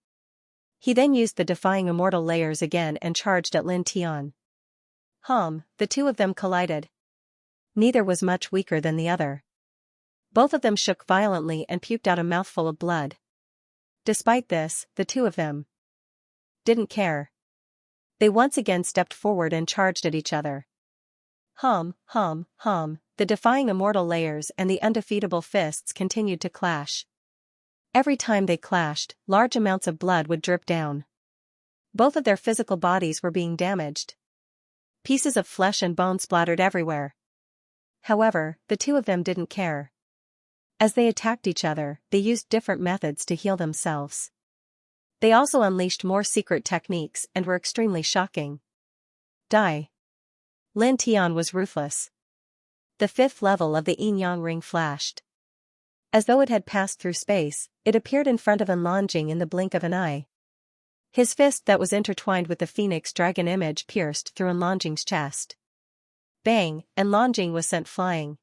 Speaker 1: He then used the defying immortal layers again and charged at Lin Tian. The two of them collided. Neither was much weaker than the other. Both of them shook violently and puked out a mouthful of blood. Despite this, the two of them didn't care. They once again stepped forward and charged at each other. The defying immortal layers and the undefeatable fists continued to clash. Every time they clashed, large amounts of blood would drip down. Both of their physical bodies were being damaged. Pieces of flesh and bone splattered everywhere. However, the two of them didn't care. As they attacked each other, they used different methods to heal themselves. They also unleashed more secret techniques and were extremely shocking. Die. Lin Tian was ruthless. The fifth level of the yin-yang ring flashed. As though it had passed through space, it appeared in front of Enlongjing in the blink of an eye. His fist that was intertwined with the phoenix dragon image pierced through Enlongjing's chest. Bang! Enlongjing was sent flying.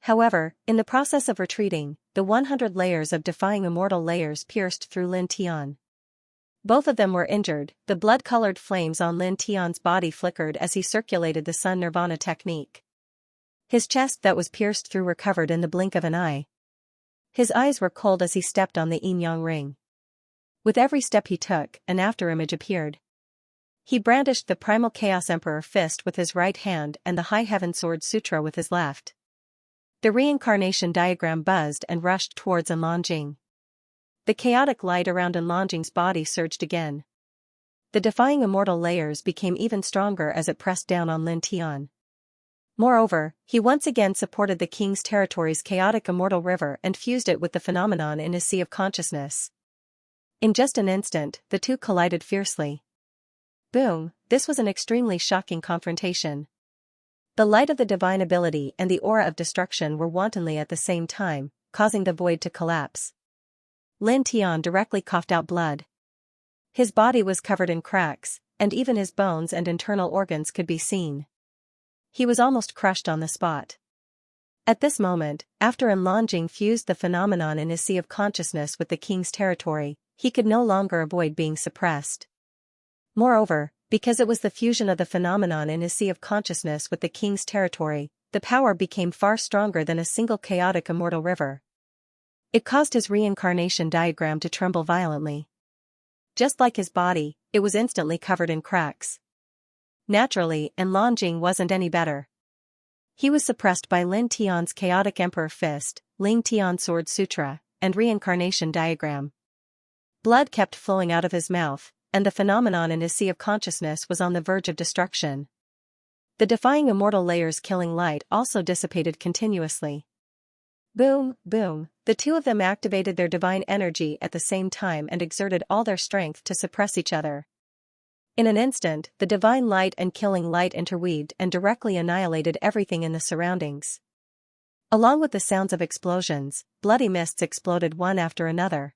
Speaker 1: However, in the process of retreating, the 100 layers of defying immortal layers pierced through Lin Tian. Both of them were injured. The blood-colored flames on Lin Tian's body flickered as he circulated the Sun Nirvana technique. His chest that was pierced through recovered in the blink of an eye. His eyes were cold as he stepped on the yin-yang ring. With every step he took, an afterimage appeared. He brandished the Primal Chaos Emperor fist with his right hand and the High Heaven Sword Sutra with his left. The reincarnation diagram buzzed and rushed towards Enlongjing. the chaotic light around Enlongjing's body surged again. The defying immortal layers became even stronger as it pressed down on Lin Tian. Moreover, he once again supported the king's territory's chaotic immortal river and fused it with the phenomenon in his sea of consciousness. In just an instant, the two collided fiercely. Boom! This was an extremely shocking confrontation. The light of the divine ability and the aura of destruction were wantonly at the same time, causing the void to collapse. Lin Tian directly coughed out blood. His body was covered in cracks, and even his bones and internal organs could be seen. He was almost crushed on the spot. At this moment, after Enlongjing fused the phenomenon in his sea of consciousness with the king's territory, he could no longer avoid being suppressed. Moreover, because it was the fusion of the phenomenon in his sea of consciousness with the king's territory, the power became far stronger than a single chaotic immortal river. It caused his reincarnation diagram to tremble violently. Just like his body, it was instantly covered in cracks. Naturally, Enlongjing wasn't any better. He was suppressed by Lin Tian's chaotic emperor fist, Ling Tian sword sutra, and reincarnation diagram. Blood kept flowing out of his mouth, and the phenomenon in his sea of consciousness was on the verge of destruction. The defying immortal layer's killing light also dissipated continuously. Boom, boom, the two of them activated their divine energy at the same time and exerted all their strength to suppress each other. In an instant, the divine light and killing light interweaved and directly annihilated everything in the surroundings. Along with the sounds of explosions, bloody mists exploded one after another.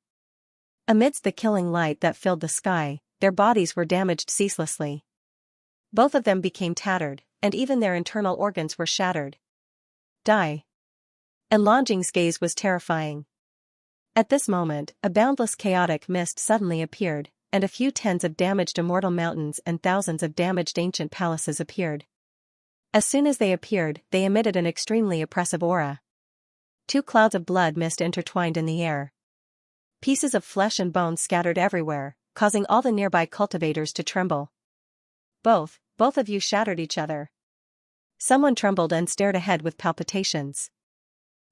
Speaker 1: Amidst the killing light that filled the sky, their bodies were damaged ceaselessly. Both of them became tattered, and even their internal organs were shattered. Die. Enlongjing's gaze was terrifying. At this moment, a boundless chaotic mist suddenly appeared, and a few tens of damaged immortal mountains and thousands of damaged ancient palaces appeared. As soon as they appeared, they emitted an extremely oppressive aura. Two clouds of blood mist intertwined in the air. Pieces of flesh and bones scattered everywhere, causing all the nearby cultivators to tremble. Both of you shattered each other. Someone trembled and stared ahead with palpitations.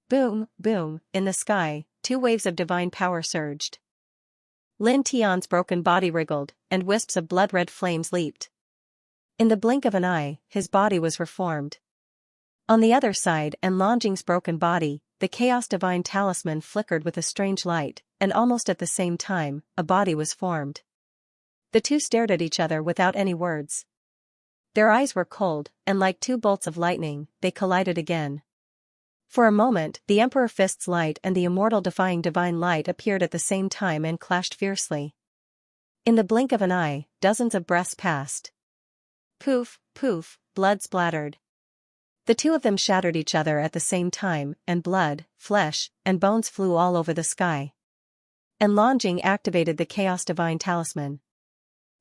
Speaker 1: Boom, boom, in the sky, two waves of divine power surged. Lin Tian's broken body wriggled, and wisps of blood-red flames leaped. In the blink of an eye, his body was reformed. On the other side, Enlongjing's broken body, the Chaos Divine Talisman flickered with a strange light, and almost at the same time, a body was formed. The two stared at each other without any words. Their eyes were cold, and like two bolts of lightning, they collided again. For a moment, the Emperor Fist's light and the immortal defying divine light appeared at the same time and clashed fiercely. In the blink of an eye, dozens of breaths passed. Poof, poof, blood splattered. The two of them shattered each other at the same time, and blood, flesh, and bones flew all over the sky. Enlongjing activated the Chaos Divine Talisman.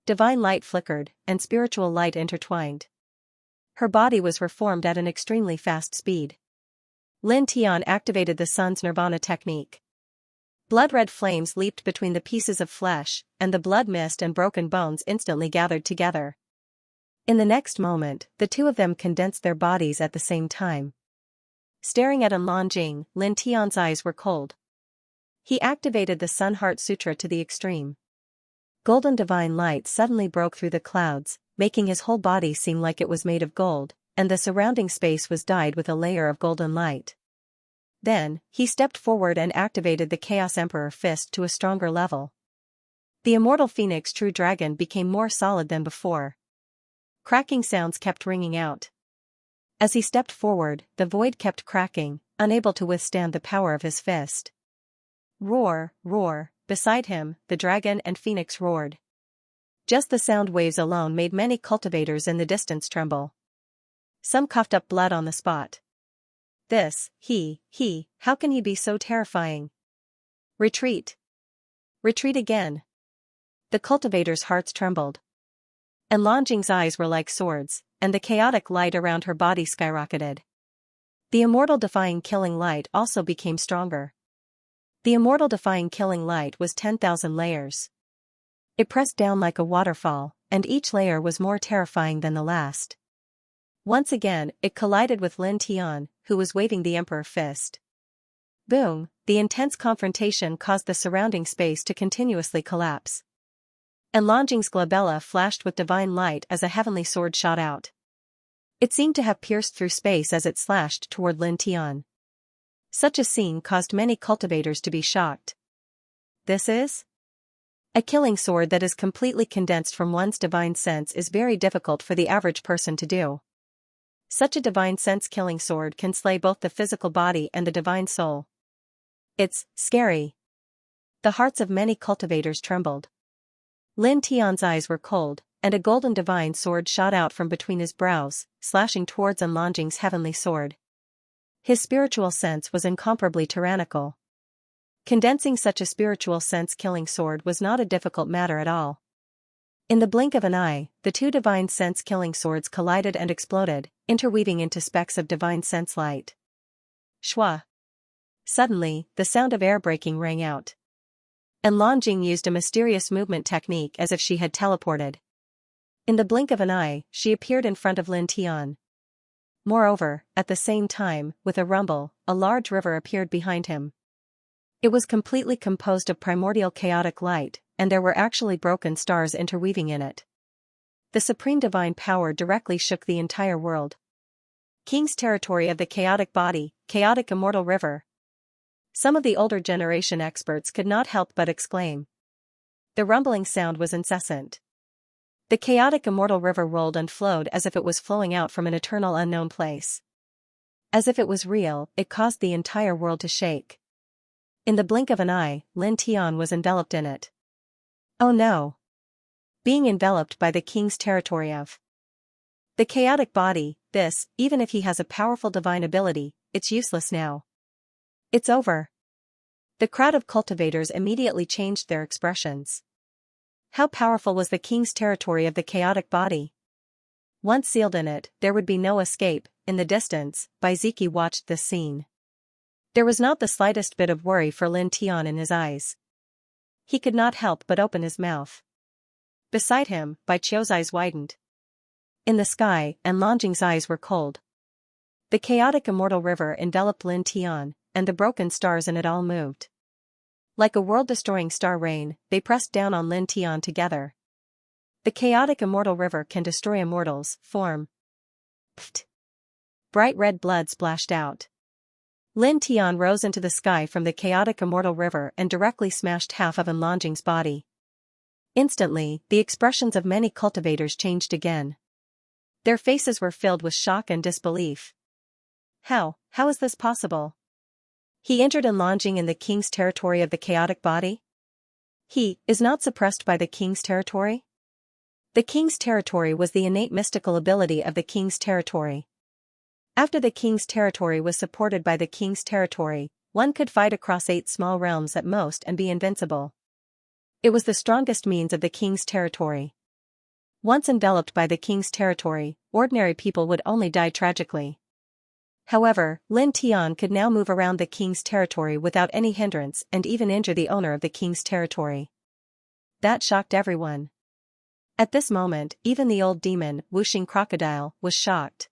Speaker 1: Divine light flickered, and spiritual light intertwined. Her body was reformed at an extremely fast speed. Lin Tian activated the sun's nirvana technique. Blood-red flames leaped between the pieces of flesh, and the blood mist and broken bones instantly gathered together. In the next moment, the two of them condensed their bodies at the same time. Staring at Enlongjing, Lin Tian's eyes were cold. He activated the Sun Heart Sutra to the extreme. Golden divine light suddenly broke through the clouds, making his whole body seem like it was made of gold, and the surrounding space was dyed with a layer of golden light. Then, he stepped forward and activated the Chaos Emperor Fist to a stronger level. The immortal Phoenix True Dragon became more solid than before. Cracking sounds kept ringing out. As he stepped forward, the void kept cracking, unable to withstand the power of his fist. Roar, roar, beside him, the dragon and Phoenix roared. Just the sound waves alone made many cultivators in the distance tremble. Some coughed up blood on the spot. How can he be so terrifying? Retreat. Retreat again. The cultivators' hearts trembled. Enlongjing's eyes were like swords, and the chaotic light around her body skyrocketed. The immortal defying killing light also became stronger. The immortal defying killing light was 10,000 layers. It pressed down like a waterfall, and each layer was more terrifying than the last. Once again, it collided with Lin Tian, who was waving the Emperor Fist. Boom, the intense confrontation caused the surrounding space to continuously collapse. And Longjing's glabella flashed with divine light as a heavenly sword shot out. It seemed to have pierced through space as it slashed toward Lin Tian. Such a scene caused many cultivators to be shocked. This is? A killing sword that is completely condensed from one's divine sense is very difficult for the average person to do. Such a divine sense killing sword can slay both the physical body and the divine soul. It's scary. The hearts of many cultivators trembled. Lin Tian's eyes were cold, and a golden divine sword shot out from between his brows, slashing towards Longjing's heavenly sword. His spiritual sense was incomparably tyrannical. Condensing such a spiritual sense killing sword was not a difficult matter at all. In the blink of an eye, the two divine sense killing swords collided and exploded, interweaving into specks of divine sense light. Shwa! Suddenly, the sound of air breaking rang out. And Longjing used a mysterious movement technique as if she had teleported. In the blink of an eye, she appeared in front of Lin Tian. Moreover, at the same time, with a rumble, a large river appeared behind him. It was completely composed of primordial chaotic light, and there were actually broken stars interweaving in it. The supreme divine power directly shook the entire world. King's territory of the chaotic body, chaotic immortal river. Some of the older generation experts could not help but exclaim. The rumbling sound was incessant. The chaotic immortal river rolled and flowed as if it was flowing out from an eternal unknown place. As if it was real, it caused the entire world to shake. In the blink of an eye, Lin Tian was enveloped in it. Oh no! Being enveloped by the king's territory of the chaotic body, this, even if he has a powerful divine ability, it's useless now. It's over. The crowd of cultivators immediately changed their expressions. How powerful was the king's territory of the chaotic body? Once sealed in it, there would be no escape. In the distance, Baiziki watched this scene. There was not the slightest bit of worry for Lin Tian in his eyes. He could not help but open his mouth. Beside him, Bai Qiu's eyes widened. In the sky, and Longjing's eyes were cold. The chaotic immortal river enveloped Lin Tian, and the broken stars in it all moved. Like a world-destroying star rain, they pressed down on Lin Tian together. The chaotic immortal river can destroy immortals, form. Pfft! Bright red blood splashed out. Lin Tian rose into the sky from the chaotic immortal river and directly smashed half of Longjing's body. Instantly, the expressions of many cultivators changed again. Their faces were filled with shock and disbelief. How is this possible? He entered Longjing in the king's territory of the chaotic body? He is not suppressed by the king's territory? The king's territory was the innate mystical ability of the king's territory. After the king's territory was supported by the king's territory, one could fight across 8 small realms at most and be invincible. It was the strongest means of the king's territory. Once enveloped by the king's territory, ordinary people would only die tragically. However, Lin Tian could now move around the king's territory without any hindrance and even injure the owner of the king's territory. That shocked everyone. At this moment, even the old demon, Wuxing Crocodile, was shocked.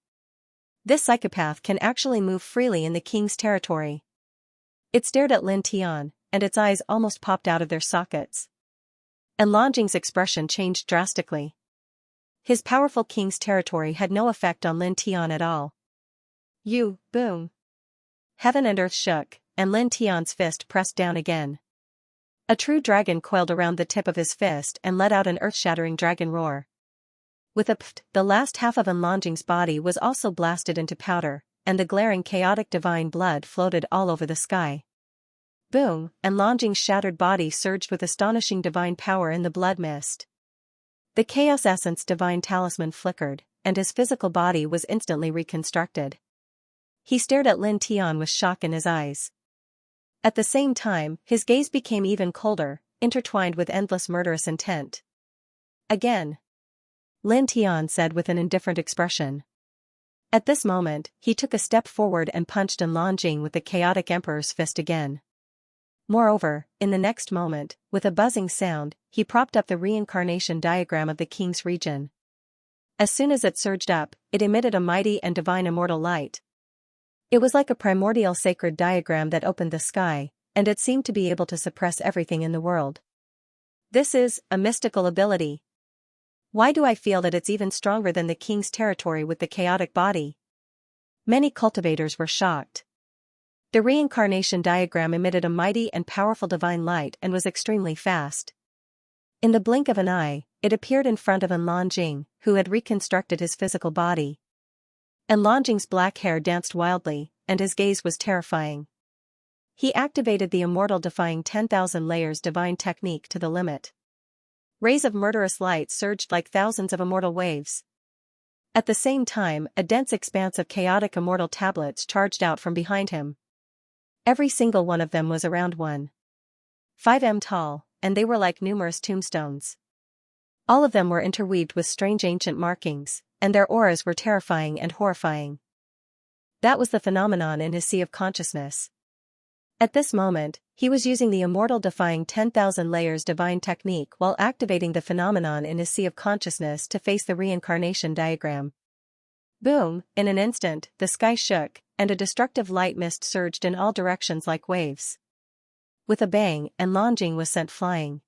Speaker 1: This psychopath can actually move freely in the king's territory. It stared at Lin Tian, and its eyes almost popped out of their sockets. And Longjing's expression changed drastically. His powerful king's territory had no effect on Lin Tian at all. Boom. Heaven and earth shook, and Lin Tian's fist pressed down again. A true dragon coiled around the tip of his fist and let out an earth-shattering dragon roar. With a pft, the last half of Longjing's body was also blasted into powder, and the glaring chaotic divine blood floated all over the sky. Boom, and Longjing's shattered body surged with astonishing divine power in the blood mist. The chaos essence divine talisman flickered, and his physical body was instantly reconstructed. He stared at Lin Tian with shock in his eyes. At the same time, his gaze became even colder, intertwined with endless murderous intent. Again. Lin Tian said with an indifferent expression. At this moment, he took a step forward and punched Longjing with the chaotic emperor's fist again. Moreover, in the next moment, with a buzzing sound, he propped up the reincarnation diagram of the king's region. As soon as it surged up, it emitted a mighty and divine immortal light. It was like a primordial sacred diagram that opened the sky, and it seemed to be able to suppress everything in the world. This is a mystical ability. Why do I feel that it's even stronger than the king's territory with the chaotic body? Many cultivators were shocked. The reincarnation diagram emitted a mighty and powerful divine light and was extremely fast. In the blink of an eye, it appeared in front of Anlanjing, who had reconstructed his physical body. Anlanjing's black hair danced wildly, and his gaze was terrifying. He activated the immortal defying 10,000 layers divine technique to the limit. Rays of murderous light surged like thousands of immortal waves. At the same time, a dense expanse of chaotic immortal tablets charged out from behind him. Every single one of them was around 1.5 m tall, and they were like numerous tombstones. All of them were interweaved with strange ancient markings, and their auras were terrifying and horrifying. That was the phenomenon in his sea of consciousness. At this moment, he was using the immortal defying 10,000 layers divine technique while activating the phenomenon in his sea of consciousness to face the reincarnation diagram. Boom! In an instant, the sky shook, and a destructive light mist surged in all directions like waves. With a bang, Anlanjing was sent flying.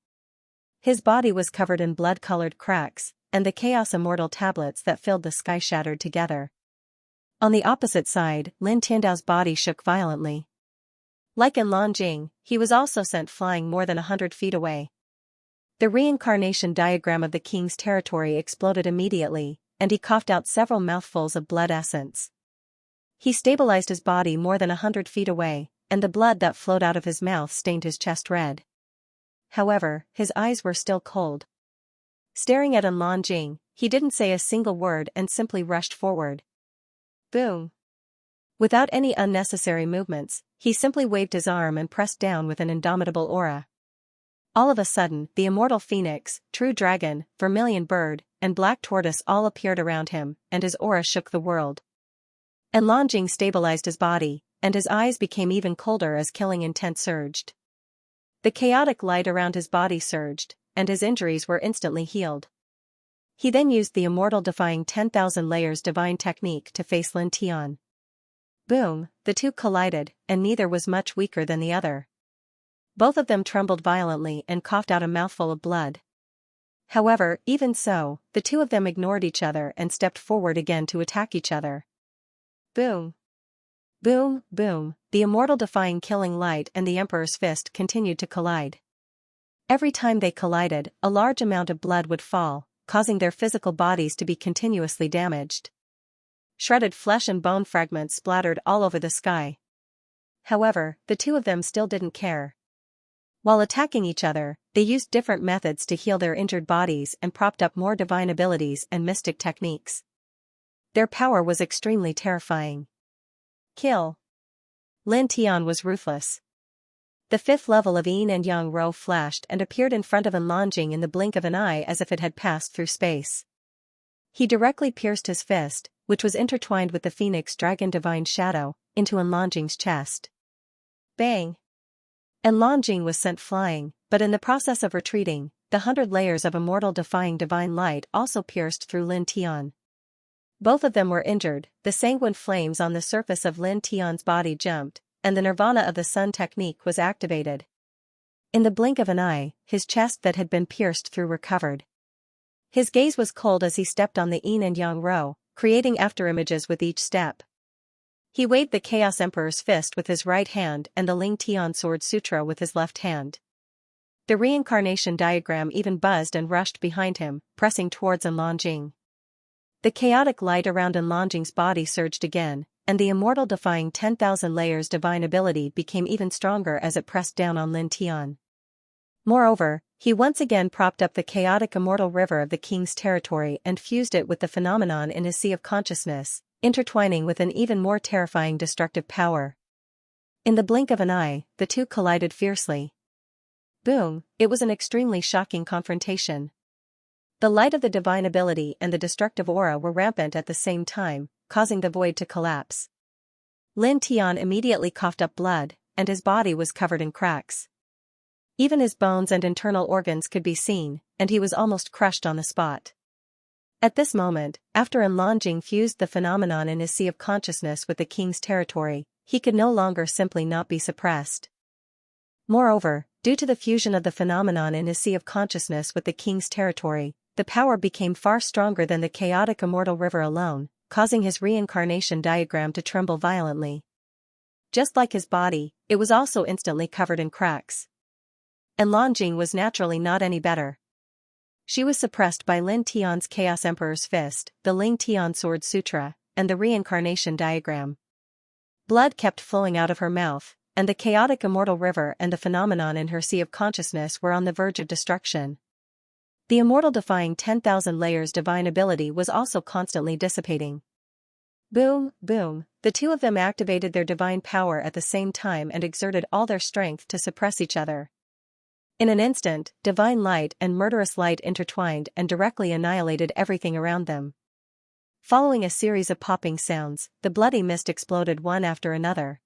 Speaker 1: His body was covered in blood-colored cracks, and the chaos immortal tablets that filled the sky shattered together. On the opposite side, Lin Tiandao's body shook violently. Like Anlanjing, he was also sent flying more than 100 feet away. The reincarnation diagram of the king's territory exploded immediately, and he coughed out several mouthfuls of blood essence. He stabilized his body more than 100 feet away, and the blood that flowed out of his mouth stained his chest red. However, his eyes were still cold. Staring at Anlanjing, he didn't say a single word and simply rushed forward. Boom! Without any unnecessary movements, he simply waved his arm and pressed down with an indomitable aura. All of a sudden, the immortal phoenix, true dragon, vermilion bird, and black tortoise all appeared around him, and his aura shook the world. Anlanjing stabilized his body, and his eyes became even colder as killing intent surged. The chaotic light around his body surged, and his injuries were instantly healed. He then used the immortal defying 10,000 layers divine technique to face Lin Tian. Boom! The two collided, and neither was much weaker than the other. Both of them trembled violently and coughed out a mouthful of blood. However, even so, the two of them ignored each other and stepped forward again to attack each other. Boom! Boom, boom, the immortal defying killing light and the Emperor's fist continued to collide. Every time they collided, a large amount of blood would fall, causing their physical bodies to be continuously damaged. Shredded flesh and bone fragments splattered all over the sky. However, the two of them still didn't care. While attacking each other, they used different methods to heal their injured bodies and propped up more divine abilities and mystic techniques. Their power was extremely terrifying. Kill! Lin Tian was ruthless. The fifth level of Yin and Yang Rou flashed and appeared in front of Anlanjing in the blink of an eye as if it had passed through space. He directly pierced his fist, which was intertwined with the phoenix dragon divine shadow, into Anlanjing's chest. Bang! Anlanjing was sent flying, but in the process of retreating, the 100 layers of immortal defying divine light also pierced through Lin Tian. Both of them were injured, the sanguine flames on the surface of Lin Tian's body jumped, and the nirvana of the sun technique was activated. In the blink of an eye, his chest that had been pierced through recovered. His gaze was cold as he stepped on the Yin and Yang Rou, creating afterimages with each step. He waved the Chaos Emperor's fist with his right hand and the Ling Tian Sword Sutra with his left hand. The reincarnation diagram even buzzed and rushed behind him, pressing towards Anlanjing. The chaotic light around Anlanjing's body surged again, and the immortal defying 10,000 layers divine ability became even stronger as it pressed down on Lin Tian. Moreover, he once again propped up the chaotic immortal river of the king's territory and fused it with the phenomenon in his sea of consciousness, intertwining with an even more terrifying destructive power. In the blink of an eye, the two collided fiercely. Boom! It was an extremely shocking confrontation. The light of the divine ability and the destructive aura were rampant at the same time, causing the void to collapse. Lin Tian immediately coughed up blood, and his body was covered in cracks. Even his bones and internal organs could be seen, and he was almost crushed on the spot. At this moment, after Enlongjing fused the phenomenon in his sea of consciousness with the king's territory, he could no longer simply not be suppressed. Moreover, due to the fusion of the phenomenon in his sea of consciousness with the king's territory, the power became far stronger than the chaotic immortal river alone, causing his reincarnation diagram to tremble violently. Just like his body, it was also instantly covered in cracks. Enlongjing was naturally not any better. She was suppressed by Lin Tian's Chaos Emperor's Fist, the Ling Tian Sword Sutra, and the reincarnation diagram. Blood kept flowing out of her mouth, and the chaotic immortal river and the phenomenon in her sea of consciousness were on the verge of destruction. The immortal defying 10,000 layers divine ability was also constantly dissipating. Boom, boom, the two of them activated their divine power at the same time and exerted all their strength to suppress each other. In an instant, divine light and murderous light intertwined and directly annihilated everything around them. Following a series of popping sounds, the bloody mist exploded one after another.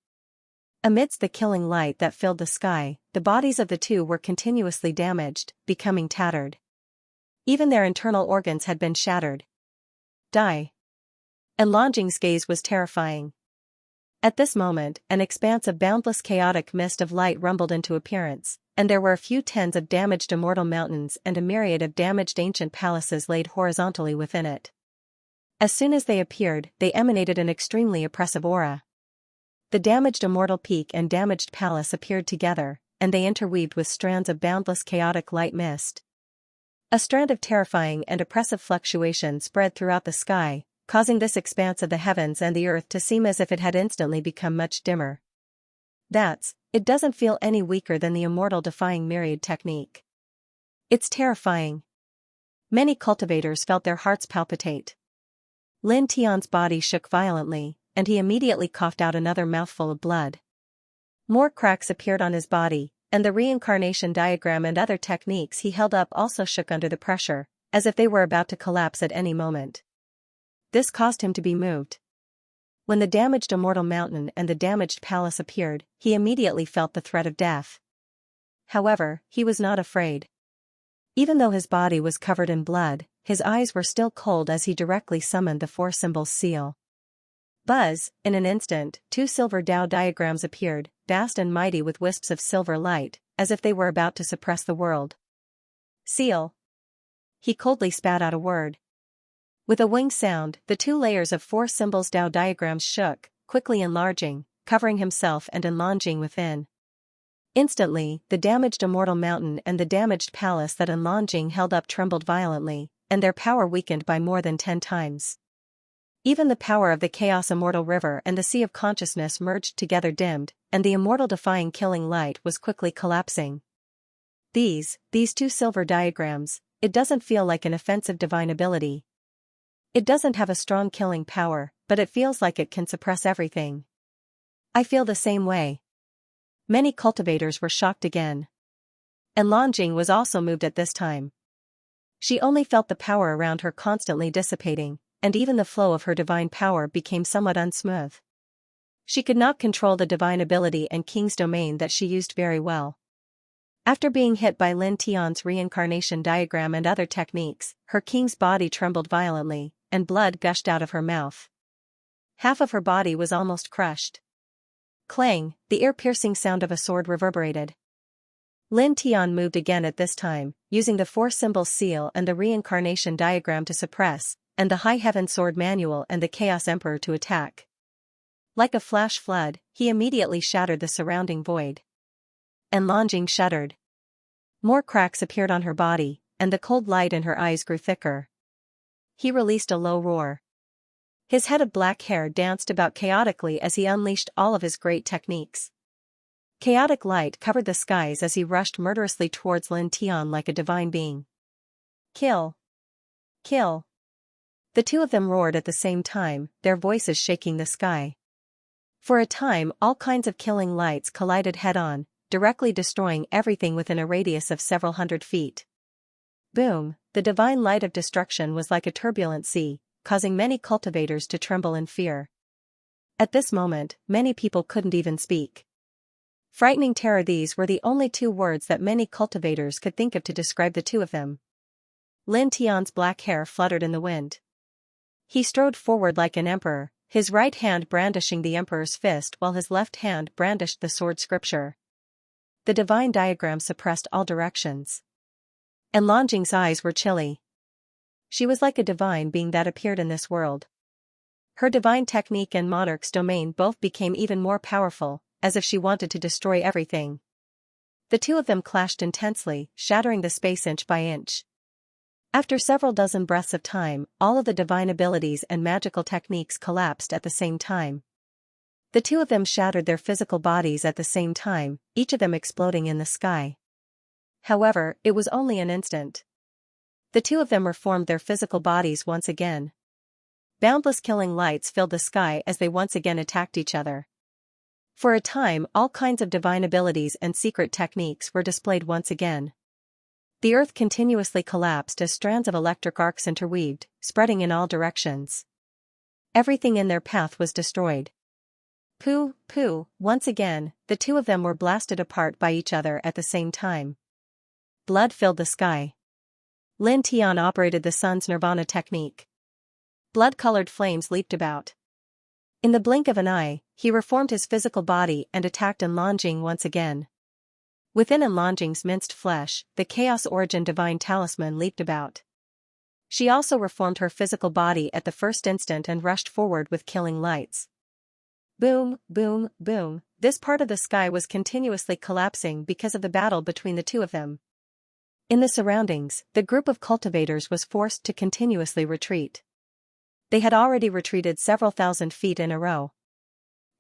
Speaker 1: Amidst the killing light that filled the sky, the bodies of the two were continuously damaged, becoming tattered. Even their internal organs had been shattered. Die. Enlongjing's gaze was terrifying. At this moment, an expanse of boundless chaotic mist of light rumbled into appearance, and there were a few tens of damaged immortal mountains and a myriad of damaged ancient palaces laid horizontally within it. As soon as they appeared, they emanated an extremely oppressive aura. The damaged immortal peak and damaged palace appeared together, and they interweaved with strands of boundless chaotic light mist. A strand of terrifying and oppressive fluctuation spread throughout the sky, causing this expanse of the heavens and the earth to seem as if it had instantly become much dimmer. It doesn't feel any weaker than the immortal defying myriad technique. It's terrifying. Many cultivators felt their hearts palpitate. Lin Tian's body shook violently, and he immediately coughed out another mouthful of blood. More cracks appeared on his body, and the reincarnation diagram and other techniques he held up also shook under the pressure, as if they were about to collapse at any moment. This caused him to be moved. When the damaged immortal mountain and the damaged palace appeared, he immediately felt the threat of death. However, he was not afraid. Even though his body was covered in blood, his eyes were still cold as he directly summoned the four symbols seal. Buzz, in an instant, two silver Tao diagrams appeared, vast and mighty with wisps of silver light, as if they were about to suppress the world. Seal. He coldly spat out a word. With a wing sound, the two layers of four symbols Tao diagrams shook, quickly enlarging, covering himself and Enlongjing within. Instantly, the damaged immortal mountain and the damaged palace that Enlongjing held up trembled violently, and their power weakened by more than 10 times. Even the power of the chaos immortal river and the sea of consciousness merged together dimmed, and the immortal defying killing light was quickly collapsing. These two silver diagrams, it doesn't feel like an offensive divine ability. It doesn't have a strong killing power, but it feels like it can suppress everything. I feel the same way. Many cultivators were shocked again. Enlongjing was also moved at this time. She only felt the power around her constantly dissipating, and even the flow of her divine power became somewhat unsmooth. She could not control the divine ability and king's domain that she used very well. After being hit by Lin Tian's reincarnation diagram and other techniques, her king's body trembled violently, and blood gushed out of her mouth. Half of her body was almost crushed. Clang, the ear-piercing sound of a sword reverberated. Lin Tian moved again at this time, using the four symbol seal and the reincarnation diagram to suppress, and the High Heaven Sword Manual and the Chaos Emperor to attack. Like a flash flood, he immediately shattered the surrounding void. Enlongjing shuddered. More cracks appeared on her body, and the cold light in her eyes grew thicker. He released a low roar. His head of black hair danced about chaotically as he unleashed all of his great techniques. Chaotic light covered the skies as he rushed murderously towards Lin Tian like a divine being. Kill! Kill! The two of them roared at the same time, their voices shaking the sky. For a time, all kinds of killing lights collided head-on, directly destroying everything within a radius of several hundred feet. Boom, the divine light of destruction was like a turbulent sea, causing many cultivators to tremble in fear. At this moment, many people couldn't even speak. Frightening terror, these were the only two words that many cultivators could think of to describe the two of them. Lin Tian's black hair fluttered in the wind. He strode forward like an emperor, his right hand brandishing the emperor's fist while his left hand brandished the sword scripture. The divine diagram suppressed all directions. And Longjing's eyes were chilly. She was like a divine being that appeared in this world. Her divine technique and monarch's domain both became even more powerful, as if she wanted to destroy everything. The two of them clashed intensely, shattering the space inch by inch. After several dozen breaths of time, all of the divine abilities and magical techniques collapsed at the same time. The two of them shattered their physical bodies at the same time, each of them exploding in the sky. However, it was only an instant. The two of them reformed their physical bodies once again. Boundless killing lights filled the sky as they once again attacked each other. For a time, all kinds of divine abilities and secret techniques were displayed once again. The earth continuously collapsed as strands of electric arcs interweaved, spreading in all directions. Everything in their path was destroyed. Pooh, pooh, once again, the two of them were blasted apart by each other at the same time. Blood filled the sky. Lin Tian operated the sun's nirvana technique. Blood-colored flames leaped about. In the blink of an eye, he reformed his physical body and attacked Longjing once again. Within Longjing's minced flesh, the Chaos Origin Divine Talisman leaped about. She also reformed her physical body at the first instant and rushed forward with killing lights. Boom, boom, boom, this part of the sky was continuously collapsing because of the battle between the two of them. In the surroundings, the group of cultivators was forced to continuously retreat. They had already retreated several thousand feet in a row.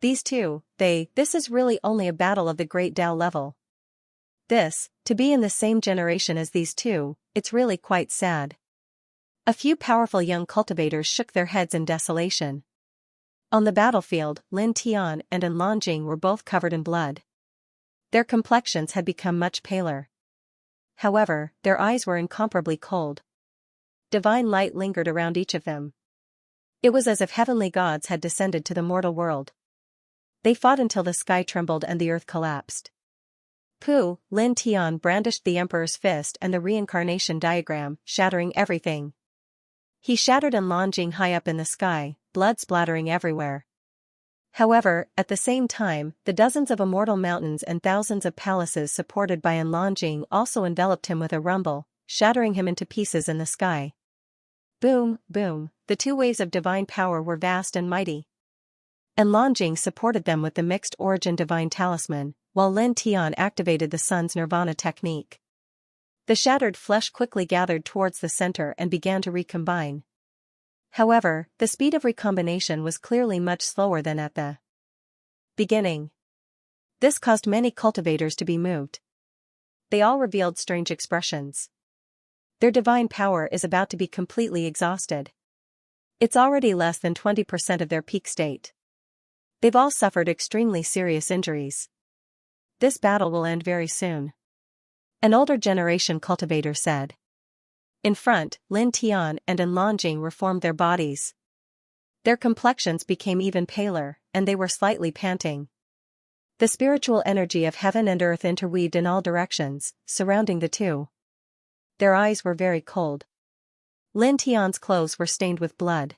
Speaker 1: These two, this is really only a battle of the Great Tao level. To be in the same generation as these two, it's really quite sad. A few powerful young cultivators shook their heads in desolation. On the battlefield, Lin Tian and Longjing were both covered in blood. Their complexions had become much paler. However, their eyes were incomparably cold. Divine light lingered around each of them. It was as if heavenly gods had descended to the mortal world. They fought until the sky trembled and the earth collapsed. Pooh, Lin Tian brandished the emperor's fist and the reincarnation diagram, shattering everything. He shattered Longjing high up in the sky, blood splattering everywhere. However, at the same time, the dozens of immortal mountains and thousands of palaces supported by Longjing also enveloped him with a rumble, shattering him into pieces in the sky. Boom, boom, the two waves of divine power were vast and mighty. Longjing supported them with the mixed origin divine talisman, while Lin Tian activated the sun's nirvana technique. The shattered flesh quickly gathered towards the center and began to recombine. However, the speed of recombination was clearly much slower than at the beginning. This caused many cultivators to be moved. They all revealed strange expressions. Their divine power is about to be completely exhausted. It's already less than 20% of their peak state. They've all suffered extremely serious injuries. This battle will end very soon. An older generation cultivator said. In front, Lin Tian and Longjing reformed their bodies. Their complexions became even paler, and they were slightly panting. The spiritual energy of heaven and earth interweaved in all directions, surrounding the two. Their eyes were very cold. Lin Tian's clothes were stained with blood.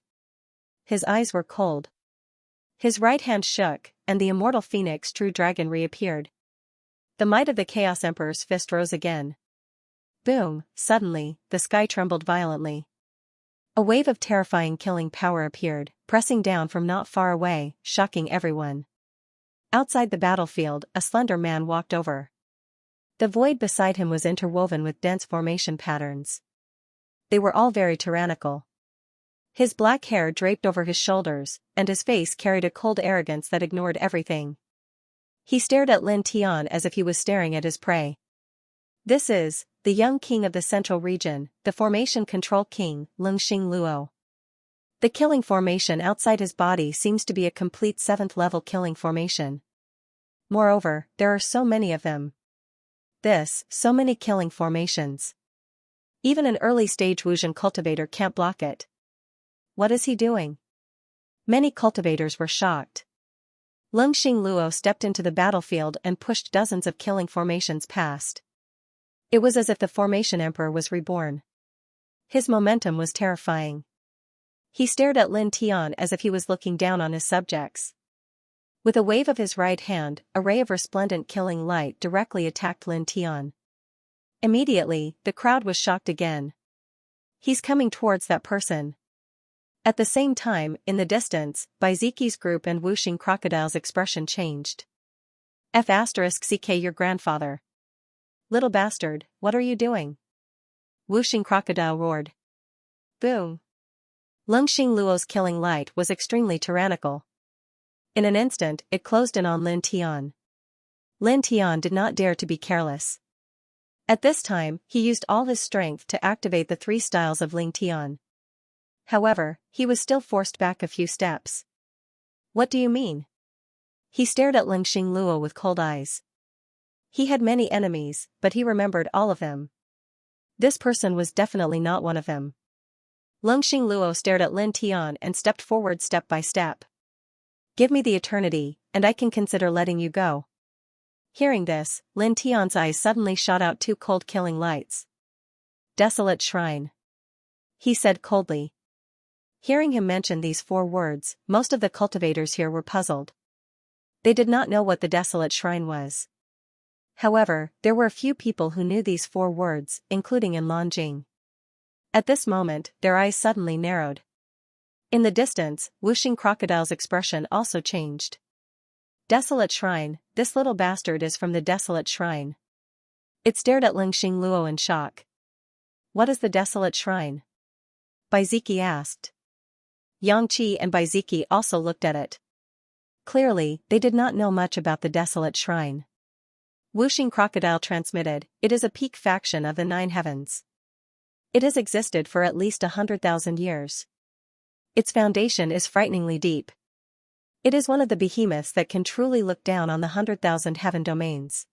Speaker 1: His eyes were cold. His right hand shook, and the immortal phoenix true dragon reappeared. The might of the Chaos Emperor's fist rose again. Boom, suddenly, the sky trembled violently. A wave of terrifying killing power appeared, pressing down from not far away, shocking everyone. Outside the battlefield, a slender man walked over. The void beside him was interwoven with dense formation patterns. They were all very tyrannical. His black hair draped over his shoulders, and his face carried a cold arrogance that ignored everything. He stared at Lin Tian as if he was staring at his prey. This is the young king of the central region, the formation control king, Lungxing Luo. The killing formation outside his body seems to be a complete 7th level killing formation. Moreover, there are so many of them. So many killing formations. Even an early stage Wuxian cultivator can't block it. What is he doing? Many cultivators were shocked. Lungxing Luo stepped into the battlefield and pushed dozens of killing formations past. It was as if the formation emperor was reborn. His momentum was terrifying. He stared at Lin Tian as if he was looking down on his subjects. With a wave of his right hand, a ray of resplendent killing light directly attacked Lin Tian. Immediately, the crowd was shocked again. He's coming towards that person. At the same time, in the distance, Baiziki's group and whooshing crocodile's expression changed. F***ck your grandfather. Little bastard, what are you doing? Whooshing crocodile roared. Boom. Lungxing Luo's killing light was extremely tyrannical. In an instant, it closed in on Lin Tian. Lin Tian did not dare to be careless. At this time, he used all his strength to activate the 3 styles of Ling Tian. However, he was still forced back a few steps. What do you mean? He stared at Lungxing Luo with cold eyes. He had many enemies, but he remembered all of them. This person was definitely not one of them. Lungxing Luo stared at Lin Tian and stepped forward step by step. Give me the eternity, and I can consider letting you go. Hearing this, Lin Tian's eyes suddenly shot out 2 cold killing lights. Desolate shrine. He said coldly. Hearing him mention these 4 words, most of the cultivators here were puzzled. They did not know what the desolate shrine was. However, there were a few people who knew these 4 words, including in Lanjing. At this moment, their eyes suddenly narrowed. In the distance, whooshing crocodile's expression also changed. Desolate shrine, this little bastard is from the desolate shrine. It stared at Lungxing Luo in shock. What is the desolate shrine? Baiziki asked. Yangqi and Baiziki also looked at it. Clearly, they did not know much about the desolate shrine. Whooshing crocodile transmitted, it is a peak faction of the 9 heavens. It has existed for at least 100,000 years. Its foundation is frighteningly deep. It is one of the behemoths that can truly look down on the 100,000 heaven domains.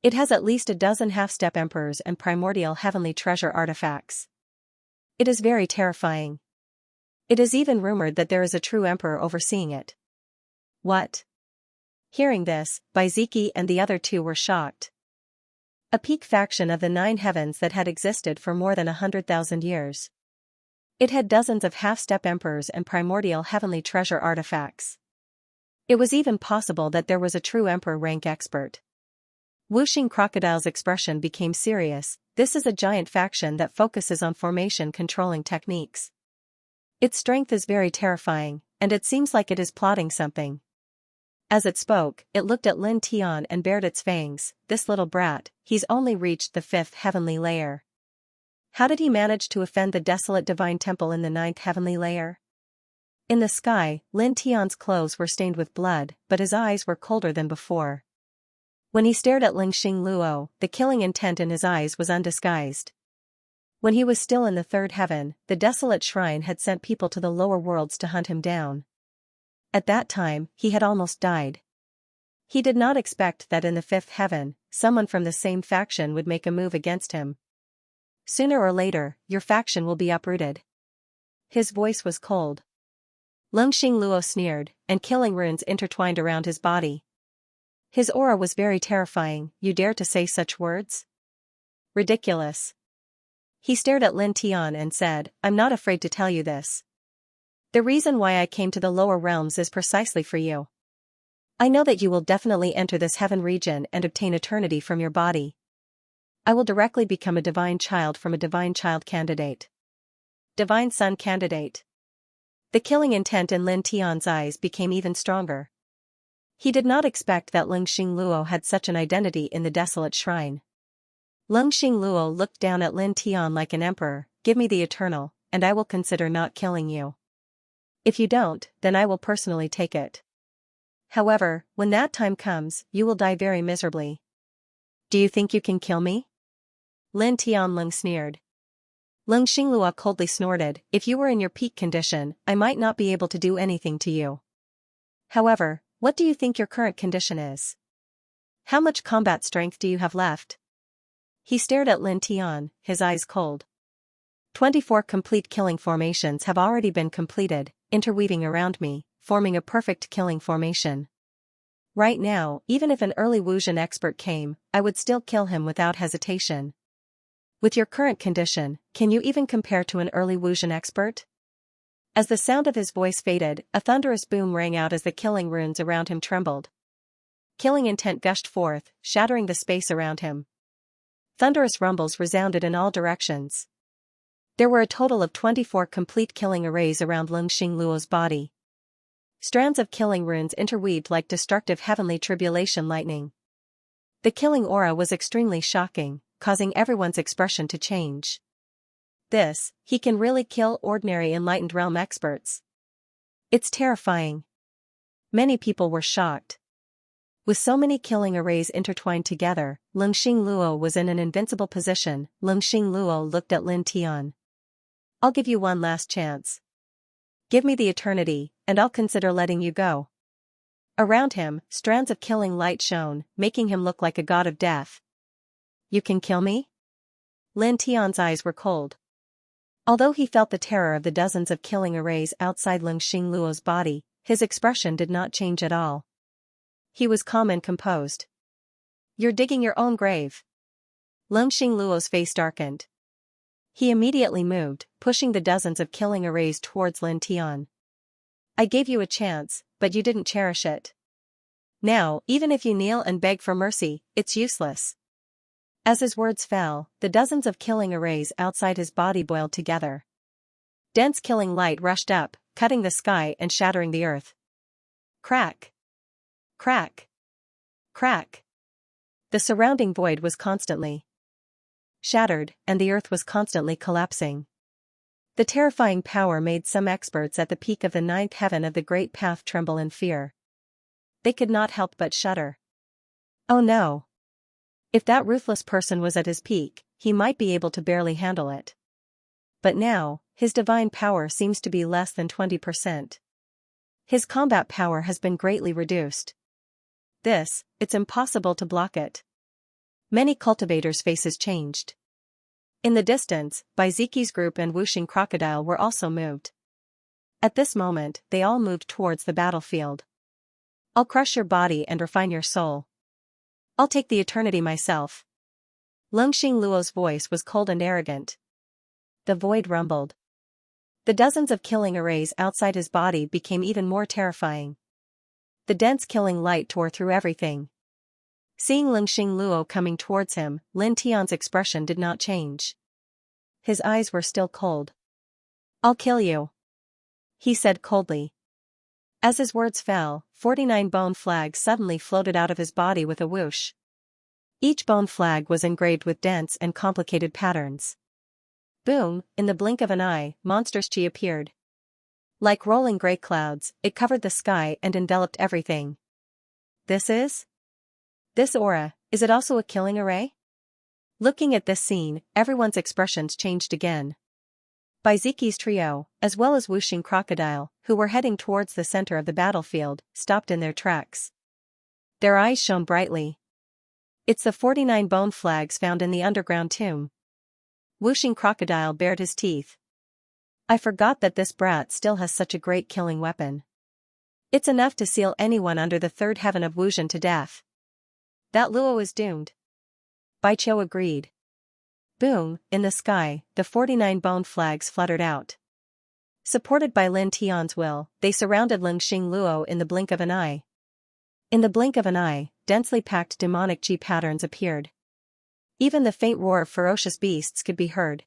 Speaker 1: It has at least a dozen half-step emperors and primordial heavenly treasure artifacts. It is very terrifying. It is even rumored that there is a true emperor overseeing it. What? Hearing this, Baiziki and the other 2 were shocked. A peak faction of the 9 heavens that had existed for more than 100,000 years. It had dozens of half-step emperors and primordial heavenly treasure artifacts. It was even possible that there was a true emperor rank expert. Whooshing crocodile's expression became serious. This is a giant faction that focuses on formation controlling techniques. Its strength is very terrifying, and it seems like it is plotting something. As it spoke, it looked at Lin Tian and bared its fangs. This little brat, he's only reached the 5th heavenly layer. How did he manage to offend the desolate divine temple in the 9th heavenly layer? In the sky, Lin Tian's clothes were stained with blood, but his eyes were colder than before. When he stared at Lungxing Luo, the killing intent in his eyes was undisguised. When he was still in the 3rd heaven, the desolate shrine had sent people to the lower worlds to hunt him down. At that time, he had almost died. He did not expect that in the 5th heaven, someone from the same faction would make a move against him. Sooner or later, your faction will be uprooted. His voice was cold. Lungxing Luo sneered, and killing runes intertwined around his body. His aura was very terrifying. You dare to say such words? Ridiculous. He stared at Lin Tian and said, I'm not afraid to tell you this. The reason why I came to the lower realms is precisely for you. I know that you will definitely enter this heaven region and obtain eternity from your body. I will directly become a divine child from a divine child candidate. Divine son candidate. The killing intent in Lin Tian's eyes became even stronger. He did not expect that Lungxing Luo had such an identity in the desolate shrine. Lungxing Luo looked down at Lin Tian like an emperor. Give me the eternal, and I will consider not killing you. If you don't, then I will personally take it. However, when that time comes, you will die very miserably. Do you think you can kill me? Lin Tianlong sneered. Lungxing Luo coldly snorted, if you were in your peak condition, I might not be able to do anything to you. However, what do you think your current condition is? How much combat strength do you have left? He stared at Lin Tian, his eyes cold. 24 complete killing formations have already been completed, interweaving around me, forming a perfect killing formation. Right now, even if an early Wuxian expert came, I would still kill him without hesitation. With your current condition, can you even compare to an early Wuxian expert? As the sound of his voice faded, a thunderous boom rang out as the killing runes around him trembled. Killing intent gushed forth, shattering the space around him. Thunderous rumbles resounded in all directions. There were a total of 24 complete killing arrays around Lingxing Luo's body. Strands of killing runes interweaved like destructive heavenly tribulation lightning. The killing aura was extremely shocking, causing everyone's expression to change. He can really kill ordinary enlightened realm experts. It's terrifying. Many people were shocked. With so many killing arrays intertwined together, Lingxing Luo was in an invincible position. Lingxing Luo looked at Lin Tian. I'll give you one last chance. Give me the eternity, and I'll consider letting you go. Around him, strands of killing light shone, making him look like a god of death. You can kill me? Lin Tian's eyes were cold. Although he felt the terror of the dozens of killing arrays outside Lingxing Luo's body, his expression did not change at all. He was calm and composed. You're digging your own grave. Lingxing Luo's face darkened. He immediately moved, pushing the dozens of killing arrays towards Lin Tian. I gave you a chance, but you didn't cherish it. Now, even if you kneel and beg for mercy, it's useless. As his words fell, the dozens of killing arrays outside his body boiled together. Dense killing light rushed up, cutting the sky and shattering the earth. Crack! Crack! Crack! The surrounding void was constantly shattered, and the earth was constantly collapsing. The terrifying power made some experts at the peak of the ninth heaven of the Great Path tremble in fear. They could not help but shudder. Oh no! If that ruthless person was at his peak, he might be able to barely handle it. But now, his divine power seems to be less than 20%. His combat power has been greatly reduced. It's impossible to block it. Many cultivators' faces changed. In the distance, Baiziki's group and Wuxing Crocodile were also moved. At this moment, they all moved towards the battlefield. I'll crush your body and refine your soul. I'll take the eternity myself. Lingxing Luo's voice was cold and arrogant. The void rumbled. The dozens of killing arrays outside his body became even more terrifying. The dense killing light tore through everything. Seeing Lingxing Luo coming towards him, Lin Tian's expression did not change. His eyes were still cold. I'll kill you, he said coldly. As his words fell, 49 bone flags suddenly floated out of his body with a whoosh. Each bone flag was engraved with dense and complicated patterns. Boom, in the blink of an eye, monstrous chi appeared. Like rolling gray clouds, it covered the sky and enveloped everything. This aura, is it also a killing array? Looking at this scene, everyone's expressions changed again. Baiziki's trio, as well as Wuxing Crocodile, who were heading towards the center of the battlefield, stopped in their tracks. Their eyes shone brightly. It's the 49 bone flags found in the underground tomb. Wuxing Crocodile bared his teeth. I forgot that this brat still has such a great killing weapon. It's enough to seal anyone under the third heaven of Wuxian to death. That Luo is doomed. Baiqiu agreed. Boom, in the sky, the 49 bone flags fluttered out. Supported by Lin Tian's will, they surrounded Lingxing Luo in the blink of an eye. In the blink of an eye, densely packed demonic chi patterns appeared. Even the faint roar of ferocious beasts could be heard.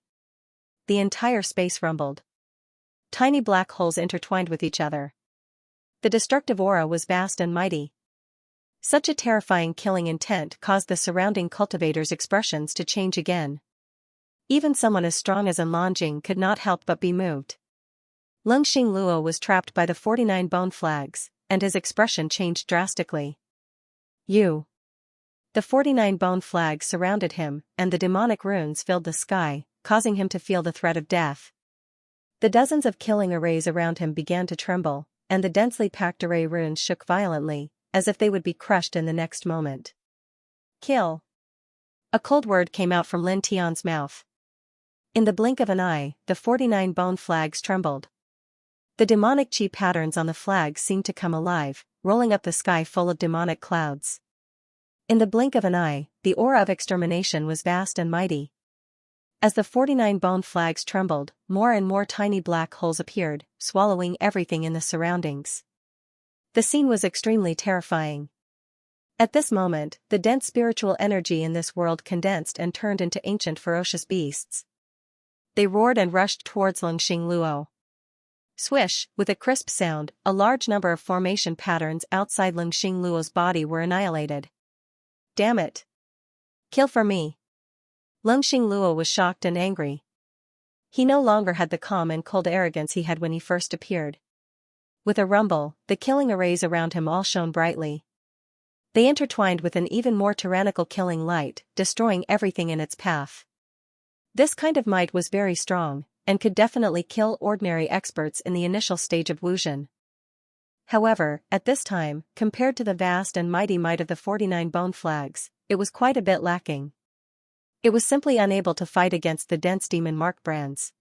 Speaker 1: The entire space rumbled. Tiny black holes intertwined with each other. The destructive aura was vast and mighty. Such a terrifying killing intent caused the surrounding cultivators' expressions to change again. Even someone as strong as Anlanjing could not help but be moved. Lingxing Luo was trapped by the 49 bone flags, and his expression changed drastically. You. The 49 bone flags surrounded him, and the demonic runes filled the sky, causing him to feel the threat of death. The dozens of killing arrays around him began to tremble, and the densely packed array runes shook violently, as if they would be crushed in the next moment. Kill. A cold word came out from Lin Tian's mouth. In the blink of an eye, the 49 bone flags trembled. The demonic chi patterns on the flags seemed to come alive, rolling up the sky full of demonic clouds. In the blink of an eye, the aura of extermination was vast and mighty. As the 49 bone flags trembled, more and more tiny black holes appeared, swallowing everything in the surroundings. The scene was extremely terrifying. At this moment, the dense spiritual energy in this world condensed and turned into ancient ferocious beasts. They roared and rushed towards Longxing Luo. Swish, with a crisp sound, a large number of formation patterns outside Longxing Luo's body were annihilated. Damn it! Kill for me! Longxing Luo was shocked and angry. He no longer had the calm and cold arrogance he had when he first appeared. With a rumble, the killing arrays around him all shone brightly. They intertwined with an even more tyrannical killing light, destroying everything in its path. This kind of might was very strong, and could definitely kill ordinary experts in the initial stage of Wuzhen. However, at this time, compared to the vast and mighty might of the 49 bone flags, it was quite a bit lacking. It was simply unable to fight against the dense demon mark brands.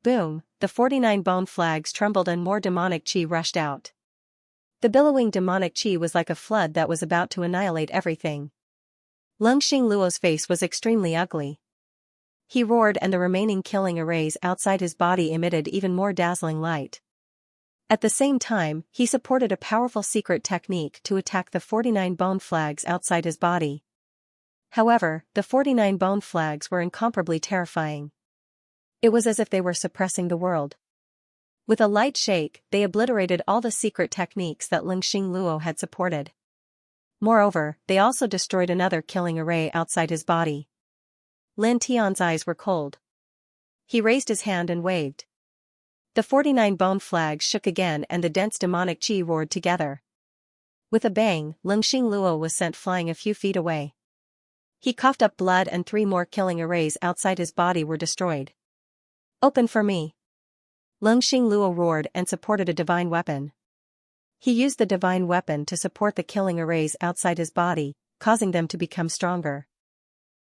Speaker 1: Boom, the 49 bone flags trembled and more demonic chi rushed out. The billowing demonic chi was like a flood that was about to annihilate everything. Longxing Luo's face was extremely ugly. He roared and the remaining killing arrays outside his body emitted even more dazzling light. At the same time, he supported a powerful secret technique to attack the 49 bone flags outside his body. However, the 49 bone flags were incomparably terrifying. It was as if they were suppressing the world. With a light shake, they obliterated all the secret techniques that Longxing Luo had supported. Moreover, they also destroyed another killing array outside his body. Lin Tian's eyes were cold. He raised his hand and waved. The 49 bone flags shook again and the dense demonic chi roared together. With a bang, Longxing Luo was sent flying a few feet away. He coughed up blood and 3 more killing arrays outside his body were destroyed. Open for me! Longxing Luo roared and supported a divine weapon. He used the divine weapon to support the killing arrays outside his body, causing them to become stronger.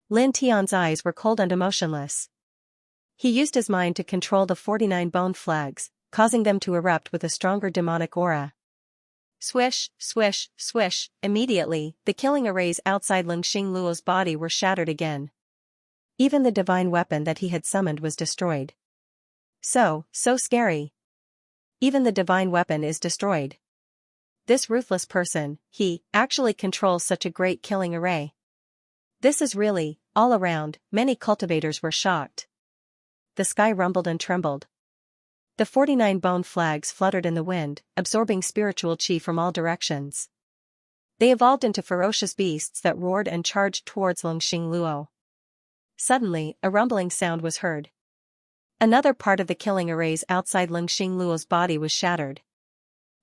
Speaker 1: Lin Tian's eyes were cold and emotionless. He used his mind to control the 49 bone flags, causing them to erupt with a stronger demonic aura. Swish, swish, swish, immediately, the killing arrays outside Longxing Luo's body were shattered again. Even the divine weapon that he had summoned was destroyed. So scary. Even the divine weapon is destroyed. This ruthless person, he, actually controls such a great killing array. This is really, all around, many cultivators were shocked. The sky rumbled and trembled. The 49 bone flags fluttered in the wind, absorbing spiritual chi from all directions. They evolved into ferocious beasts that roared and charged towards Longxing Luo. Suddenly, a rumbling sound was heard. Another part of the killing arrays outside Longxing Luo's body was shattered.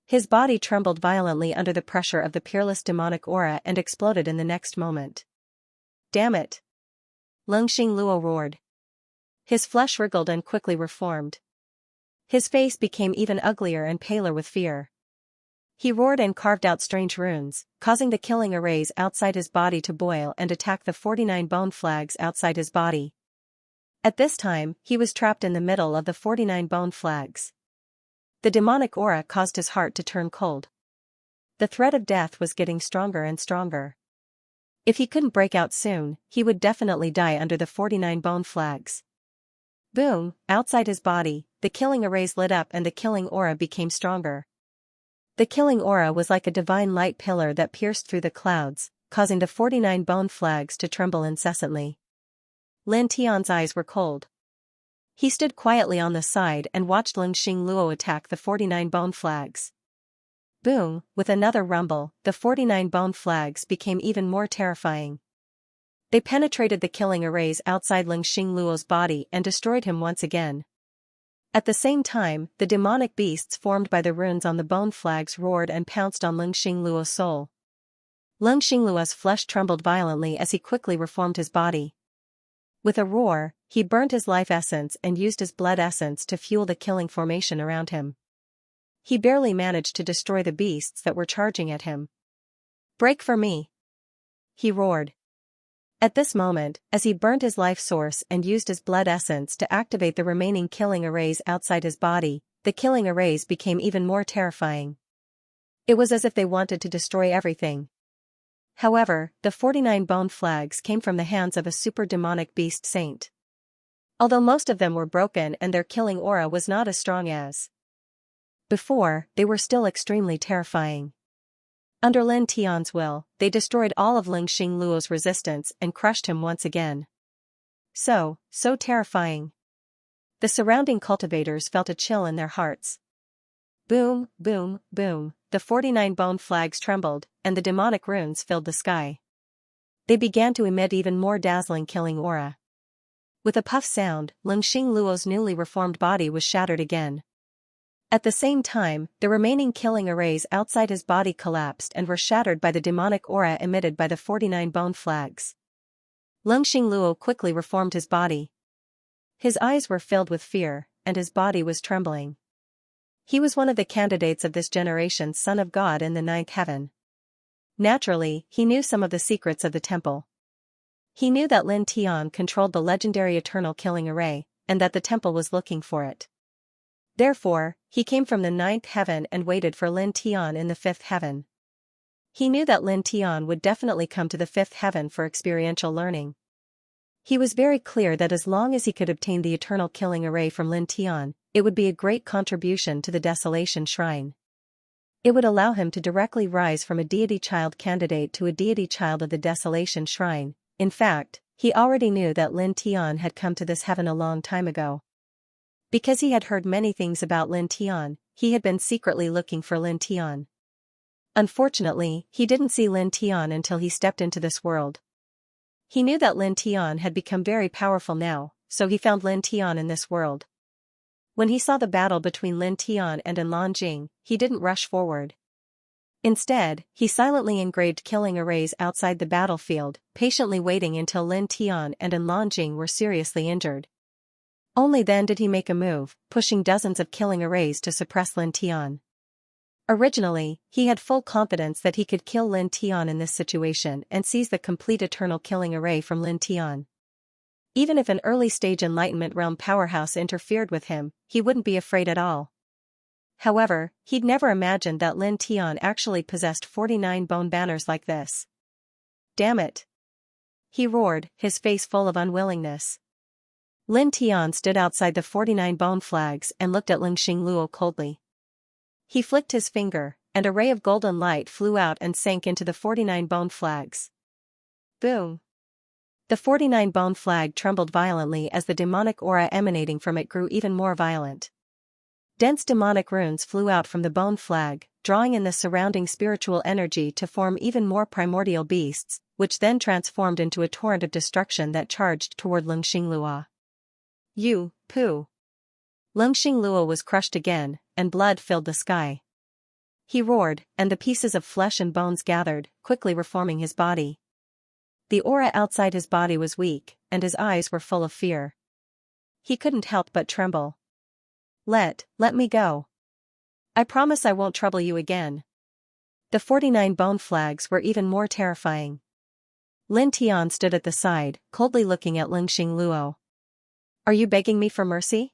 Speaker 1: His body trembled violently under the pressure of the peerless demonic aura and exploded in the next moment. Damn it! Longxing Luo roared. His flesh wriggled and quickly reformed. His face became even uglier and paler with fear. He roared and carved out strange runes, causing the killing arrays outside his body to boil and attack the 49 bone flags outside his body. At this time, he was trapped in the middle of the 49 bone flags. The demonic aura caused his heart to turn cold. The threat of death was getting stronger and stronger. If he couldn't break out soon, he would definitely die under the 49 bone flags. Boom, outside his body, the killing arrays lit up and the killing aura became stronger. The killing aura was like a divine light pillar that pierced through the clouds, causing the 49 bone flags to tremble incessantly. Lin Tian's eyes were cold. He stood quietly on the side and watched Longxing Luo attack the 49 bone flags. Boom, with another rumble, the 49 bone flags became even more terrifying. They penetrated the killing arrays outside Longxing Luo's body and destroyed him once again. At the same time, the demonic beasts formed by the runes on the bone flags roared and pounced on Longxing Luo's soul. Longxing Luo's flesh trembled violently as he quickly reformed his body. With a roar, he burned his life essence and used his blood essence to fuel the killing formation around him. He barely managed to destroy the beasts that were charging at him. Break for me! He roared. At this moment, as he burned his life source and used his blood essence to activate the remaining killing arrays outside his body, the killing arrays became even more terrifying. It was as if they wanted to destroy everything. However, the 49 bone flags came from the hands of a super demonic beast saint. Although most of them were broken and their killing aura was not as strong as before, they were still extremely terrifying. Under Lin Tian's will, they destroyed all of Ling Xingluo's resistance and crushed him once again. So terrifying. The surrounding cultivators felt a chill in their hearts. Boom, boom, boom, the 49 bone flags trembled, and the demonic runes filled the sky. They began to emit even more dazzling killing aura. With a puff sound, Ling Xingluo's newly reformed body was shattered again. At the same time, the remaining killing arrays outside his body collapsed and were shattered by the demonic aura emitted by the 49 bone flags. Ling Xingluo quickly reformed his body. His eyes were filled with fear, and his body was trembling. He was one of the candidates of this generation's Son of God in the ninth heaven. Naturally, he knew some of the secrets of the temple. He knew that Lin Tian controlled the legendary eternal killing array, and that the temple was looking for it. Therefore, he came from the ninth heaven and waited for Lin Tian in the fifth heaven. He knew that Lin Tian would definitely come to the fifth heaven for experiential learning. He was very clear that as long as he could obtain the eternal killing array from Lin Tian, it would be a great contribution to the Desolation Shrine. It would allow him to directly rise from a deity child candidate to a deity child of the Desolation Shrine. In fact, he already knew that Lin Tian had come to this heaven a long time ago. Because he had heard many things about Lin Tian, he had been secretly looking for Lin Tian. Unfortunately, he didn't see Lin Tian until he stepped into this world. He knew that Lin Tian had become very powerful now, so he found Lin Tian in this world. When he saw the battle between Lin Tian and Lan Jing, he didn't rush forward. Instead, he silently engraved killing arrays outside the battlefield, patiently waiting until Lin Tian and Lan Jing were seriously injured. Only then did he make a move, pushing dozens of killing arrays to suppress Lin Tian. Originally, he had full confidence that he could kill Lin Tian in this situation and seize the complete eternal killing array from Lin Tian. Even if an early-stage Enlightenment Realm powerhouse interfered with him, he wouldn't be afraid at all. However, he'd never imagined that Lin Tian actually possessed 49 bone banners like this. Damn it! He roared, his face full of unwillingness. Lin Tian stood outside the 49 bone flags and looked at Ling Xingluo coldly. He flicked his finger, and a ray of golden light flew out and sank into the 49 bone flags. Boom! The 49 bone flag trembled violently as the demonic aura emanating from it grew even more violent. Dense demonic runes flew out from the bone flag, drawing in the surrounding spiritual energy to form even more primordial beasts, which then transformed into a torrent of destruction that charged toward Ling Xingluo. You, pooh! Ling Xingluo was crushed again, and blood filled the sky. He roared, and the pieces of flesh and bones gathered, quickly reforming his body. The aura outside his body was weak, and his eyes were full of fear. He couldn't help but tremble. Let me go. I promise I won't trouble you again. The 49 bone flags were even more terrifying. Lin Tian stood at the side, coldly looking at Ling Xingluo. Are you begging me for mercy?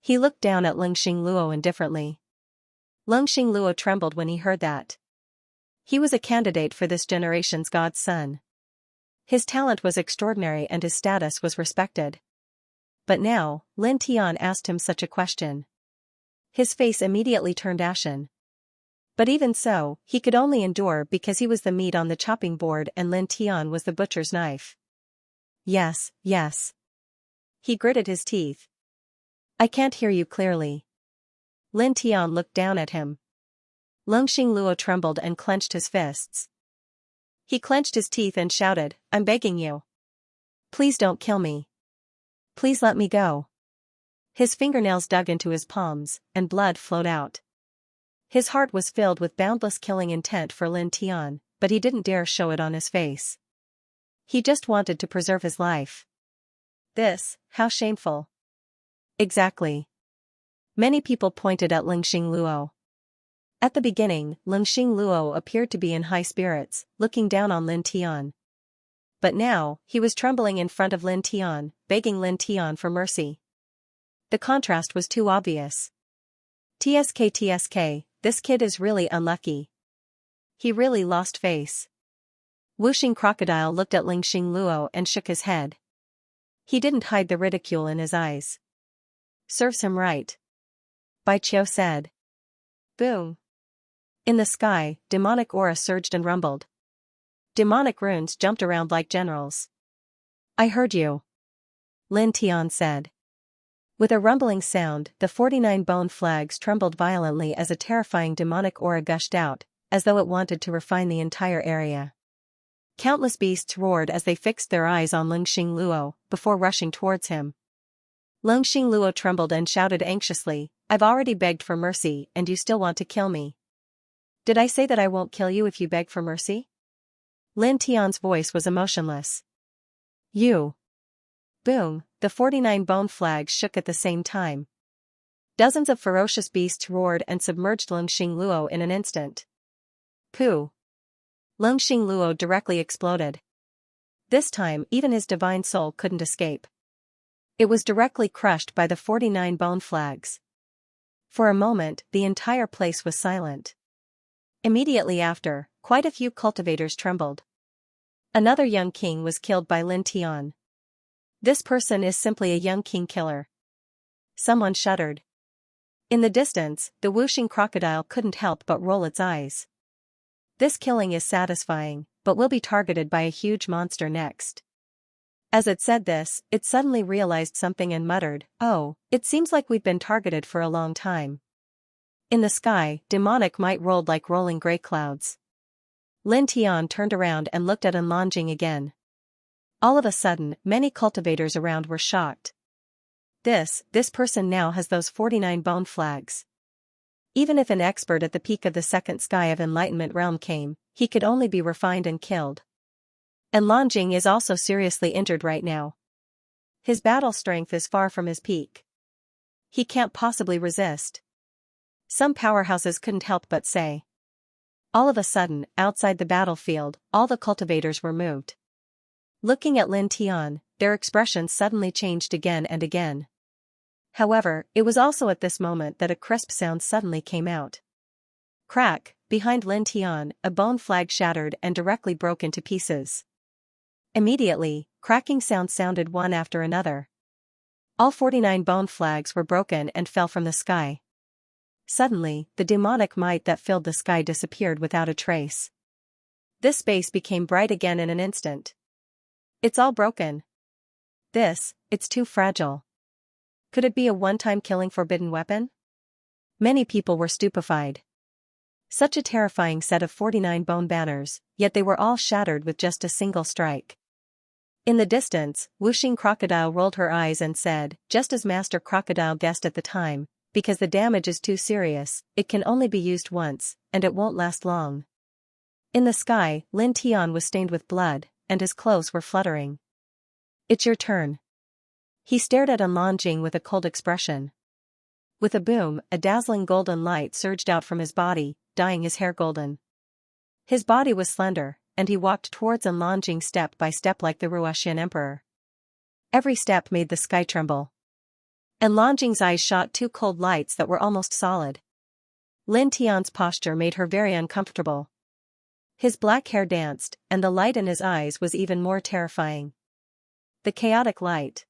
Speaker 1: He looked down at Ling Xingluo indifferently. Ling Xingluo trembled when he heard that. He was a candidate for this generation's God's son. His talent was extraordinary and his status was respected. But now, Lin Tian asked him such a question. His face immediately turned ashen. But even so, he could only endure because he was the meat on the chopping board and Lin Tian was the butcher's knife. Yes. He gritted his teeth. I can't hear you clearly. Lin Tian looked down at him. Ling Xingluo trembled and clenched his fists. He clenched his teeth and shouted, I'm begging you. Please don't kill me. Please let me go. His fingernails dug into his palms, and blood flowed out. His heart was filled with boundless killing intent for Lin Tian, but he didn't dare show it on his face. He just wanted to preserve his life. How shameful. Exactly. Many people pointed at Ling Xingluo. At the beginning, Ling Xingluo appeared to be in high spirits, looking down on Lin Tian. But now, he was trembling in front of Lin Tian, begging Lin Tian for mercy. The contrast was too obvious. TSK, this kid is really unlucky. He really lost face. Whooshing Crocodile looked at Ling Xingluo and shook his head. He didn't hide the ridicule in his eyes. Serves him right. Bai Qiu said. Boom. In the sky, demonic aura surged and rumbled. Demonic runes jumped around like generals. I heard you. Lin Tian said. With a rumbling sound, the 49 bone flags trembled violently as a terrifying demonic aura gushed out, as though it wanted to refine the entire area. Countless beasts roared as they fixed their eyes on Longxing Luo, before rushing towards him. Longxing Luo trembled and shouted anxiously, I've already begged for mercy and you still want to kill me. Did I say that I won't kill you if you beg for mercy? Lin Tian's voice was emotionless. You. Boom, the 49 bone flags shook at the same time. Dozens of ferocious beasts roared and submerged Longxing Luo in an instant. Pooh. Longxing Luo directly exploded. This time even his divine soul couldn't escape. It was directly crushed by the 49 bone flags. For a moment, the entire place was silent. Immediately after, quite a few cultivators trembled. Another young king was killed by Lin Tian. This person is simply a young king killer. Someone shuddered. In the distance, the whooshing crocodile couldn't help but roll its eyes. This killing is satisfying, but will be targeted by a huge monster next. As it said this, it suddenly realized something and muttered, oh, it seems like we've been targeted for a long time. In the sky, demonic might rolled like rolling gray clouds. Lin Tian turned around and looked at Anlanjing again. All of a sudden, many cultivators around were shocked. This person now has those 49 bone flags. Even if an expert at the peak of the second sky of Enlightenment realm came, he could only be refined and killed. Anlanjing is also seriously injured right now. His battle strength is far from his peak. He can't possibly resist. Some powerhouses couldn't help but say. All of a sudden, outside the battlefield, all the cultivators were moved. Looking at Lin Tian, their expressions suddenly changed again and again. However, it was also at this moment that a crisp sound suddenly came out. Crack, behind Lin Tian, a bone flag shattered and directly broke into pieces. Immediately, cracking sounds sounded one after another. All 49 bone flags were broken and fell from the sky. Suddenly, the demonic might that filled the sky disappeared without a trace. This space became bright again in an instant. It's all broken. It's too fragile. Could it be a one-time killing forbidden weapon? Many people were stupefied. Such a terrifying set of 49 bone banners, yet they were all shattered with just a single strike. In the distance, whooshing crocodile rolled her eyes and said, just as Master Crocodile guessed at the time, because the damage is too serious, it can only be used once, and it won't last long. In the sky, Lin Tian was stained with blood, and his clothes were fluttering. It's your turn. He stared at Anlanjing with a cold expression. With a boom, a dazzling golden light surged out from his body, dyeing his hair golden. His body was slender, and he walked towards Anlanjing step by step like the Ruotian emperor. Every step made the sky tremble. Anlanjing's eyes shot two cold lights that were almost solid. Lin Tian's posture made her very uncomfortable. His black hair danced, and the light in his eyes was even more terrifying. The chaotic light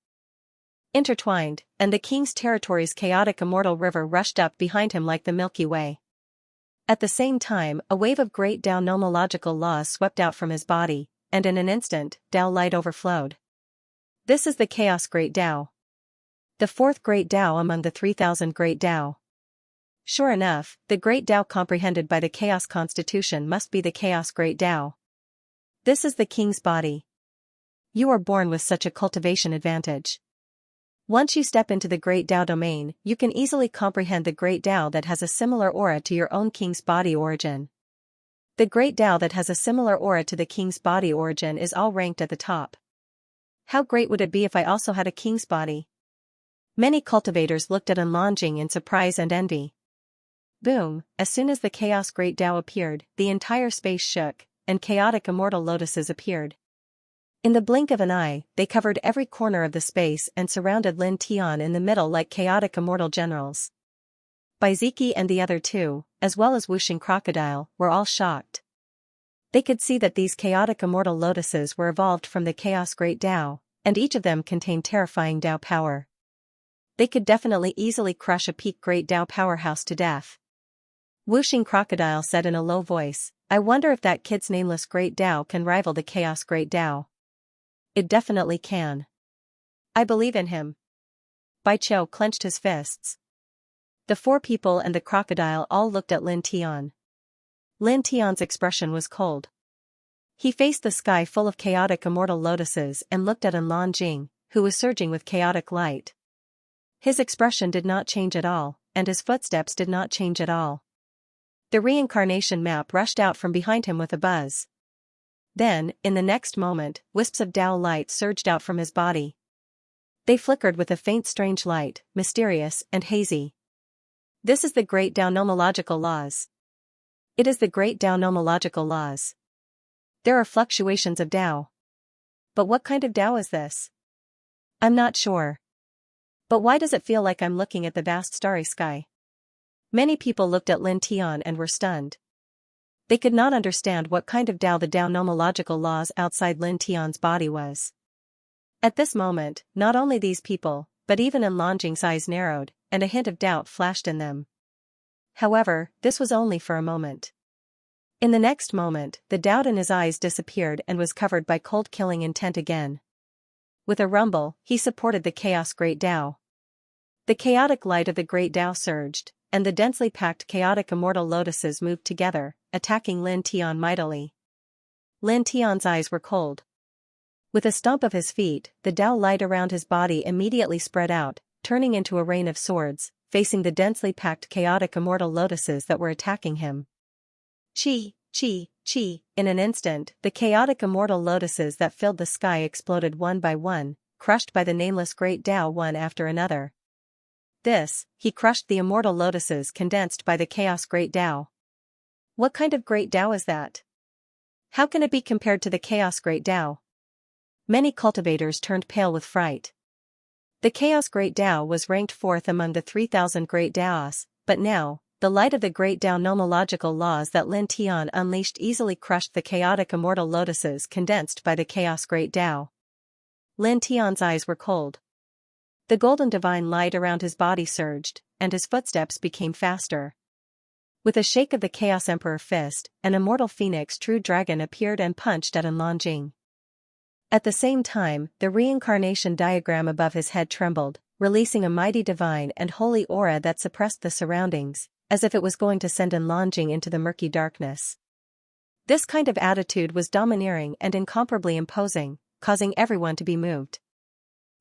Speaker 1: intertwined, and the king's territory's chaotic immortal river rushed up behind him like the Milky Way. At the same time, a wave of great Tao nomological laws swept out from his body, and in an instant, Tao light overflowed. This is the Chaos Great Tao. The fourth Great Tao among the 3,000 Great Tao. Sure enough, the Great Tao comprehended by the Chaos Constitution must be the Chaos Great Tao. This is the king's body. You are born with such a cultivation advantage. Once you step into the Great Tao domain, you can easily comprehend the Great Tao that has a similar aura to your own king's body origin. The Great Tao that has a similar aura to the king's body origin is all ranked at the top. How great would it be if I also had a king's body? Many cultivators looked at Anlanjing in surprise and envy. Boom, as soon as the Chaos Great Tao appeared, the entire space shook, and chaotic immortal lotuses appeared. In the blink of an eye, they covered every corner of the space and surrounded Lin Tian in the middle like chaotic immortal generals. Baiziki and the other two, as well as whooshing crocodile, were all shocked. They could see that these chaotic immortal lotuses were evolved from the Chaos Great Tao, and each of them contained terrifying Dao power. They could definitely easily crush a peak Great Dao powerhouse to death. Whooshing Crocodile said in a low voice, I wonder if that kid's nameless Great Dao can rival the Chaos Great Dao. It definitely can. I believe in him. Bai Qiu clenched his fists. The four people and the crocodile all looked at Lin Tian. Lin Tian's expression was cold. He faced the sky full of chaotic immortal lotuses and looked at An Jing, who was surging with chaotic light. His expression did not change at all, and his footsteps did not change at all. The reincarnation map rushed out from behind him with a buzz. Then, in the next moment, wisps of Dao light surged out from his body. They flickered with a faint strange light, mysterious and hazy. This is the great Dao nomological laws. It is the great Dao nomological laws. There are fluctuations of Dao. But what kind of Dao is this? I'm not sure. But why does it feel like I'm looking at the vast starry sky? Many people looked at Lin Tian and were stunned. They could not understand what kind of Dao the Dao nomological laws outside Lin Tian's body was. At this moment, not only these people, but even An Jing's eyes narrowed, and a hint of doubt flashed in them. However, this was only for a moment. In the next moment, the doubt in his eyes disappeared and was covered by cold killing intent again. With a rumble, he supported the Chaos Great Dao. The chaotic light of the Great Dao surged, and the densely packed chaotic immortal lotuses moved together, attacking Lin Tian mightily. Lin Tian's eyes were cold. With a stomp of his feet, the Dao light around his body immediately spread out, turning into a rain of swords, facing the densely packed chaotic immortal lotuses that were attacking him. Chi, chi, chi, in an instant, the chaotic immortal lotuses that filled the sky exploded one by one, crushed by the nameless Great Dao one after another. He crushed the immortal lotuses condensed by the Chaos Great Dao. What kind of Great Dao is that? How can it be compared to the Chaos Great Dao? Many cultivators turned pale with fright. The Chaos Great Dao was ranked fourth among the 3,000 Great Daos, but now, the light of the Great Dao nomological laws that Lin Tian unleashed easily crushed the chaotic immortal lotuses condensed by the Chaos Great Dao. Lin Tian's eyes were cold. The golden divine light around his body surged, and his footsteps became faster. With a shake of the Chaos Emperor fist, an immortal phoenix true dragon appeared and punched at An Jing. At the same time, the reincarnation diagram above his head trembled, releasing a mighty divine and holy aura that suppressed the surroundings, as if it was going to send An Jing into the murky darkness. This kind of attitude was domineering and incomparably imposing, causing everyone to be moved.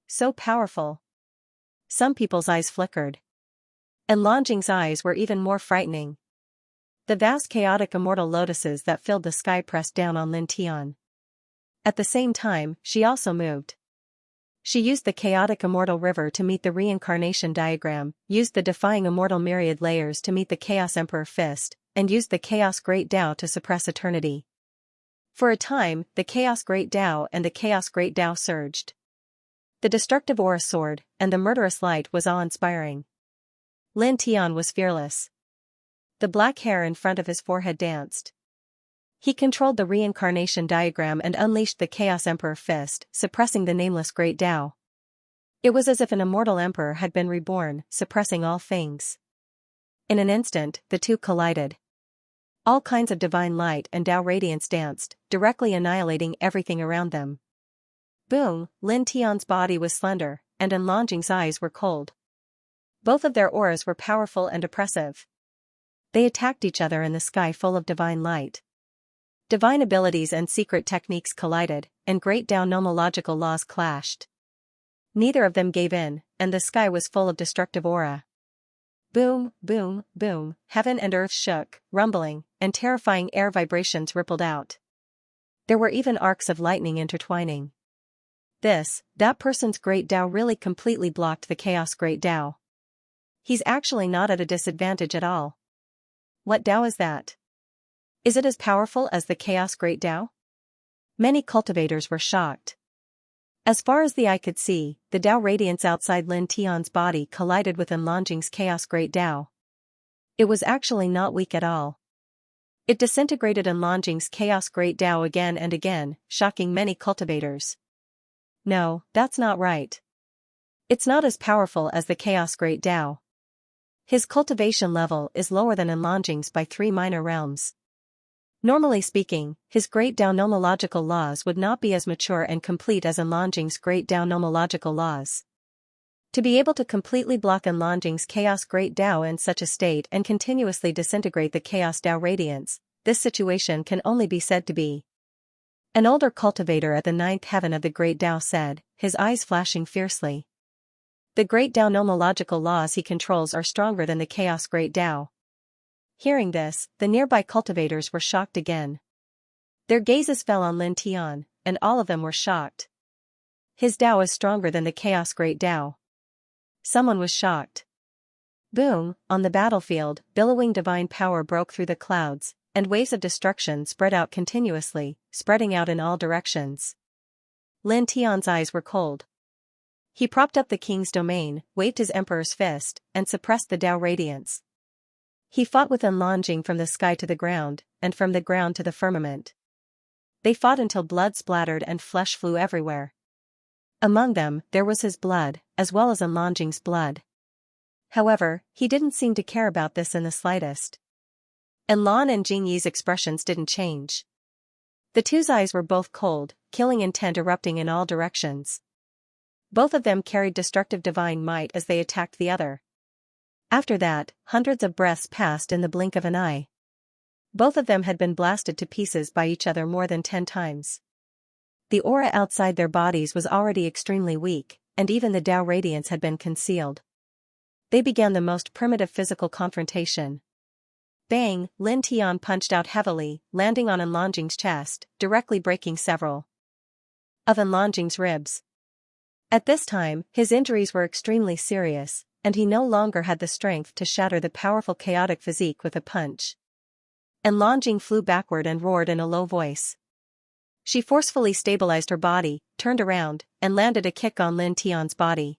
Speaker 1: So powerful. Some people's eyes flickered. An Jing's eyes were even more frightening. The vast chaotic immortal lotuses that filled the sky pressed down on Lin Tian. At the same time, she also moved. She used the chaotic immortal river to meet the reincarnation diagram, used the defying immortal myriad layers to meet the Chaos Emperor fist, and used the Chaos Great Dao to suppress eternity. For a time, the Chaos Great Dao and the Chaos Great Dao surged. The destructive aura soared, and the murderous light was awe-inspiring. Lin Tian was fearless. The black hair in front of his forehead danced. He controlled the reincarnation diagram and unleashed the Chaos Emperor fist, suppressing the nameless Great Dao. It was as if an immortal emperor had been reborn, suppressing all things. In an instant, the two collided. All kinds of divine light and Dao radiance danced, directly annihilating everything around them. Boom! Lin Tian's body was slender, and An Jing's eyes were cold. Both of their auras were powerful and oppressive. They attacked each other in the sky full of divine light. Divine abilities and secret techniques collided, and great Dao nomological laws clashed. Neither of them gave in, and the sky was full of destructive aura. Boom, boom, boom, heaven and earth shook, rumbling, and terrifying air vibrations rippled out. There were even arcs of lightning intertwining. That person's Great Dao really completely blocked the Chaos Great Dao. He's actually not at a disadvantage at all. What Dao is that? Is it as powerful as the Chaos Great Dao? Many cultivators were shocked. As far as the eye could see, the Dao radiance outside Lin Tian's body collided with An Jing's Chaos Great Dao. It was actually not weak at all. It disintegrated An Jing's Chaos Great Dao again and again, shocking many cultivators. No, that's not right. It's not as powerful as the Chaos Great Tao. His cultivation level is lower than Enlongjing's by 3 minor realms. Normally speaking, his Great Tao nomological laws would not be as mature and complete as Enlongjing's Great Tao nomological laws. To be able to completely block Enlongjing's Chaos Great Tao in such a state and continuously disintegrate the Chaos Tao radiance, this situation can only be said to be. An older cultivator at the 9th heaven of the Great Tao said, his eyes flashing fiercely. The Great Tao nomological laws he controls are stronger than the Chaos Great Tao. Hearing this, the nearby cultivators were shocked again. Their gazes fell on Lin Tian, and all of them were shocked. His Tao is stronger than the Chaos Great Tao. Someone was shocked. Boom, on the battlefield, billowing divine power broke through the clouds, and waves of destruction spread out continuously, spreading out in all directions. Lin Tian's eyes were cold. He propped up the king's domain, waved his emperor's fist, and suppressed the Tao radiance. He fought with Enlongjing from the sky to the ground, and from the ground to the firmament. They fought until blood splattered and flesh flew everywhere. Among them, there was his blood, as well as Enlongjing's blood. However, he didn't seem to care about this in the slightest. Enlon and Jingyi's expressions didn't change. The two's eyes were both cold, killing intent erupting in all directions. Both of them carried destructive divine might as they attacked the other. After that, hundreds of breaths passed in the blink of an eye. Both of them had been blasted to pieces by each other more than 10 times. The aura outside their bodies was already extremely weak, and even the Tao radiance had been concealed. They began the most primitive physical confrontation. Bang, Lin Tian punched out heavily, landing on Enlongjing's chest, directly breaking several of Enlongjing's ribs. At this time, his injuries were extremely serious, and he no longer had the strength to shatter the powerful chaotic physique with a punch. Enlongjing flew backward and roared in a low voice. She forcefully stabilized her body, turned around, and landed a kick on Lin Tian's body.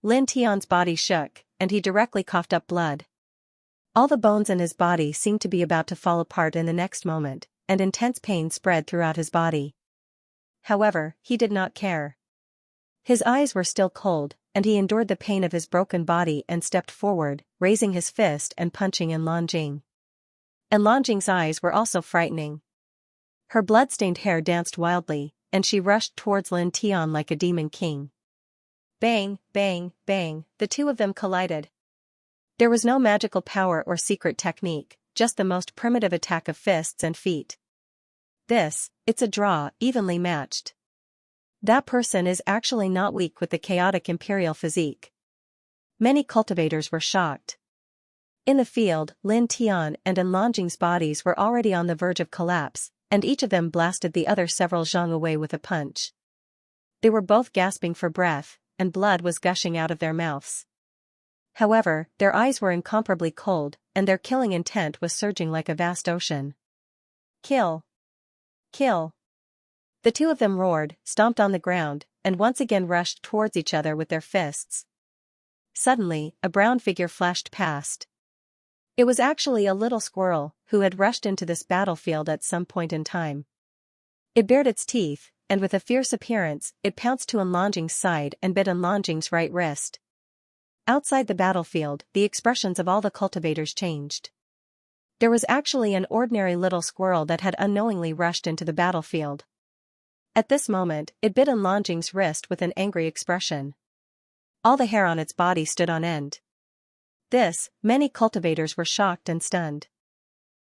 Speaker 1: Lin Tian's body shook, and he directly coughed up blood. All the bones in his body seemed to be about to fall apart in the next moment, and intense pain spread throughout his body. However, he did not care. His eyes were still cold, and he endured the pain of his broken body and stepped forward, raising his fist and punching Enlongjing. Enlongjing's eyes were also frightening. Her blood-stained hair danced wildly, and she rushed towards Lin Tian like a demon king. Bang, bang, bang, the two of them collided. There was no magical power or secret technique, just the most primitive attack of fists and feet. It's a draw, evenly matched. That person is actually not weak with the chaotic imperial physique. Many cultivators were shocked. In the field, Lin Tian and Enlongjing's bodies were already on the verge of collapse, and each of them blasted the other several zhang away with a punch. They were both gasping for breath, and blood was gushing out of their mouths. However, their eyes were incomparably cold, and their killing intent was surging like a vast ocean. Kill! Kill! The two of them roared, stomped on the ground, and once again rushed towards each other with their fists. Suddenly, a brown figure flashed past. It was actually a little squirrel, who had rushed into this battlefield at some point in time. It bared its teeth, and with a fierce appearance, it pounced to Enlongjing's side and bit Enlongjing's right wrist. Outside the battlefield, the expressions of all the cultivators changed. There was actually an ordinary little squirrel that had unknowingly rushed into the battlefield. At this moment, it bit Enlongjing's wrist with an angry expression. All the hair on its body stood on end. Many cultivators were shocked and stunned.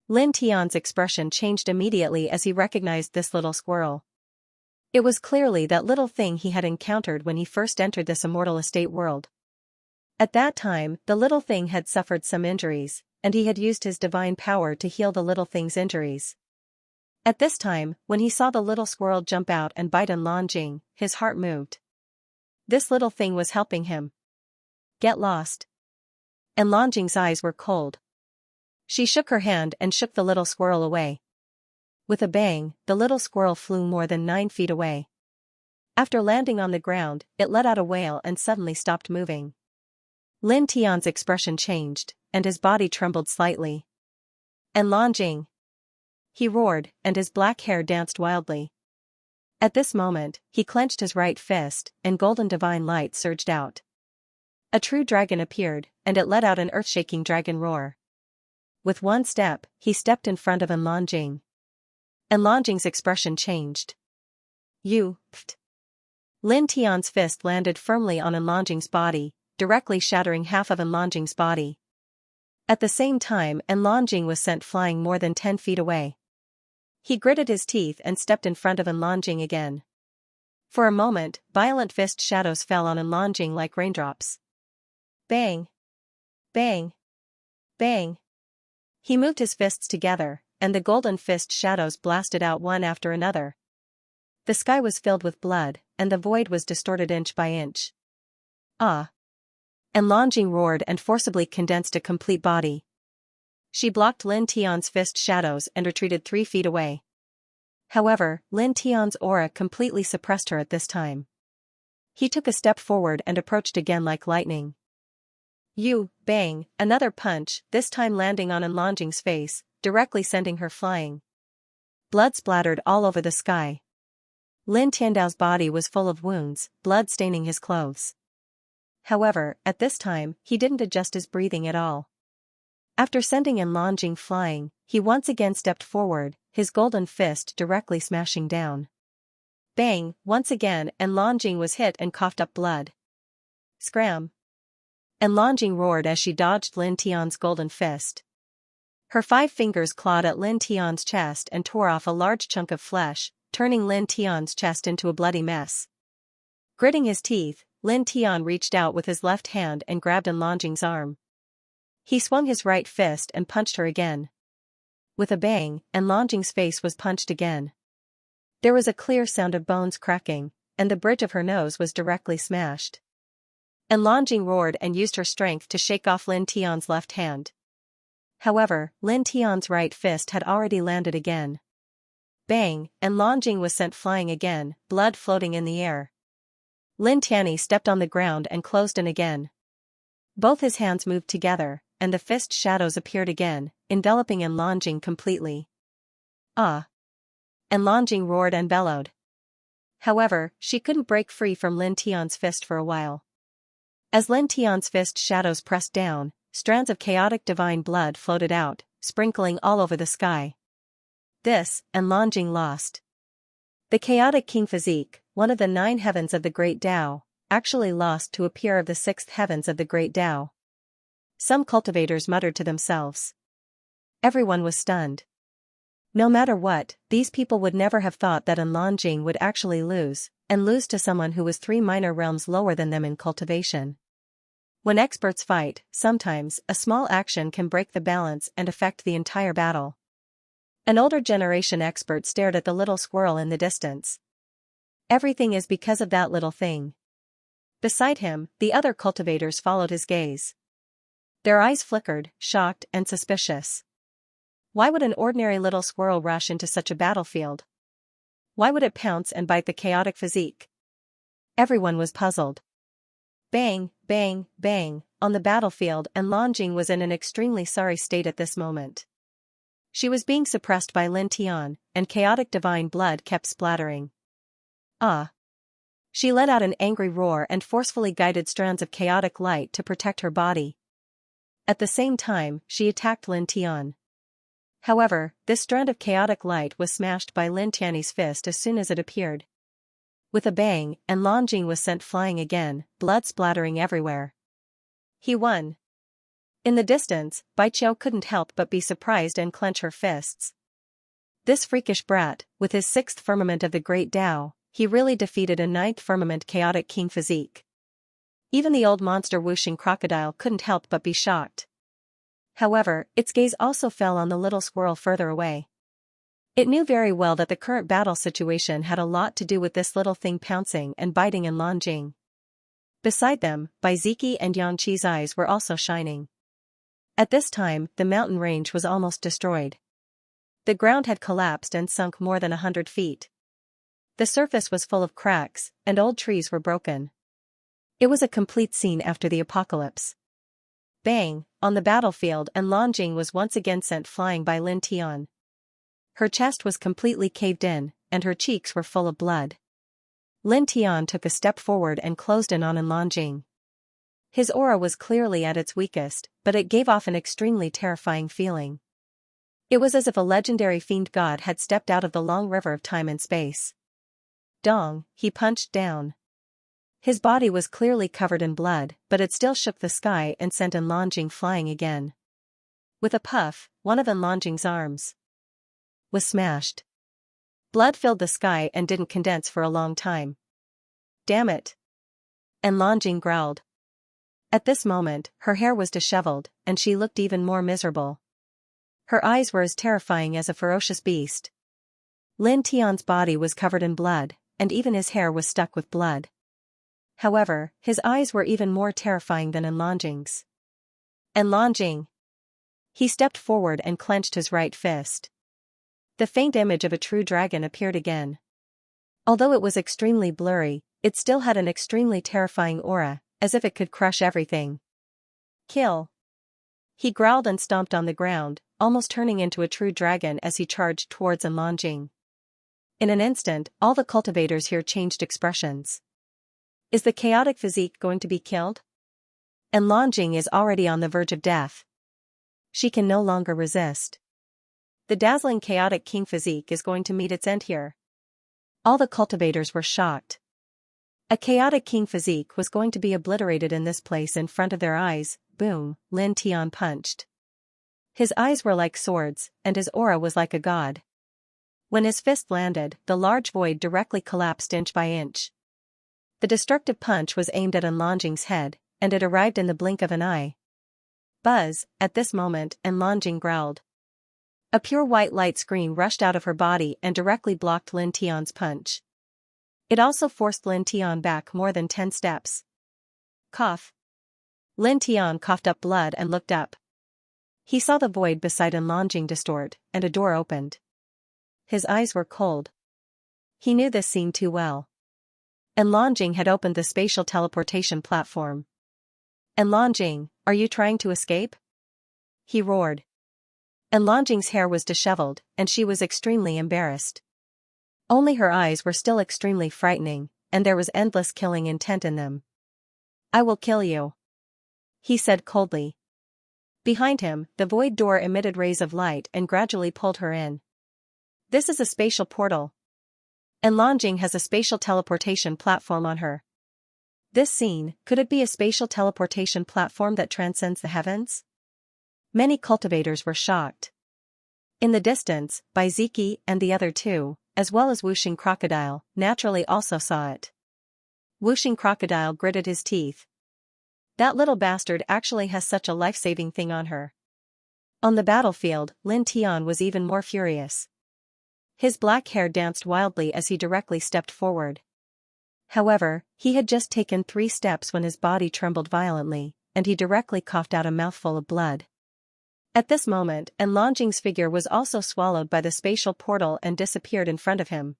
Speaker 1: Lin Tian's expression changed immediately as he recognized this little squirrel. It was clearly that little thing he had encountered when he first entered this immortal estate world. At that time, the little thing had suffered some injuries, and he had used his divine power to heal the little thing's injuries. At this time, when he saw the little squirrel jump out and bite Enlongjing, his heart moved. This little thing was helping him. Get lost. Enlongjing's eyes were cold. She shook her hand and shook the little squirrel away. With a bang, the little squirrel flew more than 9 feet away. After landing on the ground, it let out a wail and suddenly stopped moving. Lin Tian's expression changed, and his body trembled slightly. Enlongjing! He roared, and his black hair danced wildly. At this moment, he clenched his right fist, and golden divine light surged out. A true dragon appeared, and it let out an earth-shaking dragon roar. With one step, he stepped in front of Enlongjing. Enlongjing's expression changed. You, pft. Lin Tian's fist landed firmly on Enlongjing's body, directly shattering half of Enlongjing's body. At the same time, Enlongjing was sent flying more than 10 feet away. He gritted his teeth and stepped in front of Enlongjing again. For a moment, violent fist shadows fell on Enlongjing like raindrops. Bang! Bang! Bang! He moved his fists together, and the golden fist shadows blasted out one after another. The sky was filled with blood, and the void was distorted inch by inch. Ah! Enlongjing roared and forcibly condensed a complete body. She blocked Lin Tian's fist shadows and retreated 3 feet away. However, Lin Tian's aura completely suppressed her at this time. He took a step forward and approached again like lightning. You, bang, another punch, this time landing on Enlongjing's face, directly sending her flying. Blood splattered all over the sky. Lin Tiandao's body was full of wounds, blood staining his clothes. However, at this time, he didn't adjust his breathing at all. After sending Enlongjing flying, he once again stepped forward, his golden fist directly smashing down. Bang, once again, Enlongjing was hit and coughed up blood. Scram! Enlongjing roared as she dodged Lin Tian's golden fist. Her 5 fingers clawed at Lin Tian's chest and tore off a large chunk of flesh, turning Lin Tian's chest into a bloody mess. Gritting his teeth, Lin Tian reached out with his left hand and grabbed Enlongjing's arm. He swung his right fist and punched her again. With a bang, Enlongjing's face was punched again. There was a clear sound of bones cracking, and the bridge of her nose was directly smashed. Enlongjing roared and used her strength to shake off Lin Tian's left hand. However, Lin Tian's right fist had already landed again. Bang, Enlongjing was sent flying again, blood floating in the air. Lin Tianyi stepped on the ground and closed in again. Both his hands moved together, and the fist shadows appeared again, enveloping Enlongjing completely. Ah! Enlongjing roared and bellowed. However, she couldn't break free from Lin Tian's fist for a while. As Lin Tian's fist shadows pressed down, strands of chaotic divine blood floated out, sprinkling all over the sky. This, Enlongjing lost. The chaotic king physique, one of the 9 heavens of the Great Tao, actually lost to a peer of the 6th heavens of the Great Tao. Some cultivators muttered to themselves. Everyone was stunned. No matter what, these people would never have thought that Enlongjing would actually lose, and lose to someone who was 3 minor realms lower than them in cultivation. When experts fight, sometimes, a small action can break the balance and affect the entire battle. An older generation expert stared at the little squirrel in the distance. Everything is because of that little thing. Beside him, the other cultivators followed his gaze. Their eyes flickered, shocked and suspicious. Why would an ordinary little squirrel rush into such a battlefield? Why would it pounce and bite the chaotic physique? Everyone was puzzled. Bang, bang, bang, on the battlefield, and Enlongjing was in an extremely sorry state at this moment. She was being suppressed by Lin Tian, and chaotic divine blood kept splattering. Ah! She let out an angry roar and forcefully guided strands of chaotic light to protect her body. At the same time, she attacked Lin Tian. However, this strand of chaotic light was smashed by Lin Tianyi's fist as soon as it appeared. With a bang, Enlongjing was sent flying again, blood splattering everywhere. He won. In the distance, Baiqiao couldn't help but be surprised and clench her fists. This freakish brat, with his 6th firmament of the Great Tao, he really defeated a 9th firmament chaotic king physique. Even the old monster whooshing crocodile couldn't help but be shocked. However, its gaze also fell on the little squirrel further away. It knew very well that the current battle situation had a lot to do with this little thing pouncing and biting Enlongjing. Beside them, Baiziki and Yangqi's eyes were also shining. At this time, the mountain range was almost destroyed. The ground had collapsed and sunk more than 100 feet. The surface was full of cracks, and old trees were broken. It was a complete scene after the apocalypse. Bang, on the battlefield, Enlongjing was once again sent flying by Lin Tian. Her chest was completely caved in, and her cheeks were full of blood. Lin Tian took a step forward and closed in on Enlongjing. His aura was clearly at its weakest, but it gave off an extremely terrifying feeling. It was as if a legendary fiend god had stepped out of the long river of time and space. Dong, he punched down. His body was clearly covered in blood, but it still shook the sky and sent Enlongjing flying again. With a puff, one of Enlongjing's arms was smashed. Blood filled the sky and didn't condense for a long time. Damn it! Enlongjing growled. At this moment, her hair was disheveled, and she looked even more miserable. Her eyes were as terrifying as a ferocious beast. Lin Tian's body was covered in blood, and even his hair was stuck with blood. However, his eyes were even more terrifying than Enlongjing's. Enlongjing! He stepped forward and clenched his right fist. The faint image of a true dragon appeared again. Although it was extremely blurry, it still had an extremely terrifying aura, as if it could crush everything. Kill! He growled and stomped on the ground, almost turning into a true dragon as he charged towards Enlongjing. In an instant, all the cultivators here changed expressions. Is the chaotic physique going to be killed? Enlongjing is already on the verge of death. She can no longer resist. The dazzling chaotic king physique is going to meet its end here. All the cultivators were shocked. A chaotic king physique was going to be obliterated in this place in front of their eyes. Boom, Lin Tian punched. His eyes were like swords, and his aura was like a god. When his fist landed, the large void directly collapsed inch by inch. The destructive punch was aimed at Enlongjing's head, and it arrived in the blink of an eye. Buzz, at this moment, Enlongjing growled. A pure white light screen rushed out of her body and directly blocked Lin Tian's punch. It also forced Lin Tian back more than 10 steps. Cough. Lin Tian coughed up blood and looked up. He saw the void beside Enlongjing distort, and a door opened. His eyes were cold. He knew this scene too well. Enlongjing had opened the spatial teleportation platform. Enlongjing, are you trying to escape? He roared. Enlongjing's hair was disheveled, and she was extremely embarrassed. Only her eyes were still extremely frightening, and there was endless killing intent in them. I will kill you, he said coldly. Behind him, the void door emitted rays of light and gradually pulled her in. This is a spatial portal. Enlongjing has a spatial teleportation platform on her. This scene, could it be a spatial teleportation platform that transcends the heavens? Many cultivators were shocked. In the distance, Baiziki and the other two, as well as Wuxing Crocodile, naturally also saw it. Wuxing Crocodile gritted his teeth. That little bastard actually has such a life-saving thing on her. On the battlefield, Lin Tian was even more furious. His black hair danced wildly as he directly stepped forward. However, he had just taken 3 steps when his body trembled violently, and he directly coughed out a mouthful of blood. At this moment, Enlongjing's figure was also swallowed by the spatial portal and disappeared in front of him.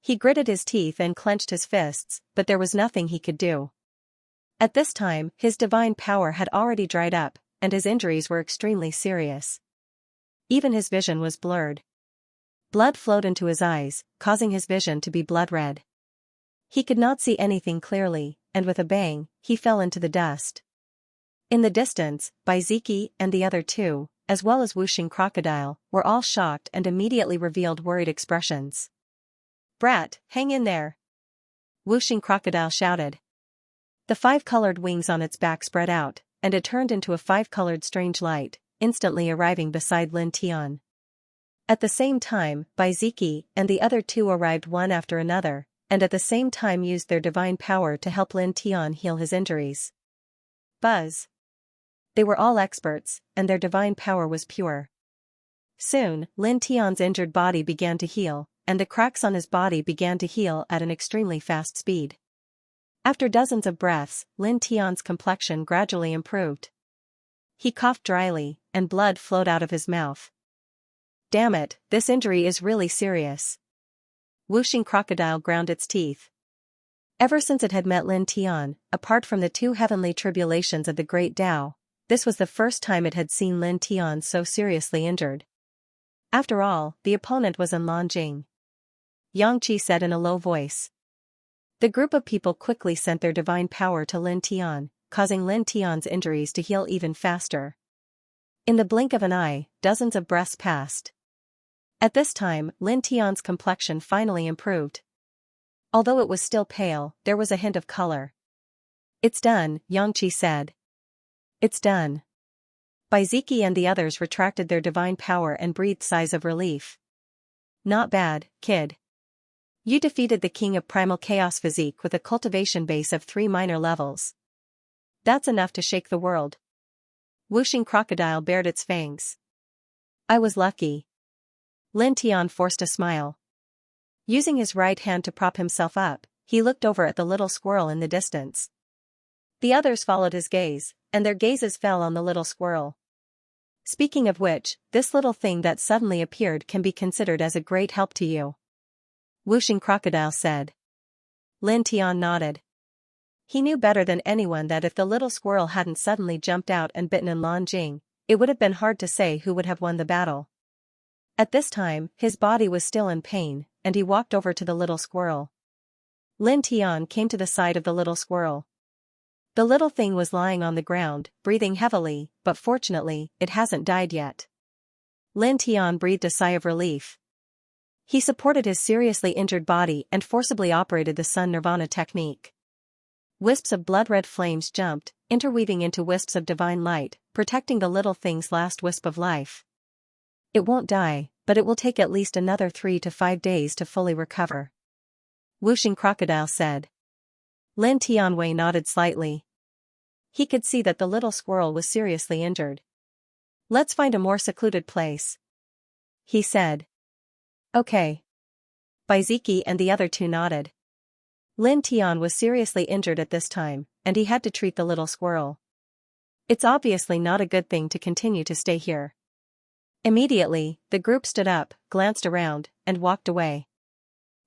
Speaker 1: He gritted his teeth and clenched his fists, but there was nothing he could do. At this time, his divine power had already dried up, and his injuries were extremely serious. Even his vision was blurred. Blood flowed into his eyes, causing his vision to be blood red. He could not see anything clearly, and with a bang, he fell into the dust. In the distance, Baiziki and the other two, as well as Wuxing Crocodile, were all shocked and immediately revealed worried expressions. Brat, hang in there! Wuxing Crocodile shouted. The 5-colored wings on its back spread out, and it turned into a 5-colored strange light, instantly arriving beside Lin Tian. At the same time, Baiziki and the other two arrived one after another, and at the same time used their divine power to help Lin Tian heal his injuries. Buzz. They were all experts, and their divine power was pure. Soon, Lin Tian's injured body began to heal, and the cracks on his body began to heal at an extremely fast speed. After dozens of breaths, Lin Tian's complexion gradually improved. He coughed dryly, and blood flowed out of his mouth. Damn it, this injury is really serious. Wuxing Crocodile ground its teeth. Ever since it had met Lin Tian, apart from the 2 heavenly tribulations of the Great Tao, this was the first time it had seen Lin Tian so seriously injured. After all, the opponent was Enlongjing. Xianxia said in a low voice. The group of people quickly sent their divine power to Lin Tian, causing Lin Tian's injuries to heal even faster. In the blink of an eye, dozens of breaths passed. At this time, Lin Tian's complexion finally improved. Although it was still pale, there was a hint of color. It's done, Xianxia said. It's done. Baiziki and the others retracted their divine power and breathed sighs of relief. Not bad, kid. You defeated the king of primal chaos physique with a cultivation base of 3 minor levels. That's enough to shake the world. Whooshing crocodile bared its fangs. I was lucky. Lin Tian forced a smile. Using his right hand to prop himself up, he looked over at the little squirrel in the distance. The others followed his gaze, and their gazes fell on the little squirrel. Speaking of which, this little thing that suddenly appeared can be considered as a great help to you. Whooshing crocodile said. Lin Tian nodded. He knew better than anyone that if the little squirrel hadn't suddenly jumped out and bitten in Lan Jing, it would have been hard to say who would have won the battle. At this time, his body was still in pain, and he walked over to the little squirrel. Lin Tian came to the side of the little squirrel. The little thing was lying on the ground, breathing heavily, but fortunately, it hasn't died yet. Lin Tian breathed a sigh of relief. He supported his seriously injured body and forcibly operated the Sun Nirvana technique. Wisps of blood-red flames jumped, interweaving into wisps of divine light, protecting the little thing's last wisp of life. It won't die, but it will take at least another 3 to 5 days to fully recover. Whooshing crocodile said. Lin Tianwei nodded slightly. He could see that the little squirrel was seriously injured. Let's find a more secluded place, he said. Okay. Baiziki and the other two nodded. Lin Tian was seriously injured at this time, and he had to treat the little squirrel. It's obviously not a good thing to continue to stay here. Immediately, the group stood up, glanced around, and walked away.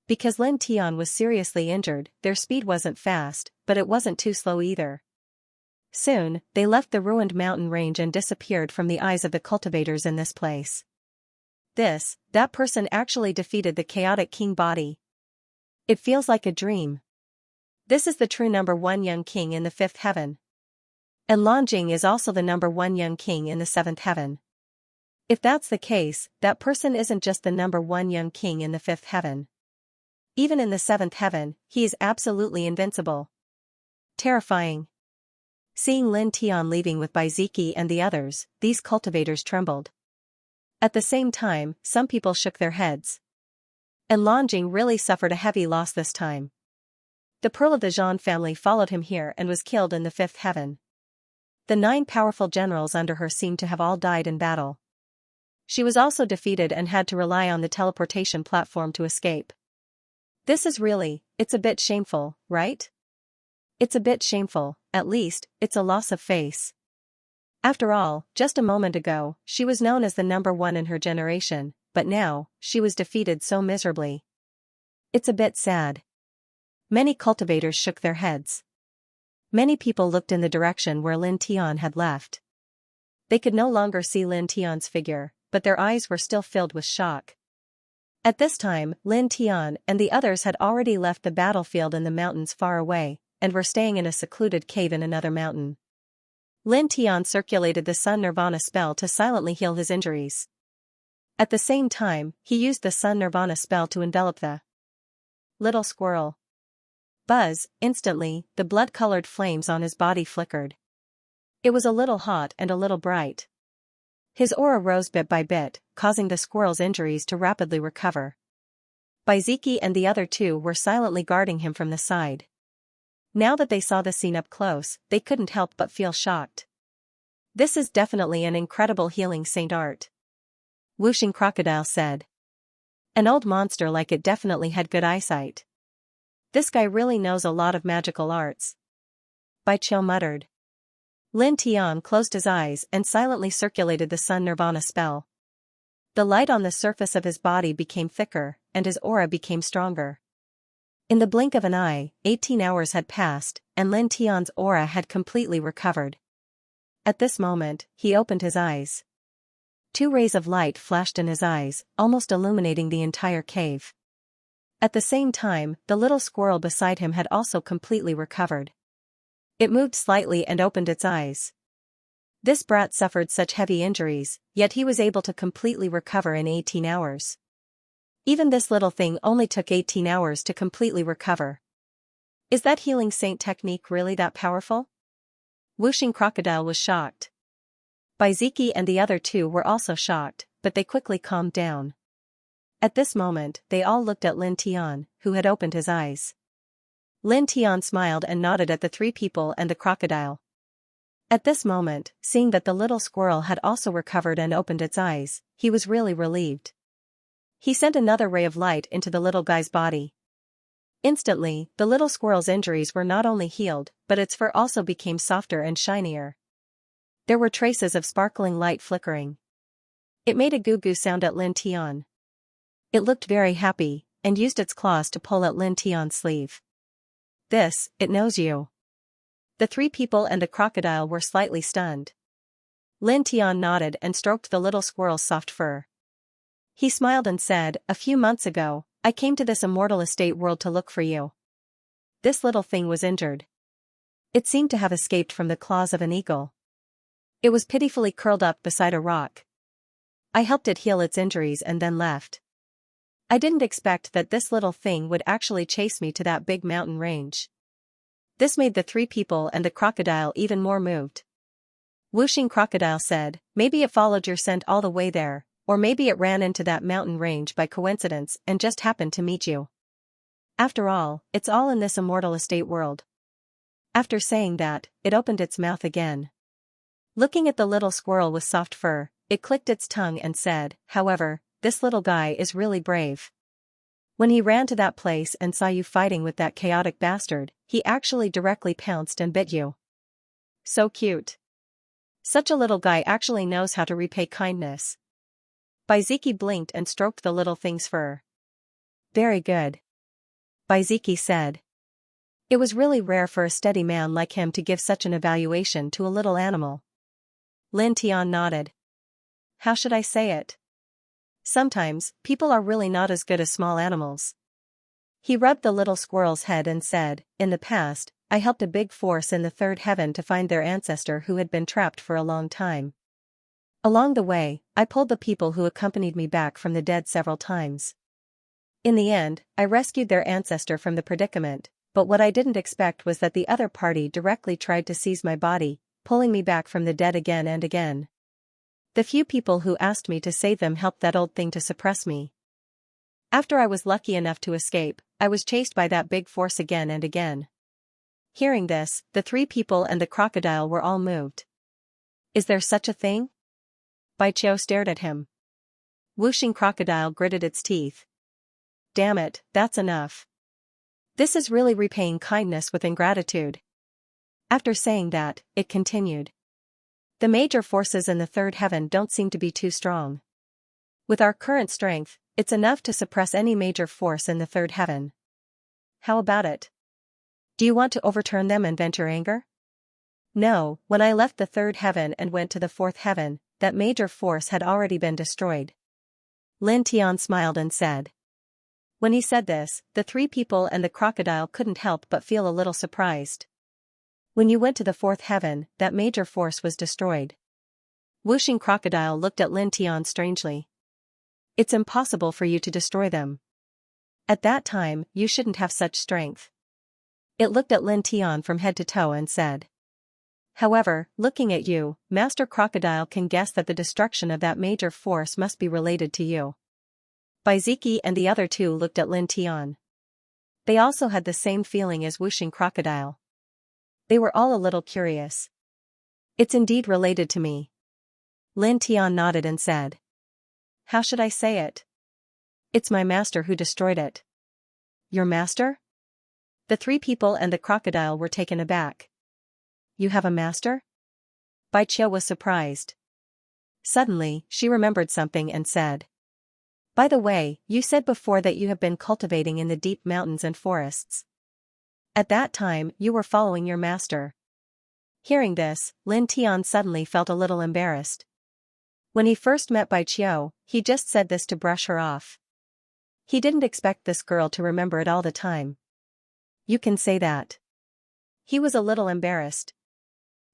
Speaker 1: Because Lin Tian was seriously injured, their speed wasn't fast, but it wasn't too slow either. Soon, they left the ruined mountain range and disappeared from the eyes of the cultivators in this place. That person actually defeated the chaotic king body. It feels like a dream. This is the true number 1 young king in the 5th heaven. And Lanjing is also the number 1 young king in the 7th heaven. If that's the case, that person isn't just the number 1 young king in the 5th heaven. Even in the 7th heaven, he is absolutely invincible. Terrifying. Seeing Lin Tian leaving with Baiziki and the others, these cultivators trembled. At the same time, some people shook their heads. And Lanjing really suffered a heavy loss this time. The pearl of the Zhan family followed him here and was killed in the 5th heaven. The 9 powerful generals under her seemed to have all died in battle. She was also defeated and had to rely on the teleportation platform to escape. It's a bit shameful, right? It's a bit shameful, at least, it's a loss of face. After all, just a moment ago, she was known as the number 1 in her generation, but now, she was defeated so miserably. It's a bit sad. Many cultivators shook their heads. Many people looked in the direction where Lin Tian had left. They could no longer see Lin Tian's figure, but their eyes were still filled with shock. At this time, Lin Tian and the others had already left the battlefield in the mountains far away, and were staying in a secluded cave in another mountain. Lin Tian circulated the Sun Nirvana spell to silently heal his injuries. At the same time, he used the Sun Nirvana spell to envelop the little squirrel. Buzz, instantly, the blood-colored flames on his body flickered. It was a little hot and a little bright. His aura rose bit by bit, causing the squirrel's injuries to rapidly recover. Baiziki and the other two were silently guarding him from the side. Now that they saw the scene up close, they couldn't help but feel shocked. This is definitely an incredible healing saint art. Whooshing crocodile said. An old monster like it definitely had good eyesight. This guy really knows a lot of magical arts. Bai Qiu muttered. Lin Tian closed his eyes and silently circulated the Sun Nirvana spell. The light on the surface of his body became thicker, and his aura became stronger. In the blink of an eye, 18 hours had passed, and Lin Tian's aura had completely recovered. At this moment, he opened his eyes. 2 rays of light flashed in his eyes, almost illuminating the entire cave. At the same time, the little squirrel beside him had also completely recovered. It moved slightly and opened its eyes. This brat suffered such heavy injuries, yet he was able to completely recover in 18 hours. Even this little thing only took 18 hours to completely recover. Is that healing saint technique really that powerful? Whooshing Crocodile was shocked. Baiziki and the other two were also shocked, but they quickly calmed down. At this moment, they all looked at Lin Tian, who had opened his eyes. Lin Tian smiled and nodded at the three people and the crocodile. At this moment, seeing that the little squirrel had also recovered and opened its eyes, he was really relieved. He sent another ray of light into the little guy's body. Instantly, the little squirrel's injuries were not only healed, but its fur also became softer and shinier. There were traces of sparkling light flickering. It made a goo-goo sound at Lin Tian. It looked very happy, and used its claws to pull at Lin Tian's sleeve. This, it knows you. The three people and the crocodile were slightly stunned. Lin Tian nodded and stroked the little squirrel's soft fur. He smiled and said, "A few months ago, I came to this immortal estate world to look for you. This little thing was injured. It seemed to have escaped from the claws of an eagle. It was pitifully curled up beside a rock. I helped it heal its injuries and then left. I didn't expect that this little thing would actually chase me to that big mountain range." This made the three people and the crocodile even more moved. Whooshing Crocodile said, "Maybe it followed your scent all the way there, or maybe it ran into that mountain range by coincidence and just happened to meet you. After all, it's all in this immortal estate world." After saying that, it opened its mouth again. Looking at the little squirrel with soft fur, it clicked its tongue and said, "However, this little guy is really brave. When he ran to that place and saw you fighting with that chaotic bastard, he actually directly pounced and bit you. So cute. Such a little guy actually knows how to repay kindness." Baiziki blinked and stroked the little thing's fur. "Very good," Baiziki said. It was really rare for a steady man like him to give such an evaluation to a little animal. Lin Tian nodded. "How should I say it? Sometimes, people are really not as good as small animals." He rubbed the little squirrel's head and said, "In the past, I helped a big force in the third heaven to find their ancestor who had been trapped for a long time. Along the way, I pulled the people who accompanied me back from the dead several times. In the end, I rescued their ancestor from the predicament, but what I didn't expect was that the other party directly tried to seize my body, pulling me back from the dead again and again. The few people who asked me to save them helped that old thing to suppress me. After I was lucky enough to escape, I was chased by that big force again and again." Hearing this, the three people and the crocodile were all moved. "Is there such a thing?" Bai Qiu stared at him. Whooshing Crocodile gritted its teeth. "Damn it, that's enough. This is really repaying kindness with ingratitude." After saying that, it continued. "The major forces in the third heaven don't seem to be too strong. With our current strength, it's enough to suppress any major force in the third heaven. How about it? Do you want to overturn them and vent your anger?" "No, when I left the third heaven and went to the fourth heaven, that major force had already been destroyed." Lin Tian smiled and said. When he said this, the three people and the crocodile couldn't help but feel a little surprised. "When you went to the fourth heaven, that major force was destroyed." Whooshing Crocodile looked at Lin Tian strangely. "It's impossible for you to destroy them. At that time, you shouldn't have such strength." It looked at Lin Tian from head to toe and said. "However, looking at you, Master Crocodile can guess that the destruction of that major force must be related to you." Baiziki and the other two looked at Lin Tian. They also had the same feeling as Whooshing Crocodile. They were all a little curious. "It's indeed related to me." Lin Tian nodded and said. "How should I say it? It's my master who destroyed it." "Your master?" The three people and the crocodile were taken aback. "You have a master?" Bai Qiu was surprised. Suddenly, she remembered something and said. "By the way, you said before that you have been cultivating in the deep mountains and forests. At that time, you were following your master." Hearing this, Lin Tian suddenly felt a little embarrassed. When he first met Bai Qiu, he just said this to brush her off. He didn't expect this girl to remember it all the time. You can say that. He was a little embarrassed.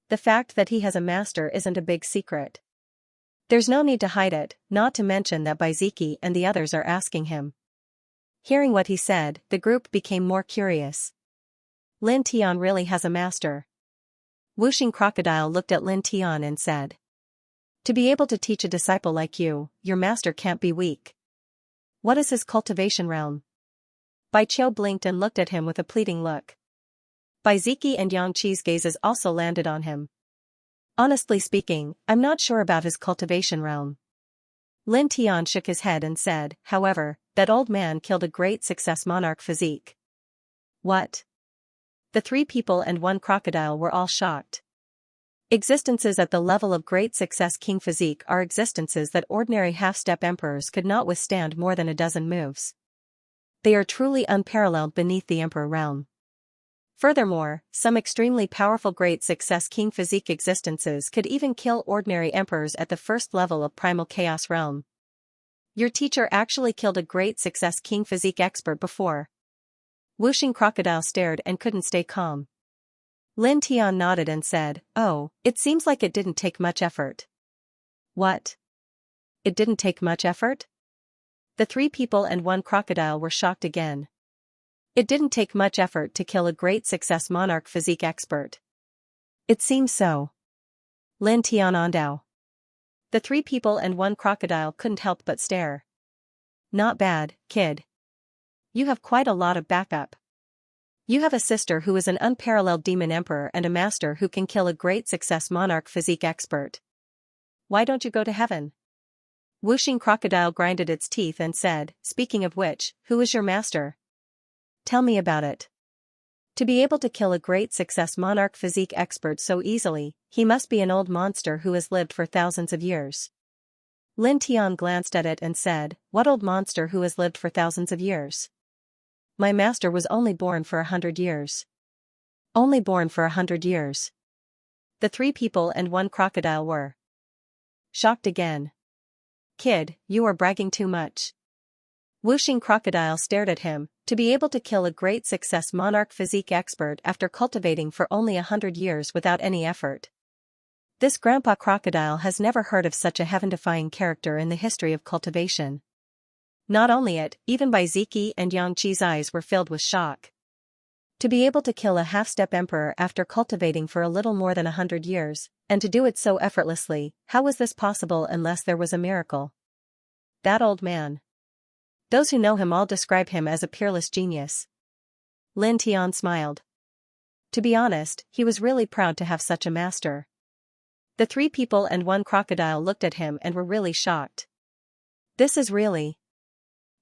Speaker 1: The fact that he has a master isn't a big secret. There's no need to hide it, not to mention that Baiziki and the others are asking him. Hearing what he said, the group became more curious. Lin Tian really has a master. Wuxing Crocodile looked at Lin Tian and said. To be able to teach a disciple like you, your master can't be weak. What is his cultivation realm? Bai Qiu blinked and looked at him with a pleading look. Baiziki and Yangqi's gazes also landed on him. Honestly speaking, I'm not sure about his cultivation realm. Lin Tian shook his head and said, however, that old man killed a great success monarch physique. What? The 3 people and 1 crocodile were all shocked. Existences at the level of great success king physique are existences that ordinary half-step emperors could not withstand more than a dozen moves. They are truly unparalleled beneath the emperor realm. Furthermore, some extremely powerful great success king physique existences could even kill ordinary emperors at the first level of primal chaos realm. Your teacher actually killed a great success king physique expert before. Wuxing Crocodile stared and couldn't stay calm. Lin Tian nodded and said, oh, it seems like it didn't take much effort. What? It didn't take much effort? The 3 people and 1 crocodile were shocked again. It didn't take much effort to kill a great success monarch physique expert. It seems so. Lin Tian Ondao. The 3 people and 1 crocodile couldn't help but stare. Not bad, kid. You have quite a lot of backup. You have a sister who is an unparalleled demon emperor and a master who can kill a great success monarch physique expert. Why don't you go to heaven? Wuxing Crocodile grinded its teeth and said, speaking of which, who is your master? Tell me about it. To be able to kill a great success monarch physique expert so easily, he must be an old monster who has lived for thousands of years. Lin Tian glanced at it and said, what old monster who has lived for thousands of years? My master was only born for 100 years. Only born for 100 years. The 3 people and 1 crocodile were shocked again. Kid, you are bragging too much. Wuxing Crocodile stared at him. To be able to kill a great success monarch physique expert after cultivating for only 100 years without any effort. This Grandpa Crocodile has never heard of such a heaven-defying character in the history of cultivation. Not only it, even Baiziki and Yangqi's eyes were filled with shock. To be able to kill a half-step emperor after cultivating for a little more than 100 years, and to do it so effortlessly, how was this possible unless there was a miracle? That old man. Those who know him all describe him as a peerless genius. Lin Tian smiled. To be honest, he was really proud to have such a master. The 3 people and 1 crocodile looked at him and were really shocked. This is really.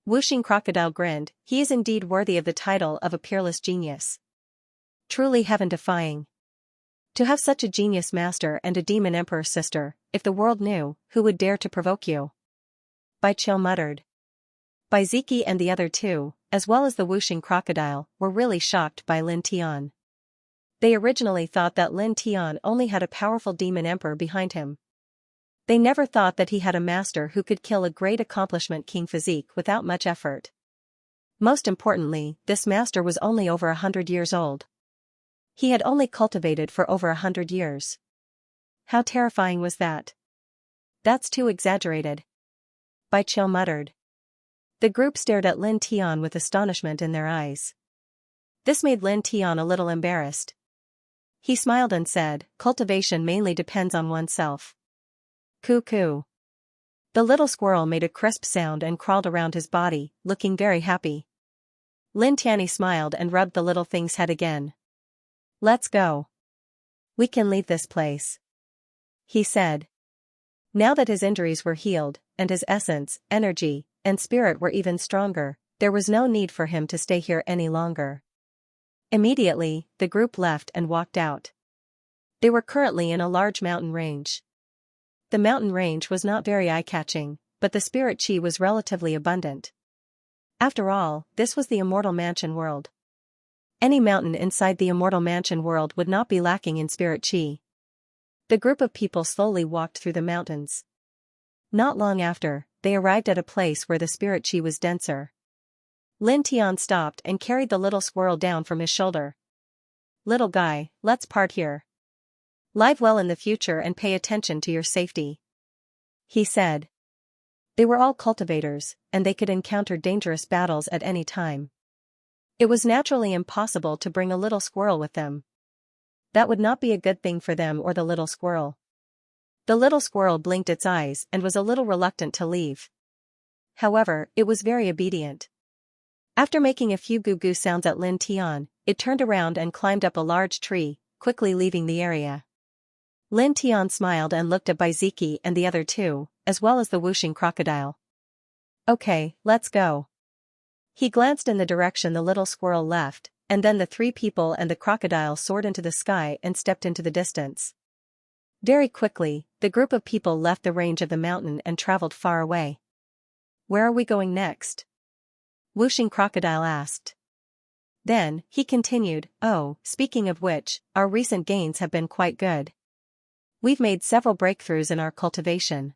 Speaker 1: Wuxing Crocodile grinned, he is indeed worthy of the title of a peerless genius. Truly heaven-defying. To have such a genius master and a demon emperor sister, if the world knew, who would dare to provoke you? Bai Qiu muttered. Baiziki and the other 2, as well as the Wuxing Crocodile, were really shocked by Lin Tian. They originally thought that Lin Tian only had a powerful demon emperor behind him. They never thought that he had a master who could kill a great accomplishment king physique without much effort. Most importantly, this master was only over 100 years old. He had only cultivated for over 100 years. How terrifying was that? That's too exaggerated. Bai Qiu muttered. The group stared at Lin Tian with astonishment in their eyes. This made Lin Tian a little embarrassed. He smiled and said, cultivation mainly depends on oneself. Coo-coo. The little squirrel made a crisp sound and crawled around his body, looking very happy. Lin Tian smiled and rubbed the little thing's head again. Let's go. We can leave this place. He said. Now that his injuries were healed, and his essence, energy, and spirit were even stronger, there was no need for him to stay here any longer. Immediately, the group left and walked out. They were currently in a large mountain range. The mountain range was not very eye-catching, but the spirit chi was relatively abundant. After all, this was the Immortal Mansion world. Any mountain inside the Immortal Mansion world would not be lacking in spirit chi. The group of people slowly walked through the mountains. Not long after, they arrived at a place where the spirit chi was denser. Lin Tian stopped and carried the little squirrel down from his shoulder. Little guy, let's part here. Live well in the future and pay attention to your safety, he said. They were all cultivators, and they could encounter dangerous battles at any time. It was naturally impossible to bring a little squirrel with them. That would not be a good thing for them or the little squirrel. The little squirrel blinked its eyes and was a little reluctant to leave. However, it was very obedient. After making a few goo-goo sounds at Lin Tian, it turned around and climbed up a large tree, quickly leaving the area. Lin Tian smiled and looked at Baiziki and the other two, as well as the whooshing crocodile. Okay, let's go. He glanced in the direction the little squirrel left, and then the three people and the crocodile soared into the sky and stepped into the distance. Very quickly, the group of people left the range of the mountain and traveled far away. Where are we going next? Whooshing crocodile asked. Then, he continued, oh, speaking of which, our recent gains have been quite good. We've made several breakthroughs in our cultivation.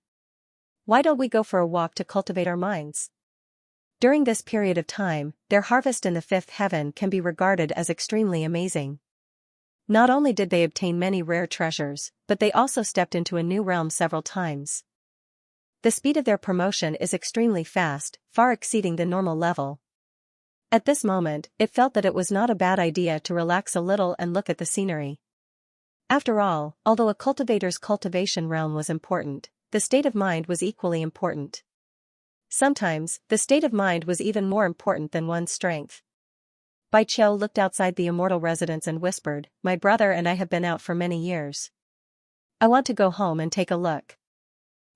Speaker 1: Why don't we go for a walk to cultivate our minds? During this period of time, their harvest in the fifth heaven can be regarded as extremely amazing. Not only did they obtain many rare treasures, but they also stepped into a new realm several times. The speed of their promotion is extremely fast, far exceeding the normal level. At this moment, it felt that it was not a bad idea to relax a little and look at the scenery. After all, although a cultivator's cultivation realm was important, the state of mind was equally important. Sometimes, the state of mind was even more important than one's strength. Bai Qiu looked outside the immortal residence and whispered, my brother and I have been out for many years. I want to go home and take a look.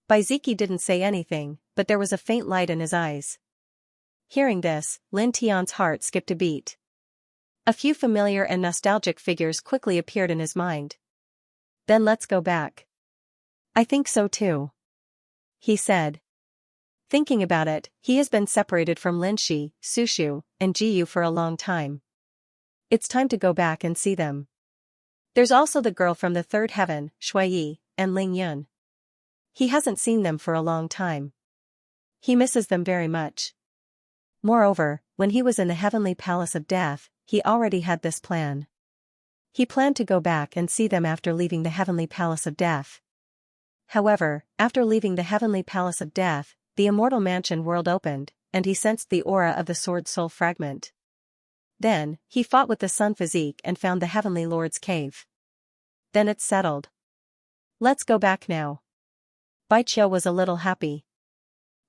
Speaker 1: Baiziki didn't say anything, but there was a faint light in his eyes. Hearing this, Lin Tian's heart skipped a beat. A few familiar and nostalgic figures quickly appeared in his mind. Then let's go back. I think so too, he said. Thinking about it, he has been separated from Linshi, Sushu, and Jiyu for a long time. It's time to go back and see them. There's also the girl from the third heaven, Shuiyi, and Ling Yun. He hasn't seen them for a long time. He misses them very much. Moreover, when he was in the heavenly palace of death, he already had this plan. He planned to go back and see them after leaving the heavenly palace of death. However, after leaving the heavenly palace of death, the immortal mansion world opened, and he sensed the aura of the sword soul fragment. Then, he fought with the sun physique and found the heavenly lord's cave. Then it's settled. Let's go back now. Bai Qiu was a little happy.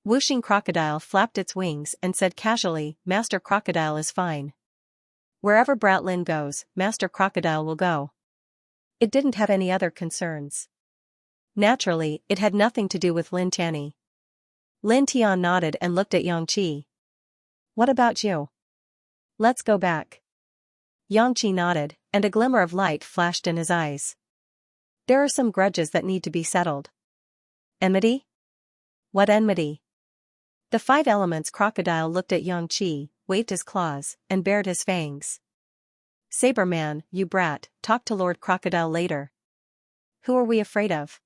Speaker 1: Whooshing crocodile flapped its wings and said casually, Master Crocodile is fine. Wherever Bratlin goes, Master Crocodile will go. It didn't have any other concerns. Naturally, it had nothing to do with Lin Tianyi. Lin Tian nodded and looked at Xianxia. What about you? Let's go back. Xianxia nodded, and a glimmer of light flashed in his eyes. There are some grudges that need to be settled. Enmity? What enmity? The five elements crocodile looked at Xianxia, waved his claws, and bared his fangs. Saber man, you brat, talk to Lord Crocodile later. Who are we afraid of?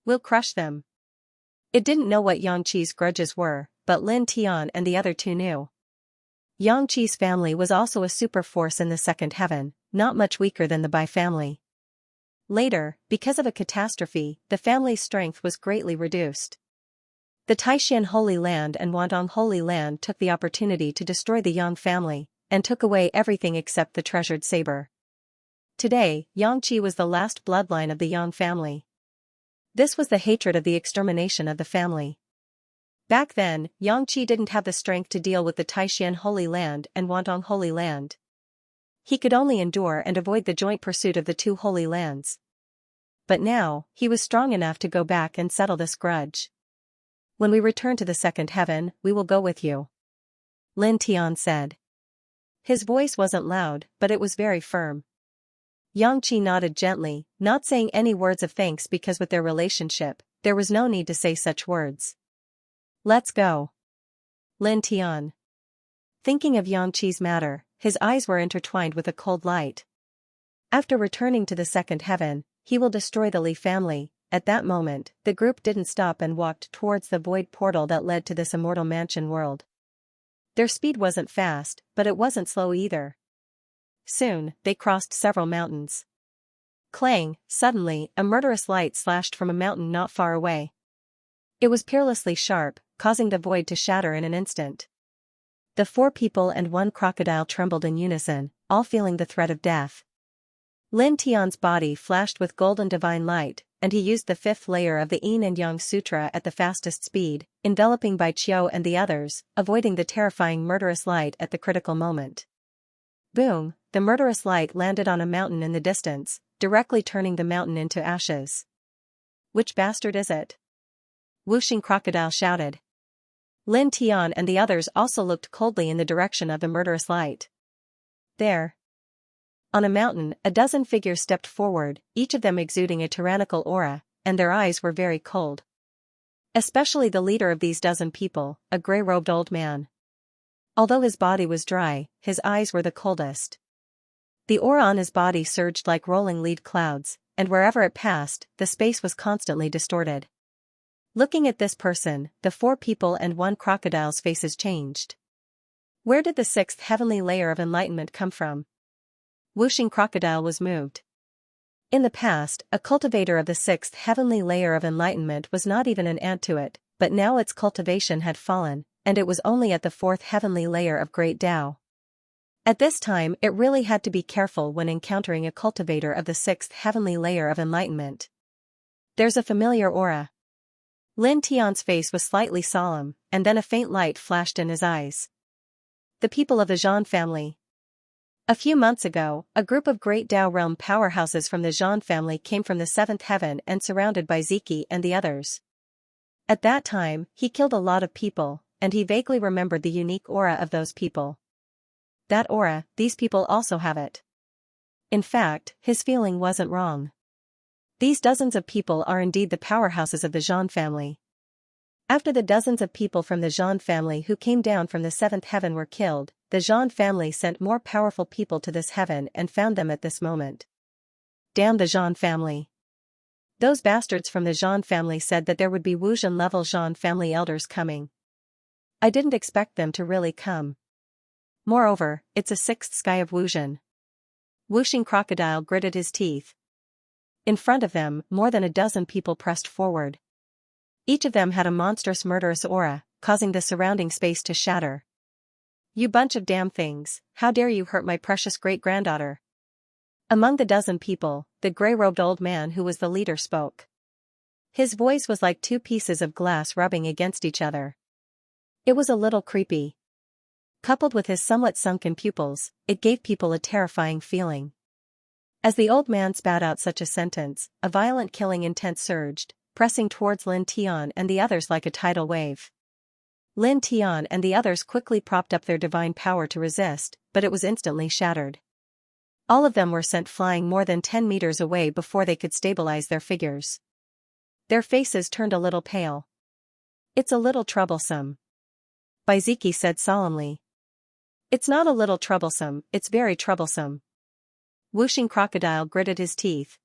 Speaker 1: We'll crush them. It didn't know what Yangqi's grudges were, but Lin Tian and the other two knew. Yangqi's family was also a super force in the second heaven, not much weaker than the Bai family. Later, because of a catastrophe, the family's strength was greatly reduced. The Taishan Holy Land and Wandong Holy Land took the opportunity to destroy the Yang family, and took away everything except the treasured saber. Today, Yangqi was the last bloodline of the Yang family. This was the hatred of the extermination of the family. Back then, Yangqi didn't have the strength to deal with the Taishan Holy Land and Wandong Holy Land. He could only endure and avoid the joint pursuit of the two holy lands. But now, he was strong enough to go back and settle this grudge. When we return to the second heaven, we will go with you, Lin Tian said. His voice wasn't loud, but it was very firm. Yangqi nodded gently, not saying any words of thanks because with their relationship, there was no need to say such words. Let's go. Lin Tian. Thinking of Yangqi's matter, his eyes were intertwined with a cold light. After returning to the second heaven, he will destroy the Li family. At that moment, the group didn't stop and walked towards the void portal that led to this immortal mansion world. Their speed wasn't fast, but it wasn't slow either. Soon, they crossed several mountains. Clang, suddenly, a murderous light slashed from a mountain not far away. It was perilously sharp, causing the void to shatter in an instant. The 4 people and 1 crocodile trembled in unison, all feeling the threat of death. Lin Tian's body flashed with golden divine light, and he used the 5th layer of the Yin and Yang Sutra at the fastest speed, enveloping Bai Qiu and the others, avoiding the terrifying murderous light at the critical moment. Boom, the murderous light landed on a mountain in the distance, directly turning the mountain into ashes. Which bastard is it? Whooshing Crocodile shouted. Lin Tian and the others also looked coldly in the direction of the murderous light. There. On a mountain, a dozen figures stepped forward, each of them exuding a tyrannical aura, and their eyes were very cold. Especially the leader of these dozen people, a gray-robed old man. Although his body was dry, his eyes were the coldest. The aura on his body surged like rolling lead clouds, and wherever it passed, the space was constantly distorted. Looking at this person, the 4 people and 1 crocodile's faces changed. Where did the 6th heavenly layer of enlightenment come from? Whooshing Crocodile was moved. In the past, a cultivator of the 6th heavenly layer of enlightenment was not even an ant to it, but now its cultivation had fallen, and it was only at the 4th heavenly layer of Great Tao. At this time it really had to be careful when encountering a cultivator of the 6th heavenly layer of enlightenment. There's a familiar aura. Lin Tian's face was slightly solemn, and then a faint light flashed in his eyes. The people of the Zhan family. A few months ago, a group of Great Tao realm powerhouses from the Zhan family came from the 7th heaven and surrounded Bai Ziki and the others. At that time, he killed a lot of people, and he vaguely remembered the unique aura of those people. That aura, these people also have it. In fact, his feeling wasn't wrong. These dozens of people are indeed the powerhouses of the Zhan family. After the dozens of people from the Zhan family who came down from the 7th heaven were killed, the Zhan family sent more powerful people to this heaven and found them at this moment. Damn the Zhan family. Those bastards from the Zhan family said that there would be Wuzhen-level Zhan family elders coming. I didn't expect them to really come. Moreover, it's a 6th sky of Wuzhen. Whooshing Crocodile gritted his teeth. In front of them, more than a dozen people pressed forward. Each of them had a monstrous murderous aura, causing the surrounding space to shatter. You bunch of damn things, how dare you hurt my precious great-granddaughter? Among the dozen people, the gray-robed old man who was the leader spoke. His voice was like 2 pieces of glass rubbing against each other. It was a little creepy. Coupled with his somewhat sunken pupils, it gave people a terrifying feeling. As the old man spat out such a sentence, a violent killing intent surged, pressing towards Lin Tian and the others like a tidal wave. Lin Tian and the others quickly propped up their divine power to resist, but it was instantly shattered. All of them were sent flying more than 10 meters away before they could stabilize their figures. Their faces turned a little pale. It's a little troublesome. Bai Ziki said solemnly. It's not a little troublesome, it's very troublesome. Whooshing Crocodile gritted his teeth.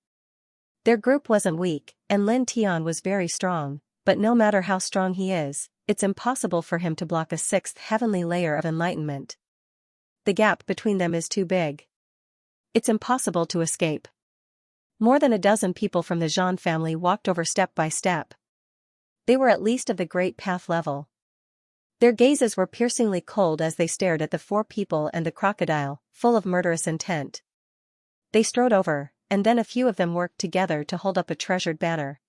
Speaker 1: Their group wasn't weak, and Lin Tian was very strong, but no matter how strong he is, it's impossible for him to block a 6th heavenly layer of enlightenment. The gap between them is too big. It's impossible to escape. More than a dozen people from the Zhan family walked over step by step. They were at least of the Great Path level. Their gazes were piercingly cold as they stared at the 4 people and the crocodile, full of murderous intent. They strode over, and then a few of them worked together to hold up a treasured banner.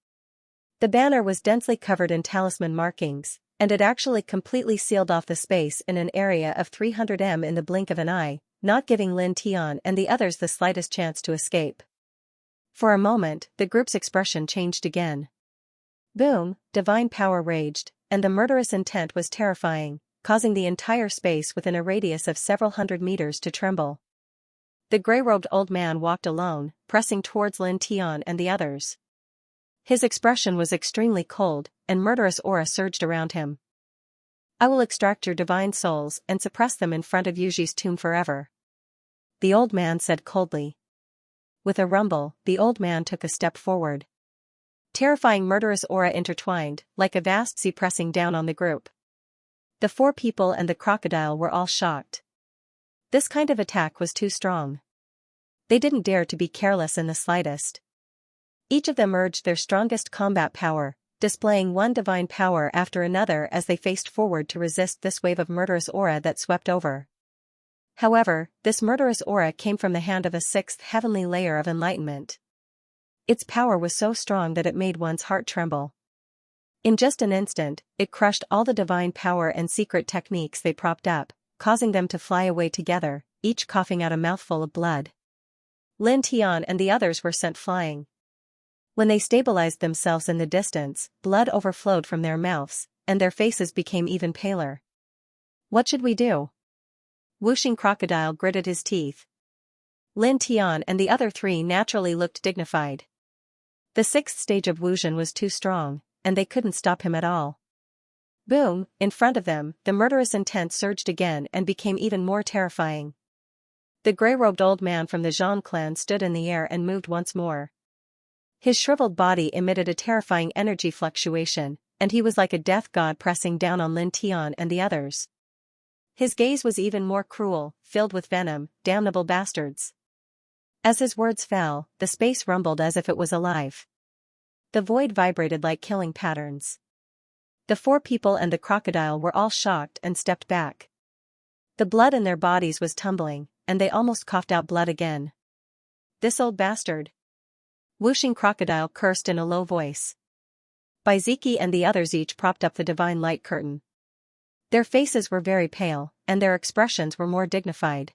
Speaker 1: The banner was densely covered in talisman markings, and it actually completely sealed off the space in an area of 300 m in the blink of an eye, not giving Lin Tian and the others the slightest chance to escape. For a moment, the group's expression changed again. Boom, divine power raged, and the murderous intent was terrifying, causing the entire space within a radius of several hundred meters to tremble. The gray-robed old man walked alone, pressing towards Lin Tian and the others. His expression was extremely cold, and murderous aura surged around him. I will extract your divine souls and suppress them in front of Yuji's tomb forever. The old man said coldly. With a rumble, the old man took a step forward. Terrifying murderous aura intertwined, like a vast sea pressing down on the group. The four people and the crocodile were all shocked. This kind of attack was too strong. They didn't dare to be careless in the slightest. Each of them urged their strongest combat power, displaying one divine power after another as they faced forward to resist this wave of murderous aura that swept over. However, this murderous aura came from the hand of a sixth heavenly layer of enlightenment. Its power was so strong that it made one's heart tremble. In just an instant, it crushed all the divine power and secret techniques they propped up, causing them to fly away together, each coughing out a mouthful of blood. Lin Tian and the others were sent flying. When they stabilized themselves in the distance, blood overflowed from their mouths, and their faces became even paler. What should we do? Wuxing Crocodile gritted his teeth. Lin Tian and the other three naturally looked dignified. The sixth stage of Wuxin was too strong, and they couldn't stop him at all. Boom, in front of them, the murderous intent surged again and became even more terrifying. The gray-robed old man from the Zhang clan stood in the air and moved once more. His shriveled body emitted a terrifying energy fluctuation, and he was like a death god pressing down on Lin Tian and the others. His gaze was even more cruel, filled with venom. Damnable bastards. As his words fell, the space rumbled as if it was alive. The void vibrated like killing patterns. The four people and the crocodile were all shocked and stepped back. The blood in their bodies was tumbling, and they almost coughed out blood again. This old bastard. Wuxing Crocodile cursed in a low voice. Baiziki and the others each propped up the divine light curtain. Their faces were very pale, and their expressions were more dignified.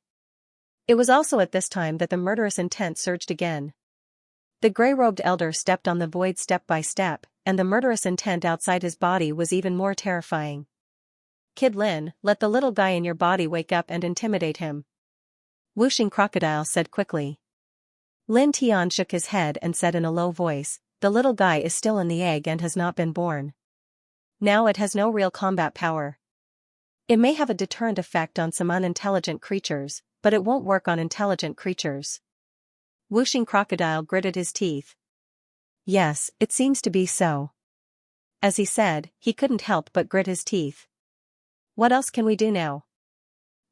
Speaker 1: It was also at this time that the murderous intent surged again. The gray-robed elder stepped on the void step by step, and the murderous intent outside his body was even more terrifying. Kid Lin, let the little guy in your body wake up and intimidate him. Wuxing Crocodile said quickly. Lin Tian shook his head and said in a low voice, the little guy is still in the egg and has not been born. Now it has no real combat power. It may have a deterrent effect on some unintelligent creatures, but it won't work on intelligent creatures. Wuxing Crocodile gritted his teeth. Yes, it seems to be so. As he said, he couldn't help but grit his teeth. What else can we do now?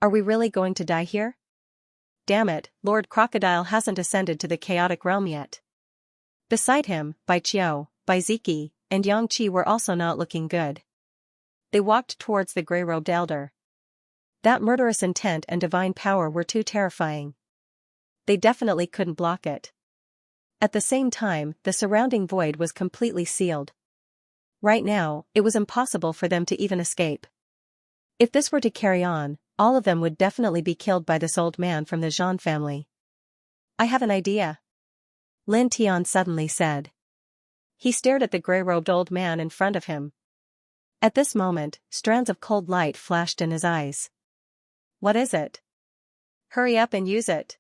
Speaker 1: Are we really going to die here? Damn it, Lord Crocodile hasn't ascended to the chaotic realm yet. Beside him, Bai Qiu, Baiziki, and Yang Qi were also not looking good. They walked towards the gray-robed elder. That murderous intent and divine power were too terrifying. They definitely couldn't block it. At the same time, the surrounding void was completely sealed. Right now, it was impossible for them to even escape. If this were to carry on, all of them would definitely be killed by this old man from the Zhan family. I have an idea. Lin Tian suddenly said. He stared at the gray-robed old man in front of him. At this moment, strands of cold light flashed in his eyes. What is it? Hurry up and use it.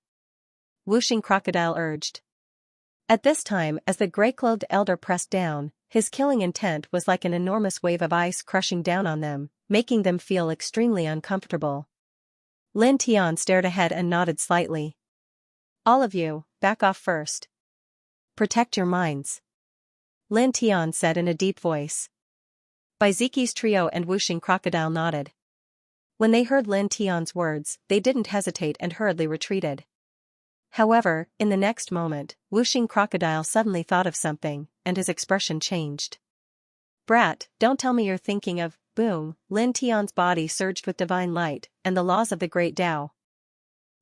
Speaker 1: Wuxing Crocodile urged. At this time, as the gray-clothed elder pressed down, his killing intent was like an enormous wave of ice crushing down on them, making them feel extremely uncomfortable. Lin Tian stared ahead and nodded slightly. All of you, back off first. Protect your minds. Lin Tian said in a deep voice. Baiziki's trio and Wuxing Crocodile nodded. When they heard Lin Tian's words, they didn't hesitate and hurriedly retreated. However, in the next moment, Wuxing Crocodile suddenly thought of something, and his expression changed. Brat, don't tell me you're thinking of, boom, Lin Tian's body surged with divine light, and the laws of the great Tao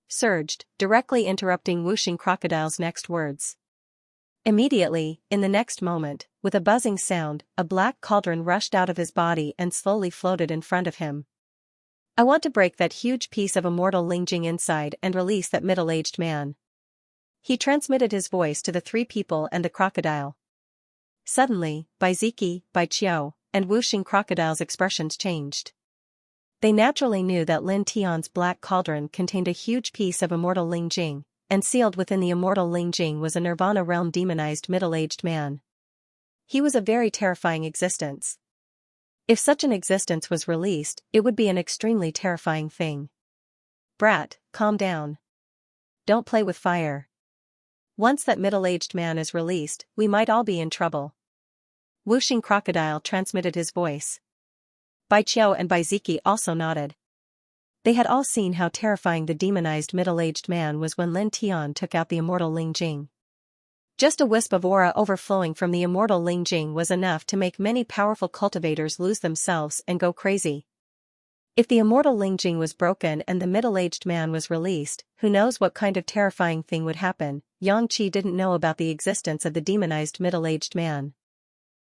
Speaker 1: surged, directly interrupting Wuxing Crocodile's next words. Immediately, in the next moment, with a buzzing sound, a black cauldron rushed out of his body and slowly floated in front of him. I want to break that huge piece of immortal Lingjing inside and release that middle-aged man. He transmitted his voice to the three people and the crocodile. Suddenly, Baiziki, Bai Qiu, and Wuxing Crocodile's expressions changed. They naturally knew that Lin Tian's black cauldron contained a huge piece of immortal Lingjing, and sealed within the immortal Lingjing was a Nirvana realm demonized middle-aged man. He was a very terrifying existence. If such an existence was released, it would be an extremely terrifying thing. Brat, calm down. Don't play with fire. Once that middle-aged man is released, we might all be in trouble. Wuxing Crocodile transmitted his voice. Bai Qiao and Bai Ziki also nodded. They had all seen how terrifying the demonized middle-aged man was when Lin Tian took out the immortal Ling Jing. Just a wisp of aura overflowing from the immortal Ling Jing was enough to make many powerful cultivators lose themselves and go crazy. If the immortal Ling Jing was broken and the middle-aged man was released, who knows what kind of terrifying thing would happen. Yang Qi didn't know about the existence of the demonized middle-aged man.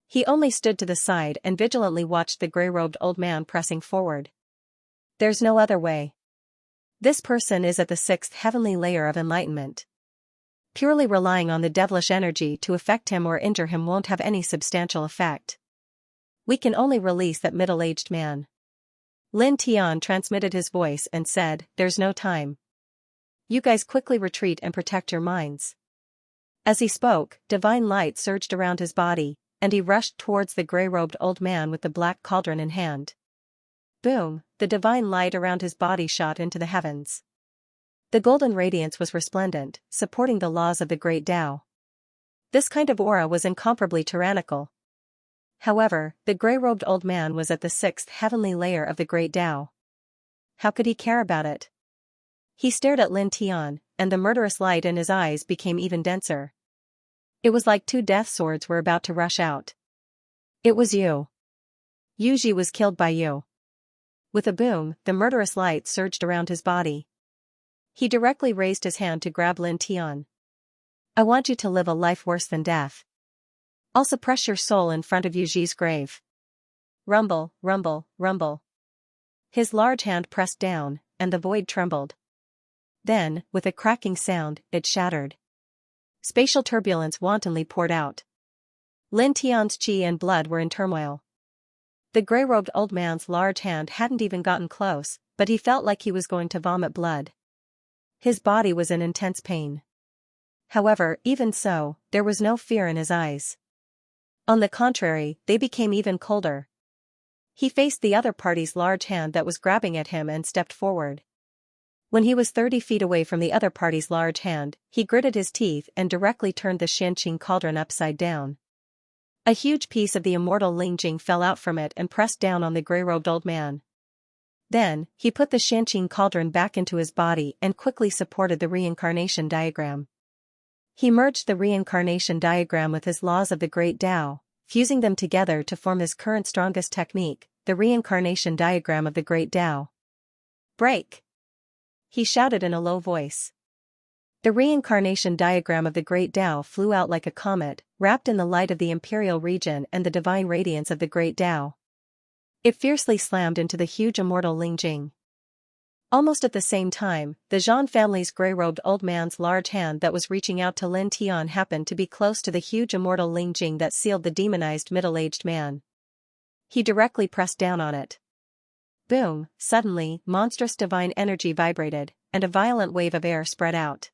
Speaker 1: He only stood to the side and vigilantly watched the gray-robed old man pressing forward. There's no other way. This person is at the 6th heavenly layer of enlightenment. Purely relying on the devilish energy to affect him or injure him won't have any substantial effect. We can only release that middle-aged man. Lin Tian transmitted his voice and said, "There's no time. You guys quickly retreat and protect your minds." As he spoke, divine light surged around his body, and he rushed towards the gray-robed old man with the black cauldron in hand. Boom, the divine light around his body shot into the heavens. The golden radiance was resplendent, supporting the laws of the great Tao. This kind of aura was incomparably tyrannical. However, the gray-robed old man was at the 6th heavenly layer of the great Tao. How could he care about it? He stared at Lin Tian, and the murderous light in his eyes became even denser. It was like two death swords were about to rush out. It was you. Yu Ji was killed by you. With a boom, the murderous light surged around his body. He directly raised his hand to grab Lin Tian. I want you to live a life worse than death. I'll suppress your soul in front of Yu Ji's grave. Rumble, rumble, rumble. His large hand pressed down, and the void trembled. Then, with a cracking sound, it shattered. Spatial turbulence wantonly poured out. Lin Tian's qi and blood were in turmoil. The gray-robed old man's large hand hadn't even gotten close, but he felt like he was going to vomit blood. His body was in intense pain. However, even so, there was no fear in his eyes. On the contrary, they became even colder. He faced the other party's large hand that was grabbing at him and stepped forward. When he was 30 feet away from the other party's large hand, he gritted his teeth and directly turned the Xianxia cauldron upside down. A huge piece of the immortal Ling Jing fell out from it and pressed down on the gray-robed old man. Then, he put the Xianxia cauldron back into his body and quickly supported the reincarnation diagram. He merged the reincarnation diagram with his laws of the great Tao, fusing them together to form his current strongest technique, the reincarnation diagram of the great Tao. Break! He shouted in a low voice. The reincarnation diagram of the great Tao flew out like a comet, wrapped in the light of the imperial region and the divine radiance of the great Tao. It fiercely slammed into the huge immortal Ling Jing. Almost at the same time, the Zhan family's gray-robed old man's large hand that was reaching out to Lin Tian happened to be close to the huge immortal Ling Jing that sealed the demonized middle-aged man. He directly pressed down on it. Boom, suddenly, monstrous divine energy vibrated, and a violent wave of air spread out.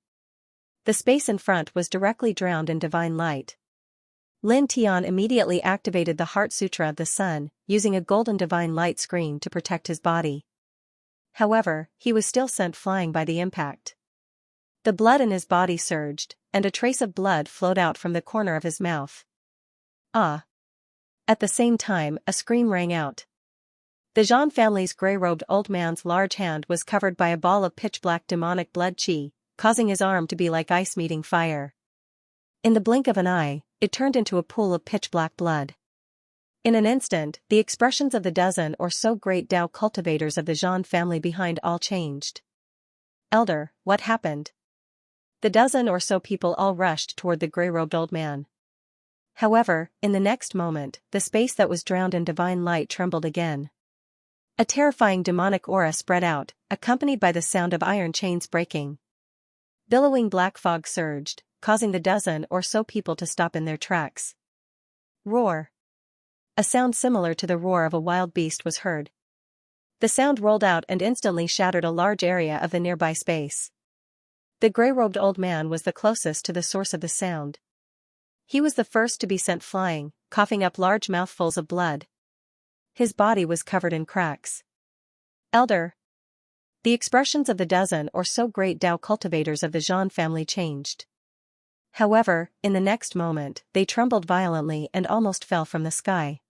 Speaker 1: The space in front was directly drowned in divine light. Lin Tian immediately activated the Heart Sutra of the Sun, using a golden divine light screen to protect his body. However, he was still sent flying by the impact. The blood in his body surged, and a trace of blood flowed out from the corner of his mouth. Ah! At the same time, a scream rang out. The Zhan family's gray-robed old man's large hand was covered by a ball of pitch-black demonic blood qi, causing his arm to be like ice meeting fire. In the blink of an eye, it turned into a pool of pitch-black blood. In an instant, the expressions of the dozen or so great Tao cultivators of the Zhan family behind all changed. Elder, what happened? The dozen or so people all rushed toward the gray-robed old man. However, in the next moment, the space that was drowned in divine light trembled again. A terrifying demonic aura spread out, accompanied by the sound of iron chains breaking. Billowing black fog surged, causing the dozen or so people to stop in their tracks. Roar! A sound similar to the roar of a wild beast was heard. The sound rolled out and instantly shattered a large area of the nearby space. The gray-robed old man was the closest to the source of the sound. He was the first to be sent flying, coughing up large mouthfuls of blood. His body was covered in cracks. Elder! The expressions of the dozen or so great Tao cultivators of the Zhan family changed. However, in the next moment, they trembled violently and almost fell from the sky.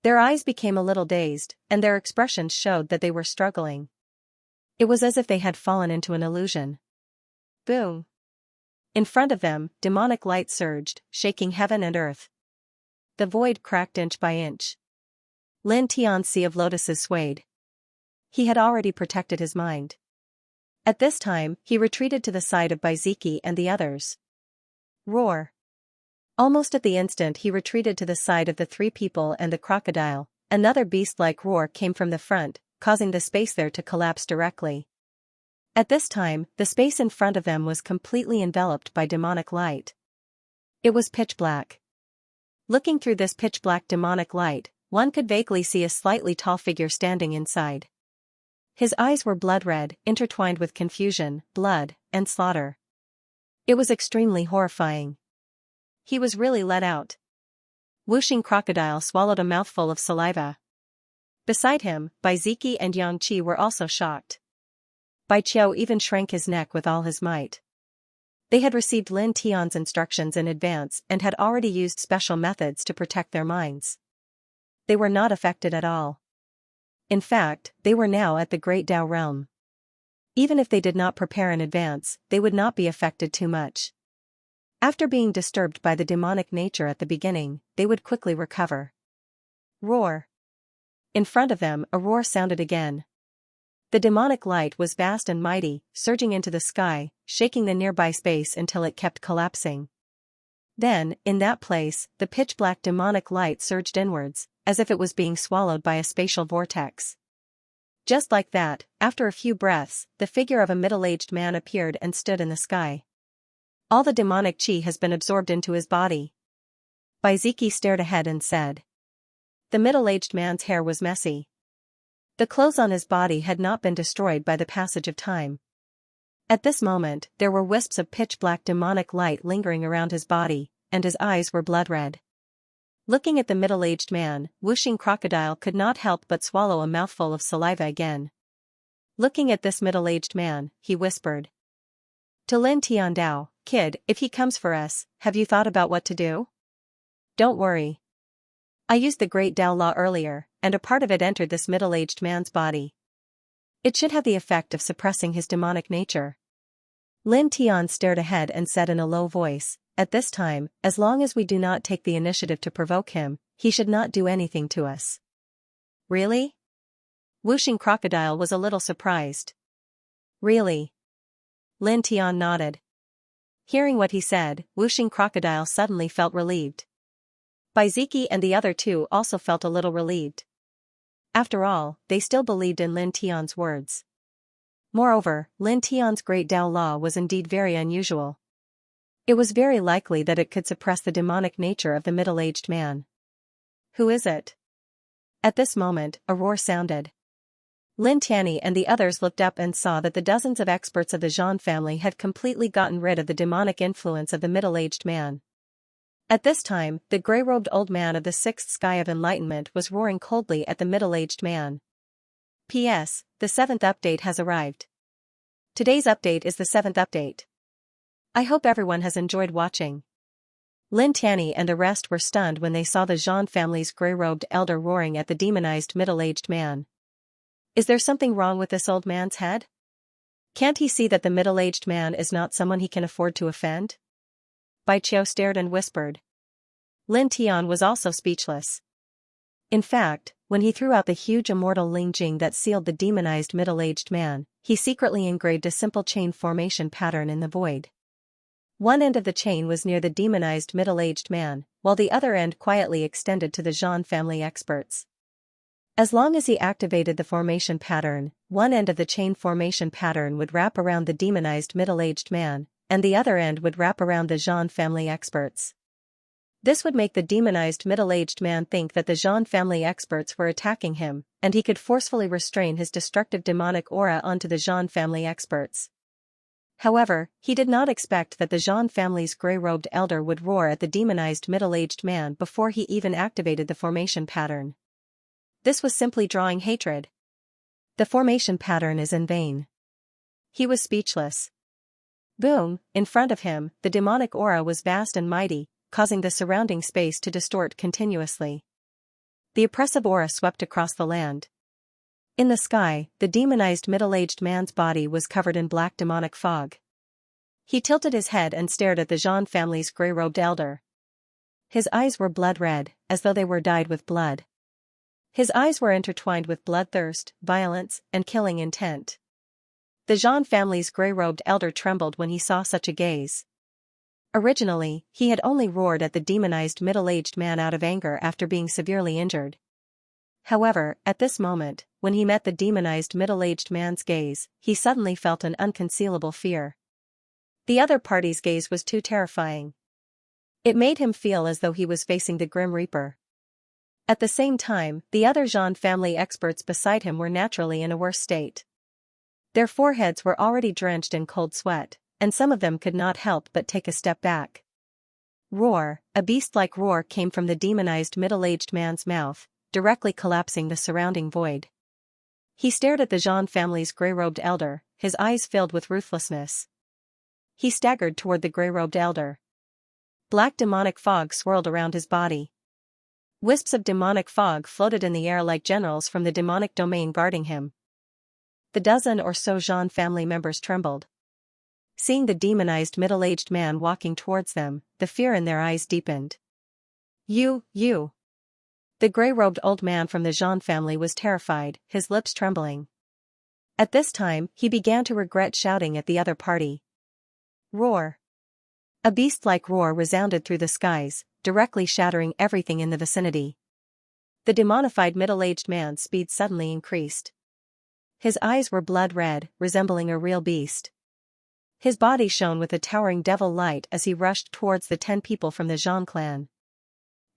Speaker 1: Their eyes became a little dazed, and their expressions showed that they were struggling. It was as if they had fallen into an illusion. Boom! In front of them, demonic light surged, shaking heaven and earth. The void cracked inch by inch. Lin Tian's sea of lotuses swayed. He had already protected his mind. At this time, he retreated to the side of Baiziki and the others. Roar! Almost at the instant he retreated to the side of the three people and the crocodile, another beast-like roar came from the front, causing the space there to collapse directly. At this time, the space in front of them was completely enveloped by demonic light. It was pitch black. Looking through this pitch-black demonic light, one could vaguely see a slightly tall figure standing inside. His eyes were blood-red, intertwined with confusion, blood, and slaughter. It was extremely horrifying. He was really let out. Whooshing Crocodile swallowed a mouthful of saliva. Beside him, Baiziki and Xianxia were also shocked. Bai Qiu even shrank his neck with all his might. They had received Lin Tian's instructions in advance and had already used special methods to protect their minds. They were not affected at all. In fact, they were now at the Great Tao realm. Even if they did not prepare in advance, they would not be affected too much. After being disturbed by the demonic nature at the beginning, they would quickly recover. Roar! In front of them, a roar sounded again. The demonic light was vast and mighty, surging into the sky, shaking the nearby space until it kept collapsing. Then, in that place, the pitch-black demonic light surged inwards, as if it was being swallowed by a spatial vortex. Just like that, after a few breaths, the figure of a middle-aged man appeared and stood in the sky. All the demonic chi has been absorbed into his body. Baiziki stared ahead and said. The middle-aged man's hair was messy. The clothes on his body had not been destroyed by the passage of time. At this moment, there were wisps of pitch-black demonic light lingering around his body, and his eyes were blood-red. Looking at the middle-aged man, Whooshing Crocodile could not help but swallow a mouthful of saliva again. Looking at this middle-aged man, he whispered. To Lin Tiandao, kid, if he comes for us, have you thought about what to do? Don't worry. I used the Great Tao Law earlier, and a part of it entered this middle-aged man's body. It should have the effect of suppressing his demonic nature. Lin Tian stared ahead and said in a low voice, at this time, as long as we do not take the initiative to provoke him, he should not do anything to us. Really? Whooshing Crocodile was a little surprised. Really? Lin Tian nodded. Hearing what he said, Whooshing Crocodile suddenly felt relieved. Baiziki and the other two also felt a little relieved. After all, they still believed in Lin Tian's words. Moreover, Lin Tian's Great Tao Law was indeed very unusual. It was very likely that it could suppress the demonic nature of the middle-aged man. Who is it? At this moment, a roar sounded. Lin Tianyi and the others looked up and saw that the dozens of experts of the Zhan family had completely gotten rid of the demonic influence of the middle-aged man. At this time, the grey-robed old man of the sixth sky of enlightenment was roaring coldly at the middle-aged man. P.S. The 7th update has arrived. Today's update is the 7th update. I hope everyone has enjoyed watching. Lin Tianyi and the rest were stunned when they saw the Zhan family's grey-robed elder roaring at the demonized middle-aged man. Is there something wrong with this old man's head? Can't he see that the middle-aged man is not someone he can afford to offend? Bai Qiu stared and whispered. Lin Tian was also speechless. In fact, when he threw out the huge immortal Lingjing that sealed the demonized middle-aged man, he secretly engraved a simple chain formation pattern in the void. One end of the chain was near the demonized middle-aged man, while the other end quietly extended to the Zhan family experts. As long as he activated the formation pattern, one end of the chain formation pattern would wrap around the demonized middle-aged man, and the other end would wrap around the Zhan family experts. This would make the demonized middle-aged man think that the Zhan family experts were attacking him, and he could forcefully restrain his destructive demonic aura onto the Zhan family experts. However, he did not expect that the Zhan family's grey-robed elder would roar at the demonized middle-aged man before he even activated the formation pattern. This was simply drawing hatred. The formation pattern is in vain. He was speechless. Boom! In front of him, the demonic aura was vast and mighty, causing the surrounding space to distort continuously. The oppressive aura swept across the land. In the sky, the demonized middle-aged man's body was covered in black demonic fog. He tilted his head and stared at the Zhan family's gray-robed elder. His eyes were blood-red, as though they were dyed with blood. His eyes were intertwined with bloodthirst, violence, and killing intent. The Zhan family's gray-robed elder trembled when he saw such a gaze. Originally, he had only roared at the demonized middle-aged man out of anger after being severely injured. However, at this moment, when he met the demonized middle-aged man's gaze, he suddenly felt an unconcealable fear. The other party's gaze was too terrifying. It made him feel as though he was facing the Grim Reaper. At the same time, the other Zhan family experts beside him were naturally in a worse state. Their foreheads were already drenched in cold sweat, and some of them could not help but take a step back. Roar, a beast-like roar came from the demonized middle-aged man's mouth, directly collapsing the surrounding void. He stared at the Zhan family's gray-robed elder, his eyes filled with ruthlessness. He staggered toward the gray-robed elder. Black demonic fog swirled around his body. Wisps of demonic fog floated in the air like generals from the demonic domain guarding him. The dozen or so Zhan family members trembled. Seeing the demonized middle-aged man walking towards them, the fear in their eyes deepened. You. The gray-robed old man from the Zhan family was terrified, his lips trembling. At this time, he began to regret shouting at the other party. Roar. A beast-like roar resounded through the skies, directly shattering everything in the vicinity. The demonified middle-aged man's speed suddenly increased. His eyes were blood-red, resembling a real beast. His body shone with a towering devil light as he rushed towards the 10 people from the Zhan clan.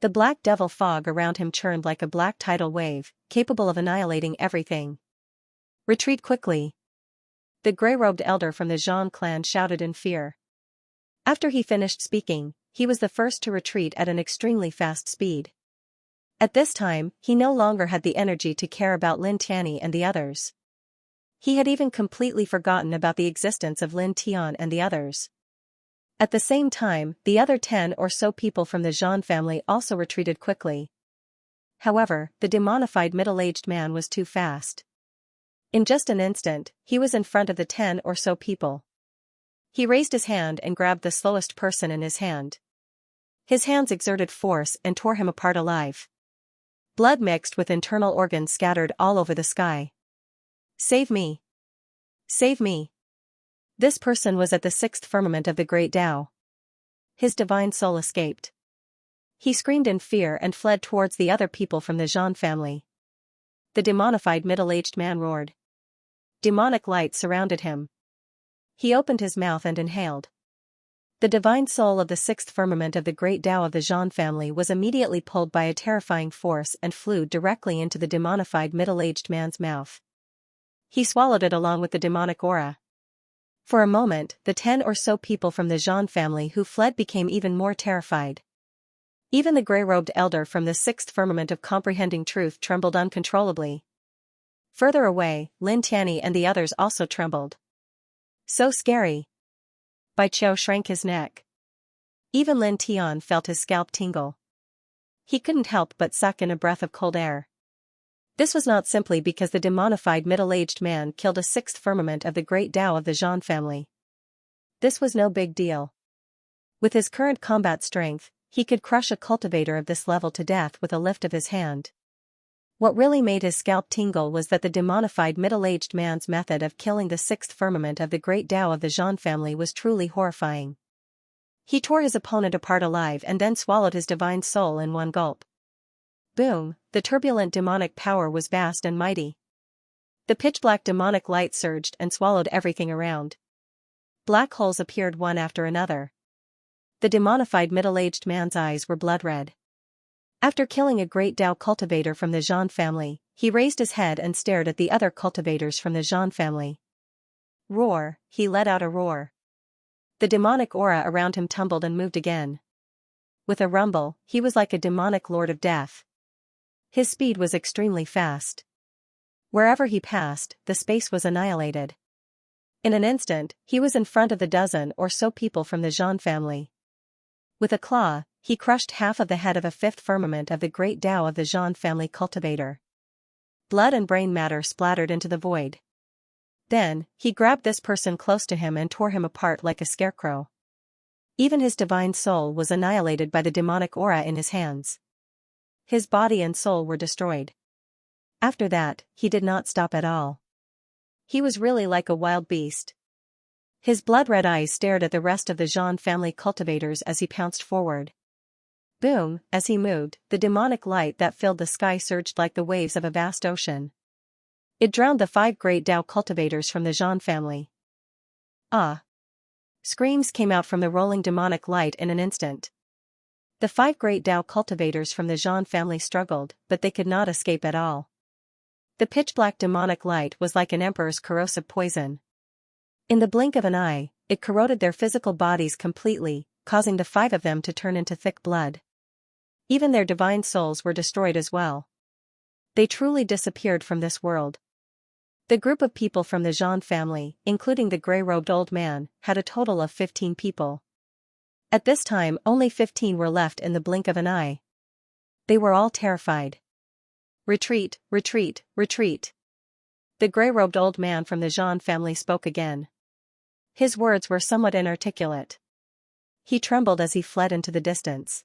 Speaker 1: The black devil fog around him churned like a black tidal wave, capable of annihilating everything. Retreat quickly. The gray-robed elder from the Zhan clan shouted in fear. After he finished speaking, he was the first to retreat at an extremely fast speed. At this time, he no longer had the energy to care about Lin Tianyi and the others. He had even completely forgotten about the existence of Lin Tian and the others. At the same time, the other 10 or so people from the Zhan family also retreated quickly. However, the demonified middle-aged man was too fast. In just an instant, he was in front of the 10 or so people. He raised his hand and grabbed the slowest person in his hand. His hands exerted force and tore him apart alive. Blood mixed with internal organs scattered all over the sky. Save me! Save me! This person was at the 6th firmament of the Great Tao. His divine soul escaped. He screamed in fear and fled towards the other people from the Zhan family. The demonified middle-aged man roared. Demonic light surrounded him. He opened his mouth and inhaled. The divine soul of the 6th firmament of the Great Tao of the Zhan family was immediately pulled by a terrifying force and flew directly into the demonified middle-aged man's mouth. He swallowed it along with the demonic aura. For a moment, the 10 or so people from the Zhan family who fled became even more terrified. Even the gray-robed elder from the 6th firmament of comprehending truth trembled uncontrollably. Further away, Lin Tianyi and the others also trembled. So scary. Bai Qiu shrank his neck. Even Lin Tian felt his scalp tingle. He couldn't help but suck in a breath of cold air. This was not simply because the demonified middle-aged man killed a 6th firmament of the Great Tao of the Zhan family. This was no big deal. With his current combat strength, he could crush a cultivator of this level to death with a lift of his hand. What really made his scalp tingle was that the demonified middle-aged man's method of killing the 6th firmament of the Great Tao of the Zhan family was truly horrifying. He tore his opponent apart alive and then swallowed his divine soul in one gulp. Boom, the turbulent demonic power was vast and mighty. The pitch-black demonic light surged and swallowed everything around. Black holes appeared one after another. The demonified middle-aged man's eyes were blood-red. After killing a Great Tao cultivator from the Zhan family, he raised his head and stared at the other cultivators from the Zhan family. Roar, he let out a roar. The demonic aura around him tumbled and moved again. With a rumble, he was like a demonic lord of death. His speed was extremely fast. Wherever he passed, the space was annihilated. In an instant, he was in front of the dozen or so people from the Zhan family. With a claw, he crushed half of the head of a fifth firmament of the great Tao of the Xian family cultivator. Blood and brain matter splattered into the void. Then, he grabbed this person close to him and tore him apart like a scarecrow. Even his divine soul was annihilated by the demonic aura in his hands. His body and soul were destroyed. After that, he did not stop at all. He was really like a wild beast. His blood-red eyes stared at the rest of the Xian family cultivators as he pounced forward. Boom, as he moved, the demonic light that filled the sky surged like the waves of a vast ocean. It drowned the 5 great Tao cultivators from the Xian family. Ah! Screams came out from the rolling demonic light in an instant. The 5 great Tao cultivators from the Xian family struggled, but they could not escape at all. The pitch-black demonic light was like an emperor's corrosive poison. In the blink of an eye, it corroded their physical bodies completely, causing the 5 of them to turn into thick blood. Even their divine souls were destroyed as well. They truly disappeared from this world. The group of people from the Xian family, including the gray-robed old man, had a total of 15 people. At this time only 15 were left in the blink of an eye. They were all terrified. Retreat, retreat, retreat. The gray-robed old man from the Xian family spoke again. His words were somewhat inarticulate. He trembled as he fled into the distance.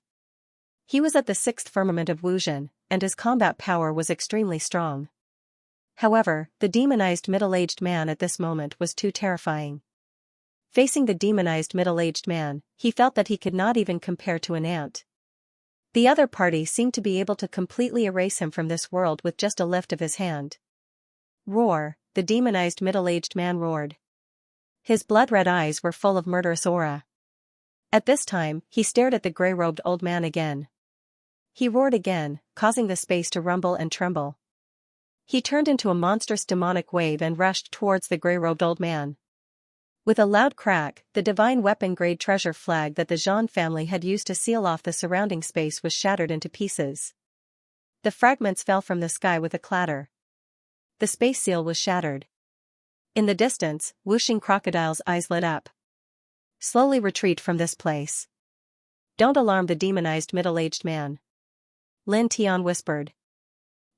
Speaker 1: He was at the 6th firmament of Wuxian, and his combat power was extremely strong. However, the demonized middle-aged man at this moment was too terrifying. Facing the demonized middle-aged man, he felt that he could not even compare to an ant. The other party seemed to be able to completely erase him from this world with just a lift of his hand. Roar, the demonized middle-aged man roared. His blood-red eyes were full of murderous aura. At this time, he stared at the gray-robed old man again. He roared again, causing the space to rumble and tremble. He turned into a monstrous demonic wave and rushed towards the gray-robed old man. With a loud crack, the divine weapon-grade treasure flag that the Xian family had used to seal off the surrounding space was shattered into pieces. The fragments fell from the sky with a clatter. The space seal was shattered. In the distance, Wuxing Crocodile's eyes lit up. Slowly retreat from this place. Don't alarm the demonized middle-aged man. Lin Tian whispered.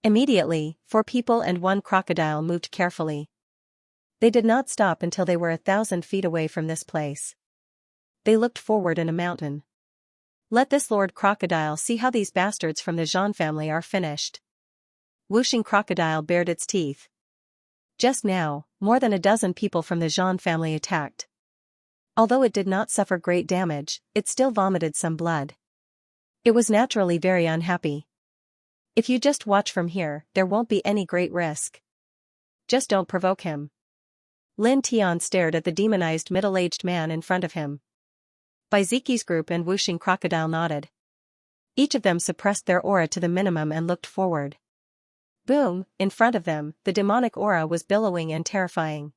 Speaker 1: Immediately, 4 people and 1 crocodile moved carefully. They did not stop until they were 1,000 feet away from this place. They looked forward in a mountain. Let this Lord Crocodile see how these bastards from the Xian family are finished. Wuxing Crocodile bared its teeth. Just now, more than a dozen people from the Xian family attacked. Although it did not suffer great damage, it still vomited some blood. It was naturally very unhappy. If you just watch from here, there won't be any great risk. Just don't provoke him. Lin Tian stared at the demonized middle-aged man in front of him. Baiziki's group and Wuxing Crocodile nodded. Each of them suppressed their aura to the minimum and looked forward. Boom, in front of them, the demonic aura was billowing and terrifying.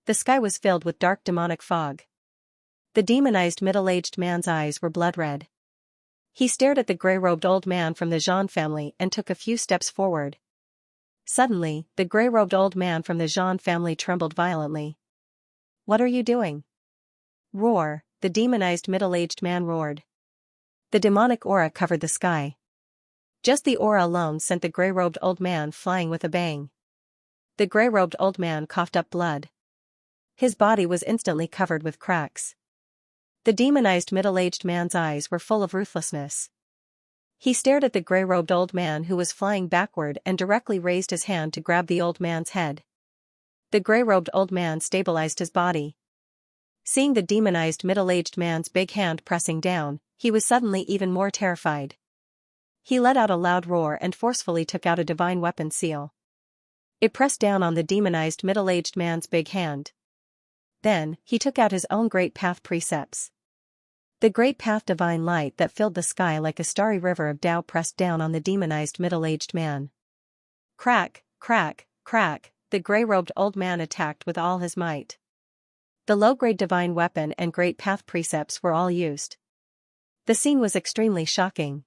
Speaker 1: The sky was filled with dark demonic fog. The demonized middle-aged man's eyes were blood-red. He stared at the gray-robed old man from the Xian family and took a few steps forward. Suddenly, the gray-robed old man from the Xian family trembled violently. What are you doing? Roar, the demonized middle-aged man roared. The demonic aura covered the sky. Just the aura alone sent the gray-robed old man flying with a bang. The gray-robed old man coughed up blood. His body was instantly covered with cracks. The demonized middle-aged man's eyes were full of ruthlessness. He stared at the gray-robed old man who was flying backward and directly raised his hand to grab the old man's head. The gray-robed old man stabilized his body. Seeing the demonized middle-aged man's big hand pressing down, he was suddenly even more terrified. He let out a loud roar and forcefully took out a divine weapon seal. It pressed down on the demonized middle-aged man's big hand. Then, he took out his own great path precepts. The great path divine light that filled the sky like a starry river of Tao pressed down on the demonized middle-aged man. Crack, crack, crack, the gray-robed old man attacked with all his might. The low-grade divine weapon and great path precepts were all used. The scene was extremely shocking.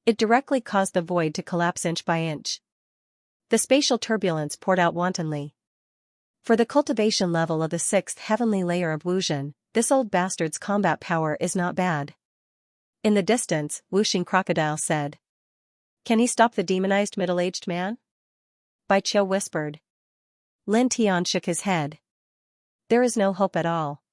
Speaker 1: It directly caused the void to collapse inch by inch. The spatial turbulence poured out wantonly. For the cultivation level of the 6th heavenly layer of Wuxian, this old bastard's combat power is not bad. In the distance, whooshing crocodile said. Can he stop the demonized middle-aged man? Bai Qiu whispered. Lin Tian shook his head. There is no hope at all.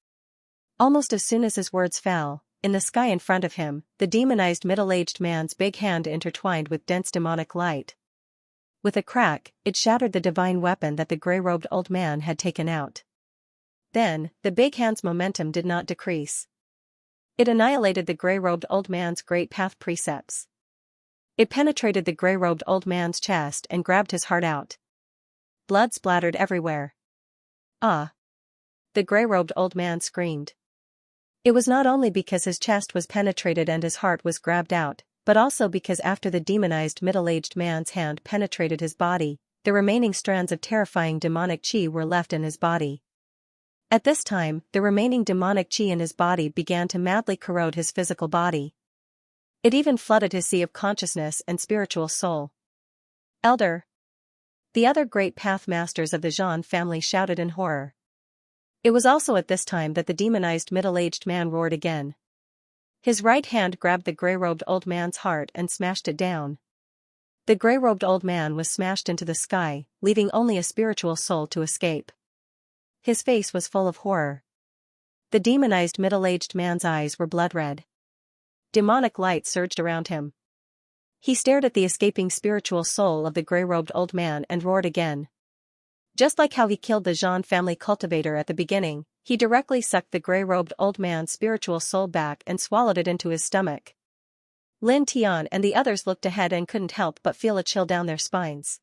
Speaker 1: Almost as soon as his words fell, in the sky in front of him, the demonized middle-aged man's big hand intertwined with dense demonic light. With a crack, it shattered the divine weapon that the gray-robed old man had taken out. Then, the big hand's momentum did not decrease. It annihilated the gray-robed old man's great path precepts. It penetrated the gray-robed old man's chest and grabbed his heart out. Blood splattered everywhere. Ah! The gray-robed old man screamed. It was not only because his chest was penetrated and his heart was grabbed out, but also because after the demonized middle-aged man's hand penetrated his body, the remaining strands of terrifying demonic chi were left in his body. At this time, the remaining demonic chi in his body began to madly corrode his physical body. It even flooded his sea of consciousness and spiritual soul. Elder! The other great path masters of the Xian family shouted in horror. It was also at this time that the demonized middle-aged man roared again. His right hand grabbed the gray-robed old man's heart and smashed it down. The gray-robed old man was smashed into the sky, leaving only a spiritual soul to escape. His face was full of horror. The demonized middle-aged man's eyes were blood-red. Demonic light surged around him. He stared at the escaping spiritual soul of the gray-robed old man and roared again. Just like how he killed the Xian family cultivator at the beginning, he directly sucked the gray-robed old man's spiritual soul back and swallowed it into his stomach. Lin Tian and the others looked ahead and couldn't help but feel a chill down their spines.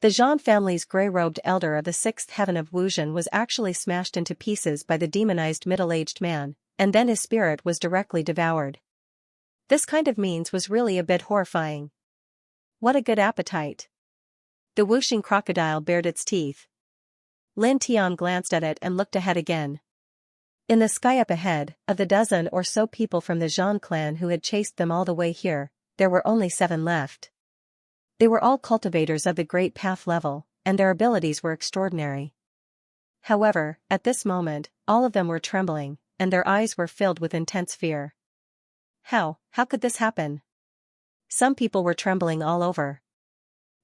Speaker 1: The Xian family's gray-robed elder of the sixth heaven of Wuzhen was actually smashed into pieces by the demonized middle-aged man, and then his spirit was directly devoured. This kind of means was really a bit horrifying. What a good appetite. The whooshing crocodile bared its teeth. Lin Tian glanced at it and looked ahead again. In the sky up ahead, of the dozen or so people from the Xian clan who had chased them all the way here, there were only 7 left. They were all cultivators of the great path level, and their abilities were extraordinary. However, at this moment, all of them were trembling, and their eyes were filled with intense fear. How could this happen? Some people were trembling all over.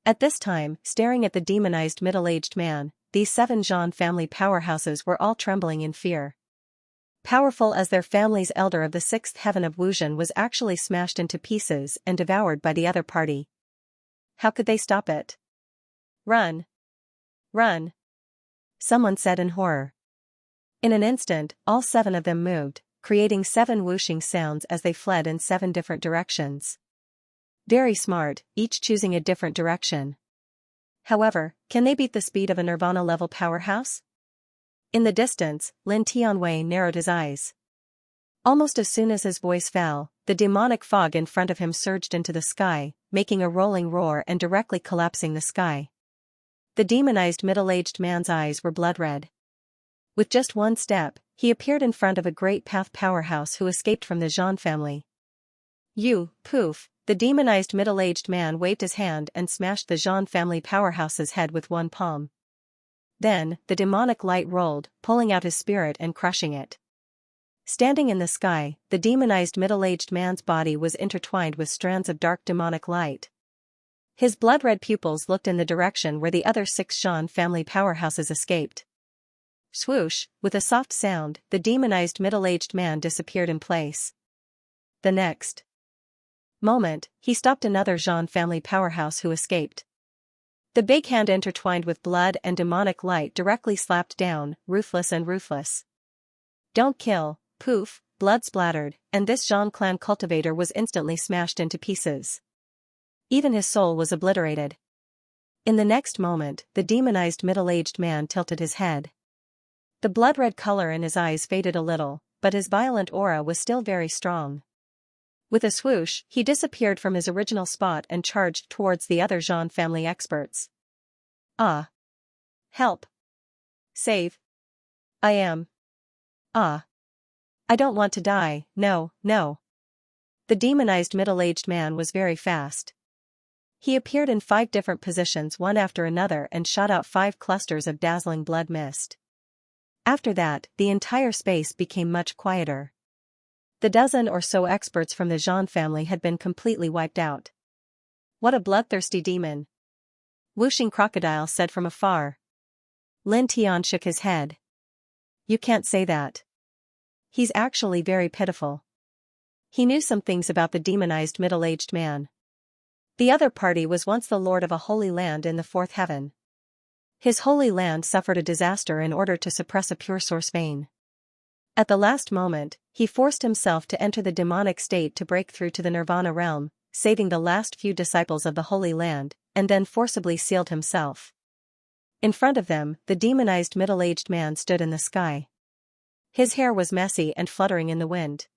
Speaker 1: At this time, staring at the demonized middle-aged man, these 7 Xian family powerhouses were all trembling in fear. Powerful as their family's elder of the sixth heaven of Wuzhen was actually smashed into pieces and devoured by the other party. How could they stop it? Run! Run! Someone said in horror. In an instant, all 7 of them moved, creating 7 whooshing sounds as they fled in 7 different directions. Very smart, each choosing a different direction. However, can they beat the speed of a Nirvana-level powerhouse? In the distance, Lin Tianwei narrowed his eyes. Almost as soon as his voice fell, the demonic fog in front of him surged into the sky, making a rolling roar and directly collapsing the sky. The demonized middle-aged man's eyes were blood-red. With just one step, he appeared in front of a great path powerhouse who escaped from the Xian family. Poof, the demonized middle-aged man waved his hand and smashed the Xian family powerhouse's head with one palm. Then, the demonic light rolled, pulling out his spirit and crushing it. Standing in the sky, the demonized middle-aged man's body was intertwined with strands of dark demonic light. His blood-red pupils looked in the direction where the other 6 Xian family powerhouses escaped. Swoosh, with a soft sound, the demonized middle-aged man disappeared in place. The next moment, he stopped another Xian family powerhouse who escaped. The big hand intertwined with blood and demonic light directly slapped down, ruthless and ruthless. Don't kill, poof, blood splattered, and this Xian clan cultivator was instantly smashed into pieces. Even his soul was obliterated. In the next moment, the demonized middle-aged man tilted his head. The blood-red color in his eyes faded a little, but his violent aura was still very strong. With a swoosh, he disappeared from his original spot and charged towards the other Xian family experts. Ah! Help! Save! I am. Ah! I don't want to die, no. The demonized middle-aged man was very fast. He appeared in 5 different positions one after another and shot out 5 clusters of dazzling blood mist. After that, the entire space became much quieter. The dozen or so experts from the Zhan family had been completely wiped out. What a bloodthirsty demon! Wuxing Crocodile said from afar. Lin Tian shook his head. You can't say that. He's actually very pitiful. He knew some things about the demonized middle-aged man. The other party was once the lord of a holy land in the fourth heaven. His holy land suffered a disaster in order to suppress a pure source vein. At the last moment, he forced himself to enter the demonic state to break through to the nirvana realm, saving the last few disciples of the holy land, and then forcibly sealed himself. In front of them, the demonized middle-aged man stood in the sky. His hair was messy and fluttering in the wind.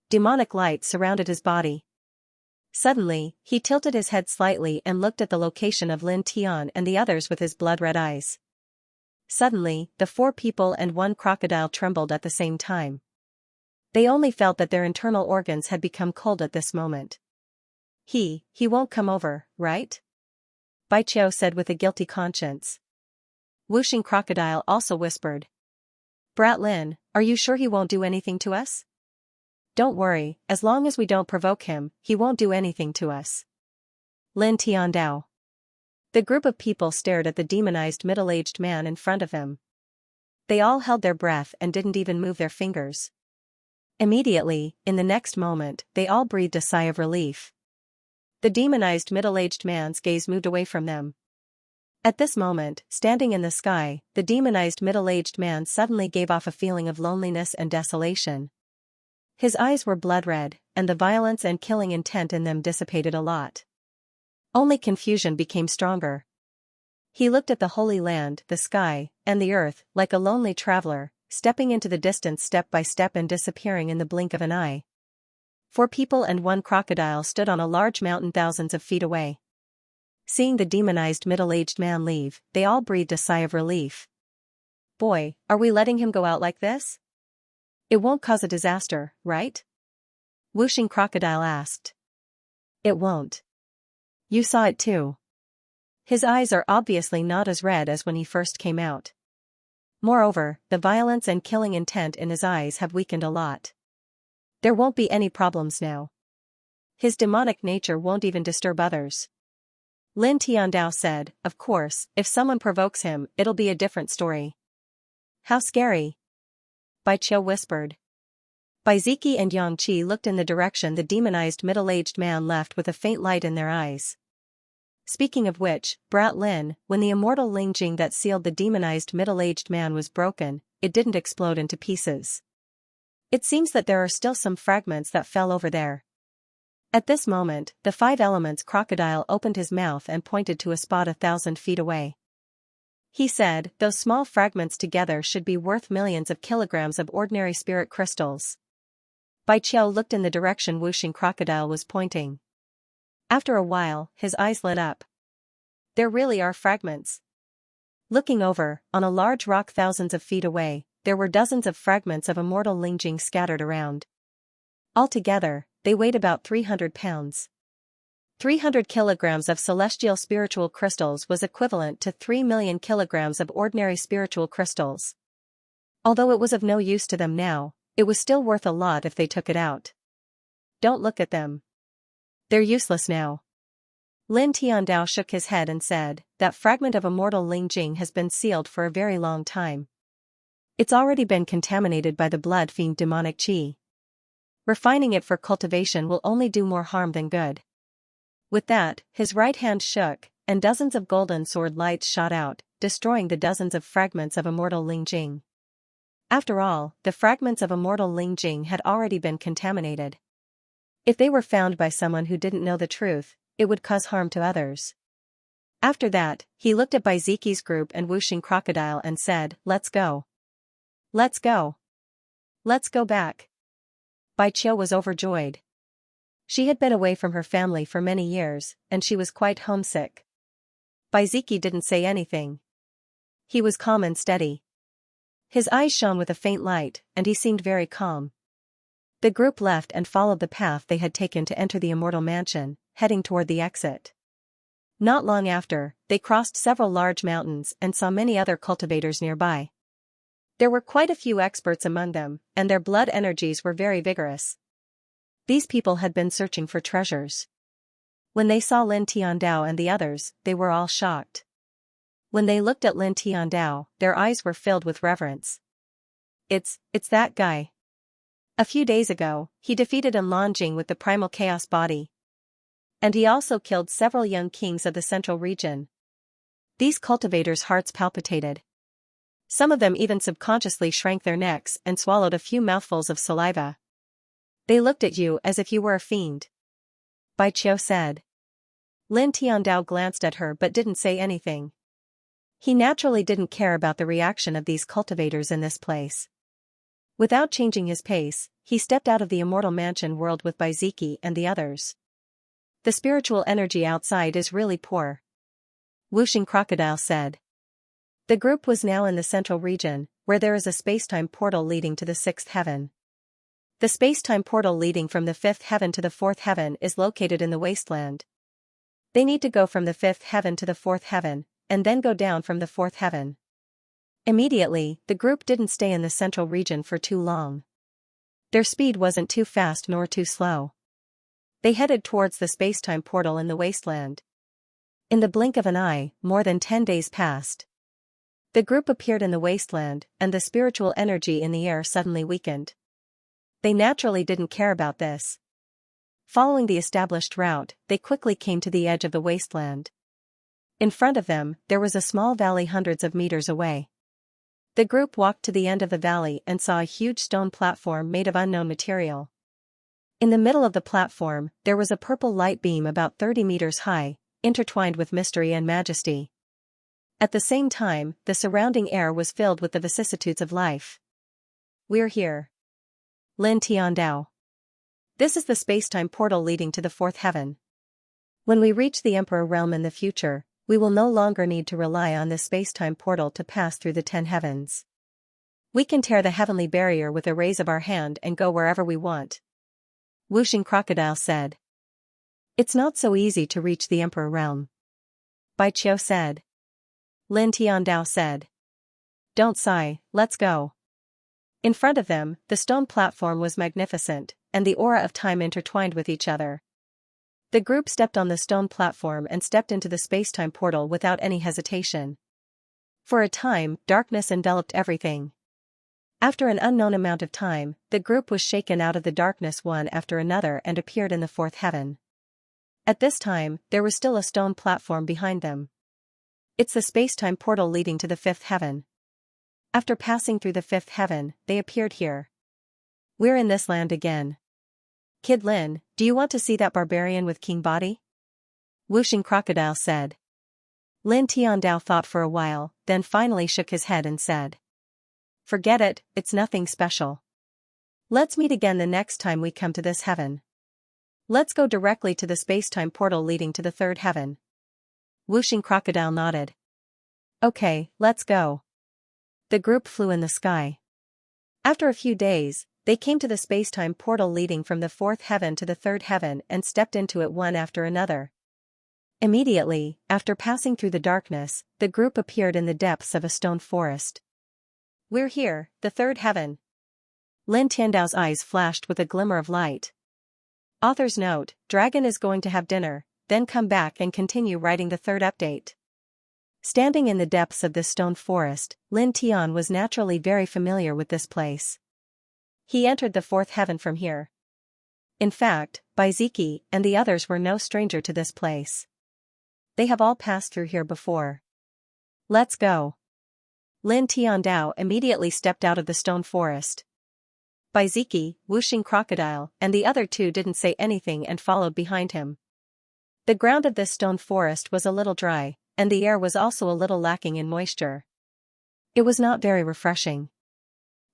Speaker 1: Demonic light surrounded his body. Suddenly, he tilted his head slightly and looked at the location of Lin Tian and the others with his blood-red eyes. Suddenly, the 4 people and 1 crocodile trembled at the same time. They only felt that their internal organs had become cold at this moment. He won't come over, right? Bai Qiu said with a guilty conscience. Wuxing Crocodile also whispered. Brat Lin, are you sure he won't do anything to us? Don't worry, as long as we don't provoke him, he won't do anything to us. Lin Tiandao. The group of people stared at the demonized middle-aged man in front of him. They all held their breath and didn't even move their fingers. Immediately, in the next moment, they all breathed a sigh of relief. The demonized middle-aged man's gaze moved away from them. At this moment, standing in the sky, the demonized middle-aged man suddenly gave off a feeling of loneliness and desolation. His eyes were blood-red, and the violence and killing intent in them dissipated a lot. Only confusion became stronger. He looked at the Holy Land, the sky, and the earth, like a lonely traveler, stepping into the distance step by step and disappearing in the blink of an eye. 4 people and 1 crocodile stood on a large mountain thousands of feet away. Seeing the demonized middle-aged man leave, they all breathed a sigh of relief. Boy, are we letting him go out like this? It won't cause a disaster, right? Wuxing Crocodile asked. It won't. You saw it too. His eyes are obviously not as red as when he first came out. Moreover, the violence and killing intent in his eyes have weakened a lot. There won't be any problems now. His demonic nature won't even disturb others. Lin Tiandao said, of course, if someone provokes him, it'll be a different story. How scary. Bai Qiu whispered. Bai Ziki and Yang Qi looked in the direction the demonized middle-aged man left with a faint light in their eyes. Speaking of which, Brat Lin, when the immortal Lingjing that sealed the demonized middle-aged man was broken, it didn't explode into pieces. It seems that there are still some fragments that fell over there. At this moment, the 5 elements crocodile opened his mouth and pointed to a spot 1,000 feet away. He said, those small fragments together should be worth millions of kilograms of ordinary spirit crystals. Bai Qiu looked in the direction Wuxing Crocodile was pointing. After a while, his eyes lit up. There really are fragments. Looking over, on a large rock thousands of feet away, there were dozens of fragments of immortal Lingjing scattered around. Altogether, they weighed about 300 pounds. 300 kilograms of celestial spiritual crystals was equivalent to 3 million kilograms of ordinary spiritual crystals. Although it was of no use to them now, it was still worth a lot if they took it out. Don't look at them. They're useless now. Lin Tiandao shook his head and said, that fragment of immortal Lingjing has been sealed for a very long time. It's already been contaminated by the blood fiend demonic qi. Refining it for cultivation will only do more harm than good. With that, his right hand shook, and dozens of golden sword lights shot out, destroying the dozens of fragments of immortal Lingjing. After all, the fragments of immortal Lingjing had already been contaminated. If they were found by someone who didn't know the truth, it would cause harm to others. After that, he looked at Bai Ziki's group and Wuxing Crocodile and said, let's go. Let's go. Let's go back. Bai Qiu was overjoyed. She had been away from her family for many years, and she was quite homesick. Bai Ziki didn't say anything. He was calm and steady. His eyes shone with a faint light, and he seemed very calm. The group left and followed the path they had taken to enter the immortal mansion, heading toward the exit. Not long after, they crossed several large mountains and saw many other cultivators nearby. There were quite a few experts among them, and their blood energies were very vigorous. These people had been searching for treasures. When they saw Lin Tiandao and the others, they were all shocked. When they looked at Lin Tiandao, their eyes were filled with reverence. It's that guy. A few days ago, he defeated Lanjing with the primal chaos body. And he also killed several young kings of the central region. These cultivators' hearts palpitated. Some of them even subconsciously shrank their necks and swallowed a few mouthfuls of saliva. They looked at you as if you were a fiend. Bai Qiu said. Lin Tiandao glanced at her but didn't say anything. He naturally didn't care about the reaction of these cultivators in this place. Without changing his pace, he stepped out of the immortal mansion world with Baiziki and the others. The spiritual energy outside is really poor. Wuxing Crocodile said. The group was now in the central region, where there is a space-time portal leading to the sixth heaven. The space-time portal leading from the fifth heaven to the fourth heaven is located in the wasteland. They need to go from the fifth heaven to the fourth heaven, and then go down from the fourth heaven. Immediately, the group didn't stay in the central region for too long. Their speed wasn't too fast nor too slow. They headed towards the space-time portal in the wasteland. In the blink of an eye, more than 10 days passed. The group appeared in the wasteland, and the spiritual energy in the air suddenly weakened. They naturally didn't care about this. Following the established route, they quickly came to the edge of the wasteland. In front of them, there was a small valley hundreds of meters away. The group walked to the end of the valley and saw a huge stone platform made of unknown material. In the middle of the platform, there was a purple light beam about 30 meters high, intertwined with mystery and majesty. At the same time, the surrounding air was filled with the vicissitudes of life. We're here. Lin Tiandao. This is the space-time portal leading to the fourth heaven. When we reach the Emperor realm in the future, we will no longer need to rely on this space-time portal to pass through the 10 heavens. We can tear the heavenly barrier with a raise of our hand and go wherever we want. Wuxing Crocodile said. It's not so easy to reach the Emperor realm. Bai Qiu said. Lin Tiandao said. Don't sigh, let's go. In front of them, the stone platform was magnificent, and the aura of time intertwined with each other. The group stepped on the stone platform and stepped into the space-time portal without any hesitation. For a time, darkness enveloped everything. After an unknown amount of time, the group was shaken out of the darkness one after another and appeared in the fourth heaven. At this time, there was still a stone platform behind them. It's the space-time portal leading to the fifth heaven. After passing through the fifth heaven, they appeared here. We're in this land again. Kid Lin, do you want to see that barbarian with king body? Wuxing Crocodile said. Lin Tiandao thought for a while, then finally shook his head and said. Forget it, it's nothing special. Let's meet again the next time we come to this heaven. Let's go directly to the space-time portal leading to the third heaven. Wuxing Crocodile nodded. Okay, let's go. The group flew in the sky. After a few days, they came to the space-time portal leading from the fourth heaven to the third heaven and stepped into it one after another. Immediately, after passing through the darkness, the group appeared in the depths of a stone forest. We're here, the third heaven. Lin Tiandao's eyes flashed with a glimmer of light. Author's note, Dragon is going to have dinner, then come back and continue writing the third update. Standing in the depths of this stone forest, Lin Tian was naturally very familiar with this place. He entered the fourth heaven from here. In fact, Baiziki and the others were no stranger to this place. They have all passed through here before. Let's go. Lin Tiandao immediately stepped out of the stone forest. Baiziki, Wuxing Crocodile, and the other two didn't say anything and followed behind him. The ground of this stone forest was a little dry, and the air was also a little lacking in moisture. It was not very refreshing.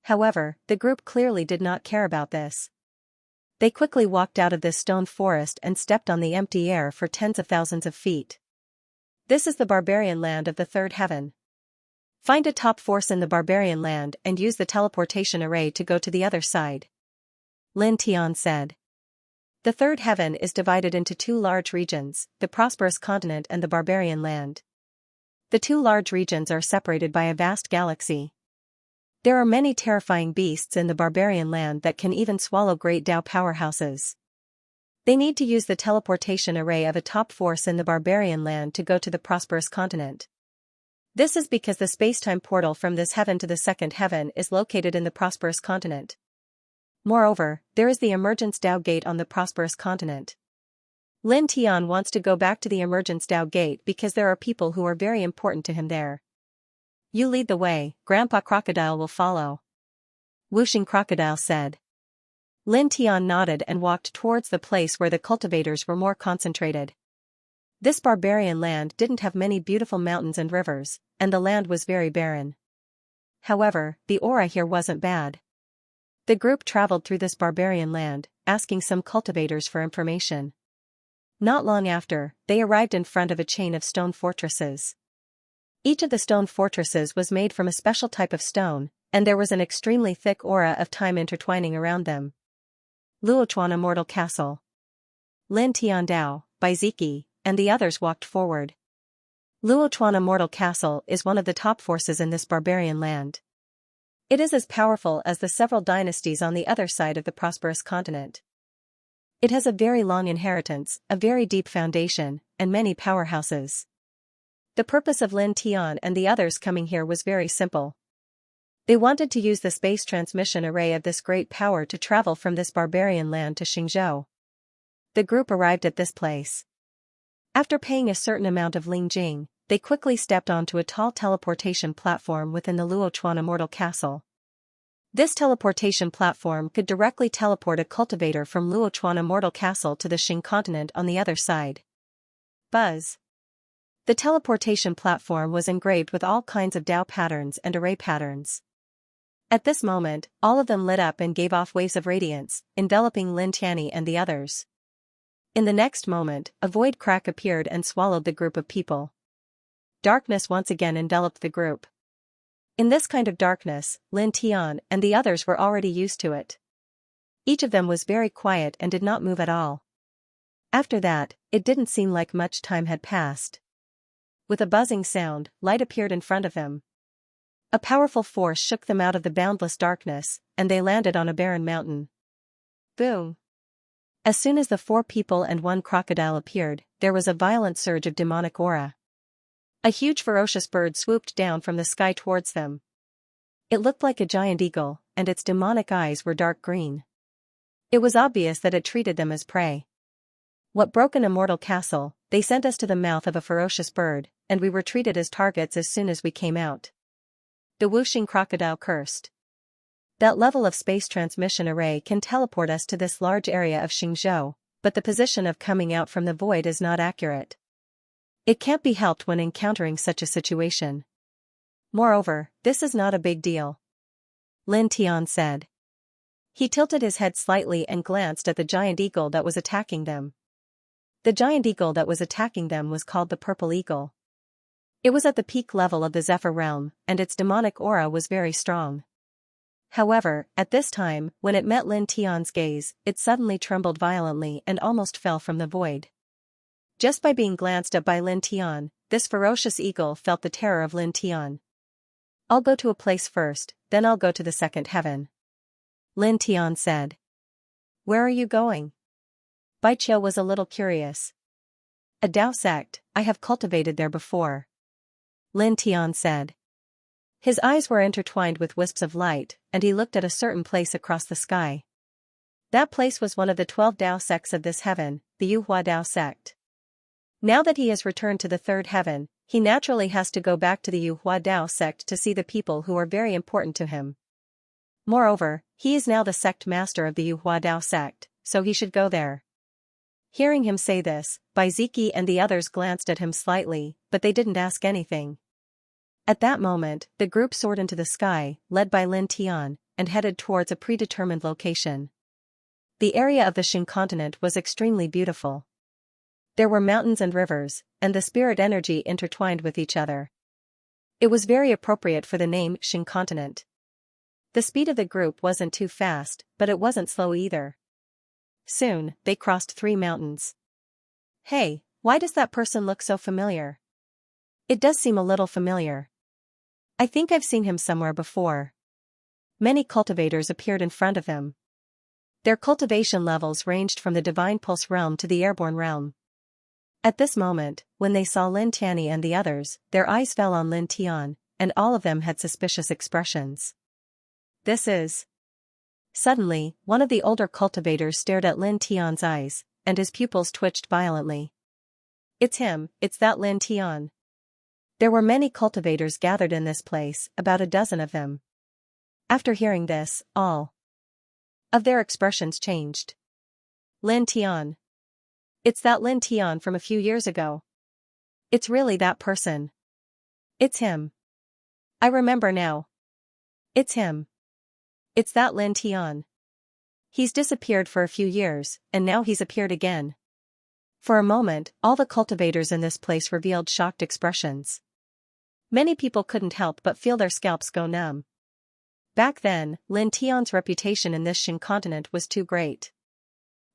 Speaker 1: However, the group clearly did not care about this. They quickly walked out of this stone forest and stepped on the empty air for tens of thousands of feet. This is the barbarian land of the third heaven. Find a top force in the barbarian land and use the teleportation array to go to the other side. Lin Tian said. The third heaven is divided into two large regions, the prosperous continent and the barbarian land. The two large regions are separated by a vast galaxy. There are many terrifying beasts in the barbarian land that can even swallow great Dao powerhouses. They need to use the teleportation array of a top force in the barbarian land to go to the prosperous continent. This is because the space-time portal from this heaven to the second heaven is located in the prosperous continent. Moreover, there is the emergence Dao gate on the prosperous continent. Lin Tian wants to go back to the emergence Dao gate because there are people who are very important to him there. You lead the way, Grandpa Crocodile will follow. Wuxing Crocodile said. Lin Tian nodded and walked towards the place where the cultivators were more concentrated. This barbarian land didn't have many beautiful mountains and rivers, and the land was very barren. However, the aura here wasn't bad. The group traveled through this barbarian land, asking some cultivators for information. Not long after, they arrived in front of a chain of stone fortresses. Each of the stone fortresses was made from a special type of stone, and there was an extremely thick aura of time intertwining around them. Luochuan Immortal Castle. Lin Tiandao, Baiziki, and the others walked forward. Luochuan Immortal Castle is one of the top forces in this barbarian land. It is as powerful as the several dynasties on the other side of the prosperous continent. It has a very long inheritance, a very deep foundation, and many powerhouses. The purpose of Lin Tian and the others coming here was very simple. They wanted to use the space transmission array of this great power to travel from this barbarian land to Xingzhou. The group arrived at this place. After paying a certain amount of Ling Jing, they quickly stepped onto a tall teleportation platform within the Luochuan Immortal Castle. This teleportation platform could directly teleport a cultivator from Luochuan Immortal Castle to the Xing continent on the other side. Buzz. The teleportation platform was engraved with all kinds of Dao patterns and array patterns. At this moment, all of them lit up and gave off waves of radiance, enveloping Lin Tianyi and the others. In the next moment, a void crack appeared and swallowed the group of people. Darkness once again enveloped the group. In this kind of darkness, Lin Tian and the others were already used to it. Each of them was very quiet and did not move at all. After that, it didn't seem like much time had passed. With a buzzing sound, light appeared in front of them. A powerful force shook them out of the boundless darkness, and they landed on a barren mountain. Boom! As soon as the 4 people and 1 crocodile appeared, there was a violent surge of demonic aura. A huge ferocious bird swooped down from the sky towards them. It looked like a giant eagle, and its demonic eyes were dark green. It was obvious that it treated them as prey. What broke an immortal castle? They sent us to the mouth of a ferocious bird, and we were treated as targets as soon as we came out. The Wuxing Crocodile cursed. That level of space transmission array can teleport us to this large area of Xingzhou, but the position of coming out from the void is not accurate. It can't be helped when encountering such a situation. Moreover, this is not a big deal. Lin Tian said. He tilted his head slightly and glanced at the giant eagle that was attacking them. The giant eagle that was attacking them was called the Purple Eagle. It was at the peak level of the Zephyr realm, and its demonic aura was very strong. However, at this time, when it met Lin Tian's gaze, it suddenly trembled violently and almost fell from the void. Just by being glanced at by Lin Tian, this ferocious eagle felt the terror of Lin Tian. I'll go to a place first, then I'll go to the second heaven. Lin Tian said. Where are you going? Bai Qiu was a little curious. A Dao sect, I have cultivated there before. Lin Tian said. His eyes were intertwined with wisps of light, and he looked at a certain place across the sky. That place was one of the 12 Dao sects of this heaven, the Yuhua Dao sect. Now that he has returned to the third heaven, he naturally has to go back to the Yuhua Dao sect to see the people who are very important to him. Moreover, he is now the sect master of the Yuhua Dao sect, so he should go there. Hearing him say this, Baiziki and the others glanced at him slightly, but they didn't ask anything. At that moment, the group soared into the sky, led by Lin Tian, and headed towards a predetermined location. The area of the Xing continent was extremely beautiful. There were mountains and rivers, and the spirit energy intertwined with each other. It was very appropriate for the name Xing continent. The speed of the group wasn't too fast, but it wasn't slow either. Soon, they crossed 3 mountains. Hey, why does that person look so familiar? It does seem a little familiar. I think I've seen him somewhere before. Many cultivators appeared in front of him. Their cultivation levels ranged from the Divine Pulse realm to the Airborne realm. At this moment, when they saw Lin Tianyi and the others, their eyes fell on Lin Tian, and all of them had suspicious expressions. This is... Suddenly, one of the older cultivators stared at Lin Tian's eyes, and his pupils twitched violently. It's him, it's that Lin Tian. There were many cultivators gathered in this place, about a dozen of them. After hearing this, all of their expressions changed. Lin Tian. It's that Lin Tian from a few years ago. It's really that person. It's him. I remember now. It's him. It's that Lin Tian. He's disappeared for a few years, and now he's appeared again. For a moment, all the cultivators in this place revealed shocked expressions. Many people couldn't help but feel their scalps go numb. Back then, Lin Tian's reputation in this Shin continent was too great.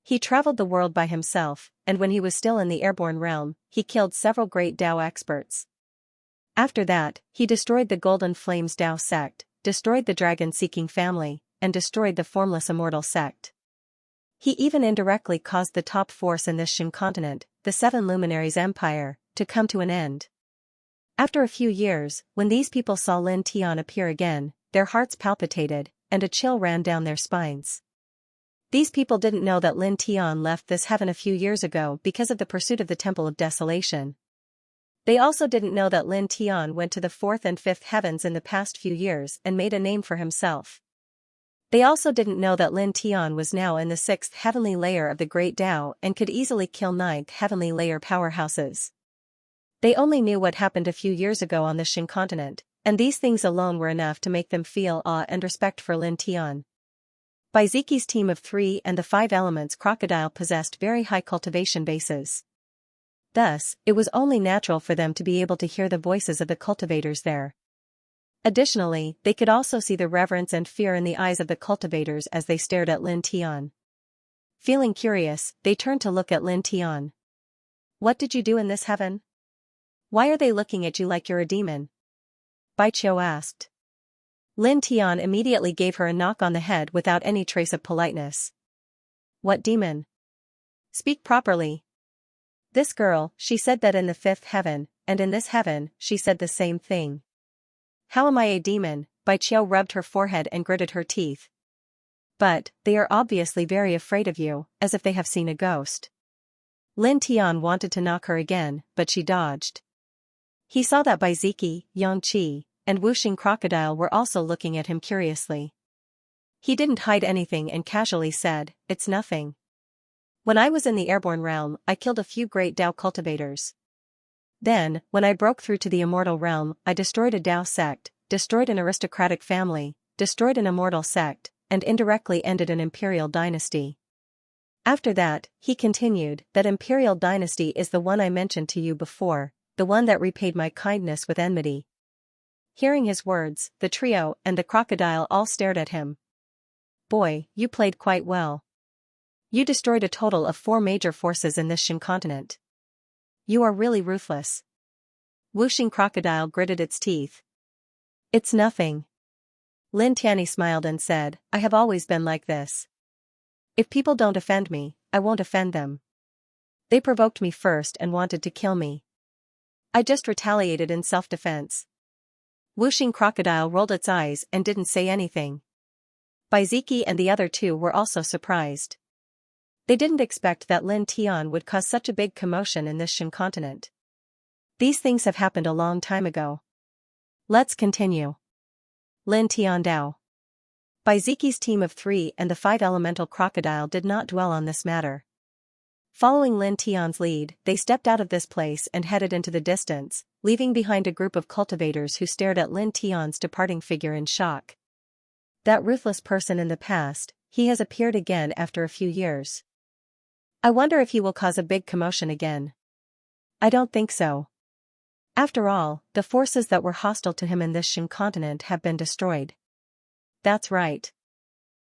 Speaker 1: He traveled the world by himself, and when he was still in the Airborne realm, he killed several great Dao experts. After that, he destroyed the Golden Flames Dao sect, destroyed the Dragon-Seeking family, and destroyed the Formless Immortal sect. He even indirectly caused the top force in this Shin continent, the Seven Luminaries Empire, to come to an end. After a few years, when these people saw Lin Tian appear again, their hearts palpitated, and a chill ran down their spines. These people didn't know that Lin Tian left this heaven a few years ago because of the pursuit of the Temple of Desolation. They also didn't know that Lin Tian went to the 4th and 5th heavens in the past few years and made a name for himself. They also didn't know that Lin Tian was now in the 6th heavenly layer of the Great Tao and could easily kill 9th heavenly layer powerhouses. They only knew what happened a few years ago on the Shin continent, and these things alone were enough to make them feel awe and respect for Lin Tian. Baiziki's team of 3 and the 5 elements crocodile possessed very high cultivation bases. Thus, it was only natural for them to be able to hear the voices of the cultivators there. Additionally, they could also see the reverence and fear in the eyes of the cultivators as they stared at Lin Tian. Feeling curious, they turned to look at Lin Tian. What did you do in this heaven? Why are they looking at you like you're a demon? Bai Qiu asked. Lin Tian immediately gave her a knock on the head without any trace of politeness. What demon? Speak properly. This girl, she said that in the 5th heaven, and in this heaven, she said the same thing. How am I a demon? Bai Qiu rubbed her forehead and gritted her teeth. But, they are obviously very afraid of you, as if they have seen a ghost. Lin Tian wanted to knock her again, but she dodged. He saw that Baiziki, Xianxia, and Wuxing Crocodile were also looking at him curiously. He didn't hide anything and casually said, "It's nothing. When I was in the Airborne realm, I killed a few great Dao cultivators. Then, when I broke through to the Immortal realm, I destroyed a Dao sect, destroyed an aristocratic family, destroyed an immortal sect, and indirectly ended an imperial dynasty. After that," he continued, "that imperial dynasty is the one I mentioned to you before, the one that repaid my kindness with enmity." Hearing his words, the trio and the crocodile all stared at him. Boy, you played quite well. You destroyed a total of 4 major forces in this Shin continent. You are really ruthless. Wuxing Crocodile gritted its teeth. It's nothing. Lin Tianyi smiled and said, I have always been like this. If people don't offend me, I won't offend them. They provoked me first and wanted to kill me. I just retaliated in self-defense. Wuxing Crocodile rolled its eyes and didn't say anything. Baiziki and the other 2 were also surprised. They didn't expect that Lin Tian would cause such a big commotion in this Shin continent. These things have happened a long time ago. Let's continue. Lin Tian Dao. Baiziki's team of 3 and the 5 elemental crocodile did not dwell on this matter. Following Lin Tian's lead, they stepped out of this place and headed into the distance, leaving behind a group of cultivators who stared at Lin Tian's departing figure in shock. That ruthless person in the past, he has appeared again after a few years. I wonder if he will cause a big commotion again. I don't think so. After all, the forces that were hostile to him in this Shin continent have been destroyed. That's right.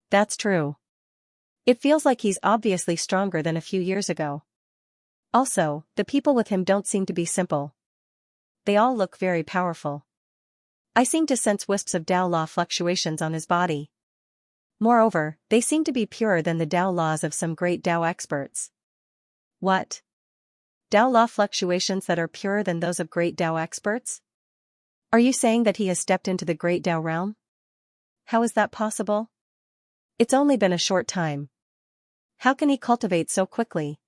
Speaker 1: That's true. It feels like he's obviously stronger than a few years ago. Also, the people with him don't seem to be simple. They all look very powerful. I seem to sense wisps of Tao law fluctuations on his body. Moreover, they seem to be purer than the Tao laws of some great Tao experts. What? Tao law fluctuations that are purer than those of great Tao experts? Are you saying that he has stepped into the great Tao realm? How is that possible? It's only been a short time. How can he cultivate so quickly?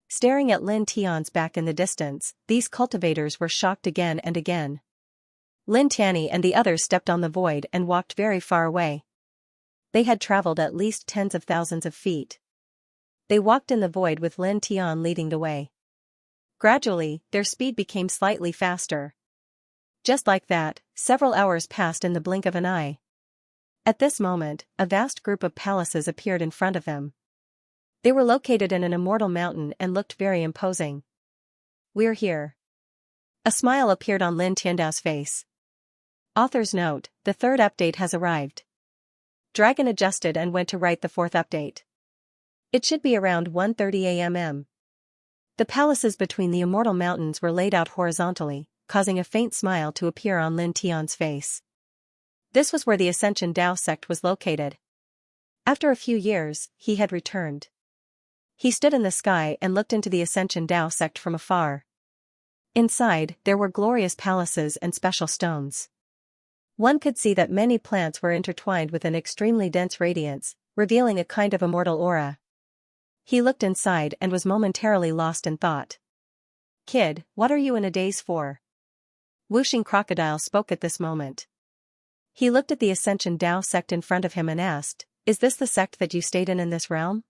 Speaker 1: Staring at Lin Tian's back in the distance, these cultivators were shocked again and again. Lin Tianyi and the others stepped on the void and walked very far away. They had traveled at least tens of thousands of feet. They walked in the void with Lin Tian leading the way. Gradually, their speed became slightly faster. Just like that, several hours passed in the blink of an eye. At this moment, a vast group of palaces appeared in front of them. They were located in an immortal mountain and looked very imposing. We're here. A smile appeared on Lin Tiandao's face. Author's note: the third update has arrived. Dragon adjusted and went to write the fourth update. It should be around 1:30 a.m. The palaces between the immortal mountains were laid out horizontally, causing a faint smile to appear on Lin Tian's face. This was where the Ascension Dao sect was located. After a few years, he had returned. He stood in the sky and looked into the Ascension Dao sect from afar. Inside, there were glorious palaces and special stones. One could see that many plants were intertwined with an extremely dense radiance, revealing a kind of immortal aura. He looked inside and was momentarily lost in thought. Kid, what are you in a daze for? Wuxing Crocodile spoke at this moment. He looked at the Ascension Dao sect in front of him and asked, is this the sect that you stayed in this realm?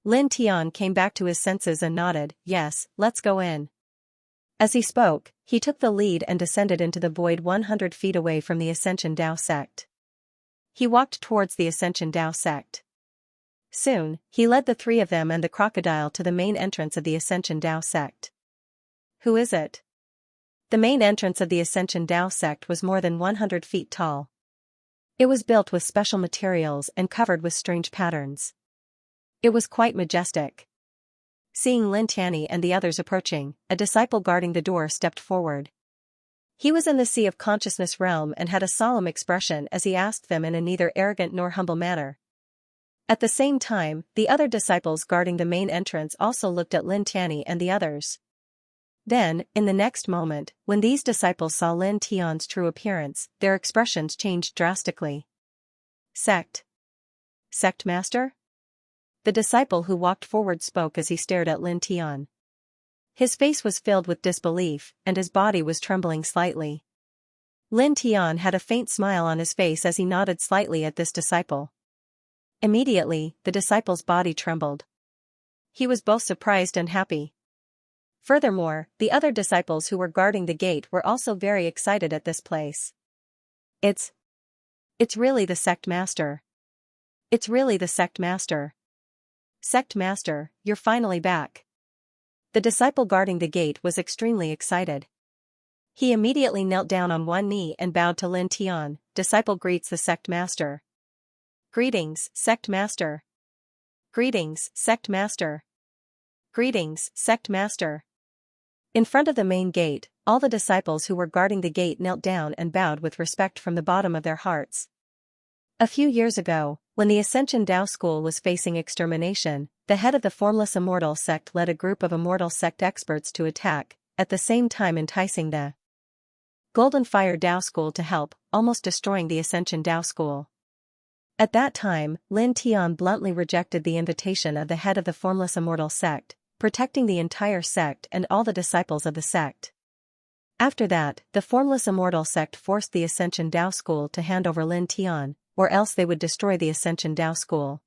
Speaker 1: Lin Tian came back to his senses and nodded, yes, let's go in. As he spoke, he took the lead and descended into the void 100 feet away from the Ascension Dao sect. He walked towards the Ascension Dao sect. Soon, he led the three of them and the crocodile to the main entrance of the Ascension Dao sect. Who is it? The main entrance of the Ascension Dao sect was more than 100 feet tall. It was built with special materials and covered with strange patterns. It was quite majestic. Seeing Lin Tianyi and the others approaching, a disciple guarding the door stepped forward. He was in the Sea of Consciousness realm and had a solemn expression as he asked them in a neither arrogant nor humble manner. At the same time, the other disciples guarding the main entrance also looked at Lin Tianyi and the others. Then, in the next moment, when these disciples saw Lin Tian's true appearance, their expressions changed drastically. Sect? Sect master? The disciple who walked forward spoke as he stared at Lin Tian. His face was filled with disbelief, and his body was trembling slightly. Lin Tian had a faint smile on his face as he nodded slightly at this disciple. Immediately, the disciple's body trembled. He was both surprised and happy. Furthermore, the other disciples who were guarding the gate were also very excited at this place. It's really the sect master. It's really the sect master. Sect master, you're finally back. The disciple guarding the gate was extremely excited. He immediately knelt down on one knee and bowed to Lin Tian. Disciple greets the sect master. Greetings, sect master. Greetings, sect master. Greetings, sect master. In front of the main gate, all the disciples who were guarding the gate knelt down and bowed with respect from the bottom of their hearts. A few years ago, when the Ascension Dao school was facing extermination, the head of the Formless Immortal sect led a group of Immortal sect experts to attack, at the same time enticing the Golden Fire Dao school to help, almost destroying the Ascension Dao school. At that time, Lin Tian bluntly rejected the invitation of the head of the Formless Immortal sect, protecting the entire sect and all the disciples of the sect. After that, the Formless Immortal sect forced the Ascension Dao school to hand over Lin Tian, or else they would destroy the Ascension Dao school.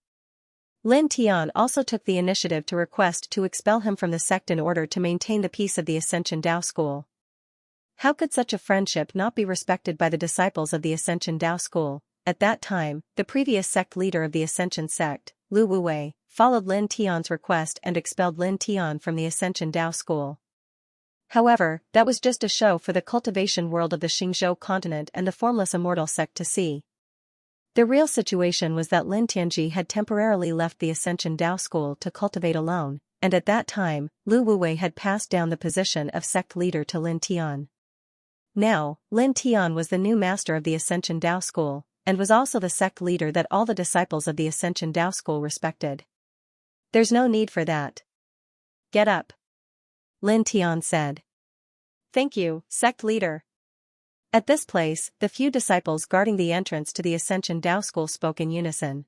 Speaker 1: Lin Tian also took the initiative to request to expel him from the sect in order to maintain the peace of the Ascension Dao school. How could such a friendship not be respected by the disciples of the Ascension Dao school? At that time, the previous sect leader of the Ascension sect, Lu Wuwei, followed Lin Tian's request and expelled Lin Tian from the Ascension Dao school. However, that was just a show for the cultivation world of the Xingzhou continent and the Formless Immortal sect to see. The real situation was that Lin Tianji had temporarily left the Ascension Dao school to cultivate alone, and at that time, Lu Wuwei had passed down the position of sect leader to Lin Tian. Now, Lin Tian was the new master of the Ascension Dao School, and was also the sect leader that all the disciples of the Ascension Dao School respected. There's no need for that. Get up. Lin Tian said. Thank you, sect leader. At this place, the few disciples guarding the entrance to the Ascension Dao School spoke in unison.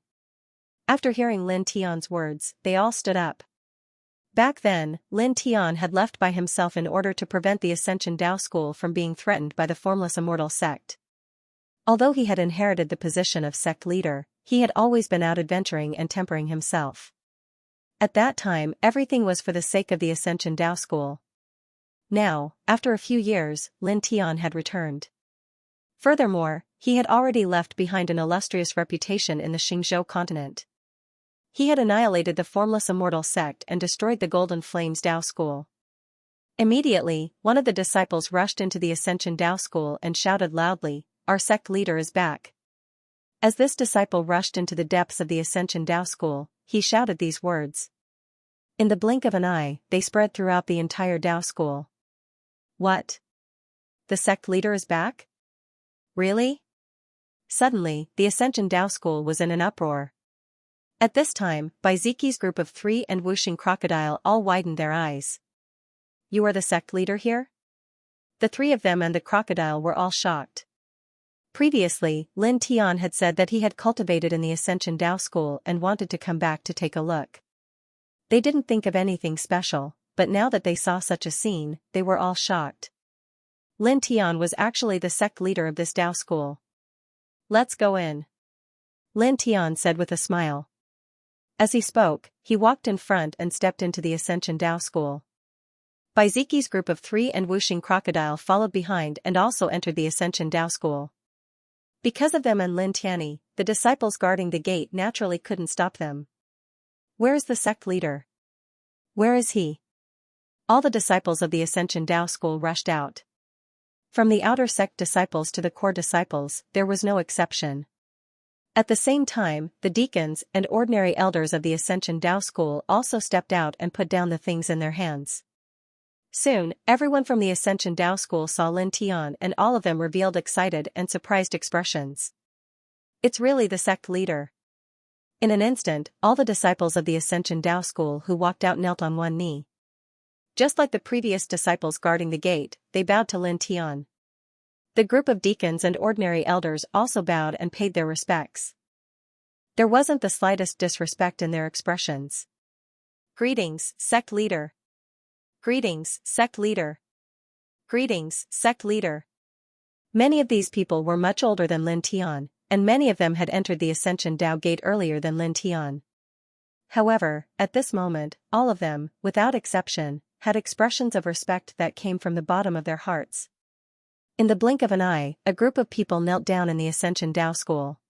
Speaker 1: After hearing Lin Tian's words, they all stood up. Back then, Lin Tian had left by himself in order to prevent the Ascension Dao School from being threatened by the formless immortal sect. Although he had inherited the position of sect leader, he had always been out adventuring and tempering himself. At that time, everything was for the sake of the Ascension Dao School. Now, after a few years, Lin Tian had returned. Furthermore, he had already left behind an illustrious reputation in the Xingzhou continent. He had annihilated the formless immortal sect and destroyed the Golden Flames Dao School. Immediately, one of the disciples rushed into the Ascension Dao School and shouted loudly, "Our sect leader is back." As this disciple rushed into the depths of the Ascension Dao School, he shouted these words. In the blink of an eye, they spread throughout the entire Dao School. What? The sect leader is back? Really? Suddenly, the Ascension Dao School was in an uproar. At this time, Baiziki's group of 3 and Wuxing Crocodile all widened their eyes. You are the sect leader here? The 3 of them and the crocodile were all shocked. Previously, Lin Tian had said that he had cultivated in the Ascension Dao School and wanted to come back to take a look. They didn't think of anything special, but now that they saw such a scene, they were all shocked. Lin Tian was actually the sect leader of this Dao School. Let's go in. Lin Tian said with a smile. As he spoke, he walked in front and stepped into the Ascension Dao School. Baiziki's group of 3 and Wuxing Crocodile followed behind and also entered the Ascension Dao School. Because of them and Lin Tianyi, the disciples guarding the gate naturally couldn't stop them. Where is the sect leader? Where is he? All the disciples of the Ascension Dao School rushed out. From the outer sect disciples to the core disciples, there was no exception. At the same time, the deacons and ordinary elders of the Ascension Dao School also stepped out and put down the things in their hands. Soon, everyone from the Ascension Dao School saw Lin Tian and all of them revealed excited and surprised expressions. It's really the sect leader. In an instant, all the disciples of the Ascension Dao School who walked out knelt on one knee. Just like the previous disciples guarding the gate, they bowed to Lin Tian. The group of deacons and ordinary elders also bowed and paid their respects. There wasn't the slightest disrespect in their expressions. Greetings, sect leader. Greetings, sect leader. Greetings, sect leader. Many of these people were much older than Lin Tian, and many of them had entered the Ascension Dao Gate earlier than Lin Tian. However, at this moment, all of them, without exception, had expressions of respect that came from the bottom of their hearts. In the blink of an eye, a group of people knelt down in the Ascension Dao School.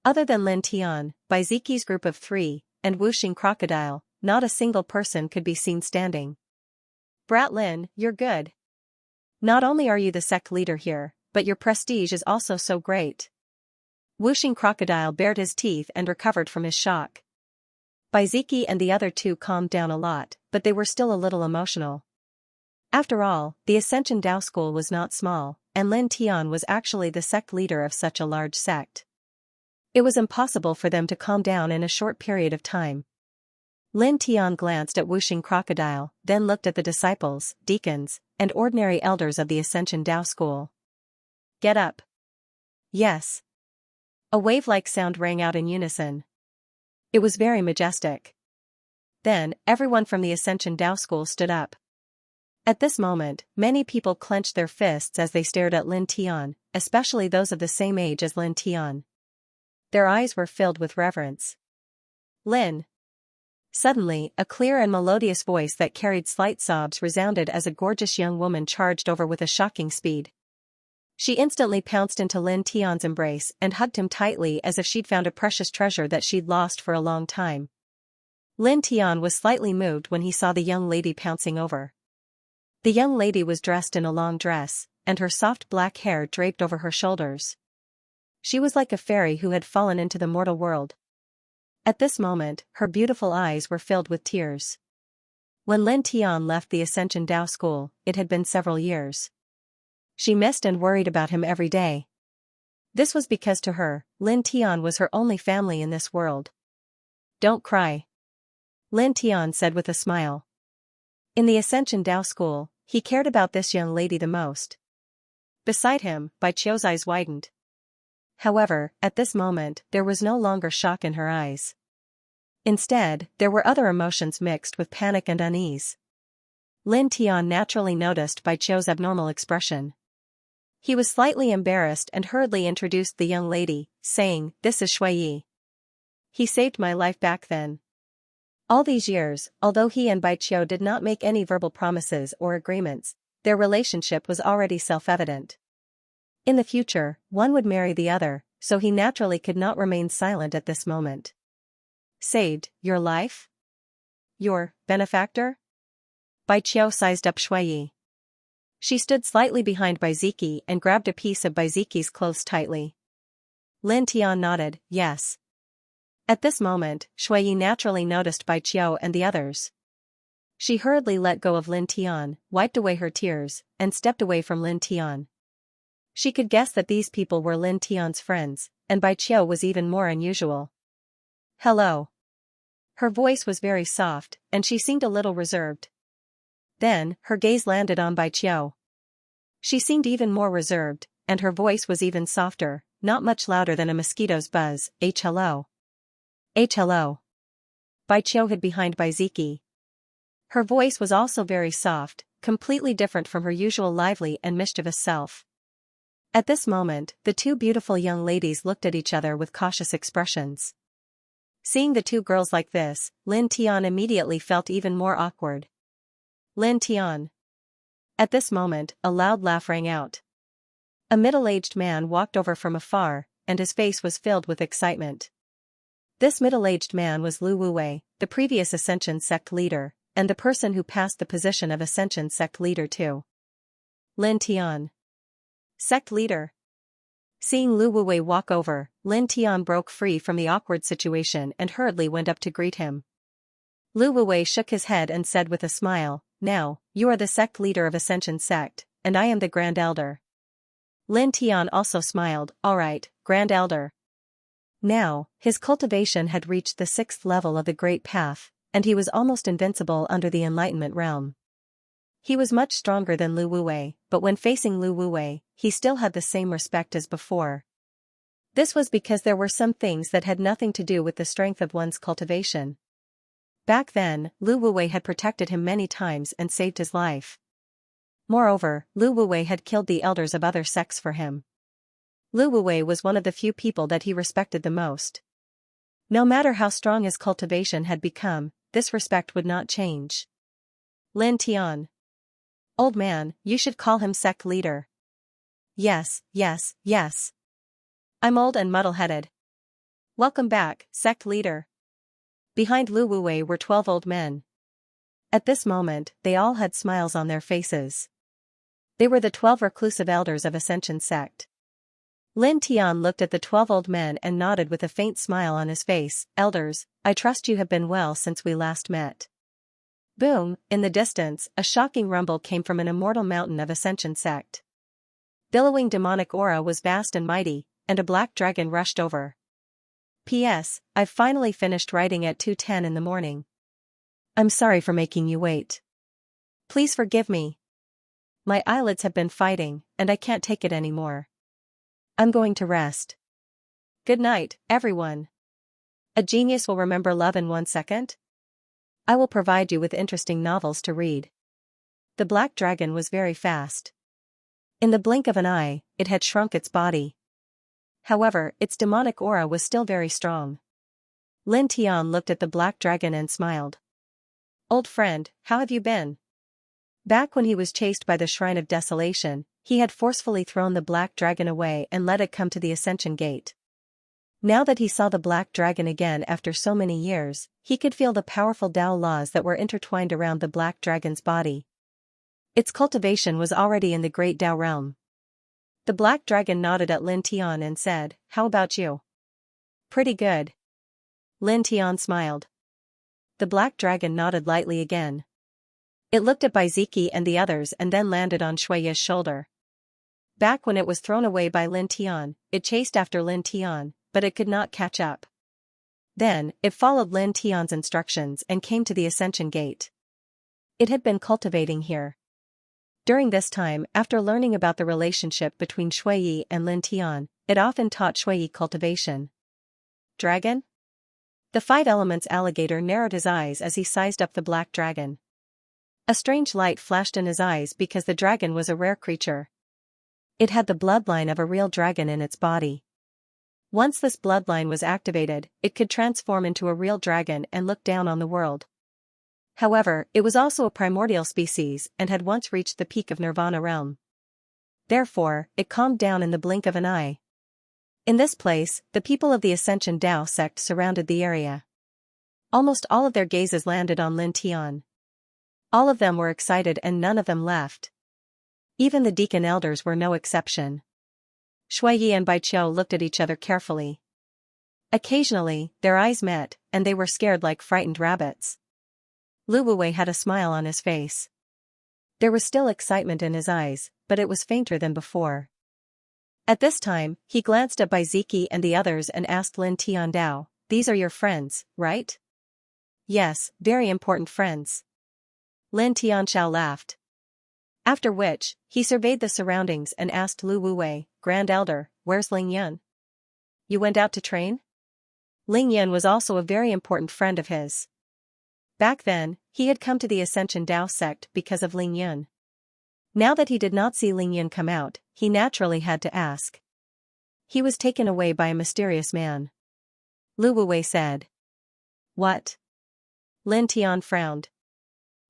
Speaker 1: Other than Lin Tian, Baiziki's group of 3, and Wuxing Crocodile, not a single person could be seen standing. Brat Lin, you're good. Not only are you the sect leader here, but your prestige is also so great. Wuxing Crocodile bared his teeth and recovered from his shock. Baiziki and the other 2 calmed down a lot, but they were still a little emotional. After all, the Ascension Dao School was not small, and Lin Tian was actually the sect leader of such a large sect. It was impossible for them to calm down in a short period of time. Lin Tian glanced at Wuxing Crocodile, then looked at the disciples, deacons, and ordinary elders of the Ascension Dao School. Get up. Yes. A wave-like sound rang out in unison. It was very majestic. Then, everyone from the Ascension Dao School stood up. At this moment, many people clenched their fists as they stared at Lin Tian, especially those of the same age as Lin Tian. Their eyes were filled with reverence. Lin. Suddenly, a clear and melodious voice that carried slight sobs resounded as a gorgeous young woman charged over with a shocking speed. She instantly pounced into Lin Tian's embrace and hugged him tightly as if she'd found a precious treasure that she'd lost for a long time. Lin Tian was slightly moved when he saw the young lady pouncing over. The young lady was dressed in a long dress, and her soft black hair draped over her shoulders. She was like a fairy who had fallen into the mortal world. At this moment, her beautiful eyes were filled with tears. When Lin Tian left the Ascension Dao School, it had been several years. She missed and worried about him every day. This was because to her, Lin Tian was her only family in this world. Don't cry. Lin Tian said with a smile. In the Ascension Dao school, he cared about this young lady the most. Beside him, Bai Qiu's eyes widened. However, at this moment, there was no longer shock in her eyes. Instead, there were other emotions mixed with panic and unease. Lin Tian naturally noticed Bai Qiu's abnormal expression. He was slightly embarrassed and hurriedly introduced the young lady, saying, "This is Shui Yi. He saved my life back then." All these years, although he and Bai Qiu did not make any verbal promises or agreements, their relationship was already self-evident. In the future, one would marry the other, so he naturally could not remain silent at this moment. Saved your life? Your benefactor? Bai Qiu sized up Shui Yi. She stood slightly behind Bai Ziki and grabbed a piece of Bai Ziki's clothes tightly. Lin Tian nodded, yes. At this moment, Shui Yi naturally noticed Bai Qiu and the others. She hurriedly let go of Lin Tian, wiped away her tears, and stepped away from Lin Tian. She could guess that these people were Lin Tian's friends, and Bai Qiu was even more unusual. Hello. Her voice was very soft, and she seemed a little reserved. Then, her gaze landed on Bai Qiu. She seemed even more reserved, and her voice was even softer, not much louder than a mosquito's buzz. Hello. Hello. Bai Qiu hid behind Bai Ziki. Her voice was also very soft, completely different from her usual lively and mischievous self. At this moment, the two beautiful young ladies looked at each other with cautious expressions. Seeing the two girls like this, Lin Tian immediately felt even more awkward. Lin Tian. At this moment, a loud laugh rang out. A middle-aged man walked over from afar, and his face was filled with excitement. This middle-aged man was Lu Wuwei, the previous Ascension sect leader, and the person who passed the position of Ascension sect leader too. Lin Tian. Sect leader. Seeing Lu Wuwei walk over, Lin Tian broke free from the awkward situation and hurriedly went up to greet him. Lu Wuwei shook his head and said with a smile, "Now, you are the sect leader of Ascension sect, and I am the Grand Elder." Lin Tian also smiled, "All right, Grand Elder." Now, his cultivation had reached the 6th level of the Great Path, and he was almost invincible under the Enlightenment realm. He was much stronger than Lu Wuwei, but when facing Lu Wuwei, he still had the same respect as before. This was because there were some things that had nothing to do with the strength of one's cultivation. Back then, Lu Wuwei had protected him many times and saved his life. Moreover, Lu Wuwei had killed the elders of other sects for him. Lu Wuwei was one of the few people that he respected the most. No matter how strong his cultivation had become, this respect would not change. Lin Tian. Old man, you should call him sect leader. Yes, yes, yes. I'm old and muddle-headed. Welcome back, sect leader. Behind Lu Wuwei were 12 old men. At this moment, they all had smiles on their faces. They were the 12 reclusive elders of Ascension sect. Lin Tian looked at the 12 old men and nodded with a faint smile on his face. "Elders, I trust you have been well since we last met." Boom, in the distance, a shocking rumble came from an immortal mountain of Ascension sect. Billowing demonic aura was vast and mighty, and a black dragon rushed over. P.S. I've finally finished writing at 2:10 in the morning. I'm sorry for making you wait. Please forgive me. My eyelids have been fighting, and I can't take it anymore. I'm going to rest. Good night, everyone. A genius will remember love in 1 second? I will provide you with interesting novels to read. The black dragon was very fast. In the blink of an eye, it had shrunk its body. However, its demonic aura was still very strong. Lin Tian looked at the black dragon and smiled. Old friend, how have you been? Back when he was chased by the Shrine of Desolation, he had forcefully thrown the black dragon away and let it come to the Ascension Gate. Now that he saw the black dragon again after so many years, he could feel the powerful Tao laws that were intertwined around the black dragon's body. Its cultivation was already in the great Tao realm. The black dragon nodded at Lin Tian and said, "How about you?" "Pretty good." Lin Tian smiled. The black dragon nodded lightly again. It looked at Baiziki and the others and then landed on Shui Yi's shoulder. Back when it was thrown away by Lin Tian, it chased after Lin Tian, but it could not catch up. Then, it followed Lin Tian's instructions and came to the Ascension Gate. It had been cultivating here. During this time, after learning about the relationship between Shuiyi and Lin Tian, it often taught Shuiyi cultivation. Dragon? The five elements alligator narrowed his eyes as he sized up the black dragon. A strange light flashed in his eyes because the dragon was a rare creature. It had the bloodline of a real dragon in its body. Once this bloodline was activated, it could transform into a real dragon and look down on the world. However, it was also a primordial species and had once reached the peak of Nirvana realm. Therefore, it calmed down in the blink of an eye. In this place, the people of the Ascension Dao sect surrounded the area. Almost all of their gazes landed on Lin Tian. All of them were excited and none of them left. Even the deacon elders were no exception. Shuiyi and Baiqiu looked at each other carefully. Occasionally, their eyes met, and they were scared like frightened rabbits. Lu Wuwei had a smile on his face. There was still excitement in his eyes, but it was fainter than before. At this time, he glanced at Baiziki and the others and asked Lin Tian Dao, "These are your friends, right?" "Yes, very important friends." Lin Tianxiao laughed. After which, he surveyed the surroundings and asked Lu Wuwei, "Grand Elder, where's Ling Yun?" "You went out to train?" Ling Yun was also a very important friend of his. Back then, he had come to the Ascension Dao sect because of Ling Yun. Now that he did not see Ling Yun come out, he naturally had to ask. "He was taken away by a mysterious man," Lu Wuwei said. "What?" Lin Tian frowned.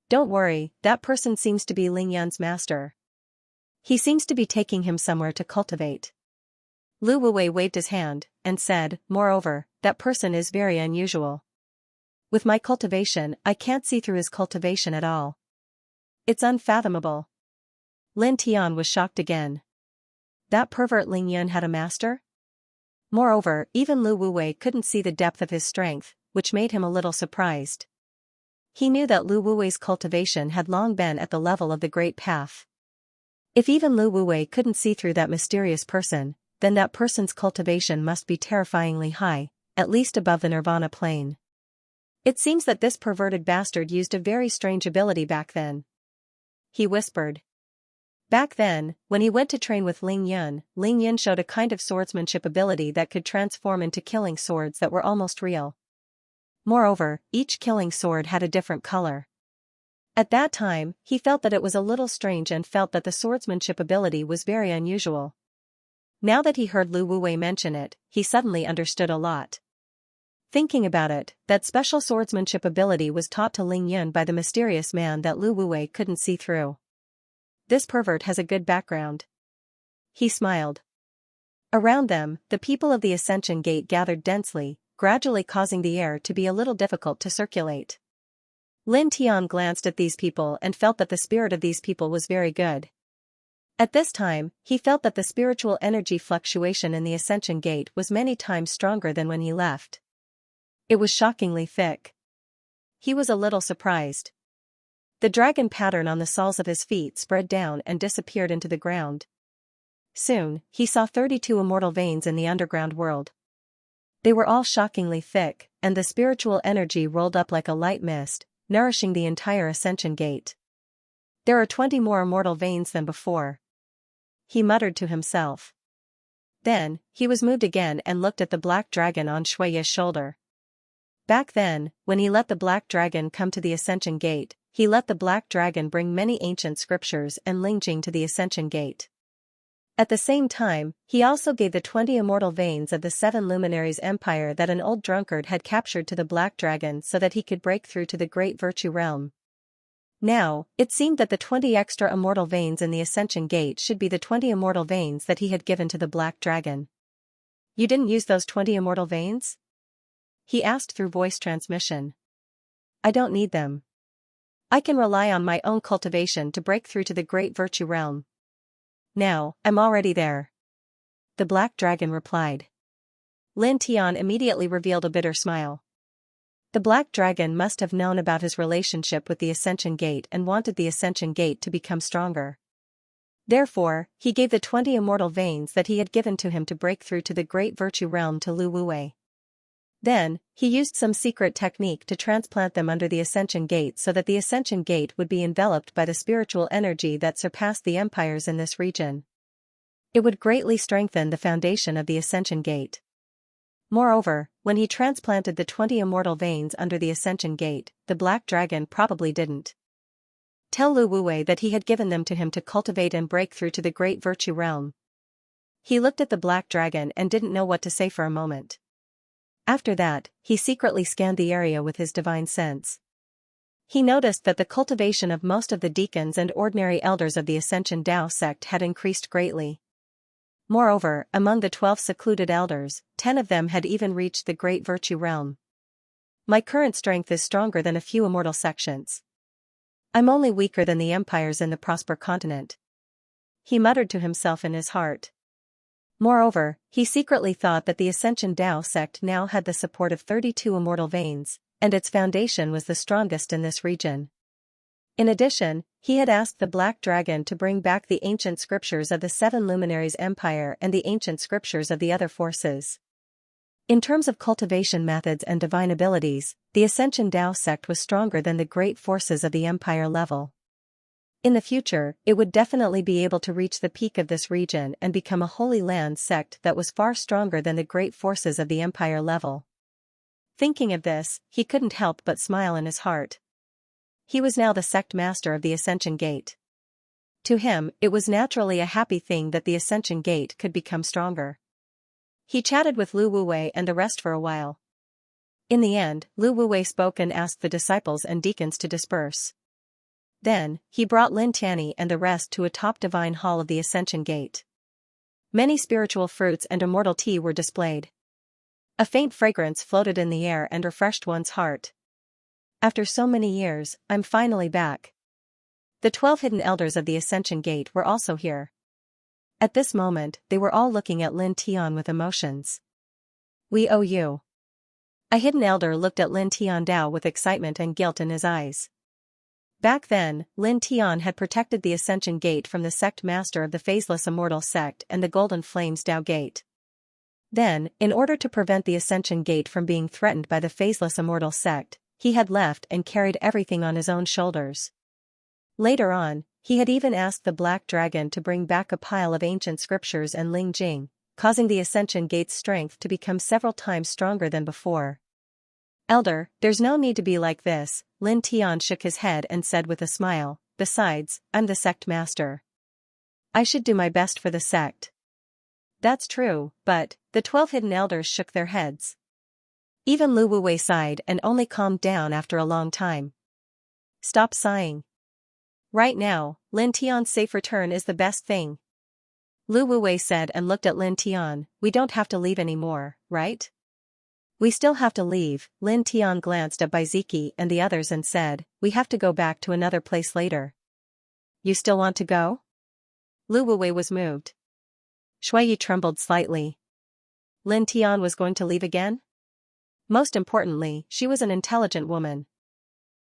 Speaker 1: "Don't worry, that person seems to be Ling Yun's master. He seems to be taking him somewhere to cultivate." Lu Wuwei waved his hand, and said, "Moreover, that person is very unusual. With my cultivation, I can't see through his cultivation at all. It's unfathomable." Lin Tian was shocked again. That pervert Ling Yun had a master? Moreover, even Lu Wuwei couldn't see the depth of his strength, which made him a little surprised. He knew that Lu Wuwei's cultivation had long been at the level of the Great Path. If even Lu Wuwei couldn't see through that mysterious person, then that person's cultivation must be terrifyingly high, at least above the Nirvana plane. It seems that this perverted bastard used a very strange ability back then. He whispered. Back then, when he went to train with Ling Yun showed a kind of swordsmanship ability that could transform into killing swords that were almost real. Moreover, each killing sword had a different color. At that time, he felt that it was a little strange and felt that the swordsmanship ability was very unusual. Now that he heard Lu Wuwei mention it, he suddenly understood a lot. Thinking about it, that special swordsmanship ability was taught to Ling Yun by the mysterious man that Lu Wuwei couldn't see through. This pervert has a good background. He smiled. Around them, the people of the Ascension Gate gathered densely, gradually causing the air to be a little difficult to circulate. Lin Tian glanced at these people and felt that the spirit of these people was very good. At this time, he felt that the spiritual energy fluctuation in the Ascension Gate was many times stronger than when he left. It was shockingly thick. He was a little surprised. The dragon pattern on the soles of his feet spread down and disappeared into the ground. Soon, he saw 32 immortal veins in the underground world. They were all shockingly thick, and the spiritual energy rolled up like a light mist, nourishing the entire Ascension Gate. There are 20 more immortal veins than before. He muttered to himself. Then, he was moved again and looked at the black dragon on Shuiyi's shoulder. Back then, when he let the black dragon come to the Ascension Gate, he let the black dragon bring many ancient scriptures and Lingjing to the Ascension Gate. At the same time, he also gave the 20 immortal veins of the 7 luminaries empire that an old drunkard had captured to the black dragon so that he could break through to the great virtue realm. Now, it seemed that the 20 extra immortal veins in the Ascension Gate should be the 20 immortal veins that he had given to the black dragon. "You didn't use those 20 immortal veins?" he asked through voice transmission. "I don't need them. I can rely on my own cultivation to break through to the great virtue realm. Now, I'm already there," the black dragon replied. Lin Tian immediately revealed a bitter smile. The black dragon must have known about his relationship with the Ascension Gate and wanted the Ascension Gate to become stronger. Therefore, he gave the 20 immortal veins that he had given to him to break through to the great virtue realm to Lu Wuwei. Then, he used some secret technique to transplant them under the Ascension Gate so that the Ascension Gate would be enveloped by the spiritual energy that surpassed the empires in this region. It would greatly strengthen the foundation of the Ascension Gate. Moreover, when he transplanted the 20 immortal veins under the Ascension Gate, the Black Dragon probably didn't tell Lu Wuwei that he had given them to him to cultivate and break through to the great virtue realm. He looked at the Black Dragon and didn't know what to say for a moment. After that, he secretly scanned the area with his divine sense. He noticed that the cultivation of most of the deacons and ordinary elders of the Ascension Dao sect had increased greatly. Moreover, among the 12 secluded elders, 10 of them had even reached the great virtue realm. My current strength is stronger than a few immortal sections. I'm only weaker than the empires in the Prosper continent. He muttered to himself in his heart. Moreover, he secretly thought that the Ascension Dao sect now had the support of 32 immortal veins, and its foundation was the strongest in this region. In addition, he had asked the Black Dragon to bring back the ancient scriptures of the 7 Luminaries Empire and the ancient scriptures of the other forces. In terms of cultivation methods and divine abilities, the Ascension Dao sect was stronger than the great forces of the empire level. In the future, it would definitely be able to reach the peak of this region and become a Holy Land sect that was far stronger than the great forces of the empire level. Thinking of this, he couldn't help but smile in his heart. He was now the sect master of the Ascension Gate. To him, it was naturally a happy thing that the Ascension Gate could become stronger. He chatted with Lu Wuwei and the rest for a while. In the end, Lu Wuwei spoke and asked the disciples and deacons to disperse. Then, he brought Lin Tianyi and the rest to a top divine hall of the Ascension Gate. Many spiritual fruits and immortal tea were displayed. A faint fragrance floated in the air and refreshed one's heart. After so many years, I'm finally back. The 12 hidden elders of the Ascension Gate were also here. At this moment, they were all looking at Lin Tian with emotions. We owe you. A hidden elder looked at Lin Tian Dao with excitement and guilt in his eyes. Back then, Lin Tian had protected the Ascension Gate from the sect master of the Phaseless Immortal Sect and the Golden Flames Dao Gate. Then, in order to prevent the Ascension Gate from being threatened by the Phaseless Immortal Sect, he had left and carried everything on his own shoulders. Later on, he had even asked the Black Dragon to bring back a pile of ancient scriptures and Ling Jing, causing the Ascension Gate's strength to become several times stronger than before. Elder, there's no need to be like this, Lin Tian shook his head and said with a smile, besides, I'm the sect master. I should do my best for the sect. That's true, but, the 12 hidden elders shook their heads. Even Lu Wuwei sighed and only calmed down after a long time. Stop sighing. Right now, Lin Tian's safe return is the best thing. Lu Wuwei said and looked at Lin Tian, we don't have to leave anymore, right? We still have to leave. Lin Tian glanced at Baiziki and the others and said, we have to go back to another place later. You still want to go? Lu Wuwei was moved. Shuiyi trembled slightly. Lin Tian was going to leave again? Most importantly, she was an intelligent woman.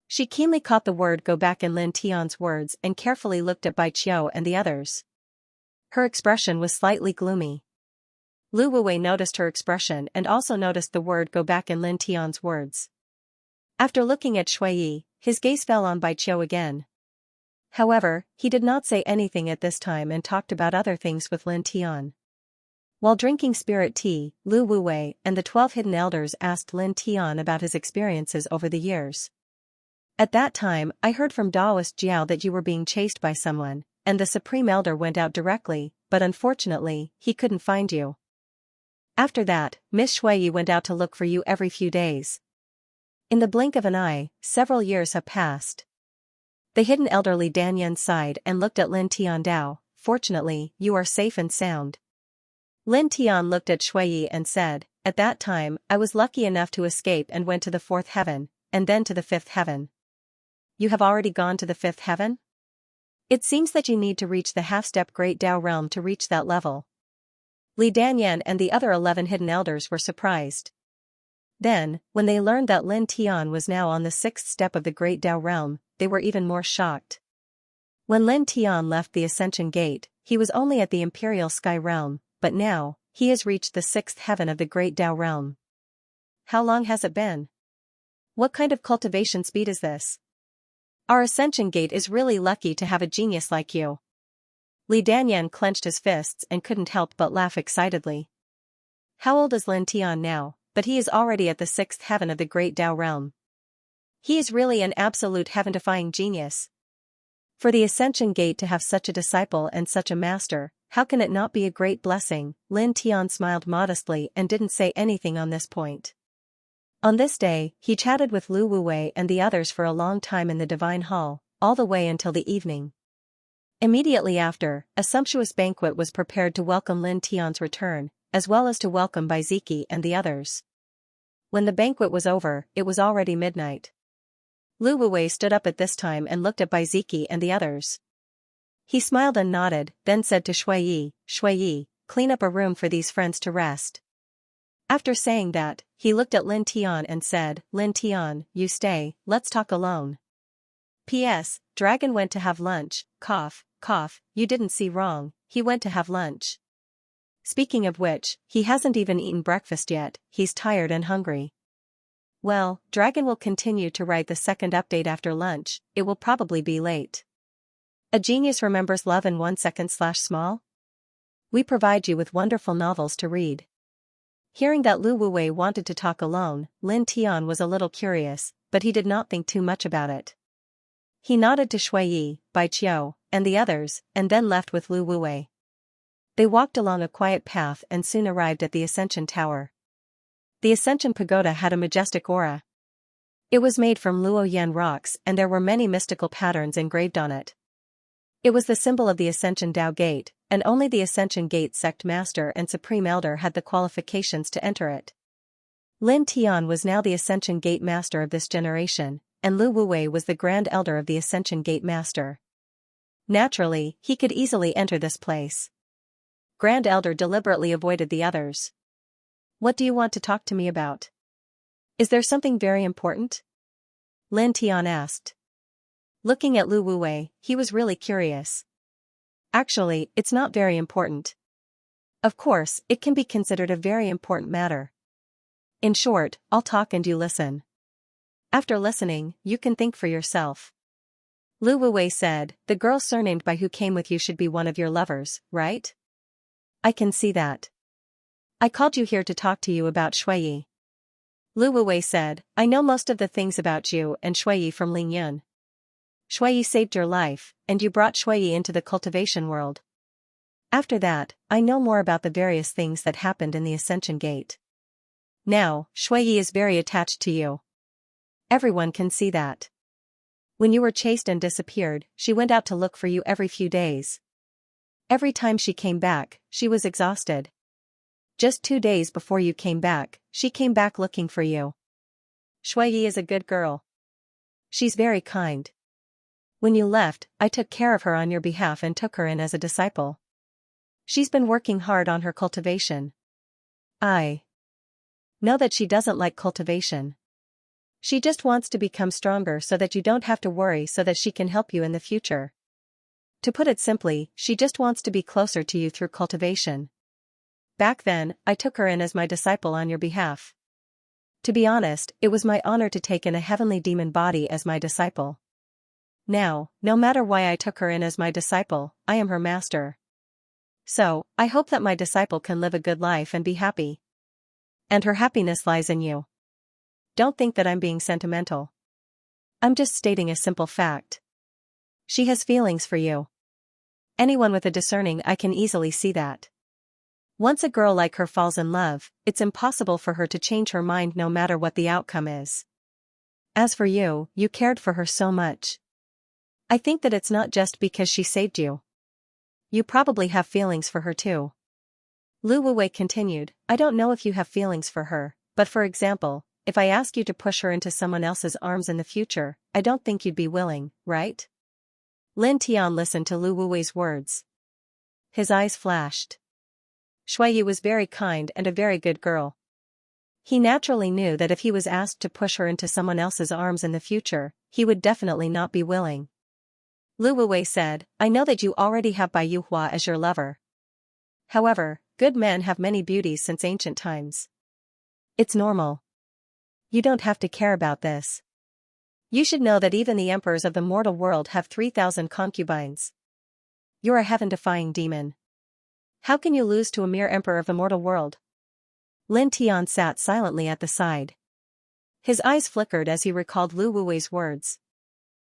Speaker 1: She keenly caught the word go back in Lin Tian's words and carefully looked at Bai Qiu and the others. Her expression was slightly gloomy. Lu Wuwei noticed her expression and also noticed the word go back in Lin Tian's words. After looking at Shuiyi, his gaze fell on Bai Qiu again. However, he did not say anything at this time and talked about other things with Lin Tian. While drinking spirit tea, Lu Wuwei and the 12 hidden elders asked Lin Tian about his experiences over the years. At that time, I heard from Daoist Jiao that you were being chased by someone, and the Supreme Elder went out directly, but unfortunately, he couldn't find you. After that, Miss Shuiyi went out to look for you every few days. In the blink of an eye, several years have passed. The hidden elderly Dan Yen sighed and looked at Lin Tian Dao, fortunately, you are safe and sound. Lin Tian looked at Shuiyi and said, at that time, I was lucky enough to escape and went to the 4th heaven, and then to the 5th heaven. You have already gone to the 5th heaven? It seems that you need to reach the half-step Great Dao realm to reach that level. Li Danyan and the other 11 hidden elders were surprised. Then, when they learned that Lin Tian was now on the 6th step of the Great Dao realm, they were even more shocked. When Lin Tian left the Ascension Gate, he was only at the imperial sky realm, but now, he has reached the 6th heaven of the great Tao realm. How long has it been? What kind of cultivation speed is this? Our ascension gate is really lucky to have a genius like you. Li Danyan clenched his fists and couldn't help but laugh excitedly. How old is Lin Tian now? But he is already at the 6th heaven of the great Tao realm. He is really an absolute heaven-defying genius. For the Ascension Gate to have such a disciple and such a master, how can it not be a great blessing? Lin Tian smiled modestly and didn't say anything on this point. On this day, he chatted with Lu Wuwei and the others for a long time in the Divine Hall, all the way until the evening. Immediately after, a sumptuous banquet was prepared to welcome Lin Tian's return, as well as to welcome Baiziki and the others. When the banquet was over, it was already midnight. Lu Wuwei stood up at this time and looked at Baiziki and the others. He smiled and nodded, then said to Shui Yi, clean up a room for these friends to rest. After saying that, he looked at Lin Tian and said, Lin Tian, you stay, let's talk alone. P.S. Dragon went to have lunch, cough, you didn't see wrong, he went to have lunch. Speaking of which, he hasn't even eaten breakfast yet, he's tired and hungry. Well, Dragon will continue to write the second update after lunch, it will probably be late. A genius remembers love in 1 second/small? We provide you with wonderful novels to read. Hearing that Lu Wuwei wanted to talk alone, Lin Tian was a little curious, but he did not think too much about it. He nodded to Shui, Bai Qiu, and the others, and then left with Lu Wuwei. They walked along a quiet path and soon arrived at the Ascension Tower. The Ascension Pagoda had a majestic aura. It was made from Luoyan rocks and there were many mystical patterns engraved on it. It was the symbol of the Ascension Tao Gate, and only the Ascension Gate Sect Master and Supreme Elder had the qualifications to enter it. Lin Tian was now the Ascension Gate Master of this generation, and Lu Wuwei was the Grand Elder of the Ascension Gate Master. Naturally, he could easily enter this place. Grand Elder deliberately avoided the others. What do you want to talk to me about? Is there something very important? Lin Tian asked. Looking at Lu Wuwei, he was really curious. Actually, it's not very important. Of course, it can be considered a very important matter. In short, I'll talk and you listen. After listening, you can think for yourself. Lu Wuwei said, the girl surnamed by who came with you should be one of your lovers, right? I can see that. I called you here to talk to you about Shui. Lu Wuwei said, I know most of the things about you and Shui from Ling Yun. Shui saved your life, and you brought Shui into the cultivation world. After that, I know more about the various things that happened in the Ascension Gate. Now, Shui is very attached to you. Everyone can see that. When you were chased and disappeared, she went out to look for you every few days. Every time she came back, she was exhausted. Just 2 days before you came back, she came back looking for you. Shui is a good girl. She's very kind. When you left, I took care of her on your behalf and took her in as a disciple. She's been working hard on her cultivation. I know that she doesn't like cultivation. She just wants to become stronger so that you don't have to worry so that she can help you in the future. To put it simply, she just wants to be closer to you through cultivation. Back then, I took her in as my disciple on your behalf. To be honest, it was my honor to take in a heavenly demon body as my disciple. Now, no matter why I took her in as my disciple, I am her master. So, I hope that my disciple can live a good life and be happy. And her happiness lies in you. Don't think that I'm being sentimental. I'm just stating a simple fact. She has feelings for you. Anyone with a discerning eye can easily see that. Once a girl like her falls in love, it's impossible for her to change her mind no matter what the outcome is. As for you, you cared for her so much. I think that it's not just because she saved you. You probably have feelings for her too. Lu Wuwei continued, I don't know if you have feelings for her, but for example, if I ask you to push her into someone else's arms in the future, I don't think you'd be willing, right? Lin Tian listened to Lu Wuwei's words. His eyes flashed. Shui was very kind and a very good girl. He naturally knew that if he was asked to push her into someone else's arms in the future, he would definitely not be willing. Lu Wuwei said, I know that you already have Bai Yuhua as your lover. However, good men have many beauties since ancient times. It's normal. You don't have to care about this. You should know that even the emperors of the mortal world have 3,000 concubines. You're a heaven-defying demon. How can you lose to a mere emperor of the mortal world? Lin Tian sat silently at the side. His eyes flickered as he recalled Lu Wuwei's words.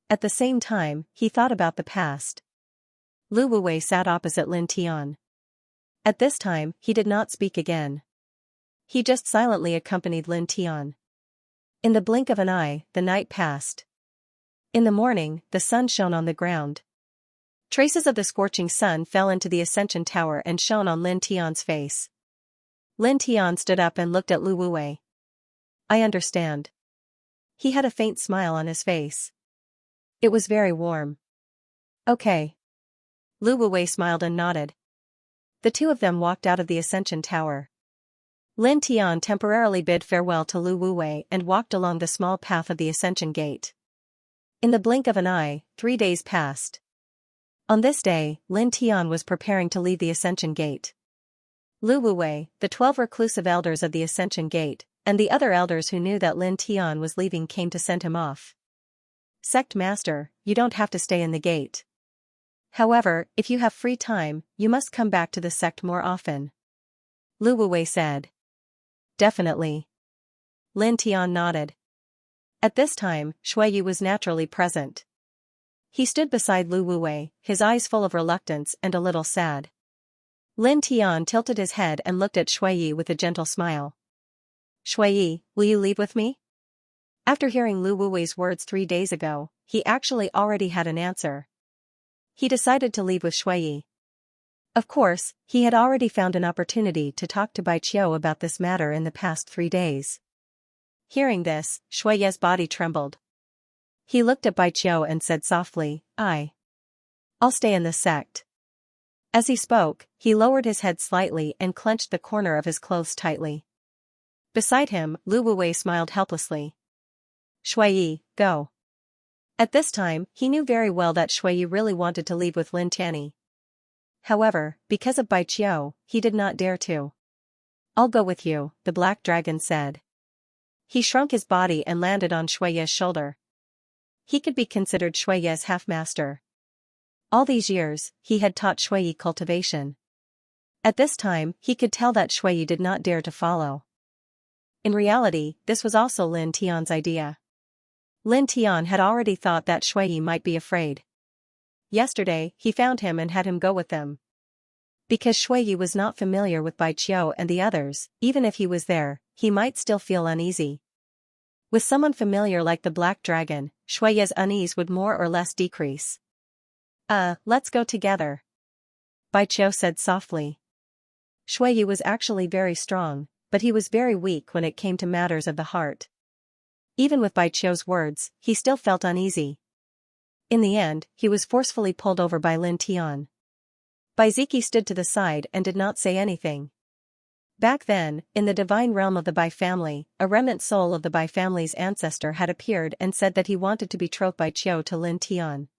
Speaker 1: At the same time, he thought about the past. Lu Wuwei sat opposite Lin Tian. At this time, he did not speak again. He just silently accompanied Lin Tian. In the blink of an eye, the night passed. In the morning, the sun shone on the ground. Traces of the scorching sun fell into the ascension tower and shone on Lin Tian's face. Lin Tian stood up and looked at Lu Wuwei. I understand. He had a faint smile on his face. It was very warm. Okay. Lu Wuwei smiled and nodded. The two of them walked out of the ascension tower. Lin Tian temporarily bid farewell to Lu Wuwei and walked along the small path of the ascension gate. In the blink of an eye, 3 days passed. On this day, Lin Tian was preparing to leave the ascension gate. Lu Wuwei, the 12 reclusive elders of the ascension gate, and the other elders who knew that Lin Tian was leaving came to send him off. Sect Master, you don't have to stay in the gate. However, if you have free time, you must come back to the sect more often. Lu Wuwei said. Definitely. Lin Tian nodded. At this time, Shuiyi was naturally present. He stood beside Lu Wuwei, his eyes full of reluctance and a little sad. Lin Tian tilted his head and looked at Shuiyi with a gentle smile. Shuiyi, will you leave with me? After hearing Lu Wuwei's words 3 days ago, he actually already had an answer. He decided to leave with Shuiyi. Of course, he had already found an opportunity to talk to Bai Qiu about this matter in the past 3 days. Hearing this, Shuiyi's body trembled. He looked at Bai Qiu and said softly, I'll stay in this sect. As he spoke, he lowered his head slightly and clenched the corner of his clothes tightly. Beside him, Lu Wuwei smiled helplessly. Shuiyi, go. At this time, he knew very well that Shuiyi really wanted to leave with Lin Tianyi. However, because of Bai Qiu, he did not dare to. I'll go with you, the black dragon said. He shrunk his body and landed on Shuiyi's shoulder. He could be considered Shuiyi's half-master. All these years, he had taught Shuiyi cultivation. At this time, he could tell that Shuiyi did not dare to follow. In reality, this was also Lin Tian's idea. Lin Tian had already thought that Shuiyi might be afraid. Yesterday, he found him and had him go with them. Because Shuiyi was not familiar with Bai Qiu and the others, even if he was there, he might still feel uneasy. With someone familiar like the Black Dragon, Shuiyi's unease would more or less decrease. Let's go together. Bai Qiu said softly. Shuiyi was actually very strong, but he was very weak when it came to matters of the heart. Even with Bai Qiu's words, he still felt uneasy. In the end, he was forcefully pulled over by Lin Tian. Bai Ziki stood to the side and did not say anything. Back then, in the divine realm of the Bai family, a remnant soul of the Bai family's ancestor had appeared and said that he wanted to betroth Bai Qiu to Lin Tian.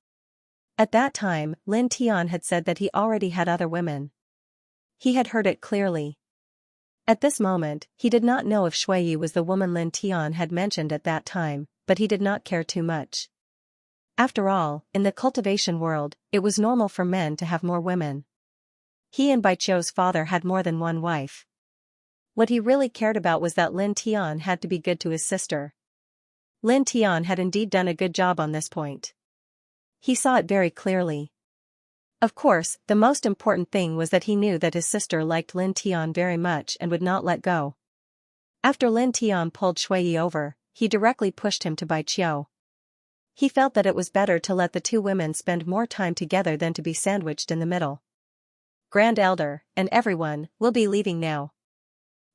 Speaker 1: At that time, Lin Tian had said that he already had other women. He had heard it clearly. At this moment, he did not know if Shuiyi was the woman Lin Tian had mentioned at that time, but he did not care too much. After all, in the cultivation world, it was normal for men to have more women. He and Bai Qiu's father had more than one wife. What he really cared about was that Lin Tian had to be good to his sister. Lin Tian had indeed done a good job on this point. He saw it very clearly. Of course, the most important thing was that he knew that his sister liked Lin Tian very much and would not let go. After Lin Tian pulled Shuiyi over, he directly pushed him to Bai Qiu. He felt that it was better to let the two women spend more time together than to be sandwiched in the middle. Grand Elder, and everyone, will be leaving now.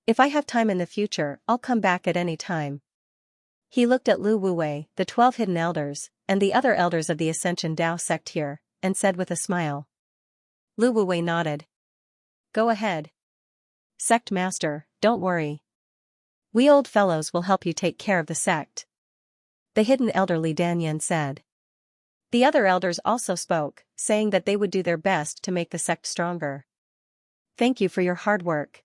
Speaker 1: If I have time in the future, I'll come back at any time. He looked at Lu Wuwei, the 12 hidden elders, and the other elders of the Ascension Dao sect here, and said with a smile. Lu Wuwei nodded. Go ahead. Sect Master, don't worry. We old fellows will help you take care of the sect. The hidden elder Li Danyan said. The other elders also spoke, saying that they would do their best to make the sect stronger. Thank you for your hard work.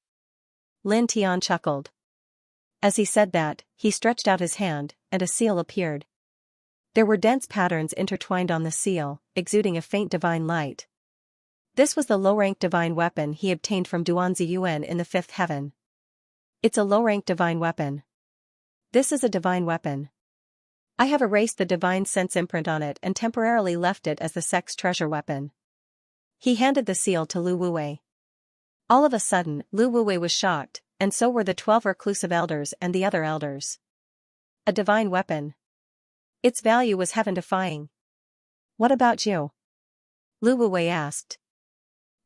Speaker 1: Lin Tian chuckled. As he said that, he stretched out his hand, and a seal appeared. There were dense patterns intertwined on the seal, exuding a faint divine light. This was the low-rank divine weapon he obtained from Duanzi Yuan in the fifth heaven. It's a low-rank divine weapon. This is a divine weapon. I have erased the divine sense imprint on it and temporarily left it as the sect's treasure weapon. He handed the seal to Lu Wuwei. All of a sudden, Lu Wuwei was shocked, and so were the 12 reclusive elders and the other elders. A divine weapon. Its value was heaven-defying. What about you? Lu Wuwei asked.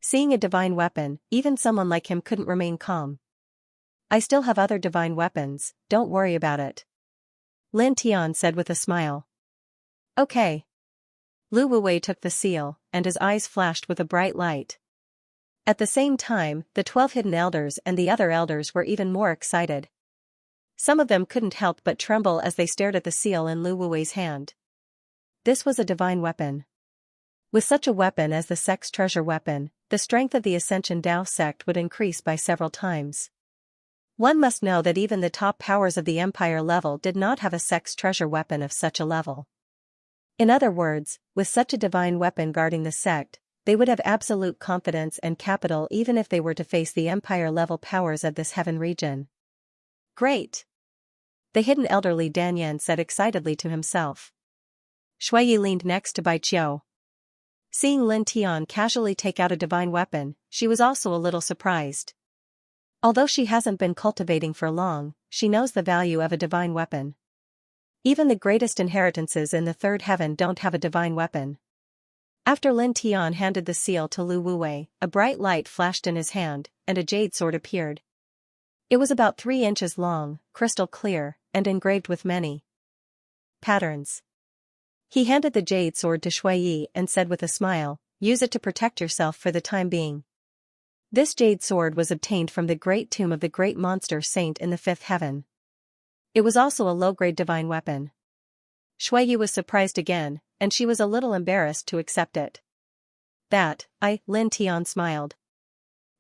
Speaker 1: Seeing a divine weapon, even someone like him couldn't remain calm. I still have other divine weapons, don't worry about it. Lin Tian said with a smile. Okay. Lu Wuwei took the seal, and his eyes flashed with a bright light. At the same time, the 12 hidden elders and the other elders were even more excited. Some of them couldn't help but tremble as they stared at the seal in Lu Wuwei's hand. This was a divine weapon. With such a weapon as the sect's treasure weapon, the strength of the Ascension Dao sect would increase by several times. One must know that even the top powers of the Empire level did not have a sect's treasure weapon of such a level. In other words, with such a divine weapon guarding the sect, they would have absolute confidence and capital even if they were to face the Empire-level powers of this heaven region. Great! The hidden elderly Dan Yan said excitedly to himself. Shui Yi leaned next to Bai Qiu. Seeing Lin Tian casually take out a divine weapon, she was also a little surprised. Although she hasn't been cultivating for long, she knows the value of a divine weapon. Even the greatest inheritances in the third heaven don't have a divine weapon. After Lin Tian handed the seal to Lu Wuwei, a bright light flashed in his hand, and a jade sword appeared. It was about 3 inches long, crystal clear, and engraved with many patterns. He handed the jade sword to Shui Yi and said with a smile, use it to protect yourself for the time being. This jade sword was obtained from the great tomb of the great monster saint in the fifth heaven. It was also a low-grade divine weapon. Shui Yi was surprised again, and she was a little embarrassed to accept it. Lin Tian smiled.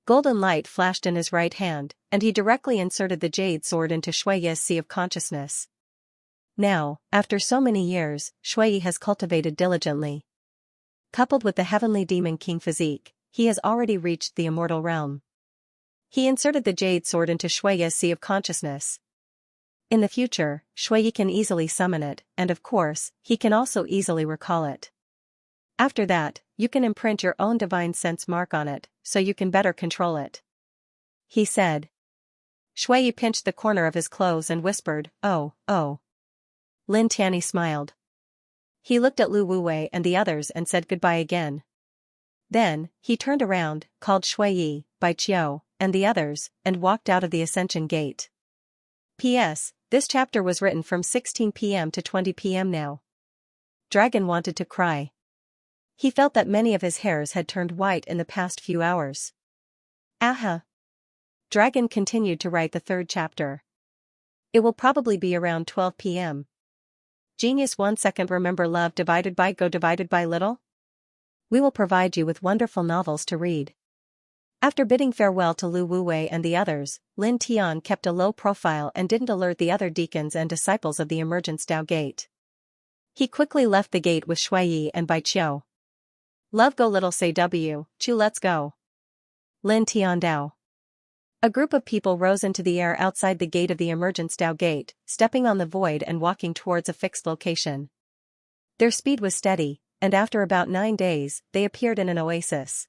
Speaker 1: Golden light flashed in his right hand, and he directly inserted the jade sword into Shui Yi's sea of consciousness. Now, after so many years, Shui Yi has cultivated diligently. Coupled with the heavenly demon king physique, he has already reached the immortal realm. He inserted the jade sword into Shui Yi's sea of consciousness. In the future, Shui Yi can easily summon it, and of course, he can also easily recall it. After that, you can imprint your own divine sense mark on it, so you can better control it. He said. Shui Yi pinched the corner of his clothes and whispered, oh. Lin Tian smiled. He looked at Lu Wuwei and the others and said goodbye again. Then, he turned around, called Shui Yi, Bai Qiu, and the others, and walked out of the Ascension Gate. P.S. This chapter was written from 16 p.m. to 20 p.m. now. Dragon wanted to cry. He felt that many of his hairs had turned white in the past few hours. Aha! Dragon continued to write the third chapter. It will probably be around 12 p.m. Genius 1 second. Remember love divided by go divided by little? We will provide you with wonderful novels to read. After bidding farewell to Lu Wuwei and the others, Lin Tian kept a low profile and didn't alert the other deacons and disciples of the Emergence Dao Gate. He quickly left the gate with Shui Yi and Bai Qiu. Love go little say W, Chu let's go. Lin Tian Dao. A group of people rose into the air outside the gate of the Emergence Dao Gate, stepping on the void and walking towards a fixed location. Their speed was steady, and after about 9 days, they appeared in an oasis.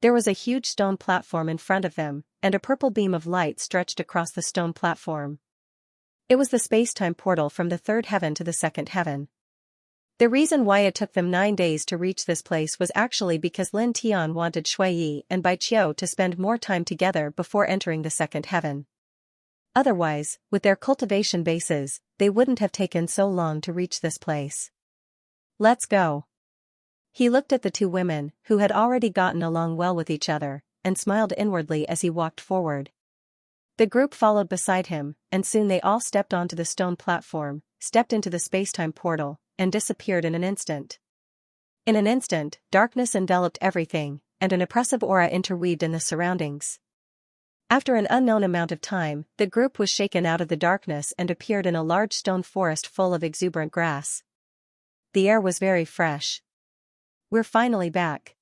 Speaker 1: There was a huge stone platform in front of them, and a purple beam of light stretched across the stone platform. It was the space-time portal from the third heaven to the second heaven. The reason why it took them 9 days to reach this place was actually because Lin Tian wanted Shui Yi and Bai Qiu to spend more time together before entering the second heaven. Otherwise, with their cultivation bases, they wouldn't have taken so long to reach this place. Let's go. He looked at the 2 women, who had already gotten along well with each other, and smiled inwardly as he walked forward. The group followed beside him, and soon they all stepped onto the stone platform, stepped into the space-time portal, and disappeared in an instant. In an instant, darkness enveloped everything, and an oppressive aura interweaved in the surroundings. After an unknown amount of time, the group was shaken out of the darkness and appeared in a large stone forest full of exuberant grass. The air was very fresh. "We're finally back,"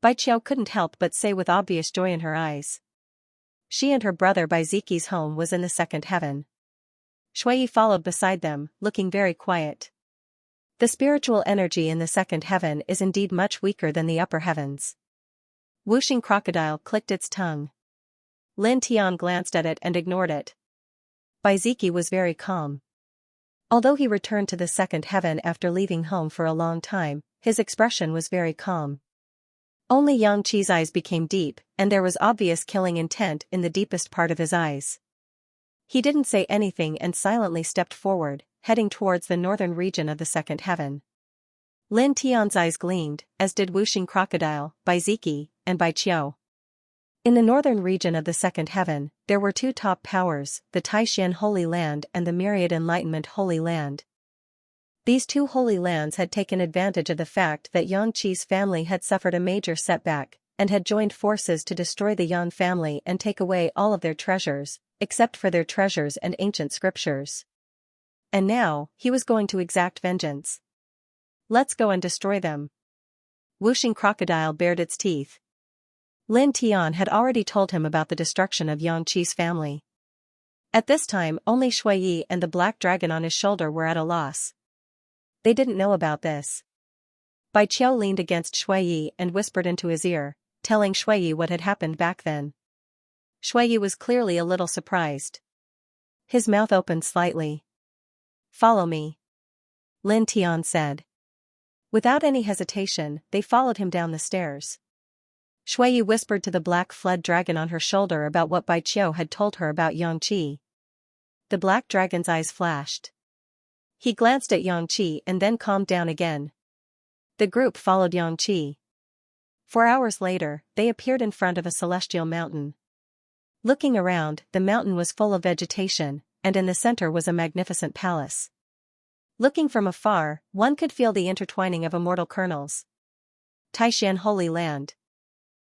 Speaker 1: Bai Qiao couldn't help but say with obvious joy in her eyes. She and her brother Bai Ziqi's home was in the second heaven. Shui followed beside them, looking very quiet. The spiritual energy in the second heaven is indeed much weaker than the upper heavens. Wuxing crocodile clicked its tongue. Lin Tian glanced at it and ignored it. Bai Ziqi was very calm. Although he returned to the second heaven after leaving home for a long time, his expression was very calm. Only Xianxia's eyes became deep, and there was obvious killing intent in the deepest part of his eyes. He didn't say anything and silently stepped forward, heading towards the northern region of the second heaven. Lin Tian's eyes gleamed, as did Wuxing crocodile, Bai Ziqi, and Bai Qiao. In the northern region of the second heaven, there were two top powers, the Taishan Holy Land and the Myriad Enlightenment Holy Land. These two holy lands had taken advantage of the fact that Xianxi's family had suffered a major setback, and had joined forces to destroy the Yan family and take away all of their treasures, except for their treasures and ancient scriptures. And now, he was going to exact vengeance. "Let's go and destroy them." Wuxing crocodile bared its teeth. Lin Tian had already told him about the destruction of Xianxi's family. At this time only Shui and the black dragon on his shoulder were at a loss. They didn't know about this. Bai Qiao leaned against Shui and whispered into his ear, telling Shui what had happened back then. Shui was clearly a little surprised. His mouth opened slightly. "Follow me," Lin Tian said. Without any hesitation, they followed him down the stairs. Shui whispered to the black fled dragon on her shoulder about what Bai Qiao had told her about Xianxia. The black dragon's eyes flashed. He glanced at Xianxia and then calmed down again. The group followed Xianxia. 4 hours later, they appeared in front of a celestial mountain. Looking around, the mountain was full of vegetation, and in the center was a magnificent palace. Looking from afar, one could feel the intertwining of immortal kernels. "Taishan Holy Land,"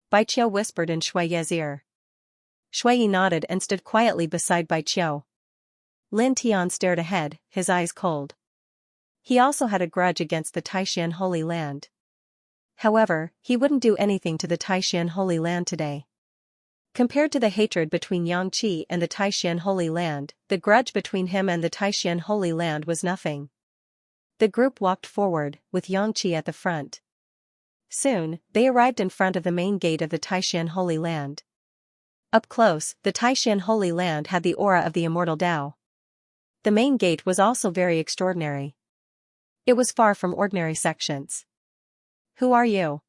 Speaker 1: Bai Qiao whispered in Shui's ear. Shui nodded and stood quietly beside Bai Qiao. Lin Tian stared ahead, his eyes cold. He also had a grudge against the Taishan Holy Land. However, he wouldn't do anything to the Taishan Holy Land today. Compared to the hatred between Xianxia and the Taishan Holy Land, the grudge between him and the Taishan Holy Land was nothing. The group walked forward, with Xianxia at the front. Soon, they arrived in front of the main gate of the Taishan Holy Land. Up close, the Taishan Holy Land had the aura of the immortal Tao. The main gate was also very extraordinary. It was far from ordinary sections. "Who are you?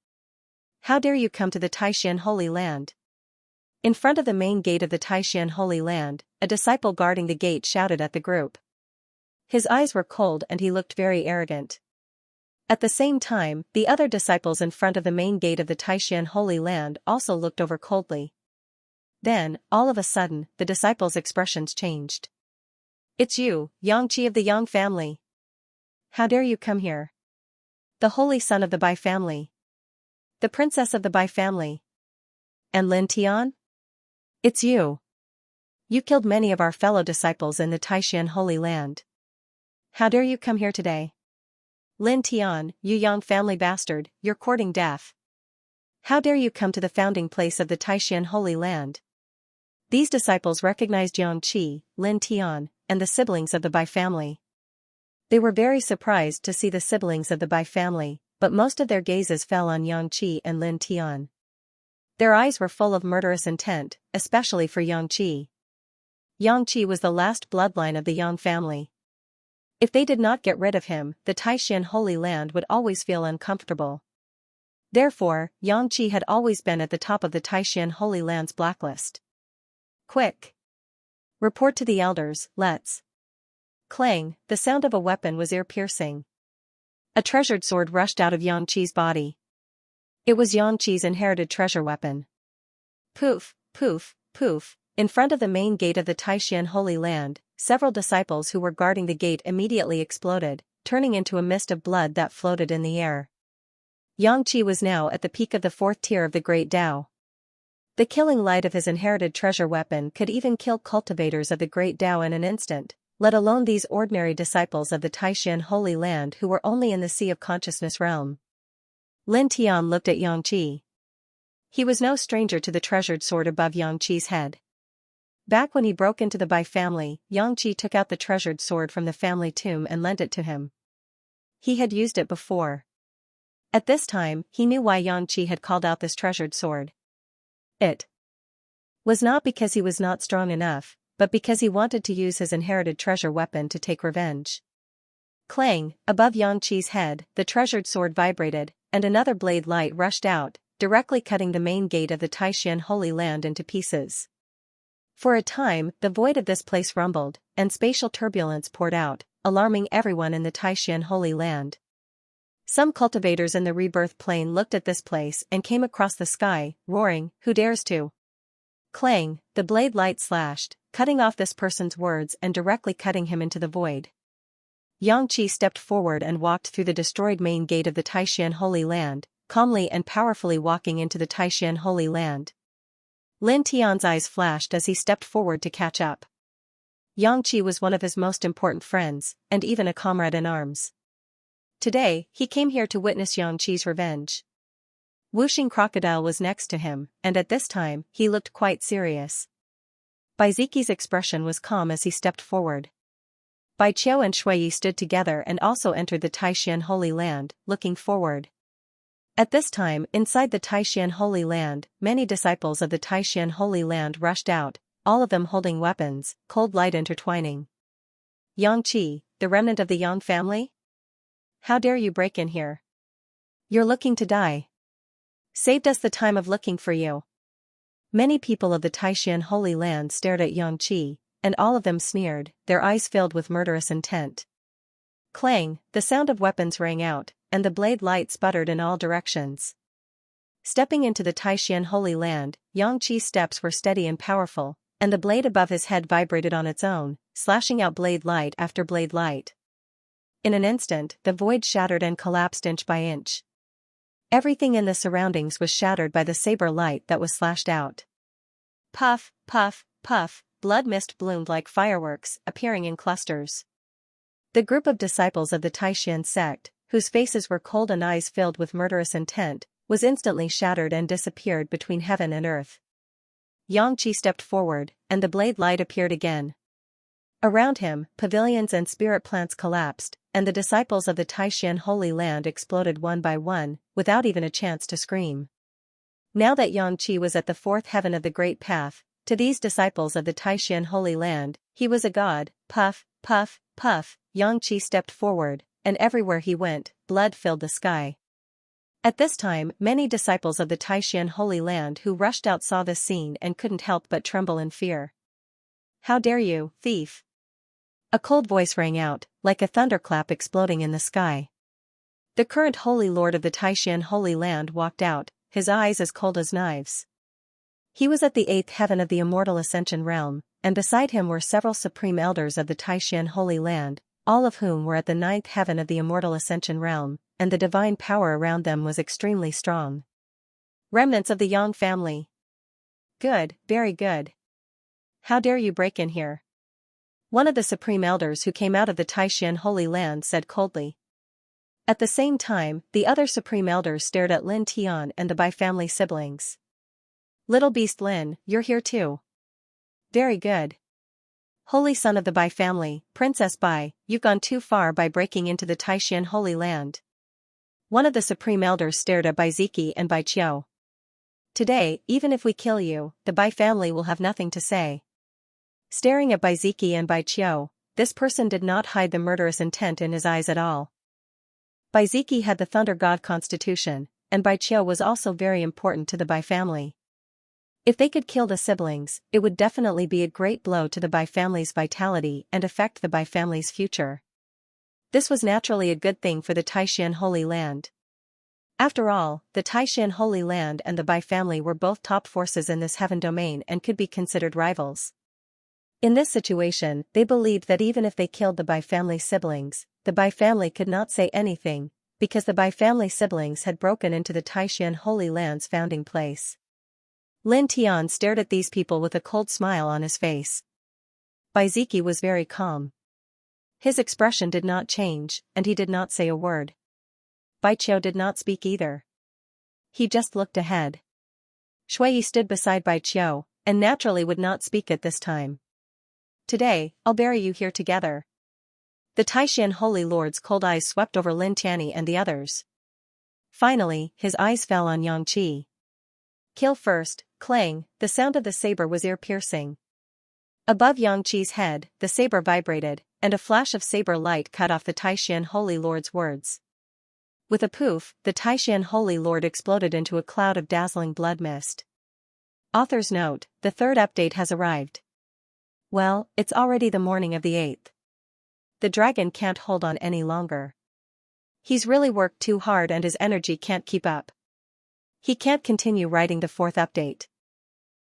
Speaker 1: How dare you come to the Taishan Holy Land?" In front of the main gate of the Taishan Holy Land, a disciple guarding the gate shouted at the group. His eyes were cold and he looked very arrogant. At the same time, the other disciples in front of the main gate of the Taishan Holy Land also looked over coldly. Then, all of a sudden, the disciples' expressions changed. "It's you, Xianxia of the Yang family. How dare you come here? The holy son of the Bai family. The princess of the Bai family. And Lin Tian? It's you. You killed many of our fellow disciples in the Taishan Holy Land. How dare you come here today? Lin Tian, you Yang family bastard, you're courting death. How dare you come to the founding place of the Taishan Holy Land?" These disciples recognized Xianxia, Lin Tian, and the siblings of the Bai family. They were very surprised to see the siblings of the Bai family, but most of their gazes fell on Xianxia and Lin Tian. Their eyes were full of murderous intent, especially for Xianxia. Xianxia was the last bloodline of the Yang family. If they did not get rid of him, the Taishan Holy Land would always feel uncomfortable. Therefore, Xianxia had always been at the top of the Taishan Holy Land's blacklist. "Quick! Report to the elders, let's." Clang, the sound of a weapon was ear-piercing. A treasured sword rushed out of Xianxia's body. It was Xianxia's inherited treasure weapon. Poof, poof, poof, in front of the main gate of the Taishan Holy Land, several disciples who were guarding the gate immediately exploded, turning into a mist of blood that floated in the air. Xianxia was now at the peak of the fourth tier of the Great Tao. The killing light of his inherited treasure weapon could even kill cultivators of the Great Tao in an instant, let alone these ordinary disciples of the Taishan Holy Land who were only in the Sea of Consciousness realm. Lin Tian looked at Xianxia. He was no stranger to the treasured sword above Xianxi's head. Back when he broke into the Bai family, Xianxia took out the treasured sword from the family tomb and lent it to him. He had used it before. At this time, he knew why Xianxia had called out this treasured sword. It was not because he was not strong enough, but because he wanted to use his inherited treasure weapon to take revenge. Clang, above Xianxi's head, the treasured sword vibrated, and another blade light rushed out, directly cutting the main gate of the Taishan Holy Land into pieces. For a time, the void of this place rumbled, and spatial turbulence poured out, alarming everyone in the Taishan Holy Land. Some cultivators in the rebirth plane looked at this place and came across the sky, roaring, "Who dares to?" Clang, the blade light slashed, cutting off this person's words and directly cutting him into the void. Xianxia stepped forward and walked through the destroyed main gate of the Taishan Holy Land, calmly and powerfully walking into the Taishan Holy Land. Lin Tian's eyes flashed as he stepped forward to catch up. Xianxia was one of his most important friends, and even a comrade in arms. Today, he came here to witness Xianxi's revenge. Wuxing Crocodile was next to him, and at this time, he looked quite serious. Baiziki's expression was calm as he stepped forward. Bai Qiu and Shuiyi stood together and also entered the Taishan Holy Land, looking forward. At this time, inside the Taishan Holy Land, many disciples of the Taishan Holy Land rushed out, all of them holding weapons, cold light intertwining. Xianxia, the remnant of the Yang family? How dare you break in here? You're looking to die. Saved us the time of looking for you. Many people of the Taishan Holy Land stared at Xianxia, and all of them sneered, their eyes filled with murderous intent. Clang, the sound of weapons rang out, and the blade light sputtered in all directions. Stepping into the Taishan Holy Land, Xianxi's steps were steady and powerful, and the blade above his head vibrated on its own, slashing out blade light after blade light. In an instant, the void shattered and collapsed inch by inch. Everything in the surroundings was shattered by the saber light that was slashed out. Puff, puff, puff, blood mist bloomed like fireworks, appearing in clusters. The group of disciples of the Taishan sect, whose faces were cold and eyes filled with murderous intent, was instantly shattered and disappeared between heaven and earth. Xianxia stepped forward, and the blade light appeared again. Around him, pavilions and spirit plants collapsed, and the disciples of the Taishan Holy Land exploded one by one, without even a chance to scream. Now that Xianxia was at the fourth heaven of the Great Path, to these disciples of the Taishan Holy Land, he was a god. Puff, puff, puff, Xianxia stepped forward, and everywhere he went, blood filled the sky. At this time, many disciples of the Taishan Holy Land who rushed out saw this scene and couldn't help but tremble in fear. How dare you, thief! A cold voice rang out, like a thunderclap exploding in the sky. The current Holy Lord of the Taishan Holy Land walked out, his eyes as cold as knives. He was at the eighth heaven of the Immortal Ascension realm, and beside him were several supreme elders of the Taishan Holy Land, all of whom were at the ninth heaven of the Immortal Ascension realm, and the divine power around them was extremely strong. Remnants of the Yang family. Good, very good. How dare you break in here? One of the supreme elders who came out of the Taishan Holy Land said coldly. At the same time, the other supreme elders stared at Lin Tian and the Bai family siblings. Little beast Lin, you're here too. Very good. Holy son of the Bai family, Princess Bai, you've gone too far by breaking into the Taishan Holy Land. One of the supreme elders stared at Baiziki and Bai Qiu. Today, even if we kill you, the Bai family will have nothing to say. Staring at Baiziki and Bai Qiu, this person did not hide the murderous intent in his eyes at all. Baiziki had the Thunder God constitution, and Bai Qiu was also very important to the Bai family. If they could kill the siblings, it would definitely be a great blow to the Bai family's vitality and affect the Bai family's future. This was naturally a good thing for the Taishan Holy Land. After all, the Taishan Holy Land and the Bai family were both top forces in this heaven domain and could be considered rivals. In this situation, they believed that even if they killed the Bai family siblings, the Bai family could not say anything, because the Bai family siblings had broken into the Taishan Holy Land's founding place. Lin Tian stared at these people with a cold smile on his face. Bai Ziki was very calm. His expression did not change, and he did not say a word. Bai Qiu did not speak either. He just looked ahead. Shui stood beside Bai Qiu, and naturally would not speak at this time. Today, I'll bury you here together. The Taishan Holy Lord's cold eyes swept over Lin Tianyi and the others. Finally, his eyes fell on Yang Qi. Kill first, clang, the sound of the saber was ear-piercing. Above Yang Qi's head, the saber vibrated, and a flash of saber light cut off the Taishan Holy Lord's words. With a poof, the Taishan Holy Lord exploded into a cloud of dazzling blood mist. Author's note, the third update has arrived. Well, it's already the morning of the 8th. The dragon can't hold on any longer. He's really worked too hard and his energy can't keep up. He can't continue writing the 4th update.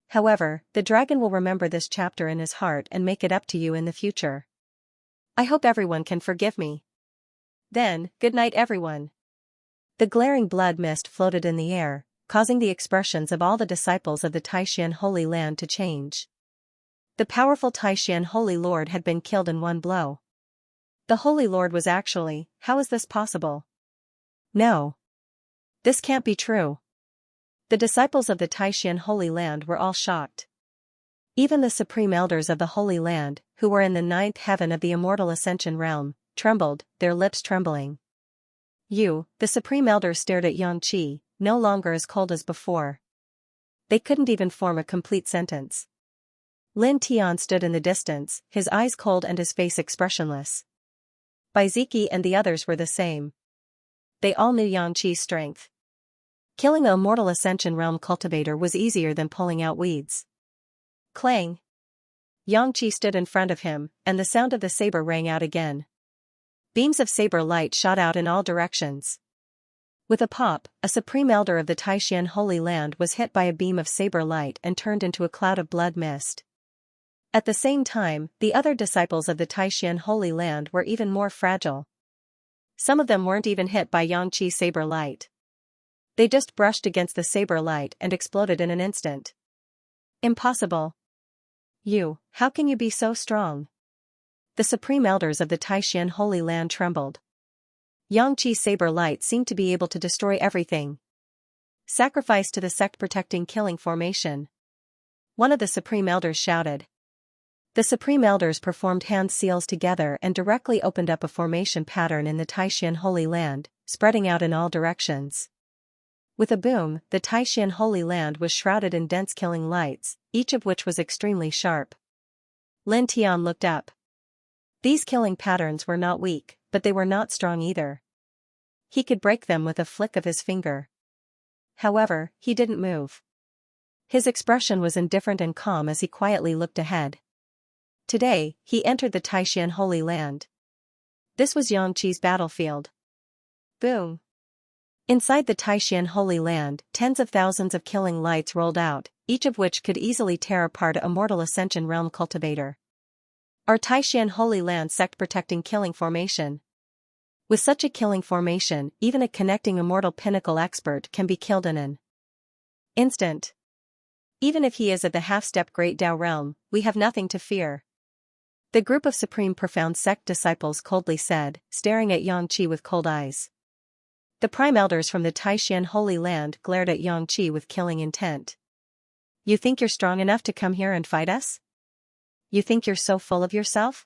Speaker 1: However, the dragon will remember this chapter in his heart and make it up to you in the future. I hope everyone can forgive me. Then, good night everyone. The glaring blood mist floated in the air, causing the expressions of all the disciples of the Taishan Holy Land to change. The powerful Taishan Holy Lord had been killed in one blow. The Holy Lord was actually, how is this possible? No. This can't be true. The disciples of the Taishan Holy Land were all shocked. Even the supreme elders of the Holy Land, who were in the 9th heaven of the immortal ascension realm, trembled, their lips trembling. The supreme elders stared at Yang Qi, no longer as cold as before. They couldn't even form a complete sentence. Lin Tian stood in the distance, his eyes cold and his face expressionless. Bai Ziki and the others were the same. They all knew Yang Qi's strength. Killing the immortal ascension realm cultivator was easier than pulling out weeds. Clang! Yang Qi stood in front of him, and the sound of the saber rang out again. Beams of saber light shot out in all directions. With a pop, a supreme elder of the Taishan Holy Land was hit by a beam of saber light and turned into a cloud of blood mist. At the same time, the other disciples of the Taishan Holy Land were even more fragile. Some of them weren't even hit by Yang Qi's saber light. They just brushed against the saber light and exploded in an instant. Impossible. How can you be so strong? The supreme elders of the Taishan Holy Land trembled. Yang Qi's saber light seemed to be able to destroy everything. Sacrifice to the sect-protecting killing formation. One of the supreme elders shouted. The supreme elders performed hand seals together and directly opened up a formation pattern in the Taishan Holy Land, spreading out in all directions. With a boom, the Taishan Holy Land was shrouded in dense killing lights, each of which was extremely sharp. Lin Tian looked up. These killing patterns were not weak, but they were not strong either. He could break them with a flick of his finger. However, he didn't move. His expression was indifferent and calm as he quietly looked ahead. Today, he entered the Taishan Holy Land. This was Yang Qi's battlefield. Boom! Inside the Taishan Holy Land, tens of thousands of killing lights rolled out, each of which could easily tear apart a mortal ascension realm cultivator. Our Taishan Holy Land sect-protecting killing formation. With such a killing formation, even a connecting immortal pinnacle expert can be killed in an instant. Even if he is of the half-step Great Tao realm, we have nothing to fear. The group of Supreme Profound Sect disciples coldly said, staring at Yang Qi with cold eyes. The prime elders from the Taishan Holy Land glared at Yang Qi with killing intent. You think you're strong enough to come here and fight us? You think you're so full of yourself?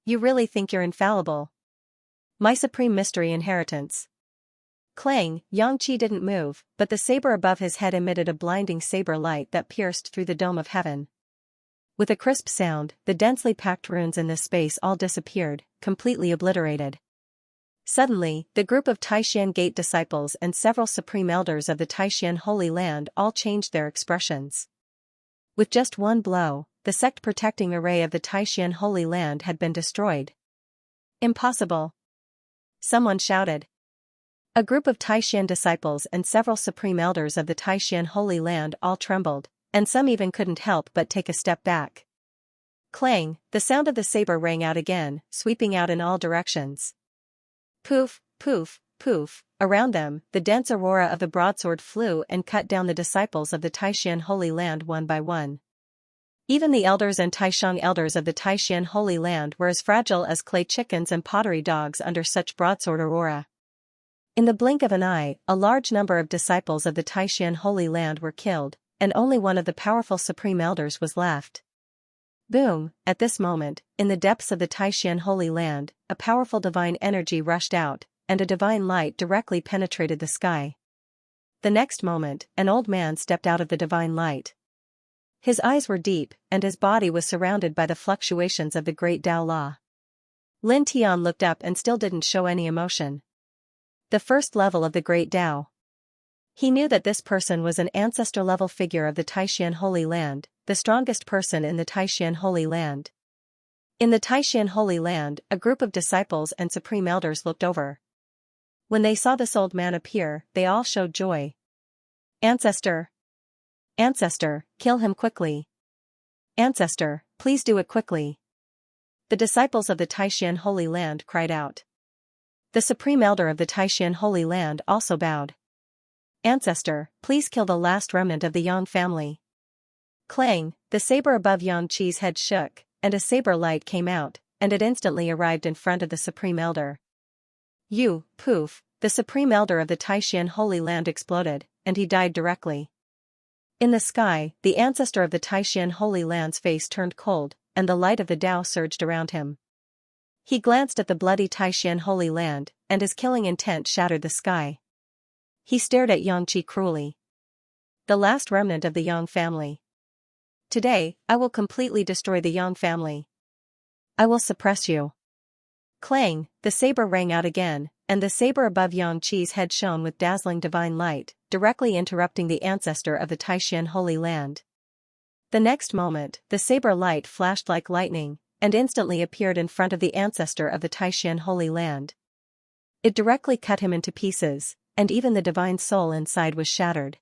Speaker 1: You really think you're infallible? My supreme mystery inheritance. Clang, Yang Qi didn't move, but the saber above his head emitted a blinding saber light that pierced through the dome of heaven. With a crisp sound, the densely packed runes in this space all disappeared, completely obliterated. Suddenly, the group of Taishan Gate disciples and several supreme elders of the Taishan Holy Land all changed their expressions. With just one blow, the sect-protecting array of the Taishan Holy Land had been destroyed. Impossible! Someone shouted. A group of Taishan disciples and several supreme elders of the Taishan Holy Land all trembled, and some even couldn't help but take a step back. Clang, the sound of the saber rang out again, sweeping out in all directions. Poof, poof, poof, around them, the dense aurora of the broadsword flew and cut down the disciples of the Taishan Holy Land one by one. Even the elders and Taishang elders of the Taishan Holy Land were as fragile as clay chickens and pottery dogs under such broadsword aurora. In the blink of an eye, a large number of disciples of the Taishan Holy Land were killed, and only one of the powerful supreme elders was left. Boom! At this moment, in the depths of the Taishan Holy Land, a powerful divine energy rushed out, and a divine light directly penetrated the sky. The next moment, an old man stepped out of the divine light. His eyes were deep, and his body was surrounded by the fluctuations of the great Tao Law. Lin Tian looked up and still didn't show any emotion. The first level of the great Tao. He knew that this person was an ancestor-level figure of the Taishan Holy Land, the strongest person in the Taishan Holy Land. In the Taishan Holy Land, a group of disciples and supreme elders looked over. When they saw this old man appear, they all showed joy. Ancestor! Ancestor, kill him quickly. Ancestor, please do it quickly. The disciples of the Taishan Holy Land cried out. The supreme elder of the Taishan Holy Land also bowed. Ancestor, please kill the last remnant of the Yang family. Clang, the saber above Yang Qi's head shook, and a saber light came out, and it instantly arrived in front of the supreme elder. Poof, the supreme elder of the Taishan Holy Land exploded, and he died directly. In the sky, the ancestor of the Taishan Holy Land's face turned cold, and the light of the Tao surged around him. He glanced at the bloody Taishan Holy Land, and his killing intent shattered the sky. He stared at Xianxia cruelly. The last remnant of the Yang family. Today, I will completely destroy the Yang family. I will suppress you. Clang, the saber rang out again, and the saber above Xianxi's head shone with dazzling divine light, directly interrupting the ancestor of the Taishan Holy Land. The next moment, the saber light flashed like lightning, and instantly appeared in front of the ancestor of the Taishan Holy Land. It directly cut him into pieces, and even the divine soul inside was shattered.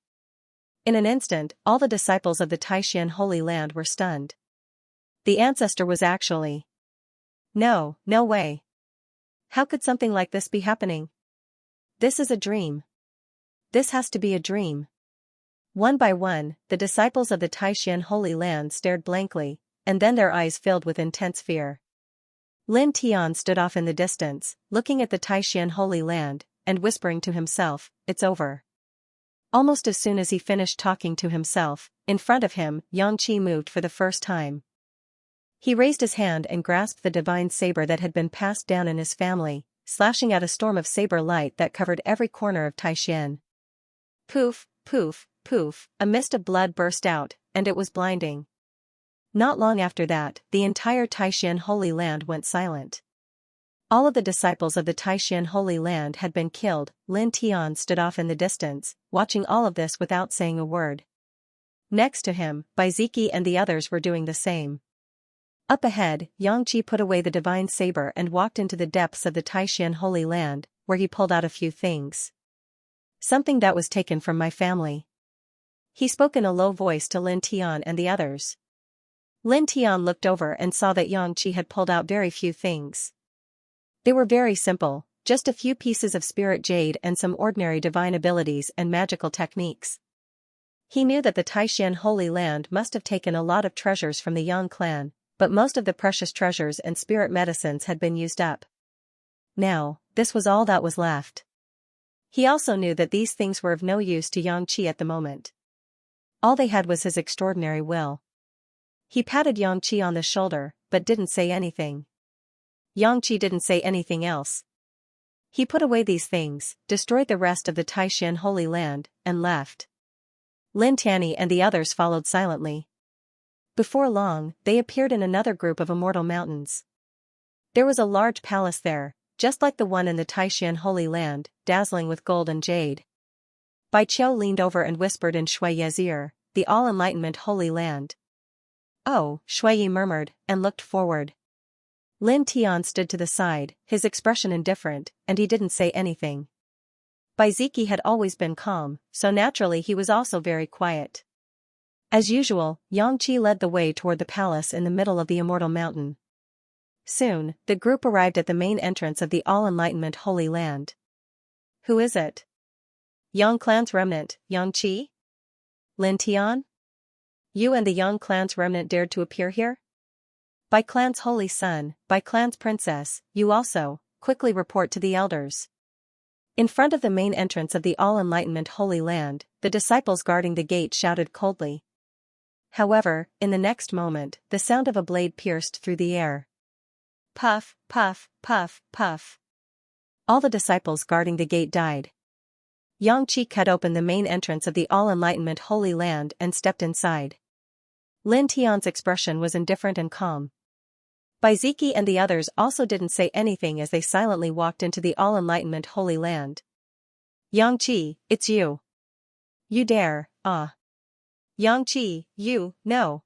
Speaker 1: In an instant, all the disciples of the Taishan Holy Land were stunned. The ancestor was actually... No way. How could something like this be happening? This is a dream. This has to be a dream. One by one, the disciples of the Taishan Holy Land stared blankly, and then their eyes filled with intense fear. Lin Tian stood off in the distance, looking at the Taishan Holy Land, and whispering to himself, "It's over." Almost as soon as he finished talking to himself, in front of him, Xianxia moved for the first time. He raised his hand and grasped the divine saber that had been passed down in his family, slashing out a storm of saber light that covered every corner of Taishan. Poof, poof, poof, a mist of blood burst out, and it was blinding. Not long after that, the entire Taishan Holy Land went silent. All of the disciples of the Taishan Holy Land had been killed. Lin Tian stood off in the distance, watching all of this without saying a word. Next to him, Baiziki and the others were doing the same. Up ahead, Xianxia put away the divine saber and walked into the depths of the Taishan Holy Land, where he pulled out a few things. Something that was taken from my family. He spoke in a low voice to Lin Tian and the others. Lin Tian looked over and saw that Xianxia had pulled out very few things. They were very simple, just a few pieces of spirit jade and some ordinary divine abilities and magical techniques. He knew that the Taishan Holy Land must have taken a lot of treasures from the Yang clan, but most of the precious treasures and spirit medicines had been used up. Now, this was all that was left. He also knew that these things were of no use to Xianxia at the moment. All they had was his extraordinary will. He patted Xianxia on the shoulder, but didn't say anything. Xianxia didn't say anything else. He put away these things, destroyed the rest of the Taishan Holy Land, and left. Lin Tian and the others followed silently. Before long, they appeared in another group of immortal mountains. There was a large palace there, just like the one in the Taishan Holy Land, dazzling with gold and jade. Bai Qiu leaned over and whispered in Shui Ye's ear, "The All-Enlightenment Holy Land." "Oh," Shui Ye murmured, and looked forward. Lin Tian stood to the side, his expression indifferent, and he didn't say anything. Baiziki had always been calm, so naturally he was also very quiet. As usual, Xianxia led the way toward the palace in the middle of the Immortal Mountain. Soon, the group arrived at the main entrance of the All-Enlightenment Holy Land. Who is it? Yang clan's remnant, Xianxia? Lin Tian? You and the Yang clan's remnant dared to appear here? By clan's holy son, by clan's princess, you also, quickly report to the elders. In front of the main entrance of the All-Enlightenment Holy Land, the disciples guarding the gate shouted coldly. However, in the next moment, the sound of a blade pierced through the air. Puff, puff, puff, puff. All the disciples guarding the gate died. Xianxia cut open the main entrance of the All-Enlightenment Holy Land and stepped inside. Lin Tian's expression was indifferent and calm. Baiziki and the others also didn't say anything as they silently walked into the All-Enlightenment Holy Land. Xianxia, it's you. You dare, ah. Xianxia, you, no.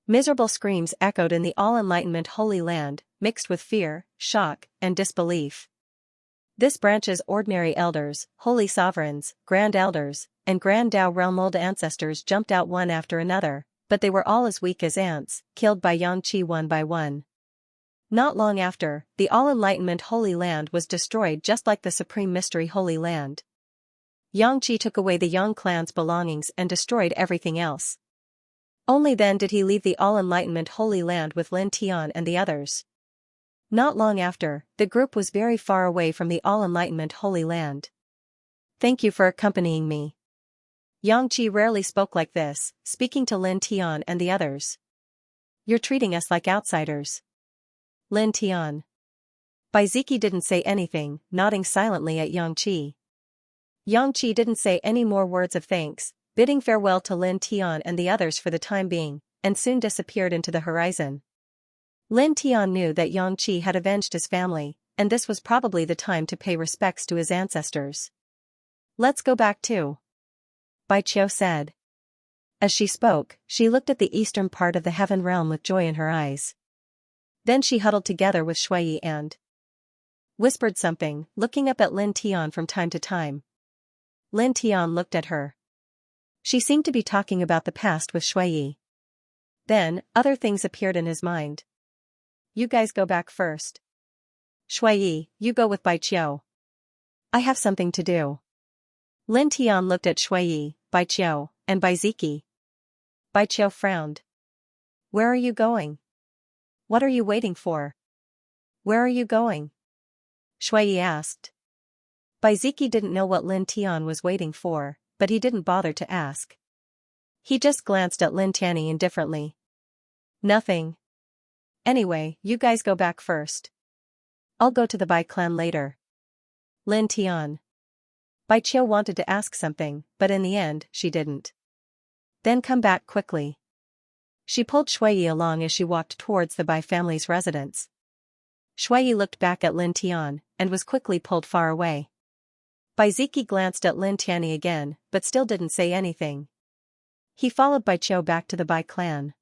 Speaker 1: Miserable screams echoed in the All-Enlightenment Holy Land, mixed with fear, shock, and disbelief. This branch's ordinary elders, holy sovereigns, grand elders, and grand Dao realm old ancestors jumped out one after another, but they were all as weak as ants, killed by Xianxia one by one. Not long after, the All-Enlightenment Holy Land was destroyed just like the Supreme Mystery Holy Land. Xianxia took away the Yang clan's belongings and destroyed everything else. Only then did he leave the All-Enlightenment Holy Land with Lin Tian and the others. Not long after, the group was very far away from the All-Enlightenment Holy Land. Thank you for accompanying me. Xianxia rarely spoke like this, speaking to Lin Tian and the others. You're treating us like outsiders. Lin Tian. Baiziki didn't say anything, nodding silently at Xianxia. Xianxia didn't say any more words of thanks, bidding farewell to Lin Tian and the others for the time being, and soon disappeared into the horizon. Lin Tian knew that Xianxia had avenged his family, and this was probably the time to pay respects to his ancestors. Let's go back too. Bai Qiu said. As she spoke, she looked at the eastern part of the heaven realm with joy in her eyes. Then she huddled together with Shui and whispered something, looking up at Lin Tian from time to time. Lin Tian looked at her. She seemed to be talking about the past with Shui. Then, other things appeared in his mind. You guys go back first. Shui, you go with Bai Qiu. I have something to do. Lin Tian looked at Shui, Bai Qiu, and Baiziki. Bai Qiu frowned. Where are you going? What are you waiting for? Where are you going? Shui asked. Baiziki didn't know what Lin Tian was waiting for, but he didn't bother to ask. He just glanced at Lin Tian indifferently. Nothing. Anyway, you guys go back first. I'll go to the Bai clan later. Lin Tian. Bai Qiu wanted to ask something, but in the end, she didn't. Then come back quickly. She pulled Shui along as she walked towards the Bai family's residence. Shui looked back at Lin Tian, and was quickly pulled far away. Baiziki glanced at Lin Tian again, but still didn't say anything. He followed Bai Qiu back to the Bai clan.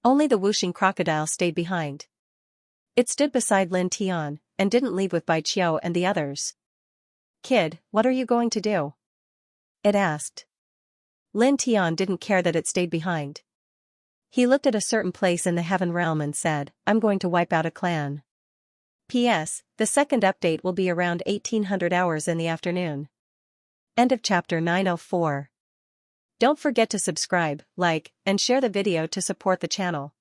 Speaker 1: Only the whooshing crocodile stayed behind. It stood beside Lin Tian, and didn't leave with Bai Qiu and the others. Kid, what are you going to do? It asked. Lin Tian didn't care that it stayed behind. He looked at a certain place in the heaven realm and said, I'm going to wipe out a clan. P.S. The second update will be around 1800 hours in the afternoon. End of chapter 904. Don't forget to subscribe, like, and share the video to support the channel.